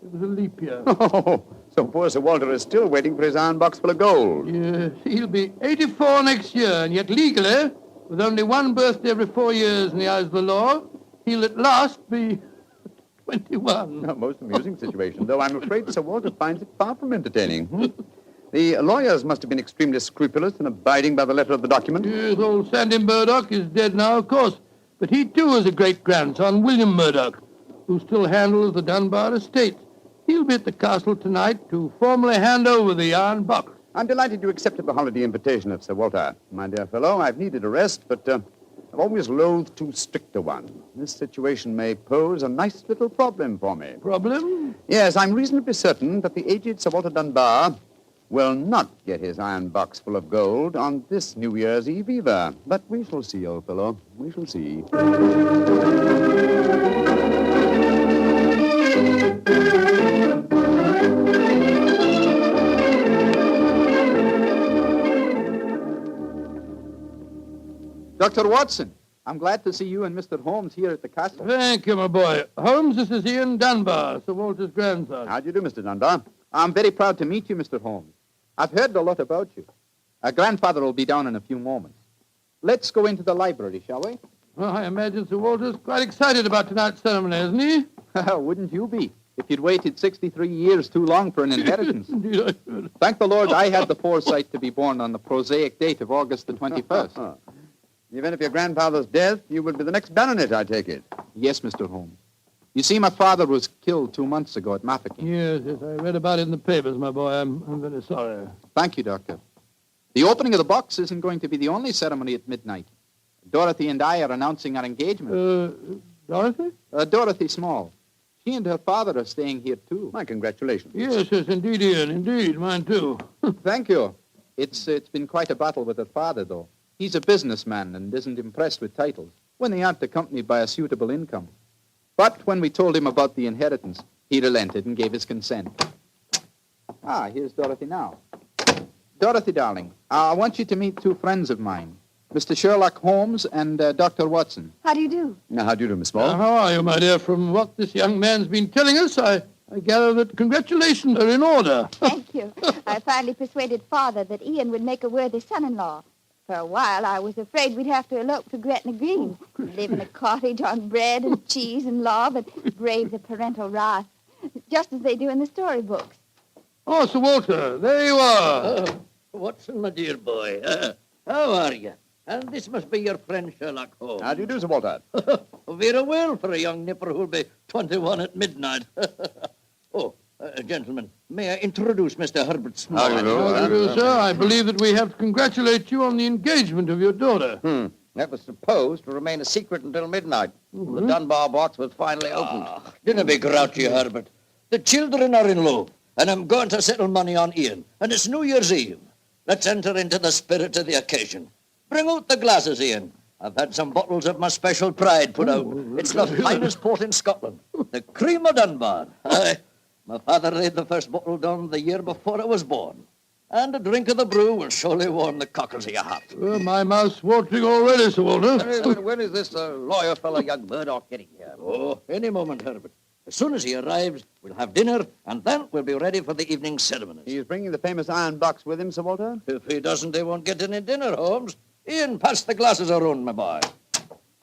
It was a leap year. Oh, so poor Sir Walter is still waiting for his iron box full of gold. Yes, he'll be 84 next year, and yet legally, with only one birthday every 4 years in the eyes of the law, he'll at last be 21. A most amusing situation, though I'm afraid Sir Walter finds it far from entertaining. The lawyers must have been extremely scrupulous in abiding by the letter of the document. Yes, old Sandy Murdoch is dead now, of course, but he too is a great-grandson, William Murdoch, who still handles the Dunbar estate. He'll be at the castle tonight to formally hand over the iron box. I'm delighted you accepted the holiday invitation of Sir Walter. My dear fellow, I've needed a rest, but I've always loathed too strict a one. This situation may pose a nice little problem for me. Problem? Yes, I'm reasonably certain that the aged Sir Walter Dunbar will not get his iron box full of gold on this New Year's Eve either. But we shall see, old fellow. We shall see. Dr. Watson, I'm glad to see you and Mr. Holmes here at the castle. Thank you, my boy. Holmes, this is Ian Dunbar, Sir Walter's grandson. How do you do, Mr. Dunbar? I'm very proud to meet you, Mr. Holmes. I've heard a lot about you. Our grandfather will be down in a few moments. Let's go into the library, shall we? Well, I imagine Sir Walter's quite excited about tonight's ceremony, isn't he? Wouldn't you be, if you'd waited 63 years too long for an inheritance? Indeed, I should. Thank the Lord I had the foresight to be born on the prosaic date of August the 21st. In the event of your grandfather's death, you will be the next baronet, I take it. Yes, Mr. Holmes. You see, my father was killed 2 months ago at Mafeking. Yes, I read about it in the papers, my boy. I'm very sorry. Thank you, Doctor. The opening of the box isn't going to be the only ceremony at midnight. Dorothy and I are announcing our engagement. Dorothy? Dorothy Small. She and her father are staying here, too. My congratulations. Yes, indeed, Ian. Indeed, mine, too. Thank you. It's been quite a battle with her father, though. He's a businessman and isn't impressed with titles when they aren't accompanied by a suitable income. But when we told him about the inheritance, he relented and gave his consent. Here's Dorothy now. Dorothy, darling, I want you to meet 2 friends of mine, Mr. Sherlock Holmes and Dr. Watson. How do you do? Now, how do you do, Miss Small? How are you, my dear? From what this young man's been telling us, I I gather that congratulations are in order. Thank you. I finally persuaded Father that Ian would make a worthy son-in-law. For a while, I was afraid we'd have to elope to Gretna Green, live in a cottage on bread and cheese and law, but brave the parental wrath, just as they do in the storybooks. Oh, Sir Walter, there you are. Watson, my dear boy. How are you? And this must be your friend Sherlock Holmes. How do you do, Sir Walter? Very well for a young nipper who'll be 21 at midnight. Gentlemen, may I introduce Mr. Herbert Small? How do you do, sir? I believe that we have to congratulate you on the engagement of your daughter. That was supposed to remain a secret until midnight. The Dunbar box was finally opened. Dinna be grouchy, Herbert. The children are in love, and I'm going to settle money on Ian. And it's New Year's Eve. Let's enter into the spirit of the occasion. Bring out the glasses, Ian. I've had some bottles of my special pride put out. It's the finest port in Scotland. The cream of Dunbar. Aye. My father laid the first bottle down the year before I was born. And a drink of the brew will surely warm the cockles of your heart. Well, my mouth's watering already, Sir Walter. When is this lawyer fellow, young Murdoch, getting here? Oh, any moment, Herbert. As soon as he arrives, we'll have dinner, and then we'll be ready for the evening ceremonies. He's bringing the famous iron box with him, Sir Walter? If he doesn't, they won't get any dinner, Holmes. Ian, pass the glasses around, my boy.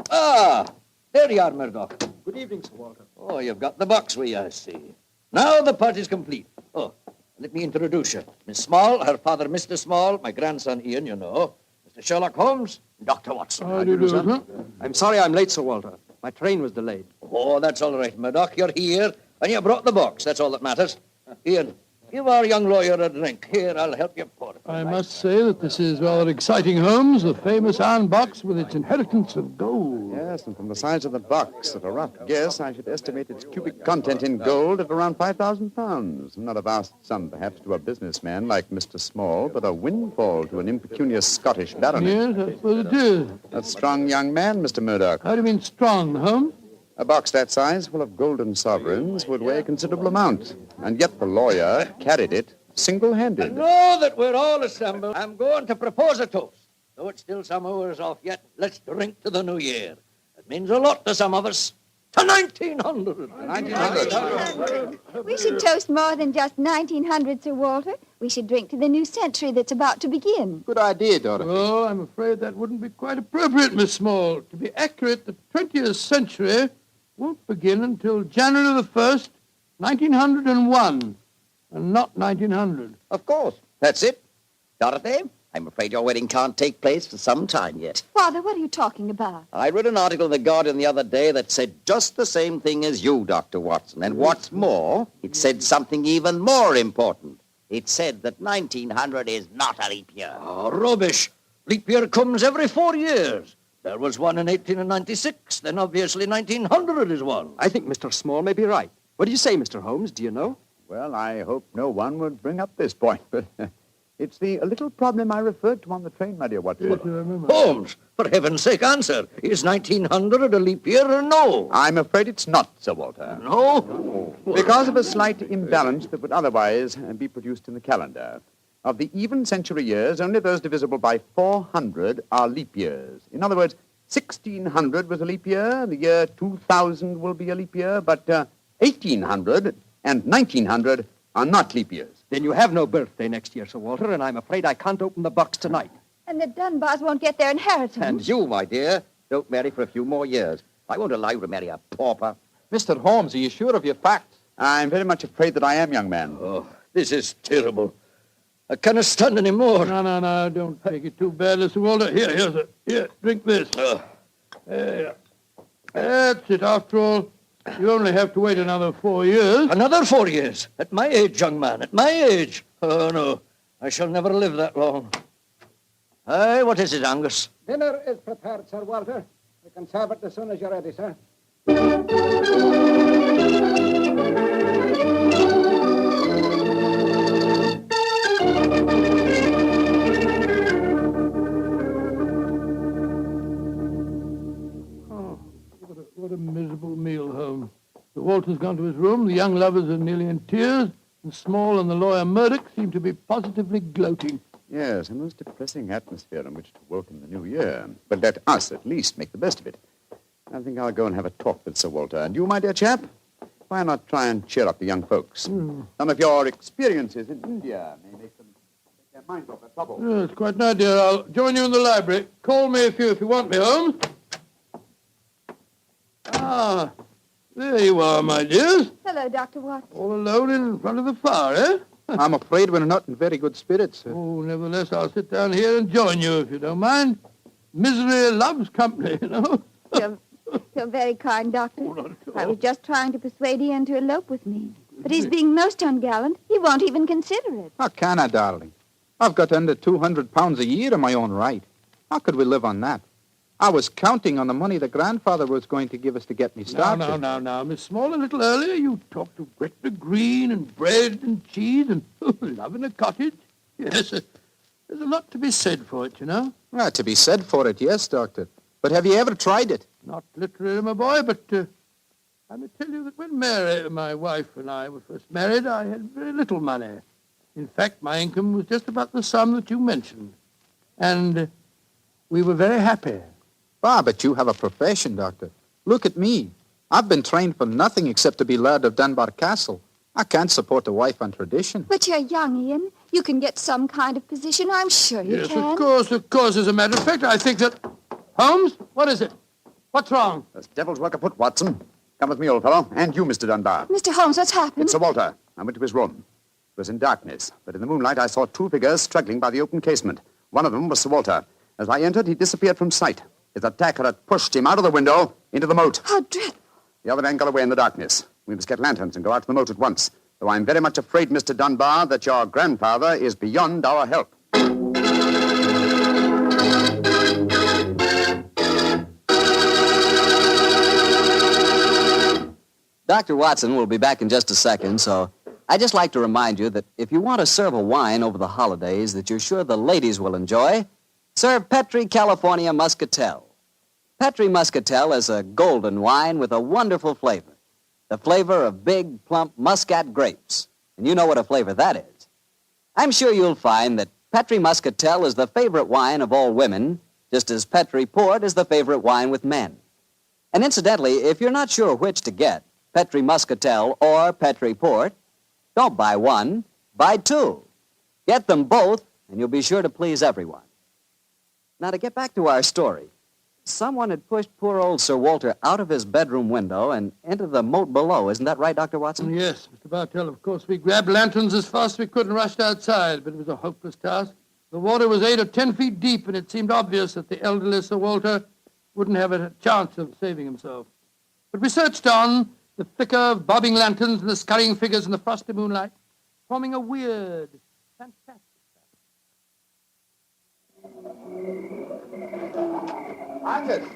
There you are, Murdoch. Good evening, Sir Walter. Oh, you've got the box with you, I see. Now the party's complete. Oh, let me introduce you. Miss Small, her father, Mr. Small, my grandson, Ian, you know. Mr. Sherlock Holmes, Dr. Watson. How do you do, sir? I'm sorry I'm late, Sir Walter. My train was delayed. Oh, that's all right, Murdoch. You're here, and you brought the box. That's all that matters. Ian, give our young lawyer a drink. Here, I'll help you pour it. I must say that this is rather exciting, Holmes. The famous iron box with its inheritance of gold. Yes, and from the size of the box, at a rough guess, I should estimate its cubic content in gold at around 5,000 pounds. Not a vast sum, perhaps, to a businessman like Mr. Small, but a windfall to an impecunious Scottish baronet. Yes, that's what it is. A strong young man, Mr. Murdoch. How do you mean strong, Holmes? A box that size, full of golden sovereigns, would weigh a considerable amount. And yet the lawyer carried it single-handed. Now that we're all assembled, I'm going to propose a toast. Though it's still some hours off yet, let's drink to the new year. It means a lot to some of us. To 1900. 1900. We should toast more than just 1900, Sir Walter. We should drink to the new century that's about to begin. Good idea, Dorothy. Well, I'm afraid that wouldn't be quite appropriate, Miss Small. To be accurate, the 20th century won't begin until January the 1st, 1901, and not 1900. Of course. That's it. Dorothy, I'm afraid your wedding can't take place for some time yet. Father, what are you talking about? I read an article in The Guardian the other day that said just the same thing as you, Dr. Watson. And what's more, it said something even more important. It said that 1900 is not a leap year. Oh, rubbish. Leap year comes every 4 years. There was one in 1896. Then obviously 1900 is one. I think Mr. Small may be right. What do you say, Mr. Holmes? Do you know? Well, I hope no one would bring up this point, but it's the little problem I referred to on the train, my dear Watson. Yes, I remember. Holmes, for heaven's sake, answer. Is 1900 a leap year or no? I'm afraid it's not, Sir Walter. No? Because of a slight imbalance that would otherwise be produced in the calendar. Of the even century years, only those divisible by 400 are leap years. In other words, 1600 was a leap year, the year 2000 will be a leap year, but 1800 and 1900 are not leap years. Then you have no birthday next year, Sir Walter, and I'm afraid I can't open the box tonight. And the Dunbars won't get their inheritance. And you, my dear, don't marry for a few more years. I won't allow you to marry a pauper. Mr. Holmes, are you sure of your facts? I'm very much afraid that I am, young man. Oh, this is terrible. I cannot stand any more. No, don't take it too badly, Sir Walter. Here, sir. Here, drink this. There. That's it. After all, you only have to wait another 4 years. Another 4 years? At my age, young man, at my age. Oh, no. I shall never live that long. Aye, what is it, Angus? Dinner is prepared, Sir Walter. You can serve it as soon as you're ready, sir. What a miserable meal, Holmes. Sir Walter's gone to his room, the young lovers are nearly in tears, and Small and the lawyer Murdoch seem to be positively gloating. Yes, a most depressing atmosphere in which to welcome the new year. But let us, at least, make the best of it. I think I'll go and have a talk with Sir Walter. And you, my dear chap? Why not try and cheer up the young folks? Some of your experiences in India may make them take their minds off their trouble. Yes, quite an idea. I'll join you in the library. Call me if you want me, Holmes. Ah, there you are, my dears. Hello, Dr. Watson. All alone in front of the fire, eh? I'm afraid we're not in very good spirits, sir. Oh, nevertheless, I'll sit down here and join you, if you don't mind. Misery loves company, you know. You're very kind, Doctor. I was just trying to persuade Ian to elope with me. But he's being most ungallant. He won't even consider it. How can I, darling? I've got under 200 pounds a year in my own right. How could we live on that? I was counting on the money the grandfather was going to give us to get me started. Now, Miss Small, a little earlier you talked of Gretna Green and bread and cheese and love in a cottage. Yes, there's a lot to be said for it, you know. Well, to be said for it, yes, Doctor. But have you ever tried it? Not literally, my boy, but I may tell you that when Mary, my wife, and I were first married, I had very little money. In fact, my income was just about the sum that you mentioned. And we were very happy. Ah, but you have a profession, Doctor. Look at me. I've been trained for nothing except to be Laird of Dunbar Castle. I can't support a wife on tradition. But you're young, Ian. You can get some kind of position. I'm sure you yes, can. Of course. As a matter of fact, I think that... Holmes, what is it? What's wrong? There's devil's work afoot, Watson. Come with me, old fellow. And you, Mr. Dunbar. Mr. Holmes, what's happened? It's Sir Walter. I went to his room. It was in darkness, but in the moonlight I saw two figures struggling by the open casement. One of them was Sir Walter. As I entered, he disappeared from sight. His attacker had pushed him out of the window into the moat. How dreadful. The other man got away in the darkness. We must get lanterns and go out to the moat at once. Though I'm very much afraid, Mr. Dunbar, that your grandfather is beyond our help. Dr. Watson will be back in just a second, so I'd just like to remind you that if you want to serve a wine over the holidays that you're sure the ladies will enjoy, serve Petri California Muscatel. Petri Muscatel is a golden wine with a wonderful flavor. The flavor of big, plump Muscat grapes. And you know what a flavor that is. I'm sure you'll find that Petri Muscatel is the favorite wine of all women, just as Petri Port is the favorite wine with men. And incidentally, if you're not sure which to get, Petri Muscatel or Petri Port, don't buy one, buy two. Get them both, and you'll be sure to please everyone. Now, to get back to our story, someone had pushed poor old Sir Walter out of his bedroom window and into the moat below. Isn't that right, Dr. Watson? Yes, Mr. Bartell. Of course, we grabbed lanterns as fast as we could and rushed outside, but it was a hopeless task. The water was 8 or 10 feet deep, and it seemed obvious that the elderly Sir Walter wouldn't have a chance of saving himself. But we searched on, the flicker of bobbing lanterns and the scurrying figures in the frosty moonlight, forming a weird, fantastic... Angus,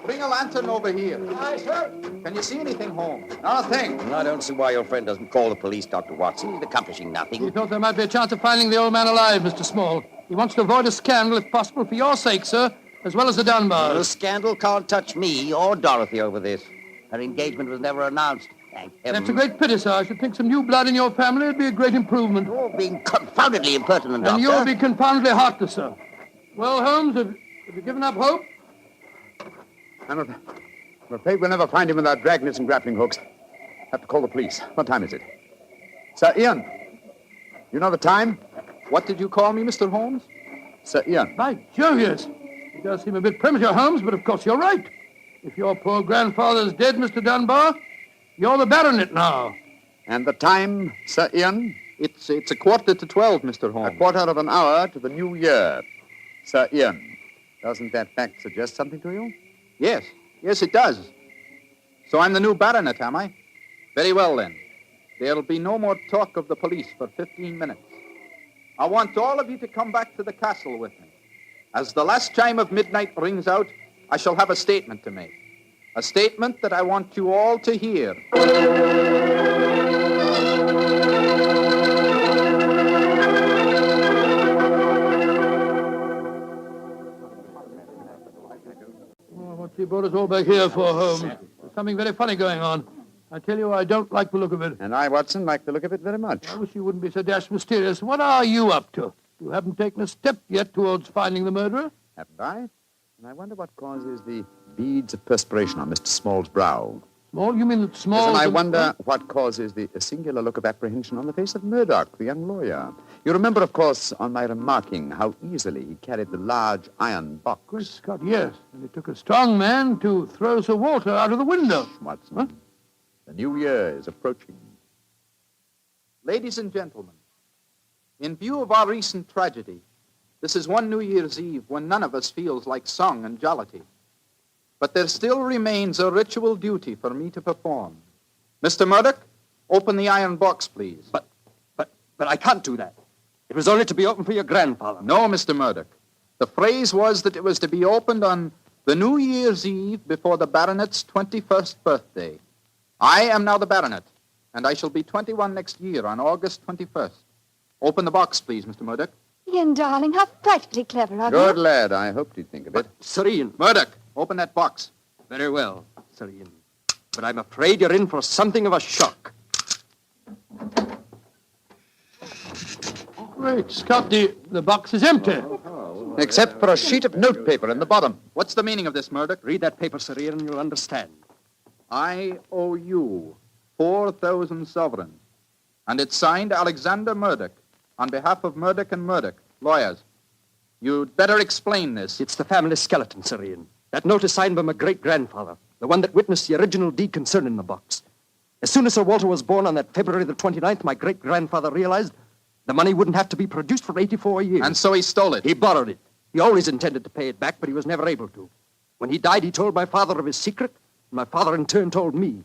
bring a lantern over here. Aye, sir. Can you see anything, Holmes? Not a thing. I don't see why your friend doesn't call the police, Dr. Watson. He's accomplishing nothing. We thought there might be a chance of finding the old man alive, Mr. Small. He wants to avoid a scandal, if possible, for your sake, sir, as well as the Dunbars. The scandal can't touch me or Dorothy over this. Her engagement was never announced. Thank heaven. That's a great pity, sir. I should think some new blood in your family would be a great improvement. You're being confoundedly impertinent, Doctor. And you'll be confoundedly heartless, sir. Well, Holmes, have you given up hope? I'm afraid we'll never find him without dragnets and grappling hooks. Have to call the police. What time is it? Sir Ian, you know the time? What did you call me, Mr. Holmes? Sir Ian. By Jove, yes. It does seem a bit premature, Holmes, but of course you're right. If your poor grandfather's dead, Mr. Dunbar, you're the baronet now. And the time, Sir Ian? It's 11:45, Mr. Holmes. A quarter of an hour to the new year. Sir Ian, doesn't that fact suggest something to you? Yes, it does. So I'm the new baronet, am I? Very well, then. There'll be no more talk of the police for 15 minutes. I want all of you to come back to the castle with me. As the last chime of midnight rings out, I shall have a statement to make. A statement that I want you all to hear. What you brought us all back here for, Holmes? There's something very funny going on. I tell you, I don't like the look of it. And I, Watson, like the look of it very much. I wish you wouldn't be so dashed mysterious. What are you up to? You haven't taken a step yet towards finding the murderer? Haven't I? And I wonder what causes the beads of perspiration on Mr. Small's brow. Small? You mean that Small... Yes, and I wonder what causes the singular look of apprehension on the face of Murdoch, the young lawyer. You remember, of course, on my remarking how easily he carried the large iron box. Great Scott, yes. And it took a strong man to throw Sir Walter out of the window. Watson, huh? The new year is approaching. Ladies and gentlemen, in view of our recent tragedy, this is one New Year's Eve when none of us feels like song and jollity. But there still remains a ritual duty for me to perform. Mr. Murdoch, open the iron box, please. But I can't do that. It was only to be opened for your grandfather. No, Mr. Murdoch. The phrase was that it was to be opened on the New Year's Eve before the baronet's 21st birthday. I am now the baronet, and I shall be 21 next year on August 21st. Open the box, please, Mr. Murdoch. Ian, darling, how frightfully clever of you. Good lad. I hoped he'd think of it. Sir Ian. Murdoch, open that box. Very well, Sir Ian. But I'm afraid you're in for something of a shock. Great Scott, the box is empty. Except for a sheet of notepaper in the bottom. What's the meaning of this, Murdoch? Read that paper, Sir Ian, and you'll understand. I owe you 4,000 sovereigns. And it's signed Alexander Murdoch, on behalf of Murdoch and Murdoch, lawyers. You'd better explain this. It's the family skeleton, Sir Ian. That note is signed by my great-grandfather, the one that witnessed the original deed concerning the box. As soon as Sir Walter was born on that February the 29th, my great-grandfather realized the money wouldn't have to be produced for 84 years. And so he stole it. He borrowed it. He always intended to pay it back, but he was never able to. When he died, he told my father of his secret, and my father in turn told me.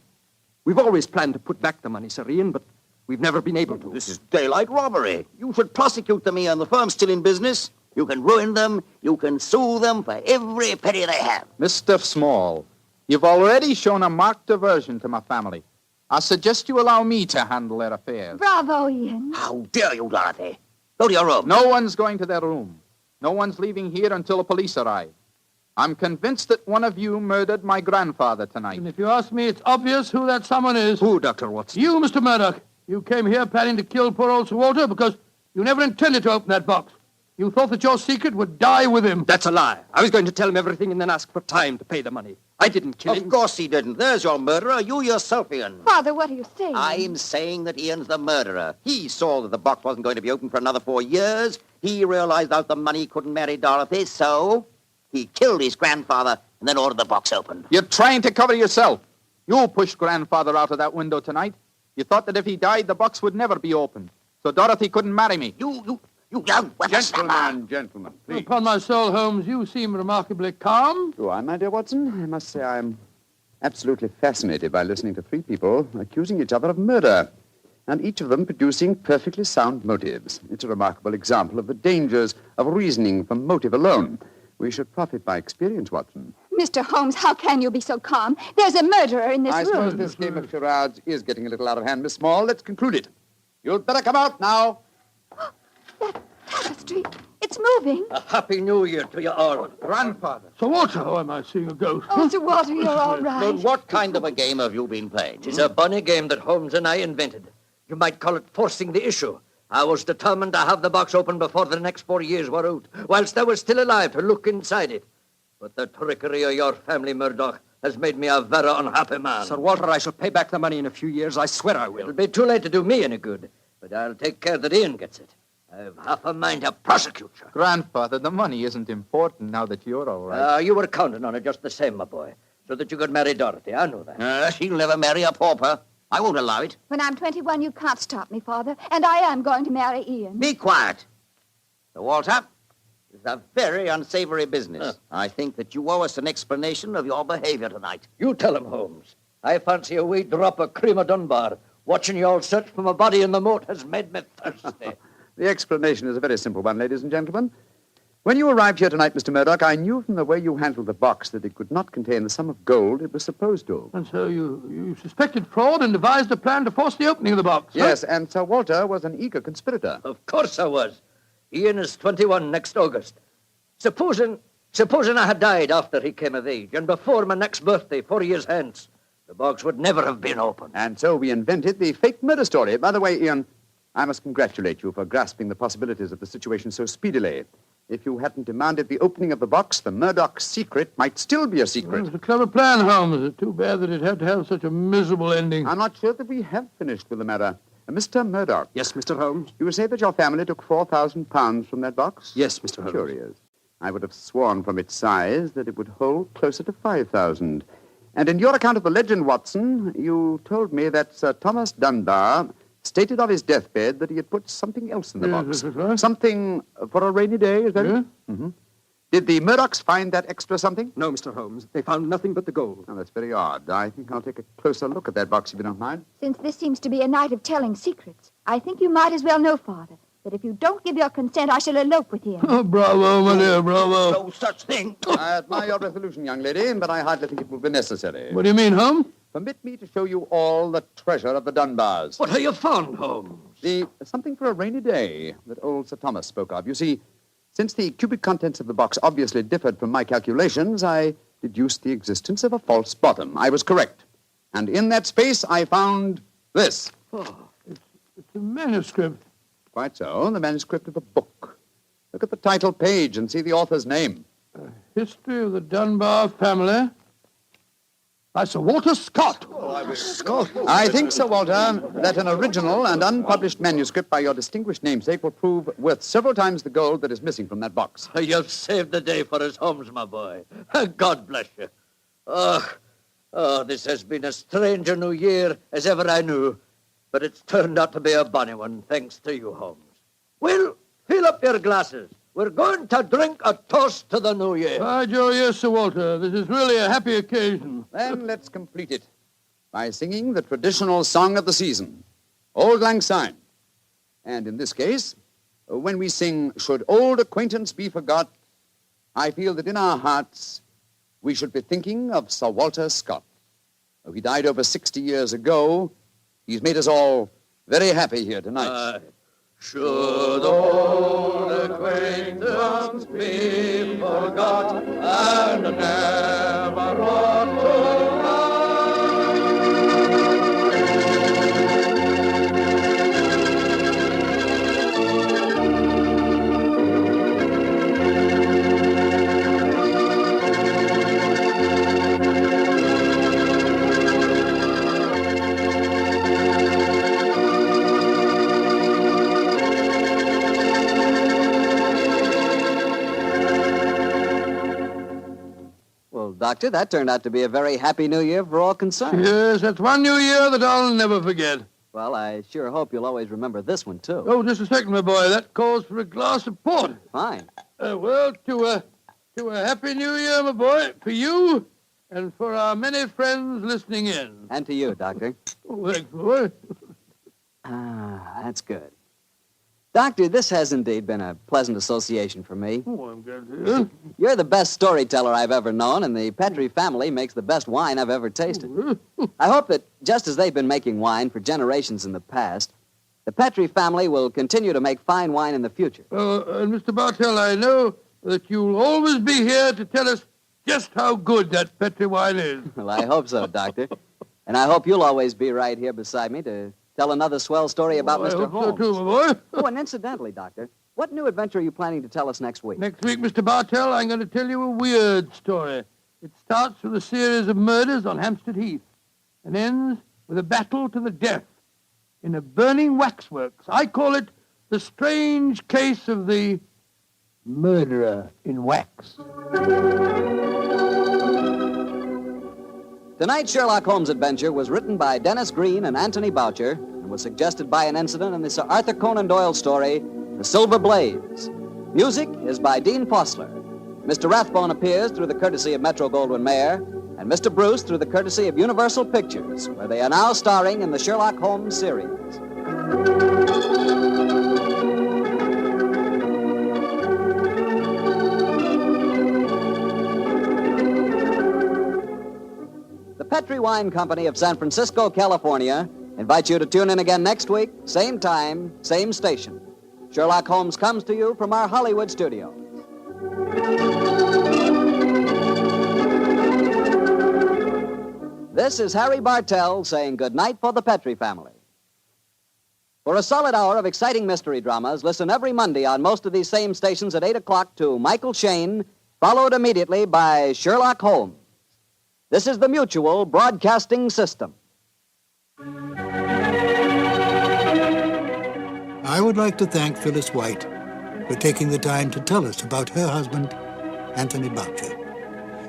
We've always planned to put back the money, Sir Ian, but we've never been able to. This is daylight robbery. You should prosecute them, Ian. The firm's still in business. You can ruin them. You can sue them for every penny they have. Mr. Small, you've already shown a marked aversion to my family. I suggest you allow me to handle their affairs. Bravo, Ian. How dare you, Dorothy? Go to your room. No one's going to their room. No one's leaving here until the police arrive. I'm convinced that one of you murdered my grandfather tonight. And if you ask me, it's obvious who that someone is. Who, Dr. Watson? You, Mr. Murdoch. You came here planning to kill poor old Sir Walter because you never intended to open that box. You thought that your secret would die with him. That's a lie. I was going to tell him everything and then ask for time to pay the money. I didn't kill him. Of course he didn't. There's your murderer. You yourself, Ian. Father, what are you saying? I'm saying that Ian's the murderer. He saw that the box wasn't going to be open for another 4 years. He realized out the money couldn't marry Dorothy, so he killed his grandfather and then ordered the box opened. You're trying to cover yourself. You pushed grandfather out of that window tonight. You thought that if he died, the box would never be opened. So Dorothy couldn't marry me. You young Gentlemen, please. Upon my soul, Holmes, you seem remarkably calm. Do I, my dear Watson? I must say I'm absolutely fascinated by listening to three people accusing each other of murder, and each of them producing perfectly sound motives. It's a remarkable example of the dangers of reasoning from motive alone. We should profit by experience, Watson. Mr. Holmes, how can you be so calm? There's a murderer in this I room. suppose this game of charades is getting a little out of hand, Miss Small. Let's conclude it. You'd better come out now. That tapestry, it's moving. A happy new year to you all. Grandfather. Sir Walter, oh, am I seeing a ghost? Oh, Sir Walter, you're all right. But what kind of a game have you been playing? It's a bunny game that Holmes and I invented. You might call it forcing the issue. I was determined to have the box open before the next 4 years were out, whilst I was still alive to look inside it. But the trickery of your family, Murdoch, has made me a very unhappy man. Sir Walter, I shall pay back the money in a few years. I swear I will. It'll be too late to do me any good, but I'll take care that Ian gets it. I've half a mind to prosecute you. Grandfather, the money isn't important now that you're all right. You were counting on it just the same, my boy, so that you could marry Dorothy. I know that. She'll never marry a pauper. I won't allow it. When I'm 21, you can't stop me, Father, and I am going to marry Ian. Be quiet. Sir Walter, this is a very unsavory business. I think that you owe us an explanation of your behavior tonight. You tell him, Holmes. I fancy a wee drop of cream of Dunbar. Watching you all search for my body in the moat has made me thirsty. The explanation is a very simple one, ladies and gentlemen. When you arrived here tonight, Mr. Murdoch, I knew from the way you handled the box that it could not contain the sum of gold it was supposed to. And so you suspected fraud and devised a plan to force the opening of the box. Yes, and Sir Walter was an eager conspirator. Of course I was. Ian is 21 next August. Supposing I had died after he came of age and before my next birthday, 4 years hence, the box would never have been opened. And so we invented the fake murder story. By the way, Ian, I must congratulate you for grasping the possibilities of the situation so speedily. If you hadn't demanded the opening of the box, the Murdoch secret might still be a secret. It's a clever plan, Holmes. It's too bad that it had to have such a miserable ending. I'm not sure that we have finished with the matter. Mr. Murdoch. Yes, Mr. Holmes? You say that your family took £4,000 from that box? Yes, Mr. Holmes. Curious. I would have sworn from its size that it would hold closer to 5,000. And in your account of the legend, Watson, you told me that Sir Thomas Dunbar stated of his deathbed that he had put something else in the box. Right. Something for a rainy day, is that it? Mm-hmm. Did the Murdochs find that extra something? No, Mr. Holmes. They found nothing but the gold. Oh, that's very odd. I think I'll take a closer look at that box, if you don't mind. Since this seems to be a night of telling secrets, I think you might as well know, Father, that if you don't give your consent, I shall elope with him. Oh, bravo, my dear, bravo. No such thing. I admire your resolution, young lady, but I hardly think it will be necessary. What do you mean, Holmes? Permit me to show you all the treasure of the Dunbars. What have you found, Holmes? Something for a rainy day that old Sir Thomas spoke of. You see, since the cubic contents of the box obviously differed from my calculations, I deduced the existence of a false bottom. I was correct. And in that space, I found this. Oh, it's a manuscript. Quite so, the manuscript of a book. Look at the title page and see the author's name. History of the Dunbar family. By Sir Walter Scott. Scott. I think, Sir Walter, that an original and unpublished manuscript by your distinguished namesake will prove worth several times the gold that is missing from that box. You've saved the day for us, Holmes, my boy. God bless you. Oh, this has been as strange a new year as ever I knew. But it's turned out to be a bonny one, thanks to you, Holmes. Well, fill up your glasses. We're going to drink a toast to the new year. By Joe, yes, Sir Walter. This is really a happy occasion. Then let's complete it by singing the traditional song of the season, Auld Lang Syne. And in this case, when we sing, Should Old Acquaintance Be Forgot, I feel that in our hearts we should be thinking of Sir Walter Scott. Though he died over 60 years ago, he's made us all very happy here tonight. Should old acquaintance be forgot and never brought to light. Doctor, that turned out to be a very happy new year for all concerned. Yes, that's one new year that I'll never forget. Well, I sure hope you'll always remember this one, too. Oh, just a second, my boy. That calls for a glass of port. Fine. Well, to a happy new year, my boy, for you and for our many friends listening in. And to you, Doctor. Oh, thanks, boy. That's good. Doctor, this has indeed been a pleasant association for me. Oh, I'm glad to hear. You're the best storyteller I've ever known, and the Petrie family makes the best wine I've ever tasted. I hope that, just as they've been making wine for generations in the past, the Petrie family will continue to make fine wine in the future. And Mr. Bartell, I know that you'll always be here to tell us just how good that Petrie wine is. Well, I hope so, Doctor. And I hope you'll always be right here beside me to tell another swell story about Mr. Holmes. I hope so, too, my boy. Oh, and incidentally, Doctor, what new adventure are you planning to tell us next week? Next week, Mr. Bartell, I'm going to tell you a weird story. It starts with a series of murders on Hampstead Heath and ends with a battle to the death in a burning waxworks. I call it the strange case of the murderer in wax. Tonight's Sherlock Holmes adventure was written by Dennis Green and Anthony Boucher and was suggested by an incident in the Sir Arthur Conan Doyle story, The Silver Blaze. Music is by Dean Fossler. Mr. Rathbone appears through the courtesy of Metro-Goldwyn-Mayer, and Mr. Bruce through the courtesy of Universal Pictures, where they are now starring in the Sherlock Holmes series. The Petrie Wine Company of San Francisco, California, invites you to tune in again next week, same time, same station. Sherlock Holmes comes to you from our Hollywood studios. This is Harry Bartell saying good night for the Petrie family. For a solid hour of exciting mystery dramas, listen every Monday on most of these same stations at 8 o'clock to Michael Shayne, followed immediately by Sherlock Holmes. This is the Mutual Broadcasting System. I would like to thank Phyllis White for taking the time to tell us about her husband, Anthony Boucher,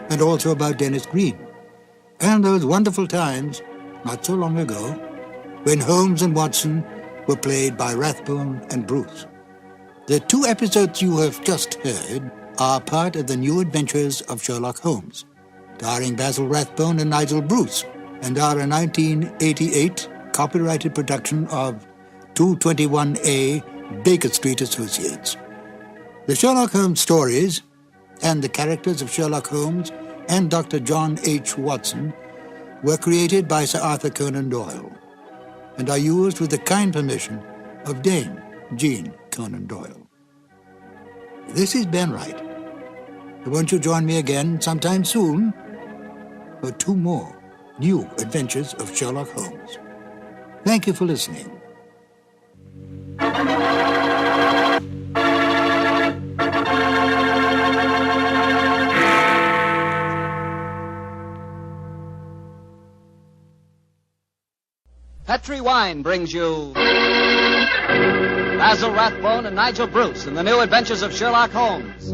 and also about Dennis Green, and those wonderful times, not so long ago, when Holmes and Watson were played by Rathbone and Bruce. The 2 episodes you have just heard are part of the new adventures of Sherlock Holmes, starring Basil Rathbone and Nigel Bruce, and are a 1988 copyrighted production of 221A Baker Street Associates. The Sherlock Holmes stories and the characters of Sherlock Holmes and Dr. John H. Watson were created by Sir Arthur Conan Doyle and are used with the kind permission of Dame Jean Conan Doyle. This is Ben Wright. Won't you join me again sometime soon for 2 more new adventures of Sherlock Holmes? Thank you for listening. Petri Wine brings you Basil Rathbone and Nigel Bruce in the new adventures of Sherlock Holmes.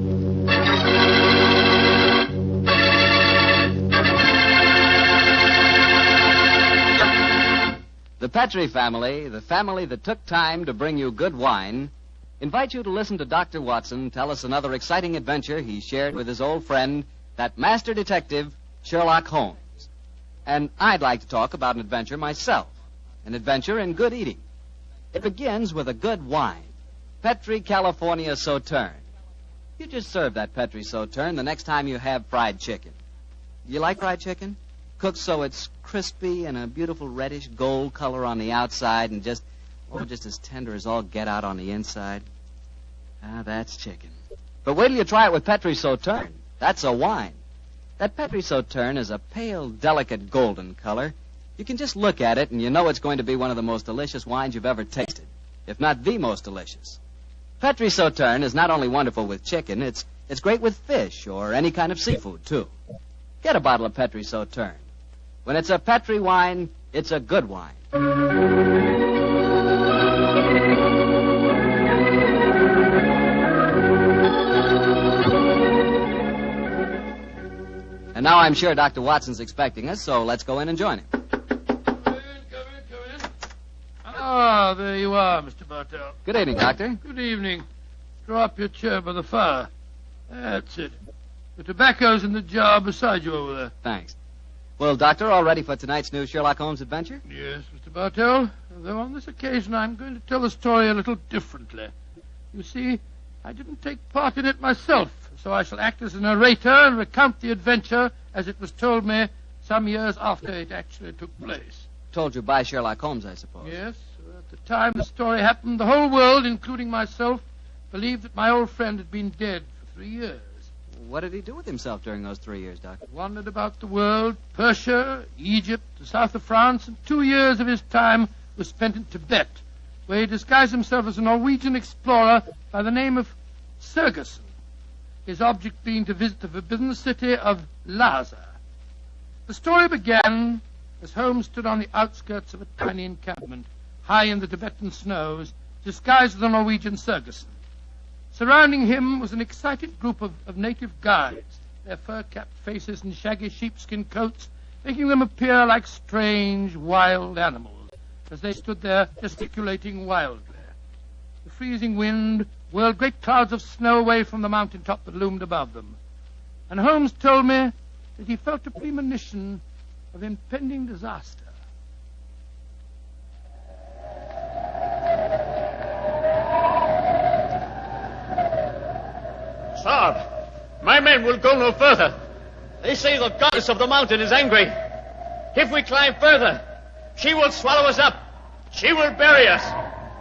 The Petri family, the family that took time to bring you good wine, invite you to listen to Dr. Watson tell us another exciting adventure he shared with his old friend, that master detective, Sherlock Holmes. And I'd like to talk about an adventure myself. An adventure in good eating. It begins with a good wine. Petri California Sauterne. You just serve that Petri Sauterne the next time you have fried chicken. You like fried chicken? Cooked so it's crispy and a beautiful reddish gold color on the outside and just as tender as all get out on the inside. Ah, that's chicken. But wait till you try it with Petri Sauterne. That's a wine. That Petri Sauterne is a pale, delicate golden color. You can just look at it and you know it's going to be one of the most delicious wines you've ever tasted, if not the most delicious. Petri Sauterne is not only wonderful with chicken, it's great with fish or any kind of seafood, too. Get a bottle of Petri Sauterne. When it's a Petri wine, it's a good wine. And now I'm sure Dr. Watson's expecting us, so let's go in and join him. Ah, there you are, Mr. Bartell. Good evening, Doctor. Good evening. Draw up your chair by the fire. That's it. The tobacco's in the jar beside you over there. Thanks. Well, Doctor, all ready for tonight's new Sherlock Holmes adventure? Yes, Mr. Bartell. Though on this occasion I'm going to tell the story a little differently. You see, I didn't take part in it myself, so I shall act as a narrator and recount the adventure as it was told me some years after it actually took place. Told you by Sherlock Holmes, I suppose. Yes. At the time the story happened, the whole world, including myself, believed that my old friend had been dead for 3 years. What did he do with himself during those 3 years, Doctor? Wandered about the world, Persia, Egypt, the south of France, and 2 years of his time was spent in Tibet, where he disguised himself as a Norwegian explorer by the name of Sergerson, his object being to visit the forbidden city of Lhasa. The story began as Holmes stood on the outskirts of a tiny encampment, high in the Tibetan snows, disguised as a Norwegian Sergerson. Surrounding him was an excited group of native guides, their fur-capped faces and shaggy sheepskin coats making them appear like strange, wild animals as they stood there gesticulating wildly. The freezing wind whirled great clouds of snow away from the mountaintop that loomed above them. And Holmes told me that he felt a premonition of impending disaster. Sir, my men will go no further. They say the goddess of the mountain is angry. If we climb further, she will swallow us up. She will bury us.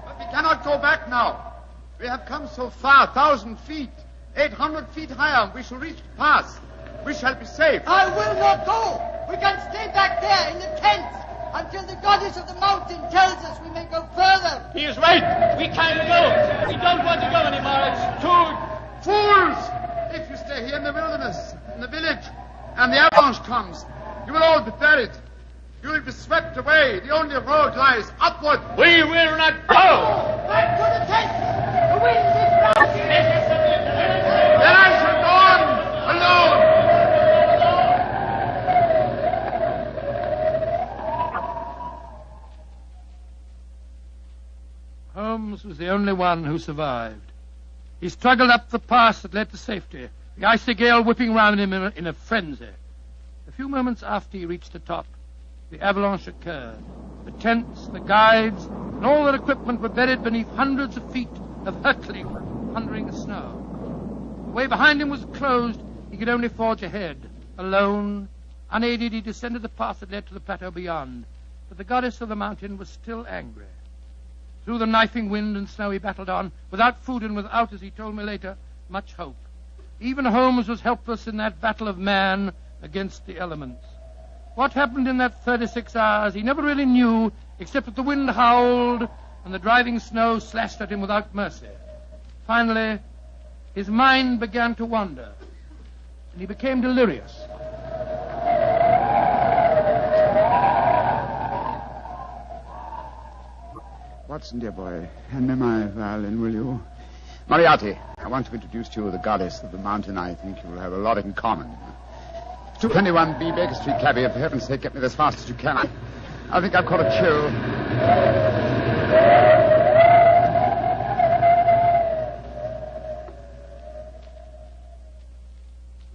But we cannot go back now. We have come so far, 1,000 feet, 800 feet higher. We shall reach the pass. We shall be safe. I will not go. We can stay back there in the tents. until the goddess of the mountain tells us we may go further. He is right. We can't go. We don't want to go anymore. It's too... Fools! If you stay here in the wilderness, in the village, and the avalanche comes, you will all be buried. You will be swept away. The only road lies upward. We will not go! Back to the tent! The wind is rising! Then I shall go on alone. Holmes was the only one who survived. He struggled up the pass that led to safety, the icy gale whipping round him in a frenzy. A few moments after he reached the top, the avalanche occurred. The tents, the guides, and all their equipment were buried beneath hundreds of feet of hurtling, thundering snow. The way behind him was closed. He could only forge ahead. Alone, unaided, he descended the path that led to the plateau beyond. But the goddess of the mountain was still angry. Through the knifing wind and snow he battled on, without food and without, as he told me later, much hope. Even Holmes was helpless in that battle of man against the elements. What happened in that 36 hours he never really knew, except that the wind howled and the driving snow slashed at him without mercy. Finally, his mind began to wander, and he became delirious. Watson, dear boy, hand me my violin, will you? Moriarty, I want to introduce to you the goddess of the mountain. I think you will have a lot in common. 221B Baker Street, cabby. For heaven's sake, get me as fast as you can. I think I've caught a chill.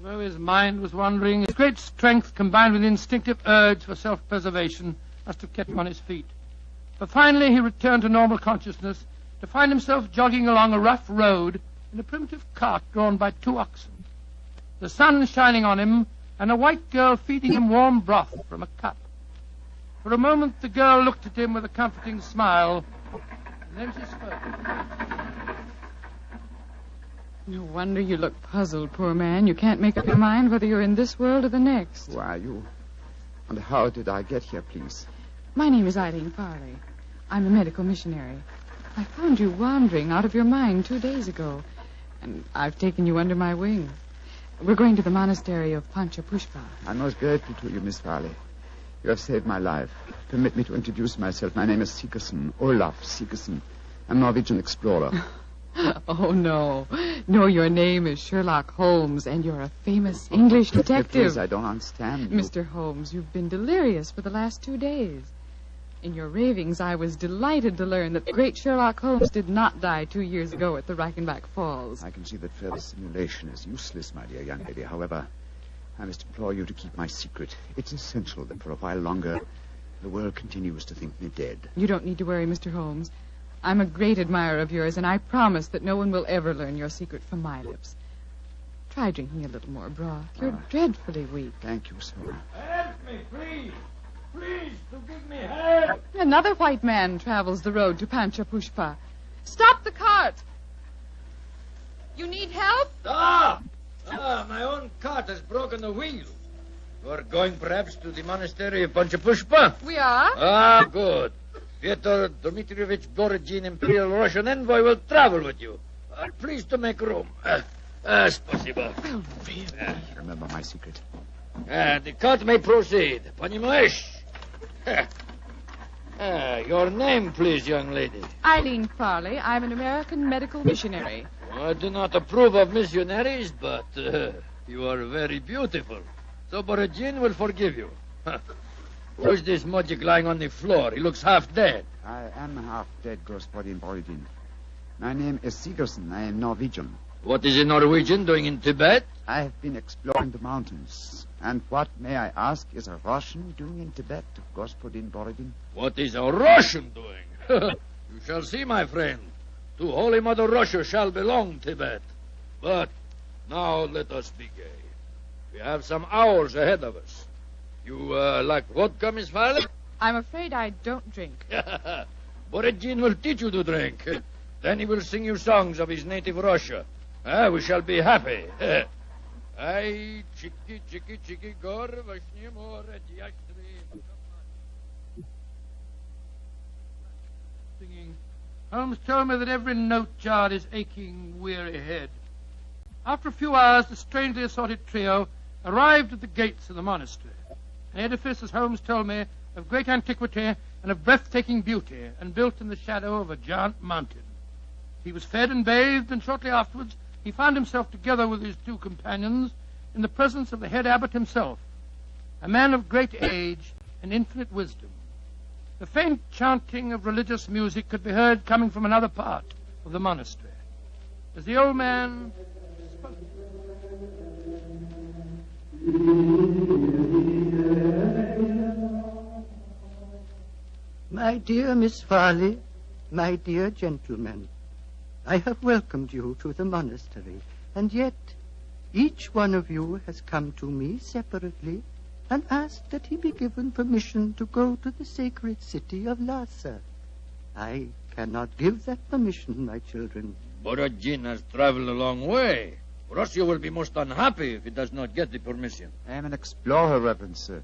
Though his mind was wandering, his great strength combined with instinctive urge for self-preservation must have kept him on his feet. But finally he returned to normal consciousness to find himself jogging along a rough road in a primitive cart drawn by 2 oxen. The sun shining on him, and a white girl feeding him warm broth from a cup. For a moment the girl looked at him with a comforting smile, and then she spoke. No wonder you look puzzled, poor man. You can't make up your mind whether you're in this world or the next. Who are you? And how did I get here, please? My name is Eileen Farley. I'm a medical missionary. I found you wandering out of your mind 2 days ago, and I've taken you under my wing. We're going to the monastery of Panchapushpa. I'm most grateful to you, Miss Farley. You have saved my life. Permit me to introduce myself. My name is Sigerson, Olaf Sigerson. I'm a Norwegian explorer. Oh, no. No, your name is Sherlock Holmes, and you're a famous English detective. Please, I don't understand you. Mr. Holmes, you've been delirious for the last 2 days. In your ravings, I was delighted to learn that the great Sherlock Holmes did not die 2 years ago at the Reichenbach Falls. I can see that further simulation is useless, my dear young lady. However, I must implore you to keep my secret. It's essential that for a while longer the world continues to think me dead. You don't need to worry, Mr. Holmes. I'm a great admirer of yours, and I promise that no one will ever learn your secret from my lips. Try drinking a little more broth. You're dreadfully weak. Thank you, sir. Help me, please. Please, to give me help. Another white man travels the road to Panchapushpa. Stop the cart! You need help? My own cart has broken the wheel. You're going perhaps to the monastery of Panchapushpa? We are. Good. Fyodor Dmitrievich Borodin, Imperial Russian envoy, will travel with you. Please to make room. Spasibo. Well, really? Remember my secret. The cart may proceed. Poнимаешь? Your name, please, young lady. Eileen Farley. I'm an American medical missionary. I do not approve of missionaries, but you are very beautiful. So Borodin will forgive you. Who is this mujik lying on the floor? He looks half dead. I am half dead, Господин Borodin. My name is Sigerson. I am Norwegian. What is a Norwegian doing in Tibet? I have been exploring the mountains. And what, may I ask, is a Russian doing in Tibet, Господин Borodin? What is a Russian doing? You shall see, my friend. To Holy Mother Russia shall belong Tibet. But now let us be gay. We have some hours ahead of us. You like vodka, Miss Farley? I'm afraid I don't drink. Borodin will teach you to drink. Then he will sing you songs of his native Russia. We shall be happy. Ay, chiki, chiki, chiki, gor, vashni more, singing, Holmes told me that every note jarred his aching, weary head. After a few hours, the strangely assorted trio arrived at the gates of the monastery, an edifice, as Holmes told me, of great antiquity and of breathtaking beauty, and built in the shadow of a giant mountain. He was fed and bathed, and shortly afterwards he found himself together with his two companions in the presence of the head abbot himself, a man of great age and infinite wisdom. The faint chanting of religious music could be heard coming from another part of the monastery. As the old man spoke, My dear Miss Farley, my dear gentlemen, I have welcomed you to the monastery, and yet each one of you has come to me separately and asked that he be given permission to go to the sacred city of Lhasa. I cannot give that permission, my children. Borodin has traveled a long way. Russia will be most unhappy if he does not get the permission. I am an explorer, Reverend Sir.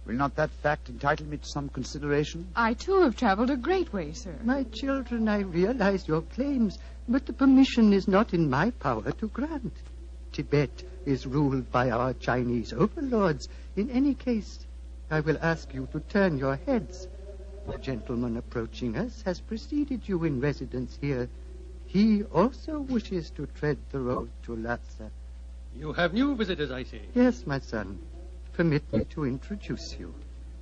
Will not that fact entitle me to some consideration? I, too, have traveled a great way, sir. My children, I realize your claims, but the permission is not in my power to grant. Tibet is ruled by our Chinese overlords. In any case, I will ask you to turn your heads. The gentleman approaching us has preceded you in residence here. He also wishes to tread the road to Lhasa. You have new visitors, I see. Yes, my son. Permit me to introduce you.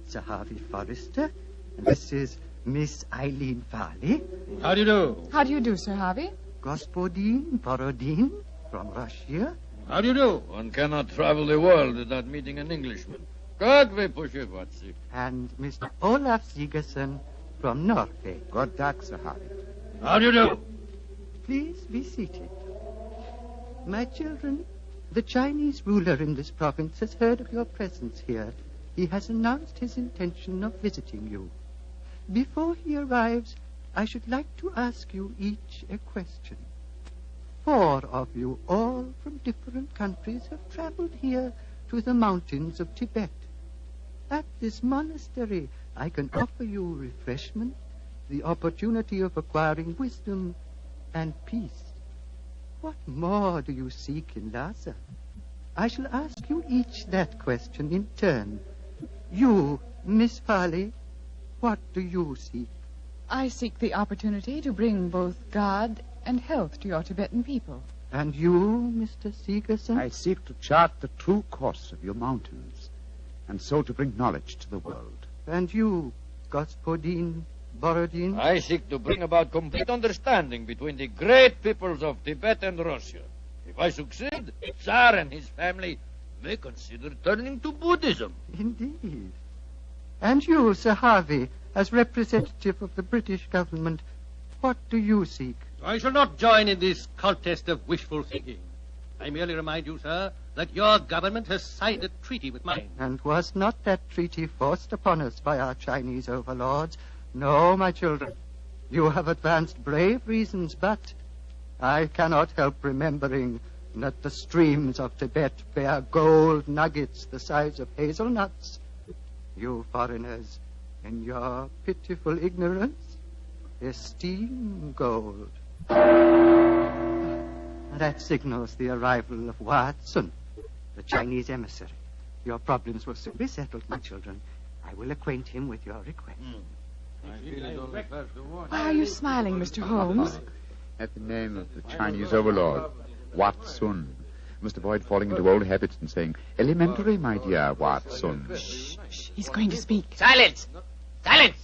Sir Harvey Forrester, and this is Miss Eileen Farley. How do you do? How do you do, Sir Harvey? Gospodin Borodin from Russia. How do you do? One cannot travel the world without meeting an Englishman. God we push it, Watsi. And Mr. Olaf Sigerson from Norway. God dag, Sir Harvey. How do you do? Please be seated. My children, the Chinese ruler in this province has heard of your presence here. He has announced his intention of visiting you. Before he arrives, I should like to ask you each a question. 4 of you, all from different countries, have traveled here to the mountains of Tibet. At this monastery, I can offer you refreshment, the opportunity of acquiring wisdom and peace. What more do you seek in Lhasa? I shall ask you each that question in turn. You, Miss Farley, what do you seek? I seek the opportunity to bring both God and health to your Tibetan people. And you, Mr. Sigerson? I seek to chart the true course of your mountains, and so to bring knowledge to the world. And you, Gospodin Borodin? I seek to bring about complete understanding between the great peoples of Tibet and Russia. If I succeed, Tsar and his family may consider turning to Buddhism. Indeed. And you, Sir Harvey, as representative of the British government, what do you seek? I shall not join in this contest of wishful thinking. I merely remind you, sir, that your government has signed a treaty with mine. And was not that treaty forced upon us by our Chinese overlords? No, my children. You have advanced brave reasons, but I cannot help remembering that the streams of Tibet bear gold nuggets the size of hazelnuts. You foreigners, in your pitiful ignorance, esteem gold. That signals the arrival of Watson, the Chinese emissary. Your problems will soon be settled, my children. I will acquaint him with your request. Why are you smiling, Mr. Holmes? At the name of the Chinese overlord, Watson. Must avoid falling into old habits and saying, elementary, my dear Watson. Shh. He's going to speak. Silence! Silence!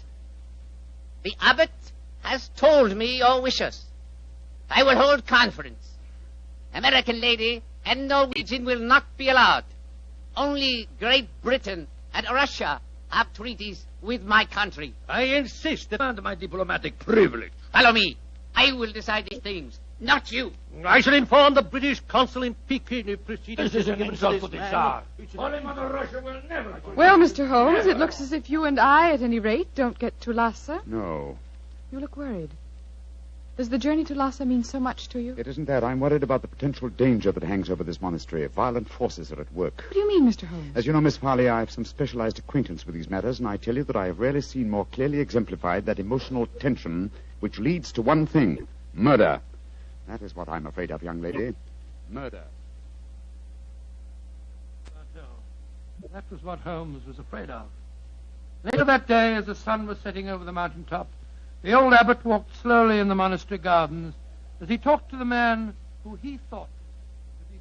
The abbot has told me your wishes. I will hold conference. American lady and Norwegian will not be allowed. Only Great Britain and Russia have treaties with my country. I insist upon my diplomatic privilege. Follow me. I will decide these things, not you. I shall inform the British consul in Peking if proceedings... This is an insult to the Tsar. Holy Mother Russia will never... Well, Mr. Holmes, it looks as if you and I, at any rate, don't get to Lhasa. No. You look worried. Does the journey to Lhasa mean so much to you? It isn't that. I'm worried about the potential danger that hangs over this monastery. Violent forces are at work. What do you mean, Mr. Holmes? As you know, Miss Farley, I have some specialized acquaintance with these matters, and I tell you that I have rarely seen more clearly exemplified that emotional tension which leads to one thing: murder. That is what I'm afraid of, young lady. Murder. That was what Holmes was afraid of. Later that day, as the sun was setting over the mountaintop, the old abbot walked slowly in the monastery gardens as he talked to the man who he thought to be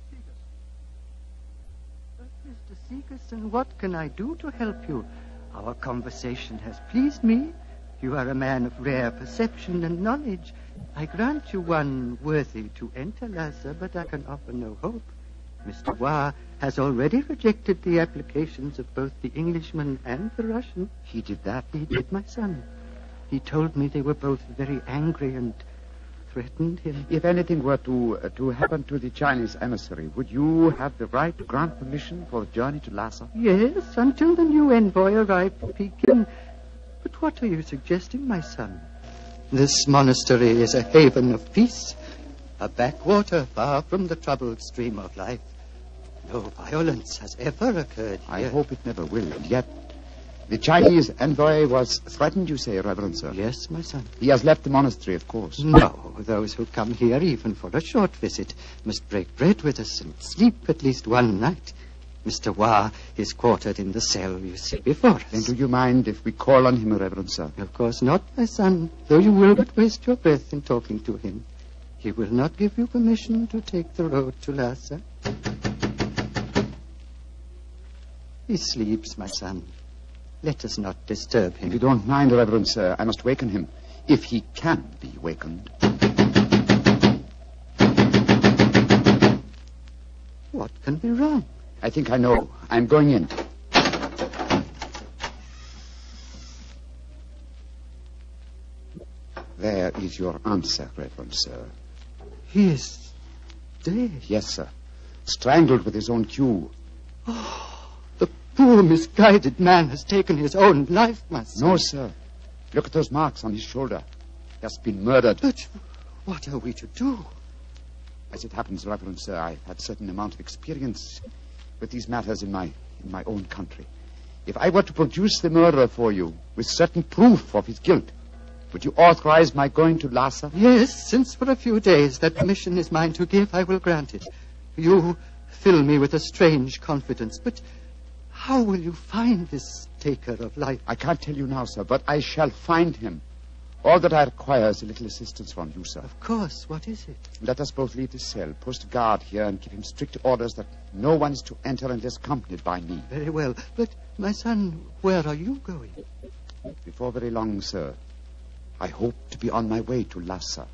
Seegerson. Mr. Seegerson, what can I do to help you? Our conversation has pleased me. You are a man of rare perception and knowledge. I grant you one worthy to enter Lhasa, but I can offer no hope. Mr. Wa has already rejected the applications of both the Englishman and the Russian. He did that? He did, my son. He told me they were both very angry and threatened him. If anything were to happen to the Chinese emissary, would you have the right to grant permission for a journey to Lhasa? Yes, until the new envoy arrived from Peking. But what are you suggesting, my son? This monastery is a haven of peace, a backwater far from the troubled stream of life. No violence has ever occurred here. I hope it never will. And yet, the Chinese envoy was threatened, you say, Reverend Sir? Yes, my son. He has left the monastery, of course. No, those who come here, even for a short visit, must break bread with us and sleep at least one night. Mr. Wa is quartered in the cell you see before us. Then do you mind if we call on him, Reverend Sir? Of course not, my son, though you will but waste your breath in talking to him. He will not give you permission to take the road to Lhasa. He sleeps, my son. Let us not disturb him. If you don't mind, Reverend Sir, I must waken him, if he can be wakened. What can be wrong? I think I know. I'm going in. There is your answer, Reverend Sir. He is dead. Yes, sir. Strangled with his own cue. Oh, the poor misguided man has taken his own life, my son. No, sir. Look at those marks on his shoulder. He has been murdered. But what are we to do? As it happens, Reverend Sir, I've had a certain amount of experience with these matters in my own country. If I were to produce the murderer for you with certain proof of his guilt, would you authorize my going to Lhasa? Yes, since for a few days that permission is mine to give, I will grant it. You fill me with a strange confidence, but how will you find this taker of life? I can't tell you now, sir, but I shall find him. All that I require is a little assistance from you, sir. Of course. What is it? Let us both leave the cell, post a guard here, and give him strict orders that no one is to enter unless accompanied by me. Very well. But, my son, where are you going? Before very long, sir. I hope to be on my way to Lhasa.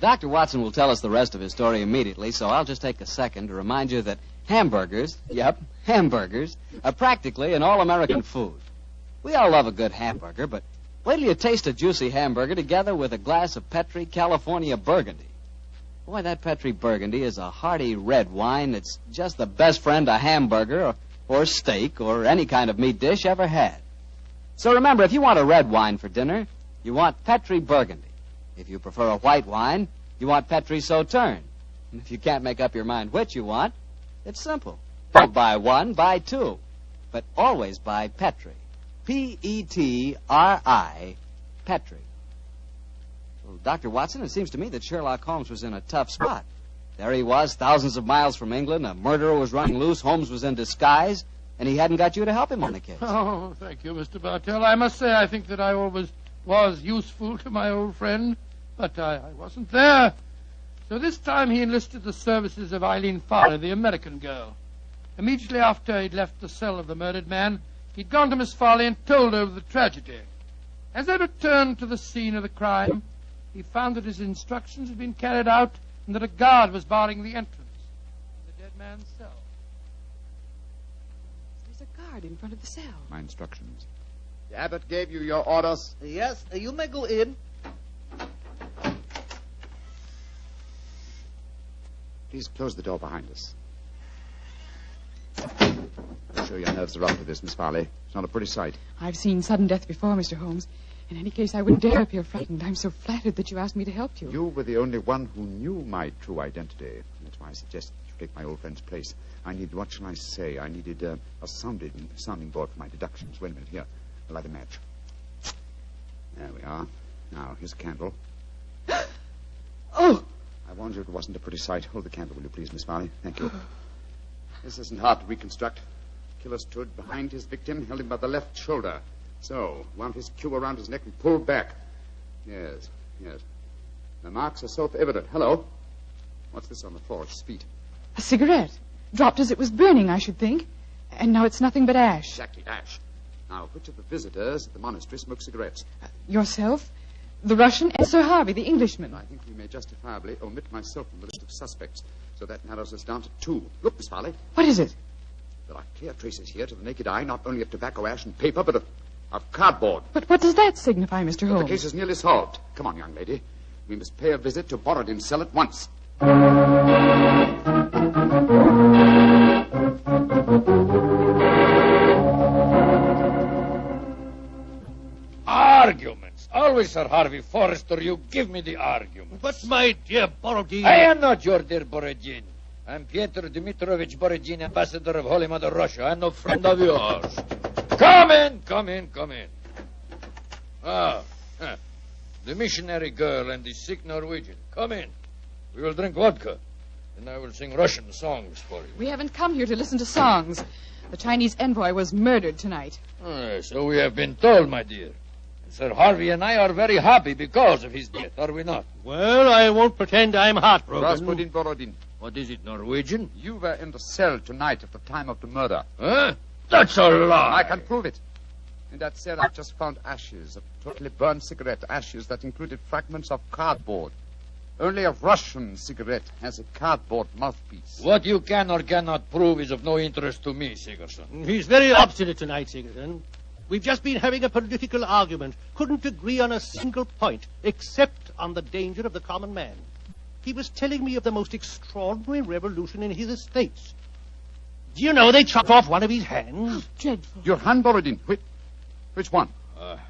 Dr. Watson will tell us the rest of his story immediately, so I'll just take a second to remind you that hamburgers, hamburgers, are practically an all-American food. We all love a good hamburger, but wait till you taste a juicy hamburger together with a glass of Petri California Burgundy. Boy, that Petri Burgundy is a hearty red wine that's just the best friend a hamburger or steak or any kind of meat dish ever had. So remember, if you want a red wine for dinner, you want Petri Burgundy. If you prefer a white wine, you want Petri Sauterne. And if you can't make up your mind which you want, it's simple. Don't buy one, buy two. But always buy Petri. Petri. Petri. Well, Dr. Watson, it seems to me that Sherlock Holmes was in a tough spot. There he was, thousands of miles from England. A murderer was running loose. Holmes was in disguise. And he hadn't got you to help him on the case. Oh, thank you, Mr. Bartell. I must say I think that I always was useful to my old friend, but I wasn't there. So this time he enlisted the services of Eileen Farley, the American girl. Immediately after he'd left the cell of the murdered man, he'd gone to Miss Farley and told her of the tragedy. As they returned to the scene of the crime, he found that his instructions had been carried out and that a guard was barring the entrance to the dead man's cell. There's a guard in front of the cell. My instructions. The abbot gave you your orders. Yes, you may go in. Please close the door behind us. Sure your nerves are up for this, Miss Farley. It's not a pretty sight. I've seen sudden death before, Mr. Holmes. In any case, I wouldn't dare appear frightened. I'm so flattered that you asked me to help you. You were the only one who knew my true identity. That's why I suggested you take my old friend's place. I needed, what shall I say? I needed a sounding board for my deductions. Wait a minute, here. I'll light a match. There we are. Now, here's a candle. Oh! I warned you it wasn't a pretty sight. Hold the candle, will you please, Miss Farley? Thank you. This isn't hard to reconstruct. The killer stood behind his victim, held him by the left shoulder. So, wound his cue around his neck and pulled back. Yes. The marks are self-evident. Hello? What's this on the floor at his feet? A cigarette. Dropped as it was burning, I should think. And now it's nothing but ash. Exactly, ash. Now, which of the visitors at the monastery smoke cigarettes? Yourself, the Russian, and Sir Harvey, the Englishman. I think we may justifiably omit myself from the list of suspects. So that narrows us down to 2. Look, Miss Farley. What is it? There are clear traces here to the naked eye, not only of tobacco ash and paper, but of cardboard. But what does that signify, Mr. Holmes? The case is nearly solved. Come on, young lady. We must pay a visit to Borodin's cell at once. Arguments. Always, Sir Harvey Forrester, you give me the argument. But, my dear Borodin... I am not your dear Borodin. I'm Pyotr Dmitrovich Borodin, ambassador of Holy Mother Russia, and no friend of yours. Come in. The missionary girl and the sick Norwegian. Come in. We will drink vodka, and I will sing Russian songs for you. We haven't come here to listen to songs. The Chinese envoy was murdered tonight. So we have been told, my dear. Sir Harvey and I are very happy because of his death, are we not? Well, I won't pretend I'm heartbroken. Rasputin Borodin. What is it, Norwegian? You were in the cell tonight at the time of the murder. Huh? That's a lie. I can prove it. In that cell, I've just found ashes, of totally burned cigarette ashes that included fragments of cardboard. Only a Russian cigarette has a cardboard mouthpiece. What you can or cannot prove is of no interest to me, Sigerson. He's very obstinate tonight, Sigerson. We've just been having a political argument. Couldn't agree on a single point, except on the danger of the common man. He was telling me of the most extraordinary revolution in his estates. Do you know they chopped off one of his hands? Dreadful. Your hand, Borodin. Which one?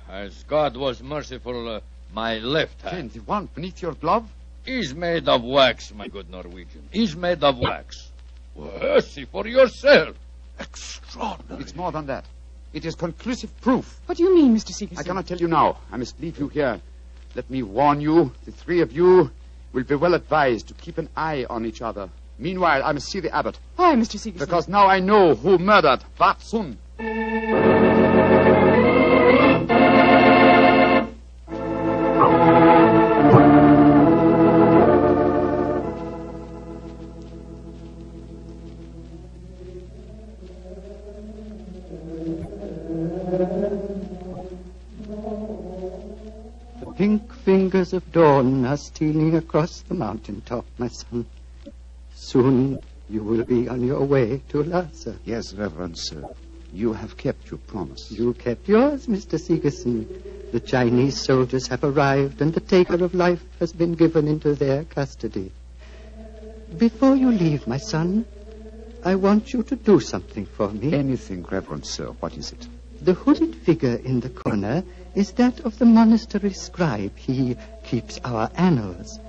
As God was merciful, my left hand. The one beneath your glove? He's made of wax, my good Norwegian. He's made of wax. Well, see for yourself. Extraordinary. It's more than that. It is conclusive proof. What do you mean, Mr. Seegerson? I cannot tell you now. I must leave you here. Let me warn you, the 3 of you will be well advised to keep an eye on each other. Meanwhile, I must see the abbot. Why, Mr. Seegerson? Because now I know who murdered Vatsun. Pink fingers of dawn are stealing across the mountain top, my son. Soon you will be on your way to Lhasa. Yes, Reverend Sir. You have kept your promise. You kept yours, Mr. Seegerson. The Chinese soldiers have arrived, and the taker of life has been given into their custody. Before you leave, my son, I want you to do something for me. Anything, Reverend Sir. What is it? The hooded figure in the corner is that of the monastery scribe. He keeps our annals.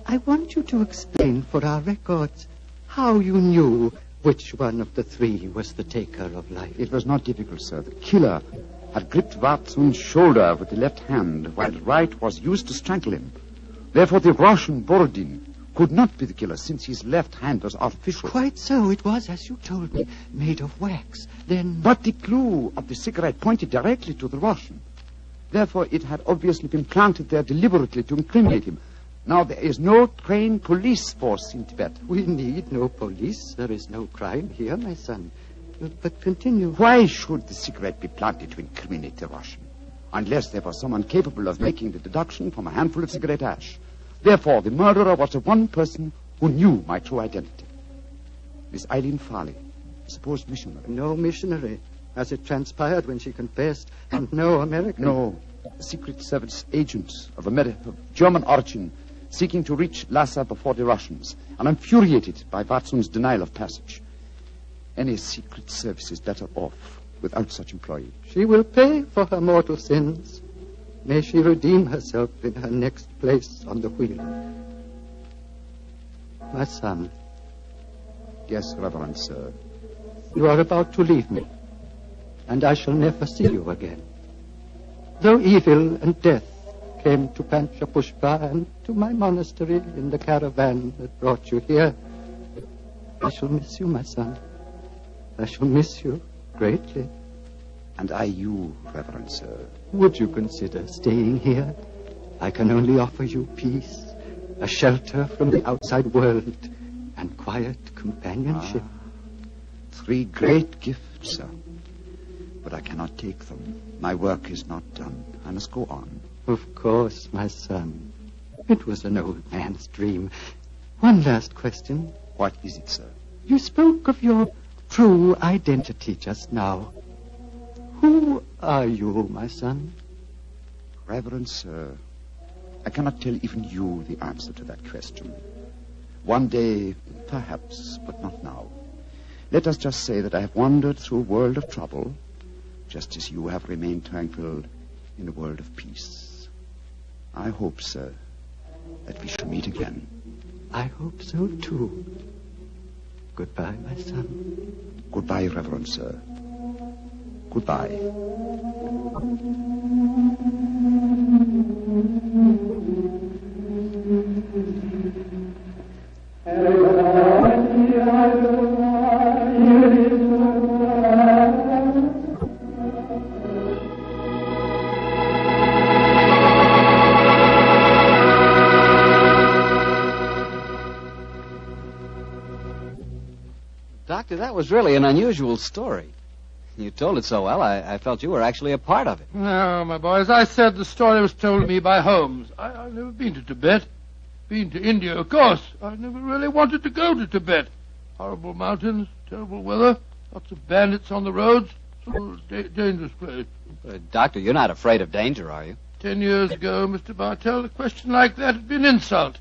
I want you to explain for our records how you knew which one of the 3 was the taker of life. It was not difficult, sir. The killer had gripped Vatsun's shoulder with the left hand, while the right was used to strangle him. Therefore, the Russian Borodin could not be the killer, since his left hand was artificial. Quite so. It was, as you told me, made of wax. Then... But the clue of the cigarette pointed directly to the Russian. Therefore, it had obviously been planted there deliberately to incriminate him. Now, there is no trained police force in Tibet. We need no police. There is no crime here, my son. But continue. Why should the cigarette be planted to incriminate the Russian? Unless there was someone capable of making the deduction from a handful of cigarette ash. Therefore, the murderer was the one person who knew my true identity. Miss Eileen Farley, supposed missionary. No missionary, as it transpired when she confessed, and no American. No, a Secret Service agent of German origin, seeking to reach Lhasa before the Russians, and infuriated by Vatsun's denial of passage. Any secret service is better off without such employee. She will pay for her mortal sins. May she redeem herself in her next place on the wheel. My son. Yes, Reverend Sir. You are about to leave me, and I shall never see you again. Though evil and death came to Panchapushpa and to my monastery in the caravan that brought you here, I shall miss you, my son. I shall miss you greatly. And I you, Reverend Sir. Would you consider staying here? I can only offer you peace, a shelter from the outside world, and quiet companionship. 3 great gifts, sir. But I cannot take them. My work is not done. I must go on. Of course, my son. It was an old man's dream. One last question. What is it, sir? You spoke of your true identity just now. Who are you, my son? Reverend Sir, I cannot tell even you the answer to that question. One day, perhaps, but not now. Let us just say that I have wandered through a world of trouble, just as you have remained tranquil in a world of peace. I hope, sir, that we shall meet again. I hope so, too. Goodbye, my son. Goodbye, Reverend Sir. Goodbye. Doctor, that was really an unusual story. You told it so well, I felt you were actually a part of it. No, my boy, as I said, the story was told me by Holmes. I've never been to Tibet. Been to India, of course. I never really wanted to go to Tibet. Horrible mountains, terrible weather, lots of bandits on the roads. Sort of dangerous place. Doctor, you're not afraid of danger, are you? 10 years ago, Mr. Bartell, a question like that would be an insult.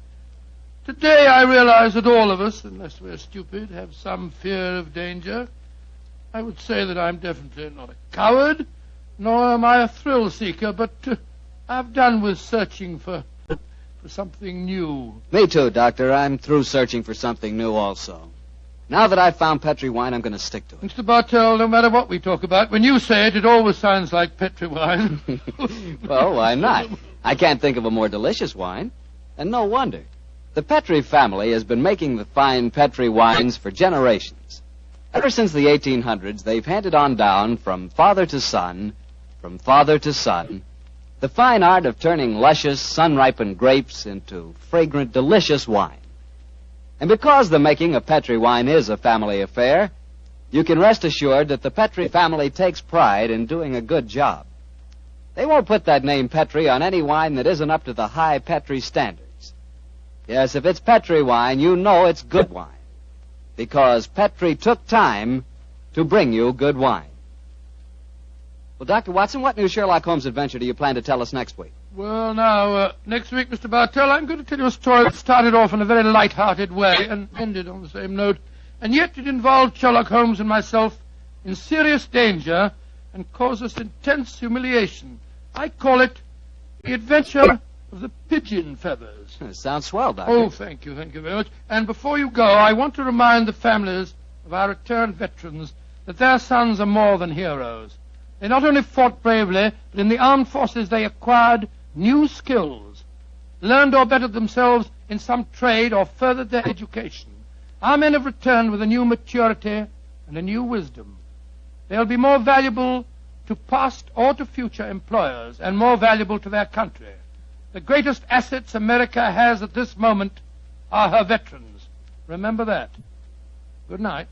Today I realize that all of us, unless we're stupid, have some fear of danger. I would say that I'm definitely not a coward, nor am I a thrill seeker, but I've done with searching for something new. Me too, Doctor. I'm through searching for something new also. Now that I've found Petri wine, I'm going to stick to it. Mr. Bartell, no matter what we talk about, when you say it, it always sounds like Petri wine. Well, why not? I can't think of a more delicious wine. And no wonder. The Petri family has been making the fine Petri wines for generations. Ever since the 1800s, they've handed on down from father to son, the fine art of turning luscious, sun-ripened grapes into fragrant, delicious wine. And because the making of Petri wine is a family affair, you can rest assured that the Petri family takes pride in doing a good job. They won't put that name Petri on any wine that isn't up to the high Petri standards. Yes, if it's Petri wine, you know it's good wine. Because Petri took time to bring you good wine. Well, Dr. Watson, what new Sherlock Holmes adventure do you plan to tell us next week? Well, now, next week, Mr. Bartell, I'm going to tell you a story that started off in a very light-hearted way and ended on the same note. And yet it involved Sherlock Holmes and myself in serious danger and caused us intense humiliation. I call it The Adventure of the Pigeon Feathers. Sounds swell, Doctor. Oh, thank you very much. And before you go, I want to remind the families of our returned veterans that their sons are more than heroes. They not only fought bravely, but in the armed forces they acquired new skills, learned or bettered themselves in some trade or furthered their education. Our men have returned with a new maturity and a new wisdom. They'll be more valuable to past or to future employers and more valuable to their country. The greatest assets America has at this moment are her veterans. Remember that. Good night.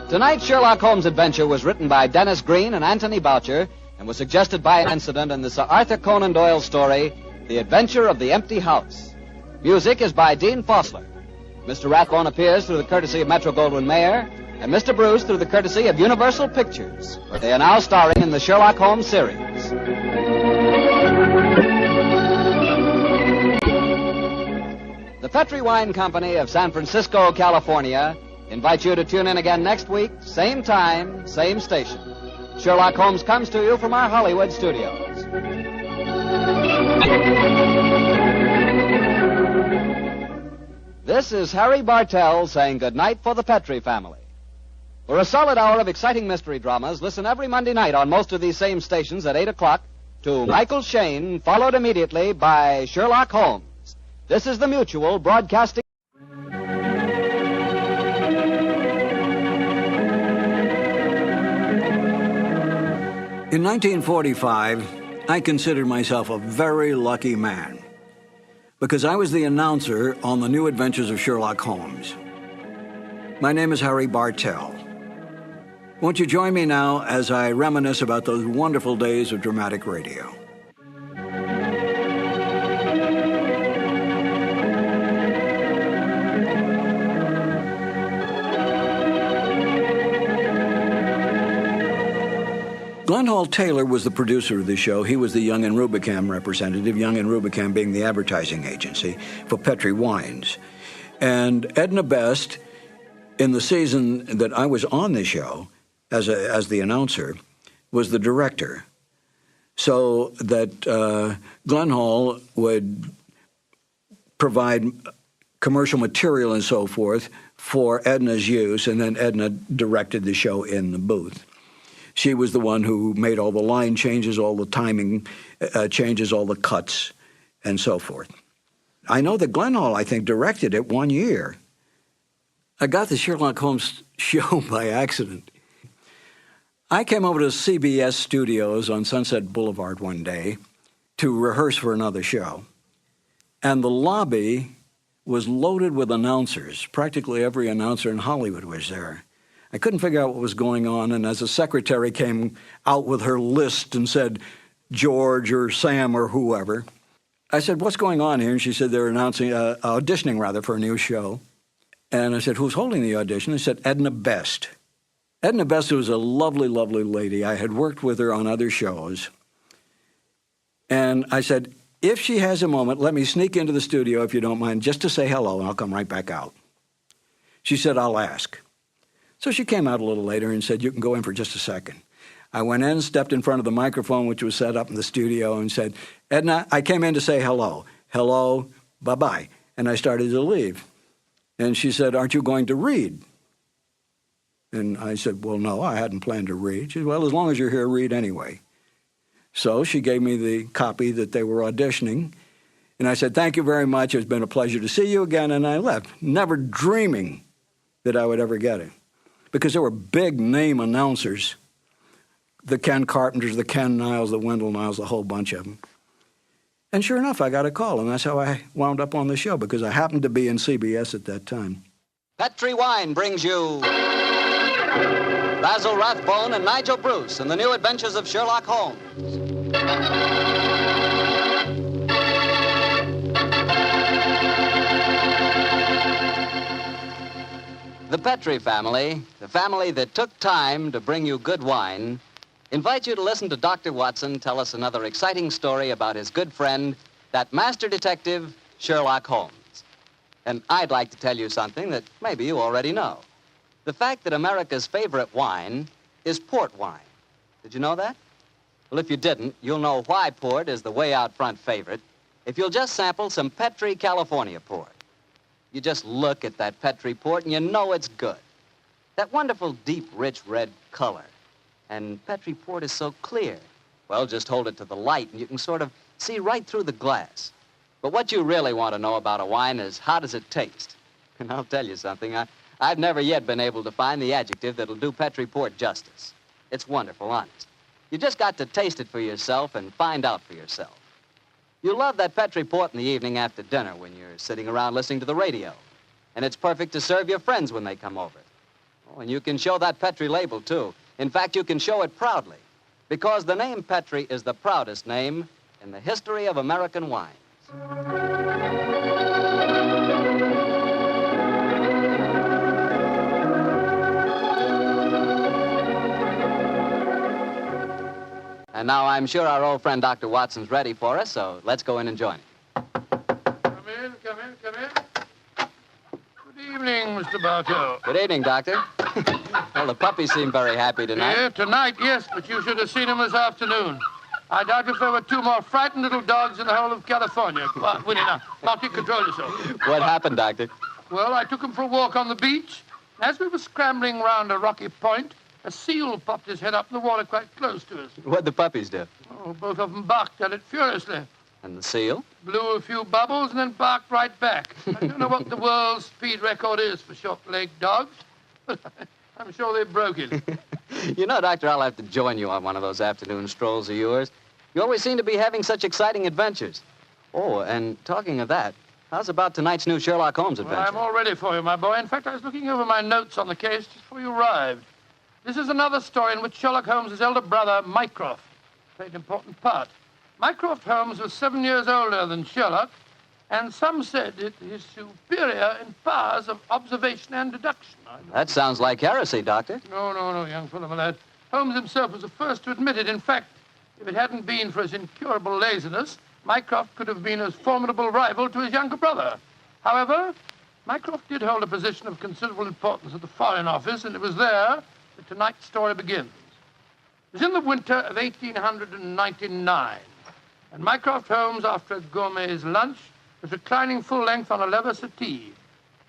Tonight's Sherlock Holmes adventure was written by Dennis Green and Anthony Boucher and was suggested by an incident in the Sir Arthur Conan Doyle story, The Adventure of the Empty House. Music is by Dean Fossler. Mr. Rathbone appears through the courtesy of Metro-Goldwyn-Mayer, and Mr. Bruce through the courtesy of Universal Pictures, where they are now starring in the Sherlock Holmes series. The Petri Wine Company of San Francisco, California, invites you to tune in again next week, same time, same station. Sherlock Holmes comes to you from our Hollywood studios. This is Harry Bartell saying goodnight for the Petri family. For a solid hour of exciting mystery dramas, listen every Monday night on most of these same stations at 8 o'clock to Michael Shayne, followed immediately by Sherlock Holmes. This is the Mutual Broadcasting. In 1945, I considered myself a very lucky man because I was the announcer on the New Adventures of Sherlock Holmes. My name is Harry Bartell. Won't you join me now as I reminisce about those wonderful days of dramatic radio? Glenn Hall Taylor was the producer of the show. He was the Young and Rubicam representative, Young and Rubicam being the advertising agency for Petri Wines. And Edna Best, in the season that I was on the show as the announcer, was the director. So that Glenn Hall would provide commercial material and so forth for Edna's use, and then Edna directed the show in the booth. She was the one who made all the line changes, all the timing changes, all the cuts, and so forth. I know that Glenn Hall, I think, directed it 1 year. I got the Sherlock Holmes show by accident. I came over to CBS Studios on Sunset Boulevard one day to rehearse for another show, and the lobby was loaded with announcers. Practically every announcer in Hollywood was there. I couldn't figure out what was going on, and as the secretary came out with her list and said, George or Sam or whoever, I said, what's going on here? And she said, they're auditioning for a new show. And I said, who's holding the audition? They said, Edna Best. Edna Best was a lovely, lovely lady. I had worked with her on other shows. And I said, if she has a moment, let me sneak into the studio, if you don't mind, just to say hello, and I'll come right back out. She said, I'll ask. So she came out a little later and said, you can go in for just a second. I went in, stepped in front of the microphone, which was set up in the studio, and said, Edna, I came in to say hello. Hello, bye-bye. And I started to leave. And she said, aren't you going to read? And I said, well, no, I hadn't planned to read. She said, well, as long as you're here, read anyway. So she gave me the copy that they were auditioning. And I said, thank you very much. It's been a pleasure to see you again. And I left, never dreaming that I would ever get it. Because there were big-name announcers, the Ken Carpenters, the Ken Niles, the Wendell Niles, a whole bunch of them. And sure enough, I got a call, and that's how I wound up on the show, because I happened to be in CBS at that time. Petri Wine brings you Basil Rathbone and Nigel Bruce in the New Adventures of Sherlock Holmes. The Petri family, the family that took time to bring you good wine, invites you to listen to Dr. Watson tell us another exciting story about his good friend, that master detective, Sherlock Holmes. And I'd like to tell you something that maybe you already know. The fact that America's favorite wine is port wine. Did you know that? Well, if you didn't, you'll know why port is the way out front favorite if you'll just sample some Petri California port. You just look at that Petri port and you know it's good. That wonderful, deep, rich red color. And Petri port is so clear. Well, just hold it to the light and you can sort of see right through the glass. But what you really want to know about a wine is how does it taste? And I'll tell you something, I've never yet been able to find the adjective that'll do Petri port justice. It's wonderful, honest. You just got to taste it for yourself and find out for yourself. You love that Petri port in the evening after dinner when you're sitting around listening to the radio. And it's perfect to serve your friends when they come over. Oh, and you can show that Petri label, too. In fact, you can show it proudly, because the name Petri is the proudest name in the history of American wines. And now I'm sure our old friend Dr. Watson's ready for us, so let's go in and join him. Come in, come in, come in. Mr. Bartow. Good evening, Doctor. Well, the puppies seem very happy tonight. Yeah, tonight, yes, but you should have seen them this afternoon. I doubt if there were two more frightened little dogs in the whole of California. Come on, Winnie, now you control yourself. What happened, Doctor? Well, I took them for a walk on the beach. As we were scrambling round a rocky point, a seal popped his head up in the water quite close to us. What'd the puppies do? Oh, both of them barked at it furiously. And the seal? Blew a few bubbles and then barked right back. I don't know what the world's speed record is for short-legged dogs, but I'm sure they broke it. You know, Doctor, I'll have to join you on one of those afternoon strolls of yours. You always seem to be having such exciting adventures. Oh, and talking of that, how's about tonight's new Sherlock Holmes adventure? Well, I'm all ready for you, my boy. In fact, I was looking over my notes on the case just before you arrived. This is another story in which Sherlock Holmes' elder brother, Mycroft, played an important part. Mycroft Holmes was 7 years older than Sherlock, and some said it is superior in powers of observation and deduction. That sounds like heresy, Doctor. No, young fellow, my lad. Holmes himself was the first to admit it. In fact, if it hadn't been for his incurable laziness, Mycroft could have been a formidable rival to his younger brother. However, Mycroft did hold a position of considerable importance at the Foreign Office, and it was there that tonight's story begins. It was in the winter of 1899, and Mycroft Holmes, after a gourmet's lunch, was reclining full length on a leather settee.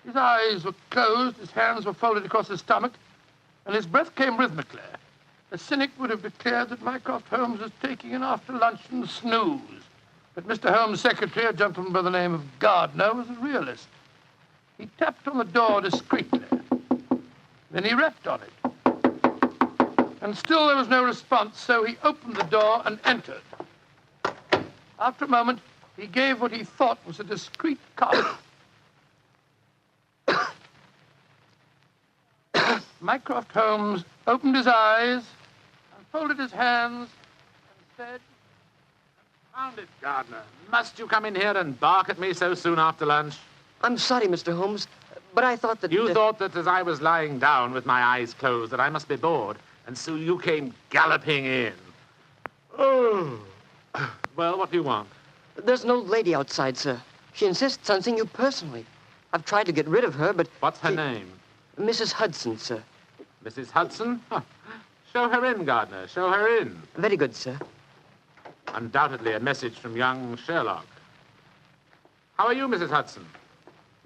His eyes were closed, his hands were folded across his stomach, and his breath came rhythmically. A cynic would have declared that Mycroft Holmes was taking an after-luncheon snooze. But Mr. Holmes' secretary, a gentleman by the name of Gardner, was a realist. He tapped on the door discreetly. Then he rapped on it. And still there was no response, so he opened the door and entered. After a moment, he gave what he thought was a discreet cough. Mycroft Holmes opened his eyes and folded his hands and said, "Found it, Gardner. Must you come in here and bark at me so soon after lunch?" I'm sorry, Mr. Holmes, but I thought that... You thought that as I was lying down with my eyes closed that I must be bored, and so you came galloping in. Oh. Well, what do you want? There's an old lady outside, sir. She insists on seeing you personally. I've tried to get rid of her, but... What's her name? Mrs. Hudson, sir. Mrs. Hudson? Huh. Show her in, Gardner. Show her in. Very good, sir. Undoubtedly a message from young Sherlock. How are you, Mrs. Hudson?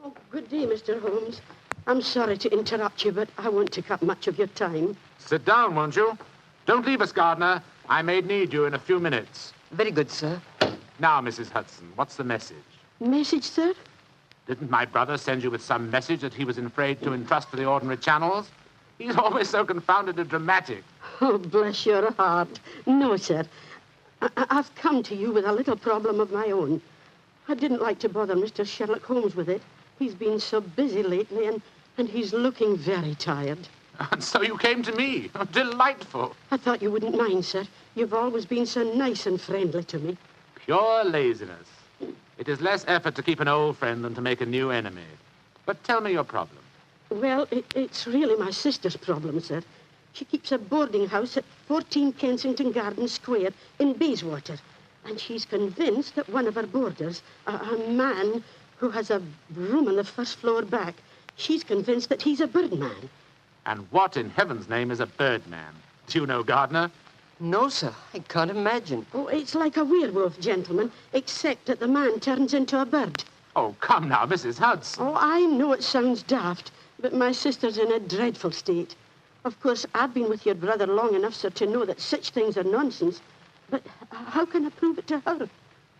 Oh, good day, Mr. Holmes. I'm sorry to interrupt you, but I won't take up much of your time. Sit down, won't you? Don't leave us, Gardner. I may need you in a few minutes. Very good, sir. Now, Mrs. Hudson, what's the message? Message, sir? Didn't my brother send you with some message that he was afraid to entrust to the ordinary channels? He's always so confoundedly dramatic. Oh, bless your heart. No, sir. I've come to you with a little problem of my own. I didn't like to bother Mr. Sherlock Holmes with it. He's been so busy lately, and he's looking very tired. And so you came to me. Delightful. I thought you wouldn't mind, sir. You've always been so nice and friendly to me. Pure laziness. It is less effort to keep an old friend than to make a new enemy. But tell me your problem. Well, it's really my sister's problem, sir. She keeps a boarding house at 14 Kensington Gardens Square in Bayswater. And she's convinced that one of her boarders, a man who has a room on the first floor back, she's convinced that he's a birdman. And what in heaven's name is a birdman? Do you know, Gardner? No, sir. I can't imagine. Oh, it's like a werewolf, gentlemen, except that the man turns into a bird. Oh, come now, Mrs. Hudson. Oh, I know it sounds daft, but my sister's in a dreadful state. Of course, I've been with your brother long enough, sir, to know that such things are nonsense. But how can I prove it to her?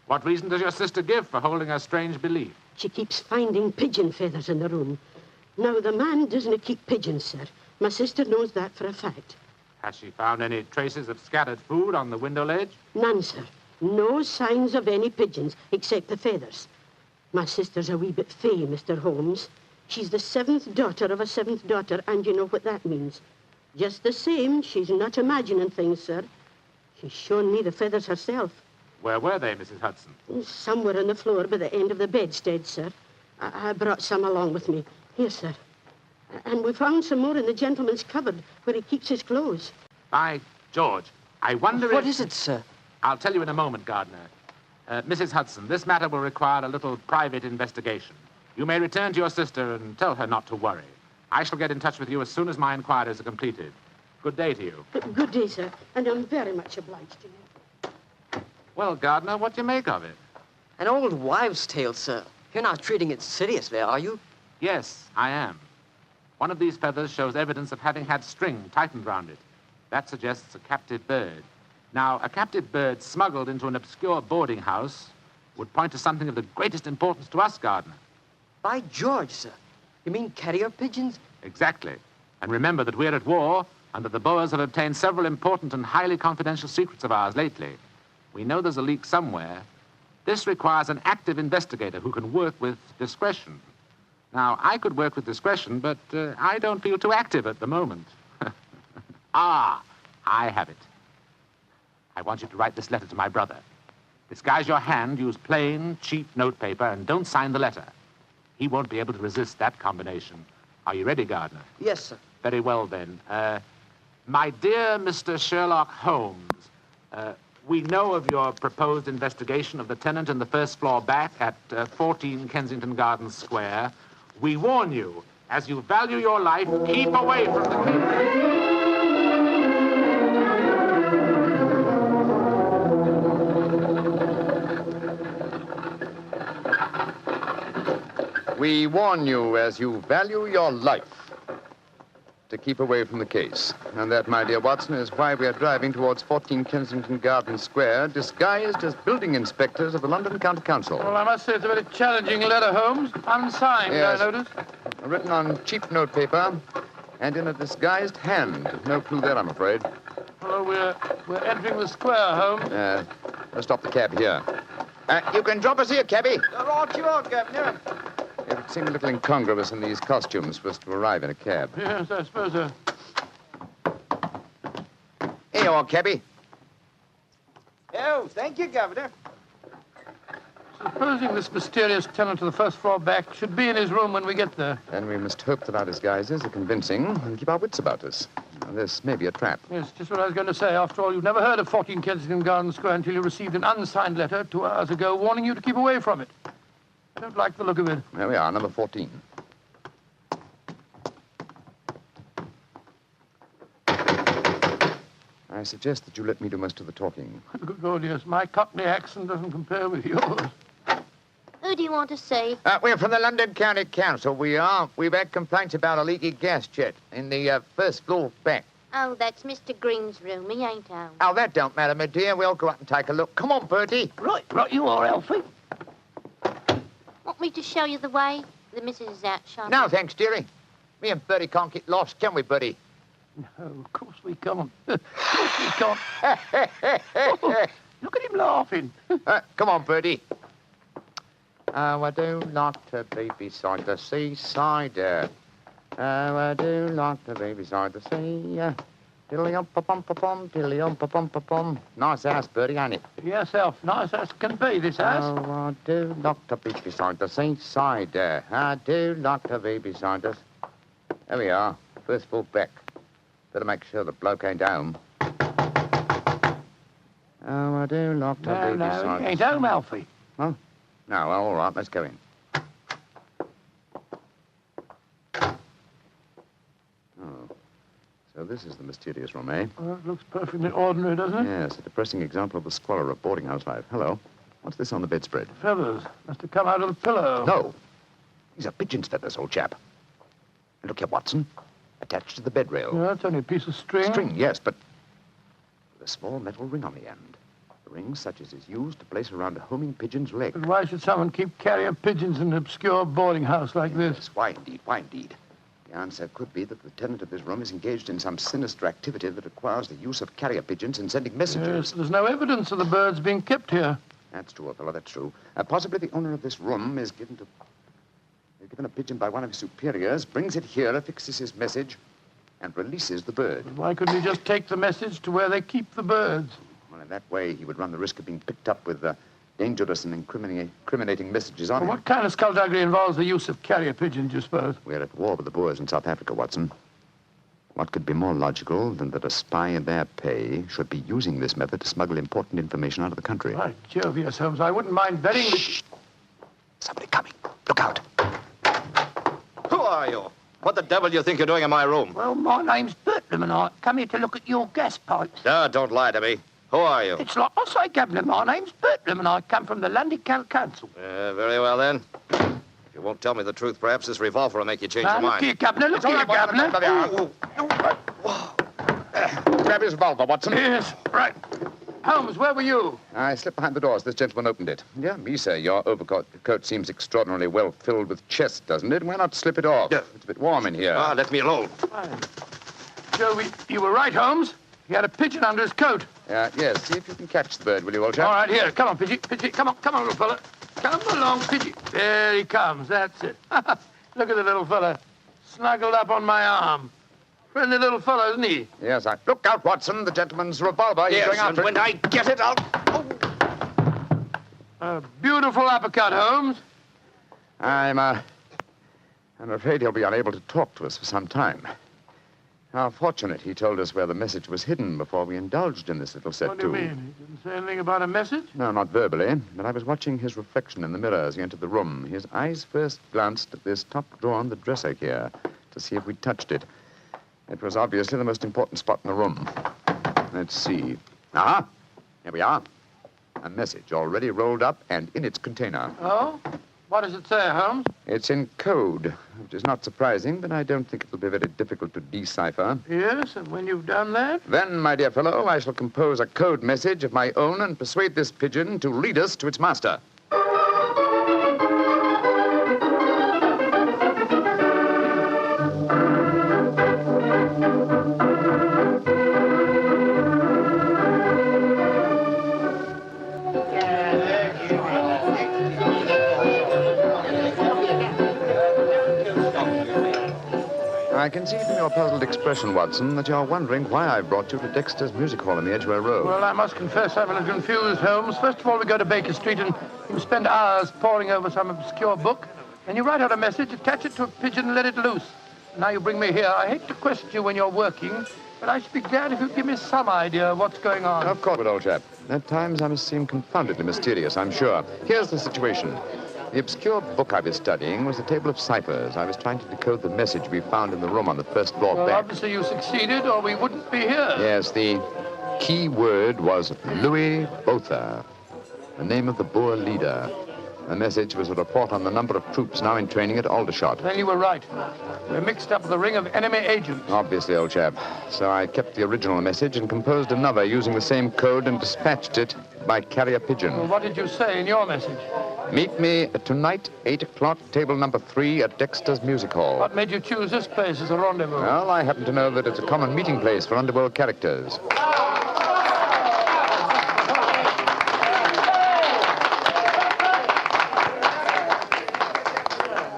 What reason does your sister give for holding a strange belief? She keeps finding pigeon feathers in the room. Now, the man doesn't keep pigeons, sir. My sister knows that for a fact. Has she found any traces of scattered food on the window ledge? None, sir. No signs of any pigeons, except the feathers. My sister's a wee bit fey, Mr. Holmes. She's the 7th daughter of a 7th daughter, and you know what that means. Just the same, she's not imagining things, sir. She's shown me the feathers herself. Where were they, Mrs. Hudson? Somewhere on the floor by the end of the bedstead, sir. I brought some along with me. Here, sir. And we found some more in the gentleman's cupboard where he keeps his clothes. By George, I wonder What is it, sir? I'll tell you in a moment, Gardner. Mrs. Hudson, this matter will require a little private investigation. You may return to your sister and tell her not to worry. I shall get in touch with you as soon as my inquiries are completed. Good day to you. Good day, sir, and I'm very much obliged to you. Well, Gardner, what do you make of it? An old wives' tale, sir. You're not treating it seriously, are you? Yes, I am. One of these feathers shows evidence of having had string tightened round it. That suggests a captive bird. Now, a captive bird smuggled into an obscure boarding house would point to something of the greatest importance to us, Gardner. By George, sir. You mean carrier pigeons? Exactly. And remember that we're at war and that the Boers have obtained several important and highly confidential secrets of ours lately. We know there's a leak somewhere. This requires an active investigator who can work with discretion. Now, I could work with discretion, but I don't feel too active at the moment. I have it. I want you to write this letter to my brother. Disguise your hand, use plain, cheap notepaper, and don't sign the letter. He won't be able to resist that combination. Are you ready, Gardner? Yes, sir. Very well, then. My dear Mr. Sherlock Holmes, we know of your proposed investigation of the tenant in the first floor back at 14 Kensington Gardens Square. We warn you, as you value your life, keep away from the... We warn you, as you value your life, to keep away from the case. And that, my dear Watson, is why we are driving towards 14 Kensington Gardens Square, disguised as building inspectors of the London County Council. Well, I must say it's a very challenging letter, Holmes. Unsigned, Yes. I notice. Written on cheap notepaper and in a disguised hand. No clue there, I'm afraid. Well, we're entering the square, Holmes. Let's stop the cab here. You can drop us here, cabby. Right you are, Governor. It would seem a little incongruous in these costumes for us to arrive in a cab. Yes, I suppose so. Here you are, cabby. Oh, thank you, Governor. Supposing this mysterious tenant of the first floor back should be in his room when we get there. Then we must hope that our disguises are convincing and keep our wits about us. Now, this may be a trap. Yes, just what I was going to say. After all, you've never heard of 14 Kensington Gardens Square until you received an unsigned letter 2 hours ago warning you to keep away from it. I don't like the look of it. There we are, number 14. I suggest that you let me do most of the talking. Good God, yes. My Cockney accent doesn't compare with yours. Who do you want to see? We're from the London County Council, we are. We've had complaints about a leaky gas jet in the first floor back. Oh, that's Mr. Green's room. He ain't home. Oh, that don't matter, my dear. We'll go up and take a look. Come on, Bertie. Right you are, Alfie. Want me to show you the way? The missus is out shopping. No, thanks, dearie. Me and Bertie can't get lost, can we, Bertie? No, of course we can't. Of course we can't. Oh, look at him laughing. Come on, Bertie. Oh, I do like to be beside the seaside. Oh, I do like to be beside the sea. Tiddly-um-pa-pum-pa-pum, tiddly-um-pa-pum-pa-pum. Nice house, Bertie, ain't it? Yes, Alf. Nice as can be, this house. Oh, I do like to be beside the seaside. I do like to be beside us. There we are. First floor back. Better make sure the bloke ain't home. Oh, I do like to be beside No, he ain't home, Alfie. Huh? No, well, all right, let's go in. Oh, so this is the mysterious room, eh? Well, it looks perfectly ordinary, doesn't it? Yes, a depressing example of the squalor of boarding house life. Hello. What's this on the bedspread? Feathers. Must have come out of the pillow. No. These are pigeon's feathers, old chap. And look here, Watson. Attached to the bed rail. Yeah, it's only a piece of string. String, yes, but with a small metal ring on the end. A ring such as is used to place around a homing pigeon's leg. But why should someone keep carrier pigeons in an obscure boarding house like this? Why, indeed, why, indeed? The answer could be that the tenant of this room is engaged in some sinister activity that requires the use of carrier pigeons in sending messages. Yes, there's no evidence of the birds being kept here. That's true, old fellow, that's true. Possibly the owner of this room is given a pigeon by one of his superiors, brings it here, affixes his message, and releases the bird. But why couldn't he just take the message to where they keep the birds? Well, in that way, he would run the risk of being picked up with dangerous and incriminating messages on him. What kind of skullduggery involves the use of carrier pigeons, you suppose? We're at war with the Boers in South Africa, Watson. What could be more logical than that a spy in their pay should be using this method to smuggle important information out of the country? By Jove, yes, Holmes. I wouldn't mind betting... Shh! Somebody coming. Look out. are you? What the devil do you think you're doing in my room? Well, my name's Bertram, and I come here to look at your gas pipes. Don't lie to me. Who are you? It's like I say, Governor, my name's Bertram, and I come from the London County Council. Very well, then. If you won't tell me the truth, perhaps this revolver will make you change your Look mind. here, Governor, look here, Governor. Grab his revolver, Watson. Yes, right. Holmes, where were you? I slipped behind the doors. This gentleman opened it. Yeah, me, sir. Your overcoat seems extraordinarily well filled with chest, doesn't it? Why not slip it off? It's a bit warm in here. Let me alone. Joe, you were right, Holmes. He had a pigeon under his coat. Yes. See if you can catch the bird, will you, old chap? All right, here. Come on, Pigeon. Come on, little fella. Come along, Pigeon. There he comes. That's it. Look at the little fella. Snuggled up on my arm. Friendly little fellow, isn't he? Yes, Look out, Watson. The gentleman's revolver. He's going after and when I get it, I'll... A beautiful uppercut, Holmes. I'm afraid he'll be unable to talk to us for some time. How fortunate he told us where the message was hidden before we indulged in this little set, What do you mean? He didn't say anything about a message? No, not verbally, but I was watching his reflection in the mirror as he entered the room. His eyes first glanced at this top drawer on the dresser here to see if we'd touched it. It was obviously the most important spot in the room. Let's see. Here we are. A message already rolled up and in its container. Oh? What does it say, Holmes? It's in code, which is not surprising, but I don't think it'll be very difficult to decipher. Yes, and when you've done that? Then, my dear fellow, I shall compose a code message of my own and persuade this pigeon to lead us to its master. I can see from your puzzled expression, Watson, that you're wondering why I brought you to Dexter's Music Hall in the Edgware Road. Well, I must confess I'm a little confused, Holmes. First of all, we go to Baker Street and you spend hours poring over some obscure book. Then you write out a message, attach it to a pigeon and let it loose. Now you bring me here. I hate to question you when you're working, but I should be glad if you'd give me some idea of what's going on. Of course, old chap. At times I must seem confoundedly mysterious, I'm sure. Here's the situation. The obscure book I was studying was a table of ciphers. I was trying to decode the message we found in the room on the first floor Well, back. obviously you succeeded, or we wouldn't be here. Yes, the key word was Louis Botha, the name of the Boer leader. The message was a report on the number of troops now in training at Aldershot. Then you were right. We're mixed up with a ring of enemy agents. Obviously, old chap. So I kept the original message and composed another using the same code and dispatched it by carrier pigeon. Well, what did you say in your message? Meet me tonight, 8 o'clock, table number 3 at Dexter's Music Hall. What made you choose this place as a rendezvous? Well, I happen to know that it's a common meeting place for underworld characters.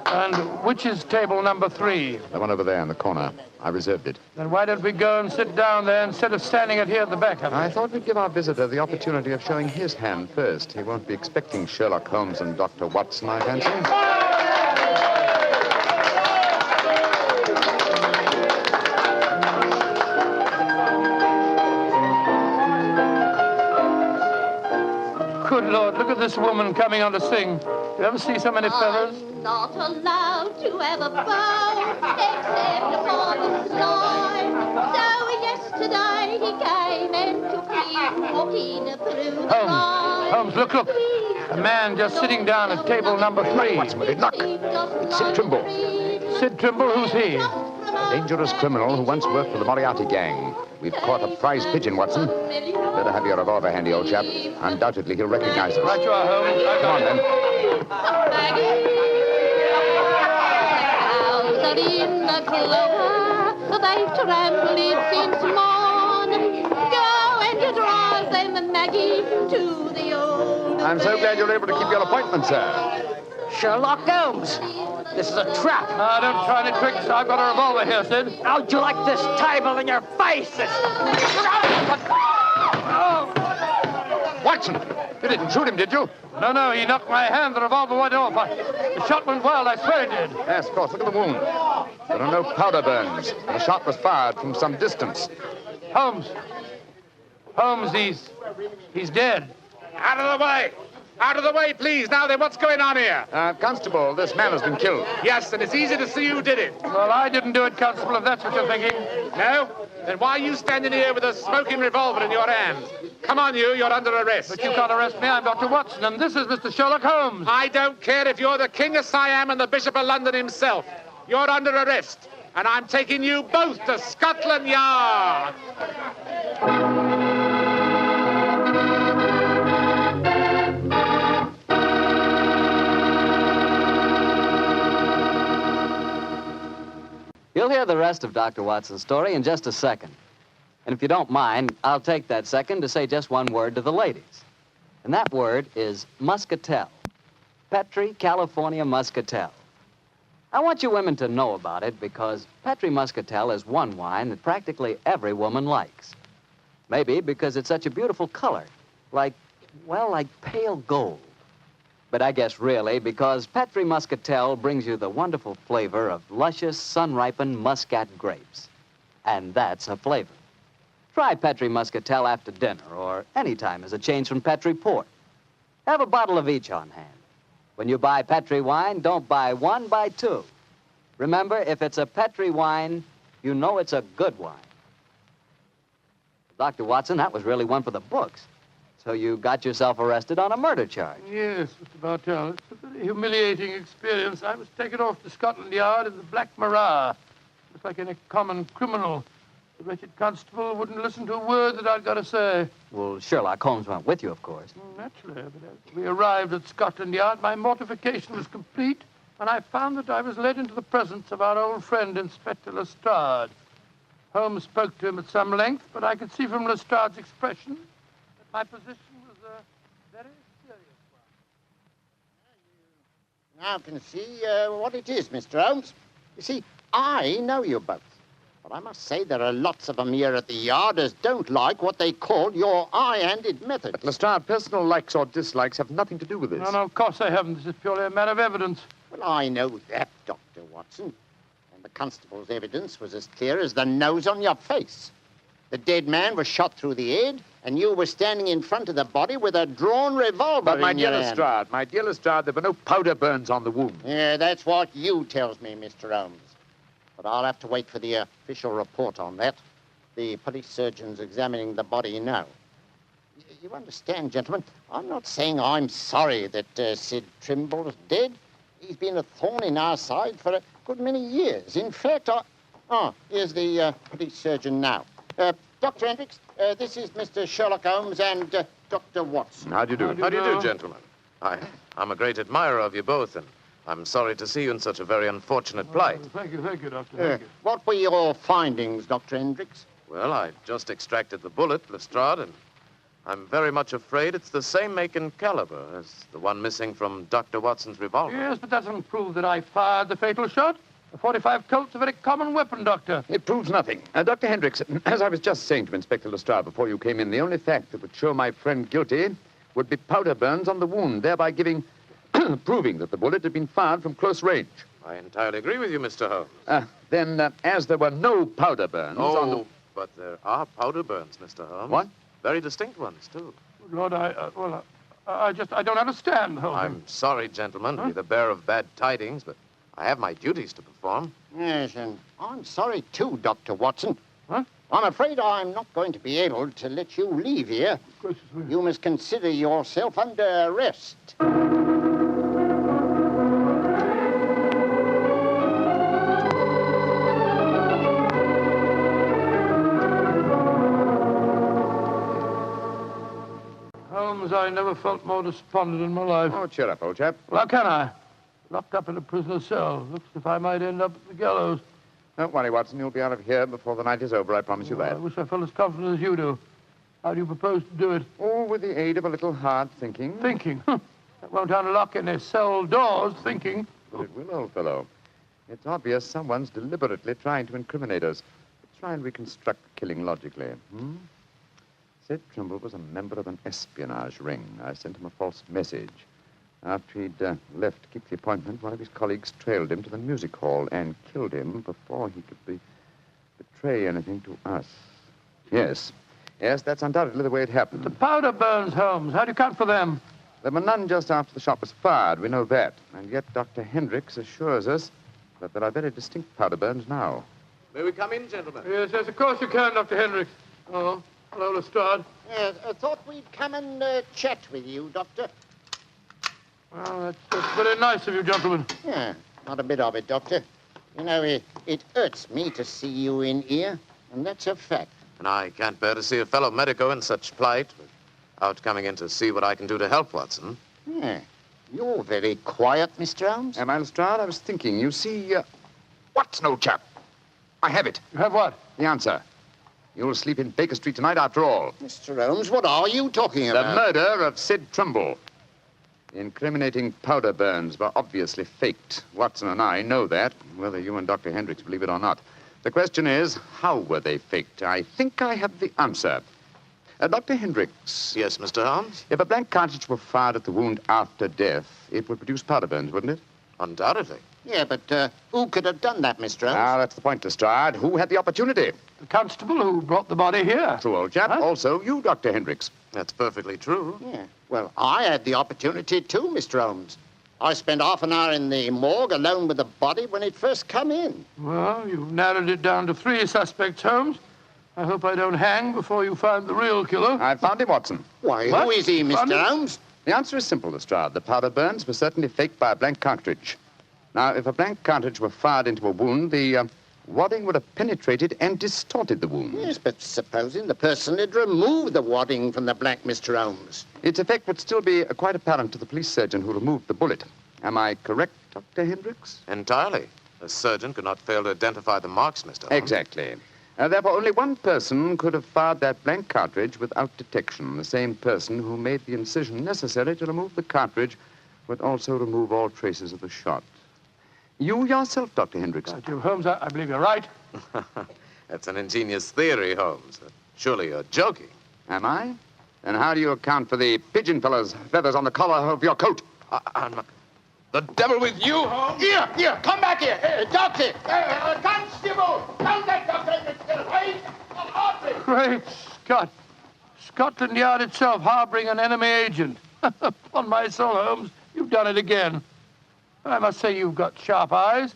And which is table number 3? The one over there in the corner. I reserved it. Then why don't we go and sit down there instead of standing it here at the back of it? I thought we'd give our visitor the opportunity of showing his hand first. He won't be expecting Sherlock Holmes and Dr. Watson, I fancy. Good Lord, look at this woman coming on to sing. You ever see so many feathers? I'm not allowed to have a bow except upon the side. So yesterday he came and took me walking through the night. Holmes, look. A man just sitting down at table number 3. What's with it? Look. It's Sid Trimble. Sid Trimble? Who's he? A dangerous criminal who once worked for the Moriarty gang. We've caught a prize pigeon, Watson. Better have your revolver handy, old chap. Undoubtedly, he'll recognize us. Right you are, Holmes. Come on, then. Out in the clover, they've trampled it since morning. Go and you drive them, Maggie, to the old... I'm so glad you're able to keep your appointment, sir. Sherlock Holmes. This is a trap. Now, don't try any tricks. I've got a revolver here, Sid. How'd you like this table in your face? Watson, you didn't shoot him, did you? No, he knocked my hand. The revolver went off. The shot went wild. I swear it did. Yes, of course. Look at the wound. There are no powder burns. The shot was fired from some distance. Holmes, he's dead. Out of the way! Out of the way, please. Now then, what's going on here? Constable, this man has been killed. Yes, and it's easy to see who did it. Well, I didn't do it, Constable, if that's what you're thinking. No? Then why are you standing here with a smoking revolver in your hand? Come on, you're under arrest. But you can't arrest me. I'm Dr. Watson, and this is Mr. Sherlock Holmes. I don't care if you're the King of Siam and the Bishop of London himself. You're under arrest, and I'm taking you both to Scotland Yard. You'll hear the rest of Dr. Watson's story in just a second. And if you don't mind, I'll take that second to say just one word to the ladies. And that word is muscatel. Petri California Muscatel. I want you women to know about it because Petri Muscatel is one wine that practically every woman likes. Maybe because it's such a beautiful color, like pale gold. But I guess really because Petri Muscatel brings you the wonderful flavor of luscious, sun-ripened muscat grapes. And that's a flavor. Try Petri Muscatel after dinner or any time as a change from Petri port. Have a bottle of each on hand. When you buy Petri wine, don't buy one, buy two. Remember, if it's a Petri wine, you know it's a good wine. Dr. Watson, that was really one for the books. So you got yourself arrested on a murder charge. Yes, Mr. Bartell. It's a very humiliating experience. I was taken off to Scotland Yard in the Black Marat. Just like any common criminal. The wretched constable wouldn't listen to a word that I'd got to say. Well, Sherlock Holmes went with you, of course. Naturally, but as we arrived at Scotland Yard, my mortification was complete, and I found that I was led into the presence of our old friend, Inspector Lestrade. Holmes spoke to him at some length, but I could see from Lestrade's expression that my position was a very serious one. Now can see what it is, Mr. Holmes. You see, I know you both. But I must say there are lots of them here at the yard as don't like what they call your high-handed method. But, Lestrade, personal likes or dislikes have nothing to do with this. No, of course they haven't. This is purely a matter of evidence. Well, I know that, Dr. Watson. And the constable's evidence was as clear as the nose on your face. The dead man was shot through the head, and you were standing in front of the body with a drawn revolver in your hand. But, my dear Lestrade, there were no powder burns on the wound. Yeah, that's what you tells me, Mr. Holmes. But I'll have to wait for the official report on that. The police surgeon's examining the body now. You understand, gentlemen, I'm not saying I'm sorry that Sid Trimble's dead. He's been a thorn in our side for a good many years. In fact, here's the police surgeon now. Dr. Hendricks, this is Mr. Sherlock Holmes and Dr. Watson. How do you do? How do you do, gentlemen? I'm a great admirer of you both, and I'm sorry to see you in such a very unfortunate plight. Thank you, Doctor. Thank you. What were your findings, Dr. Hendricks? Well, I just extracted the bullet, Lestrade, and I'm very much afraid it's the same make and caliber as the one missing from Dr. Watson's revolver. Yes, but that doesn't prove that I fired the fatal shot. A .45 Colt's a very common weapon, Doctor. It proves nothing. Dr. Hendricks, as I was just saying to Inspector Lestrade before you came in, the only fact that would show my friend guilty would be powder burns on the wound, thereby proving that the bullet had been fired from close range. I entirely agree with you, Mr. Holmes. Then, as there were no powder burns on the... but there are powder burns, Mr. Holmes. What? Very distinct ones, too. Lord, I don't understand the whole thing. I'm sorry, gentlemen, to be the bearer of bad tidings, but I have my duties to perform. Yes, and I'm sorry, too, Dr. Watson. Huh? I'm afraid I'm not going to be able to let you leave here. You must consider yourself under arrest. Holmes, I never felt more despondent in my life. Oh, cheer up, old chap. Well, how can I? Locked up in a prisoner's cell. Looks as if I might end up at the gallows. Don't worry, Watson. You'll be out of here before the night is over, I promise you that. I wish I felt as confident as you do. How do you propose to do it? Oh, with the aid of a little hard thinking. Thinking? That won't unlock any cell doors, thinking. But it will, old fellow. It's obvious someone's deliberately trying to incriminate us. Let's try and reconstruct the killing logically. Sid Trimble was a member of an espionage ring. I sent him a false message. After he'd left to keep the appointment, one of his colleagues trailed him to the music hall and killed him before he could betray anything to us. Yes, that's undoubtedly the way it happened. The powder burns, Holmes. How do you account for them? There were none just after the shot was fired. We know that. And yet Dr. Hendricks assures us that there are very distinct powder burns now. May we come in, gentlemen? Yes, yes, of course you can, Dr. Hendricks. Oh, hello, Lestrade. Yes, I thought we'd come and chat with you, Doctor. Well, that's very nice of you, gentlemen. Yeah, not a bit of it, Doctor. You know, it hurts me to see you in here, and that's a fact. And I can't bear to see a fellow medico in such plight without coming in to see what I can do to help, Watson. Yeah, you're very quiet, Mr. Holmes. Am I, Lestrade? I was thinking. You see, Watson, old chap. I have it. You have what? The answer. You'll sleep in Baker Street tonight after all. Mr. Holmes, what are you talking about? The murder of Sid Trumbull. The incriminating powder burns were obviously faked. Watson and I know that, whether you and Dr. Hendricks believe it or not. The question is, how were they faked? I think I have the answer. Dr. Hendricks. Yes, Mr. Holmes? If a blank cartridge were fired at the wound after death, it would produce powder burns, wouldn't it? Undoubtedly. Yeah, but who could have done that, Mr. Holmes? Ah, that's the point, Lestrade. Who had the opportunity? The constable who brought the body here. True, old chap. Huh? Also, you, Dr. Hendricks. That's perfectly true. Yeah. Well, I had the opportunity too, Mr. Holmes. I spent half an hour in the morgue alone with the body when it first come in. Well, you've narrowed it down to 3 suspects, Holmes. I hope I don't hang before you find the real killer. I found him, Watson. Why, What? who is he, Mr. Holmes? The answer is simple, Lestrade. The powder burns were certainly faked by a blank cartridge. Now, if a blank cartridge were fired into a wound, the wadding would have penetrated and distorted the wound. Yes, but supposing the person had removed the wadding from the blank, Mr. Holmes. Its effect would still be quite apparent to the police surgeon who removed the bullet. Am I correct, Dr. Hendricks? Entirely. A surgeon could not fail to identify the marks, Mr. Holmes. Exactly. Therefore, only one person could have fired that blank cartridge without detection. The same person who made the incision necessary to remove the cartridge would also remove all traces of the shot. You yourself, Dr. Hendricks. Jim Holmes, I believe you're right. That's an ingenious theory, Holmes. Surely you're joking. Am I? Then how do you account for the pigeon fellow's feathers on the collar of your coat? The devil with you, Holmes? Here, come back here. Doctor, constable, don't let Dr. Hendricks get away. Great Scott. Scotland Yard itself harboring an enemy agent. Upon my soul, Holmes, you've done it again. I must say you've got sharp eyes.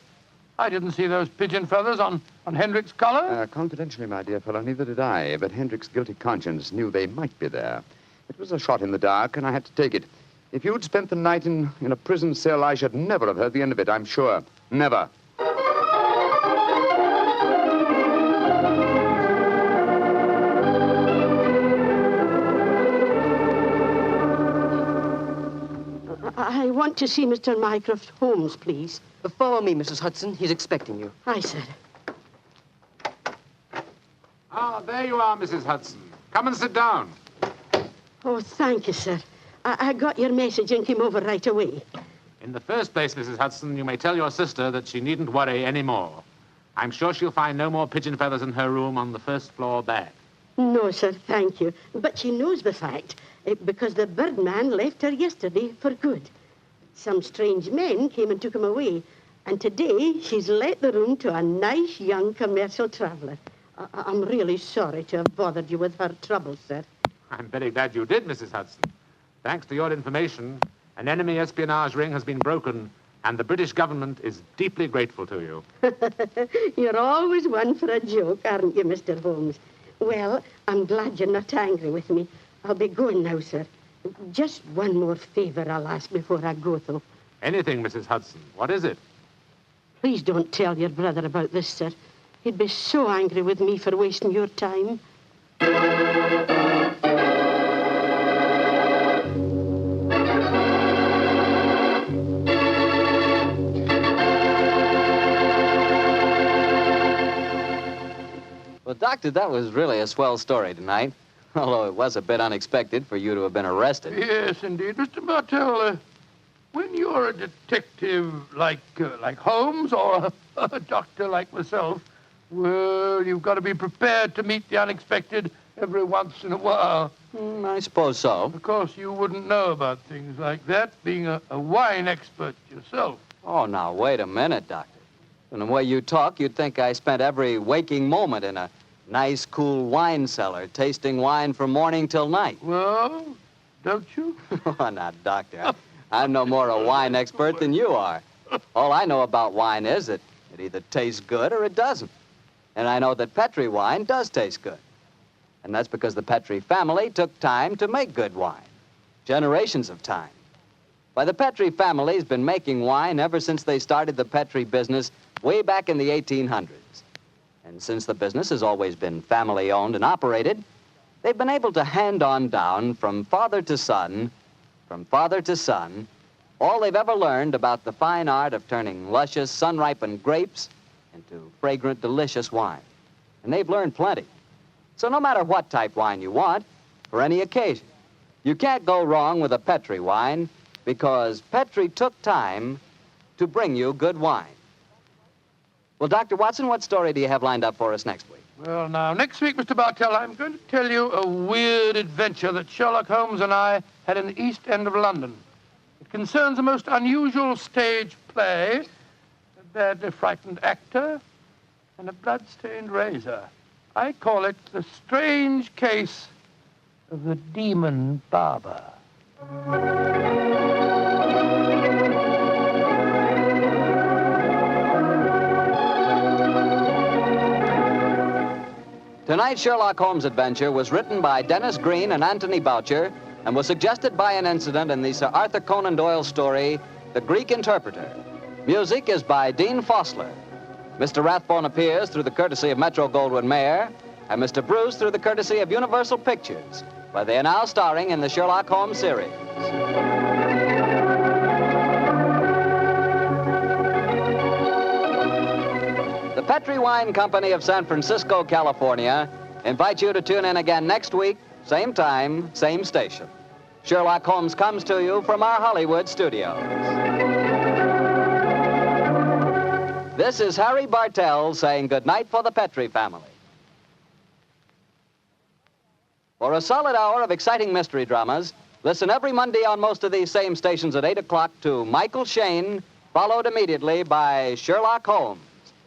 I didn't see those pigeon feathers on Hendricks' collar. Confidentially, my dear fellow, neither did I. But Hendricks' guilty conscience knew they might be there. It was a shot in the dark, and I had to take it. If you'd spent the night in a prison cell, I should never have heard the end of it, I'm sure. Never. I want to see Mr. Mycroft Holmes, please. Follow me, Mrs. Hudson. He's expecting you. Aye, sir. Ah, there you are, Mrs. Hudson. Come and sit down. Oh, thank you, sir. I got your message and came over right away. In the first place, Mrs. Hudson, you may tell your sister that she needn't worry any more. I'm sure she'll find no more pigeon feathers in her room on the first floor bag. No, sir, thank you. But she knows the fact, because the birdman left her yesterday for good. Some strange men came and took him away, and today she's let the room to a nice young commercial traveller. I'm really sorry to have bothered you with her trouble, sir. I'm very glad you did, Mrs. Hudson. Thanks to your information, an enemy espionage ring has been broken, and the British government is deeply grateful to you. You're always one for a joke, aren't you, Mr. Holmes? Well, I'm glad you're not angry with me. I'll be going now, sir. Just one more favor I'll ask before I go, though. Anything, Mrs. Hudson. What is it? Please don't tell your brother about this, sir. He'd be so angry with me for wasting your time. Well, Doctor, that was really a swell story tonight. Although it was a bit unexpected for you to have been arrested. Yes, indeed. Mr. Bartell, when you're a detective like Holmes or a doctor like myself, well, you've got to be prepared to meet the unexpected every once in a while. I suppose so. Of course, you wouldn't know about things like that, being a wine expert yourself. Oh, now, wait a minute, Doctor. From the way you talk, you'd think I spent every waking moment in a nice, cool wine cellar, tasting wine from morning till night. Well, don't you? Oh, now, Doctor, I'm no more a wine expert than you are. All I know about wine is that it either tastes good or it doesn't. And I know that Petri wine does taste good. And that's because the Petri family took time to make good wine. Generations of time. Why, the Petri family's been making wine ever since they started the Petri business way back in the 1800s. And since the business has always been family-owned and operated, they've been able to hand on down from father to son, all they've ever learned about the fine art of turning luscious, sun-ripened grapes into fragrant, delicious wine. And they've learned plenty. So no matter what type wine you want, for any occasion, you can't go wrong with a Petri wine because Petri took time to bring you good wine. Well, Dr. Watson, what story do you have lined up for us next week? Well, now, next week, Mr. Bartell, I'm going to tell you a weird adventure that Sherlock Holmes and I had in the East End of London. It concerns a most unusual stage play, a badly frightened actor, and a blood-stained razor. I call it The Strange Case of the Demon Barber. Tonight's Sherlock Holmes adventure was written by Dennis Green and Anthony Boucher and was suggested by an incident in the Sir Arthur Conan Doyle story, The Greek Interpreter. Music is by Dean Fossler. Mr. Rathbone appears through the courtesy of Metro-Goldwyn-Mayer and Mr. Bruce through the courtesy of Universal Pictures, where they are now starring in the Sherlock Holmes series. The Petri Wine Company of San Francisco, California, invites you to tune in again next week, same time, same station. Sherlock Holmes comes to you from our Hollywood studios. This is Harry Bartell saying goodnight for the Petri family. For a solid hour of exciting mystery dramas, listen every Monday on most of these same stations at 8 o'clock to Michael Shayne, followed immediately by Sherlock Holmes.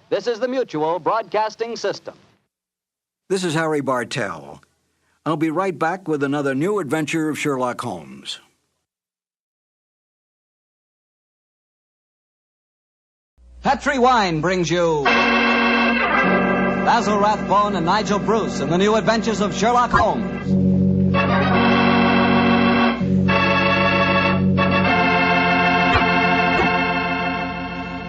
This is the Mutual Broadcasting System. This is Harry Bartell. I'll be right back with another new adventure of Sherlock Holmes. Petri Wine brings you Basil Rathbone and Nigel Bruce in the new adventures of Sherlock Holmes.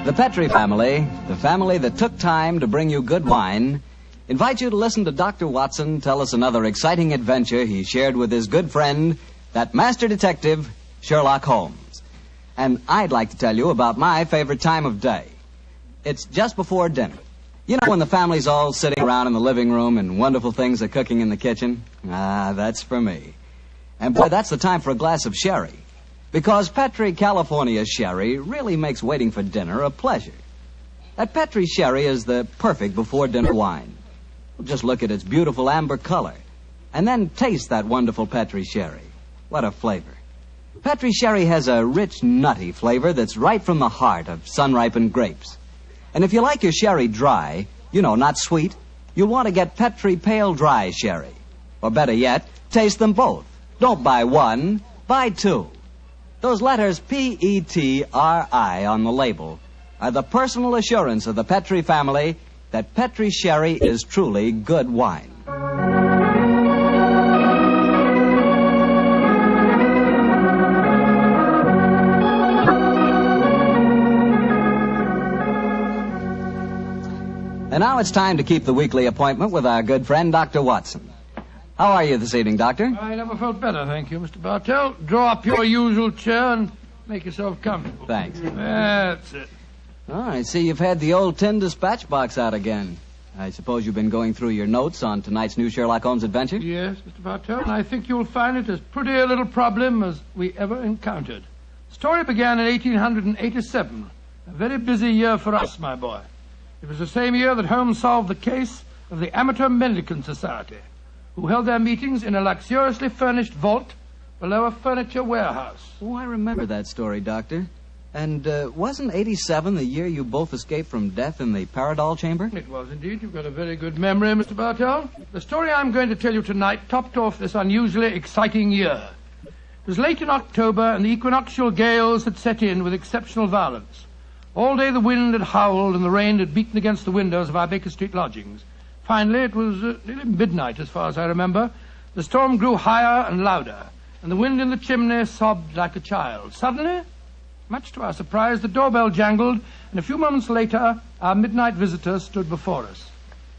The Petri family, the family that took time to bring you good wine, invites you to listen to Dr. Watson tell us another exciting adventure he shared with his good friend, that master detective, Sherlock Holmes. And I'd like to tell you about my favorite time of day. It's just before dinner. You know when the family's all sitting around in the living room and wonderful things are cooking in the kitchen? Ah, that's for me. And boy, that's the time for a glass of sherry. Because Petri California sherry really makes waiting for dinner a pleasure. That Petri sherry is the perfect before-dinner wine. Just look at its beautiful amber color. And then taste that wonderful Petri sherry. What a flavor. Petri sherry has a rich, nutty flavor that's right from the heart of sun-ripened grapes. And if you like your sherry dry, you know, not sweet, you'll want to get Petri Pale Dry Sherry. Or better yet, taste them both. Don't buy one, buy two. Those letters P-E-T-R-I on the label are the personal assurance of the Petri family that Petri sherry is truly good wine. And now it's time to keep the weekly appointment with our good friend, Dr. Watson. How are you this evening, Doctor? I never felt better, thank you, Mr. Bartell. Draw up your usual chair and make yourself comfortable. Thanks. That's it. Oh, I see you've had the old tin dispatch box out again. I suppose you've been going through your notes on tonight's new Sherlock Holmes adventure? Yes, Mr. Bartell, and I think you'll find it as pretty a little problem as we ever encountered. The story began in 1887, a very busy year for us, my boy. It was the same year that Holmes solved the case of the Amateur Mendicant Society, who held their meetings in a luxuriously furnished vault below a furniture warehouse. Oh, I remember that story, Doctor. And wasn't 87 the year you both escaped from death in the Paradol chamber? It was indeed. You've got a very good memory, Mr. Bartell. The story I'm going to tell you tonight topped off this unusually exciting year. It was late in October, and the equinoctial gales had set in with exceptional violence. All day the wind had howled, and the rain had beaten against the windows of our Baker Street lodgings. Finally, it was nearly midnight, as far as I remember. The storm grew higher and louder, and the wind in the chimney sobbed like a child. Suddenly, much to our surprise, the doorbell jangled, and a few moments later, our midnight visitor stood before us.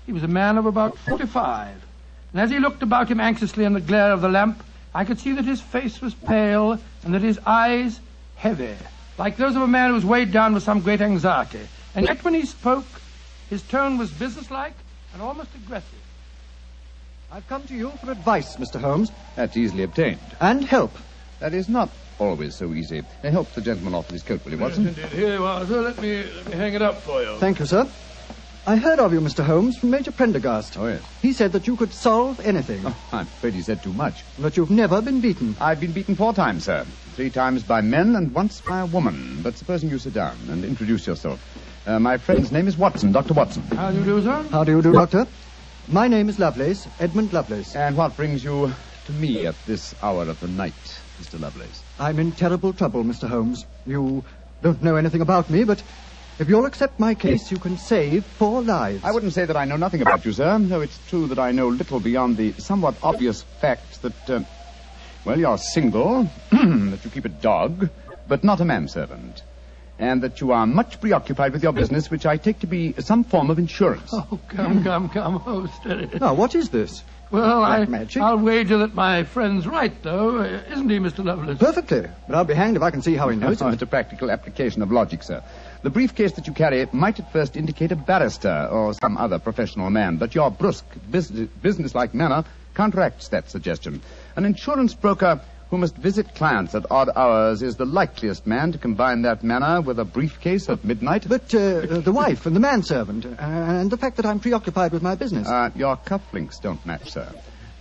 He was a man of about 45, and as he looked about him anxiously in the glare of the lamp, I could see that his face was pale and that his eyes heavy, like those of a man who was weighed down with some great anxiety. And yet when he spoke, his tone was businesslike and almost aggressive. I've come to you for advice, Mr. Holmes. That's easily obtained. And help. That is not always so easy. Help the gentleman off with his coat, will you, Watson? Yes, indeed. Here you are, sir. Let me hang it up for you. Thank you, sir. I heard of you, Mr. Holmes, from Major Prendergast. Oh, yes. He said that you could solve anything. Oh, I'm afraid he said too much. But you've never been beaten. I've been beaten 4 times, sir. 3 times by men and once by a woman. But supposing you sit down and introduce yourself. My friend's name is Watson, Dr. Watson. How do you do, sir? How do you do, Doctor? My name is Lovelace, Edmund Lovelace. And what brings you to me at this hour of the night, Mr. Lovelace? I'm in terrible trouble, Mr. Holmes. You don't know anything about me, but if you'll accept my case, you can save 4 lives. I wouldn't say that I know nothing about you, sir, though it's true that I know little beyond the somewhat obvious fact that, you're single, that you keep a dog, but not a manservant, and that you are much preoccupied with your business, which I take to be some form of insurance. Oh, come. Oh, steady. Now, what is this? Well, magic? I'll wager that my friend's right, though. Isn't he, Mr. Lovelace? Perfectly. But I'll be hanged if I can see how he knows it. It's a practical application of logic, sir. The briefcase that you carry might at first indicate a barrister or some other professional man, but your brusque, businesslike manner counteracts that suggestion. An insurance broker who must visit clients at odd hours is the likeliest man to combine that manner with a briefcase at midnight. But the wife and the manservant, and the fact that I'm preoccupied with my business. Your cufflinks don't match, sir.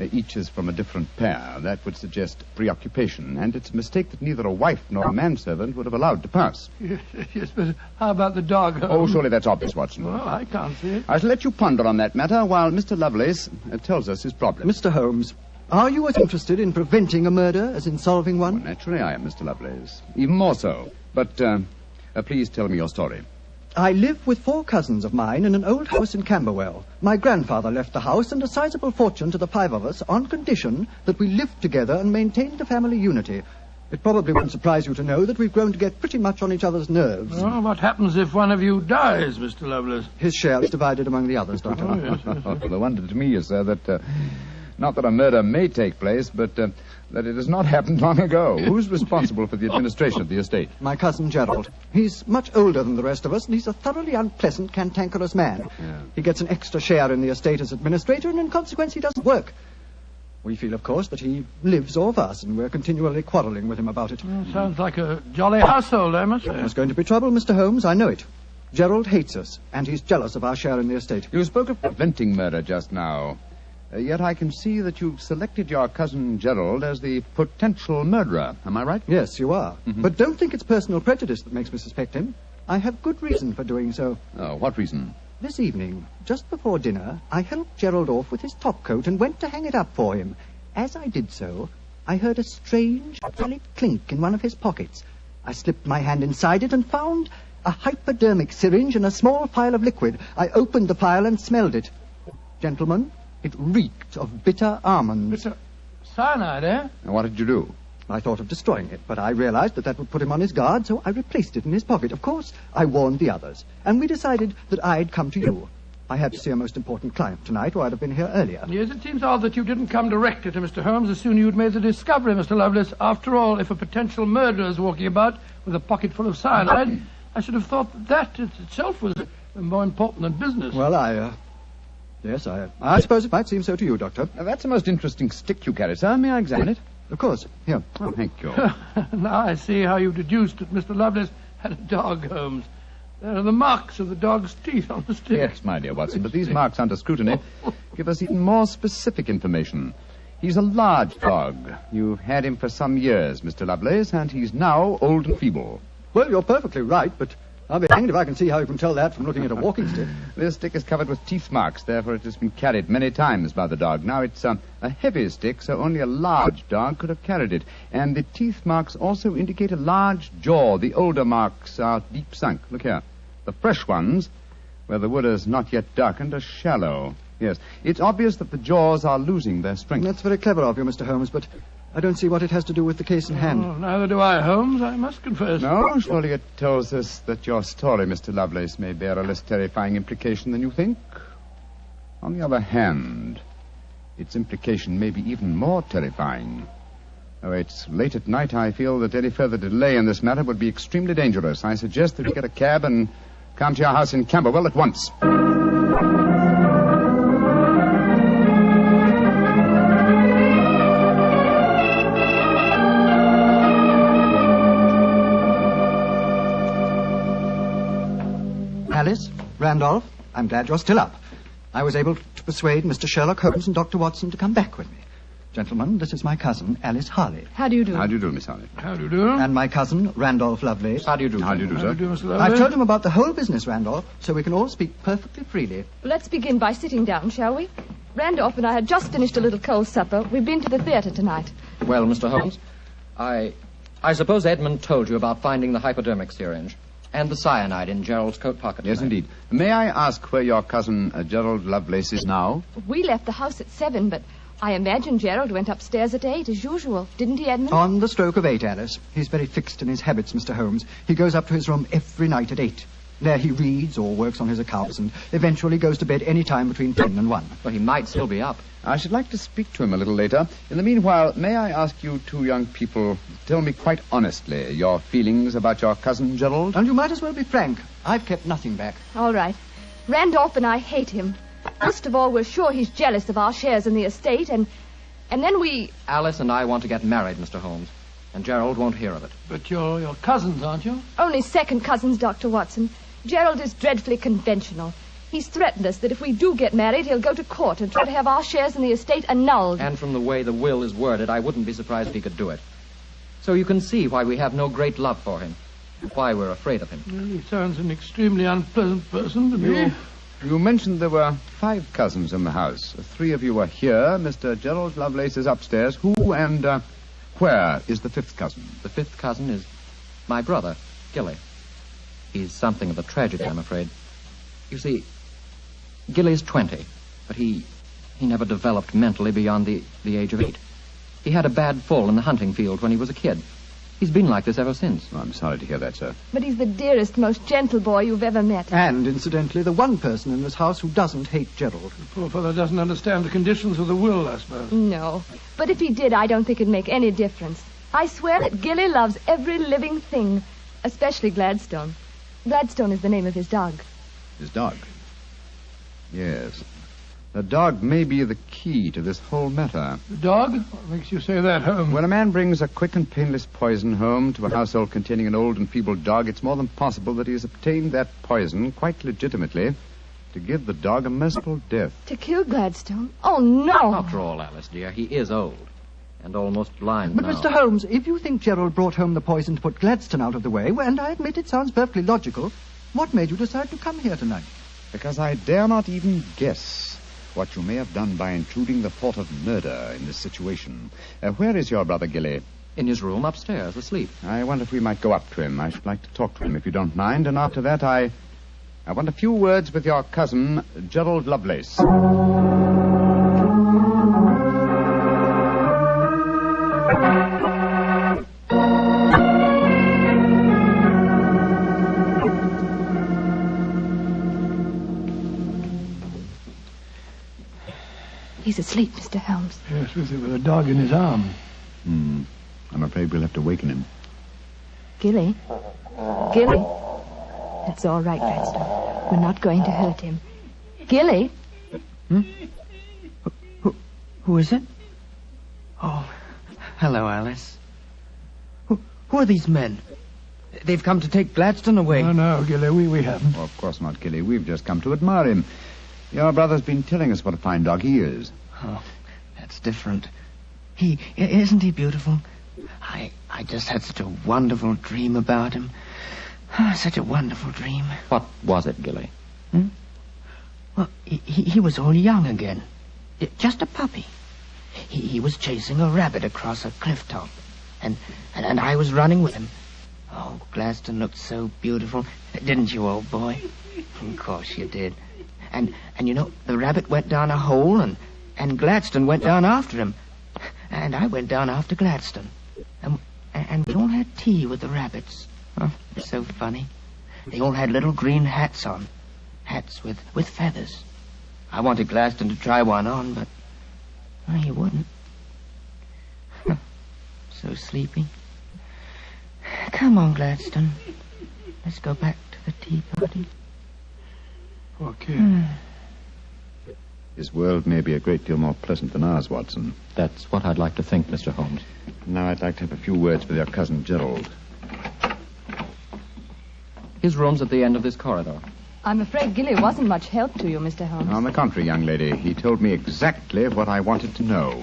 Each is from a different pair. That would suggest preoccupation, and it's a mistake that neither a wife nor a manservant would have allowed to pass. Yes, but how about the dog? Oh, surely that's obvious, Watson. Well, I can't see it. I shall let you ponder on that matter while Mr. Lovelace tells us his problem. Mr. Holmes, are you as interested in preventing a murder as in solving one? Well, naturally I am, Mr. Lovelace. Even more so. But please tell me your story. I live with 4 cousins of mine in an old house in Camberwell. My grandfather left the house and a sizable fortune to the 5 of us on condition that we lived together and maintained a family unity. It probably won't surprise you to know that we've grown to get pretty much on each other's nerves. Well, what happens if one of you dies, Mr. Lovelace? His share is divided among the others, Doctor. Oh, yes. The wonder to me is, sir, that not that a murder may take place, but that it has not happened long ago. Who's responsible for the administration of the estate? My cousin Gerald. He's much older than the rest of us, and he's a thoroughly unpleasant, cantankerous man. Yeah. He gets an extra share in the estate as administrator, and in consequence he doesn't work. We feel, of course, that he lives off us, and we're continually quarrelling with him about it. Well, sounds like a jolly household, I must say. There's going to be trouble, Mr. Holmes, I know it. Gerald hates us, and he's jealous of our share in the estate. You spoke of preventing murder just now. Yet I can see that you've selected your cousin Gerald as the potential murderer. Am I right? Yes, you are. Mm-hmm. But don't think it's personal prejudice that makes me suspect him. I have good reason for doing so. Oh, what reason? This evening, just before dinner, I helped Gerald off with his topcoat and went to hang it up for him. As I did so, I heard a strange, metallic clink in one of his pockets. I slipped my hand inside it and found a hypodermic syringe and a small phial of liquid. I opened the phial and smelled it. Gentlemen, it reeked of bitter almonds. Bitter cyanide, eh? And what did you do? I thought of destroying it, but I realized that would put him on his guard, so I replaced it in his pocket. Of course, I warned the others, and we decided that I'd come to you. I had to see a most important client tonight, or I'd have been here earlier. Yes, it seems odd that you didn't come directly to Mr. Holmes as soon as you'd made the discovery, Mr. Lovelace. After all, if a potential murderer is walking about with a pocket full of cyanide, I should have thought that itself was more important than business. Well, Yes, I suppose it might seem so to you, Doctor. Now, that's a most interesting stick you carry, sir. May I examine it? Of course. Here. Oh, thank you. Now I see how you deduced that Mr. Lovelace had a dog, Holmes. There are the marks of the dog's teeth on the stick. Yes, my dear Watson, but these marks under scrutiny give us even more specific information. He's a large dog. You've had him for some years, Mr. Lovelace, and he's now old and feeble. Well, you're perfectly right, but I'll be hanged if I can see how you can tell that from looking at a walking stick. This stick is covered with teeth marks, therefore it has been carried many times by the dog. Now, it's a heavy stick, so only a large dog could have carried it. And the teeth marks also indicate a large jaw. The older marks are deep sunk. Look here. The fresh ones, where the wood is not yet darkened, are shallow. Yes, it's obvious that the jaws are losing their strength. That's very clever of you, Mr. Holmes, but I don't see what it has to do with the case in hand. Oh, neither do I, Holmes, I must confess. No, surely it tells us that your story, Mr. Lovelace, may bear a less terrifying implication than you think. On the other hand, its implication may be even more terrifying. Though it's late at night, I feel that any further delay in this matter would be extremely dangerous. I suggest that you get a cab and come to your house in Camberwell at once. Alice, Randolph, I'm glad you're still up. I was able to persuade Mr. Sherlock Holmes and Dr. Watson to come back with me. Gentlemen, this is my cousin, Alice Harley. How do you do? How do you do, Miss Harley? How do you do? And my cousin, Randolph Lovelace. How do you do? How do you do, sir? How do you do, Mr. Lovelace? I've told him about the whole business, Randolph, so we can all speak perfectly freely. Let's begin by sitting down, shall we? Randolph and I had just finished a little cold supper. We've been to the theatre tonight. Well, Mr. Holmes, I suppose Edmund told you about finding the hypodermic syringe and the cyanide in Gerald's coat pocket. Yes, indeed. May I ask where your cousin Gerald Lovelace is now? We left the house at 7, but I imagine Gerald went upstairs at 8, as usual. Didn't he, Edmund? On the stroke of 8, Alice. He's very fixed in his habits, Mr. Holmes. He goes up to his room every night at 8. There he reads or works on his accounts and eventually goes to bed any time between 10 and 1. Well, he might still be up. I should like to speak to him a little later. In the meanwhile, may I ask you two young people, tell me quite honestly your feelings about your cousin Gerald? And you might as well be frank. I've kept nothing back. All right. Randolph and I hate him. First of all, we're sure he's jealous of our shares in the estate, and then we... Alice and I want to get married, Mr. Holmes, and Gerald won't hear of it. But you're cousins, aren't you? Only second cousins, Dr. Watson. Gerald is dreadfully conventional. He's threatened us that if we do get married, he'll go to court and try to have our shares in the estate annulled. And from the way the will is worded, I wouldn't be surprised if he could do it. So you can see why we have no great love for him, and why we're afraid of him. Well, he sounds an extremely unpleasant person to me. You mentioned there were 5 cousins in the house. 3 of you are here. Mr. Gerald Lovelace is upstairs. Who and where is the 5th cousin? The 5th cousin is my brother, Gilly. He's something of a tragedy, I'm afraid. You see, Gilly's 20, but he never developed mentally beyond the age of 8. He had a bad fall in the hunting field when he was a kid. He's been like this ever since. Oh, I'm sorry to hear that, sir. But he's the dearest, most gentle boy you've ever met. And, incidentally, the one person in this house who doesn't hate Gerald. The poor fellow doesn't understand the conditions of the will, I suppose. No. But if he did, I don't think it'd make any difference. I swear that Gilly loves every living thing, especially Gladstone. Gladstone is the name of his dog. His dog? Yes. The dog may be the key to this whole matter. The dog? What makes you say that, Holmes? When a man brings a quick and painless poison home to a household containing an old and feeble dog, it's more than possible that he has obtained that poison, quite legitimately, to give the dog a merciful death. To kill Gladstone? Oh, no! After all, Alice, dear, he is old and almost blind But, now. Mr. Holmes, if you think Gerald brought home the poison to put Gladstone out of the way, well, and I admit it sounds perfectly logical, what made you decide to come here tonight? Because I dare not even guess what you may have done by intruding the thought of murder in this situation. Where is your brother Gilly? In his room upstairs, asleep. I wonder if we might go up to him. I should like to talk to him, if you don't mind. And after that, I want a few words with your cousin, Gerald Lovelace. He's asleep, Mr. Holmes. Yes, with a dog in his arm. I'm afraid we'll have to waken him. Gilly? Gilly? That's all right, Gladstone. We're not going to hurt him. Gilly? Who is it? Oh, hello, Alice. Who are these men? They've come to take Gladstone away. No, Gilly, we haven't. Oh, of course not, Gilly. We've just come to admire him. Your brother's been telling us what a fine dog he is. Oh, that's different. Isn't he beautiful? I just had such a wonderful dream about him. Such a wonderful dream. What was it, Gilly? Well, he was all young again. Just a puppy. He was chasing a rabbit across a cliff top. And I was running with him. Oh, Gladstone looked so beautiful. Didn't you, old boy? Of course you did. And you know, the rabbit went down a hole, and Gladstone went down after him. And I went down after Gladstone. And we all had tea with the rabbits. Oh, it's so funny. They all had little green hats on. Hats with feathers. I wanted Gladstone to try one on, but he wouldn't. So sleepy. Come on, Gladstone. Let's go back to the tea party. Poor kid. His world may be a great deal more pleasant than ours, Watson. That's what I'd like to think, Mr. Holmes. Now I'd like to have a few words with your cousin Gerald. His room's at the end of this corridor. I'm afraid Gilly wasn't much help to you, Mr. Holmes. On the contrary, young lady, he told me exactly what I wanted to know.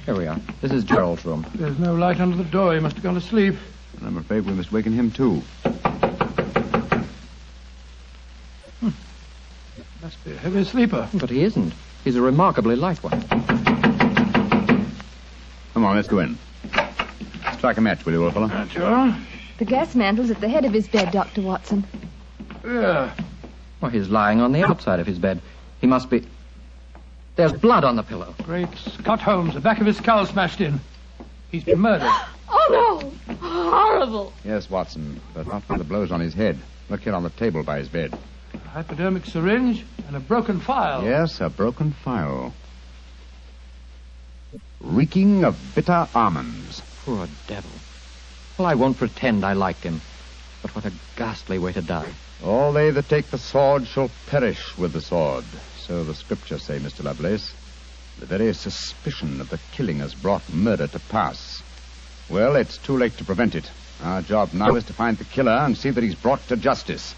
Here we are. This is Gerald's room. There's no light under the door. He must have gone to sleep. And I'm afraid we must waken him, too. Must be a heavy sleeper. But he isn't. He's a remarkably light one. Come on, let's go in. Strike a match, will you, old fellow? Sure. The gas mantle's at the head of his bed, Dr. Watson. Yeah. Well, he's lying on the outside of his bed. He must be... There's blood on the pillow. Great Scott Holmes, the back of his skull smashed in. He's been murdered. Oh, no! Horrible! Yes, Watson, but not with the blows on his head. Look here on the table by his bed. A hypodermic syringe and a broken file. Yes, a broken file. Reeking of bitter almonds. Poor devil. Well, I won't pretend I liked him. But what a ghastly way to die. All they that take the sword shall perish with the sword. So the scriptures say, Mr. Lovelace. The very suspicion of the killing has brought murder to pass. Well, it's too late to prevent it. Our job now is to find the killer and see that he's brought to justice.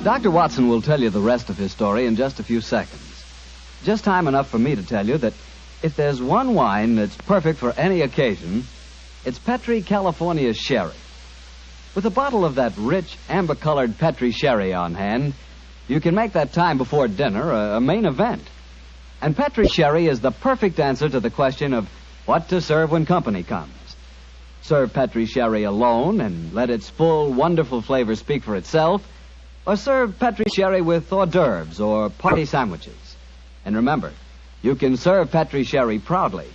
Dr. Watson will tell you the rest of his story in just a few seconds. Just time enough for me to tell you that if there's one wine that's perfect for any occasion, it's Petri California Sherry. With a bottle of that rich, amber-colored Petri Sherry on hand, you can make that time before dinner a main event. And Petri Sherry is the perfect answer to the question of what to serve when company comes. Serve Petri Sherry alone and let its full, wonderful flavor speak for itself, or serve Petri Sherry with hors d'oeuvres or party sandwiches. And remember, you can serve Petri Sherry proudly,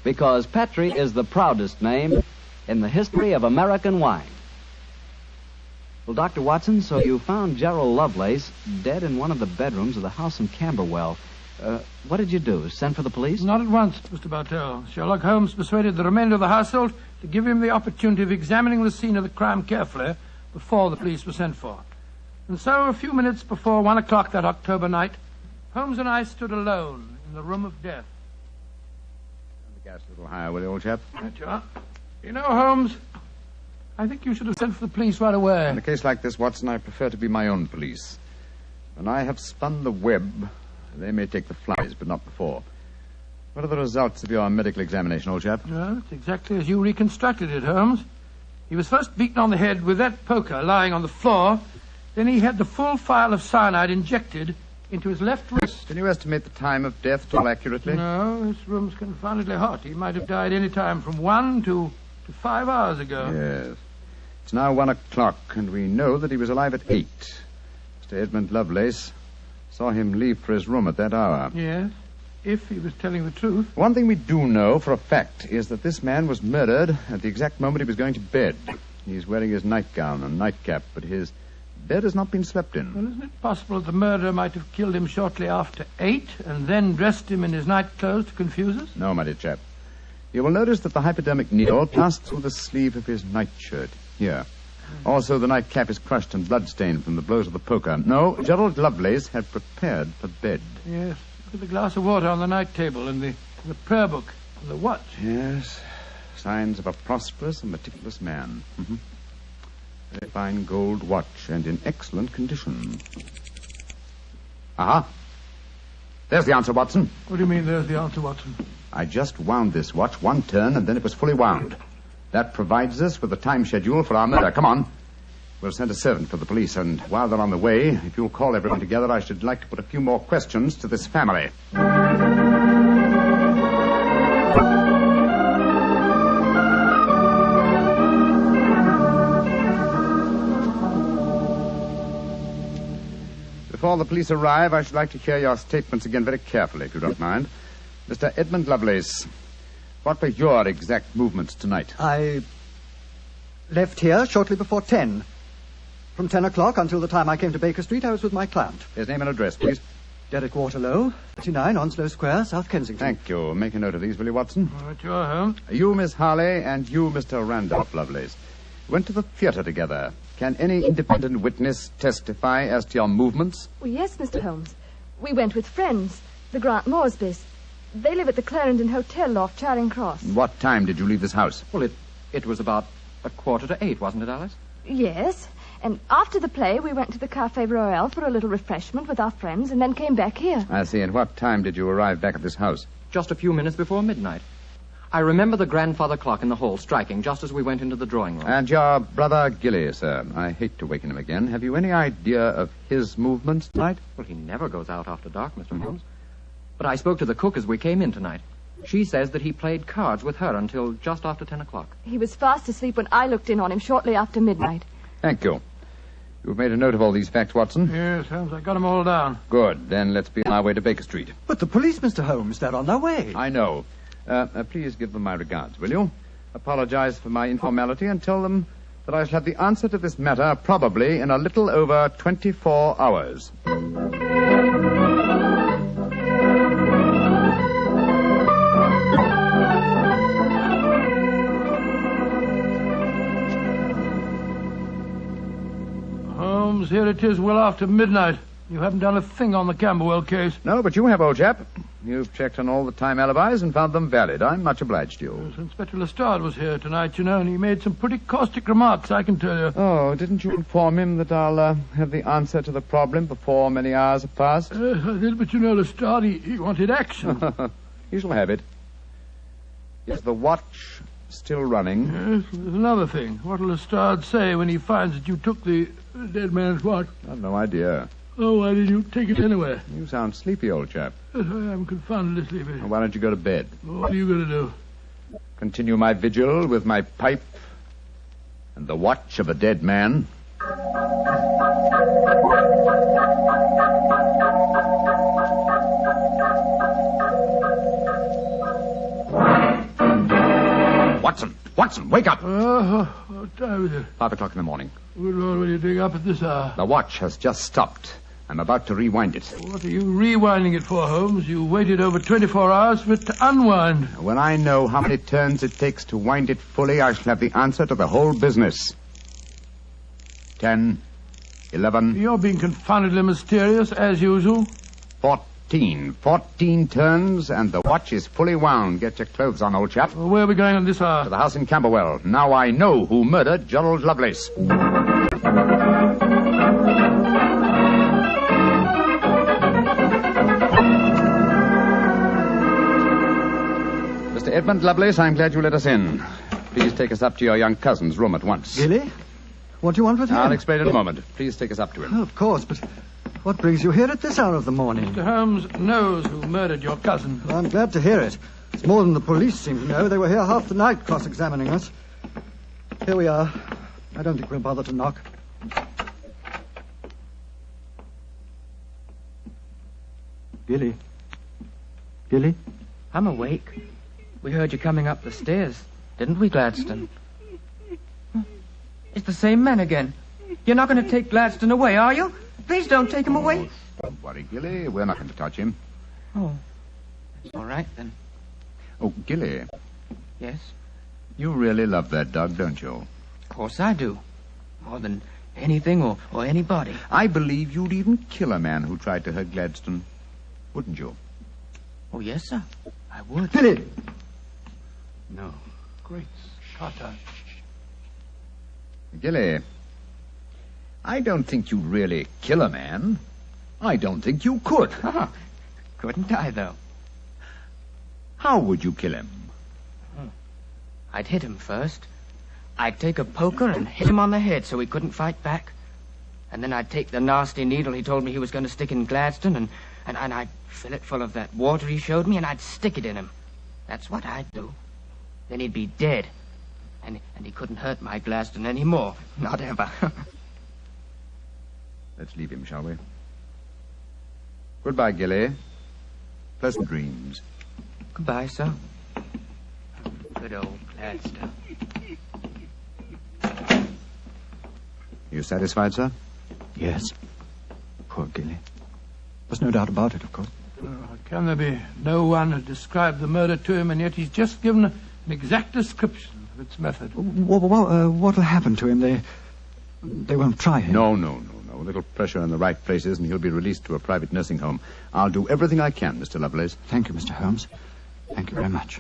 because Petri is the proudest name in the history of American wine. Well, Dr. Watson, so you found Gerald Lovelace dead in one of the bedrooms of the house in Camberwell. What did you do? Send for the police? Not at once, Mr. Bartell. Sherlock Holmes persuaded the remainder of the household to give him the opportunity of examining the scene of the crime carefully before the police were sent for. And so, a few minutes before 1 o'clock that October night, Holmes and I stood alone in the room of death. Turn the gas a little higher, will you, old chap? Right you are. You know, Holmes, I think you should have sent for the police right away. In a case like this, Watson, I prefer to be my own police. When I have spun the web, they may take the flies, but not before. What are the results of your medical examination, old chap? Well, it's exactly as you reconstructed it, Holmes. He was first beaten on the head with that poker lying on the floor. Then he had the full phial of cyanide injected into his left wrist. Can you estimate the time of death at all accurately? No, this room's confoundedly hot. He might have died any time from 1 to 5 hours ago. Yes. It's now 1 o'clock, and we know that he was alive at 8. Mr. Edmund Lovelace saw him leave for his room at that hour. Yes, if he was telling the truth. One thing we do know for a fact is that this man was murdered at the exact moment he was going to bed. He's wearing his nightgown and nightcap, but his bed has not been slept in. Well, isn't it possible that the murderer might have killed him shortly after 8 and then dressed him in his night clothes to confuse us? No, my dear chap. You will notice that the hypodermic needle passed through the sleeve of his nightshirt. Here. Also, the nightcap is crushed and bloodstained from the blows of the poker. No, Gerald Lovelace had prepared for bed. Yes. Look at the glass of water on the night table and the prayer book and the watch. Yes. Signs of a prosperous and meticulous man. Mm-hmm. Very fine gold watch and in excellent condition. Aha. There's the answer, Watson. What do you mean, there's the answer, Watson? I just wound this watch one turn, and then it was fully wound. That provides us with a time schedule for our murder. Come on. We'll send a servant for the police, and while they're on the way, if you'll call everyone together, I should like to put a few more questions to this family. Before the police arrive, I should like to hear your statements again very carefully, if you don't mind. Mr. Edmund Lovelace, what were your exact movements tonight? I left here shortly before 10. From 10 o'clock until the time I came to Baker Street, I was with my client. His name and address, please. Derek Waterlow, 39 Onslow Square, South Kensington. Thank you. Make a note of these, will you, Watson? All right, you're home. You, Miss Harley, and you, Mr. Randolph Lovelace, went to the theatre together. Can any independent witness testify as to your movements? Well, yes, Mr. Holmes. We went with friends, the Grant Moresbys. They live at the Clarendon Hotel off Charing Cross. What time did you leave this house? Well, it was about 7:45, wasn't it, Alice? Yes. And after the play, we went to the Café Royal for a little refreshment with our friends and then came back here. I see. And what time did you arrive back at this house? Just a few minutes before midnight. I remember the grandfather clock in the hall striking just as we went into the drawing room. And your brother Gilly, sir. I hate to waken him again. Have you any idea of his movements tonight? Well, he never goes out after dark, Mr. Holmes. But I spoke to the cook as we came in tonight. She says that he played cards with her until just after 10 o'clock. He was fast asleep when I looked in on him shortly after midnight. Thank you. You've made a note of all these facts, Watson? Yes, Holmes, I got them all down. Good. Then let's be on our way to Baker Street. But the police, Mr. Holmes, they're on their way. I know. Please give them my regards, will you? Apologize for my informality and tell them that I shall have the answer to this matter probably in a little over 24 hours. Holmes, here it is well after midnight. You haven't done a thing on the Camberwell case. No, but you have, old chap. You've checked on all the time alibis and found them valid. I'm much obliged to you. Yes, Inspector Lestrade was here tonight, you know, and he made some pretty caustic remarks, I can tell you. Oh, didn't you inform him that I'll have the answer to the problem before many hours have passed? Yes, I did, but you know, Lestrade, he wanted action. You shall have it. Is the watch still running? Yes, there's another thing. What'll Lestrade say when he finds that you took the dead man's watch? I've no idea. Oh, why didn't you take it anyway? You sound sleepy, old chap. Yes, I am confoundedly sleepy. Well, why don't you go to bed? What are you going to do? Continue my vigil with my pipe and the watch of a dead man. Watson, wake up! What time is it? 5 o'clock in the morning. Good Lord, what are you doing up at this hour? The watch has just stopped. I'm about to rewind it. What are you rewinding it for, Holmes? You waited over 24 hours for it to unwind. When I know how many turns it takes to wind it fully, I shall have the answer to the whole business. 10, 11... You're being confoundedly mysterious, as usual. 14 turns, and the watch is fully wound. Get your clothes on, old chap. Well, where are we going on this hour? To the house in Camberwell. Now I know who murdered Gerald Lovelace. Mr. Edmund Lovelace, I'm glad you let us in. Please take us up to your young cousin's room at once. Gilly? What do you want with him? I'll explain in a moment. Please take us up to him. Oh, of course, but what brings you here at this hour of the morning? Mr. Holmes knows who murdered your cousin. Well, I'm glad to hear it. It's more than the police seem to know. They were here half the night cross-examining us. Here we are. I don't think we'll bother to knock. Gilly? Gilly? I'm awake. We heard you coming up the stairs, didn't we, Gladstone? It's the same man again. You're not going to take Gladstone away, are you? Please don't take him away. Don't worry, Gilly. We're not going to touch him. Oh, that's all right, then. Oh, Gilly. Yes? You really love that dog, don't you? Of course I do. More than anything or anybody. I believe you'd even kill a man who tried to hurt Gladstone. Wouldn't you? Oh, yes, sir. I would. Gilly! No. Great Scott. Gilly, I don't think you'd really kill a man. I don't think you could. Couldn't I, though? How would you kill him? I'd hit him first. I'd take a poker and hit him on the head so he couldn't fight back. And then I'd take the nasty needle he told me he was going to stick in Gladstone, and I'd fill it full of that water he showed me, and I'd stick it in him. That's what I'd do. Then he'd be dead. And he couldn't hurt my Gladstone anymore. Not ever. Let's leave him, shall we? Goodbye, Gilly. Pleasant dreams. Goodbye, sir. Good old Gladstone. You satisfied, sir? Yes. Poor Gilly. There's no doubt about it, of course. Can there be no one who described the murder to him, and yet he's just given an exact description of its method? What'll happen to him? They won't try him. No. A little pressure in the right places, and he'll be released to a private nursing home. I'll do everything I can, Mr. Lovelace. Thank you, Mr. Holmes. Thank you very much.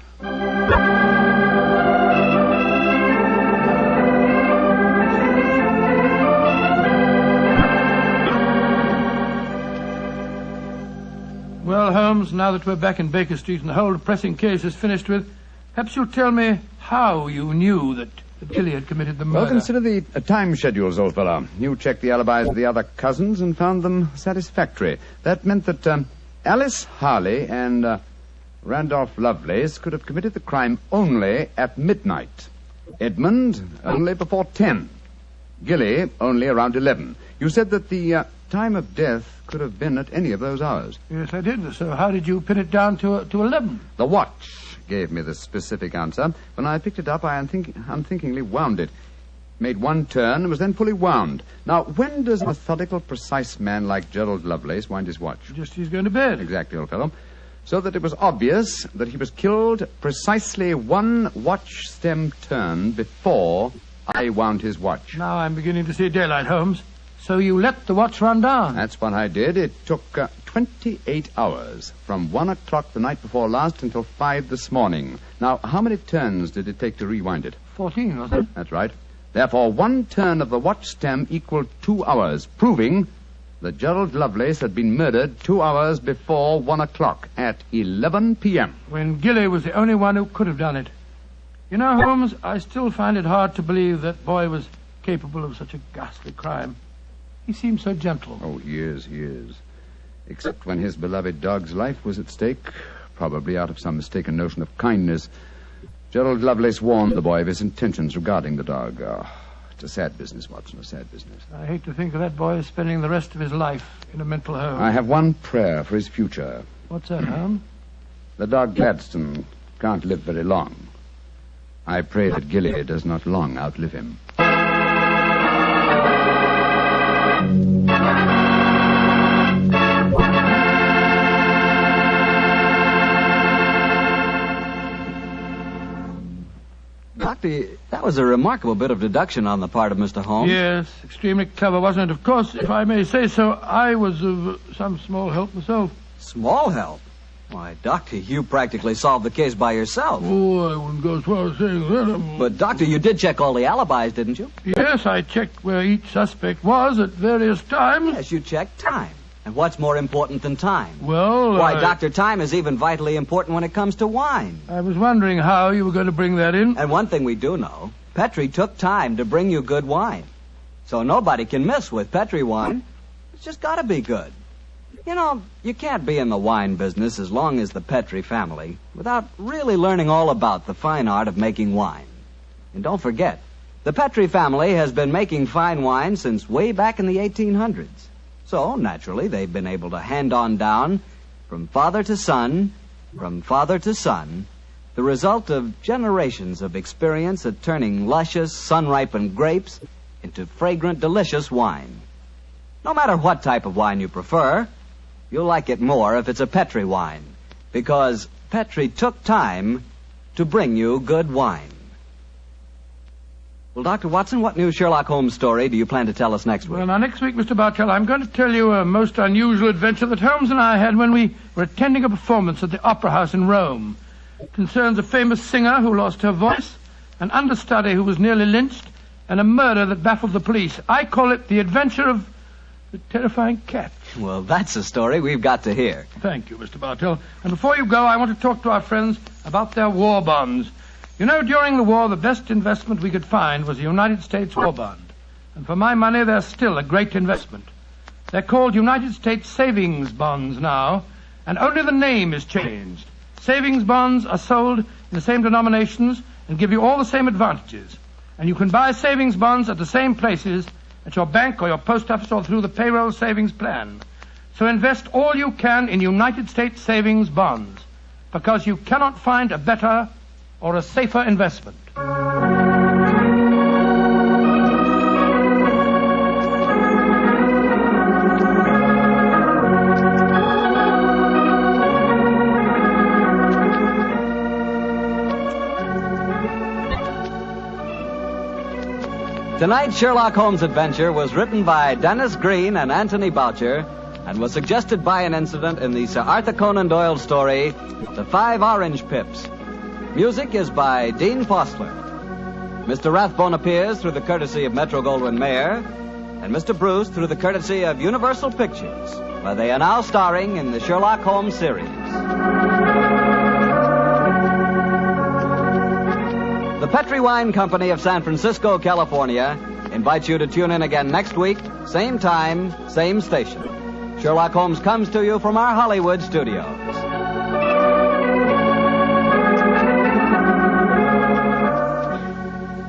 Well, Holmes, now that we're back in Baker Street and the whole depressing case is finished with, perhaps you'll tell me how you knew that Gilly had committed the murder. Well, consider the time schedules, old fellow. You checked the alibis of the other cousins and found them satisfactory. That meant that Alice Harley and Randolph Lovelace could have committed the crime only at midnight. Edmund only before 10. Gilly only around 11. You said that the time of death could have been at any of those hours. Yes, I did. So how did you pin it down to 11? The watch gave me the specific answer. When I picked it up, I unthinkingly wound it. Made one turn and was then fully wound. Now, when does a methodical, precise man like Gerald Lovelace wind his watch? Just as he's going to bed. Exactly, old fellow. So that it was obvious that he was killed precisely one watch stem turn before I wound his watch. Now I'm beginning to see daylight, Holmes. So you let the watch run down? That's what I did. It took 28 hours, from 1 o'clock the night before last until 5 this morning. Now, how many turns did it take to rewind it? 14, wasn't it? That's right. Therefore, one turn of the watch stem equaled 2 hours, proving that Gerald Lovelace had been murdered 2 hours before 1 o'clock at 11 p.m. When Gilly was the only one who could have done it. You know, Holmes, I still find it hard to believe that boy was capable of such a ghastly crime. He seemed so gentle. Oh, he is. Except when his beloved dog's life was at stake, probably out of some mistaken notion of kindness. Gerald Lovelace warned the boy of his intentions regarding the dog. Oh, it's a sad business, Watson, a sad business. I hate to think of that boy spending the rest of his life in a mental home. I have one prayer for his future. What's that, Holmes? The dog Gladstone can't live very long. I pray that Gilly does not long outlive him. Doctor, that was a remarkable bit of deduction on the part of Mr. Holmes. Yes, extremely clever, wasn't it? Of course, if I may say so, I was of some small help myself. Small help? Why, Doctor, you practically solved the case by yourself. Oh, I wouldn't go as far as saying that. But, Doctor, you did check all the alibis, didn't you? Yes, I checked where each suspect was at various times. Yes, you checked time. And what's more important than time? Well, Why, Doctor, time is even vitally important when it comes to wine. I was wondering how you were going to bring that in. And one thing we do know, Petrie took time to bring you good wine. So nobody can miss with Petrie wine. It's just got to be good. You know, you can't be in the wine business as long as the Petrie family without really learning all about the fine art of making wine. And don't forget, the Petrie family has been making fine wine since way back in the 1800s. So, naturally, they've been able to hand on down, from father to son, the result of generations of experience at turning luscious, sun-ripened grapes into fragrant, delicious wine. No matter what type of wine you prefer, you'll like it more if it's a Petrie wine, because Petrie took time to bring you good wine. Well, Dr. Watson, what new Sherlock Holmes story do you plan to tell us next week? Well, now, next week, Mr. Bartell, I'm going to tell you a most unusual adventure that Holmes and I had when we were attending a performance at the Opera House in Rome. It concerns a famous singer who lost her voice, an understudy who was nearly lynched, and a murder that baffled the police. I call it The Adventure of the Terrifying Cat. Well, that's a story we've got to hear. Thank you, Mr. Bartell. And before you go, I want to talk to our friends about their war bonds. You know, during the war, the best investment we could find was a United States war bond. And for my money, they're still a great investment. They're called United States savings bonds now, and only the name is changed. Savings bonds are sold in the same denominations and give you all the same advantages. And you can buy savings bonds at the same places at your bank or your post office or through the payroll savings plan. So invest all you can in United States savings bonds, because you cannot find a better or a safer investment. Tonight's Sherlock Holmes adventure was written by Dennis Green and Anthony Boucher and was suggested by an incident in the Sir Arthur Conan Doyle story, The 5 Orange Pips. Music is by Dean Fostler. Mr. Rathbone appears through the courtesy of Metro-Goldwyn-Mayer, and Mr. Bruce through the courtesy of Universal Pictures, where they are now starring in the Sherlock Holmes series. The Petri Wine Company of San Francisco, California, invites you to tune in again next week, same time, same station. Sherlock Holmes comes to you from our Hollywood studios.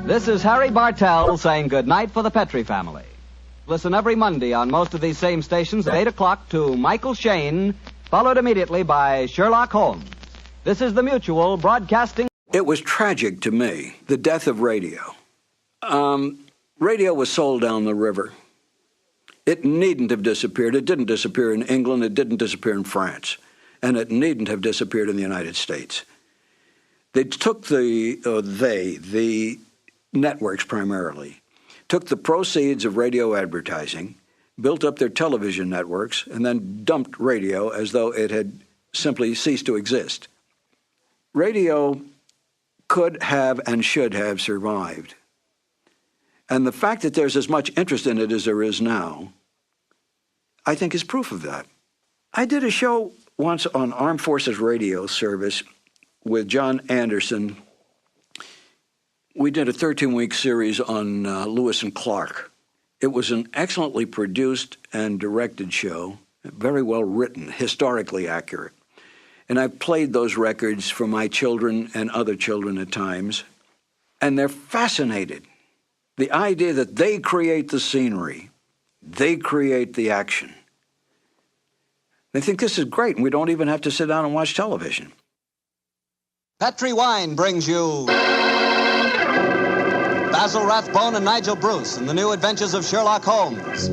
This is Harry Bartell saying good night for the Petri family. Listen every Monday on most of these same stations at 8 o'clock to Michael Shayne, followed immediately by Sherlock Holmes. This is the Mutual Broadcasting. It was tragic to me, the death of radio. Radio was sold down the river. It needn't have disappeared. It didn't disappear in England. It didn't disappear in France. And it needn't have disappeared in the United States. They took the networks primarily, took the proceeds of radio advertising, built up their television networks, and then dumped radio as though it had simply ceased to exist. Radio could have and should have survived. And the fact that there's as much interest in it as there is now, I think is proof of that. I did a show once on Armed Forces Radio Service with John Anderson. We did a 13-week series on Lewis and Clark. It was an excellently produced and directed show, very well written, historically accurate. And I've played those records for my children and other children at times, and they're fascinated. The idea that they create the scenery, they create the action. They think this is great, and we don't even have to sit down and watch television. Petri Wine brings you Basil Rathbone and Nigel Bruce in the new adventures of Sherlock Holmes.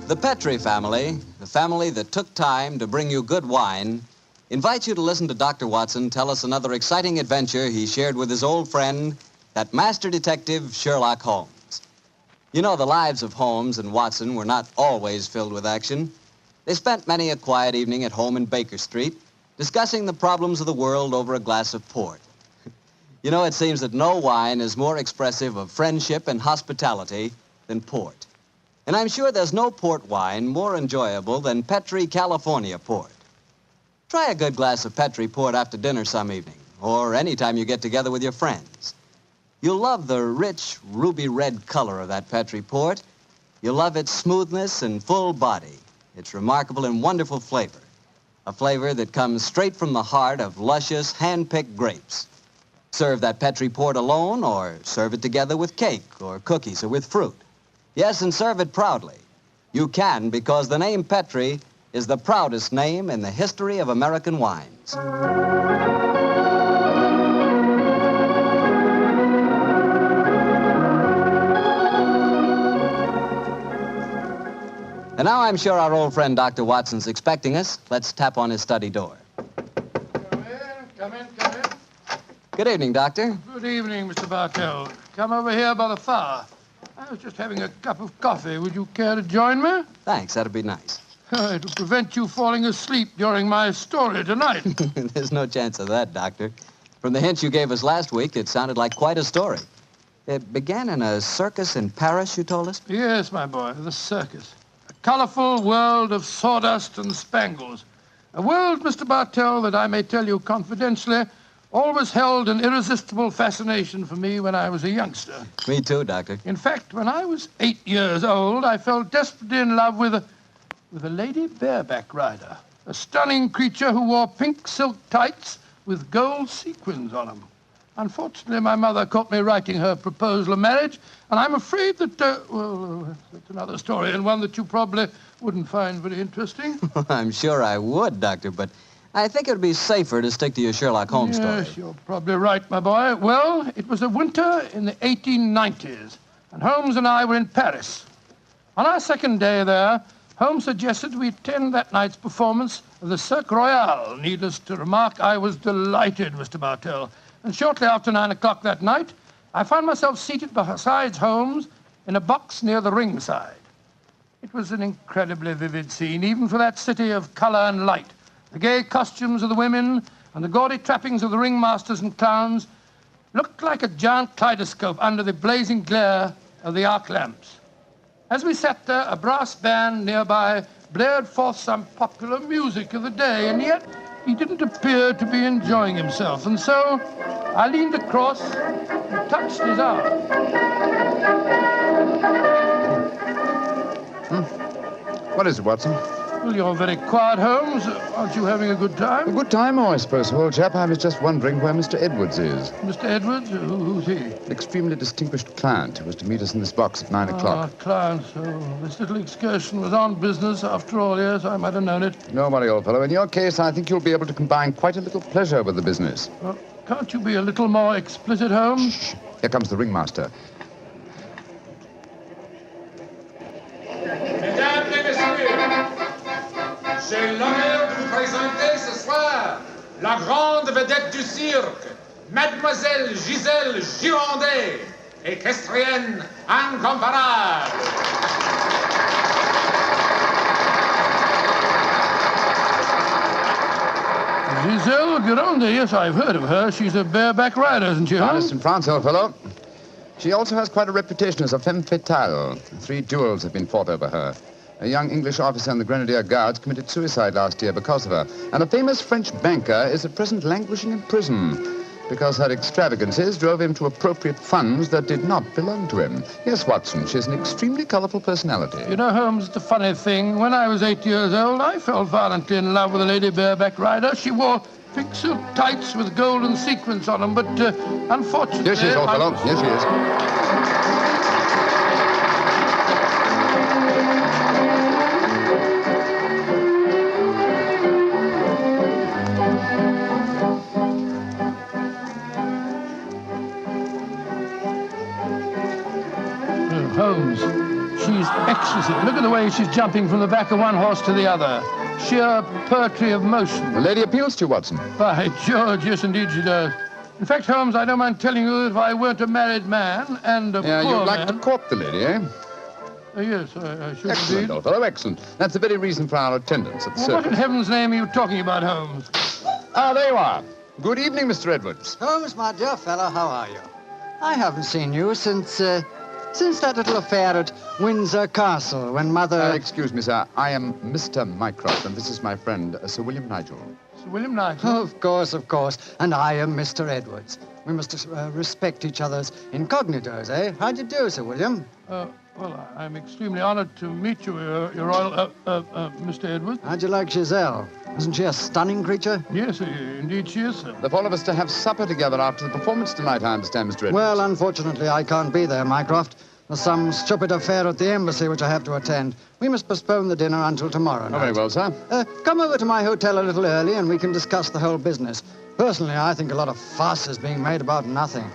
The Petri family, the family that took time to bring you good wine, invites you to listen to Dr. Watson tell us another exciting adventure he shared with his old friend, that master detective, Sherlock Holmes. You know, the lives of Holmes and Watson were not always filled with action. They spent many a quiet evening at home in Baker Street, discussing the problems of the world over a glass of port. You know, it seems that no wine is more expressive of friendship and hospitality than port. And I'm sure there's no port wine more enjoyable than Petri California port. Try a good glass of Petri port after dinner some evening, or any time you get together with your friends. You'll love the rich, ruby red color of that Petri port. You'll love its smoothness and full body, its remarkable and wonderful flavor, a flavor that comes straight from the heart of luscious, hand-picked grapes. Serve that Petri port alone, or serve it together with cake or cookies or with fruit. Yes, and serve it proudly. You can, because the name Petri is the proudest name in the history of American wines. And now I'm sure our old friend Dr. Watson's expecting us. Let's tap on his study door. Come in. Good evening, Doctor. Good evening, Mr. Bartell. Come over here by the fire. I was just having a cup of coffee. Would you care to join me? Thanks, that'd be nice. It'll prevent you falling asleep during my story tonight. There's no chance of that, Doctor. From the hints you gave us last week, it sounded like quite a story. It began in a circus in Paris, you told us? Yes, my boy, the circus. A colorful world of sawdust and spangles. A world, Mr. Bartell, that I may tell you confidentially, always held an irresistible fascination for me when I was a youngster. Me too, Doctor. In fact, when I was 8 years old, I fell desperately in love with a lady bareback rider. A stunning creature who wore pink silk tights with gold sequins on them. Unfortunately, my mother caught me writing her proposal of marriage, and I'm afraid that, well, that's another story, and one that you probably wouldn't find very interesting. I'm sure I would, Doctor, but I think it would be safer to stick to your Sherlock Holmes story. Yes, you're probably right, my boy. Well, it was a winter in the 1890s, and Holmes and I were in Paris. On our second day there, Holmes suggested we attend that night's performance of the Cirque Royale. Needless to remark, I was delighted, Mr. Bartell. And shortly after 9 o'clock that night, I found myself seated beside Holmes in a box near the ringside. It was an incredibly vivid scene, even for that city of color and light. The gay costumes of the women and the gaudy trappings of the ringmasters and clowns looked like a giant kaleidoscope under the blazing glare of the arc lamps. As we sat there, a brass band nearby blared forth some popular music of the day, and yet he didn't appear to be enjoying himself. And so I leaned across and touched his arm. What is it, Watson? Well, you're very quiet, Holmes. Aren't you having a good time? A good time, oh, I suppose, old chap. I was just wondering where Mr. Edwards is. Mr. Edwards? Who's he? An extremely distinguished client who was to meet us in this box at 9 o'clock. Client. Oh, this little excursion was on business. After all, yes, I might have known it. No worry, old fellow. In your case, I think you'll be able to combine quite a little pleasure with the business. Well, can't you be a little more explicit, Holmes? Shh. Here comes the ringmaster. Mesdames et messieurs, j'ai l'honneur de vous présenter ce soir la grande vedette du cirque, Mademoiselle Gisèle Girondet, équestrienne incomparable. Gisèle Girondet, yes, I've heard of her. She's a bareback rider, isn't she, Honest in France, old fellow. She also has quite a reputation as a femme fatale. 3 duels have been fought over her. A young English officer in the Grenadier Guards committed suicide last year because of her. And a famous French banker is at present languishing in prison because her extravagances drove him to appropriate funds that did not belong to him. Yes, Watson, she's an extremely colorful personality. You know, Holmes, it's a funny thing. When I was 8 years old, I fell violently in love with a lady bareback rider. She wore pink silk tights with golden sequins on them, but unfortunately... Here she is, old fellow. Here she is. Holmes, she's exquisite. Look at the way she's jumping from the back of one horse to the other. Sheer poetry of motion. The lady appeals to you, Watson. By George, yes, indeed she does. In fact, Holmes, I don't mind telling you that if I weren't a married man and a poor man... you'd like to court the lady, eh? Yes, I should Excellent, indeed. old fellow, excellent. That's the very reason for our attendance at the Well, what in circus. heaven's name are you talking about, Holmes? Ah, there you are. Good evening, Mr. Edwards. Holmes, my dear fellow, how are you? I haven't seen you since that little affair at Windsor Castle when Mother... Excuse me, sir. I am Mr. Mycroft, and this is my friend, Sir William Nigel. Sir William Nigel? Of course. And I am Mr. Edwards. We must respect each other's incognitos, eh? How do you do, Sir William? Well, I'm extremely honored to meet you, Your Royal... Mr. Edwards. How'd you like Giselle? Isn't she a stunning creature? Yes, indeed she is, sir. The four of us to have supper together after the performance tonight, I understand, Mr. Edwards. Well, unfortunately, I can't be there, Mycroft. There's some stupid affair at the embassy which I have to attend. We must postpone the dinner until tomorrow night. Oh, very well, sir. Come over to my hotel a little early and we can discuss the whole business. Personally, I think a lot of fuss is being made about nothing.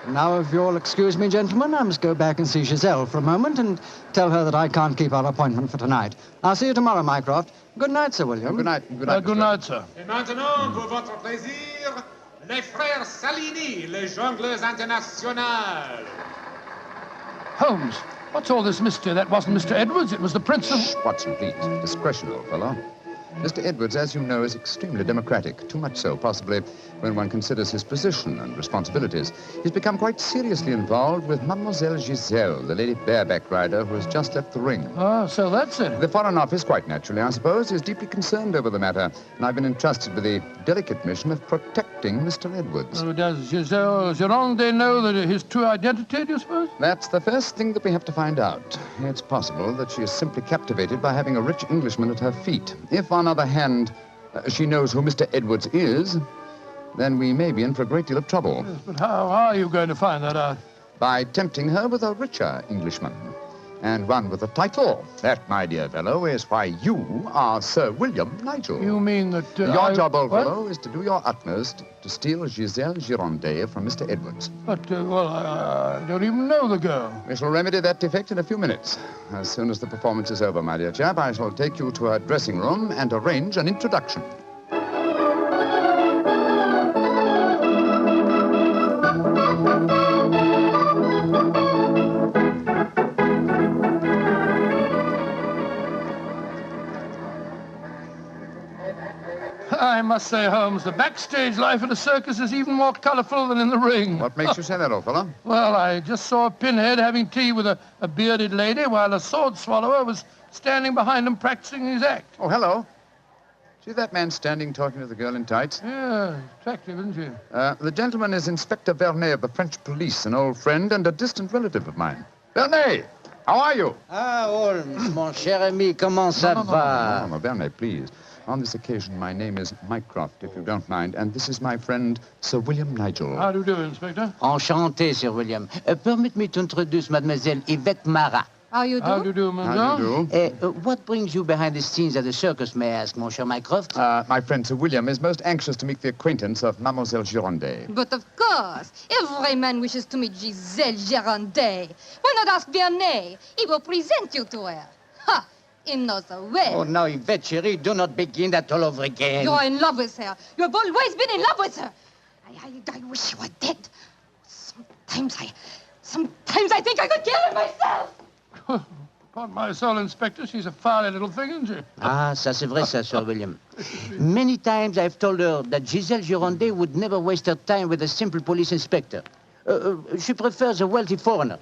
Now, if you'll excuse me, gentlemen, I must go back and see Giselle for a moment and tell her that I can't keep our appointment for tonight. I'll see you tomorrow, Mycroft. Good night, Sir William. Good night. Good night, good night, sir. Et maintenant, pour votre plaisir, les frères Salini, les jongleurs internationaux. Holmes, what's all this mystery? That wasn't Mr. Edwards, it was the Prince of... Shh, Watson, please. Discretion, old fellow. Mr. Edwards, as you know, is extremely democratic. Too much so, possibly, when one considers his position and responsibilities. He's become quite seriously involved with Mademoiselle Giselle, the lady bareback rider who has just left the ring. Ah, so that's it. The Foreign Office, quite naturally, I suppose, is deeply concerned over the matter, and I've been entrusted with the delicate mission of protecting Mr. Edwards. So does Giselle Gironde know that his true identity, do you suppose? That's the first thing that we have to find out. It's possible that she is simply captivated by having a rich Englishman at her feet. If, on the other hand, she knows who Mr. Edwards is, then we may be in for a great deal of trouble. Yes, but how are you going to find that out? By tempting her with a richer Englishman. And one with a title. That, my dear fellow, is why you are Sir William Nigel. You mean that... your job, old fellow, is to do your utmost to steal Giselle Gironde from Mr. Edwards. But, I don't even know the girl. We shall remedy that defect in a few minutes. As soon as the performance is over, my dear chap, I shall take you to her dressing room and arrange an introduction. I must say, Holmes, the backstage life at a circus is even more colorful than in the ring. What makes you say that, old fellow? Well, I just saw a pinhead having tea with a bearded lady while a sword swallower was standing behind him practicing his act. Oh, hello. See that man standing talking to the girl in tights? Yeah, attractive, isn't she? The gentleman is Inspector Vernet of the French police, an old friend and a distant relative of mine. Vernet, how are you? Ah, Holmes, mon cher ami, comment ça va? No, Vernet, please. On this occasion, my name is Mycroft, if you don't mind, and this is my friend, Sir William Nigel. How do you do, Inspector? Enchanté, Sir William. Permit me to introduce Mademoiselle Yvette Marat. How you do? How do you do, How do you do? What brings you behind the scenes at the circus, may I ask, mon cher Mycroft? My friend Sir William is most anxious to make the acquaintance of Mademoiselle Gironde. But of course, every man wishes to meet Giselle Gironde. Why not ask Vernet? He will present you to her. Ha! He knows her well. Oh, now, Yvette, chérie, do not begin that all over again. You're in love with her. You've always been in love with her. I wish you were dead. Sometimes I think I could kill her myself. Upon my soul, Inspector, she's a fiery little thing, isn't she? Ah, ça c'est vrai, ça, Sir William. Many times I've told her that Giselle Gironde would never waste her time with a simple police inspector. She prefers a wealthy foreigner.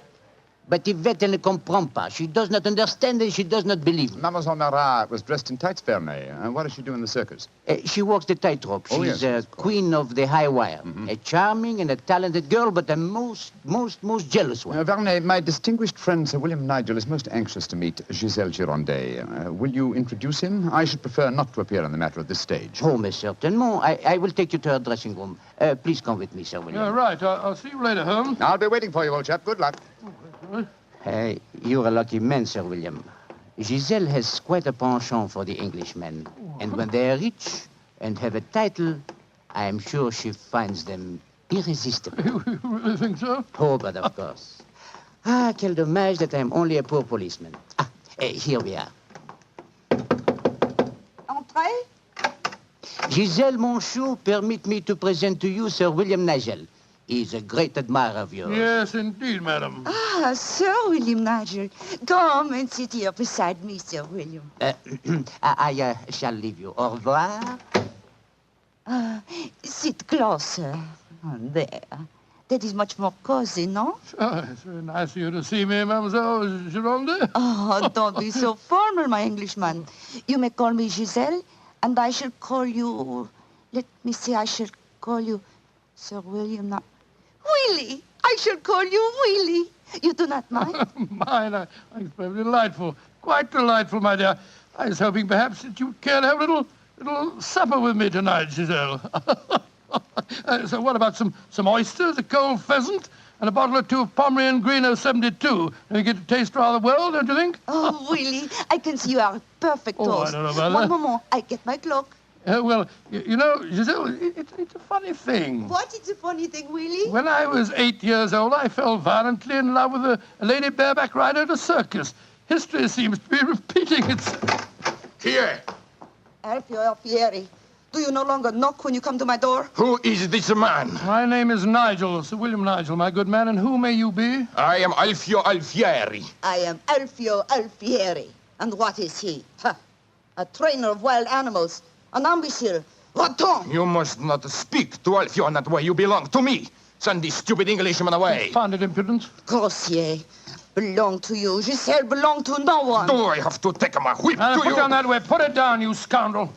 But Yvette ne comprend pas. She does not understand and she does not believe. Mademoiselle Marat was dressed in tights, Vernet. What does she do in the circus? She walks the tightrope. Oh, She's yes, queen of the high wire. Mm-hmm. A charming and a talented girl, but a most jealous one. Vernet, my distinguished friend Sir William Nigel is most anxious to meet Giselle Gironde. Will you introduce him? I should prefer not to appear on the matter at this stage. Oh, mais certainement. I will take you to her dressing room. Please come with me, Sir William. Yeah, right. I'll see you later, Holmes. I'll be waiting for you, old chap. Good luck. You're a lucky man, Sir William. Giselle has quite a penchant for the Englishmen. And when they are rich and have a title, I am sure she finds them irresistible. You really think so? Oh, but of course. Ah, quel dommage that I am only a poor policeman. Here we are. Entrez. Giselle, mon chou, permit me to present to you Sir William Nigel. He's a great admirer of yours. Yes, indeed, madam. Ah, Sir William Nigel. Come and sit here beside me, Sir William. I shall leave you. Au revoir. Sit closer. There. That is much more cozy, no? It's very nice of you to see me, Mademoiselle Gironde. Oh, don't be so formal, my Englishman. You may call me Giselle, and I shall call you... Let me see, I shall call you Sir William... Willie! I shall call you Willie. You do not mind? Mine? It's very delightful. Quite delightful, my dear. I was hoping perhaps that you'd care to have a little supper with me tonight, Giselle. So what about some oysters, a cold pheasant, and a bottle or two of Pomeranian Green 072? And you get to taste rather well, don't you think? Oh, Willie, I can see you are a perfect host. I don't know about One that. moment, I get my cloak. Well, you know, Giselle, it's a funny thing. What is a funny thing, Willie? When I was 8 years old, I fell violently in love with a lady bareback rider at a circus. History seems to be repeating itself. Qui est? Alfio Alfieri. Do you no longer knock when you come to my door? Who is this man? My name is Nigel, Sir William Nigel, my good man, and who may you be? I am Alfio Alfieri. I am Alfio Alfieri. And what is he? Ha! A trainer of wild animals. An imbecile. Rotten! You must not speak to Alfio in that way. You belong to me. Send this stupid Englishman away. Founded impudence. Grossier. Belong to you. Giselle belong to no one. Do I have to take my whip to Put you? down that way. Put it down, you scoundrel.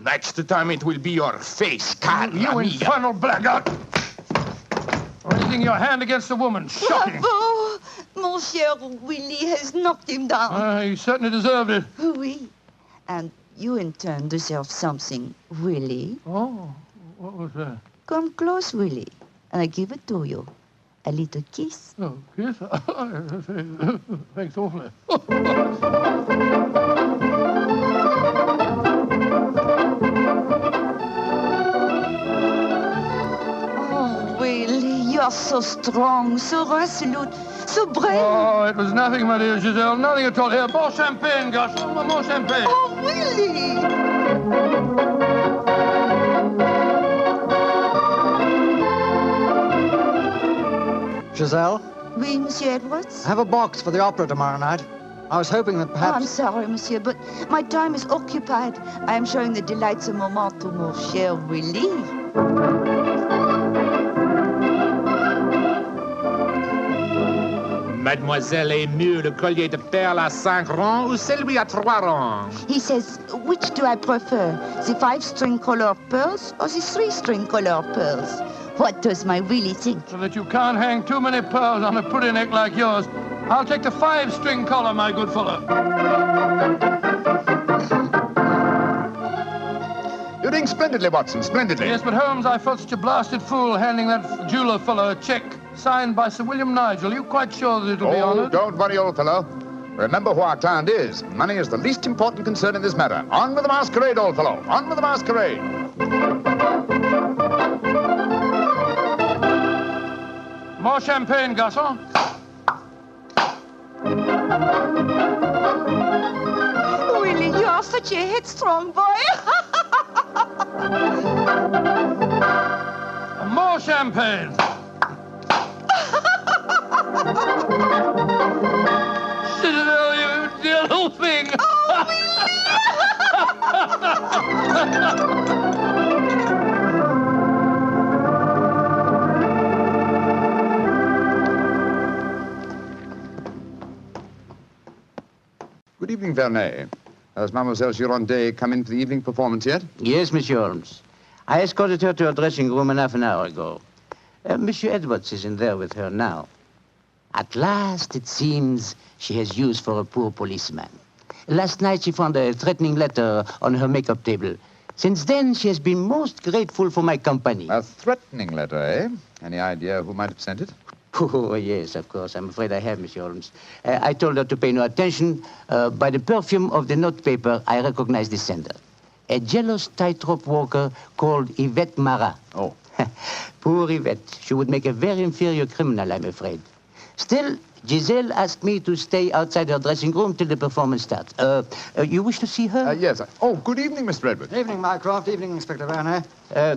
Next time it will be your face, cara You mia. infernal blackguard. Raising your hand against a woman. Shocking. Bravo! Mon cher Willie has knocked him down. He certainly deserved it. Oui. And you in turn deserve something, Willie. Oh, what was that? Come close, Willie, and I give it to you. A little kiss. Oh, kiss? Thanks awfully. Oh, Willie, you are so strong, so resolute, so brave. Oh, it was nothing, my dear Giselle. Nothing at all. Here, more champagne, Gus. More champagne. Oh, Willie! Giselle, Oui, Monsieur Edwards? have a box for the opera tomorrow night. I was hoping that Oh, perhaps... I'm sorry, Monsieur, but my time is occupied. I am showing the delightsome moment to mon cher Willie. Mademoiselle aime mieux le collier de perles à 5 rangs ou celui à 3 rangs? He says, which do I prefer, the 5-string color pearls or the 3-string color pearls? What does my Willie think? So that you can't hang too many pearls on a pretty neck like yours. I'll take the 5-string collar, my good fellow. You're doing splendidly, Watson, splendidly. Yes, but Holmes, I felt such a blasted fool handing that jeweler fellow a check signed by Sir William Nigel. You quite sure that it'll be honored? Don't worry, old fellow. Remember who our client is. Money is the least important concern in this matter. On with the masquerade, old fellow. On with the masquerade. More champagne, garçon. Willie, you are such a headstrong boy. More champagne. Citadel, you dear little thing. Good evening, Vernet. Has Mademoiselle Girondet come in for the evening performance yet? Yes, Monsieur Holmes. I escorted her to her dressing room half an hour ago. Monsieur Edwards is in there with her now. At last, it seems, she has use for a poor policeman. Last night, she found a threatening letter on her makeup table. Since then, she has been most grateful for my company. A threatening letter, eh? Any idea who might have sent it? Oh, yes, of course. I'm afraid I have, Monsieur Holmes. I told her to pay no attention. By the perfume of the notepaper, I recognize the sender. A jealous tightrope walker called Yvette Marat. Oh. Poor Yvette. She would make a very inferior criminal, I'm afraid. Still, Giselle asked me to stay outside her dressing room till the performance starts. You wish to see her? Yes. Oh, good evening, Mr. Edwards. Evening, Mycroft. Evening, Inspector Vernet.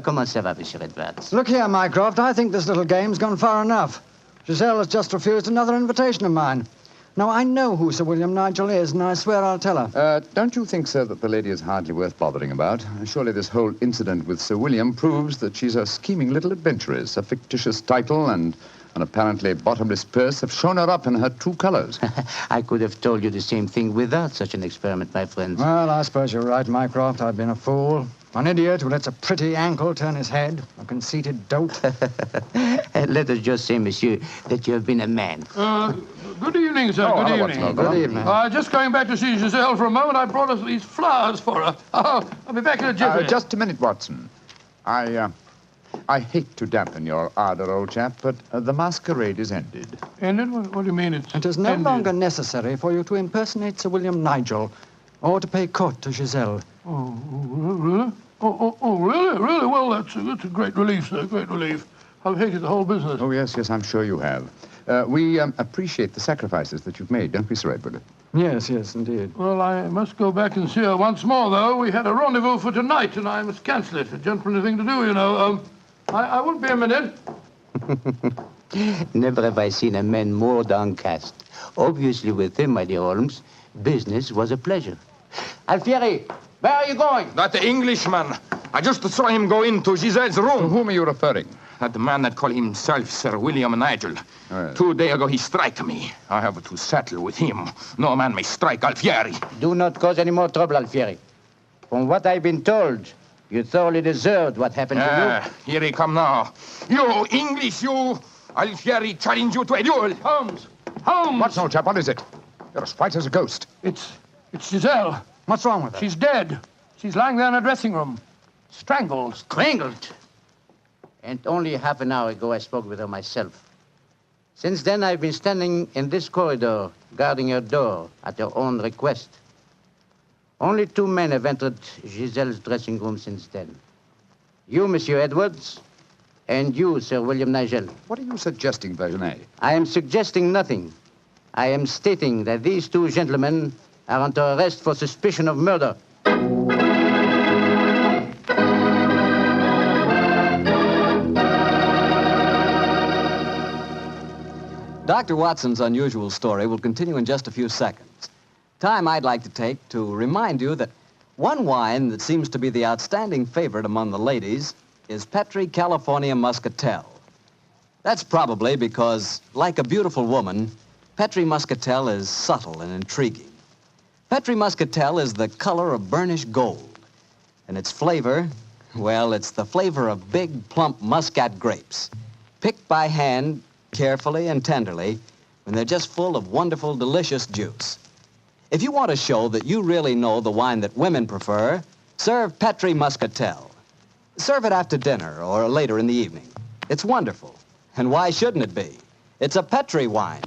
Comment ça va, Monsieur Edwards? Look here, Mycroft. I think this little game's gone far enough. Giselle has just refused another invitation of mine. Now, I know who Sir William Nigel is, and I swear I'll tell her. Don't you think, sir, that the lady is hardly worth bothering about? Surely this whole incident with Sir William proves that she's a scheming little adventuress. A fictitious title and an apparently bottomless purse have shown her up in her true colors. I could have told you the same thing without such an experiment, my friend. Well, I suppose you're right, Mycroft. I've been a fool. An idiot who lets a pretty ankle turn his head. A conceited dolt. Let us just say, monsieur, that you have been a man. Good evening, sir. Oh, good hello, evening. Watson. Good evening. Just going back to see Giselle for a moment, I brought us these flowers for her. Oh, I'll be back in a jiffy. Just a minute, Watson. I hate to dampen your ardor, old chap, but the masquerade is ended. Ended? What do you mean it's It is no ended? longer necessary for you to impersonate Sir William Nigel or to pay court to Giselle. Oh, really? Oh, really? Really? Well, that's a great relief, sir. Great relief. I've hated the whole business. Oh, yes, I'm sure you have. We appreciate the sacrifices that you've made, don't we, Sir Edward? Yes, indeed. Well, I must go back and see her once more, though. We had a rendezvous for tonight, and I must cancel it. A gentlemanly thing to do, you know. I won't be a minute. Never have I seen a man more downcast. Obviously, with him, my dear Holmes, business was a pleasure. Alfieri, where are you going? That Englishman. I just saw him go into Giselle's room. To whom are you referring? That man that called himself Sir William Nigel. Oh, yes. 2 days ago, he struck me. I have to settle with him. No man may strike Alfieri. Do not cause any more trouble, Alfieri. From what I've been told, you thoroughly deserved what happened to you. Here he come now. You, English, you! Alfieri challenge you to a duel. Holmes! What's no, chap? What is it? You're as white as a ghost. It's Giselle. What's wrong with her? She's dead. She's lying there in her dressing room. Strangled. Strangled? And only half an hour ago I spoke with her myself. Since then, I've been standing in this corridor, guarding her door at her own request. Only 2 men have entered Giselle's dressing room since then. You, Monsieur Edwards, and you, Sir William Nigel. What are you suggesting, Vergenay? I am suggesting nothing. I am stating that these 2 gentlemen are under arrest for suspicion of murder. Dr. Watson's unusual story will continue in just a few seconds. Time I'd like to take to remind you that one wine that seems to be the outstanding favorite among the ladies is Petri California Muscatel. That's probably because, like a beautiful woman, Petri Muscatel is subtle and intriguing. Petri Muscatel is the color of burnished gold, and its flavor, well, it's the flavor of big, plump Muscat grapes, picked by hand carefully and tenderly when they're just full of wonderful, delicious juice. If you want to show that you really know the wine that women prefer, serve Petri Muscatel. Serve it after dinner or later in the evening. It's wonderful. And why shouldn't it be? It's a Petri wine.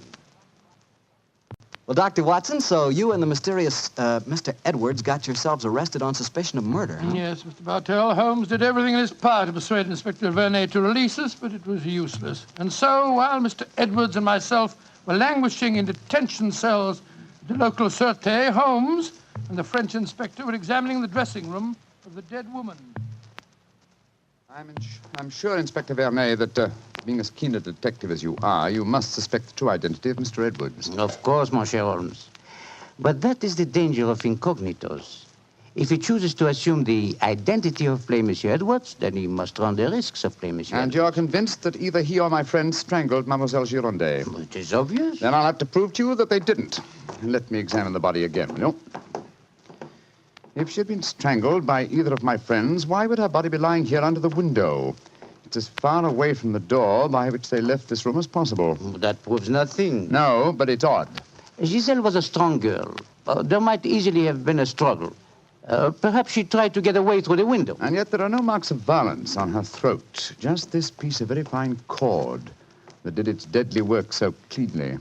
Well, Dr. Watson, so you and the mysterious Mr. Edwards got yourselves arrested on suspicion of murder, huh? Yes, Mr. Bartell. Holmes did everything in his power to persuade Inspector Vernet to release us, but it was useless. And so, while Mr. Edwards and myself were languishing in detention cells at the local Sûreté, Holmes and the French inspector were examining the dressing room of the dead woman. I'm sure, Inspector Vernet, that being as keen a detective as you are, you must suspect the true identity of Mr. Edwards. Of course, Monsieur Holmes. But that is the danger of incognitos. If he chooses to assume the identity of plain Monsieur Edwards, then he must run the risks of plain Monsieur And Edwards. you're convinced that either he or my friend strangled Mademoiselle Girondet? It is obvious. Then I'll have to prove to you that they didn't. Let me examine the body again, will you? If she had been strangled by either of my friends, why would her body be lying here under the window? It's as far away from the door by which they left this room as possible. That proves nothing. No, but it's odd. Giselle was a strong girl. There might easily have been a struggle. Perhaps she tried to get away through the window. And yet there are no marks of violence on her throat. Just this piece of very fine cord that did its deadly work so cleanly.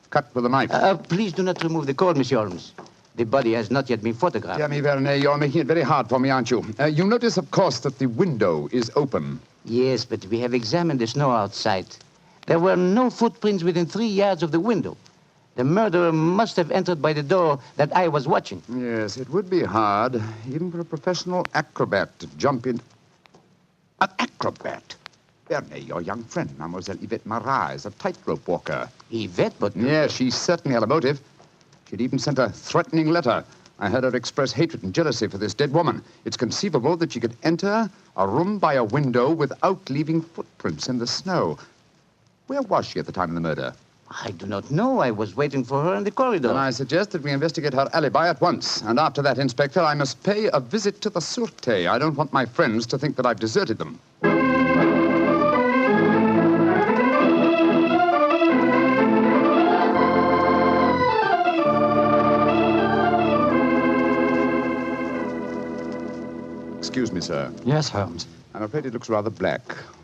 Cut with a knife. Please do not remove the cord, Monsieur Holmes. The body has not yet been photographed. Dear me, Vernet, you're making it very hard for me, aren't you? You notice, of course, that the window is open. Yes, but we have examined the snow outside. There were no footprints within 3 yards of the window. The murderer must have entered by the door that I was watching. Yes, it would be hard, even for a professional acrobat to jump in. An acrobat? Vernet, your young friend, Mademoiselle Yvette Marat, is a tightrope walker. Yvette, but... Yes, she certainly had a motive. She'd even sent a threatening letter. I heard her express hatred and jealousy for this dead woman. It's conceivable that she could enter a room by a window without leaving footprints in the snow. Where was she at the time of the murder? I do not know. I was waiting for her in the corridor. Then I suggest that we investigate her alibi at once. And after that, Inspector, I must pay a visit to the Sûreté. I don't want my friends to think that I've deserted them. Excuse me, sir. Yes, Holmes. I'm afraid it looks rather black.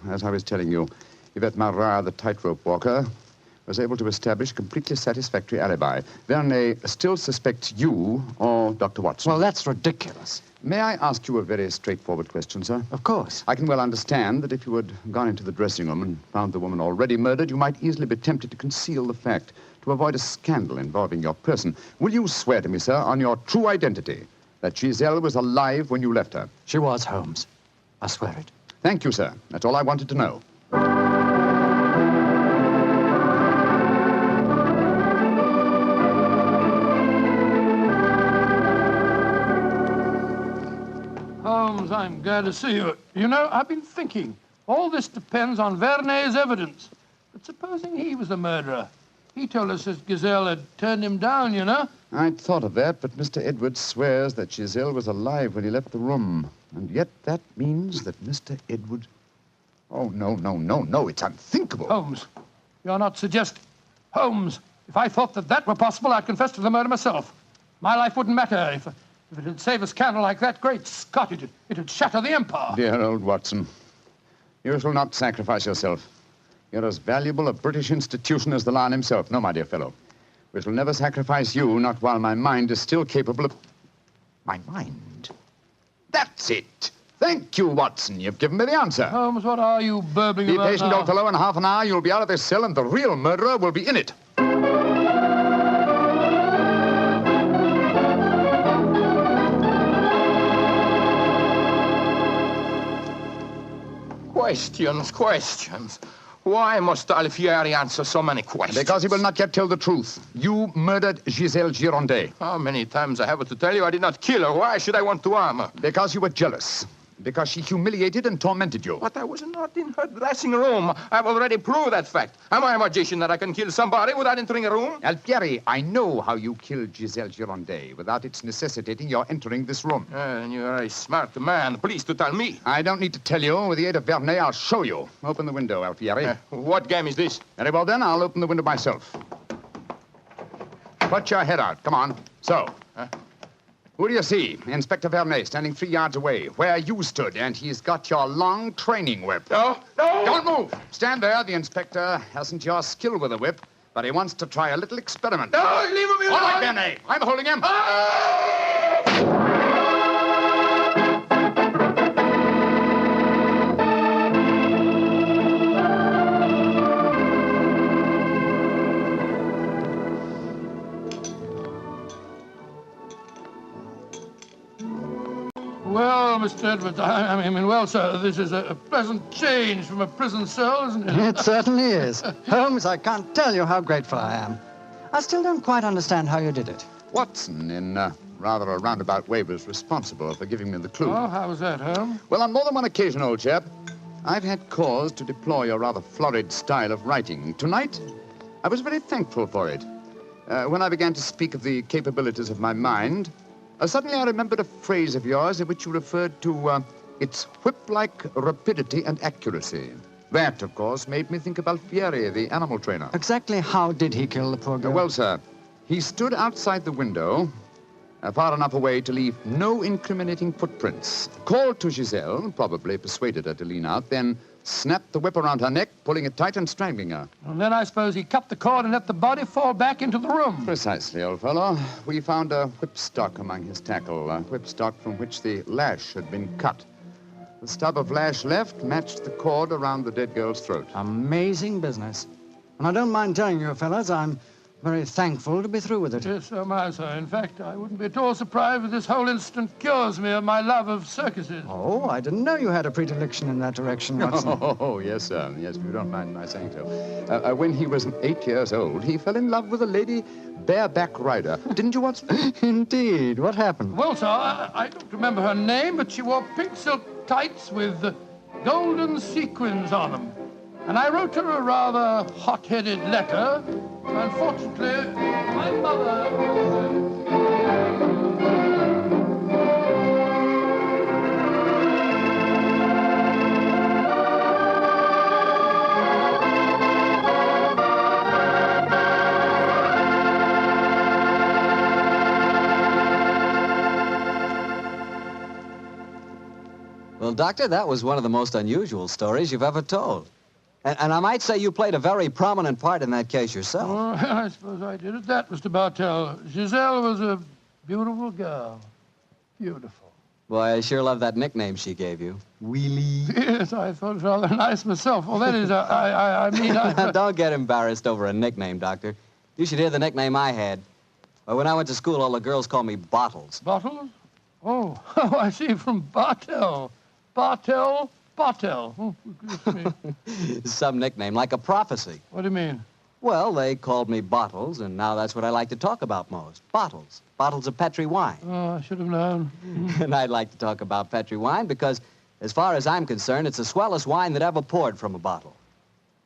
As I was telling you, Yvette Marat, the tightrope walker, was able to establish a completely satisfactory alibi. Vernet still suspects you, or Colonel Dr. Watson. Well, that's ridiculous. May I ask you a very straightforward question, sir? Of course. I can well understand that if you had gone into the dressing room and found the woman already murdered, you might easily be tempted to conceal the fact, to avoid a scandal involving your person. Will you swear to me, sir, on your true identity, that Giselle was alive when you left her? She was, Holmes. I swear it. Thank you, sir. That's all I wanted to know. Holmes, I'm glad to see you. You know, I've been thinking. All this depends on Vernet's evidence. But supposing he was the murderer. He told us that Giselle had turned him down, you know. I'd thought of that, but Mr. Edwards swears that Giselle was alive when he left the room. And yet that means that Mr. Edwards... Oh, no, it's unthinkable. Holmes, you're not suggesting... Holmes, if I thought that were possible, I'd confess to the murder myself. My life wouldn't matter if it had saved a scandal like that. Great Scott, it'd shatter the empire. Dear old Watson, you shall not sacrifice yourself. You're as valuable a British institution as the Lion himself. No, my dear fellow. We shall never sacrifice you, not while my mind is still capable of... My mind? That's it. Thank you, Watson. You've given me the answer. Holmes, what are you burbling about Be patient, now? old fellow. In half an hour, you'll be out of this cell, and the real murderer will be in it. Questions. Why must Alfieri answer so many questions? Because he will not yet tell the truth. You murdered Giselle Girondet. How many times I have to tell you I did not kill her? Why should I want to harm her? Because you were jealous. Because she humiliated and tormented you. But I was not in her dressing room. I've already proved that fact. Am I a magician that I can kill somebody without entering a room? Alfieri, I know how you killed Giselle Girondet without its necessitating your entering this room. And you're a smart man. Please to tell me. I don't need to tell you. With the aid of Vernet, I'll show you. Open the window, Alfieri. What game is this? Very well, then. I'll open the window myself. Put your head out. Come on. So. Who do you see? Inspector Vernet, standing 3 yards away, where you stood, and he's got your long training whip. No! Don't move! Stand there. The inspector hasn't your skill with a whip, but he wants to try a little experiment. No, leave him alone! All right, Vernet. I'm holding him. Well, Mr. Edwards, I mean, well, sir, this is a pleasant change from a prison cell, isn't it? It certainly is. Holmes, I can't tell you how grateful I am. I still don't quite understand how you did it. Watson, in rather a roundabout way, was responsible for giving me the clue. Oh, how was that, Holmes? Well, on more than one occasion, old chap, I've had cause to deplore your rather florid style of writing. Tonight, I was very thankful for it. When I began to speak of the capabilities of my mind, suddenly I remembered a phrase of yours in which you referred to its whip-like rapidity and accuracy. That, of course, made me think of Alfieri, the animal trainer. Exactly how did he kill the poor girl? Well, sir, he stood outside the window, far enough away to leave no incriminating footprints. Called to Giselle, probably persuaded her to lean out, then snapped the whip around her neck, pulling it tight and strangling her. And then I suppose he cut the cord and let the body fall back into the room. Precisely, old fellow. We found a whipstock among his tackle, a whipstock from which the lash had been cut. The stub of lash left matched the cord around the dead girl's throat. Amazing business. And I don't mind telling you, fellas, I'm very thankful to be through with it. Yes, so am I, sir. In fact, I wouldn't be at all surprised if this whole incident cures me of my love of circuses. Oh, I didn't know you had a predilection in that direction, Watson. Oh, yes, sir. Yes, if you don't mind my saying so. When he was 8 years old, he fell in love with a lady bareback rider. Didn't you, Watson? Indeed. What happened? Well, sir, I don't remember her name, but she wore pink silk tights with golden sequins on them. And I wrote her a rather hot-headed letter. Unfortunately, my mother... Well, Doctor, that was one of the most unusual stories you've ever told. And I might say you played a very prominent part in that case yourself. Oh, I suppose I did it. That, Mr. Bartell. Giselle was a Beautiful girl. Beautiful. Boy, I sure love that nickname she gave you. Wheelie. Yes, I thought it was rather nice myself. Well, that is, I mean... Don't get embarrassed over a nickname, Doctor. You should hear the nickname I had. Well, when I went to school, all the girls called me Bottles. Bottles? Oh, I see, from Bartell. Bartell. Oh, goodness me. Some nickname, like a prophecy. What do you mean? Well, they called me Bottles, and now that's what I like to talk about most. Bottles. Bottles of Petri wine. Oh, I should have known. And I'd like to talk about Petri wine because, as far as I'm concerned, it's the swellest wine that ever poured from a bottle.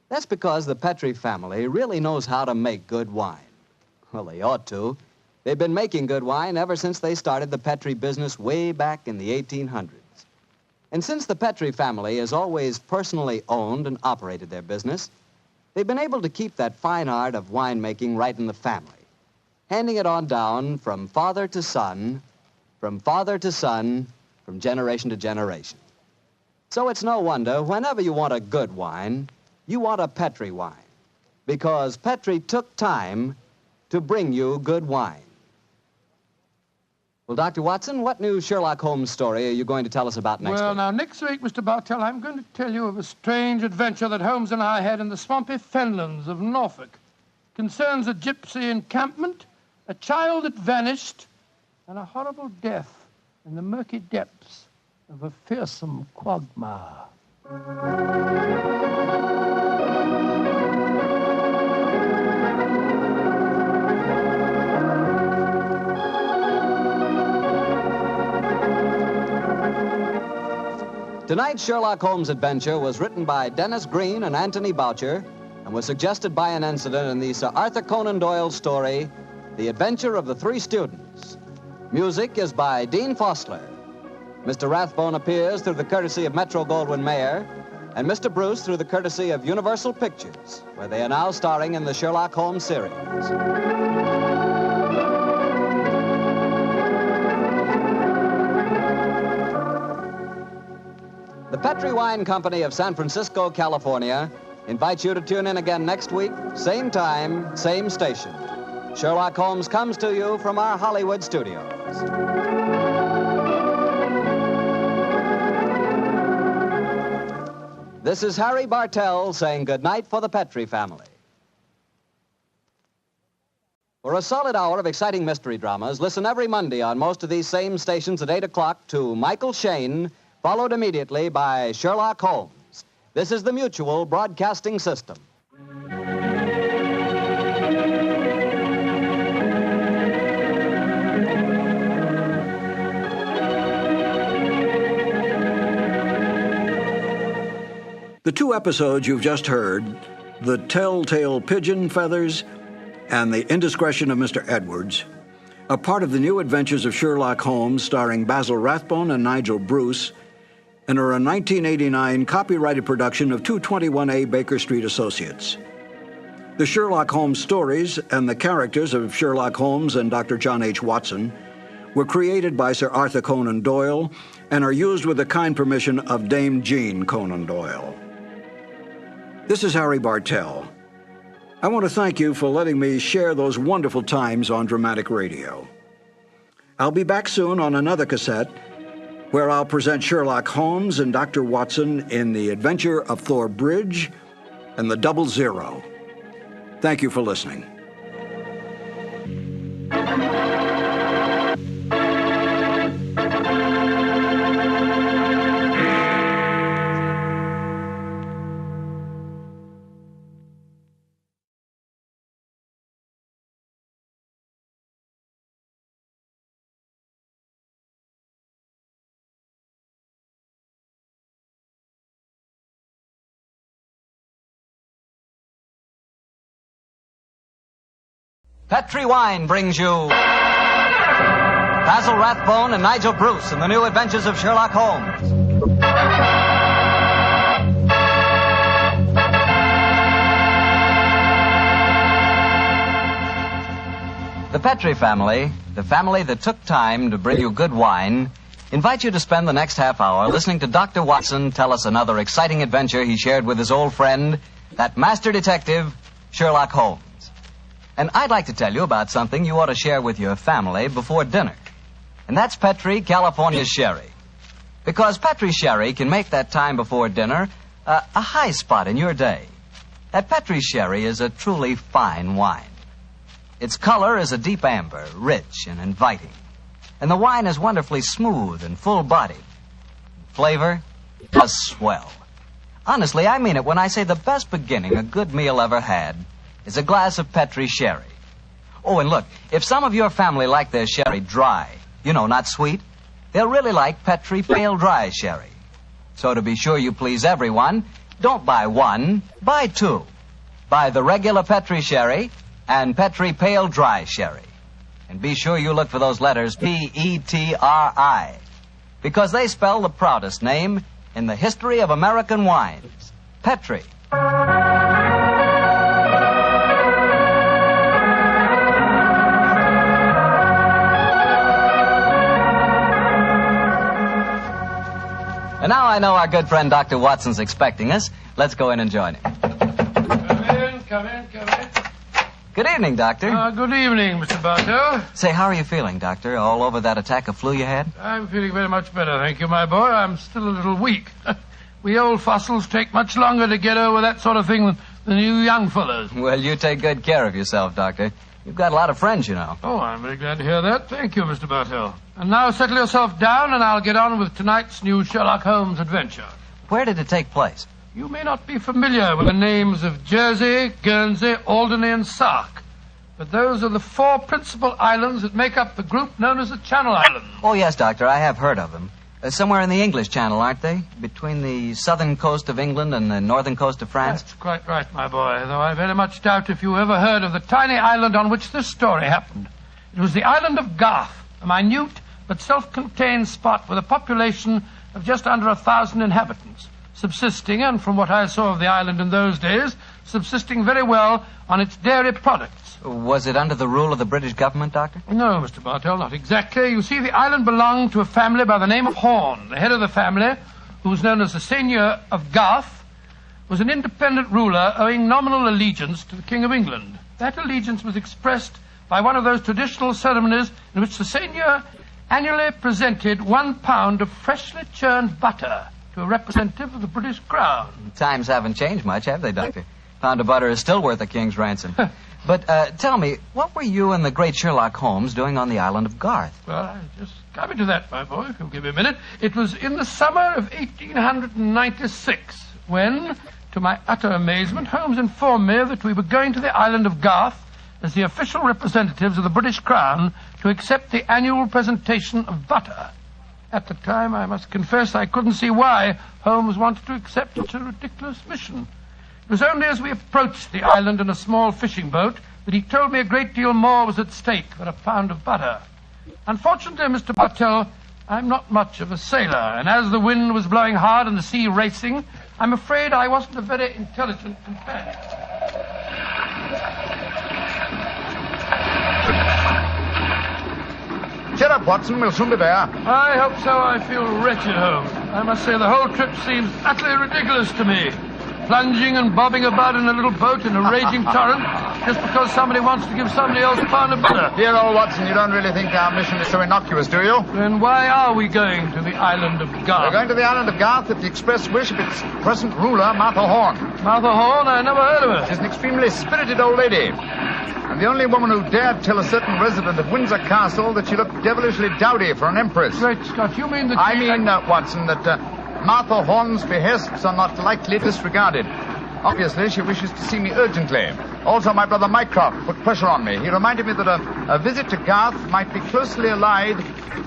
That's because the Petri family really knows how to make good wine. Well, they ought to. They've been making good wine ever since they started the Petri business way back in the 1800s. And since the Petri family has always personally owned and operated their business, they've been able to keep that fine art of winemaking right in the family, handing it on down from father to son, from generation to generation. So it's no wonder, whenever you want a good wine, you want a Petri wine, because Petri took time to bring you good wine. Well, Dr. Watson, what new Sherlock Holmes story are you going to tell us about next Well, week? now, next week, Mr. Bartell, I'm going to tell you of a strange adventure that Holmes and I had in the swampy fenlands of Norfolk. It concerns a gypsy encampment, a child that vanished, and a horrible death in the murky depths of a fearsome quagmire. Tonight's Sherlock Holmes adventure was written by Dennis Green and Anthony Boucher and was suggested by an incident in the Sir Arthur Conan Doyle story, The Adventure of the Three Students. Music is by Dean Fosler. Mr. Rathbone appears through the courtesy of Metro-Goldwyn-Mayer, and Mr. Bruce through the courtesy of Universal Pictures, where they are now starring in the Sherlock Holmes series. The Petri Wine Company of San Francisco, California, invites you to tune in again next week, same time, same station. Sherlock Holmes comes to you from our Hollywood studios. This is Harry Bartell saying goodnight for the Petri family. For a solid hour of exciting mystery dramas, listen every Monday on most of these same stations at 8 o'clock to Michael Shayne, followed immediately by Sherlock Holmes. This is the Mutual Broadcasting System. The two episodes you've just heard, The Telltale Pigeon Feathers and The Indiscretion of Mr. Edwards, are part of the new adventures of Sherlock Holmes starring Basil Rathbone and Nigel Bruce, and are a 1989 copyrighted production of 221A Baker Street Associates. The Sherlock Holmes stories and the characters of Sherlock Holmes and Dr. John H. Watson were created by Sir Arthur Conan Doyle and are used with the kind permission of Dame Jean Conan Doyle. This is Harry Bartell. I want to thank you for letting me share those wonderful times on dramatic radio. I'll be back soon on another cassette where I'll present Sherlock Holmes and Dr. Watson in The Adventure of Thor Bridge and the Double Zero. Thank you for listening. Petri Wine brings you Basil Rathbone and Nigel Bruce in the new adventures of Sherlock Holmes. The Petri family, the family that took time to bring you good wine, invite you to spend the next half hour listening to Dr. Watson tell us another exciting adventure he shared with his old friend, that master detective, Sherlock Holmes. And I'd like to tell you about something you ought to share with your family before dinner. And that's Petri California Sherry. Because Petri Sherry can make that time before dinner a high spot in your day. That Petri Sherry is a truly fine wine. Its color is a deep amber, rich and inviting. And the wine is wonderfully smooth and full-bodied. Flavor, a swell. Honestly, I mean it when I say the best beginning a good meal ever had is a glass of Petri Sherry. Oh, and look, if some of your family like their sherry dry, not sweet, they'll really like Petri Pale Dry Sherry. So to be sure you please everyone, don't buy one, buy two. Buy the regular Petri Sherry and Petri Pale Dry Sherry. And be sure you look for those letters P-E-T-R-I, because they spell the proudest name in the history of American wines, Petri. And now I know our good friend Dr. Watson's expecting us. Let's go in and join him. Come in. Good evening, Doctor. Good evening, Mr. Bartell. Say, how are you feeling, Doctor? All over that attack of flu you had? I'm feeling very much better, thank you, my boy. I'm still a little weak. We old fossils take much longer to get over that sort of thing than you young fellas. Well, you take good care of yourself, Doctor. You've got a lot of friends, you know. Oh, I'm very glad to hear that. Thank you, Mr. Bartell. And now settle yourself down, and I'll get on with tonight's new Sherlock Holmes adventure. Where did it take place? You may not be familiar with the names of Jersey, Guernsey, Alderney, and Sark, but those are the 4 principal islands that make up the group known as the Channel Islands. Oh, yes, Doctor, I have heard of them. Somewhere in the English Channel, aren't they? Between the southern coast of England and the northern coast of France? That's quite right, my boy, though I very much doubt if you ever heard of the tiny island on which this story happened. It was the island of Garth, a minute but self-contained spot with a population of just under 1,000 inhabitants, subsisting, and from what I saw of the island in those days, subsisting very well on its dairy products. Was it under the rule of the British government, Doctor? No, Mr. Bartell, not exactly. You see, the island belonged to a family by the name of Horn. The head of the family, who was known as the Seigneur of Garth, was an independent ruler owing nominal allegiance to the King of England. That allegiance was expressed by one of those traditional ceremonies in which the Seigneur annually presented 1 pound of freshly churned butter to a representative of the British Crown. Times haven't changed much, have they, Doctor? Pound of butter is still worth a king's ransom. But tell me, what were you and the great Sherlock Holmes doing on the island of Garth? Well, I just coming to that, my boy, if you'll give me a minute. It was in the summer of 1896 when, to my utter amazement, Holmes informed me that we were going to the island of Garth as the official representatives of the British Crown to accept the annual presentation of butter. At the time, I must confess, I couldn't see why Holmes wanted to accept such a ridiculous mission. It was only as we approached the island in a small fishing boat that he told me a great deal more was at stake than a pound of butter. Unfortunately, Mr. Bartell, I'm not much of a sailor, and as the wind was blowing hard and the sea racing, I'm afraid I wasn't a very intelligent companion. Cheer up, Watson. We'll soon be there. I hope so. I feel wretched, Holmes. I must say the whole trip seems utterly ridiculous to me. Plunging and bobbing about in a little boat in a raging torrent just because somebody wants to give somebody else a pound of butter. Dear old Watson, you don't really think our mission is so innocuous, do you? Then why are we going to the island of Garth? We're going to the island of Garth at the express wish of its present ruler, Martha Horn. Martha Horn? I never heard of her. She's an extremely spirited old lady, and the only woman who dared tell a certain resident of Windsor Castle that she looked devilishly dowdy for an empress. Great Scott, you mean that I mean, Watson, that Martha Horn's behests are not lightly disregarded. Obviously, she wishes to see me urgently. Also, my brother Mycroft put pressure on me. He reminded me that a visit to Garth might be closely allied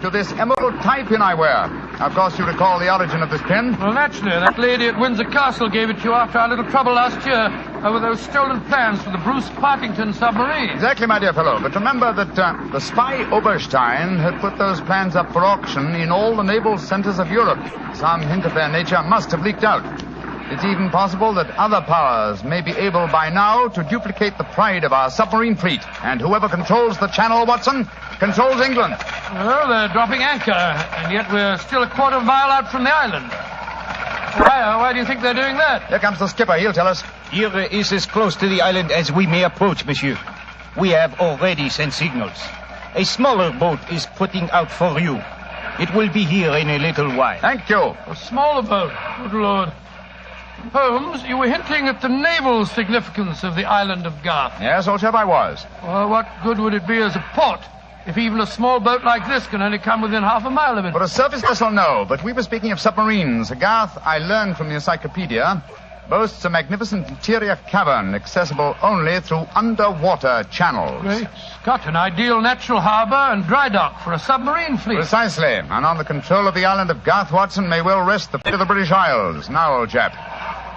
to this emerald tie pin I wear. Of course, you recall the origin of this pin. Well, naturally. That lady at Windsor Castle gave it to you after our little trouble last year over those stolen plans for the Bruce Partington submarine. Exactly, my dear fellow. But remember that the spy Oberstein had put those plans up for auction in all the naval centers of Europe. Some hint of their nature must have leaked out. It's even possible that other powers may be able by now to duplicate the pride of our submarine fleet. And whoever controls the channel, Watson, controls England. Well, they're dropping anchor, and yet we're still a quarter mile out from the island. Why do you think they're doing that? Here comes the skipper. He'll tell us. Here is as close to the island as we may approach, monsieur. We have already sent signals. A smaller boat is putting out for you. It will be here in a little while. Thank you. A smaller boat. Good Lord. Holmes, you were hinting at the naval significance of the island of Garth. Yes, old chap, I was. Well, what good would it be as a port if even a small boat like this can only come within half a mile of it? For a surface vessel, no. But we were speaking of submarines. Garth, I learned from the encyclopedia, boasts a magnificent interior cavern accessible only through underwater channels. Great Scott, an ideal natural harbour and dry dock for a submarine fleet. Precisely. And on the control of the island of Garth, Watson, may well rest the fate of the British Isles. Now, old chap,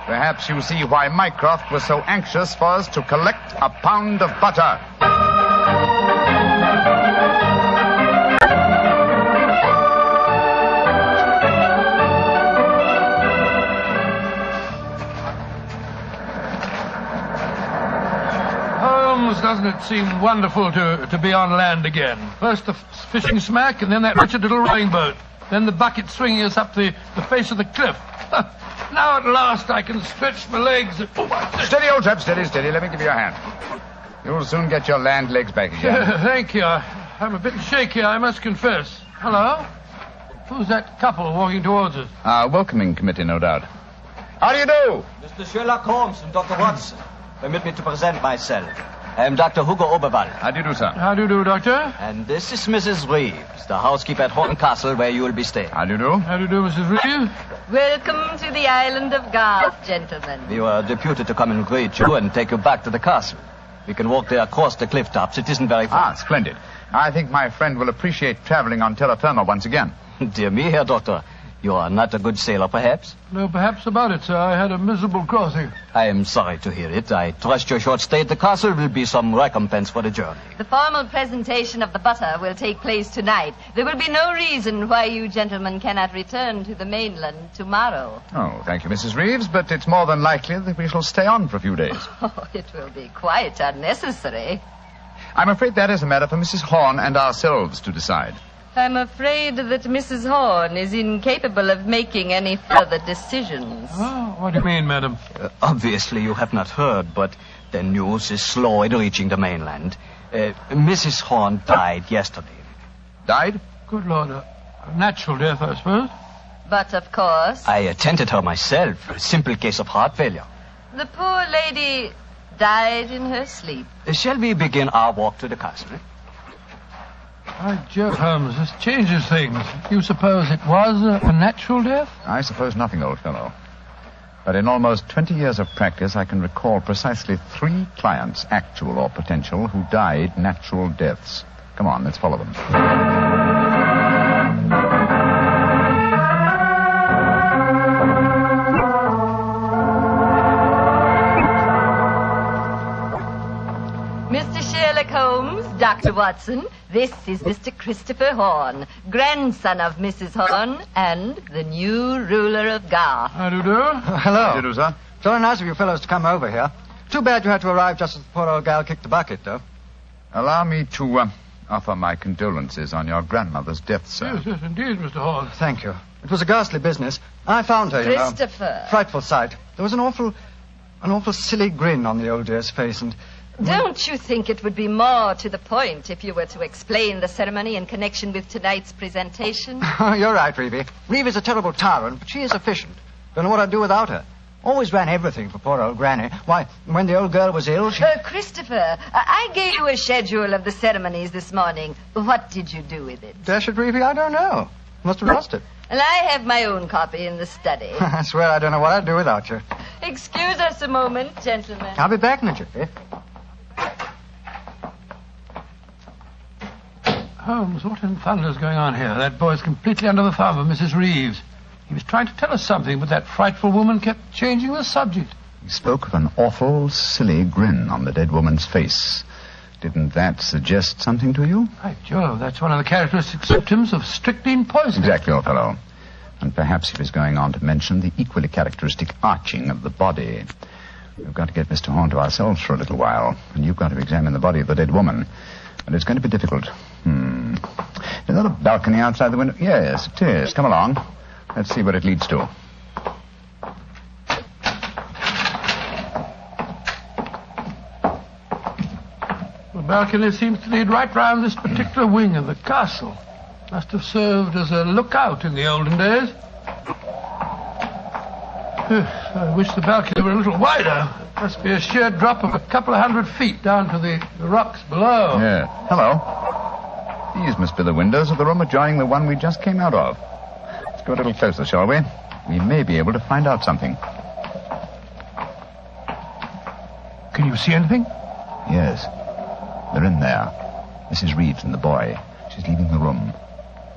perhaps you see why Mycroft was so anxious for us to collect a pound of butter. Doesn't it seem wonderful to be on land again? First the fishing smack, and then that wretched little rowing boat. Then the bucket swinging us up the face of the cliff. Now at last I can stretch my legs. Steady, old chap, steady, steady. Let me give you a hand. You'll soon get your land legs back again. Thank you. I'm a bit shaky, I must confess. Hello? Who's that couple walking towards us? Our welcoming committee, no doubt. How do you do? Mr. Sherlock Holmes and Dr. Watson. Permit me to present myself. I am Dr. Hugo Oberwald. How do you do, sir? How do you do, Doctor? And this is Mrs. Reeves, the housekeeper at Horton Castle, where you will be staying. How do you do? How do you do, Mrs. Reeves? Welcome to the island of Garth, gentlemen. We were deputed to come and greet you and take you back to the castle. We can walk there across the cliff tops. It isn't very far. Splendid. I think my friend will appreciate traveling on terra firma once again. Dear me, Herr Doctor. You are not a good sailor, perhaps? No, perhaps about it, sir. I had a miserable crossing. I am sorry to hear it. I trust your short stay at the castle will be some recompense for the journey. The formal presentation of the butter will take place tonight. There will be no reason why you gentlemen cannot return to the mainland tomorrow. Oh, thank you, Mrs. Reeves, but it's more than likely that we shall stay on for a few days. Oh, it will be quite unnecessary. I'm afraid that is a matter for Mrs. Horn and ourselves to decide. I'm afraid that Mrs. Horn is incapable of making any further decisions. Oh, what do you mean, madam? Obviously, you have not heard, but the news is slow in reaching the mainland. Mrs. Horn died yesterday. Died? Good Lord, a natural death, I suppose. But, of course... I attended her myself. A simple case of heart failure. The poor lady died in her sleep. Shall we begin our walk to the castle? By Jove, Holmes, this changes things. You suppose it was a natural death? I suppose nothing, old fellow. But in almost 20 years of practice, I can recall precisely 3 clients, actual or potential, who died natural deaths. Come on, let's follow them. Mr. Sherlock Holmes, Dr. Watson, this is Mr. Christopher Horn, grandson of Mrs. Horn and the new ruler of Garth. How do you do? Hello. How do you do, sir? It's very nice of you fellows to come over here. Too bad you had to arrive just as the poor old gal kicked the bucket, though. Allow me to offer my condolences on your grandmother's death, sir. Yes, indeed, Mr. Horn. Thank you. It was a ghastly business. I found her, you know. Christopher. Frightful sight. There was an awful silly grin on the old dear's face, and... Don't you think it would be more to the point if you were to explain the ceremony in connection with tonight's presentation? You're right, Reeve. Reeve is a terrible tyrant, but she is efficient. Don't know what I'd do without her. Always ran everything for poor old Granny. Why, when the old girl was ill, she... Christopher, I gave you a schedule of the ceremonies this morning. What did you do with it? Dash it, Reeve, I don't know. Must have lost it. And I have my own copy in the study. I swear I don't know what I'd do without you. Excuse us a moment, gentlemen. I'll be back in a jiffy. Holmes, what in thunder's going on here? That boy's completely under the thumb of Mrs. Reeves. He was trying to tell us something, but that frightful woman kept changing the subject. He spoke of an awful, silly grin on the dead woman's face. Didn't that suggest something to you? By Jove, that's one of the characteristic symptoms of strychnine poisoning. Exactly, old fellow. And perhaps he was going on to mention the equally characteristic arching of the body. We've got to get Mr. Horn to ourselves for a little while, and you've got to examine the body of the dead woman. And it's going to be difficult. Is that a balcony outside the window? Yes, it is. Come along. Let's see what it leads to. The balcony seems to lead right round this particular wing of the castle. Must have served as a lookout in the olden days. I wish the balcony were a little wider. It must be a sheer drop of a couple of 100 feet down to the rocks below. Yeah. Hello. These must be the windows of the room adjoining the one we just came out of. Let's go a little closer, shall we? We may be able to find out something. Can you see anything? Yes. They're in there. Mrs. Reeves and the boy. She's leaving the room.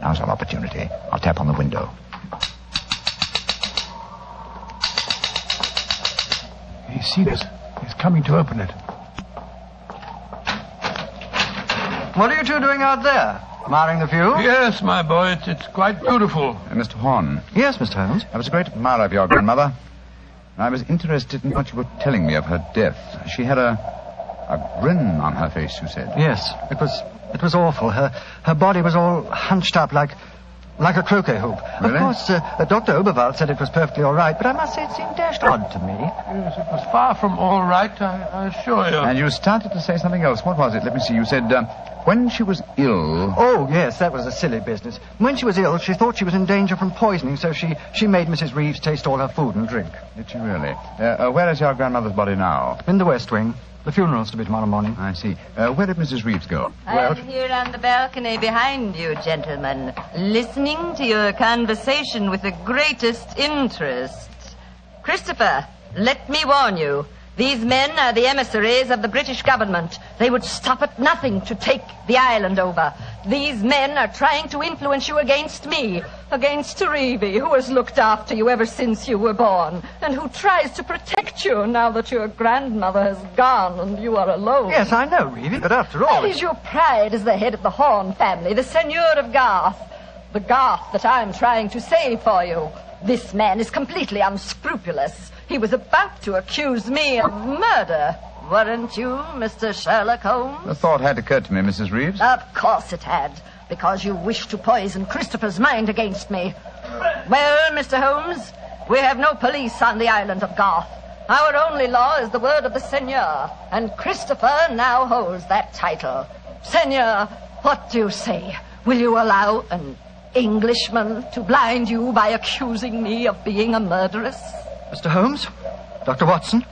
Now's our opportunity. I'll tap on the window. He's seen us. He's coming to open it. What are you two doing out there? Admiring the view? Yes, my boy. It's quite beautiful. Mr. Horn. Yes, Mr. Holmes. I was a great admirer of your grandmother. I was interested in what you were telling me of her death. She had a grin on her face, you said. Yes, it was awful. Her body was all hunched up like a croquet hoop. Really? Of course, Dr. Oberwald said it was perfectly all right, but I must say it seemed dashed odd to me. Yes, it was far from all right, I assure you. And you started to say something else. What was it? Let me see. You said, when she was ill... Oh, yes, that was a silly business. When she was ill, she thought she was in danger from poisoning, so she made Mrs. Reeves taste all her food and drink. Did she really? Where is your grandmother's body now? In the West Wing. The funeral's to be tomorrow morning. I see. Where did Mrs. Reeves go? I'm here on the balcony behind you, gentlemen, listening to your conversation with the greatest interest. Christopher, let me warn you. These men are the emissaries of the British government. They would stop at nothing to take the island over. These men are trying to influence you against me, against Reevy, who has looked after you ever since you were born, and who tries to protect you now that your grandmother has gone and you are alone. Yes, I know, Reevy, but after all... That is your pride as the head of the Horn family, the Seigneur of Garth. The Garth that I'm trying to save for you. This man is completely unscrupulous. He was about to accuse me of murder. Weren't you, Mr. Sherlock Holmes? The thought had occurred to me, Mrs. Reeves. Of course it had, because you wished to poison Christopher's mind against me. Well, Mr. Holmes, we have no police on the island of Garth. Our only law is the word of the Seigneur, and Christopher now holds that title. Seigneur, what do you say? Will you allow an Englishman to blind you by accusing me of being a murderess? Mr. Holmes, Dr. Watson,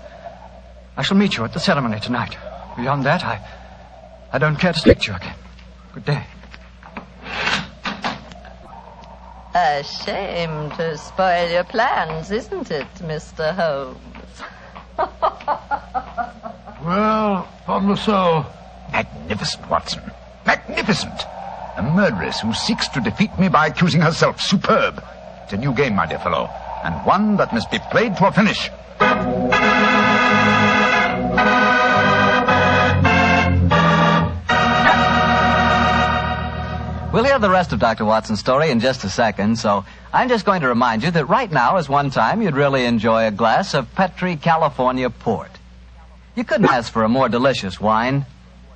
I shall meet you at the ceremony tonight. Beyond that, I don't care to speak to you again. Good day. A shame to spoil your plans, isn't it, Mr. Holmes? Well, upon the soul. Magnificent, Watson. Magnificent. A murderess who seeks to defeat me by accusing herself. Superb. It's a new game, my dear fellow, and one that must be played to a finish. We'll hear the rest of Dr. Watson's story in just a second, so I'm just going to remind you that right now is one time you'd really enjoy a glass of Petri California Port. You couldn't ask for a more delicious wine.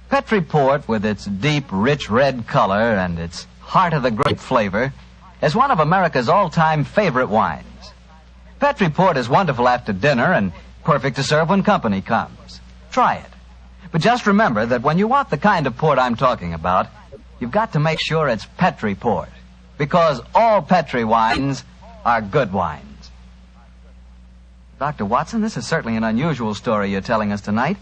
Petri Port, with its deep, rich red color and its heart-of-the-grape flavor, is one of America's all-time favorite wines. Petri Port is wonderful after dinner and perfect to serve when company comes. Try it. But just remember that when you want the kind of port I'm talking about, you've got to make sure it's Petri Port, because all Petri wines are good wines. Dr. Watson, this is certainly an unusual story you're telling us tonight.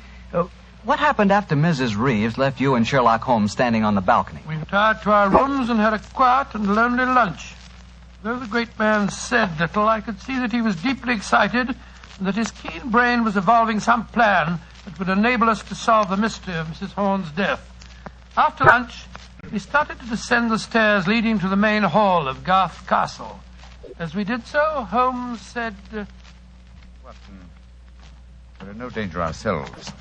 What happened after Mrs. Reeves left you and Sherlock Holmes standing on the balcony? We retired to our rooms and had a quiet and lonely lunch. Though the great man said little, I could see that he was deeply excited and that his keen brain was evolving some plan that would enable us to solve the mystery of Mrs. Horn's death. After lunch, we started to descend the stairs leading to the main hall of Garth Castle. As we did so, Holmes said... Watson, we're in no danger ourselves.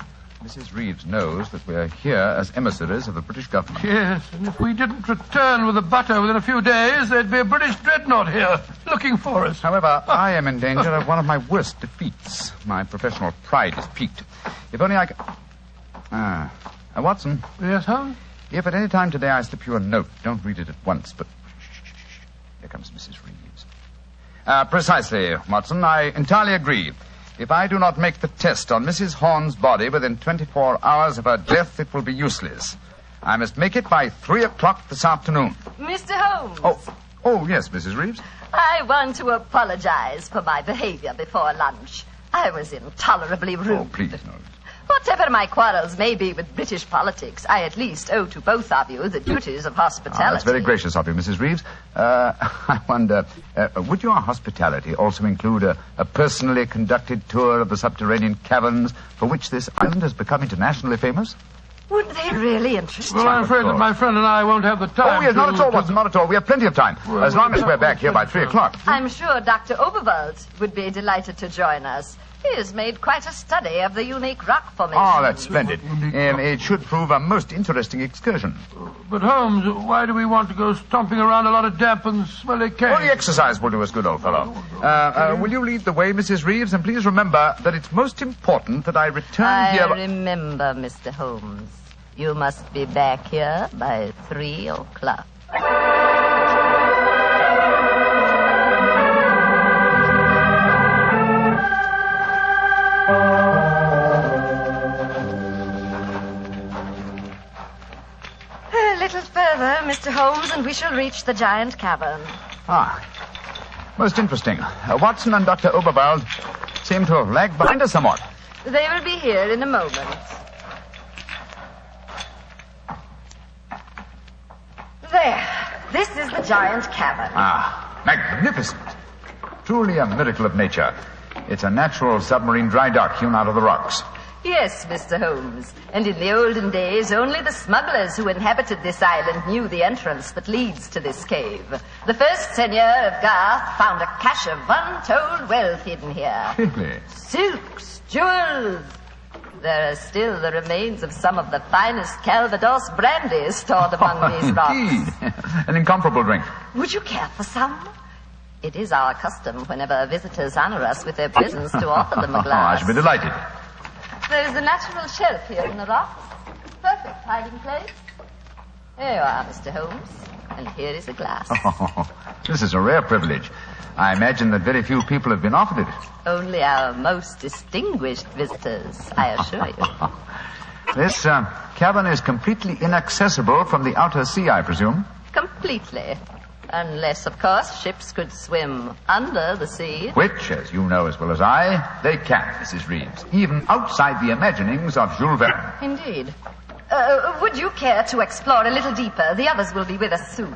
Mrs. Reeves knows that we're here as emissaries of the British government. Yes, and if we didn't return with the butter within a few days, there'd be a British dreadnought here looking for us. However, I am in danger of one of my worst defeats. My professional pride is piqued. If only I could... Watson. Yes, Holmes? If at any time today I slip you a note, don't read it at once, but... Shh. Here comes Mrs. Reeves. Precisely, Watson. I entirely agree. If I do not make the test on Mrs. Horn's body within 24 hours of her death, it will be useless. I must make it by 3 o'clock this afternoon. Mr. Holmes. Oh, yes, Mrs. Reeves. I want to apologize for my behavior before lunch. I was intolerably rude. Oh, please, no. Whatever my quarrels may be with British politics, I at least owe to both of you the duties of hospitality. That's very gracious of you, Mrs. Reeves. I wonder, would your hospitality also include a personally conducted tour of the subterranean caverns for which this island has become internationally famous? Would they really interest you? Well, I'm afraid that my friend and I won't have the time. Oh, yes, not at all, Watson, not at all. We have plenty of time, as long as we're back here by 3 o'clock. I'm sure Dr. Oberwald would be delighted to join us. He has made quite a study of the unique rock formation. Oh, that's splendid. It should prove a most interesting excursion. But, Holmes, why do we want to go stomping around a lot of damp and smelly caves? Well, the exercise will do us good, old fellow. Will you lead the way, Mrs. Reeves? And please remember that it's most important that I return here... I remember, Mr. Holmes. You must be back here by 3 o'clock. A little further, Mr. Holmes, and we shall reach the giant cavern. Most interesting. Watson and Dr. Oberwald seem to have lagged behind us somewhat. They will be here in a moment. There. This is the giant cavern. Magnificent. Truly a miracle of nature. It's a natural submarine dry dock hewn out of the rocks. Yes, Mr. Holmes. And in the olden days, only the smugglers who inhabited this island knew the entrance that leads to this cave. The first seigneur of Garth found a cache of untold wealth hidden here. Really? Silks, jewels. There are still the remains of some of the finest Calvados brandy stored among these rocks. Indeed. An incomparable drink. Would you care for some? It is our custom whenever visitors honor us with their presence to offer them a glass. I should be delighted. There is a natural shelf here in the rocks. Perfect hiding place. Here you are, Mr. Holmes. And here is a glass. This is a rare privilege. I imagine that very few people have been offered it. Only our most distinguished visitors, I assure you. This cavern is completely inaccessible from the outer sea, I presume. Completely. Unless, of course, ships could swim under the sea. Which, as you know as well as I, they can, Mrs. Reeves, even outside the imaginings of Jules Verne. Indeed. Would you care to explore a little deeper? The others will be with us soon.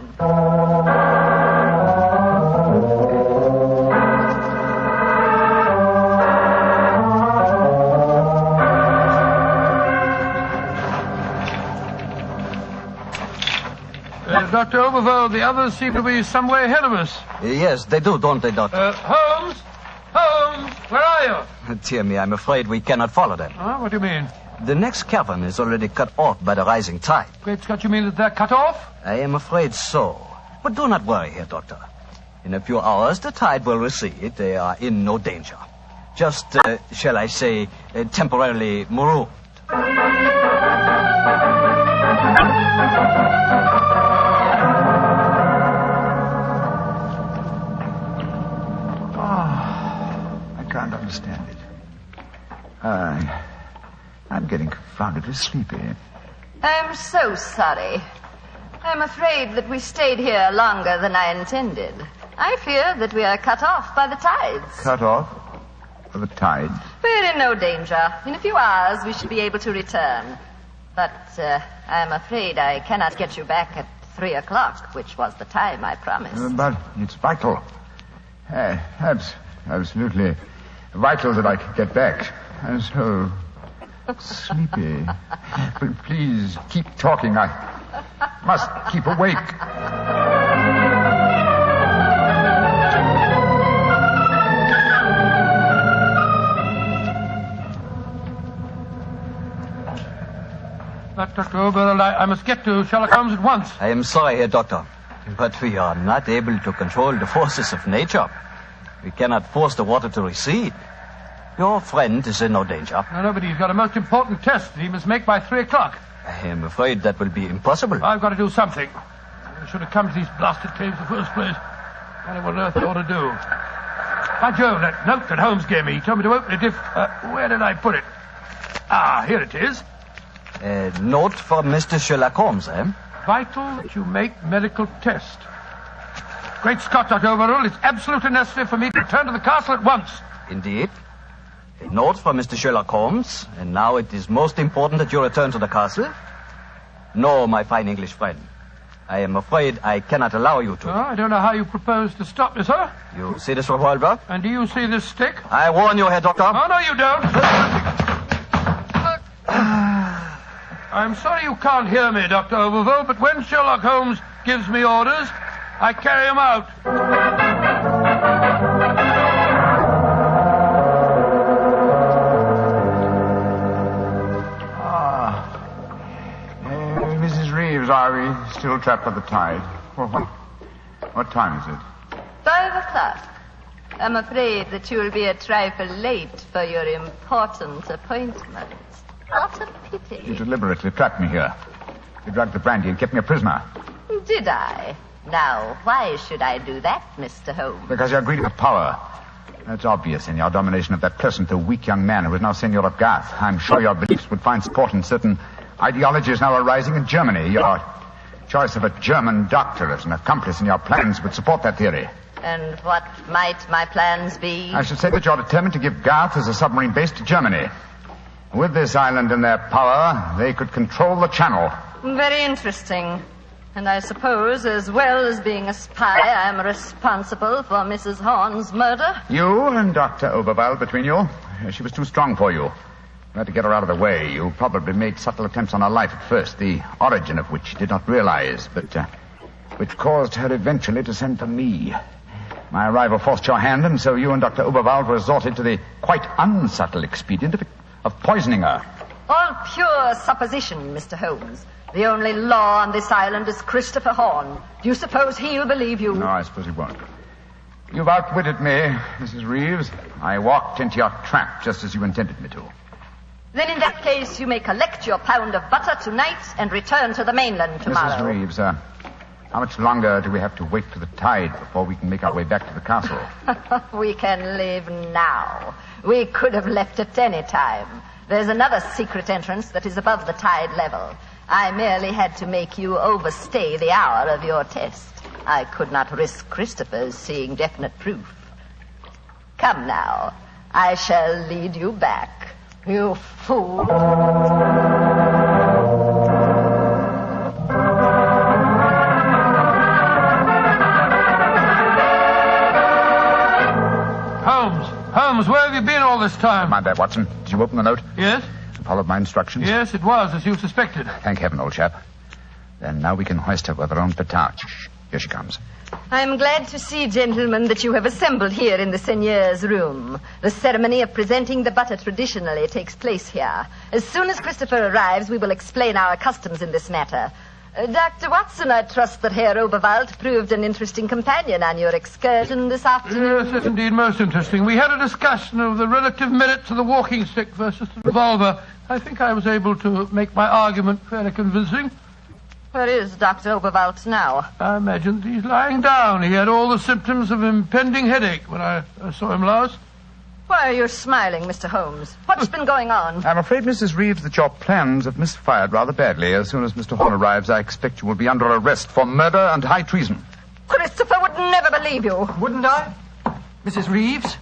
Dr. Oberwald, the others seem to be some way ahead of us. Yes, they do, don't they, Doctor? Holmes? Holmes, where are you? Dear me, I'm afraid we cannot follow them. What do you mean? The next cavern is already cut off by the rising tide. Great Scott, you mean that they're cut off? I am afraid so. But do not worry here, Doctor. In a few hours, the tide will recede. They are in no danger. Just, shall I say, temporarily marooned. I can't understand it. I'm getting confoundedly sleepy. I'm so sorry. I'm afraid that we stayed here longer than I intended. I fear that we are cut off by the tides. Cut off? By the tide? We're in no danger. In a few hours, we should be able to return. But I'm afraid I cannot get you back at 3 o'clock, which was the time I promised. But it's vital. Absolutely vital that I can get back. I'm so sleepy. But please keep talking. I must keep awake. Dr. Oberwald, I must get to Sherlock Holmes at once. I am sorry, Herr Doctor, but we are not able to control the forces of nature. We cannot force the water to recede. Your friend is in no danger. No, but he's got a most important test that he must make by 3 o'clock. I am afraid that will be impossible. I've got to do something. I should have come to these blasted caves in the first place. I don't know what on earth I ought to do. By Jove, that note that Holmes gave me, he told me to open it if... where did I put it? Ah, here it is. A note for Mr. Sherlock Holmes, eh? Vital that you make medical test. Great Scott, Dr. Overall, it's absolutely necessary for me to return to the castle at once. Indeed. A note for Mr. Sherlock Holmes, and now it is most important that you return to the castle. No, my fine English friend. I am afraid I cannot allow you to. Oh, I don't know how you propose to stop me, sir. You see this revolver? And do you see this stick? I warn you, Herr Doctor. Oh, no, you don't. I'm sorry you can't hear me, Dr. Overville, but when Sherlock Holmes gives me orders, I carry them out. Mrs. Reeves, are we still trapped by the tide? Well, what time is it? 5 o'clock. I'm afraid that you will be a trifle late for your important appointment. What a pity. You deliberately trapped me here. You drugged the brandy and kept me a prisoner. Did I? Now, why should I do that, Mr. Holmes? Because you're greedy for power. That's obvious in your domination of that pleasant though weak young man who is now Seigneur of Garth. I'm sure your beliefs would find support in certain ideologies now arising in Germany. Your choice of a German doctor as an accomplice in your plans would support that theory. And what might my plans be? I should say that you're determined to give Garth as a submarine base to Germany. With this island in their power, they could control the channel. Very interesting. And I suppose, as well as being a spy, I'm responsible for Mrs. Horn's murder? You and Dr. Oberwald between you. She was too strong for you. You had to get her out of the way. You probably made subtle attempts on her life at first, the origin of which you did not realize, but which caused her eventually to send for me. My arrival forced your hand, and so you and Dr. Oberwald resorted to the quite unsubtle expedient of poisoning her. All pure supposition, Mr. Holmes. The only law on this island is Christopher Horn. Do you suppose he'll believe you? No, I suppose he won't. You've outwitted me, Mrs. Reeves. I walked into your trap just as you intended me to. Then in that case, you may collect your pound of butter tonight and return to the mainland tomorrow. Mrs. Reeves, how much longer do we have to wait for the tide before we can make our way back to the castle? We can leave now. We could have left at any time. There's another secret entrance that is above the tide level. I merely had to make you overstay the hour of your test. I could not risk Christopher's seeing definite proof. Come now. I shall lead you back. You fool. Holmes, where have you been all this time? Mind that, Watson. Did you open the note? Yes. Followed my instructions? Yes, it was, as you suspected. Thank heaven, old chap. Then now we can hoist her with our own petard. Shh. Here she comes. I'm glad to see, gentlemen, that you have assembled here in the Seigneur's room. The ceremony of presenting the butter traditionally takes place here. As soon as Christopher arrives, we will explain our customs in this matter. Dr. Watson, I trust that Herr Oberwald proved an interesting companion on your excursion this afternoon. Yes, indeed, most interesting. We had a discussion of the relative merits of the walking stick versus the revolver. I think I was able to make my argument fairly convincing. Where is Dr. Oberwald now? I imagine he's lying down. He had all the symptoms of impending headache when I saw him last. Why are you smiling, Mr. Holmes? What's been going on? I'm afraid, Mrs. Reeves, that your plans have misfired rather badly. As soon as Mr. Horn arrives, I expect you will be under arrest for murder and high treason. Christopher would never believe you. Wouldn't I? Mrs. Reeves,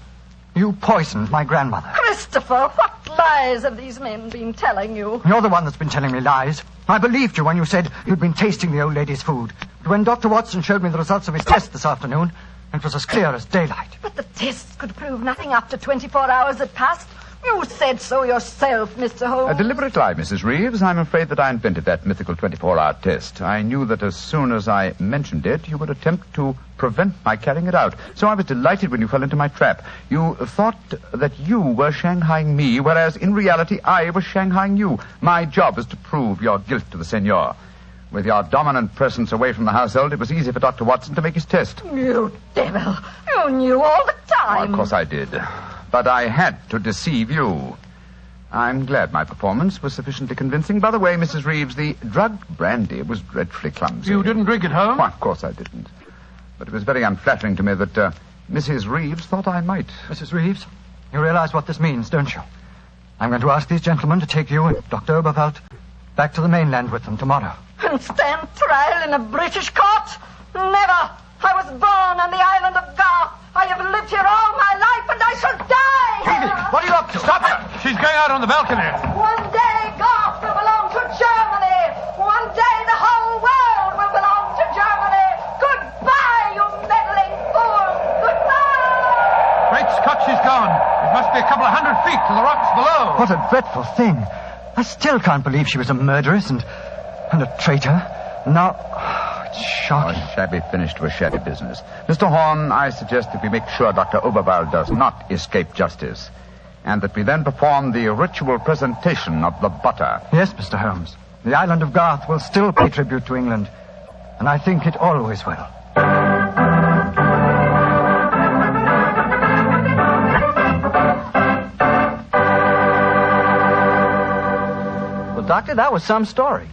you poisoned my grandmother. Christopher, what lies have these men been telling you? You're the one that's been telling me lies. I believed you when you said you'd been tasting the old lady's food. But when Dr. Watson showed me the results of his test this afternoon, it was as clear as daylight. But the tests could prove nothing after 24 hours had passed. You said so yourself, Mr. Holmes. A deliberate lie, Mrs. Reeves. I'm afraid that I invented that mythical 24-hour test. I knew that as soon as I mentioned it, you would attempt to prevent my carrying it out. So I was delighted when you fell into my trap. You thought that you were shanghaiing me, whereas in reality I was shanghaiing you. My job is to prove your guilt to the Seigneur. With your dominant presence away from the household, it was easy for Dr. Watson to make his test. You devil. You knew all the time. Well, of course I did. But I had to deceive you. I'm glad my performance was sufficiently convincing. By the way, Mrs. Reeves, the drugged brandy was dreadfully clumsy. You didn't drink it home? Well, of course I didn't. But it was very unflattering to me that Mrs. Reeves thought I might. Mrs. Reeves, you realize what this means, don't you? I'm going to ask these gentlemen to take you and Dr. Oberwald back to the mainland with them tomorrow. And stand trial in a British court? Never! I was born on the island of Garth. I have lived here all my life, and I shall die! Katie, what are you up to? Stop her! She's going out on the balcony. One day Garth will belong to Germany. One day the whole world will belong to Germany. Goodbye, you meddling fool! Goodbye! Great Scott, she's gone. It must be a couple of 100 feet to the rocks below. What a dreadful thing. I still can't believe she was a murderess and a traitor. Now, it's shocking. A shabby finish to a shabby business. Mr. Horn, I suggest that we make sure Dr. Oberwald does not escape justice, and that we then perform the ritual presentation of the butter. Yes, Mr. Holmes. The island of Garth will still pay tribute to England, and I think it always will. Well, Doctor, that was some story.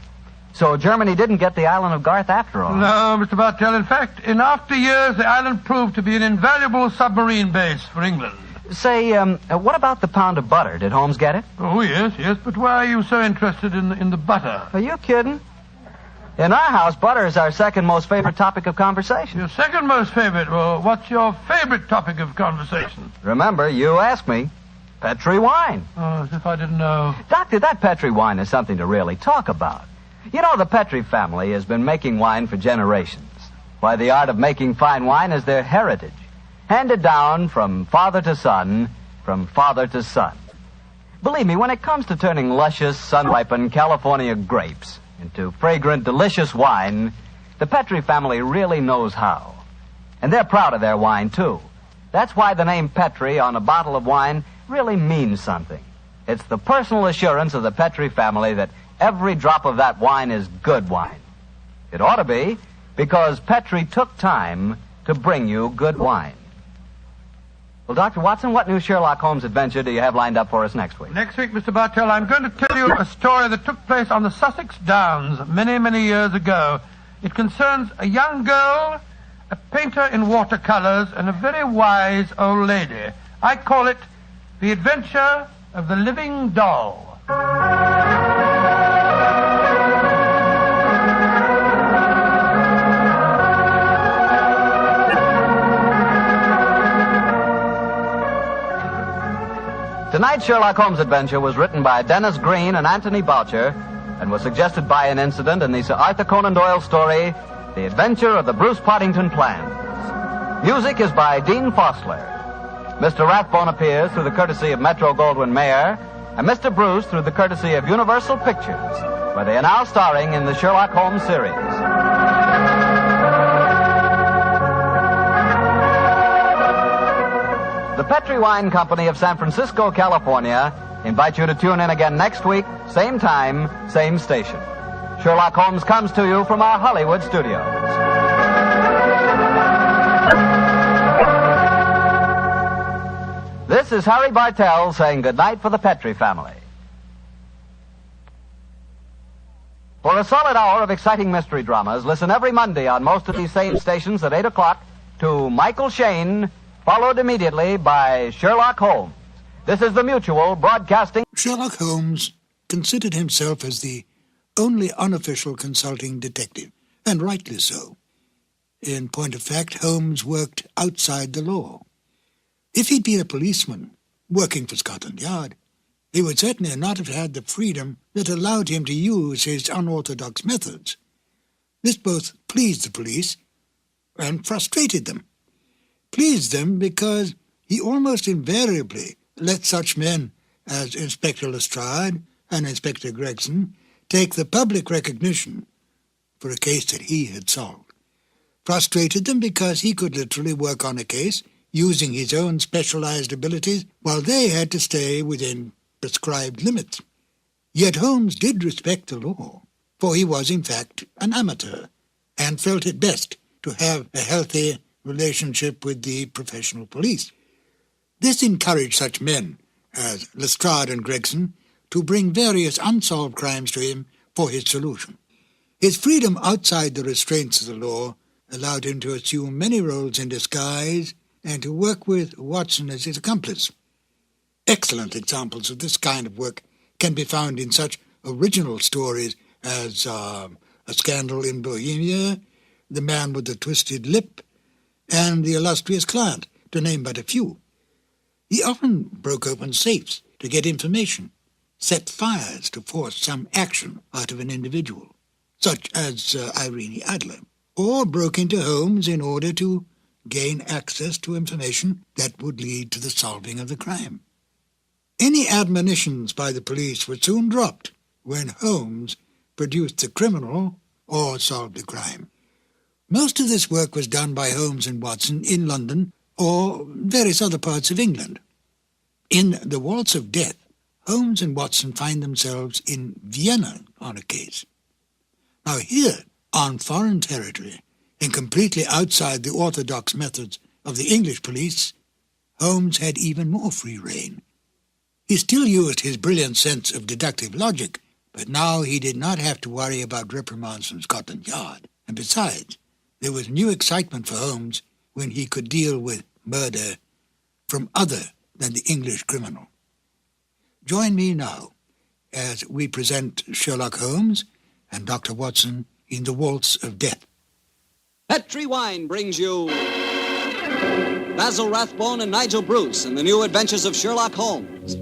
So Germany didn't get the island of Garth after all. No, Mr. Bartell. In fact, in after years, the island proved to be an invaluable submarine base for England. Say, what about the pound of butter? Did Holmes get it? Oh, yes, but why are you so interested in the butter? Are you kidding? In our house, butter is our second most favorite topic of conversation. Your second most favorite? Well, what's your favorite topic of conversation? Remember, you asked me. Petri wine. Oh, as if I didn't know. Doctor, that Petri wine is something to really talk about. You know, the Petri family has been making wine for generations. Why, the art of making fine wine is their heritage, handed down from father to son, from father to son. Believe me, when it comes to turning luscious, sun-ripened California grapes into fragrant, delicious wine, the Petri family really knows how. And they're proud of their wine, too. That's why the name Petri on a bottle of wine really means something. It's the personal assurance of the Petri family that every drop of that wine is good wine. It ought to be, because Petri took time to bring you good wine. Well, Dr. Watson, what new Sherlock Holmes adventure do you have lined up for us next week? Next week, Mr. Bartell, I'm going to tell you a story that took place on the Sussex Downs many, many years ago. It concerns a young girl, a painter in watercolors, and a very wise old lady. I call it The Adventure of the Living Doll. Tonight's Sherlock Holmes adventure was written by Dennis Green and Anthony Boucher and was suggested by an incident in the Sir Arthur Conan Doyle story, The Adventure of the Bruce Poddington Plans. Music is by Dean Fosler. Mr. Rathbone appears through the courtesy of Metro-Goldwyn-Mayer, and Mr. Bruce through the courtesy of Universal Pictures, where they are now starring in the Sherlock Holmes series. The Petri Wine Company of San Francisco, California, invite you to tune in again next week, same time, same station. Sherlock Holmes comes to you from our Hollywood studios. This is Harry Bartell saying goodnight for the Petri family. For a solid hour of exciting mystery dramas, listen every Monday on most of these same stations at 8 o'clock to Michael Shayne, followed immediately by Sherlock Holmes. This is the Mutual Broadcasting. Sherlock Holmes considered himself as the only unofficial consulting detective, and rightly so. In point of fact, Holmes worked outside the law. If he'd been a policeman working for Scotland Yard, he would certainly not have had the freedom that allowed him to use his unorthodox methods. This both pleased the police and frustrated them. Pleased them because he almost invariably let such men as Inspector Lestrade and Inspector Gregson take the public recognition for a case that he had solved. Frustrated them because he could literally work on a case using his own specialized abilities while they had to stay within prescribed limits. Yet Holmes did respect the law, for he was in fact an amateur and felt it best to have a healthy relationship with the professional police. This encouraged such men as Lestrade and Gregson to bring various unsolved crimes to him for his solution. His freedom outside the restraints of the law allowed him to assume many roles in disguise and to work with Watson as his accomplice. Excellent examples of this kind of work can be found in such original stories as A Scandal in Bohemia, The Man with the Twisted Lip, and The Illustrious Client, to name but a few. He often broke open safes to get information, set fires to force some action out of an individual, such as Irene Adler, or broke into homes in order to gain access to information that would lead to the solving of the crime. Any admonitions by the police were soon dropped when Holmes produced the criminal or solved the crime. Most of this work was done by Holmes and Watson in London or various other parts of England. In The Waltz of Death, Holmes and Watson find themselves in Vienna on a case. Now here, on foreign territory, and completely outside the orthodox methods of the English police, Holmes had even more free rein. He still used his brilliant sense of deductive logic, but now he did not have to worry about reprimands from Scotland Yard. And besides, there was new excitement for Holmes when he could deal with murder from other than the English criminal. Join me now as we present Sherlock Holmes and Dr. Watson in The Waltz of Death. Petri Wine brings you Basil Rathbone and Nigel Bruce in the new adventures of Sherlock Holmes.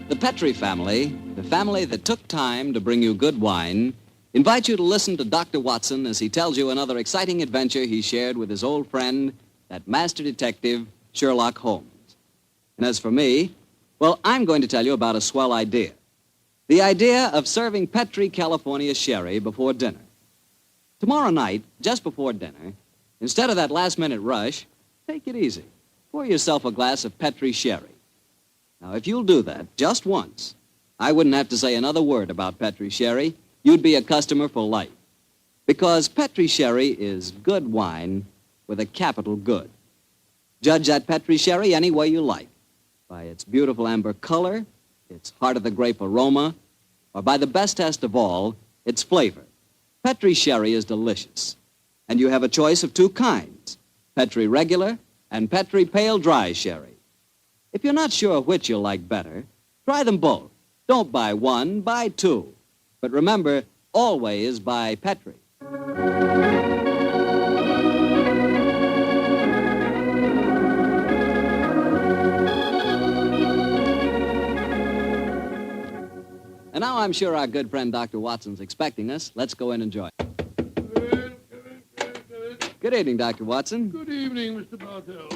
The Petri family, the family that took time to bring you good wine, invite you to listen to Dr. Watson as he tells you another exciting adventure he shared with his old friend, that master detective, Sherlock Holmes. And as for me, well, I'm going to tell you about a swell idea. The idea of serving Petri California sherry before dinner. Tomorrow night, just before dinner, instead of that last-minute rush, take it easy. Pour yourself a glass of Petri sherry. Now, if you'll do that just once, I wouldn't have to say another word about Petri sherry. You'd be a customer for life. Because Petri sherry is good wine with a capital good. Judge that Petri sherry any way you like. By its beautiful amber color, its heart-of-the-grape aroma, or by the best test of all, its flavor. Petri sherry is delicious. And you have a choice of two kinds, Petri regular and Petri pale dry sherry. If you're not sure which you'll like better, try them both. Don't buy one, buy two. But remember, always buy Petri. And now I'm sure our good friend Dr. Watson's expecting us. Let's go in and join. Good evening, Dr. Watson. Good evening, Mr. Bartell.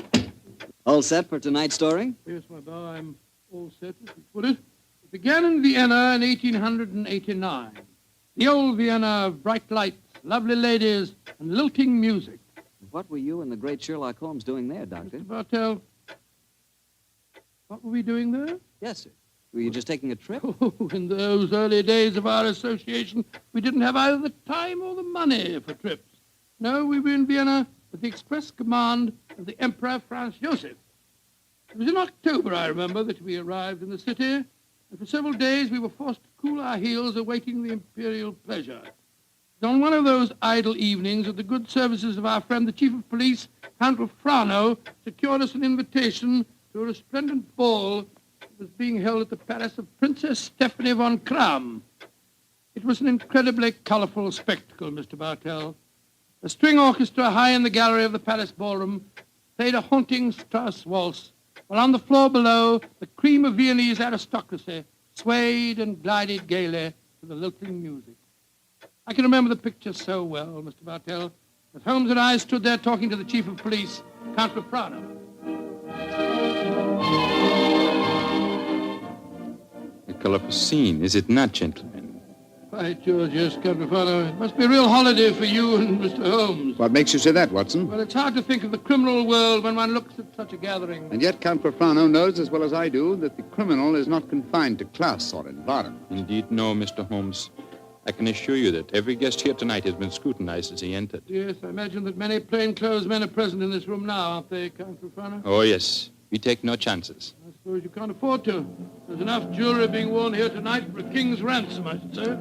All set for tonight's story? Yes, my boy, I'm all set, as you put it. It began in Vienna in 1889. The old Vienna of bright lights, lovely ladies, and lilting music. What were you and the great Sherlock Holmes doing there, Doctor? Mr. Bartell, what were we doing there? Yes, sir. Were you just taking a trip? Oh, in those early days of our association, we didn't have either the time or the money for trips. No, we were in Vienna with the express command of the Emperor Franz Joseph. It was in October, I remember, that we arrived in the city, and for several days we were forced to cool our heels awaiting the imperial pleasure. On one of those idle evenings, that the good services of our friend, the Chief of Police, Count Frano, secured us an invitation to a resplendent ball that was being held at the palace of Princess Stephanie von Kram. It was an incredibly colorful spectacle, Mr. Bartell. A string orchestra high in the gallery of the palace ballroom played a haunting Strauss waltz, while on the floor below, the cream of Viennese aristocracy swayed and glided gaily to the lilting music. I can remember the picture so well, Mr. Bartell, as Holmes and I stood there talking to the Chief of Police, Count Frano. A colorful scene, is it not, gentlemen? By George, yes, Count Frano. It must be a real holiday for you and Mr. Holmes. What makes you say that, Watson? Well, it's hard to think of the criminal world when one looks at such a gathering. And yet Count Frano knows as well as I do that the criminal is not confined to class or environment. Indeed, no, Mr. Holmes. I can assure you that every guest here tonight has been scrutinized as he entered. Yes, I imagine that many plainclothes men are present in this room now, aren't they, Count Frano? Oh, yes. We take no chances. I suppose you can't afford to. There's enough jewelry being worn here tonight for a king's ransom, I should say.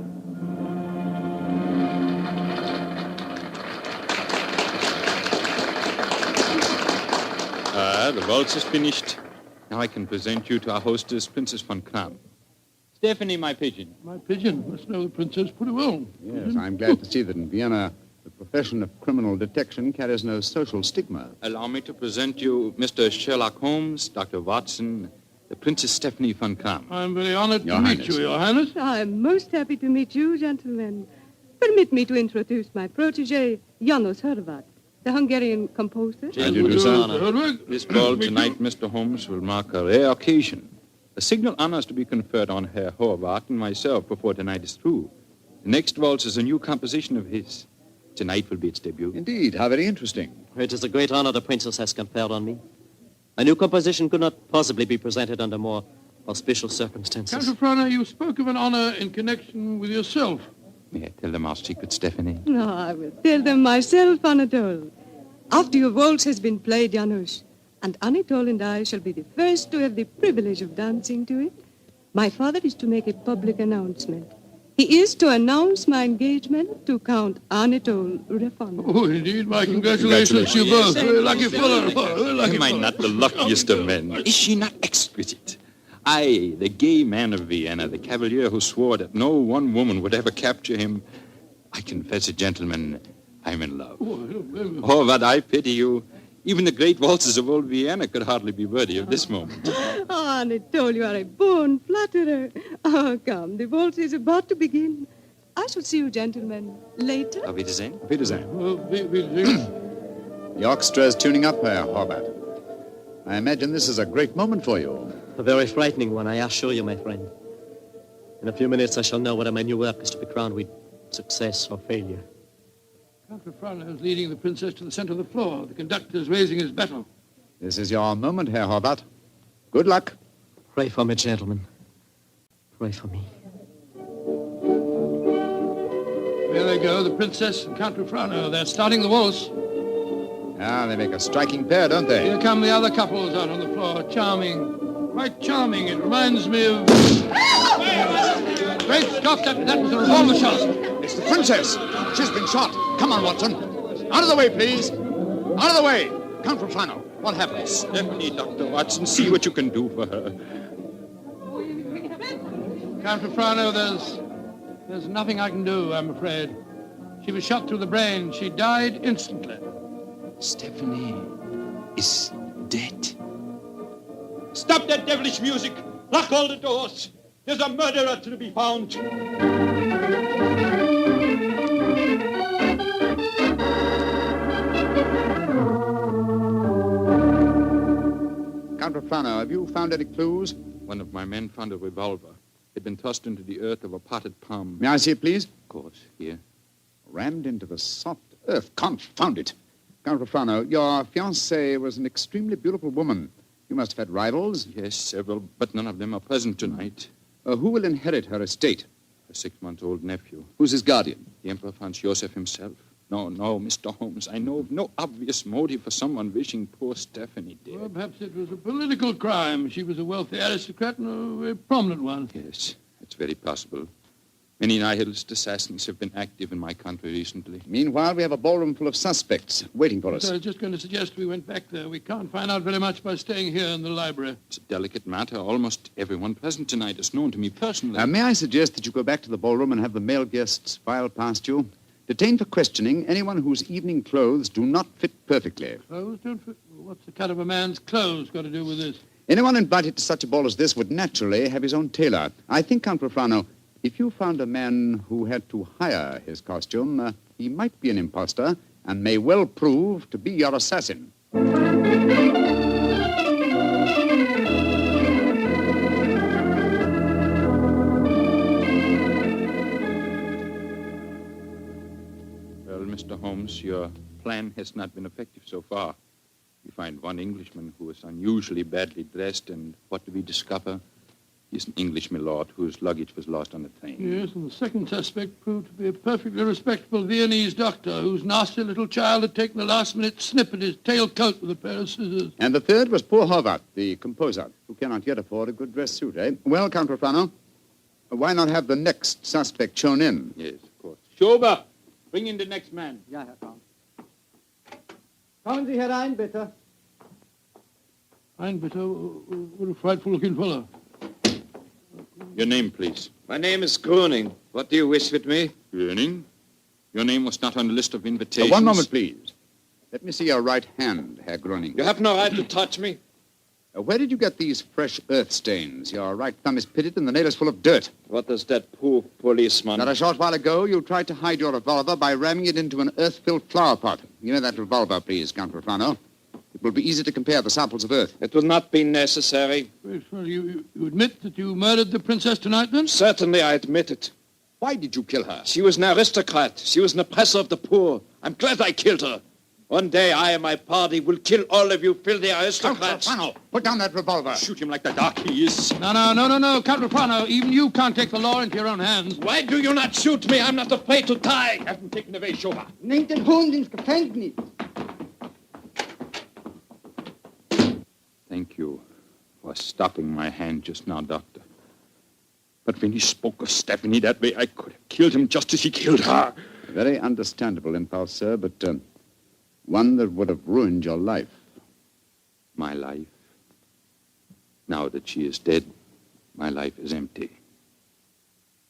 The waltz is finished. Now I can present you to our hostess, Princess von Kram. Stephanie, my pigeon. My pigeon must know the princess pretty well. Yes, I'm glad to see that in Vienna the profession of criminal detection carries no social stigma. Allow me to present you Mr. Sherlock Holmes, Dr. Watson, the Princess Stephanie von Kram. I'm very honored to meet you, Your Highness. I'm most happy to meet you, gentlemen. Permit me to introduce my protege, Janos Horvat, the Hungarian composer. How do you do, sir? This ball tonight, Mr. Holmes, will mark a rare occasion. A signal honor is to be conferred on Herr Horvath and myself before tonight is through. The next waltz is a new composition of his. Tonight will be its debut. Indeed, how very interesting. It is a great honor the princess has conferred on me. A new composition could not possibly be presented under more auspicious circumstances. Count of Frana, you spoke of an honor in connection with yourself. May I tell them our secret, Stephanie? No, I will tell them myself, Anatole. After your waltz has been played, Janusz, and Anatole and I shall be the first to have the privilege of dancing to it, my father is to make a public announcement. He is to announce my engagement to Count Anatole Refon. Oh, indeed, my congratulations to you both. Very lucky fellow. Very lucky Am I fellow. not the luckiest of men? Is she not exquisite? I, the gay man of Vienna, the cavalier who swore that no one woman would ever capture him. I confess it, gentlemen, I'm in love. Oh, but I pity you. Even the great waltzes of old Vienna could hardly be worthy of this moment. Oh, Anatole, you are a born flatterer. Oh, come, the waltz is about to begin. I shall see you gentlemen later. Auf Wiedersehen. Auf Wiedersehen. The orchestra is tuning up, Herr Horvath. I imagine this is a great moment for you. A very frightening one, I assure you, my friend. In a few minutes, I shall know whether my new work is to be crowned with success or failure. Count of Frana is leading the princess to the center of the floor. The conductor is raising his battle. This is your moment, Herr Horvath. Good luck. Pray for me, gentlemen. Pray for me. There they go, the princess and Count of Frana. They're starting the waltz. Ah, they make a striking pair, don't they? Here come the other couples out on the floor. Charming. Quite charming. It reminds me of... Great Scott, that was a revolver shot. It's the princess. She's been shot. Come on, Watson. Out of the way, please. Out of the way. Count from Frano. What happened? Stephanie, Dr. Watson, see what you can do for her. Count of Frano, there's nothing I can do, I'm afraid. She was shot through the brain. She died instantly. Stephanie is dead. Stop that devilish music! Lock all the doors! There's a murderer to be found! Count Rafano, have you found any clues? One of my men found a revolver. It had been thrust into the earth of a potted palm. May I see it, please? Of course, here. Rammed into the soft earth. Confound it. Count Rafano, your fiancée was an extremely beautiful woman. You must have had rivals? Yes, several, but none of them are present tonight. Who will inherit her estate? A 6-month-old nephew. Who's his guardian? The Emperor Franz Joseph himself. No, Mr. Holmes. I know of no obvious motive for someone wishing poor Stephanie dead. Well, perhaps it was a political crime. She was a wealthy aristocrat and a very prominent one. Yes, it's very possible. Many nihilist assassins have been active in my country recently. Meanwhile, we have a ballroom full of suspects waiting for us. So I was just going to suggest we went back there. We can't find out very much by staying here in the library. It's a delicate matter. Almost everyone present tonight is known to me personally. May I suggest that you go back to the ballroom and have the male guests file past you? Detain for questioning anyone whose evening clothes do not fit perfectly. Clothes don't fit? What's the cut of a man's clothes got to do with this? Anyone invited to such a ball as this would naturally have his own tailor. I think, Count Rafano, if you found a man who had to hire his costume, he might be an imposter and may well prove to be your assassin. Well, Mr. Holmes, your plan has not been effective so far. We find one Englishman who is unusually badly dressed, and what do we discover? He's an English milord whose luggage was lost on the train. Yes, and the second suspect proved to be a perfectly respectable Viennese doctor whose nasty little child had taken a last-minute snip at his tailcoat with a pair of scissors. And the third was poor Horvath, the composer, who cannot yet afford a good dress suit, eh? Well, Count Rafano, why not have the next suspect shown in? Yes, of course. Schober, bring in the next man. Ja, Herr Count. Kommen Sie herein, bitte. Fine, but what a frightful-looking fellow. Your name, please. My name is Gruning. What do you wish with me? Gruning? Your name was not on the list of invitations. One moment, please. Let me see your right hand, Herr Gruning. You have no right to touch me. Where did you get these fresh earth stains? Your right thumb is pitted and the nail is full of dirt. What does that poor policeman... Not a short while ago, you tried to hide your revolver by ramming it into an earth-filled flower pot. Give me that revolver, please, Count Profano. It will be easy to compare the samples of earth. It will not be necessary. Well, you admit that you murdered the princess tonight, then? Certainly, I admit it. Why did you kill her? She was an aristocrat. She was an oppressor of the poor. I'm glad I killed her. One day, I and my party will kill all of you filthy aristocrats. Count Profano, put down that revolver. Shoot him like the dark he is. No, Count Profano. Even you can't take the law into your own hands. Why do you not shoot me? I'm not afraid to die. Have him taken away, Schober. Nehmt den Hund ins Gefängnis. Thank you for stopping my hand just now, Doctor. But when he spoke of Stephanie that way, I could have killed him just as he killed her. A very understandable impulse, sir, but one that would have ruined your life. My life? Now that she is dead, my life is empty.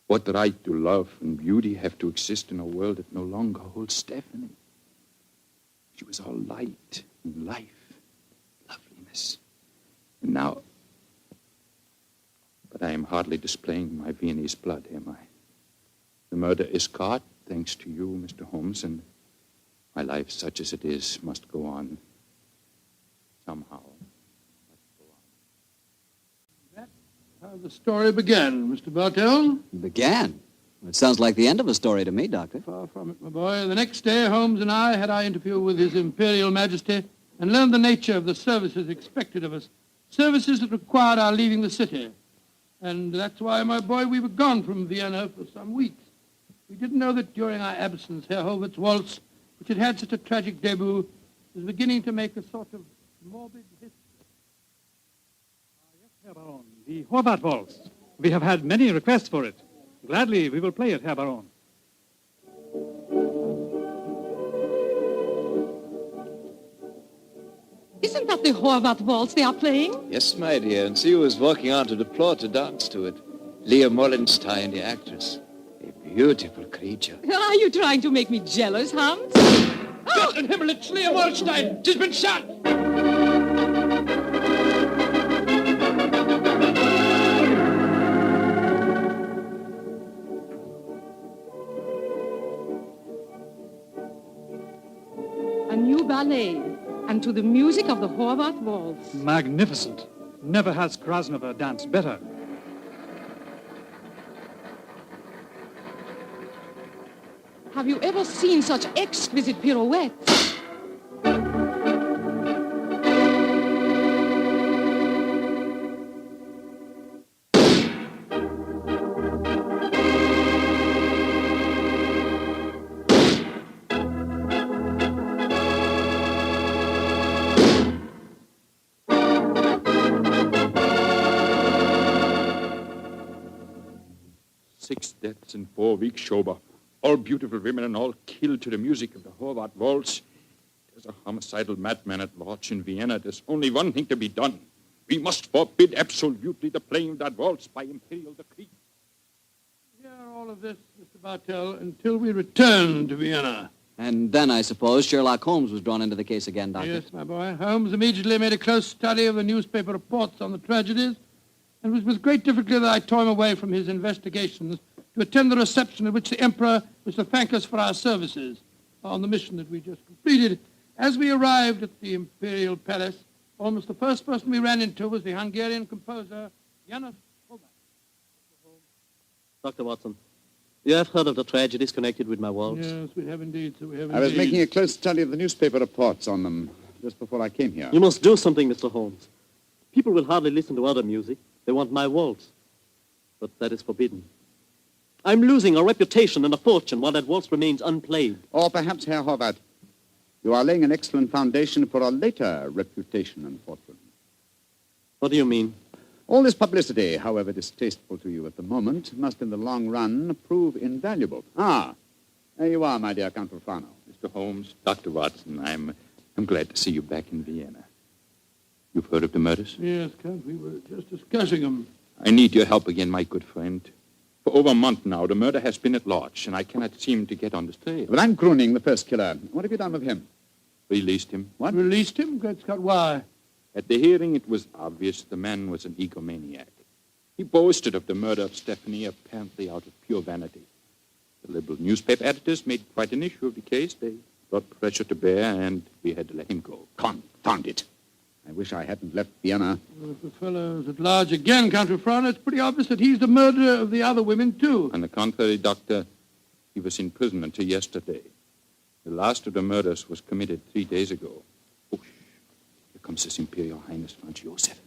What right do love and beauty have to exist in a world that no longer holds Stephanie? She was all light and life, loveliness. And now... But I am hardly displaying my Viennese blood, am I? The murder is caught, thanks to you, Mr. Holmes, and my life, such as it is, must go on. Somehow. That's how the story began, Mr. Bartell. Began? It sounds like the end of a story to me, Doctor. Far from it, my boy. The next day, Holmes and I had our interview with His Imperial Majesty and learned the nature of the services expected of us. Services that required our leaving the city. And that's why, my boy, we were gone from Vienna for some weeks. We didn't know that during our absence, Herr Hovart's waltz, which had had such a tragic debut, was beginning to make a sort of morbid history. Yes, Herr Baron, the Horvath waltz. We have had many requests for it. Gladly, we will play it, Herr Baron. Isn't that the Horvath waltz they are playing? Yes, my dear, and see who is walking onto the floor to dance to it. Leah Mollenstein, the actress. A beautiful creature. Are you trying to make me jealous, Hans? Gott in Himmel, it's Leah Mollenstein. She's been shot. A new ballet, and to the music of the Horvath waltz. Magnificent. Never has Krasnova danced better. Have you ever seen such exquisite pirouettes? Six deaths in 4 weeks, Schober. All beautiful women and all killed to the music of the Horvath waltz. There's a homicidal madman at large in Vienna. There's only one thing to be done. We must forbid absolutely the playing of that waltz by imperial decree. Hear all of this, Mr. Bartell, until we return to Vienna. And then, I suppose, Sherlock Holmes was drawn into the case again, Doctor. Yes, my boy. Holmes immediately made a close study of the newspaper reports on the tragedies, and it was with great difficulty that I tore him away from his investigations to attend the reception at which the Emperor was to thank us for our services on the mission that we just completed. As we arrived at the Imperial Palace, almost the first person we ran into was the Hungarian composer, János Horváth. Dr. Watson, you have heard of the tragedies connected with my waltz? Yes, we have indeed, sir, we have I was indeed. making a close study of the newspaper reports on them just before I came here. You must do something, Mr. Holmes. People will hardly listen to other music. They want my waltz. But that is forbidden. I'm losing a reputation and a fortune while that waltz remains unplayed. Or perhaps, Herr Horvath, you are laying an excellent foundation for a later reputation and fortune. What do you mean? All this publicity, however distasteful to you at the moment, must in the long run prove invaluable. Ah, there you are, my dear Count Profano. Mr. Holmes, Dr. Watson, I'm glad to see you back in Vienna. You've heard of the murders? Yes, Count, we were just discussing them. I need your help again, my good friend. For over a month now, the murder has been at large, and I cannot seem to get on the trail. But I'm Gruning, the first killer. What have you done with him? Released him. What? Released him? Great Scott, why? At the hearing, it was obvious the man was an egomaniac. He boasted of the murder of Stephanie, apparently out of pure vanity. The liberal newspaper editors made quite an issue of the case. They brought pressure to bear, and we had to let him go. Confound it. I wish I hadn't left Vienna. Well, if the fellow's at large again, Count Refrano, it's pretty obvious that he's the murderer of the other women, too. On the contrary, Doctor, he was in prison until yesterday. The last of the murders was committed 3 days ago. Oh, here comes His Imperial Highness Franz Joseph.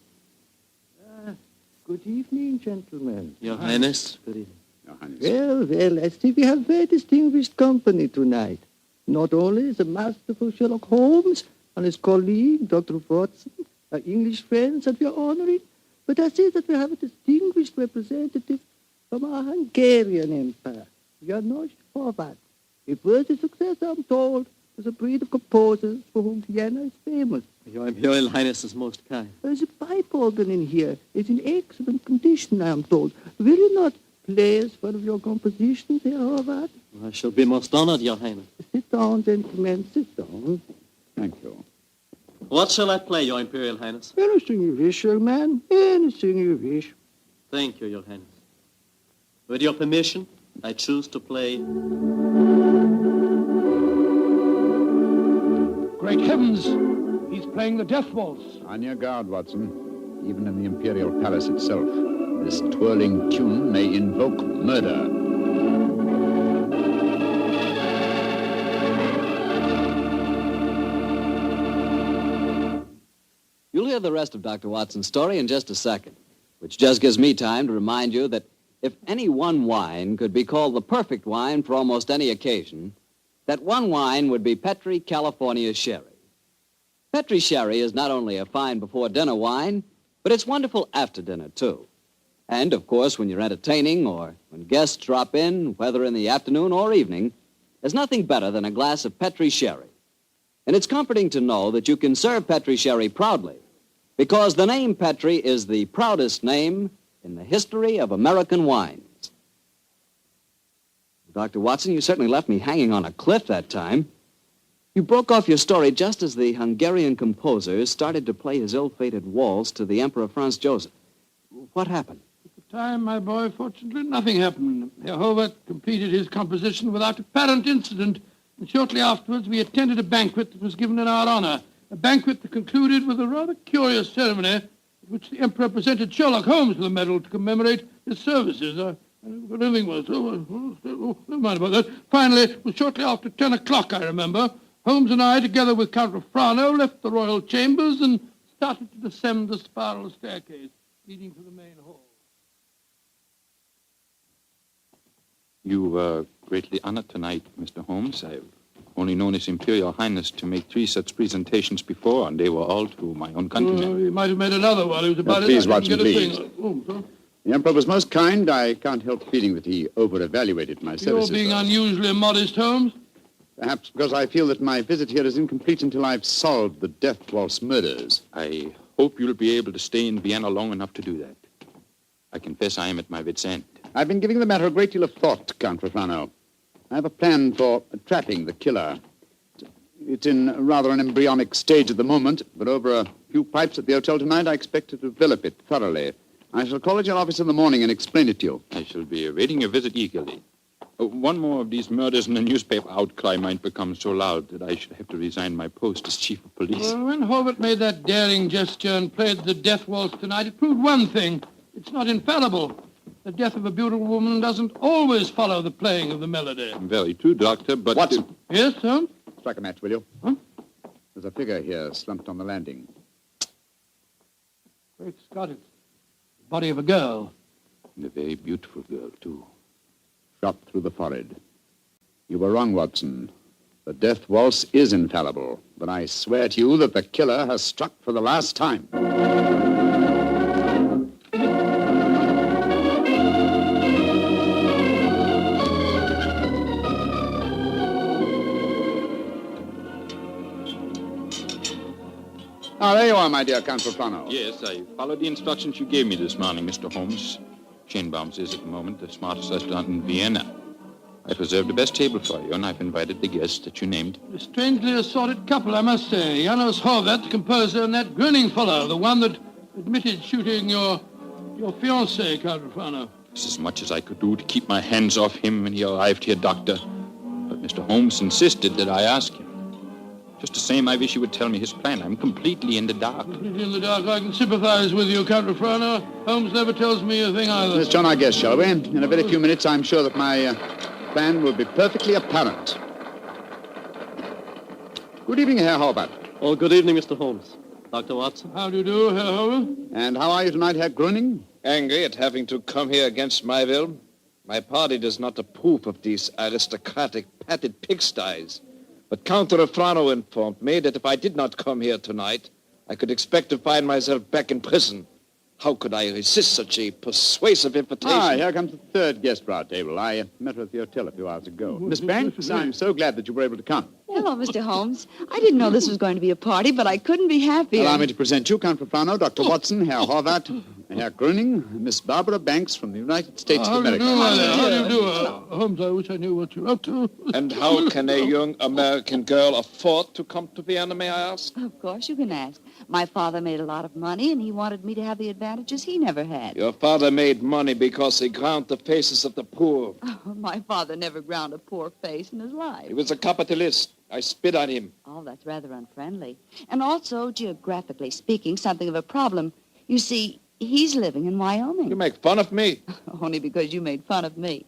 Good evening, gentlemen. Your Highness. Good evening. Your Highness. Well, I see we have very distinguished company tonight. Not only the masterful Sherlock Holmes and his colleague, Dr. Watson, our English friends that we are honoring, but I see that we have a distinguished representative from our Hungarian Empire, Janos Horváth. A worthy successor, I'm told, is a breed of composers for whom Vienna is famous. Your Imperial Highness is most kind. The pipe organ in here is in excellent condition, I am told. Will you not play us one of your compositions, Herr Horváth? I shall be most honored, Your Highness. Sit down, gentlemen, sit down. Thank you. What shall I play, Your Imperial Highness? Anything you wish, young man. Anything you wish. Thank you, Your Highness. With your permission, I choose to play... Great heavens! He's playing the Death Waltz. On your guard, Watson. Even in the Imperial Palace itself, this twirling tune may invoke murder. You'll hear the rest of Dr. Watson's story in just a second, which just gives me time to remind you that if any one wine could be called the perfect wine for almost any occasion, that one wine would be Petri California Sherry. Petri Sherry is not only a fine before-dinner wine, but it's wonderful after dinner, too. And, of course, when you're entertaining or when guests drop in, whether in the afternoon or evening, there's nothing better than a glass of Petri Sherry. And it's comforting to know that you can serve Petri Sherry proudly, because the name Petri is the proudest name in the history of American wines. Dr. Watson, you certainly left me hanging on a cliff that time. You broke off your story just as the Hungarian composer started to play his ill-fated waltz to the Emperor Franz Joseph. What happened? At the time, my boy, fortunately, nothing happened. Herr Horváth completed his composition without apparent incident, and shortly afterwards we attended a banquet that was given in our honor. A banquet that concluded with a rather curious ceremony at which the Emperor presented Sherlock Holmes with a medal to commemorate his services. I never got anything was. Never mind about that. Finally, it was shortly after 10 o'clock, I remember. Holmes and I, together with Count Refrano, left the royal chambers and started to descend the spiral staircase leading to the main hall. You were greatly honored tonight, Mr. Holmes. I've only known His Imperial Highness to make 3 such presentations before, and they were all to my own countrymen. He might have made another while he was about Please, it. Watson, please. Oh, The Emperor was most kind. I can't help feeling that he over-evaluated my services. You're being unusually modest, Holmes. Perhaps because I feel that my visit here is incomplete until I've solved the Death Waltz murders. I hope you'll be able to stay in Vienna long enough to do that. I confess I am at my wit's end. I've been giving the matter a great deal of thought, Count Refrano. I have a plan for trapping the killer. It's in rather an embryonic stage at the moment, but over a few pipes at the hotel tonight, I expect to develop it thoroughly. I shall call at your office in the morning and explain it to you. I shall be awaiting your visit eagerly. One more of these murders and the newspaper outcry might become so loud that I should have to resign my post as chief of police. Well, when Horváth made that daring gesture and played the Death Waltz tonight, it proved one thing. It's not infallible. The death of a beautiful woman doesn't always follow the playing of the melody. Very true, Doctor, but... Watson. Yes, Holmes? Strike a match, will you? Huh? There's a figure here slumped on the landing. Great Scott, it's the body of a girl. And a very beautiful girl, too. Shot through the forehead. You were wrong, Watson. The Death Waltz is infallible, but I swear to you that the killer has struck for the last time. Ah, there you are, my dear Count Soprano. Yes, I followed the instructions you gave me this morning, Mr. Holmes. Schenbaum's is at the moment the smartest restaurant in Vienna. I preserved the best table for you, and I've invited the guests that you named. A strangely assorted couple, I must say. Janos Horvath, composer, and that grinning fellow, the one that admitted shooting your fiancée, Count Rufano. It's as much as I could do to keep my hands off him when he arrived here, Doctor. But Mr. Holmes insisted that I ask him. Just the same, I wish he would tell me his plan. I'm completely in the dark. Completely in the dark. I can sympathize with you, Count Rufano. Holmes never tells me a thing either. Let's join our guests, shall we? In a very few minutes, I'm sure that my plan will be perfectly apparent. Good evening, Herr Horvath. Oh, good evening, Mr. Holmes. Dr. Watson. How do you do, Herr Horvath? And how are you tonight, Herr Gröning? Angry at having to come here against my will. My party does not approve of these aristocratic, padded pigsties. But Count Rufano informed me that if I did not come here tonight, I could expect to find myself back in prison. How could I resist such a persuasive invitation? Ah, here comes the third guest for our table. I met her at the hotel a few hours ago. Miss Banks, I'm so glad that you were able to come. Hello, Mr. Holmes. I didn't know this was going to be a party, but I couldn't be happier. Allow me to present you, Count Rufano, Dr. Watson, Herr Horvath, Herr Gröning, Miss Barbara Banks from the United States of America. How do you do? Holmes, I wish I knew what you're up to. And how can a young American girl afford to come to Vienna, may I ask? Of course you can ask. My father made a lot of money, and he wanted me to have the advantages he never had. Your father made money because he ground the faces of the poor. Oh, my father never ground a poor face in his life. He was a capitalist. I spit on him. Oh, that's rather unfriendly. And also, geographically speaking, something of a problem. You see, he's living in Wyoming. You make fun of me? Only because you made fun of me.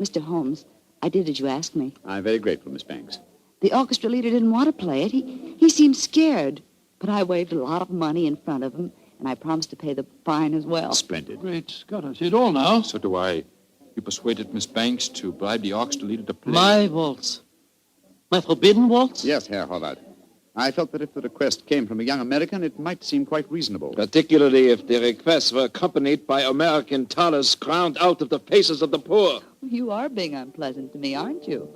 Mr. Holmes, I did as you asked me. I'm very grateful, Miss Banks. The orchestra leader didn't want to play it. He seemed scared. But I waved a lot of money in front of him, and I promised to pay the fine as well. Splendid. Great Scott, I see it all now. So do I. You persuaded Miss Banks to bribe the orchestra leader to play. My waltz. My forbidden waltz? Yes, Herr Horvath. I felt that if the request came from a young American, it might seem quite reasonable. Particularly if the requests were accompanied by American dollars ground out of the faces of the poor. You are being unpleasant to me, aren't you?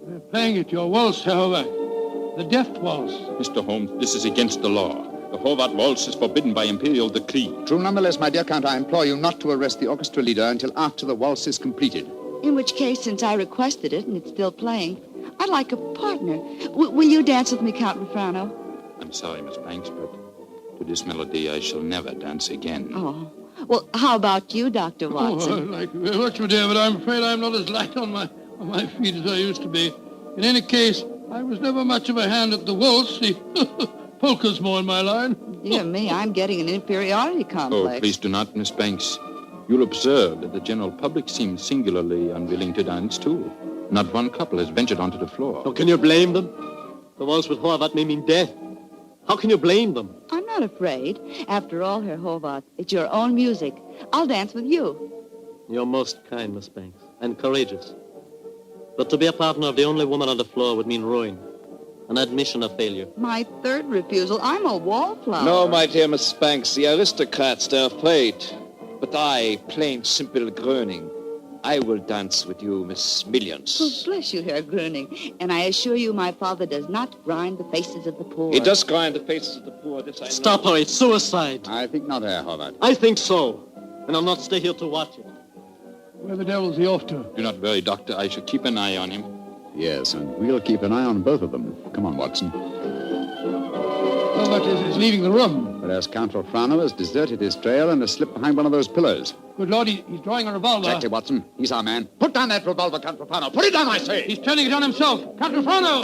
We're playing it, your waltz, Herr Horvath. The death waltz. Mr. Holmes, this is against the law. The Horvath waltz is forbidden by imperial decree. True, nonetheless, my dear Count, I implore you not to arrest the orchestra leader until after the waltz is completed. In which case, since I requested it and it's still playing, I'd like a partner. Will you dance with me, Count Rufano? I'm sorry, Miss Banks, but to this melody I shall never dance again. Oh. Well, how about you, Dr. Watson? Oh, I like you very much, my dear, but I'm afraid I'm not as light on my feet as I used to be. In any case, I was never much of a hand at the waltz. The polka's more in my line. Dear me, I'm getting an inferiority complex. Oh, please do not, Miss Banks. You'll observe that the general public seems singularly unwilling to dance, too. Not one couple has ventured onto the floor. Oh, can you blame them? The waltz with Horvath may mean death. How can you blame them? I'm not afraid. After all, Herr Horvath, it's your own music. I'll dance with you. You're most kind, Miss Banks, and courageous. But to be a partner of the only woman on the floor would mean ruin, an admission of failure. My third refusal. I'm a wallflower. No, my dear Miss Banks, the aristocrats, they're afraid. But I, plain, simple Gröning, I will dance with you, Miss Millions. Oh, bless you, Herr Gröning. And I assure you my father does not grind the faces of the poor. He does grind the faces of the poor, this I know. Stop her, it's suicide. I think not, Herr Horvath. I think so. And I'll not stay here to watch it. Where the devil's he off to? Do not worry, Doctor. I shall keep an eye on him. Yes, and we'll keep an eye on both of them. Come on, Watson. Horvath is leaving the room. Whereas Count Rufano has deserted his trail and has slipped behind one of those pillars. Good Lord, he's drawing a revolver. Exactly, Watson. He's our man. Put down that revolver, Count Rufano. Put it down, I say. He's turning it on himself. Count Rufano!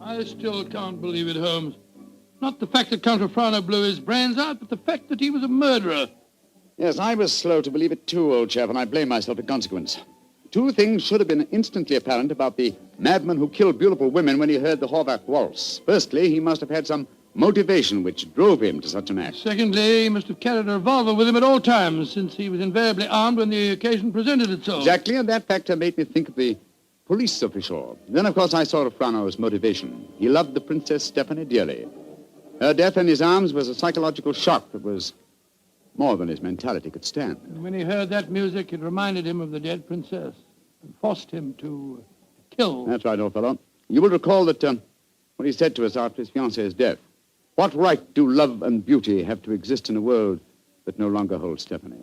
I still can't believe it, Holmes. Not the fact that Count Rufano blew his brains out, but the fact that he was a murderer. Yes, I was slow to believe it too, old chap, and I blame myself in consequence. Two things should have been instantly apparent about the madman who killed beautiful women when he heard the Horvath waltz. Firstly, he must have had some motivation which drove him to such an act. Secondly, he must have carried a revolver with him at all times, since he was invariably armed when the occasion presented itself. Exactly, and that factor made me think of the police official. Then, of course, I saw Rufano's motivation. He loved the Princess Stephanie dearly. Her death in his arms was a psychological shock that was more than his mentality could stand. And when he heard that music, it reminded him of the dead princess and forced him to kill. That's right, old fellow. You will recall that what he said to us after his fiancée's death. What right do love and beauty have to exist in a world that no longer holds Stephanie?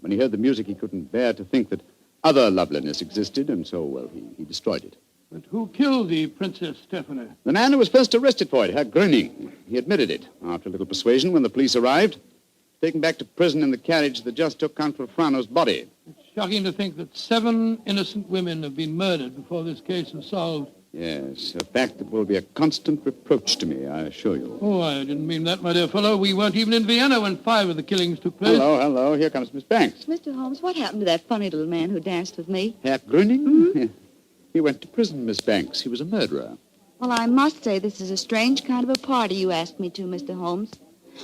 When he heard the music, he couldn't bear to think that other loveliness existed, and so, well, he destroyed it. But who killed the Princess Stephanie? The man who was first arrested for it, Herr Gröning. He admitted it. After a little persuasion, when the police arrived, taken back to prison in the carriage that just took Count Frano's body. It's shocking to think that 7 innocent women have been murdered before this case is solved. Yes, a fact that will be a constant reproach to me, I assure you. Oh, I didn't mean that, my dear fellow. We weren't even in Vienna when 5 of the killings took place. Hello. Here comes Miss Banks. Mr. Holmes, what happened to that funny little man who danced with me? Herr Gröning? He went to prison, Miss Banks. He was a murderer. Well, I must say this is a strange kind of a party you asked me to, Mr. Holmes.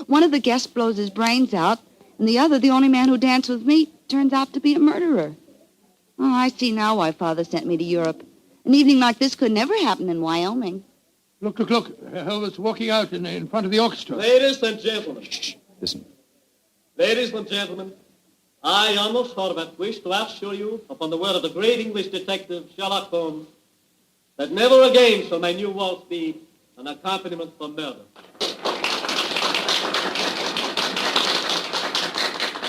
One of the guests blows his brains out, and the other, the only man who danced with me, turns out to be a murderer. Oh, I see now why Father sent me to Europe. An evening like this could never happen in Wyoming. Look. Helvet's walking out in front of the orchestra. Ladies and gentlemen. Shh. Listen. Ladies and gentlemen, I, Arnold Horvath, wish to assure you, upon the word of the great English detective Sherlock Holmes, that never again shall my new waltz be an accompaniment for murder.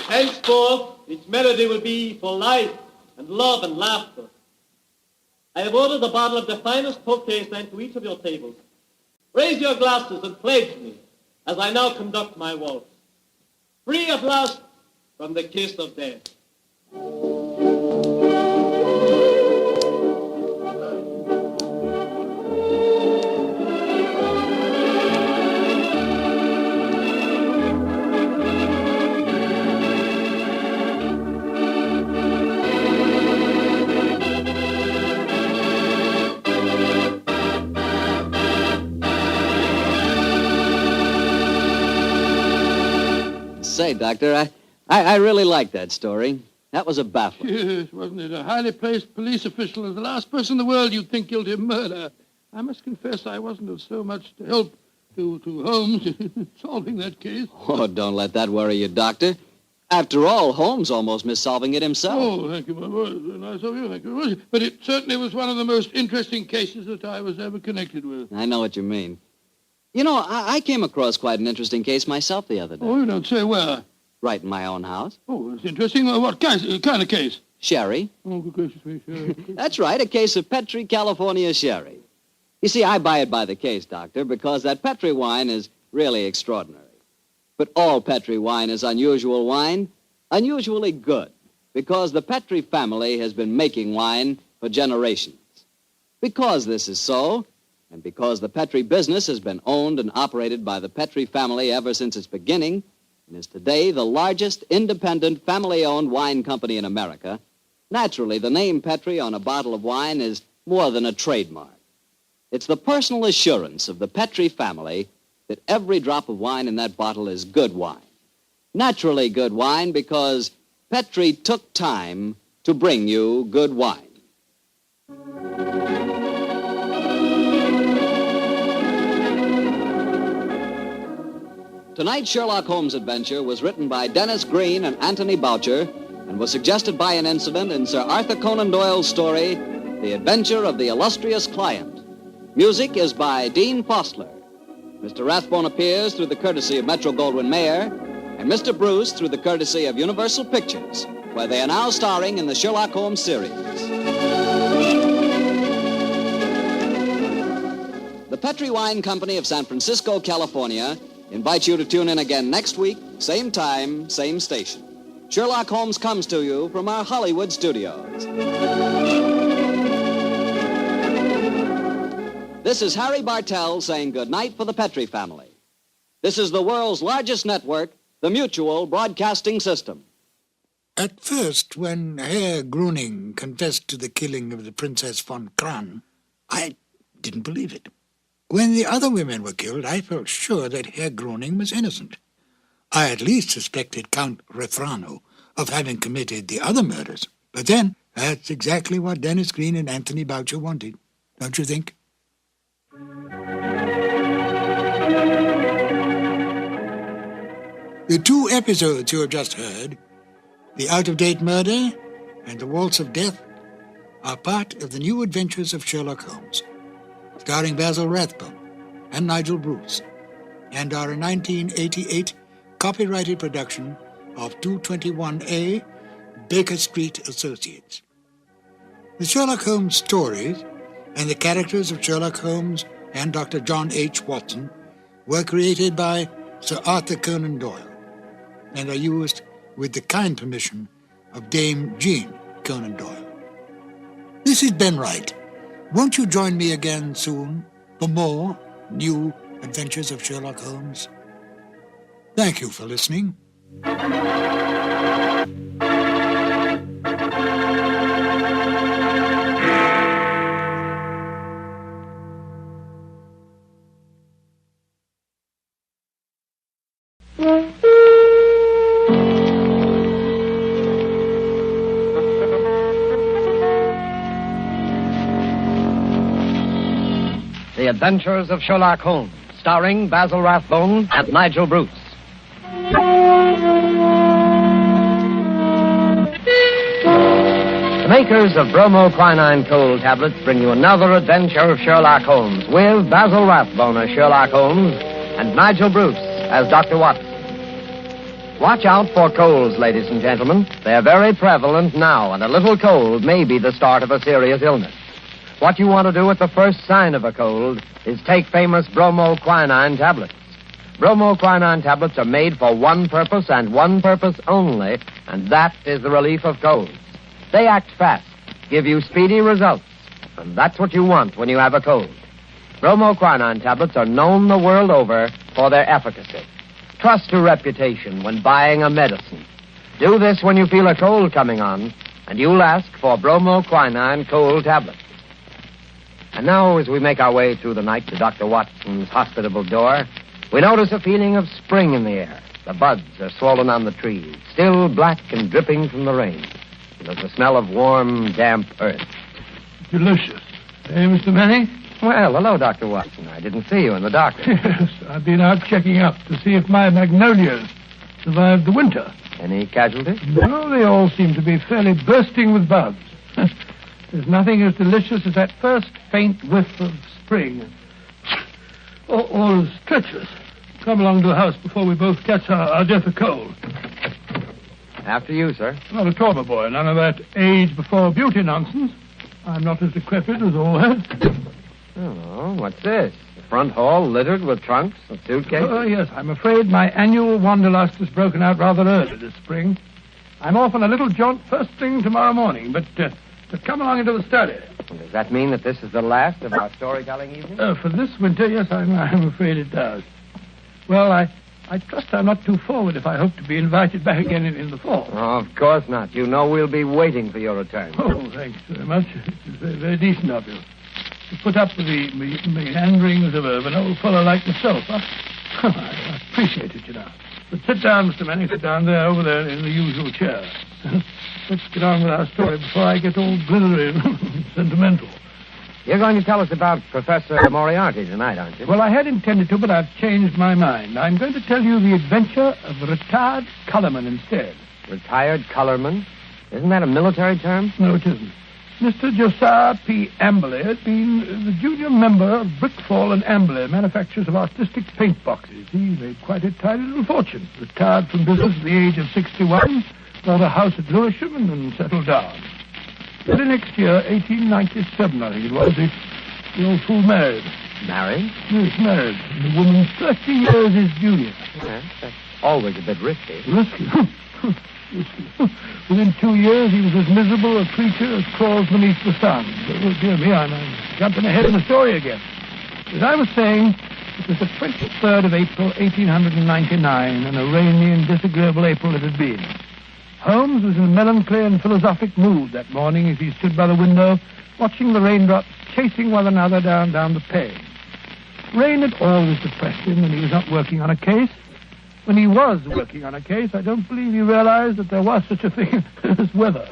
Henceforth, its melody will be for life and love and laughter. I have ordered a bottle of the finest Tokay sent to each of your tables. Raise your glasses and pledge me as I now conduct my waltz. Free at last from the kiss of death. Say, Doctor, I really like that story. That was a baffler. Yes, wasn't it? A highly placed police official is the last person in the world you'd think guilty of murder. I must confess I wasn't of so much help to Holmes in solving that case. Oh, don't let that worry you, Doctor. After all, Holmes almost missed solving it himself. Oh, thank you, my boy. Very nice of you. Thank you very much. But it certainly was one of the most interesting cases that I was ever connected with. I know what you mean. You know, I came across quite an interesting case myself the other day. Oh, you don't say where? Right in my own house. Oh, that's interesting. What kind of case? Sherry. Oh, good gracious me, sherry. That's right, a case of Petri, California sherry. You see, I buy it by the case, Doctor, because that Petri wine is really extraordinary. But all Petri wine is unusual wine, unusually good, because the Petri family has been making wine for generations. Because this is so, and because the Petri business has been owned and operated by the Petri family ever since its beginning, and is today the largest independent family-owned wine company in America, naturally, the name Petri on a bottle of wine is more than a trademark. It's the personal assurance of the Petri family that every drop of wine in that bottle is good wine. Naturally good wine because Petri took time to bring you good wine. Tonight's Sherlock Holmes adventure was written by Dennis Green and Anthony Boucher and was suggested by an incident in Sir Arthur Conan Doyle's story, The Adventure of the Illustrious Client. Music is by Dean Fostler. Mr. Rathbone appears through the courtesy of Metro-Goldwyn-Mayer, and Mr. Bruce through the courtesy of Universal Pictures, where they are now starring in the Sherlock Holmes series. The Petri Wine Company of San Francisco, California, invites you to tune in again next week, same time, same station. Sherlock Holmes comes to you from our Hollywood studios. This is Harry Bartell saying goodnight for the Petri family. This is the world's largest network, the Mutual Broadcasting System. At first, when Herr Gröning confessed to the killing of the Princess von Kran, I didn't believe it. When the other women were killed, I felt sure that Herr Gröning was innocent. I at least suspected Count Refrano of having committed the other murders. But then, that's exactly what Dennis Green and Anthony Boucher wanted. Don't you think? The two episodes you have just heard, The Out-of-Date Murder and The Waltz of Death, are part of the new adventures of Sherlock Holmes, starring Basil Rathbone and Nigel Bruce, and are a 1988 copyrighted production of 221A Baker Street Associates. The Sherlock Holmes stories and the characters of Sherlock Holmes and Dr. John H. Watson were created by Sir Arthur Conan Doyle and are used with the kind permission of Dame Jean Conan Doyle. This is Ben Wright. Won't you join me again soon for more new adventures of Sherlock Holmes? Thank you for listening. The Adventures of Sherlock Holmes, starring Basil Rathbone and Nigel Bruce. The makers of bromoquinine cold tablets bring you another adventure of Sherlock Holmes with Basil Rathbone as Sherlock Holmes and Nigel Bruce as Dr. Watson. Watch out for colds, ladies and gentlemen. They're very prevalent now, and a little cold may be the start of a serious illness. What you want to do at the first sign of a cold is take famous bromoquinine tablets. Bromoquinine tablets are made for one purpose and one purpose only, and that is the relief of colds. They act fast, give you speedy results, and that's what you want when you have a cold. Bromoquinine tablets are known the world over for their efficacy. Trust to reputation when buying a medicine. Do this when you feel a cold coming on, and you'll ask for bromoquinine cold tablets. And now, as we make our way through the night to Dr. Watson's hospitable door, we notice a feeling of spring in the air. The buds are swollen on the trees, still black and dripping from the rain. There's the smell of warm, damp earth. Delicious. Eh, Mr. Manning? Well, hello, Dr. Watson. I didn't see you in the dark. Yes, I've been out checking up to see if my magnolias survived the winter. Any casualties? No, they all seem to be fairly bursting with buds. There's nothing as delicious as that first faint whiff of spring. All is treacherous. Come along to the house before we both catch our death of cold. After you, sir. Not at all, my boy. None of that age before beauty nonsense. I'm not as decrepit as all that. Oh, what's this? The front hall littered with trunks and suitcases? Oh, yes. I'm afraid my annual wanderlust has broken out rather early this spring. I'm off on a little jaunt first thing tomorrow morning, but come along into the study. Does that mean that this is the last of our storytelling evening? For this winter, yes, I'm afraid it does. Well, I trust I'm not too forward if I hope to be invited back again in the fall. Oh, of course not. You know we'll be waiting for your return. Oh, thanks very much. It's very, very decent of you to put up with the meanderings of an old fellow like myself. I appreciate it, you know. But sit down, Mr. Manning. Sit down there, over there, in the usual chair. Let's get on with our story before I get all glittery and sentimental. You're going to tell us about Professor Moriarty tonight, aren't you? Well, I had intended to, but I've changed my mind. I'm going to tell you the adventure of retired Colourman instead. Retired Colourman? Isn't that a military term? No, it isn't. Mr. Josiah P. Amberley had been the junior member of Brickfall and Amberley, manufacturers of artistic paint boxes. He made quite a tidy little fortune. Retired from business at the age of 61, bought a house at Lewisham, and then settled down. Early next year, 1897, I think it was, the old fool married. Married? Yes, married. And the woman 30 years his junior. Yes, that's always a bit risky. Risky? Risky. Within 2 years, he was as miserable a creature as crawls beneath the sun. Oh, dear me, I'm jumping ahead in the story again. As I was saying, it was the 23rd of April, 1899, and a rainy and disagreeable April it had been. Holmes was in a melancholy and philosophic mood that morning as he stood by the window, watching the raindrops chasing one another down the pane. Rain had always depressed him when he was not working on a case. When he was working on a case, I don't believe he realized that there was such a thing as weather.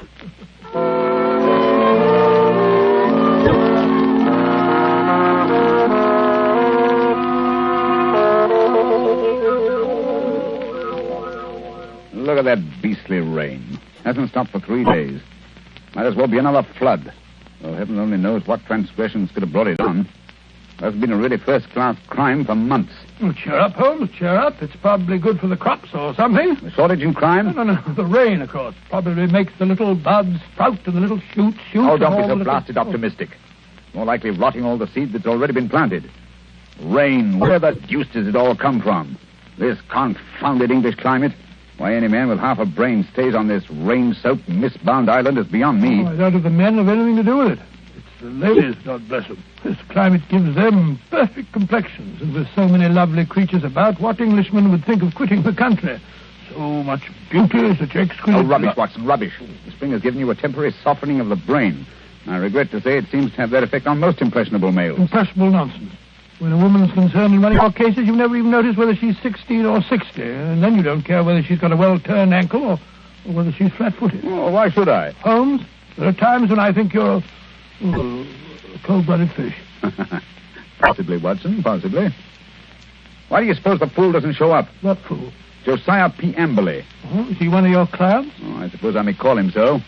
that beastly rain. Hasn't stopped for 3 days. Might as well be another flood. Well, heaven only knows what transgressions could have brought it on. That's been a really first-class crime for months. Oh, cheer up, Holmes, cheer up. It's probably good for the crops or something. The shortage in crime? No. The rain, of course. Probably makes the little buds sprout and the little shoots shoot. Oh, don't be so blasted optimistic. More likely rotting all the seed that's already been planted. Rain, where the deuce does it all come from? This confounded English climate? Why any man with half a brain stays on this rain-soaked, mist-bound island is beyond me. I doubt if the men have anything to do with it. It's the ladies, God bless them. This climate gives them perfect complexions, and with so many lovely creatures about, what Englishman would think of quitting the country? So much beauty, such exquisite... Oh, rubbish, Watson, rubbish. The spring has given you a temporary softening of the brain. I regret to say it seems to have that effect on most impressionable males. Impressionable nonsense. When a woman's concerned in running our cases, you never even notice whether she's 16 or 60, and then you don't care whether she's got a well-turned ankle or whether she's flat-footed. Oh, why should I? Holmes, there are times when I think you're a cold-blooded fish. Possibly, Watson, possibly. Why do you suppose the fool doesn't show up? What fool? Josiah P. Amberley. Oh, is he one of your clients? Oh, I suppose I may call him so.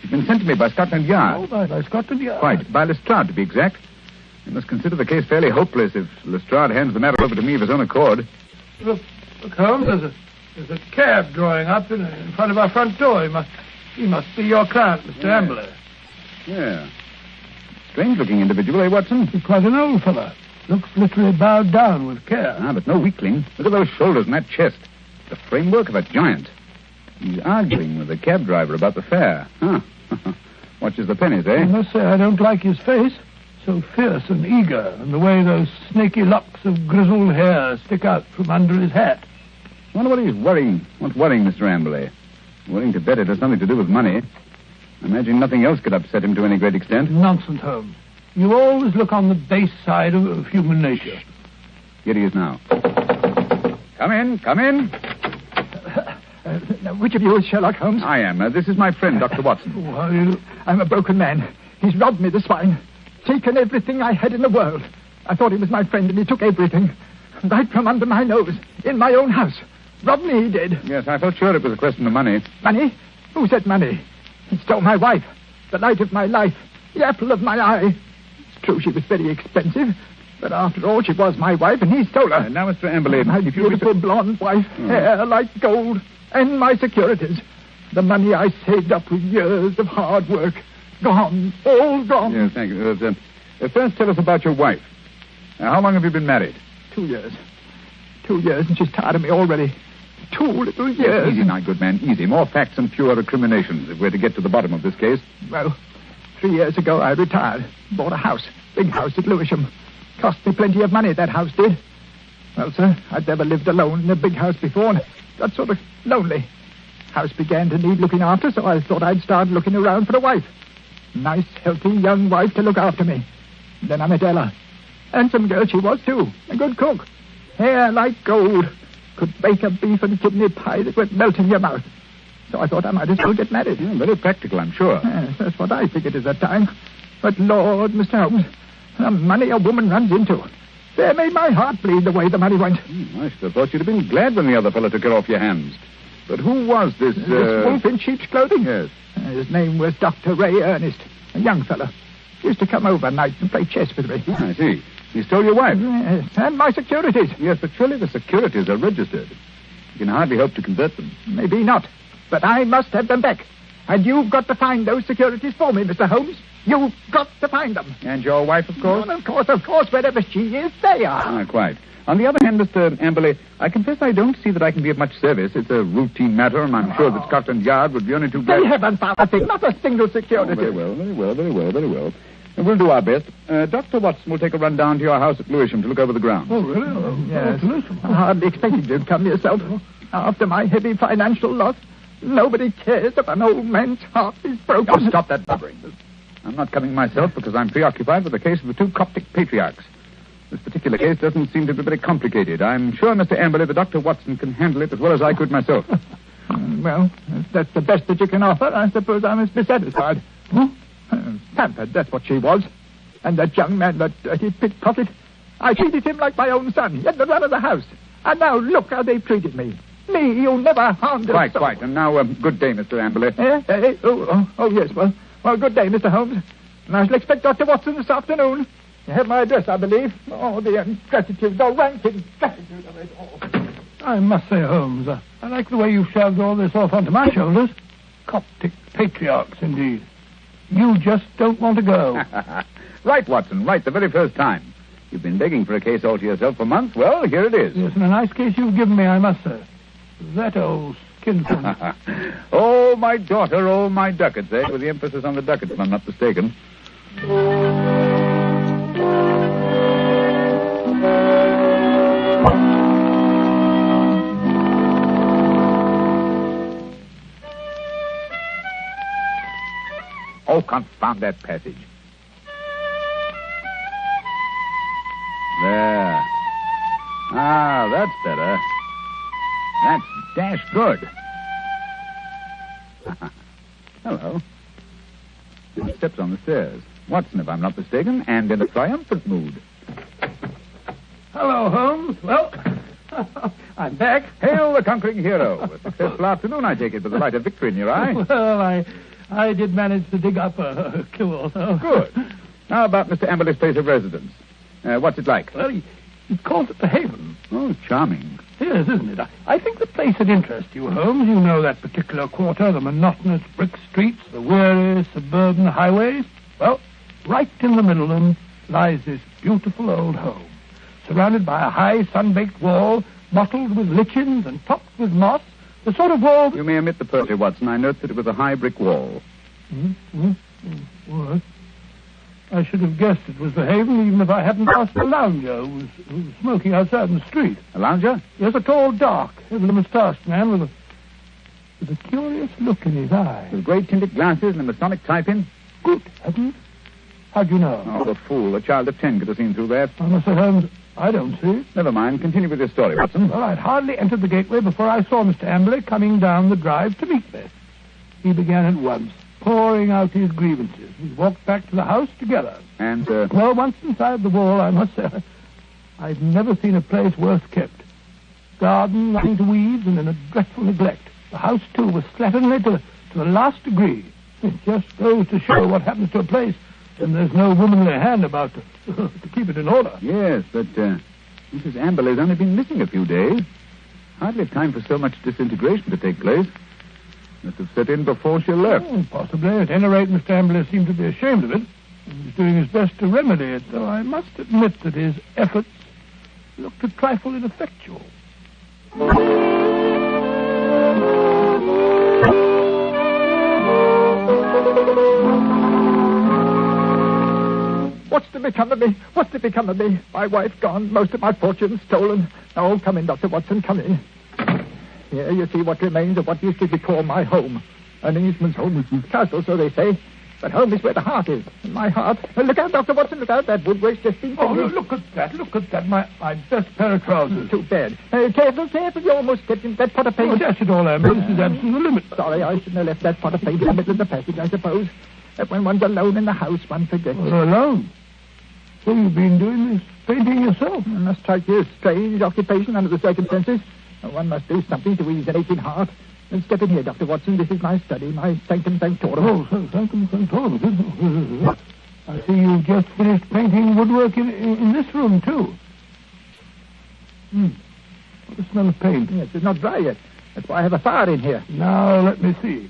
He's been sent to me by Scotland Yard. Oh, by Scotland Yard? Quite, by Lestrade, to be exact. You must consider the case fairly hopeless if Lestrade hands the matter over to me of his own accord. Look, Holmes, there's a cab drawing up in front of our front door. He must be your client, Mr. Amberley. Yeah. Strange-looking individual, eh, Watson? He's quite an old fellow. Looks literally bowed down with care. Ah, but no weakling. Look at those shoulders and that chest. The framework of a giant. He's arguing with the cab driver about the fare. Huh. Watches the pennies, eh? I must say I don't like his face. So fierce and eager, and the way those snaky locks of grizzled hair stick out from under his hat. I wonder what he's worrying. What's worrying, Mr. Amberley? Willing to bet it has something to do with money. I imagine nothing else could upset him to any great extent. Nonsense, Holmes. You always look on the base side of human nature. Here he is now. Come in, come in. Which of you is Sherlock Holmes? I am. This is my friend, Dr. Watson. Who are you? I'm a broken man. He's robbed me, the swine. Taken everything I had in the world. I thought he was my friend, and he took everything. Right from under my nose, in my own house. Robbed me, he did. Yes, I felt sure it was a question of money. Money? Who said money? He stole my wife, the light of my life, the apple of my eye. It's true she was very expensive, but after all, she was my wife, and he stole her. Now, Mr. Amberley... My beautiful blonde wife, hair like gold, and my securities. The money I saved up with years of hard work. Gone, all gone. Yes, thank you. First, tell us about your wife. How long have you been married? 2 years. 2 years, and she's tired of me already. 2 little years. Yes, easy now, good man, easy. More facts and fewer recriminations if we're to get to the bottom of this case. Well, 3 years ago I retired. Bought a house. Big house at Lewisham. Cost me plenty of money, that house did. Well, sir, I'd never lived alone in a big house before, and got sort of lonely. House began to need looking after, so I thought I'd start looking around for a wife. Nice, healthy, young wife to look after me. Then I met Ella. Handsome girl she was, too. A good cook. Hair like gold. Could bake a beef and kidney pie that would melt in your mouth. So I thought I might as well get married. Yeah, very practical, I'm sure. Yes, that's what I figured at that time. But, Lord, Mr. Holmes, the money a woman runs into. They made my heart bleed the way the money went. I should have thought you'd have been glad when the other fellow took it off your hands. But who was this... This wolf in sheep's clothing? Yes. His name was Dr. Ray Ernest, a young fellow. Used to come over nights and play chess with me. I see. He stole your wife? Yes, and my securities. Yes, but surely the securities are registered. You can hardly hope to convert them. Maybe not, but I must have them back. And you've got to find those securities for me, Mr. Holmes. You've got to find them. And your wife, of course? Well, of course, wherever she is, they are. Ah, quite. On the other hand, Mr. Amberley, I confess I don't see that I can be of much service. It's a routine matter, and I'm sure that Scotland Yard would be only too glad... They haven't found a thing, not a single security. Oh, very well. And we'll do our best. Dr. Watson will take a run down to your house at Lewisham to look over the grounds. Oh, really? Yes. I hardly expected you'd come yourself. After my heavy financial loss, nobody cares if an old man's heart is broken. Oh, stop that blubbering. I'm not coming myself because I'm preoccupied with the case of the 2 Coptic patriarchs. This particular case doesn't seem to be very complicated. I'm sure, Mr. Amberley, that Dr. Watson can handle it as well as I could myself. Well, if that's the best that you can offer, I suppose I must be satisfied. Huh? Pampered, that's what she was. And that young man, that dirty pickpocket, I treated him like my own son. He had the run of the house. And now look how they've treated me. Me, you never harmed us. Quite, quite. And now, good day, Mr. Amberley. Yes. Well, good day, Mr. Holmes. And I shall expect Dr. Watson this afternoon. You have my address, I believe. Oh, the ingratitude, the rank ingratitude of it all. I must say, Holmes, I like the way you've shoved all this off onto my shoulders. Coptic patriarchs, indeed. You just don't want to go. Right, Watson, right the very first time. You've been begging for a case all to yourself for months. Well, here it is. Yes, and a nice case you've given me, I must say. That old skinflint. Oh, my daughter, oh, my ducats, eh? With the emphasis on the ducats, if I'm not mistaken. Oh, confound that passage. There. Ah, that's better. That's dash good. Hello. Steps on the stairs. Watson, if I'm not mistaken, and in a triumphant mood. Hello, Holmes. Well, I'm back. Hail the conquering hero. A successful afternoon, I take it, with the light of victory in your eye. Well, I did manage to dig up a clue. Good. How about Mr. Amberley's place of residence? What's it like? Well, he calls it the Haven. Oh, charming. Yes, isn't it? I think the place would interest you, Holmes. You know that particular quarter, the monotonous brick streets, the weary suburban highways. Well, right in the middle of them lies this beautiful old home, surrounded by a high sun-baked wall, mottled with lichens and topped with moss, the sort of wall... You may omit the poetry, Watson. I note that it was a high brick wall. What? I should have guessed it was the Haven, even if I hadn't asked a lounger who was smoking outside in the street. A lounger? Yes, a tall, dark, heavily moustached man with a curious look in his eye. With great tinted glasses and a Masonic type-in? Good heavens. How'd you know? Oh, the fool. A child of 10 could have seen through that. I must say, Holmes, I don't see. Never mind. Continue with your story, Watson. Well, I'd hardly entered the gateway before I saw Mr. Amberley coming down the drive to meet me. He began at once, pouring out his grievances. We walked back to the house together. And, Well, once inside the wall, I must say, I've never seen a place worse kept. Garden running to weeds and in a dreadful neglect. The house, too, was slatternly to the last degree. It just goes to show what happens to a place when there's no womanly hand about to keep it in order. Yes, but Mrs. Amberley's only been missing a few days. Hardly time for so much disintegration to take place. Must have set in before she left. Oh, possibly. At any rate, Mr. Amberley seemed to be ashamed of it. He was doing his best to remedy it, though I must admit that his efforts looked a trifle ineffectual. What's to become of me? What's to become of me? My wife gone, most of my fortune stolen. Oh, come in, Dr. Watson, come in. Here you see what remains of what used to be called my home. An Englishman's home is castle, so they say. But home is where the heart is. And my heart... look out, Dr. Watson, look out. That woodwork's just been... Oh, look at that. My best pair of trousers. Too bad. Careful. You almost stepped in that pot of paint. Oh, dash it all, Amber. This is absolute limit. Sorry, I shouldn't have left that pot of paint in the middle of the passage, I suppose. When one's alone in the house, one forgets. Alone? So you've been doing this painting yourself? It must strike you as strange occupation under the circumstances. One must do something to ease an aching heart. And step in here, Dr. Watson. This is my study, my sanctum sanctorum. Oh, sanctum sanctorum. I see you've just finished painting woodwork in this room, too. What a smell of paint. Yes, it's not dry yet. That's why I have a fire in here. Now, let me see.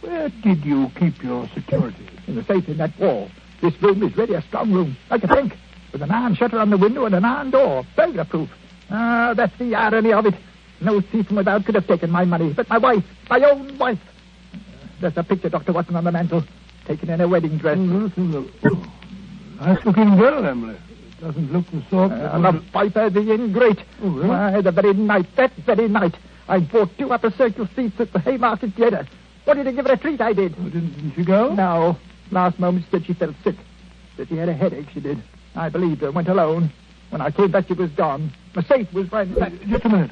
Where did you keep your security? In the safe in that wall. This room is really a strong room, like a bank, with an iron shutter on the window and an iron door, burglar-proof. Ah, that's the irony of it. No thief from without could have taken my money, but my wife, my own wife. There's a picture, Dr. Watson, on the mantel, taken in a wedding dress. Nice-looking girl, Emily. It doesn't look the sort... the viper, the ingrate. Oh, really? Why, that very night, I bought 2 upper circle seats at the Haymarket Theatre. Wanted to give her a treat, I did. Oh, didn't she go? No. Last moment, said she felt sick. Said she had a headache, she did. I believed her, went alone. When I came back, she was gone. My safe was right inside. Just a minute.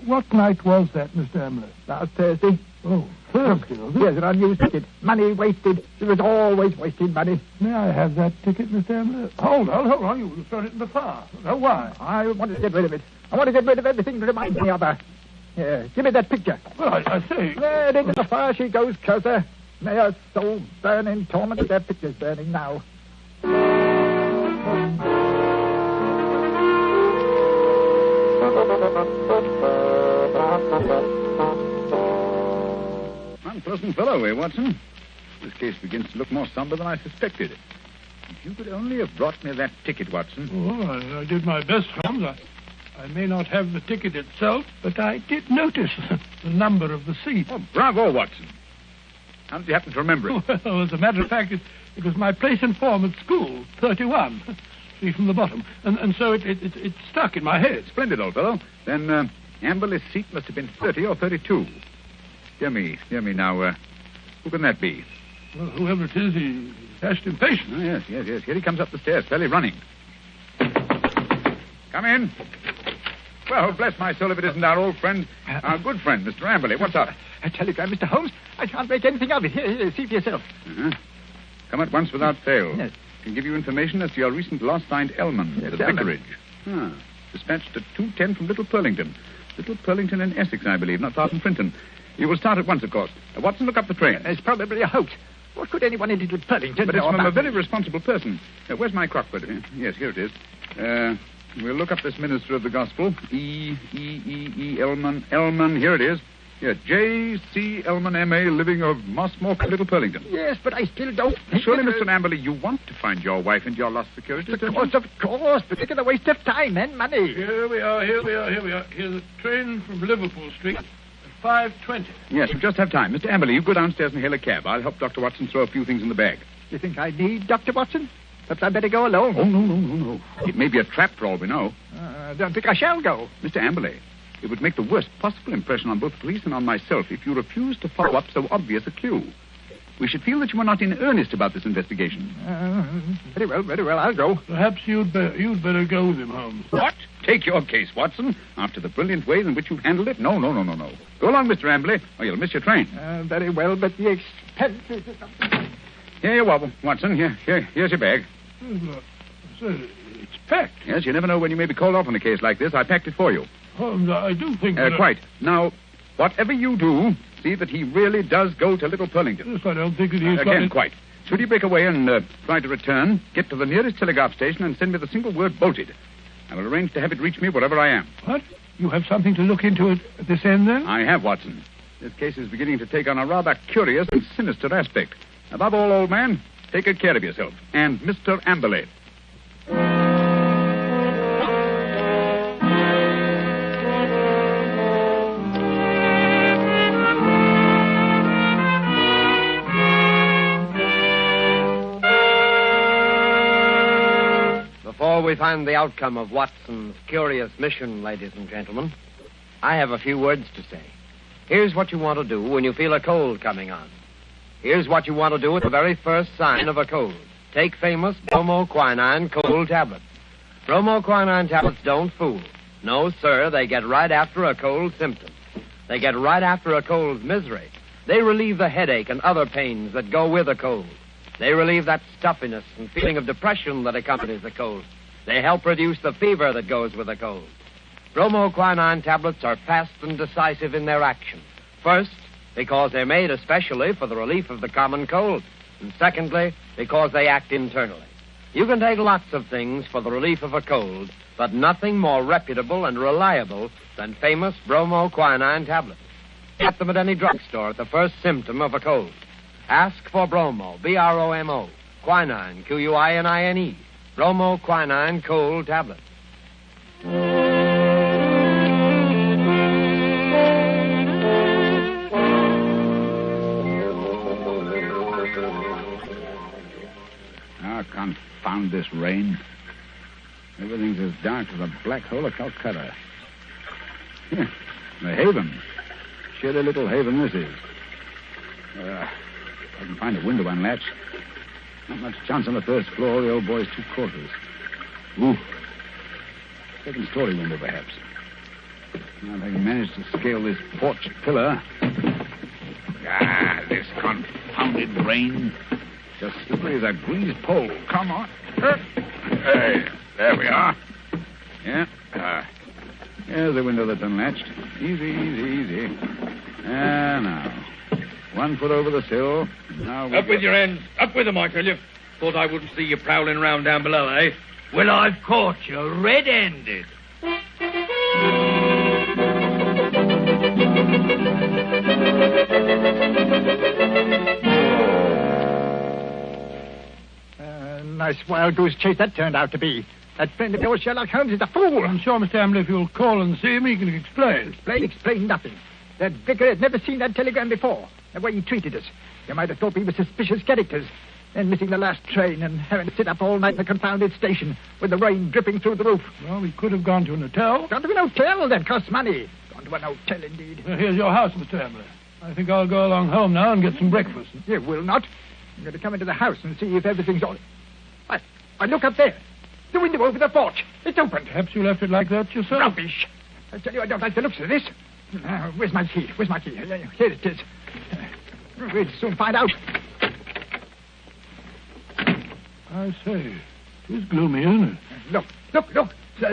What night was that, Mr. Emily? Last Thursday. Oh, Thursday, was it? Yes, an unused ticket. Money wasted. There was always wasted money. May I have that ticket, Mr. Emily? Hold on. You would have thrown it in the fire. Oh, why? I want to get rid of it. I want to get rid of everything that reminds me of her. Here, give me that picture. Well, I say. There, into the fire she goes, closer. May her soul burn in torment. That picture's burning now. Unpleasant fellow, eh, Watson? This case begins to look more somber than I suspected. If you could only have brought me that ticket, Watson. Oh, I did my best, Holmes. I may not have the ticket itself, but I did notice the number of the seat. Oh, bravo, Watson. How did you happen to remember it? Well, as a matter of fact, it was my place in form at school, 31. See from the bottom. And so it stuck in my head. Splendid, old fellow. Then Amberley's seat must have been 30 or 32. Dear me now. Who can that be? Well, whoever it is, he's dashed impatient. Oh, yes. Here he comes up the stairs, fairly running. Come in. Well, bless my soul if it isn't our old friend, our good friend, Mr. Amberley. What's up? A telegram, Mr. Holmes. I can't make anything of it. Here, see for yourself. Uh-huh. Come at once without fail. Yes. Can give you information as to your recent loss signed Elman at the vicarage. Dispatched at 2:10 from Little Purlington. Little Purlington in Essex, I believe, not far from Frinton. You will start at once, of course. Watson, look up the train. It's probably a hoax. What could anyone in Little Purlington But it's know from about a very responsible person. Where's my Crockford? Yes, here it is. We'll look up this minister of the gospel. E. Elman. Here it is. Yeah, J.C. Elman, M.A., living of Mossmore, Little Purlington. Yes, but I still don't think... Surely, Mr. Amberley, you want to find your wife and your lost security. Of course, but it's a waste of time and money. Here we are. Here's the train from Liverpool Street at 5:20. Yes, we just have time. Mr. Amberley, you go downstairs and hail a cab. I'll help Dr. Watson throw a few things in the bag. You think I need Dr. Watson? Perhaps I'd better go alone. Oh, no. It may be a trap for all we know. I don't think I shall go. Mr. Amberley, it would make the worst possible impression on both the police and on myself if you refused to follow up so obvious a clue. We should feel that you are not in earnest about this investigation. Very well, I'll go. Perhaps you'd better go with him, Holmes. What? Take your case, Watson. After the brilliant way in which you've handled it? No. Go along, Mr. Amberley, or you'll miss your train. Very well, but the expense is... Here you wobble, Watson. Here's your bag. It's packed. Yes, you never know when you may be called off on a case like this. I packed it for you. Holmes, I do think Quite. Now, whatever you do, see that he really does go to Little Purlington. Yes, I don't think that he's... Again, quite. Should he break away and try to return, get to the nearest telegraph station and send me the single word bolted. I will arrange to have it reach me wherever I am. What? You have something to look into at this end, then? I have, Watson. This case is beginning to take on a rather curious and sinister aspect. Above all, old man, take good care of yourself. And Mr. Amberley. Before we find the outcome of Watson's curious mission, ladies and gentlemen, I have a few words to say. Here's what you want to do when you feel a cold coming on. Here's what you want to do at the very first sign of a cold. Take famous bromoquinine cold tablets. Bromoquinine tablets don't fool. No, sir, they get right after a cold symptom. They get right after a cold's misery. They relieve the headache and other pains that go with a cold. They relieve that stuffiness and feeling of depression that accompanies a cold. They help reduce the fever that goes with a cold. Bromoquinine tablets are fast and decisive in their action. First, because they're made especially for the relief of the common cold. And secondly, because they act internally. You can take lots of things for the relief of a cold, but nothing more reputable and reliable than famous bromoquinine tablets. Get them at any drugstore at the first symptom of a cold. Ask for bromo, B-R-O-M-O, quinine, Q-U-I-N-I-N-E, bromoquinine cold tablets. Confound this rain. Everything's as dark as a black hole of Calcutta. The haven. Shitty little haven this is. I can find a window unlatched. Not much chance on the first floor. The old boy's 2 quarters. Ooh. Second story window, perhaps. Now they managed to scale this porch pillar. This confounded rain. Just slippery as a greased pole. Come on. Hey, there we are. Yeah. There's the window that's unlatched. Easy. Now. 1 foot over the sill. Now Up with your hands. Up with them, I tell you. Thought I wouldn't see you prowling round down below, eh? Well, I've caught you red-handed. Nice wild goose chase that turned out to be. That friend of yours, Sherlock Holmes, is a fool. I'm sure, Mr. Ambley, if you'll call and see him, he can explain. Explain nothing. That vicar had never seen that telegram before. The way he treated us. You might have thought we were suspicious characters. Then missing the last train and having to sit up all night in the confounded station with the rain dripping through the roof. Well, we could have gone to an hotel. Gone to an hotel? That costs money. Gone to an hotel, indeed. Well, here's your house, Mr. Ambley. I think I'll go along home now and get some breakfast. You will not. I'm going to come into the house and see if everything's all... I look up there. The window over the porch. It's open. Perhaps you left it like that yourself. Rubbish. I tell you, I don't like the looks of this. Where's my key? Here it is. We'll soon find out. I say, it's gloomy, isn't it? Look.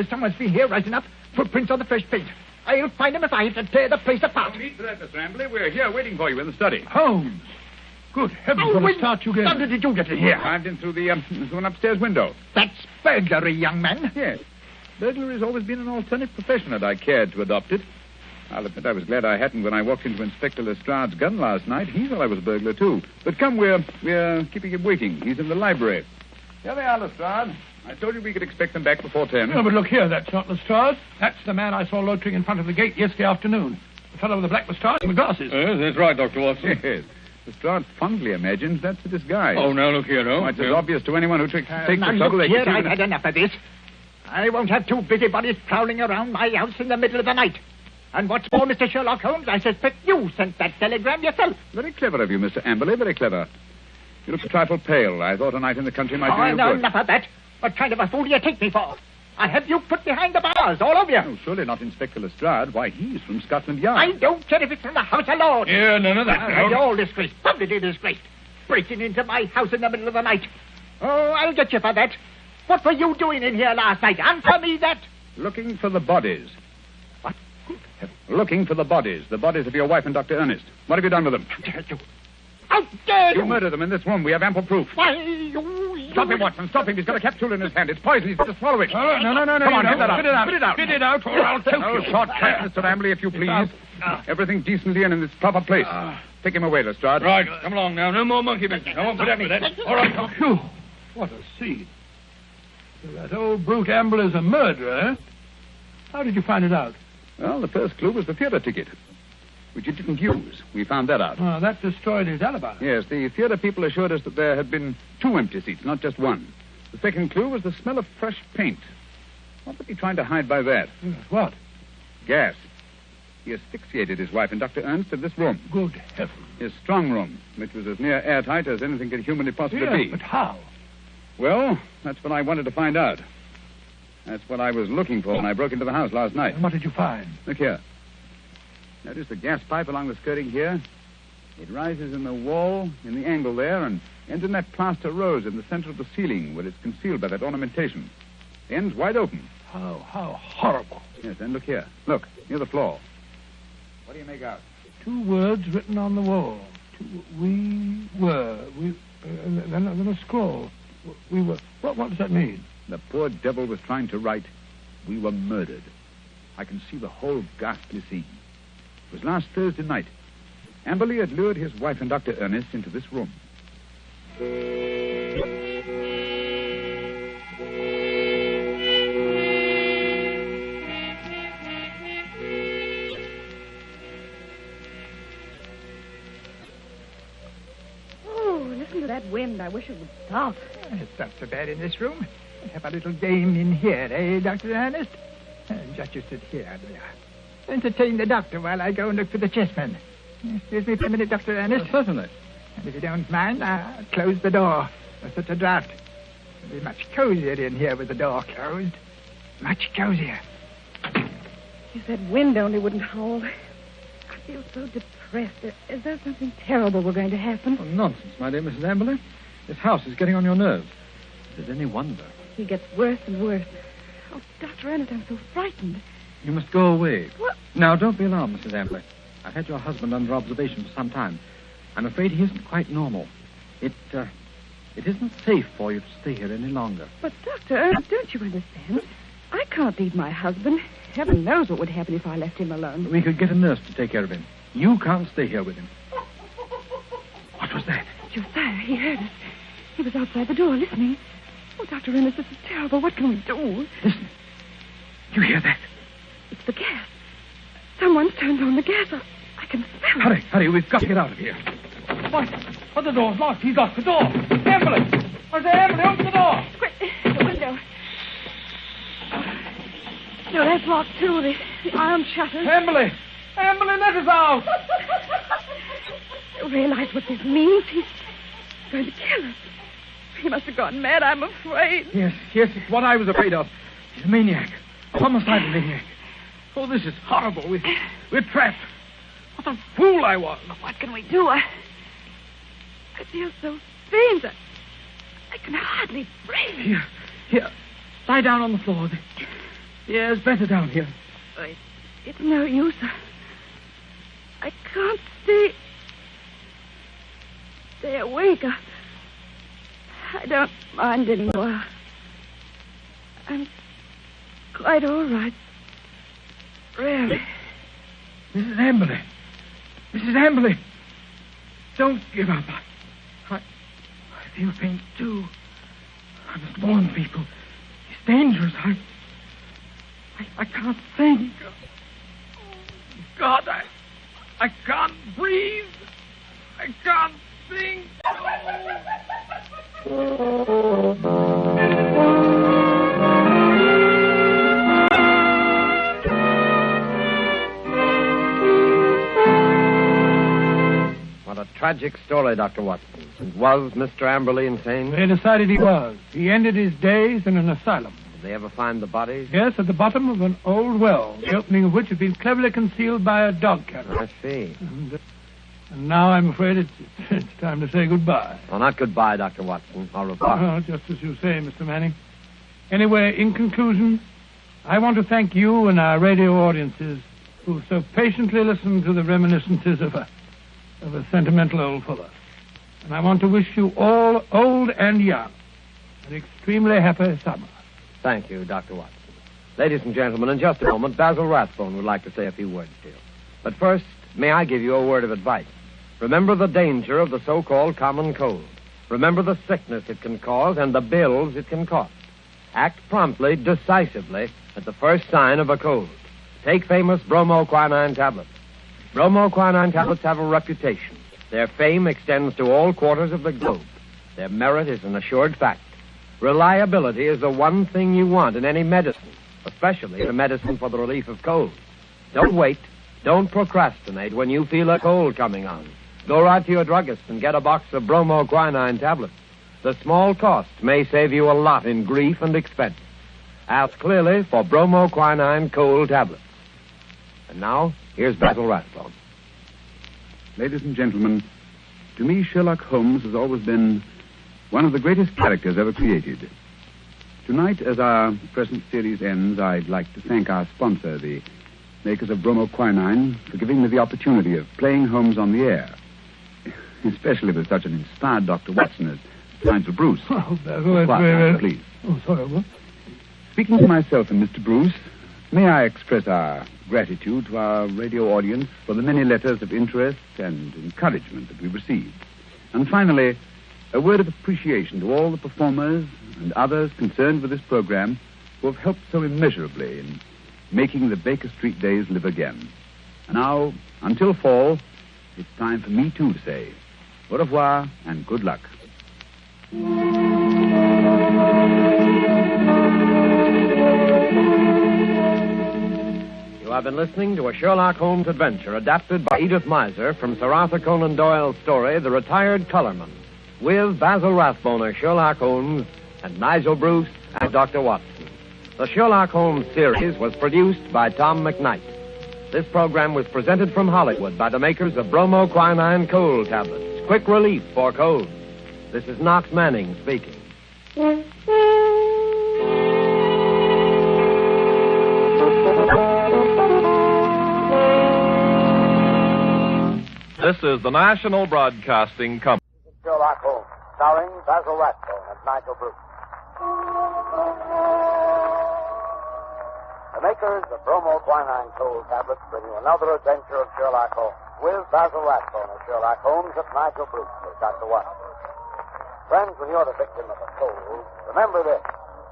Someone's been here right enough. Footprints on the fresh paint. I'll find them if I have to tear the place apart. No need for that, Mr. Ambley. We're here waiting for you in the study. Holmes! Good heavens, what a start you gave. How did you get in here? Climbed in through an upstairs window. That's burglary, young man. Yes. Burglary has always been an alternate profession, and I cared to adopt it. I'll admit I was glad I hadn't when I walked into Inspector Lestrade's gun last night. He thought I was a burglar, too. But come, we're keeping him waiting. He's in the library. Here they are, Lestrade. I told you we could expect them back before 10. No, but look here, that's not Lestrade. That's the man I saw loitering in front of the gate yesterday afternoon. The fellow with the black moustache and the glasses. Yes, that's right, Dr. Watson. Yes. Lestrade fondly imagines that's a disguise. Oh, now look here, no. It's as obvious to anyone who takes the now trouble. Look here, I've had enough of this. I won't have two busybodies prowling around my house in the middle of the night. And what's more, Mr. Sherlock Holmes, I suspect you sent that telegram yourself. Very clever of you, Mr. Amberley, very clever. You look a trifle pale. I thought a night in the country might do you no, good. enough of that. What kind of a fool do you take me for? I have you put behind the bars, all of you. Oh, surely not Inspector Lestrade. Why, he's from Scotland Yard. I don't care if it's from the House of Lords. Yeah, none of that. You're all disgraced, publicly disgraced. Breaking into my house in the middle of the night. Oh, I'll get you for that. What were you doing in here last night? Answer me that. Looking for the bodies. What? Looking for the bodies of your wife and Dr. Ernest. What have you done with them? How dare You murdered them in this room. We have ample proof. Why, Stop him, Watson. Stop him. He's got a capsule in his hand. It's poison. He's got to swallow it. No. Come on, get that out. Spit it out. Spit it out. Spit it out, or I'll choke No you. shortcut, Mr. Ambley, if you please. Everything decently and in its proper place. Take him away, Lestrade. Right, come along now. No more monkey business. I won't put up with that. All right, Phew. What a scene. So that old brute Amble is a murderer, eh? How did you find it out? Well, the first clue was the theater ticket, which you didn't use. We found that out. Oh, that destroyed his alibi. Yes, the theater people assured us that there had been 2 empty seats, not just one. The second clue was the smell of fresh paint. What was he trying to hide by that? Yes, what? Gas. He asphyxiated his wife and Dr. Ernst in this room. Good heavens. His strong room, which was as near airtight as anything could humanly possibly Yes, be. but how? Well, that's what I wanted to find out. That's what I was looking for when I broke into the house last night. And what did you find? Look here. Notice the gas pipe along the skirting here? It rises in the wall, in the angle there, and ends in that plaster rose in the center of the ceiling where it's concealed by that ornamentation. The end's wide open. How horrible. Yes, and look here. Look, near the floor. What do you make out? 2 words written on the wall. We were. Then a scroll. We were. What does that mean? The poor devil was trying to write, "We were murdered." I can see the whole ghastly scene. It was last Thursday night. Amberley had lured his wife and Dr. Ernest into this room. Oh, listen to that wind. I wish it would stop. It's not so bad in this room. We have a little game in here, eh, Dr. Ernest? Just you sit here, there. Entertain the doctor while I go and look for the chessmen. Excuse me for a minute, Dr. Ernest. Certainly. And if you don't mind, I'll close the door. There's such a draught. It'll be much cozier in here with the door closed. Much cozier. If that wind only wouldn't howl. I feel so depressed. Is there something terrible we're going to happen? Oh, nonsense, my dear Mrs. Amberley. This house is getting on your nerves. Is it any wonder? He gets worse and worse. Oh, Dr. Emmett, I'm so frightened. You must go away. What? Now, don't be alarmed, Mrs. Amberley. I've had your husband under observation for some time. I'm afraid he isn't quite normal. It isn't safe for you to stay here any longer. But, Doctor, don't you understand? I can't leave my husband. Heaven knows what would happen if I left him alone. We could get a nurse to take care of him. You can't stay here with him. What was that? Josiah, he heard us. He was outside the door listening. Oh, Dr. Ennis, this is terrible. What can we do? Listen. You hear that? It's the gas. Someone's turned on the gas. I can smell it. Hurry. We've got to get out of here. What? The door's locked. He's locked the door. Amberley! I say, Amberley, open the door! Quick, the window. No, that's locked, too. The iron shutters. Amberley, let us out! You realize what this means? He's going to kill us. He must have gone mad, I'm afraid. Yes, it's what I was afraid of. He's a maniac. A homicidal maniac. Oh, this is horrible. We're trapped. What a fool I was. What can we do? I feel so faint. I can hardly breathe. Here. Lie down on the floor. The air's better down here. It's no use. I can't stay awake. I don't mind anymore. I'm quite all right. Really. Mrs. Amberley. Don't give up. I feel faint, too. I must warn people. It's dangerous. I can't think. God, I can't breathe. I can't think. What a tragic story, Dr. Watson. And was Mr. Amberley insane? They decided he was. He ended his days in an asylum. Did they ever find the bodies? Yes, at the bottom of an old well, the opening of which had been cleverly concealed by a dog catcher. I see. And now I'm afraid it's time to say goodbye. Well, not goodbye, Dr. Watson. Au revoir. Well, just as you say, Mr. Manning. Anyway, in conclusion, I want to thank you and our radio audiences who so patiently listened to the reminiscences of a sentimental old Fuller. And I want to wish you all, old and young, an extremely happy summer. Thank you, Dr. Watson. Ladies and gentlemen, in just a moment, Basil Rathbone would like to say a few words to you. But first, may I give you a word of advice? Remember the danger of the so-called common cold. Remember the sickness it can cause and the bills it can cost. Act promptly, decisively, at the first sign of a cold. Take famous bromoquinine tablets. Bromoquinine tablets have a reputation. Their fame extends to all quarters of the globe. Their merit is an assured fact. Reliability is the one thing you want in any medicine, especially a medicine for the relief of colds. Don't wait. Don't procrastinate when you feel a cold coming on. Go right to your druggist and get a box of bromoquinine tablets. The small cost may save you a lot in grief and expense. Ask clearly for bromoquinine cold tablets. And now, here's Basil Rathbone. Ladies and gentlemen, to me, Sherlock Holmes has always been one of the greatest characters ever created. Tonight, as our present series ends, I'd like to thank our sponsor, the makers of bromoquinine, for giving me the opportunity of playing Holmes on the air, especially with such an inspired Dr. Watson as Nigel Bruce. Oh, Basil, that's very... Please. Oh, sorry, what? Speaking to myself and Mr. Bruce, may I express our gratitude to our radio audience for the many letters of interest and encouragement that we received. And finally, a word of appreciation to all the performers and others concerned with this program who have helped so immeasurably in making the Baker Street days live again. And now, until fall, it's time for me, too, to say au revoir and good luck. You have been listening to a Sherlock Holmes adventure adapted by Edith Miser from Sir Arthur Conan Doyle's story, The Retired Colourman, with Basil Rathbone as Sherlock Holmes and Nigel Bruce as Dr. Watson. The Sherlock Holmes series was produced by Tom McKnight. This program was presented from Hollywood by the makers of bromoquinine cold tablets. Quick relief for colds. This is Knox Manning speaking. This is the National Broadcasting Company. Sherlock Holmes, starring Basil Rathbone and Nigel Bruce. The makers of bromoquinine cold tablets bring you another adventure of Sherlock Holmes, with Basil Rathbone as Sherlock Holmes and Nigel Bruce as Dr. Watson. Friends, when you're the victim of a cold, remember this.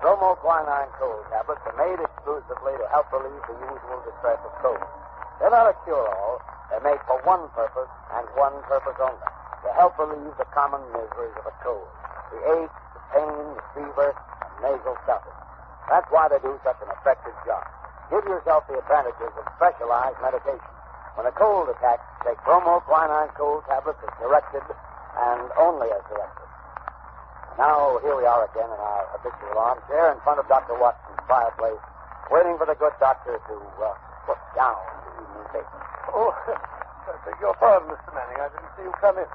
Bromoquinine cold tablets are made exclusively to help relieve the usual distress of cold. They're not a cure-all. They're made for one purpose, and one purpose only, to help relieve the common miseries of a cold. The ache, the pain, the fever, and nasal stuffing. That's why they do such an effective job. Give yourself the advantages of specialized medication. When a cold attacks, take bromoquinine cold tablets as directed, and only as directed. Now, here we are again in our habitual armchair in front of Dr. Watson's fireplace, waiting for the good doctor to put down the evening paper. Oh, I beg your pardon, Mr. Manning. I didn't see you come in.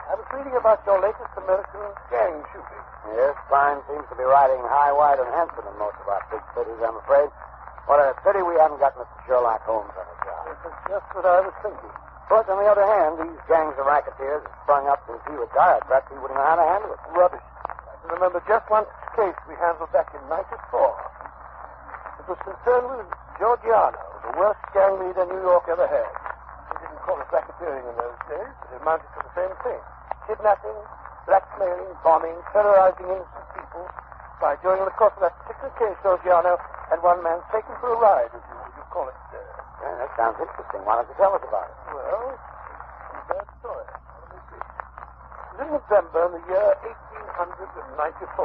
I was reading about your latest American gang shooting. Yes, crime seems to be riding high, wide, and handsome in most of our big cities, I'm afraid. What a pity we haven't got Mr. Sherlock Holmes on the job. That's just what I was thinking. But on the other hand, these gangs of racketeers have sprung up since he retired. Perhaps he wouldn't know how to handle it. Rubbish. I can remember just one case we handled back in 94. It was concerned with Georgiano, the worst gang leader New York ever had. They didn't call it racketeering in those days, but it amounted to the same thing. Kidnapping, blackmailing, bombing, terrorizing innocent people. By during the course of that particular case, Georgiano had one man taken for a ride, as you call it. Yeah, that sounds interesting. Why don't you tell us about it? Well, it's a bad story. Let me see. It was in November in the year 1894.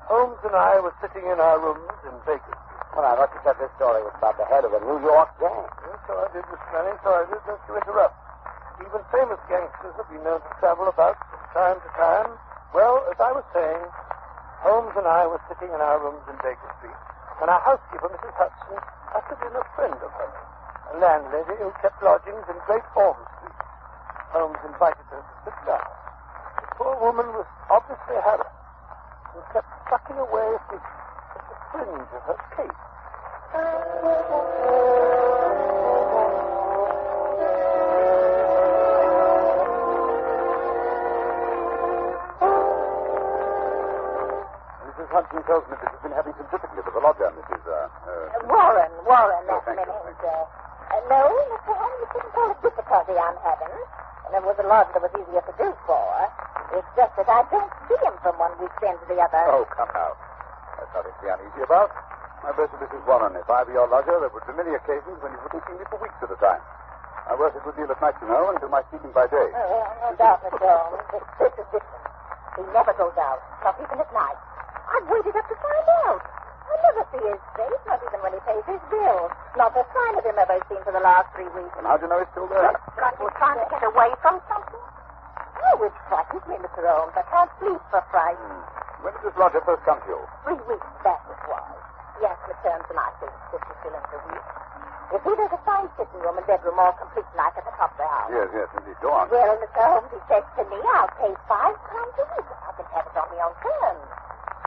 Holmes and I were sitting in our rooms in Vegas. Well, I thought you said this story was about the head of a New York gang. Yes, so I did, Mr. Manning, so I did. Don't you interrupt. Even famous gangsters have been known to travel about from time to time. Well, as I was saying, Holmes and I were sitting in our rooms in Baker Street, and our housekeeper, Mrs. Hudson, ushered in a friend of hers, a landlady who kept lodgings in Great Orm Street. Holmes invited her to sit down. The poor woman was obviously harassed and kept sucking away at the fringe of her cape. Mrs. Hudson tells me that you've been having some difficulty with the lodger, Mrs. Warren, that's thank the you, name, sir. No, Mr. Holmes, you shouldn't call it difficulty I'm having. And there was a lodger that was easier to do for. It's just that I don't see him from one weekend to the other. Oh, come now. That's nothing to be uneasy about. My best to Mrs. Warren, if I were your lodger, there would be many occasions when you wouldn't see me for weeks at a time. I work a good deal at night, you know, and do my sleeping by day. No doubt, Mr. Holmes. This is different. He never goes out, not even at night. I've waited up to find out. I never see his face, not even when he pays his bills. Not a sign of him ever seen for the last 3 weeks. And how do you know he's still there? Got you trying to get away from something? Oh, it frightens me, Mr. Holmes. I can't sleep for fright. When did this lodger first come to you? 3 weeks back it was. He asked me to turn to my 50 shillings a week. If he does a fine sitting room and bedroom all complete like at the top of the house. Yes, indeed. Go on. Well, Mr. Holmes, he says to me, I'll pay £5 a week if I can have it on my own terms.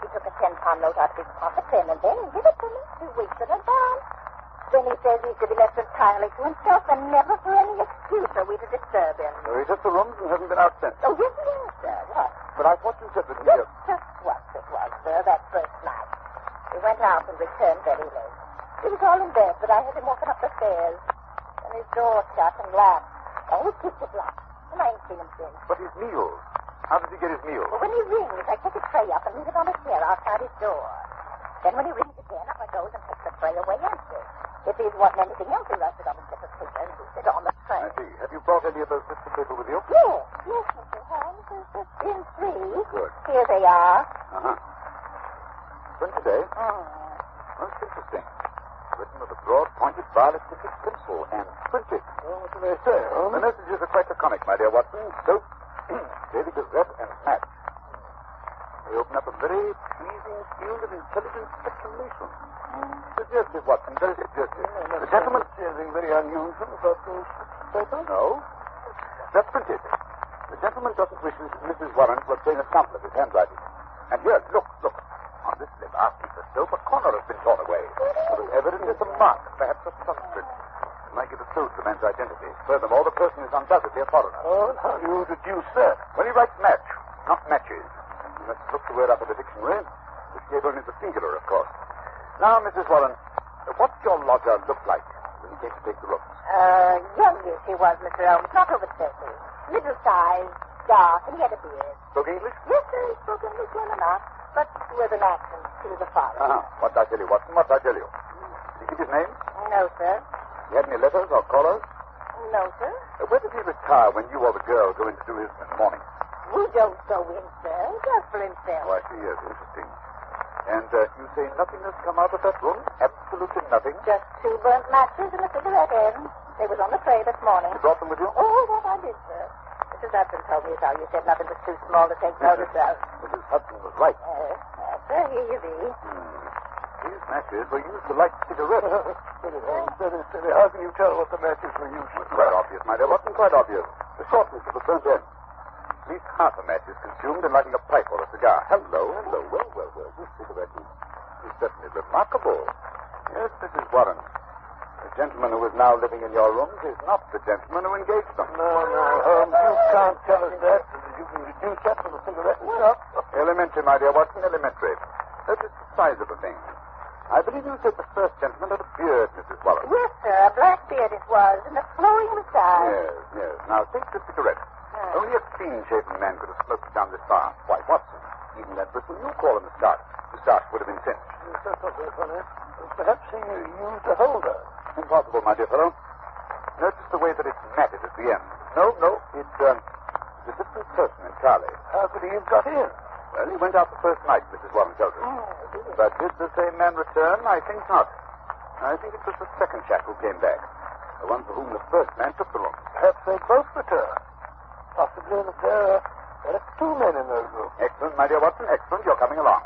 He took a £10 note out of his pocket then and then and gave it to me 2 weeks in advance. Then he says he's to be left entirely to himself and never for any excuse are we to disturb him. So he took the rooms and hasn't been out since. Oh, yes, sir. What? But I thought you said that he... Just what it was, sir, that first night. He went out and returned very late. He was all in bed, but I heard him walking up the stairs. And his door shut and locked. Oh, he keeps it locked. And I ain't seen him since. But his meals. How does he get his meals? Well, when he rings, I take a tray up and leave it on a chair outside his door. Then when he rings again, up I goes and takes the tray away empty. If he's wanting anything else, he writes it on a slip of paper and leaves it on the tray. I see. Have you brought any of those bits of paper with you? Yes, Mr. Holmes. There's just been 3. Good. Here they are. Uh-huh. When today? Most interesting. Written with a broad, pointed, violet tipped pencil and printed. Well, what do they say, Holmes? The messages are quite laconic, my dear Watson. Soap, Daily Gazette, and match. They open up a very pleasing field of intelligent speculation. Suggestive, Watson, very suggestive. The gentleman... Anything very unusual about those papers? No. That's printed. The gentleman doesn't wish Mrs. Warren to obtain a sample of his handwriting. And here, look. On this lip, after the soap, a corner has been torn away. There is evidently some mark, perhaps a thumbprint. It might give a clue to the man's identity. Furthermore, the person is undoubtedly a foreigner. Oh, and how do you deduce that? When he writes match, not matches. You must look the word up in the dictionary, which gave only the singular, of course. Now, Mrs. Warren, what's your lodger look like when he came to take the rooms? Youngish he was, Mr. Holmes, not over 30. Middle-sized, dark, and he had a beard. Spoke English? Yes, sir, he spoke English well enough, but with an accent to the foreign. What did I tell you, Watson? What did I tell you? Did he give his name? No, sir. He had any letters or callers? No, sir. Where did he retire when you or the girl go in to do his in the morning? We don't go in, sir. Just for himself. Oh, I see, yes. Interesting. And you say nothing has come out of that room? Absolutely nothing? Just 2 burnt matches and a cigarette end. They was on the tray this morning. You brought them with you? Oh, that I did, sir. Mrs. Hudson told me how you said nothing was too small to take notice of. Mrs. Hudson was right. Yes, sir, here you be. These matches were used to light cigarettes. Steady. How can you tell what the matches were used for? Quite obvious, my dear. Wasn't quite obvious. The shortness of the burnt end. At least half a match is consumed in lighting a pipe or a cigar. Hello. Well. This cigarette is certainly remarkable. Yes, Mrs. Warren. The gentleman who is now living in your rooms is not the gentleman who engaged them. No, Holmes, you can't tell us that. You can deduce that from the cigarette itself. Elementary, my dear Watson, elementary. Notice the size of the thing. I believe you said the first gentleman had a beard, Mrs. Warren. Yes, sir, a black beard it was, and a flowing moustache. Yes. Now, take the cigarette. Only a clean-shaven man could have smoked it down this far. Why, Watson, even that bristle you call a moustache would have been singed. That's not very funny. Perhaps he used a holder. Impossible, my dear fellow. Notice the way that it's matted at the end. No, it's a different person entirely. How could he have got in? Well, he went out the first night, Mrs. Warren tells us. But did the same man return? I think not. I think it was the second chap who came back. The one for whom the first man took the room. Perhaps they both returned. Possibly that there are 2 men in those rooms. Excellent, my dear Watson, excellent. You're coming along.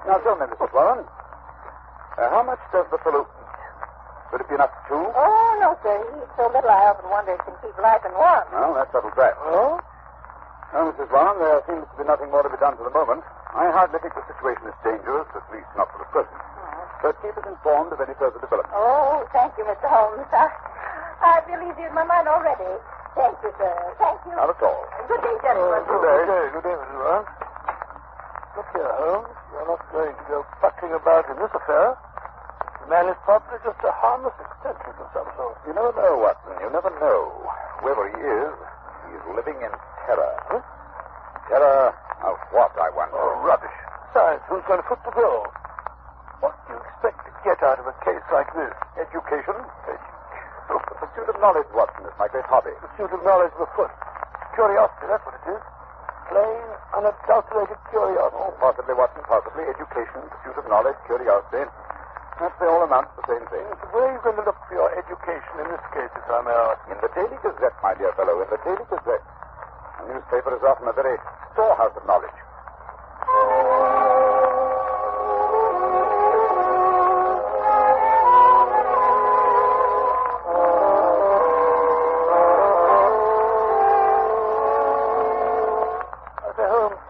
Now, tell me, Mrs. Warren, how much does the fellow eat? Would it be enough for 2? Oh, no, sir. He eats so little I often wonder if he can keep life in one. Well, that settles that. Oh? Well, Mrs. Warren, there seems to be nothing more to be done for the moment. I hardly think the situation is dangerous, at least not for the present. But keep us informed of any further developments. Oh, thank you, Mr. Holmes. I feel easier in my mind already. Thank you, sir. Thank you. Not at all. Good day, gentlemen. Good day, Mrs. Warren. Look here, Holmes. You're not going to go fucking about in this affair. The man is probably just a harmless eccentric of some sort. You never know, Watson. You never know. Whoever he is living in terror. Huh? Terror of what, I wonder? Oh, rubbish. Besides, who's going to foot the bill? What do you expect to get out of a case like this? Education? The pursuit of knowledge, Watson, is my great hobby. Pursuit of knowledge of a foot. Curiosity, that's what it is. Plain, unadulterated curiosity. Oh, possibly, Watson, possibly. Education, pursuit of knowledge, curiosity. Perhaps they all amount to the same thing. Where are you going to look for your education in this case, if I may ask? In the Daily Gazette, my dear fellow, in the Daily Gazette. A newspaper is often a very storehouse of knowledge.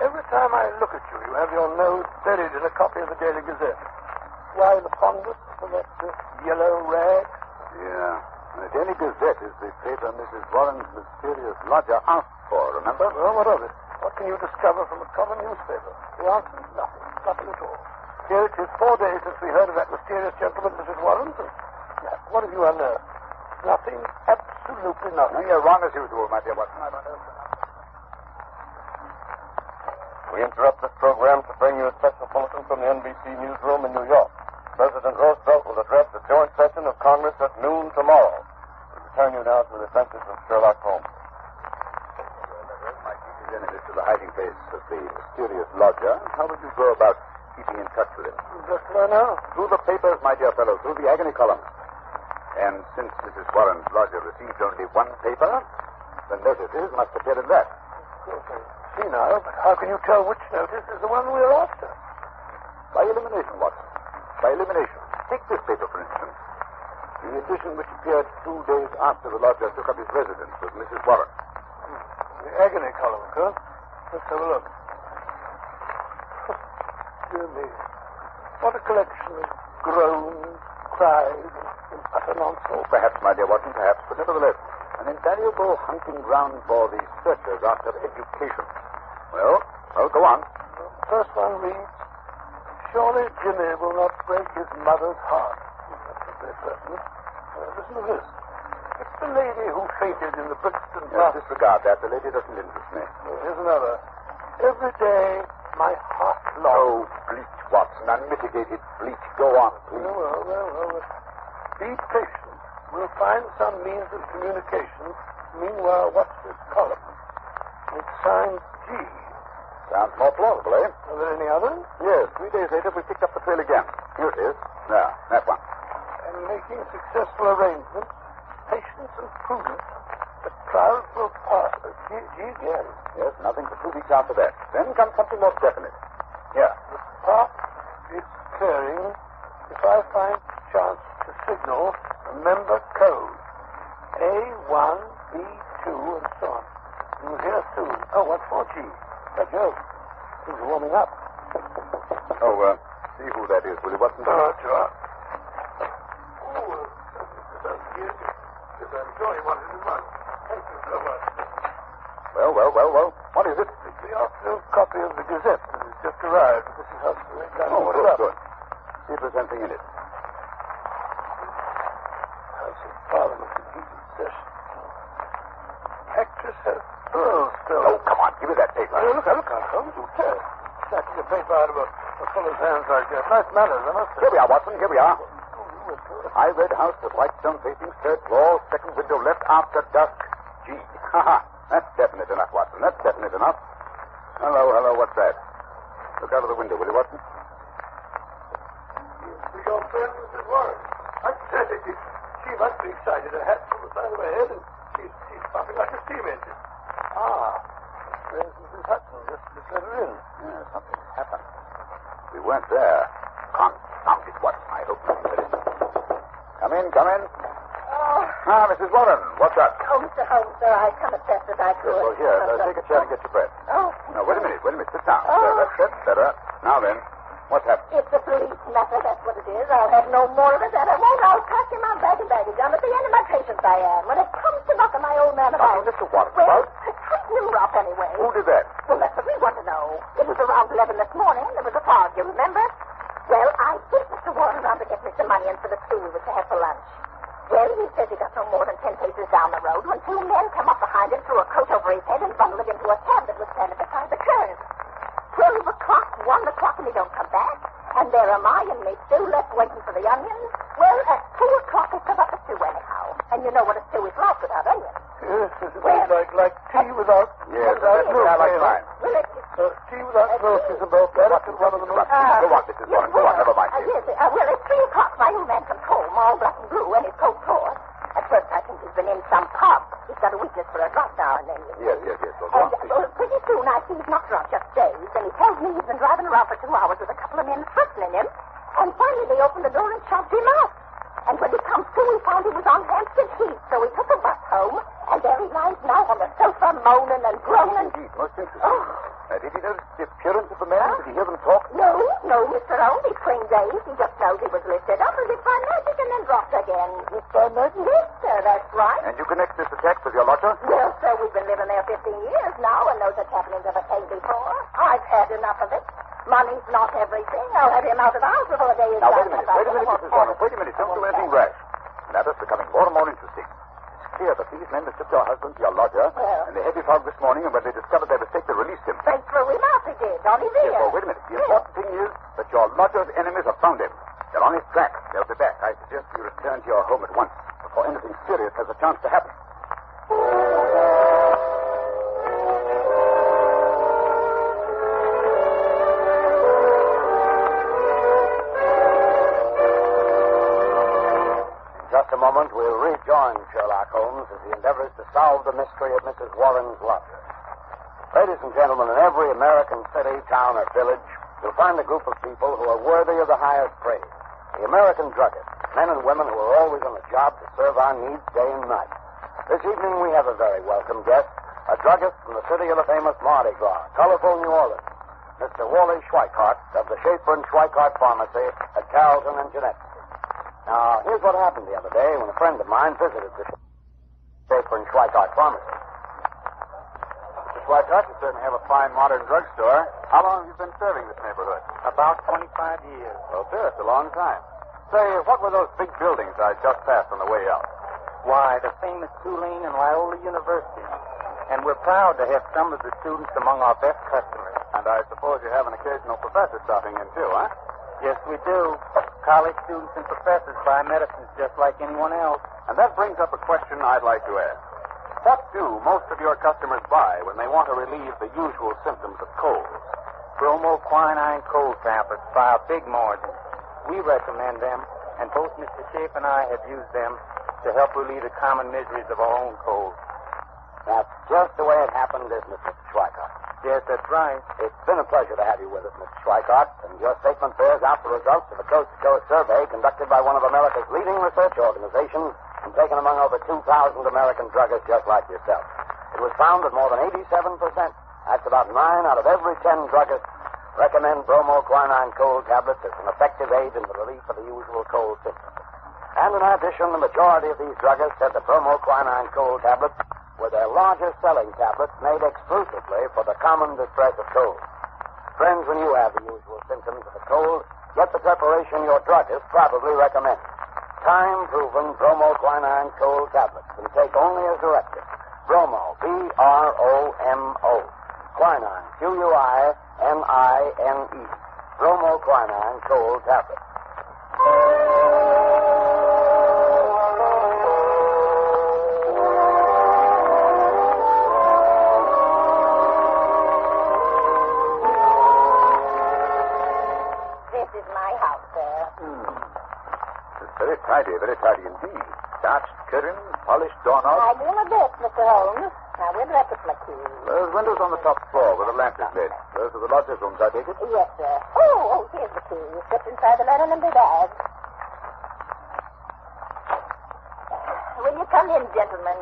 Every time I look at you, you have your nose buried in a copy of the Daily Gazette. Why the fondness for that yellow rag? Yeah. The Daily Gazette is the paper Mrs. Warren's mysterious lodger asked for, remember? Well, what of it? What can you discover from a common newspaper? The answer is nothing. Nothing at all. Here it is 4 days since we heard of that mysterious gentleman, Mrs. Warren. What have you unearthed? Nothing. Absolutely nothing. You're wrong as usual, my dear Watson. I've unearthed. We interrupt this program to bring you a special bulletin from the NBC newsroom in New York. President Roosevelt will address the joint session of Congress at noon tomorrow. We return you now to the adventures of Sherlock Holmes. My chief enemy to the hiding place of the mysterious lodger. How would you go about keeping in touch with him? Just now? Through the papers, my dear fellow, through the agony columns. And since Mrs. Warren's lodger received only one paper, the notices must appear in that. Okay. She see now, but how can you tell which notice is the one we're after? By elimination, Watson. By elimination. Take this paper, for instance. The edition which appeared 2 days after the lodger took up his residence with Mrs. Warren. The agony column, huh? Let's have a look. Dear me. What a collection of groans, cries, and utter nonsense. Oh, perhaps, my dear Watson, perhaps, but nevertheless, an invaluable hunting ground for the searchers after education. Well, go on. The first one reads, surely Jimmy will not break his mother's heart. That's what they're certain. Listen to this. It's the lady who fainted in the Brixton Yes, disregard that. The lady doesn't interest me. Here's another. Every day, my heart Oh, longs. bleach, Watson. Unmitigated bleach. Go on, please. Well. Be patient. We'll find some means of communication. Meanwhile, watch this column. It's signed G. Sounds more plausible, eh? Are there any others? Yes, 3 days later we picked up the trail again. Here it is. There, that one. And making successful arrangements, patience and prudence, the clouds will pass. G again. Yes, nothing for 2 weeks after that. Then comes something more definite. Here. The park is clearing if I find chance to signal a member code. A1, B2, and so on. You'll hear soon. Oh, what's for G? By Jove. Things are warming up. Oh, see who that is, will you, Watson? Sure. I'm sure he wanted his money. Thank you so much. Well. What is it? It's the afternoon copy of the Gazette that has just arrived. This is how to make that. Oh, good. See if there's anything in it. House of Parliament in heated session. Actress has pearls still. Oh, come on, give me that paper. Look, Holmes, you tell. Snatching a paper out of a fellow's hands like that. Nice manners, I must say. Here we are, Watson, here we are. High red house with white stone facing, third floor, second window left after dusk. G. Ha. That's definite enough, Watson. That's definite enough. Hello, what's that? Look out of the window, will you, Watson? See your friend, Mrs. Warren. I said it. She must be excited. Her hat's on the side of her head, and she's puffing like a steam engine. There's Mrs. Hudson. Just let her in. Yeah, something's happened. We weren't there. Confound it, Watson. I hope nothing that isn't. Come in. Mrs. Warren, what's up? Oh, Mr. Holmes, sir, I come as fast as I could. Well, here, take a chair and get your breath. Oh. No, wait a minute. Sit down. Oh. That's better. Now then, what's happened? It's a police matter, that's what it is. I'll have no more of it, and I won't. I'll pack him on bag and baggage. I'm at the end of my patience, I am. When it comes to knocking my old man about... Mr. Warren, well, tighten him up anyway. Who did that? Well, that's what we want to know. It was around 11 this morning. There was a fog, you remember? Well, I sent Mr. Warren around to get me some money in for the stew we were to have for lunch. Well, he says he got no more than 10 paces down the road when 2 men come up behind him, threw a coat over his head, and bundled him into a cab that was standing beside the curb. 12 o'clock, 1 o'clock, and he don't come back. And there am I in me stew left waiting for the onions. Well, at 2 o'clock, they come up a stew anyhow. And you know what a stew is like without onions. Yes, it's like tea without... Yes, I like mine. Well, tea without milk is about that. That's one of the most... Go on, Mrs. Warren. Go on, never mind. Yes, well, at 3 o'clock, my old man comes home, all black and blue, and his coat tore. At first, I think he's been in some pub. He's got a weakness for a drunk now and then. Yes. And pretty soon, I see he's not drunk, just dazed, and he tells me he's been driving around for 2 hours with a couple of men threatening him, and finally they opened the door and shoved him out. And when he comes to, he found he was on Hampstead Heath, so he took a bus home, and there he lies now on the sofa, moaning and groaning. Indeed, most interesting. Did he notice the appearance of the men? Did he hear them talk? No, Mr. Holmes. He's twin dazed. He just knows he was lifted up as if by magic and then dropped again. As if by magic? Yes, sir, that's right. And you connect this attack with your lodger? Well, sir, we've been living there 15 years now, and those happenings ever came before. I've had enough of it. Money's not everything. I'll have him out of the house before a day is now, done. Wait a minute, Mrs. Warren. Wait a minute. Don't do anything rash. The matter's becoming more and more interesting. It's clear that these men mistook your husband for your lodger, and the heavy fog this morning, and when they discovered their mistake, they released him. They threw him out, they did, on his ear. Yes, well, wait a minute. The important thing is that your lodger's enemies have found him. They're on his track. They'll be back. I suggest you return to your home at once, before anything serious has a chance to happen. A moment, we'll rejoin Sherlock Holmes as he endeavors to solve the mystery of Mrs. Warren's lodger. Ladies and gentlemen, in every American city, town, or village, you'll find a group of people who are worthy of the highest praise. The American druggists, men and women who are always on the job to serve our needs day and night. This evening, we have a very welcome guest, a druggist from the city of the famous Mardi Gras, colorful New Orleans, Mr. Wally Schweikart of the Schaefer and Schweikart Pharmacy at Carrollton and Jeanette. Now, here's what happened the other day when a friend of mine visited the Schaefer and Schweikart Pharmacy. Mr. Schweikart, you certainly have a fine modern drugstore. How long have you been serving this neighborhood? About 25 years. Well, sir, it's a long time. Say, what were those big buildings I just passed on the way out? Why, the famous Tulane and Loyola University. And we're proud to have some of the students among our best customers. And I suppose you have an occasional professor stopping in, too, huh? Yes, we do. College students and professors buy medicines just like anyone else. And that brings up a question I'd like to ask. What do most of your customers buy when they want to relieve the usual symptoms of colds? Bromoquinine cold tablets by a big margin. We recommend them, and both Mr. Schaefer and I have used them to help relieve the common miseries of our own colds. That's just the way it happened, isn't it, Mr. Schweikart? Yes, that's right. It's been a pleasure to have you with us, Mr. Schweikart, and your statement bears out the results of a coast-to-coast survey conducted by one of America's leading research organizations and taken among over 2,000 American druggists just like yourself. It was found that more than 87%, that's about 9 out of every 10 druggists, recommend bromoquinine cold tablets as an effective aid in the relief of the usual cold symptoms. And in addition, the majority of these druggists said the bromoquinine cold tablets were their largest selling tablets made exclusively for the common distress of cold. Friends, when you have the usual symptoms of a cold, get the preparation your druggist probably recommends. Time-proven bromoquinine cold tablets and take only as directed. Bromo, B-R-O-M-O. Quinine, Q-U-I-N-I-N-E. Bromoquinine cold tablets. Very tidy indeed. Starched curtains, polished doorknobs. I do my best, Mr. Holmes. Now, where do I put my keys? Those windows on the top floor where the lamp is lit. Those are the lodgers' rooms, I take it? Yes, sir. Oh, here's the key. You slipped inside the linen and bag. Will you come in, gentlemen?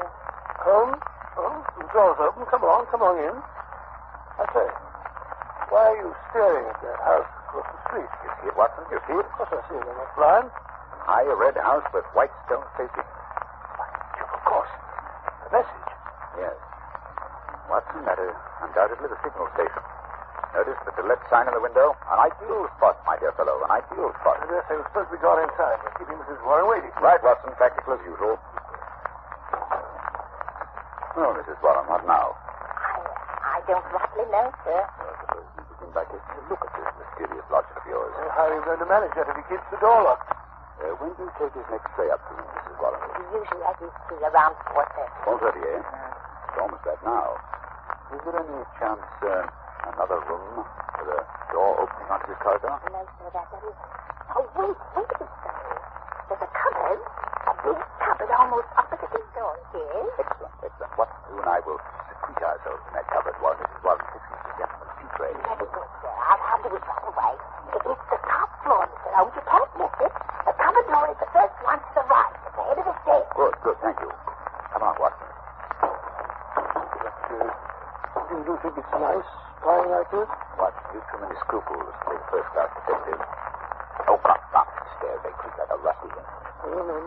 Holmes? Oh, the door's open. Come on in. I say, why are you staring at that house across the street? You see it, Watson? You see it? Of course I see it. I'm not blind. High red house with white stone facing. Of course. The message. Yes. Watson, that is undoubtedly the signal station. Notice the to let sign in the window? An ideal spot, my dear fellow. An ideal spot. Yes, I was supposed to be gone inside. We're keeping Mrs. Warren waiting. Right, Watson. Practical as usual. Well, Mrs. Warren, what now? I don't rightly know, sir. Well, suppose we begin by taking a look at this mysterious lodger of yours. How are you going to manage that if he keeps the door locked? When do you take his next tray up to him, Mrs. Warren? He usually has his key around 4:30. 4:30, eh? It's almost that now. Is there any chance, another room with a door opening onto the corridor? No, sir, that is. Oh, wait a minute, sir. There's a cupboard. A big cupboard almost opposite his door. Yes? Excellent. What you and I will secrete ourselves in that cupboard while Mrs. Warren fixes the gentleman's tea tray. Very good, sir. I'll do it right away. It's the top floor, Mr. Holmes. You can't miss it. The cupboard door is the first one to the right, at the head of the stairs. Good, thank you. Come on, Watson. Do you think it's nice, flying like this? Watson, you've too many scruples to be first-class detective. Oh, come up the stairs. They creak like a rusty thing.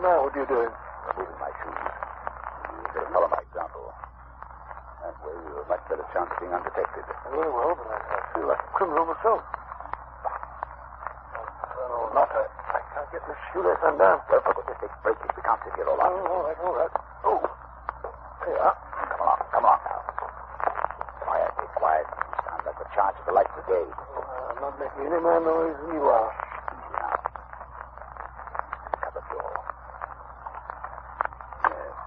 Now, what are you doing? Removing my shoes. You better follow my example. That way you have a much better chance of being undetected. Very well, but I feel like a criminal myself. I can't get this shoelace undone. Well, for goodness sake, break it. We can't sit here all night. All right. Oh, there you are. Come along now. Quiet. You sound like the charge of the light brigade. I'm not making any more noise than you are. Easy now. Cupboard door.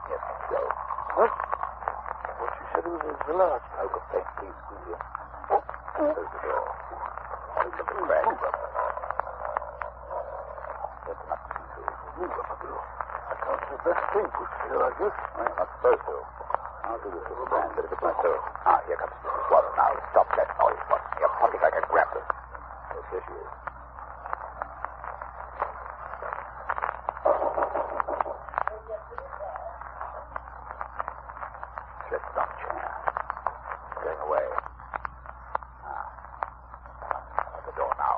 Yes, go. What? What you said was the large. Oh, good thing. Please, squeeze here. Close the door. Look at the crack. I can't the best thing pushed here, I guess. Well, not supposed to. I'll do this little brand bit of it myself. Ah, here comes Mrs. Warren now. Stop that noise, Watson. You're pumping like a gremlin. Yes, here she is. Slipped on chair. Going away. At the door now.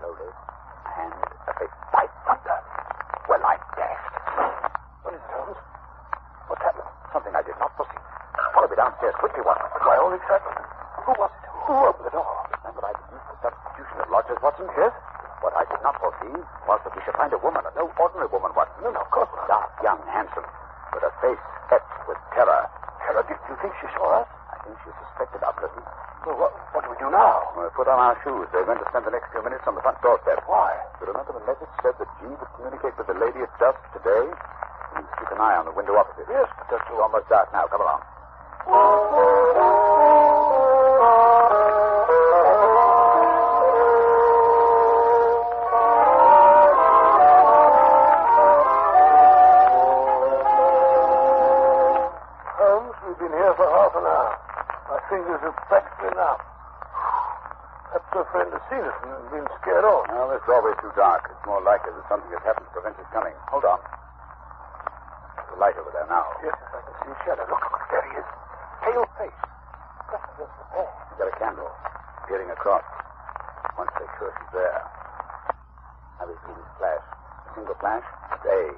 Slowly. A hand, a face. By thunder! Well, I'm dashed. What is it, Holmes? What's happened? Something I did not foresee. Follow me downstairs quickly, Watson. Why, all excitement. Who was it? Who opened the door? Remember, I deduced the substitution of lodgers, Watson? Yes? What I did not foresee was that we should find a woman, no ordinary woman, Watson. No, of course not. Dark, young, handsome, with a face etched with terror. Terror? Do you think she saw us? I think she suspected our presence. Well, what do we do now? We'll put on our shoes. We're going to spend the next few minutes on the front doorstep. Why? You remember the message said that G would communicate with the lady at dusk today? Please keep an eye on the window opposite. Yes, but it's almost dark now. Come along. Holmes, we've been here for half an hour. My fingers have practically numb. Perhaps your friend has seen us and been scared off. Well, this doorway's too dark. It's more likely that something has happened to prevent his coming. Hold on. There's a light over there now. Yes, I can see a shadow. Look, there he is. Pale face. Just against the pair. He's got a candle. Peering across. Once they're sure she's there. Have you seen his flash? A single flash? Say,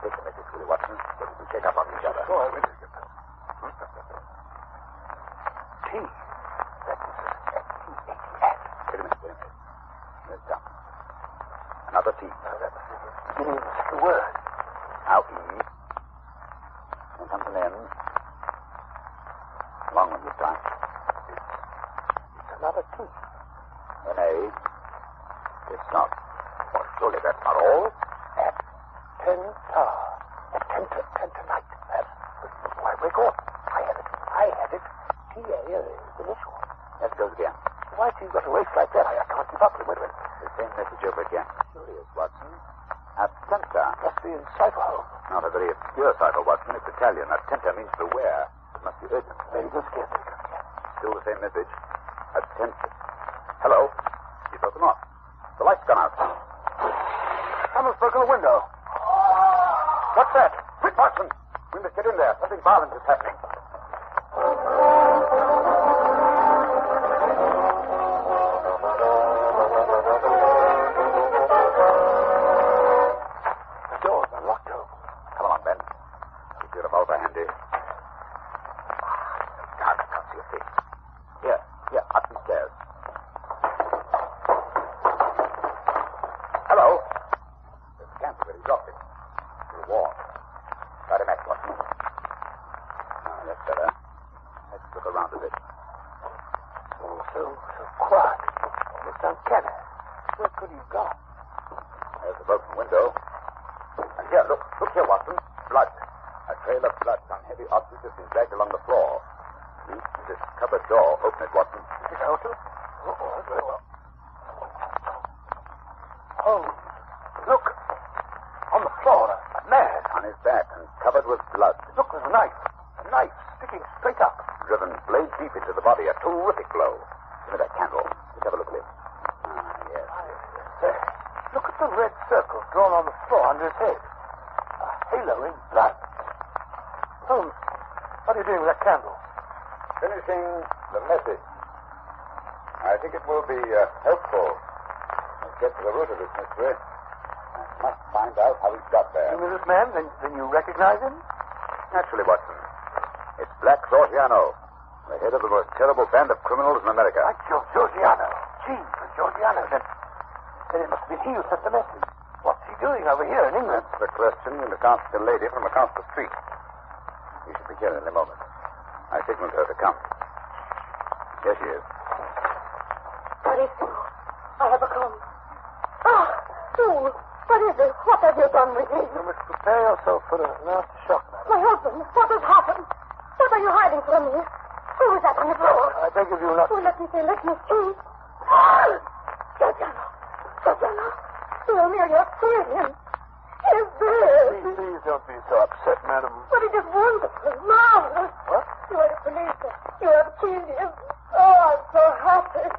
take the message, Willie Watson, so we can check up on each other. Oh, I really get that. T. That is S-T-A-T-S. Wait a minute. There's down. Another T. That was the beginning of the second word. Now E. Then comes an N. Long one this time. It's another T. An A. It's not. Well, surely that's not all. At Tenta. At Tentonite. That's why we're going. I have it. T-A is the initial. That goes again. Why do you got a waist like that? I can't keep up with it. The same message over again. Curious, Watson. Attenta. Must be in cipher, Holmes. Not a very obscure cipher, Watson. It's Italian. Attenta means beware. It must be urgent. Very good, scared. Still the same message. Attenta. Hello. He's broken off. The light's gone out. Someone's broken a window. What's that? Quick, Watson. We must get in there. Something violent is happening. The door's unlocked, Holmes. Come along, Ben. Keep your revolver handy. Dark, I can't see a face. Here, up these stairs. Hello. There's a candle where he dropped it. It's warm. Got him at Watson. That's better. Let's look around a bit. Oh, so quiet. It's uncanny. Where could he have gone? There's the broken window. And here, look here, Watson. Blood. A trail of blood on heavy objects has been dragged along the floor. Use this cupboard door. Open it, Watson. Is it open? Oh, very well. Oh, look. On the floor, a man. On his back and covered with blood. Look, there's a knife. A knife sticking straight up. Driven blade deep into the body. A terrific blow. Give me that candle. Let's have a look at him. Yes. There. Look at the red circle drawn on the floor under his head. A halo in blood. Holmes, what are you doing with that candle? Finishing the message. I think it will be helpful. Let's get to the root of this mystery. I must find out how he got there. You mean this man? Then you recognize him? Naturally, Watson. It's Black Georgiano, the head of the most terrible band of criminals in America. Like Georgiano. Gee, for Georgiano. Then it must be he who sent the message. What's he doing over here in England? That's the question you must ask the lady from across the street. We should be here in a moment. I signaled her to come. Here she is. Carissimo, I have a cold. Ah, fool. What is it? What have you done with me? You must prepare yourself for a nasty shock, madam. My husband, what has happened? What are you hiding from me? Who is that on the floor? I beg of you not... Oh, let me see. Georgiano. Georgiano. Dear me, you have killed him. It's there. Please don't be so upset, madam. But it is wonderful, marvelous. What? You are the police. You have killed him. Oh, I'm so happy.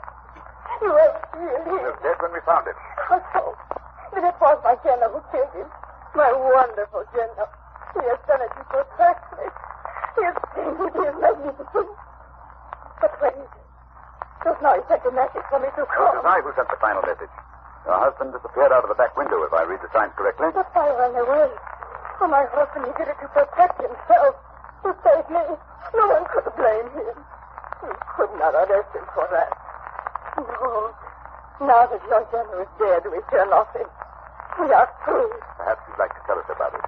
You have killed him. He was dead when we found him. How so? But it was my general who killed him. My wonderful general. He has done it perfectly. He has splendid. He is magnificent. But where is he? Just now he sent a message for me to call. It was I who sent the final message. Your husband disappeared out of the back window, if I read the signs correctly. But I ran away. Oh, my husband, he did it to protect himself. To save me. No one could blame him. We could not arrest him for that. No. Now that your general is dead, we fear nothing. We are free. Perhaps you'd like to tell us about it.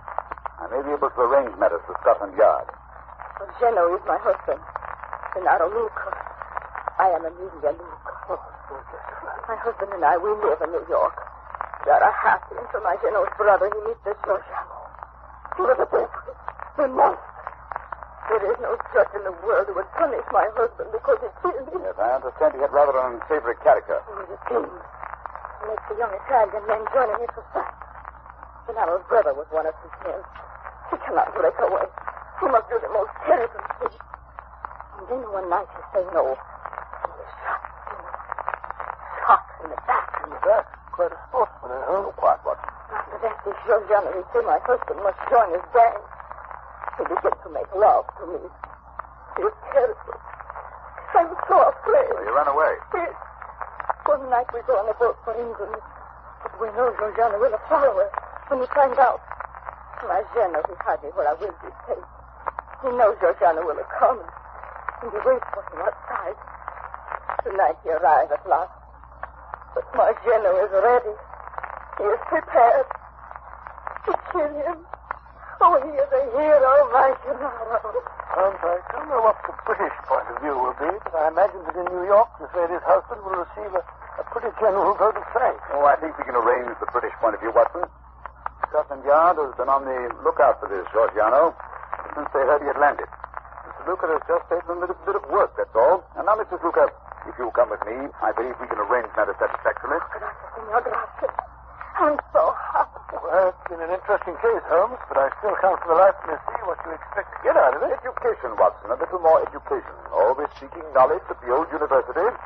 I may be able to arrange matters with Scotland Yard. Well, General is my husband. Gennaro Luca. I am Amelia Luca. Oh, my husband and I, we live in New York. We are happy until my General's brother, he meets this Georgiano. He was a devil. A monster. There is no judge in the world who would punish my husband because he killed him. Yes, I understand he had rather an unsavory character. He was a king. He makes the young Italian men join in his society. Gennaro's brother was one of his men. He cannot break away. He must do the most terrible thing. And then one night he say no. He was shot. Shot in the back. In the back? Quite a sportsman, eh? Oh, quite what? After that, this Georgiano, he said my husband must join his gang. He began to make love to me. He was terrible. I'm so afraid. So you ran away? Yes. One night we go on a boat for England. But we know Georgiano will follow us when he finds out. My General, he hid me where I will be safe. He knows Georgiano will come, and he waits for him outside. Tonight he arrives at last. But my General is ready. He is prepared to kill him. Oh, he is a hero, my Gennaro. I don't know what the British point of view will be, but I imagine that in New York, the his husband will receive a pretty general vote of thanks. Oh, I think we can arrange the British point of view, Watson. Scotland Yard has been on the lookout for this Georgiano since they heard he had landed. Mr. Luca has just taken a little bit of work, that's all. And now, Mrs. Luca, if you'll come with me, I believe we can arrange matters satisfactorily. Gracias, senor, gracias. I'm so happy. Well, it's been an interesting case, Holmes, but I still can't for the life of me see what you expect to get out of it. Education, Watson, a little more education. Always seeking knowledge at the old university. In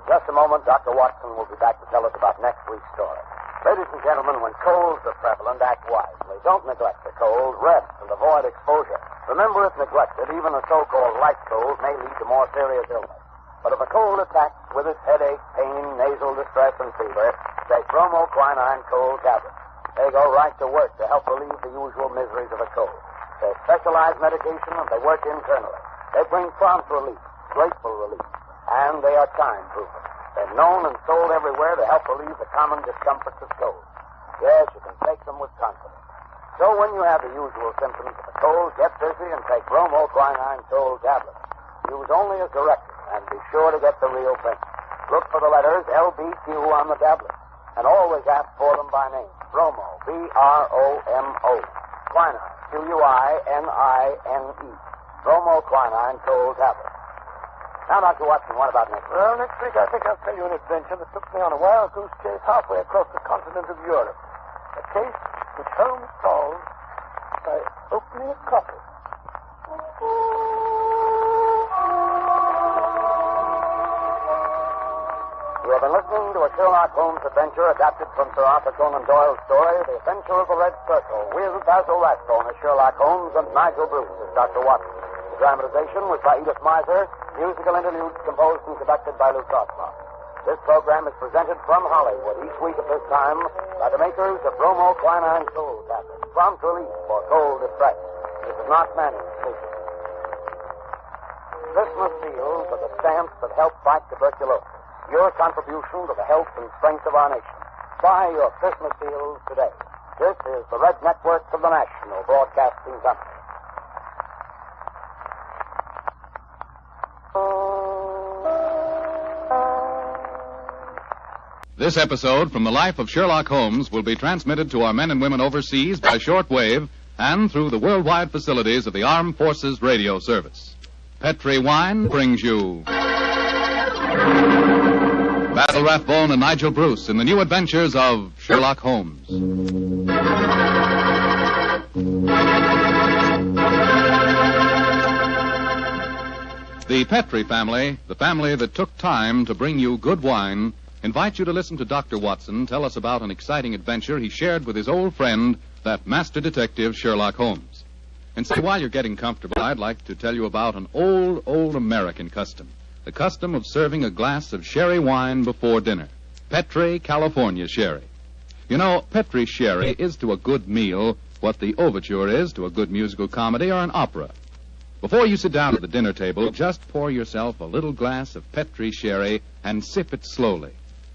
just a moment, Dr. Watson will be back to tell us about next week's story. Ladies and gentlemen, when colds are prevalent, act wisely. Don't neglect the cold. Rest and avoid exposure. Remember, if neglected, even a so-called light cold may lead to more serious illness. But if a cold attacks with its headache, pain, nasal distress, and fever, take bromoquinine cold tablets. They go right to work to help relieve the usual miseries of a cold. They're specialized medication, and they work internally. They bring prompt relief, grateful relief, and they are time-proven. They're known and sold everywhere to help relieve the common discomforts of cold. Yes, you can take them with confidence. So when you have the usual symptoms of a cold, get busy and take bromoquinine cold tablets. Use only as directed, and be sure to get the real thing. Look for the letters LBQ on the tablet, and always ask for them by name. Bromo, B-R-O-M-O. Quinine, Q-U-I-N-I-N-E. Bromoquinine cold tablets. Now, Dr. Watson, what about next week? Well, next week I think I'll tell you an adventure that took me on a wild goose chase halfway across the continent of Europe. A case which Holmes solved by opening a coffin. You have been listening to a Sherlock Holmes adventure adapted from Sir Arthur Conan Doyle's story, The Adventure of the Red Circle, with Basil Rathbone as Sherlock Holmes and Nigel Bruce as Dr. Watson. The dramatization was by Edith Miser, musical interludes composed and conducted by Lou Crossmark. This program is presented from Hollywood each week at this time by the makers of bromoquinine cold tablets, prompt relief for cold distress. This is not managed speaking. Christmas seals are the stamps that help fight tuberculosis. Your contribution to the health and strength of our nation. Buy your Christmas seals today. This is the Red Network of the National Broadcasting Company. This episode from the life of Sherlock Holmes will be transmitted to our men and women overseas by shortwave and through the worldwide facilities of the Armed Forces Radio Service. Petri Wine brings you Basil Rathbone and Nigel Bruce in the new adventures of Sherlock Holmes. The Petri family, the family that took time to bring you good wine, invites you to listen to Dr. Watson tell us about an exciting adventure he shared with his old friend, that master detective Sherlock Holmes. And so while you're getting comfortable, I'd like to tell you about an old American custom. The custom of serving a glass of sherry wine before dinner. Petri California Sherry. You know, Petri Sherry is to a good meal what the overture is to a good musical comedy or an opera. Before you sit down at the dinner table, just pour yourself a little glass of Petri Sherry and sip it slowly.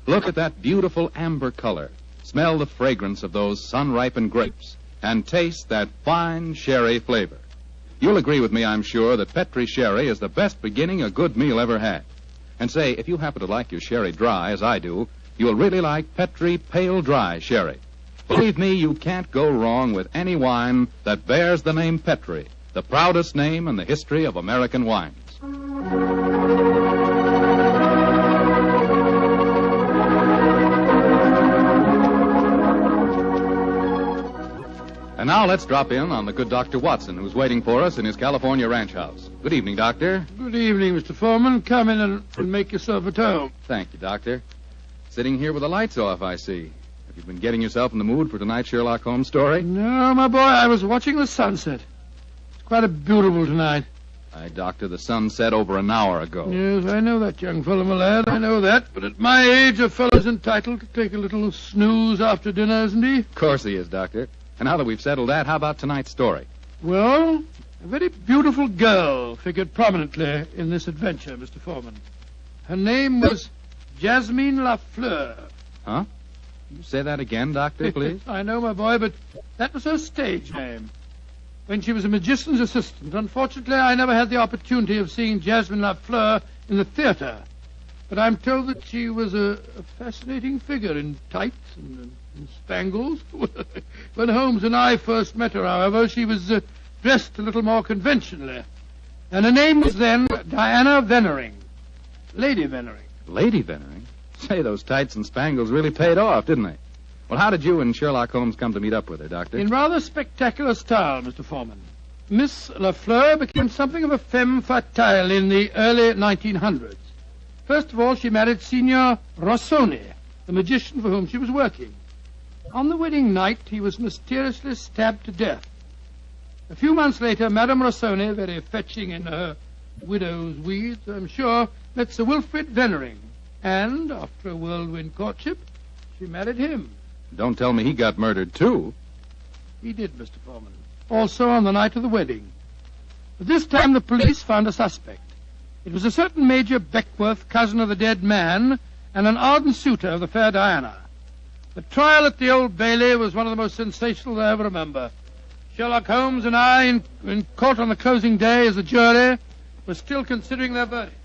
Look at that beautiful amber color. Smell the fragrance of those sun-ripened grapes. And taste that fine sherry flavor. You'll agree with me, I'm sure, that Petri Sherry is the best beginning a good meal ever had. And say, if you happen to like your sherry dry, as I do, you'll really like Petri Pale Dry Sherry. Believe me, you can't go wrong with any wine that bears the name Petri, the proudest name in the history of American wines. And now let's drop in on the good Dr. Watson, who's waiting for us in his California ranch house. Good evening, Doctor. Good evening, Mr. Foreman. Come in and make yourself at home. Thank you, Doctor. Sitting here with the lights off, I see. Have you been getting yourself in the mood for tonight's Sherlock Holmes story? No, my boy, I was watching the sunset. It's quite a beautiful tonight. Aye, Doctor, the sun set over an hour ago. Yes, I know that, young fellow, my lad. I know that. But at my age, a fellow's entitled to take a little snooze after dinner, isn't he? Of course he is, Doctor. And now that we've settled that, how about tonight's story? Well, a very beautiful girl figured prominently in this adventure, Mr. Foreman. Her name was Jasmine Lafleur. Huh? You say that again, Doctor, please? I know, my boy, but that was her stage name. When she was a magician's assistant, unfortunately, I never had the opportunity of seeing Jasmine Lafleur in the theater. But I'm told that she was a fascinating figure in tights and spangles. When Holmes and I first met her, however, she was dressed a little more conventionally. And her name was then Diana Vennering. Lady Vennering. Lady Vennering? Say, those tights and spangles really paid off, didn't they? Well, how did you and Sherlock Holmes come to meet up with her, Doctor? In rather spectacular style, Mr. Foreman. Miss Lafleur became something of a femme fatale in the early 1900s. First of all, she married Signor Rossoni, the magician for whom she was working. On the wedding night, he was mysteriously stabbed to death. A few months later, Madame Rossoni, very fetching in her widow's weeds, I'm sure, met Sir Wilfrid Vennering. And, after a whirlwind courtship, she married him. Don't tell me he got murdered, too. He did, Mr. Foreman. Also on the night of the wedding. But this time the police found a suspect. It was a certain Major Beckworth, cousin of the dead man, and an ardent suitor of the fair Diana. The trial at the Old Bailey was one of the most sensational I ever remember. Sherlock Holmes and I, in court on the closing day as a jury, were still considering their verdict.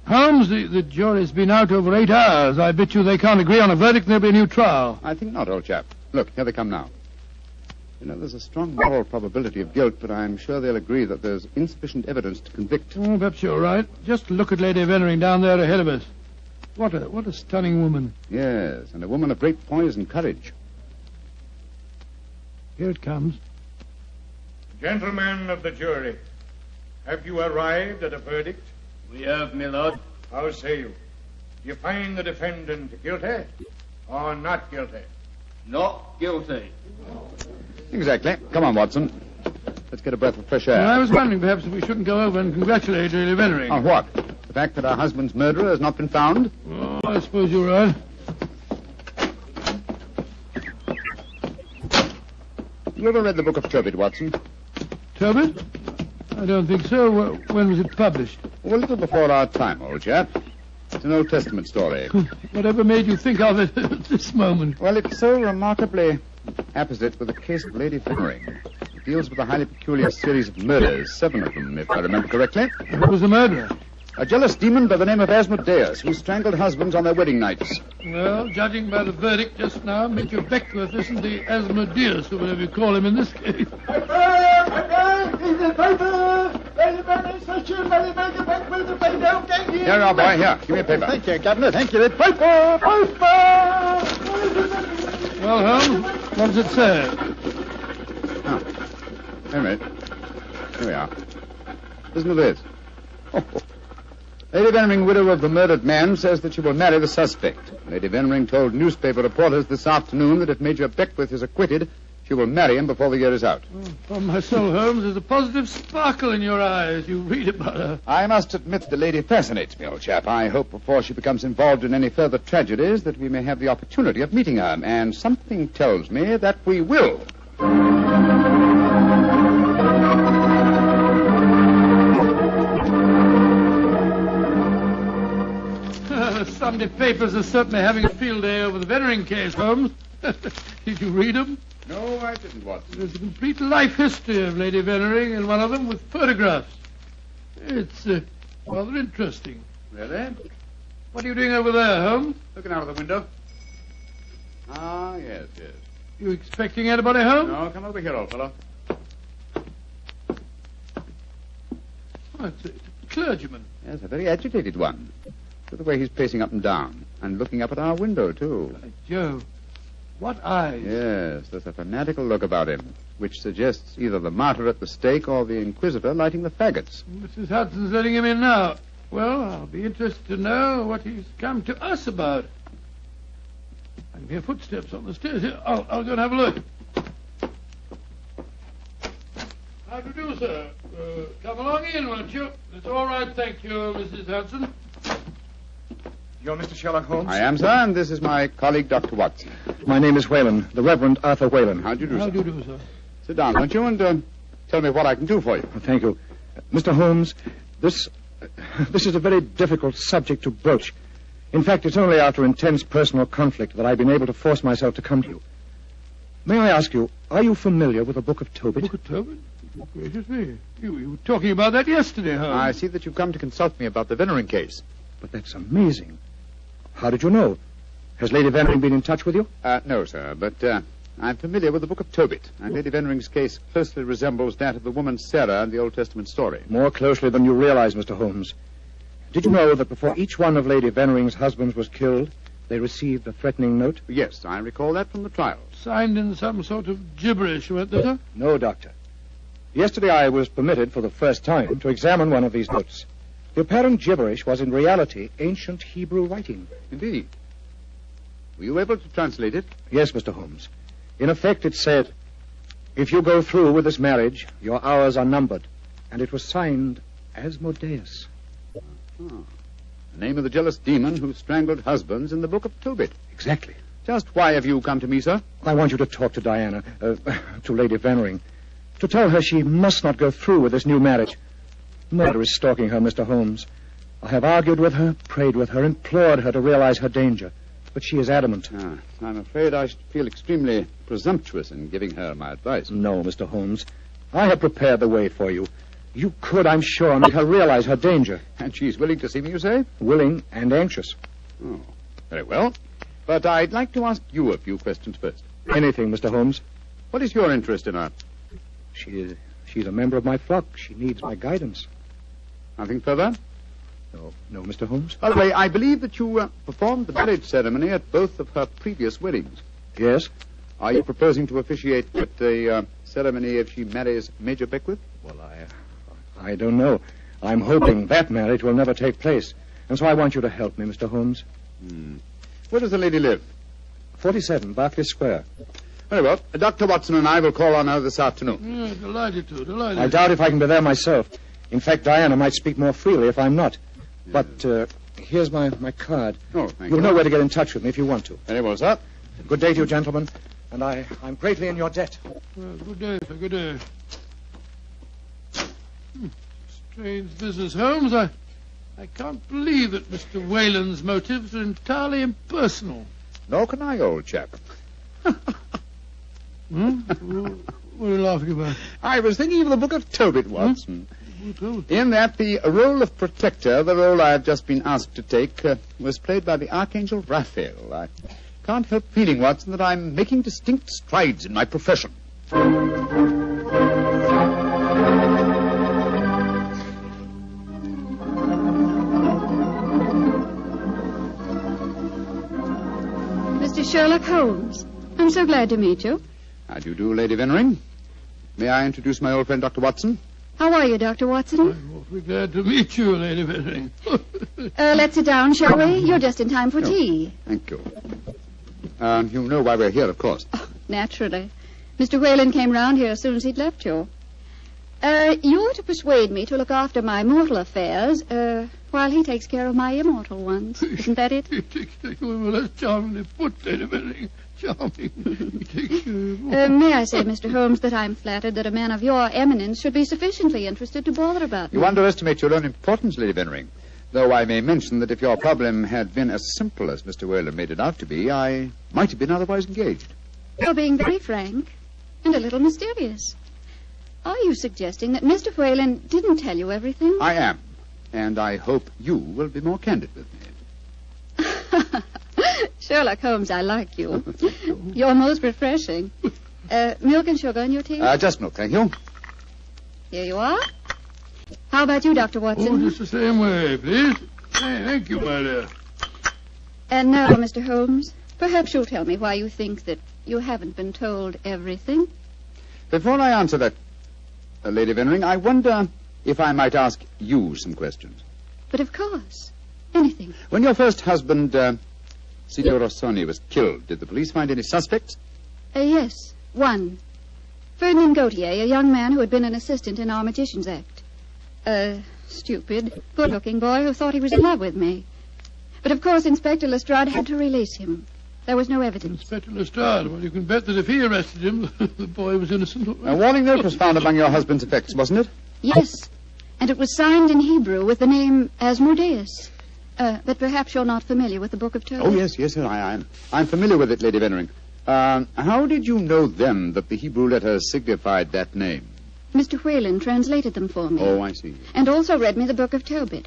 Holmes, the jury's been out over 8 hours. I bet you they can't agree on a verdict and there'll be a new trial. I think not, old chap. Look, here they come now. You know, there's a strong moral probability of guilt, but I'm sure they'll agree that there's insufficient evidence to convict. Oh, perhaps you're right. Just look at Lady Vennering down there ahead of us. What a stunning woman. Yes, and a woman of great poise and courage. Here it comes. Gentlemen of the jury, have you arrived at a verdict? We have, my lord. How say you? Do you find the defendant guilty or not guilty? Not guilty. Exactly. Come on, Watson. Let's get a breath of fresh air. Well, I was wondering perhaps if we shouldn't go over and congratulate Lady Vennering. On what? The fact that our husband's murderer has not been found? Oh, I suppose you're right. You ever read the Book of Tobit, Watson? Tobit? I don't think so. When was it published? Oh, a little before our time, old chap. It's an Old Testament story. Whatever made you think of it at this moment? Well, it's so remarkably apposite with the case of Lady Vennering. It deals with a highly peculiar series of murders, 7 of them, if I remember correctly. Who was the murderer? A jealous demon by the name of Asmodeus, who strangled husbands on their wedding nights. Well, judging by the verdict just now, Major Beckworth isn't the Asmodeus, or whatever you call him in this case. He's in paper! Lady Bentley says you Lady Mendicant will defend your gang here. Here you are, boy. Here, give me a paper. Thank you, Governor. Thank you. Paper! Paper! Well, Holmes, what does it say? Oh. Wait a minute. Here we are. Listen to this. Lady Veneering, widow of the murdered man, says that she will marry the suspect. Lady Veneering told newspaper reporters this afternoon that if Major Beckwith is acquitted, she will marry him before the year is out. Oh, my soul, Holmes, there's a positive sparkle in your eye as you read about her. I must admit the lady fascinates me, old chap. I hope before she becomes involved in any further tragedies that we may have the opportunity of meeting her, and something tells me that we will. The Sunday papers are certainly having a field day over the Veneering case, Holmes. Did you read them? No, I didn't, Watson. There's a complete life history of Lady Veneering in one of them with photographs. It's rather interesting. Really? What are you doing over there, Holmes? Looking out of the window. Ah, yes. You expecting anybody home? No, come over here, old fellow. Oh, it's a clergyman. Yes, a very agitated one. Look at the way he's pacing up and down, and looking up at our window, too. By Jove. What eyes? Yes, there's a fanatical look about him, which suggests either the martyr at the stake or the inquisitor lighting the faggots. Mrs. Hudson's letting him in now. Well, I'll be interested to know what he's come to us about. I can hear footsteps on the stairs here. I'll go and have a look. How do you do, sir? Come along in, won't you? It's all right, thank you, Mrs. Hudson. You're Mr. Sherlock Holmes? I am, sir, and this is my colleague, Dr. Watson. My name is Whalen, the Reverend Arthur Whalen. How do you do, How sir? do you do, sir? Sit down, won't you, and tell me what I can do for you. Thank you. Mr. Holmes, this is a very difficult subject to broach. In fact, it's only after intense personal conflict that I've been able to force myself to come to you. May I ask you, are you familiar with the Book of Tobit? Book of Tobit? Gracious me. You were talking about that yesterday, Holmes. I see that you've come to consult me about the Veneering case. But that's amazing. How did you know? Has Lady Veneering been in touch with you? No, sir, but I'm familiar with the Book of Tobit, and Lady Venering's case closely resembles that of the woman Sarah in the Old Testament story. More closely than you realize, Mr. Holmes. Did you know that before each one of Lady Venering's husbands was killed, they received a threatening note? Yes, I recall that from the trial. Signed in some sort of gibberish, weren't they, sir? No, Doctor. Yesterday I was permitted for the first time to examine one of these notes. The apparent gibberish was in reality ancient Hebrew writing. Indeed. Were you able to translate it? Yes, Mr. Holmes. In effect, it said, if you go through with this marriage, your hours are numbered. And it was signed Asmodeus. Oh. The name of the jealous demon who strangled husbands in the Book of Tobit. Exactly. Just why have you come to me, sir? I want you to talk to Diana, to Lady Veneering, to tell her she must not go through with this new marriage. Murder is stalking her, Mr. Holmes. I have argued with her, prayed with her, implored her to realize her danger. But she is adamant. I'm afraid I should feel extremely presumptuous in giving her my advice. No, Mr. Holmes. I have prepared the way for you. You could, I'm sure, make her realize her danger. And she's willing to see me, you say? Willing and anxious. Oh, very well. But I'd like to ask you a few questions first. Anything, Mr. Holmes. What is your interest in her? She's a member of my flock. She needs my guidance. Nothing further? No, Mr. Holmes. By the way, I believe that you performed the marriage ceremony at both of her previous weddings. Yes. Are you proposing to officiate at the ceremony if she marries Major Beckwith? Well, I don't know. I'm hoping that marriage will never take place. And so I want you to help me, Mr. Holmes. Where does the lady live? 47, Berkeley Square. Very well. Dr. Watson and I will call on her this afternoon. Yeah, delighted to, delighted. I doubt if I can be there myself. In fact, Diana might speak more freely if I'm not. But here's my card. Oh, thank you. You'll know where to get in touch with me if you want to. Very well, sir. Good day to you, gentlemen. And I'm greatly in your debt. Well, good day, sir, good day. Strange business, Holmes. I can't believe that Mr. Whalen's motives are entirely impersonal. Nor can I, old chap. What are you laughing about? I was thinking of the Book of Tobit, Watson. In that the role of protector, the role I have just been asked to take, was played by the Archangel Raphael. I can't help feeling, Watson, that I'm making distinct strides in my profession. Mr. Sherlock Holmes. I'm so glad to meet you. How do you do, Lady Vennering? May I introduce my old friend, Dr. Watson? How are you, Dr. Watson? I'm awfully glad to meet you, Lady Vennering. Let's sit down, shall we? You're just in time for tea. Thank you. You know why we're here, of course. Oh, naturally. Mr. Whalen came round here as soon as he'd left you. You're to persuade me to look after my mortal affairs, while he takes care of my immortal ones. Isn't that it? He takes care of them. Well, that's charmingly put, Lady Vennering. Charming. He takes care of May I say, Mr. Holmes, that I'm flattered that a man of your eminence should be sufficiently interested to bother about me. You underestimate your own importance, Lady Vennering. Though I may mention that if your problem had been as simple as Mr. Whalen made it out to be, I might have been otherwise engaged. You're being very frank and a little mysterious. Are you suggesting that Mr. Whalen didn't tell you everything? I am. And I hope you will be more candid with me. Sherlock Holmes, I like you. You're most refreshing. Milk and sugar in your tea? Just milk, thank you. Here you are. How about you, Dr. Watson? Oh, just the same way, please. Hey, thank you, my dear. And now, Mr. Holmes, perhaps you'll tell me why you think that you haven't been told everything. Before I answer that, Lady Vennering, I wonder if I might ask you some questions. But of course. Anything. When your first husband, Signor Rossoni, was killed, did the police find any suspects? Yes, one. Ferdinand Gautier, a young man who had been an assistant in our Magician's Act. A stupid, good-looking boy who thought he was in love with me. But of course Inspector Lestrade had to release him. There was no evidence. Inspector Lestrade, well, you can bet that if he arrested him, the boy was innocent. A warning note was found among your husband's effects, wasn't it? Yes, and it was signed in Hebrew with the name Asmodeus. But perhaps you're not familiar with the Book of Tobit. Oh, yes, sir, I am. I'm familiar with it, Lady Vennering. How did you know then that the Hebrew letters signified that name? Mr. Whalen translated them for me. Oh, I see. And also read me the Book of Tobit.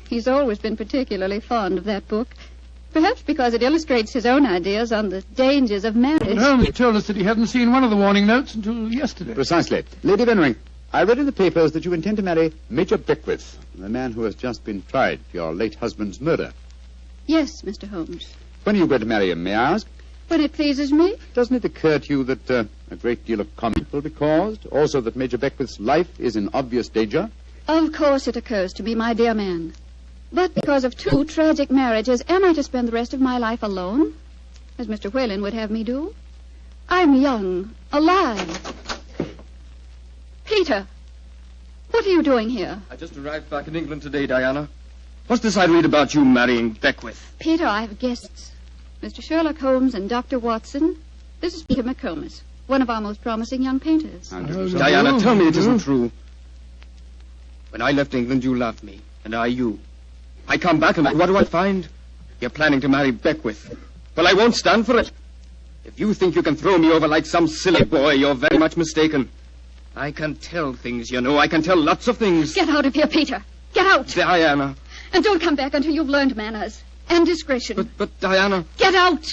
He's always been particularly fond of that book. Perhaps because it illustrates his own ideas on the dangers of marriage. But Holmes told us that he hadn't seen one of the warning notes until yesterday. Precisely. Lady Vennering, I read in the papers that you intend to marry Major Beckwith, the man who has just been tried for your late husband's murder. Yes, Mr. Holmes. When are you going to marry him, may I ask? When it pleases me. Doesn't it occur to you that a great deal of comment will be caused? Also that Major Beckwith's life is in obvious danger? Of course it occurs to me, my dear man. But because of two tragic marriages, am I to spend the rest of my life alone? As Mr. Whalen would have me do? I'm young, alive. Peter, what are you doing here? I just arrived back in England today, Diana. What's this I read about you marrying Beckwith? Peter, I have guests. Mr. Sherlock Holmes and Dr. Watson. This is Peter McComas, one of our most promising young painters. Diana, tell me it isn't true. When I left England, you loved me, and I you. I come back, and what do I find? You're planning to marry Beckwith. Well, I won't stand for it. If you think you can throw me over like some silly boy, you're very much mistaken. I can tell things, you know. I can tell lots of things. Get out of here, Peter. Get out. Diana. And don't come back until you've learned manners and discretion. But Diana... Get out!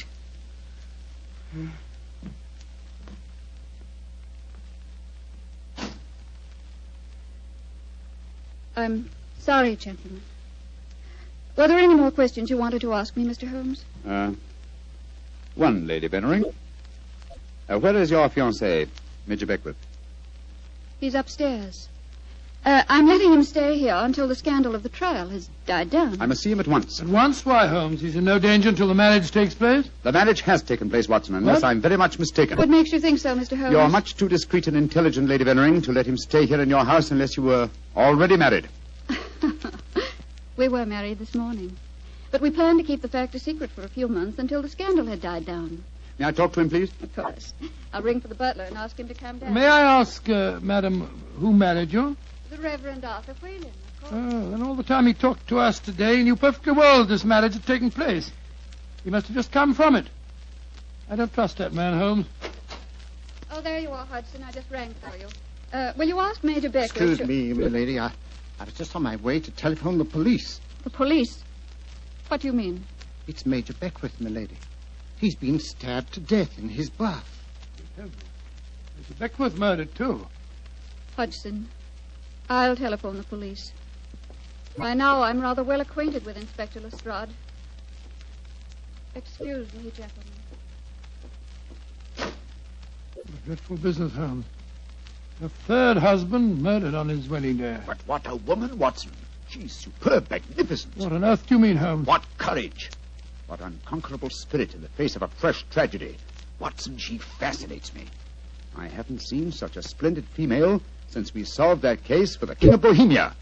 I'm sorry, gentlemen. Were there any more questions you wanted to ask me, Mr. Holmes? One, Lady Vennering. Where is your fiancé, Major Beckwith? He's upstairs. I'm letting him stay here until the scandal of the trial has died down. I must see him at once. At once? Why, Holmes? He's in no danger until the marriage takes place? The marriage has taken place, Watson, unless I'm very much mistaken. What makes you think so, Mr. Holmes? You're much too discreet and intelligent, Lady Vennering, to let him stay here in your house unless you were already married. We were married this morning. But we planned to keep the fact a secret for a few months until the scandal had died down. May I talk to him, please? Of course. I'll ring for the butler and ask him to come down. May I ask, madam, who married you? The Reverend Arthur Whalen, of course. Oh, and all the time he talked to us today, he knew perfectly well that this marriage had taken place. He must have just come from it. I don't trust that man, Holmes. Oh, there you are, Hudson. I just rang for you. Will you ask Major Beckwith? Excuse me, milady. I was just on my way to telephone the police. The police? What do you mean? It's Major Beckwith, milady. He's been stabbed to death in his bath. Mr. Beckwith murdered, too. Hudson, I'll telephone the police. By now, I'm rather well acquainted with Inspector Lestrade. Excuse me, gentlemen. A dreadful business, Holmes. A third husband murdered on his wedding day. But what a woman, Watson. She's superb, magnificent. What on earth do you mean, Holmes? What courage. What unconquerable spirit in the face of a fresh tragedy. Watson, she fascinates me. I haven't seen such a splendid female since we solved that case for the King of Bohemia.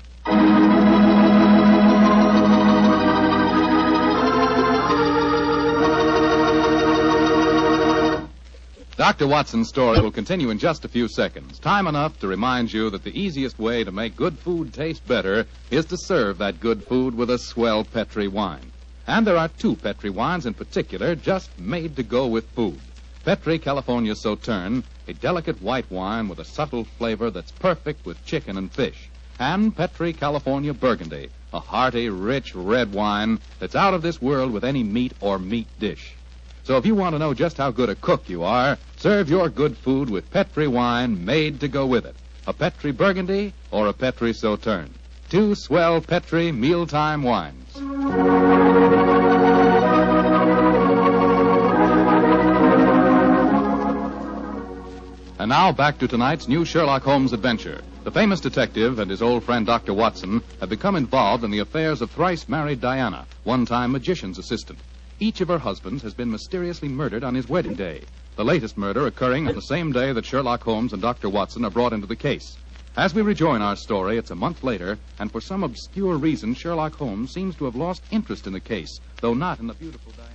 Dr. Watson's story will continue in just a few seconds. Time enough to remind you that the easiest way to make good food taste better is to serve that good food with a swell Petri wine. And there are two Petri wines in particular just made to go with food. Petri California Sauterne, a delicate white wine with a subtle flavor that's perfect with chicken and fish. And Petri California Burgundy, a hearty, rich red wine that's out of this world with any meat or meat dish. So if you want to know just how good a cook you are, serve your good food with Petri wine made to go with it. A Petri Burgundy or a Petri Sauterne. Two swell Petri mealtime wines. And now back to tonight's new Sherlock Holmes adventure. The famous detective and his old friend Dr. Watson have become involved in the affairs of thrice-married Diana, one-time magician's assistant. Each of her husbands has been mysteriously murdered on his wedding day, the latest murder occurring on the same day that Sherlock Holmes and Dr. Watson are brought into the case. As we rejoin our story, it's a month later, and for some obscure reason, Sherlock Holmes seems to have lost interest in the case, though not in the beautiful Diana.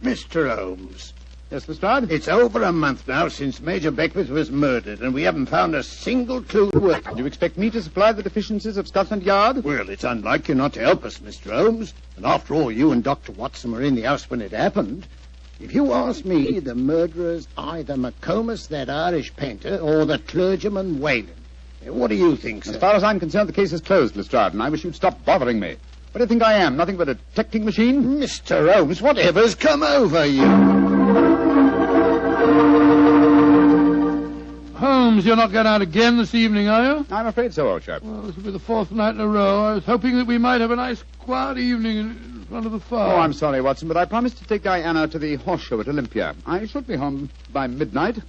Mr. Holmes. Yes, Lestrade? It's over a month now since Major Beckwith was murdered, and we haven't found a single clue worth. Do you expect me to supply the deficiencies of Scotland Yard? Well, it's unlike you not to help us, Mr. Holmes. And after all, you and Dr. Watson were in the house when it happened. If you ask me, the murderer's either McComas, that Irish painter, or the clergyman Whalen. What do you think, sir? As far as I'm concerned, the case is closed, Lestrade, and I wish you'd stop bothering me. What do you think I am? Nothing but a detecting machine? Mr. Holmes, whatever's come over you? Holmes, you're not going out again this evening, are you? I'm afraid so, old chap. Well, this will be the fourth night in a row. I was hoping that we might have a nice, quiet evening in front of the fire. Oh, I'm sorry, Watson, but I promised to take Diana to the horse show at Olympia. I should be home by midnight.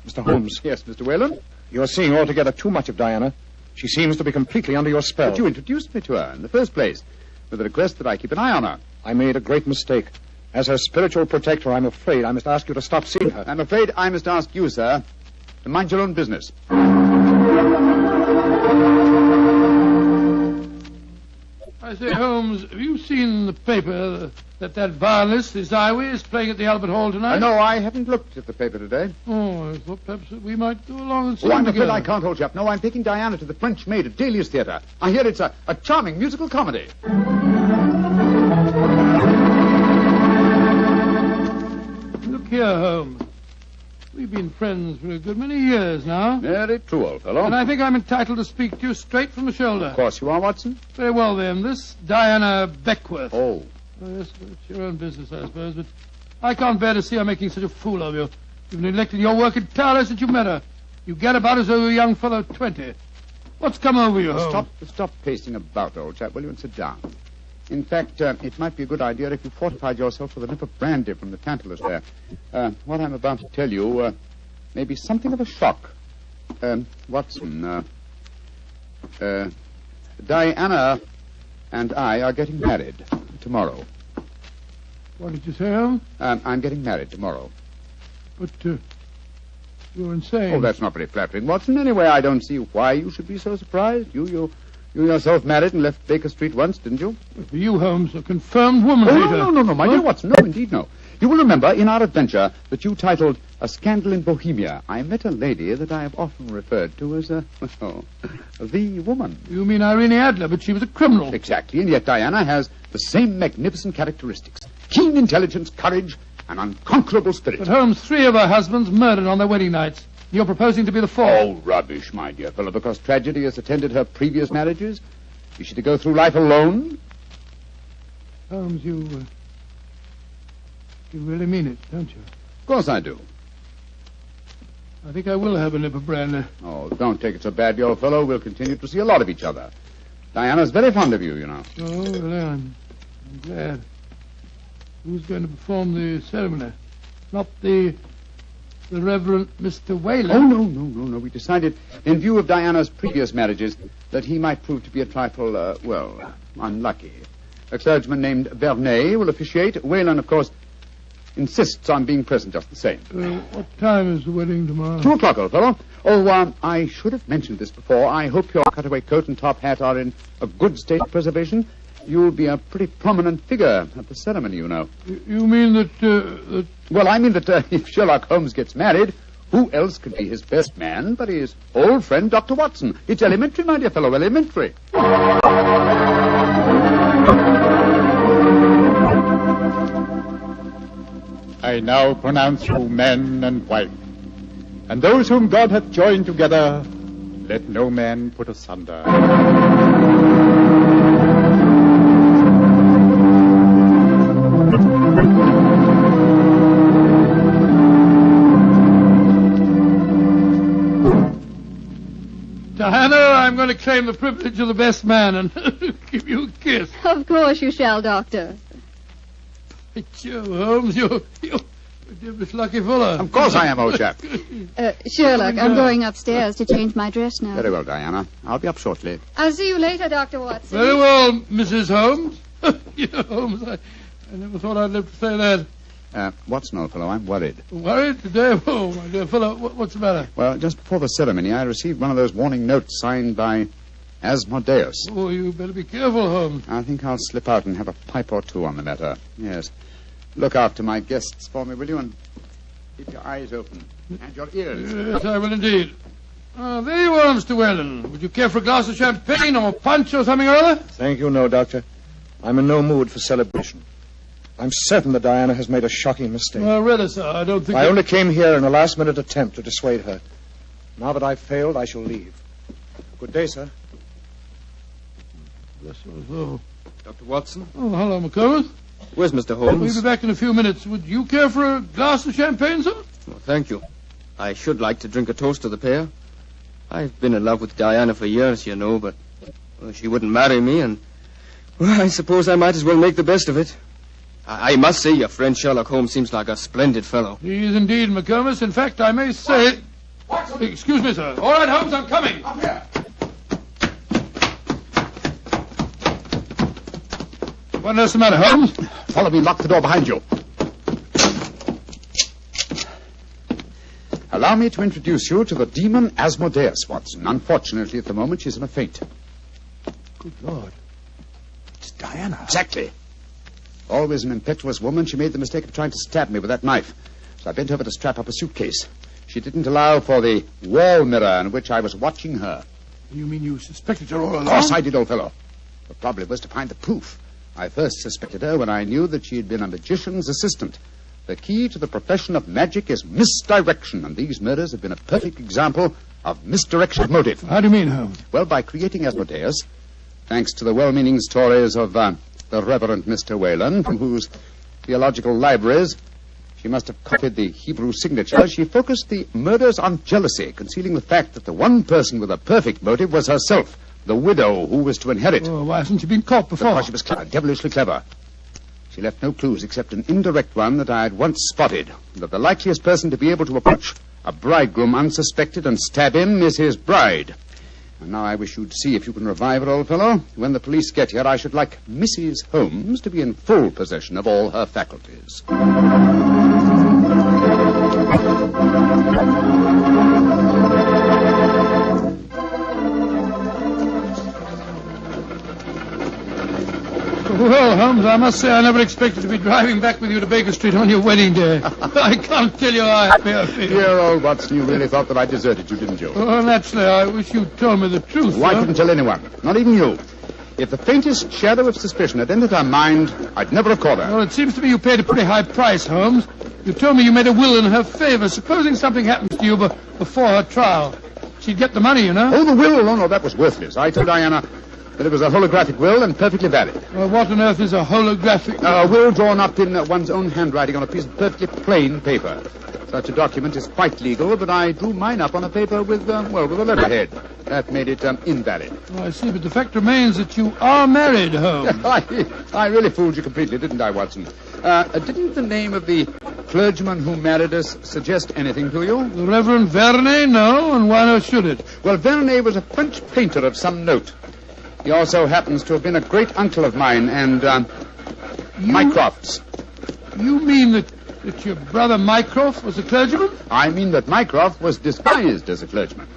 Mr. Holmes. Yes, Mr. Whalen? You're seeing altogether too much of Diana. She seems to be completely under your spell. But you introduced me to her in the first place, with the request that I keep an eye on her. I made a great mistake. As her spiritual protector, I'm afraid I must ask you to stop seeing her. I'm afraid I must ask you, sir, to mind your own business. I say, Holmes, have you seen in the paper that violinist, this Iway, is playing at the Albert Hall tonight? No, I haven't looked at the paper today. Oh, I thought perhaps that we might go along and see I'm together. afraid I can't, old chap. No, I'm taking Diana to the French Maid at Delius Theatre. I hear it's a charming musical comedy. Look here, Holmes. We've been friends for a good many years now. Very true, old fellow. And I think I'm entitled to speak to you straight from the shoulder. Of course you are, Watson. Very well, then. This Diana Beckwith. Oh. Yes, it's your own business, I suppose, but I can't bear to see her making such a fool of you. You've neglected your work entirely since you met her. You get about as though you're a young fellow of 20. What's come over you, Holmes? Stop pacing about, old chap, will you, and sit down. In fact, it might be a good idea if you fortified yourself with a nip of brandy from the Tantalus there. What I'm about to tell you may be something of a shock. Watson, Diana and I are getting married tomorrow. What did you say, Holmes? I'm getting married tomorrow. But, you're insane. Oh, that's not very flattering, Watson. Anyway, I don't see why you should be so surprised. You yourself married and left Baker Street once, didn't you? For you, Holmes, a confirmed woman hater. No, my dear Watson. No, indeed, no. You will remember in our adventure that you titled A Scandal in Bohemia, I met a lady that I have often referred to as the woman. You mean Irene Adler, but she was a criminal. Exactly, and yet Diana has the same magnificent characteristics. Keen intelligence, courage, and unconquerable spirit. But Holmes, 3 of her husbands murdered on their wedding nights. You're proposing to be the 4th. Oh, rubbish, my dear fellow, because tragedy has attended her previous marriages. Is she to go through life alone? Holmes, you really mean it, don't you? Of course I do. I think I will have a nip of brandy. Oh, don't take it so badly, old fellow. We'll continue to see a lot of each other. Diana's very fond of you, you know. Oh, well, I'm glad. Who's going to perform the ceremony? Not the Reverend Mr. Whalen? Oh, no. We decided, in view of Diana's previous marriages, that he might prove to be a trifle, unlucky. A clergyman named Vernet will officiate. Whalen, of course, insists on being present just the same. What time is the wedding tomorrow? 2 o'clock, old fellow. Oh, I should have mentioned this before. I hope your cutaway coat and top hat are in a good state of preservation. You'll be a pretty prominent figure at the ceremony, you know. You mean that... Well, I mean that if Sherlock Holmes gets married, who else could be his best man but his old friend, Dr. Watson? It's elementary, my dear fellow, elementary. I now pronounce you man and wife, and those whom God hath joined together, let no man put asunder. Diana, I'm going to claim the privilege of the best man and give you a kiss. Of course you shall, Doctor. Joe Holmes, you're a devilish lucky fellow. Of course I am, old chap. Sherlock, I'm going upstairs to change my dress now. Very well, Diana. I'll be up shortly. I'll see you later, Dr. Watson. Very well, Mrs. Holmes. Holmes, I never thought I'd live to say that. Watson, old fellow, I'm worried. Worried today? Oh, my dear fellow, what's the matter? Well, just before the ceremony, I received one of those warning notes signed by Asmodeus. Oh, you better be careful, Holmes. I think I'll slip out and have a pipe or two on the matter. Yes. Look after my guests for me, will you? And keep your eyes open. And your ears. Yes, I will indeed. There you are, Mr. Whalen. Would you care for a glass of champagne or punch or something or other? Thank you, no, Doctor. I'm in no mood for celebration. I'm certain that Diana has made a shocking mistake. Well, really, sir, I don't think... I only came here in a last-minute attempt to dissuade her. Now that I've failed, I shall leave. Good day, sir. Bless your soul. Dr. Watson? Oh, hello, McComas. Where's Mr. Holmes? We'll be back in a few minutes. Would you care for a glass of champagne, sir? Well, thank you. I should like to drink a toast to the pair. I've been in love with Diana for years, you know, but she wouldn't marry me, and well, I suppose I might as well make the best of it. I must say your friend Sherlock Holmes seems like a splendid fellow. He is indeed, McComas. In fact, I may say... What? Excuse me, sir. All right, Holmes, I'm coming. Up here. What else the matter, Holmes? Follow me, lock the door behind you. Allow me to introduce you to the demon Asmodeus, Watson. Unfortunately, at the moment, she's in a faint. Good Lord. It's Diana. Exactly. Always an impetuous woman, she made the mistake of trying to stab me with that knife. So I bent over to strap up a suitcase. She didn't allow for the wall mirror in which I was watching her. You mean you suspected her all along? Of course I did, old fellow. The problem was to find the proof. I first suspected her when I knew that she had been a magician's assistant. The key to the profession of magic is misdirection, and these murders have been a perfect example of misdirection of motive. How do you mean, Holmes? Well, by creating Asmodeus, thanks to the well-meaning stories of the Reverend Mr. Whalen, from whose theological libraries she must have copied the Hebrew signature, she focused the murders on jealousy, concealing the fact that the one person with a perfect motive was herself, the widow who was to inherit. Oh, why hasn't she been caught before? Because she was clever, devilishly clever. She left no clues except an indirect one that I had once spotted, that the likeliest person to be able to approach a bridegroom unsuspected and stab him is his bride. And now I wish you'd see if you can revive her, old fellow. When the police get here, I should like Mrs. Holmes to be in full possession of all her faculties. Well, Holmes, I must say I never expected to be driving back with you to Baker Street on your wedding day. I can't tell you how happy I feel. Dear old Watson, you really thought that I deserted you, didn't you? Well, naturally, I wish you'd told me the truth. Well, I couldn't tell anyone, not even you. If the faintest shadow of suspicion had entered her mind, I'd never have caught her. Well, it seems to me you paid a pretty high price, Holmes. You told me you made a will in her favor. Supposing something happens to you before her trial, she'd get the money, you know. Oh, the will? Oh, no, that was worthless. I told Diana that it was a holographic will and perfectly valid. Well, what on earth is a holographic will? A will drawn up in one's own handwriting on a piece of perfectly plain paper. Such a document is quite legal, but I drew mine up on a paper with a letterhead. That made it invalid. Oh, I see, but the fact remains that you are married, Holmes. I really fooled you completely, didn't I, Watson? Didn't the name of the clergyman who married us suggest anything to you? The Reverend Vernet? No, and why not should it? Well, Vernet was a French painter of some note. He also happens to have been a great uncle of mine and, Mycroft's. You mean that your brother Mycroft was a clergyman? I mean that Mycroft was disguised as a clergyman.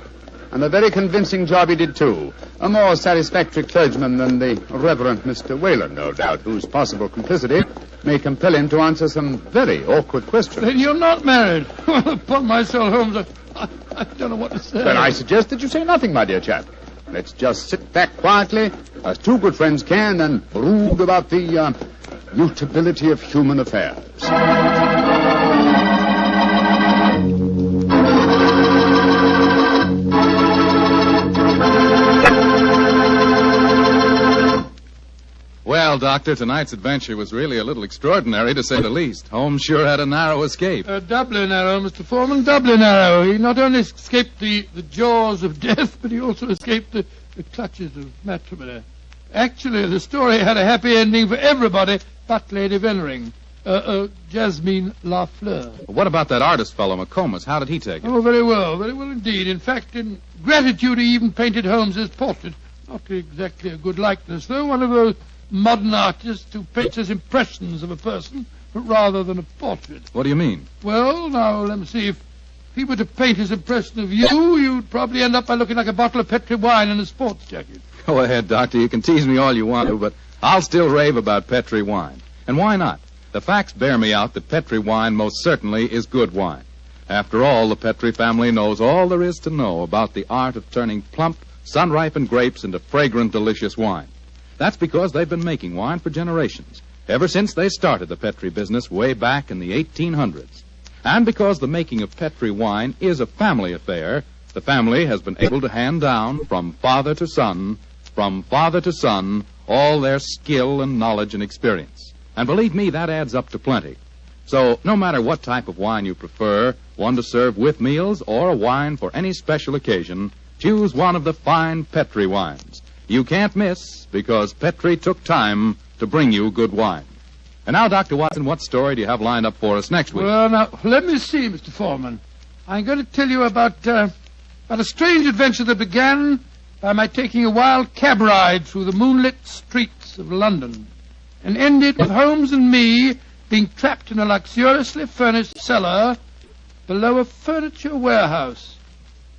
And a very convincing job he did, too. A more satisfactory clergyman than the Reverend Mr. Whalen, no doubt, whose possible complicity may compel him to answer some very awkward questions. Then you're not married. Well, upon my soul, Holmes, I don't know what to say. Then I suggest that you say nothing, my dear chap. Let's just sit back quietly, as two good friends can, and brood about the mutability of human affairs. Well, Doctor, tonight's adventure was really a little extraordinary, to say the least. Holmes sure had a narrow escape. Doubly narrow, Mr. Foreman, doubly narrow. He not only escaped the jaws of death, but he also escaped the clutches of matrimony. Actually, the story had a happy ending for everybody but Lady Vennering. Jasmine Lafleur. What about that artist fellow, McComas? How did he take it? Oh, very well indeed. In fact, in gratitude, he even painted Holmes's portrait. Not exactly a good likeness, though. One of those modern artists who paints as impressions of a person, but rather than a portrait. What do you mean? Well, now, let me see. If he were to paint his impression of you, you'd probably end up by looking like a bottle of Petri wine in a sports jacket. Go ahead, Doctor. You can tease me all you want to, but I'll still rave about Petri wine. And why not? The facts bear me out that Petri wine most certainly is good wine. After all, the Petri family knows all there is to know about the art of turning plump, sun-ripened grapes into fragrant, delicious wine. That's because they've been making wine for generations, ever since they started the Petri business way back in the 1800s. And because the making of Petri wine is a family affair, the family has been able to hand down from father to son, all their skill and knowledge and experience. And believe me, that adds up to plenty. So no matter what type of wine you prefer, one to serve with meals or a wine for any special occasion, choose one of the fine Petri wines. You can't miss, because Petri took time to bring you good wine. And now, Dr. Watson, what story do you have lined up for us next week? Well, now, let me see, Mr. Foreman. I'm going to tell you about a strange adventure that began by my taking a wild cab ride through the moonlit streets of London, and ended with Holmes and me being trapped in a luxuriously furnished cellar below a furniture warehouse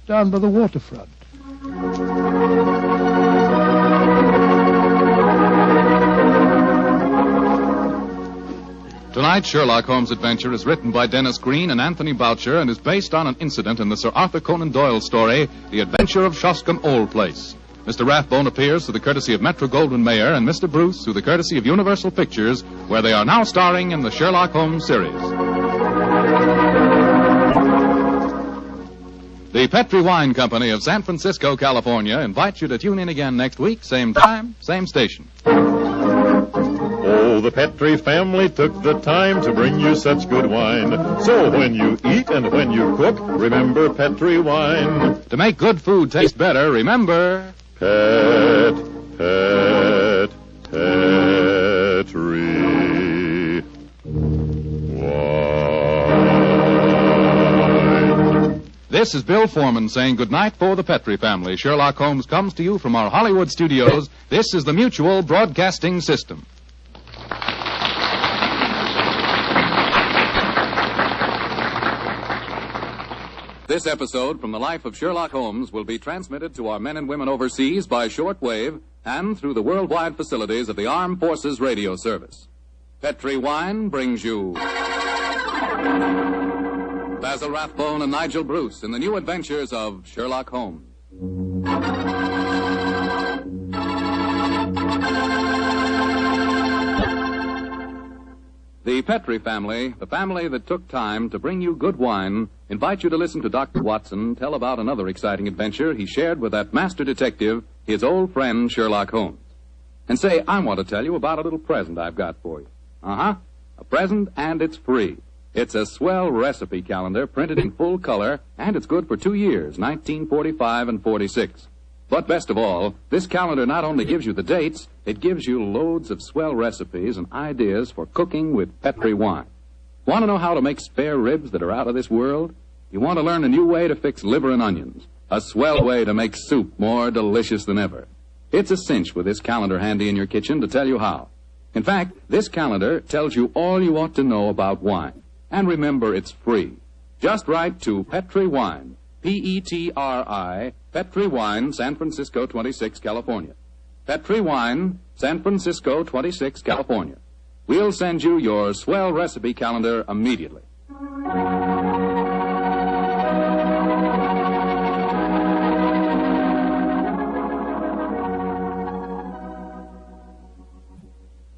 down by the waterfront. Tonight's Sherlock Holmes adventure is written by Dennis Green and Anthony Boucher and is based on an incident in the Sir Arthur Conan Doyle story, The Adventure of Shoscombe Old Place. Mr. Rathbone appears through the courtesy of Metro-Goldwyn-Mayer and Mr. Bruce through the courtesy of Universal Pictures, where they are now starring in the Sherlock Holmes series. The Petri Wine Company of San Francisco, California, invites you to tune in again next week, same time, same station. Oh, the Petri family took the time to bring you such good wine. So when you eat and when you cook, remember Petri wine. To make good food taste better, remember... Petri wine. This is Bill Foreman saying goodnight for the Petri family. Sherlock Holmes comes to you from our Hollywood studios. This is the Mutual Broadcasting System. This episode from the life of Sherlock Holmes will be transmitted to our men and women overseas by shortwave and through the worldwide facilities of the Armed Forces Radio Service. Petri Wine brings you Basil Rathbone and Nigel Bruce in the new adventures of Sherlock Holmes. The Petri family, the family that took time to bring you good wine, invite you to listen to Dr. Watson tell about another exciting adventure he shared with that master detective, his old friend Sherlock Holmes. And say, I want to tell you about a little present I've got for you. A present, and it's free. It's a swell recipe calendar printed in full color, and it's good for 2 years, 1945 and 46. But best of all, this calendar not only gives you the dates, it gives you loads of swell recipes and ideas for cooking with Petri wine. Want to know how to make spare ribs that are out of this world? You want to learn a new way to fix liver and onions, a swell way to make soup more delicious than ever. It's a cinch with this calendar handy in your kitchen to tell you how. In fact, this calendar tells you all you ought to know about wine. And remember, it's free. Just write to Petri Wine, P-E-T-R-I, Petri Wine, San Francisco 26, California. Petri Wine, San Francisco 26, California. We'll send you your swell recipe calendar immediately.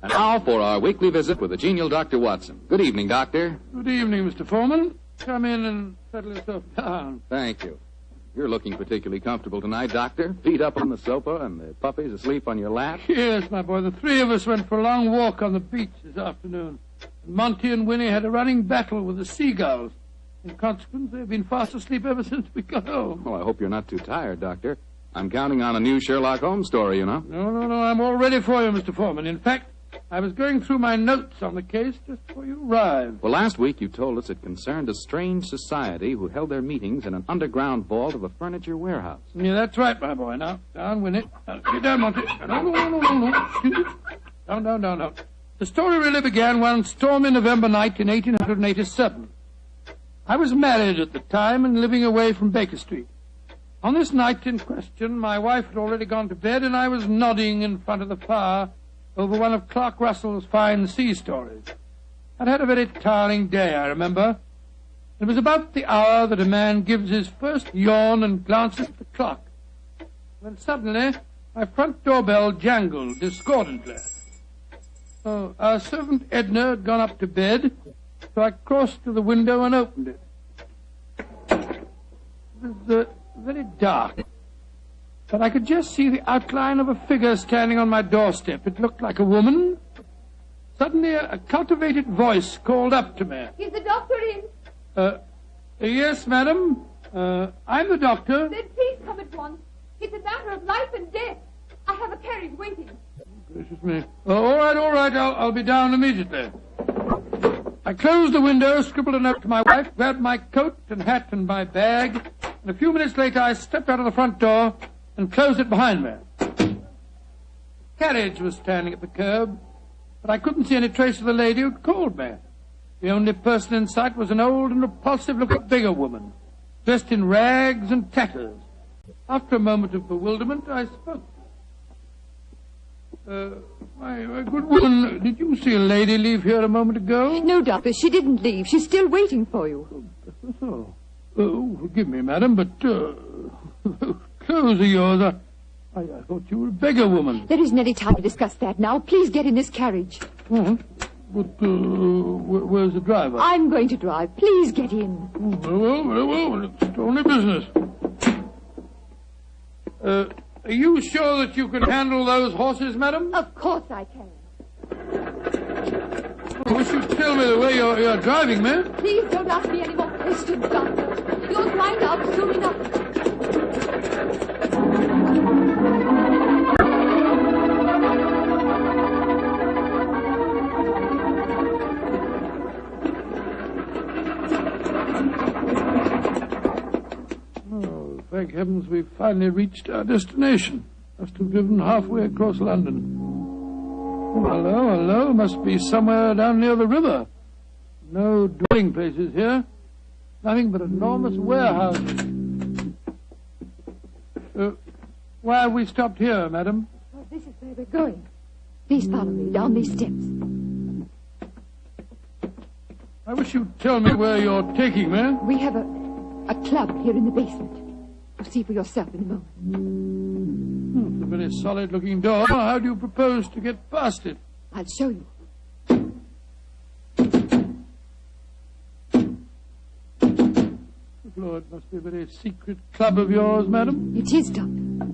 And now for our weekly visit with the genial Dr. Watson. Good evening, Doctor. Good evening, Mr. Foreman. Come in and settle yourself down. Thank you. You're looking particularly comfortable tonight, Doctor. Feet up on the sofa and the puppies asleep on your lap. Yes, my boy. The three of us went for a long walk on the beach this afternoon. And Monty and Winnie had a running battle with the seagulls. In consequence, they've been fast asleep ever since we got home. Well, I hope you're not too tired, Doctor. I'm counting on a new Sherlock Holmes story, you know. No. I'm all ready for you, Mr. Foreman. In fact, I was going through my notes on the case just before you arrived. Well, last week you told us it concerned a strange society who held their meetings in an underground vault of a furniture warehouse. Yeah, that's right, my boy. Now, down, Winnie. Get down, Monty. No. Down. The story really began one stormy November night in 1887. I was married at the time and living away from Baker Street. On this night in question, my wife had already gone to bed, and I was nodding in front of the fire over one of Clark Russell's fine sea stories. I'd had a very tiring day, I remember. It was about the hour that a man gives his first yawn and glances at the clock, when suddenly my front doorbell jangled discordantly. Our servant Edna had gone up to bed, so I crossed to the window and opened it. It was very dark, but I could just see the outline of a figure standing on my doorstep. It looked like a woman. Suddenly, a cultivated voice called up to me. Is the doctor in? Yes, madam. I'm the doctor. Then please come at once. It's a matter of life and death. I have a carriage waiting. Gracious me. All right. I'll be down immediately. I closed the window, scribbled a note to my wife, grabbed my coat and hat and my bag, and a few minutes later I stepped out of the front door and closed it behind me. The carriage was standing at the curb, but I couldn't see any trace of the lady who'd called me. The only person in sight was an old and repulsive-looking beggar woman, dressed in rags and tatters. After a moment of bewilderment, I spoke. My good woman, did you see a lady leave here a moment ago? No, Doctor, she didn't leave. She's still waiting for you. Forgive me, madam, but clothes of yours, I thought you were a beggar woman. There isn't any time to discuss that now. Please get in this carriage. But where's the driver? I'm going to drive. Please get in. Very well. It's only business. Are you sure that you can handle those horses, madam? Of course I can. I wish you'd tell me the way you're driving, ma'am. Please don't ask me any more questions, Doctor. You'll find out soon enough. Thank heavens we've finally reached our destination. Must have driven halfway across London. Oh, hello. Must be somewhere down near the river. No dwelling places here. Nothing but enormous warehouses. Why have we stopped here, madam? Well, this is where we're going. Please follow me down these steps. I wish you'd tell me where you're taking me. We have a club here in the basement. You'll see for yourself in a moment. It's a very solid-looking door. How do you propose to get past it? I'll show you. Lord, it must be a very secret club of yours, madam. It is, Doctor.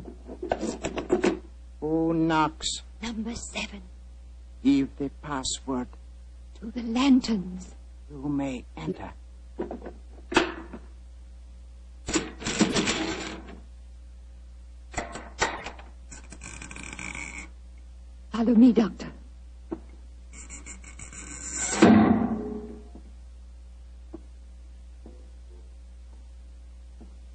Who knocks? Number 7. Give the password. To the lanterns. You may enter. Follow me, Doctor.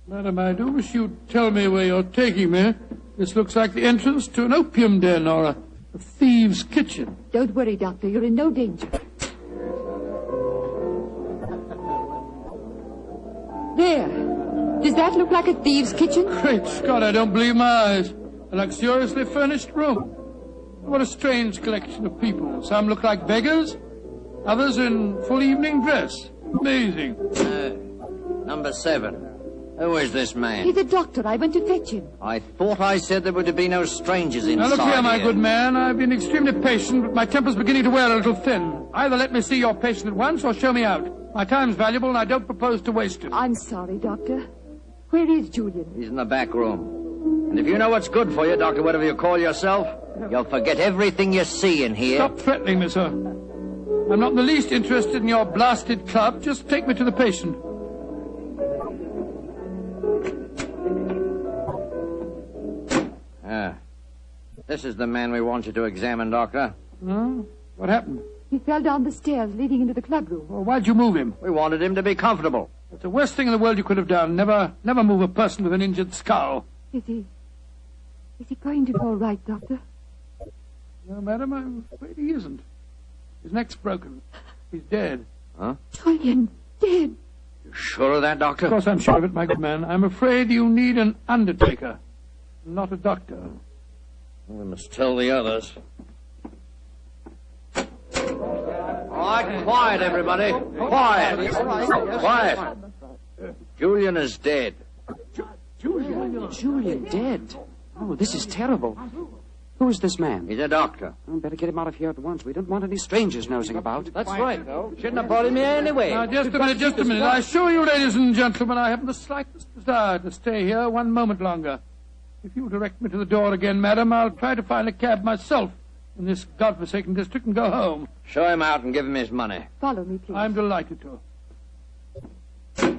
Madam, I do wish you'd tell me where you're taking me. This looks like the entrance to an opium den or a thieves' kitchen. Don't worry, Doctor. You're in no danger. There. Does that look like a thieves' kitchen? Great Scott, I don't believe my eyes. A luxuriously furnished room. What a strange collection of people. Some look like beggars. Others in full evening dress. Amazing. Number 7. Who is this man? He's a doctor. I went to fetch him. I thought I said there were to be no strangers inside. Now look here, my good man. I've been extremely patient, but my temper's beginning to wear a little thin. Either let me see your patient at once or show me out. My time's valuable and I don't propose to waste it. I'm sorry, Doctor. Where is Julian? He's in the back room. And if you know what's good for you, Doctor, whatever you call yourself, you'll forget everything you see in here. Stop threatening me, sir. I'm not in the least interested in your blasted club. Just take me to the patient. This is the man we want you to examine, Doctor. Huh? What happened? He fell down the stairs leading into the clubroom. Well, why'd you move him? We wanted him to be comfortable. That's the worst thing in the world you could have done. Never move a person with an injured skull. Is he going to be all right, Doctor? No, madam, I'm afraid he isn't. His neck's broken. He's dead. Huh? Julian, dead. You sure of that, Doctor? Of course I'm sure of it, my good man. I'm afraid you need an undertaker, not a doctor. We must tell the others. All right, quiet, everybody. Quiet. Quiet. Julian is dead. Julian dead? Oh, this is terrible. Who is this man? He's a doctor. Oh, better get him out of here at once. We don't want any strangers nosing about. That's right, though. Shouldn't have brought him here anyway. Now, just a minute. I assure you, ladies and gentlemen, I haven't the slightest desire to stay here one moment longer. If you'll direct me to the door again, madam, I'll try to find a cab myself in this godforsaken district and go home. Show him out and give him his money. Follow me, please. I'm delighted to. Do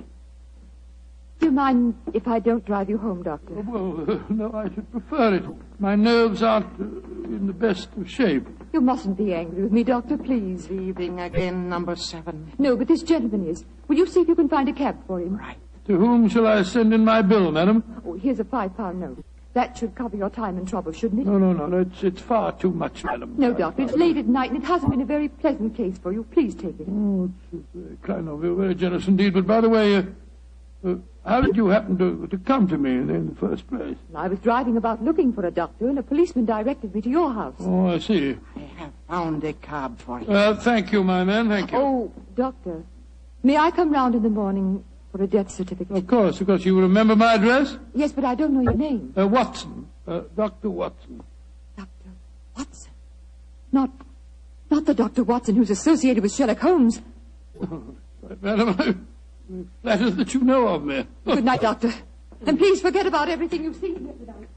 you mind if I don't drive you home, Doctor? Well, no, I should prefer it. My nerves aren't in the best of shape. You mustn't be angry with me, Doctor, please. Leaving again, number 7. No, but this gentleman is. Will you see if you can find a cab for him? Right. To whom shall I send in my bill, madam? Oh, here's a £5 note. That should cover your time and trouble, shouldn't it? No. It's far too much, madam. No, Doctor, it's late at night and it hasn't been a very pleasant case for you. Please take it. Oh, it's very kind of you, very generous indeed. But by the way, how did you happen to come to me in the first place? I was driving about looking for a doctor and a policeman directed me to your house. Oh, I see. I have found a cab for you. Thank you, my man, thank you. Oh, Doctor, may I come round in the morning for a death certificate? Of course. You remember my address? Yes, but I don't know your name. Watson. Dr. Watson. Dr. Watson? Not the Dr. Watson who's associated with Sherlock Holmes. Right, madam, I'm flattered that you know of me. Good night, Doctor. And please forget about everything you've seen here tonight.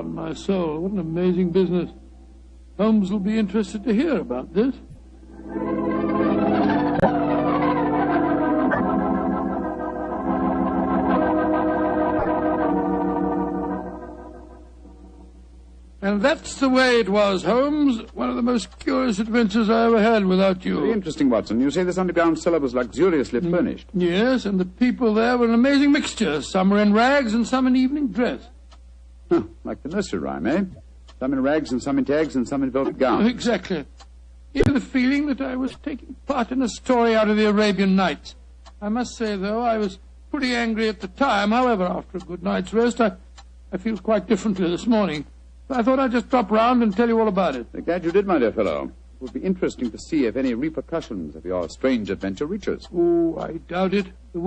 My soul, what an amazing business. Holmes will be interested to hear about this. And that's the way it was, Holmes. One of the most curious adventures I ever had without you. Very interesting, Watson. You say this underground cellar was luxuriously furnished. Yes, and the people there were an amazing mixture. Some were in rags and some in evening dress. Huh, like the nursery rhyme, eh? Some in rags and some in tags and some in velvet gowns. Exactly. Give me the feeling that I was taking part in a story out of the Arabian Nights. I must say, though, I was pretty angry at the time. However, after a good night's rest, I feel quite differently this morning. I thought I'd just drop round and tell you all about it. I'm glad you did, my dear fellow. It would be interesting to see if any repercussions of your strange adventure reach us. Oh, I doubt it.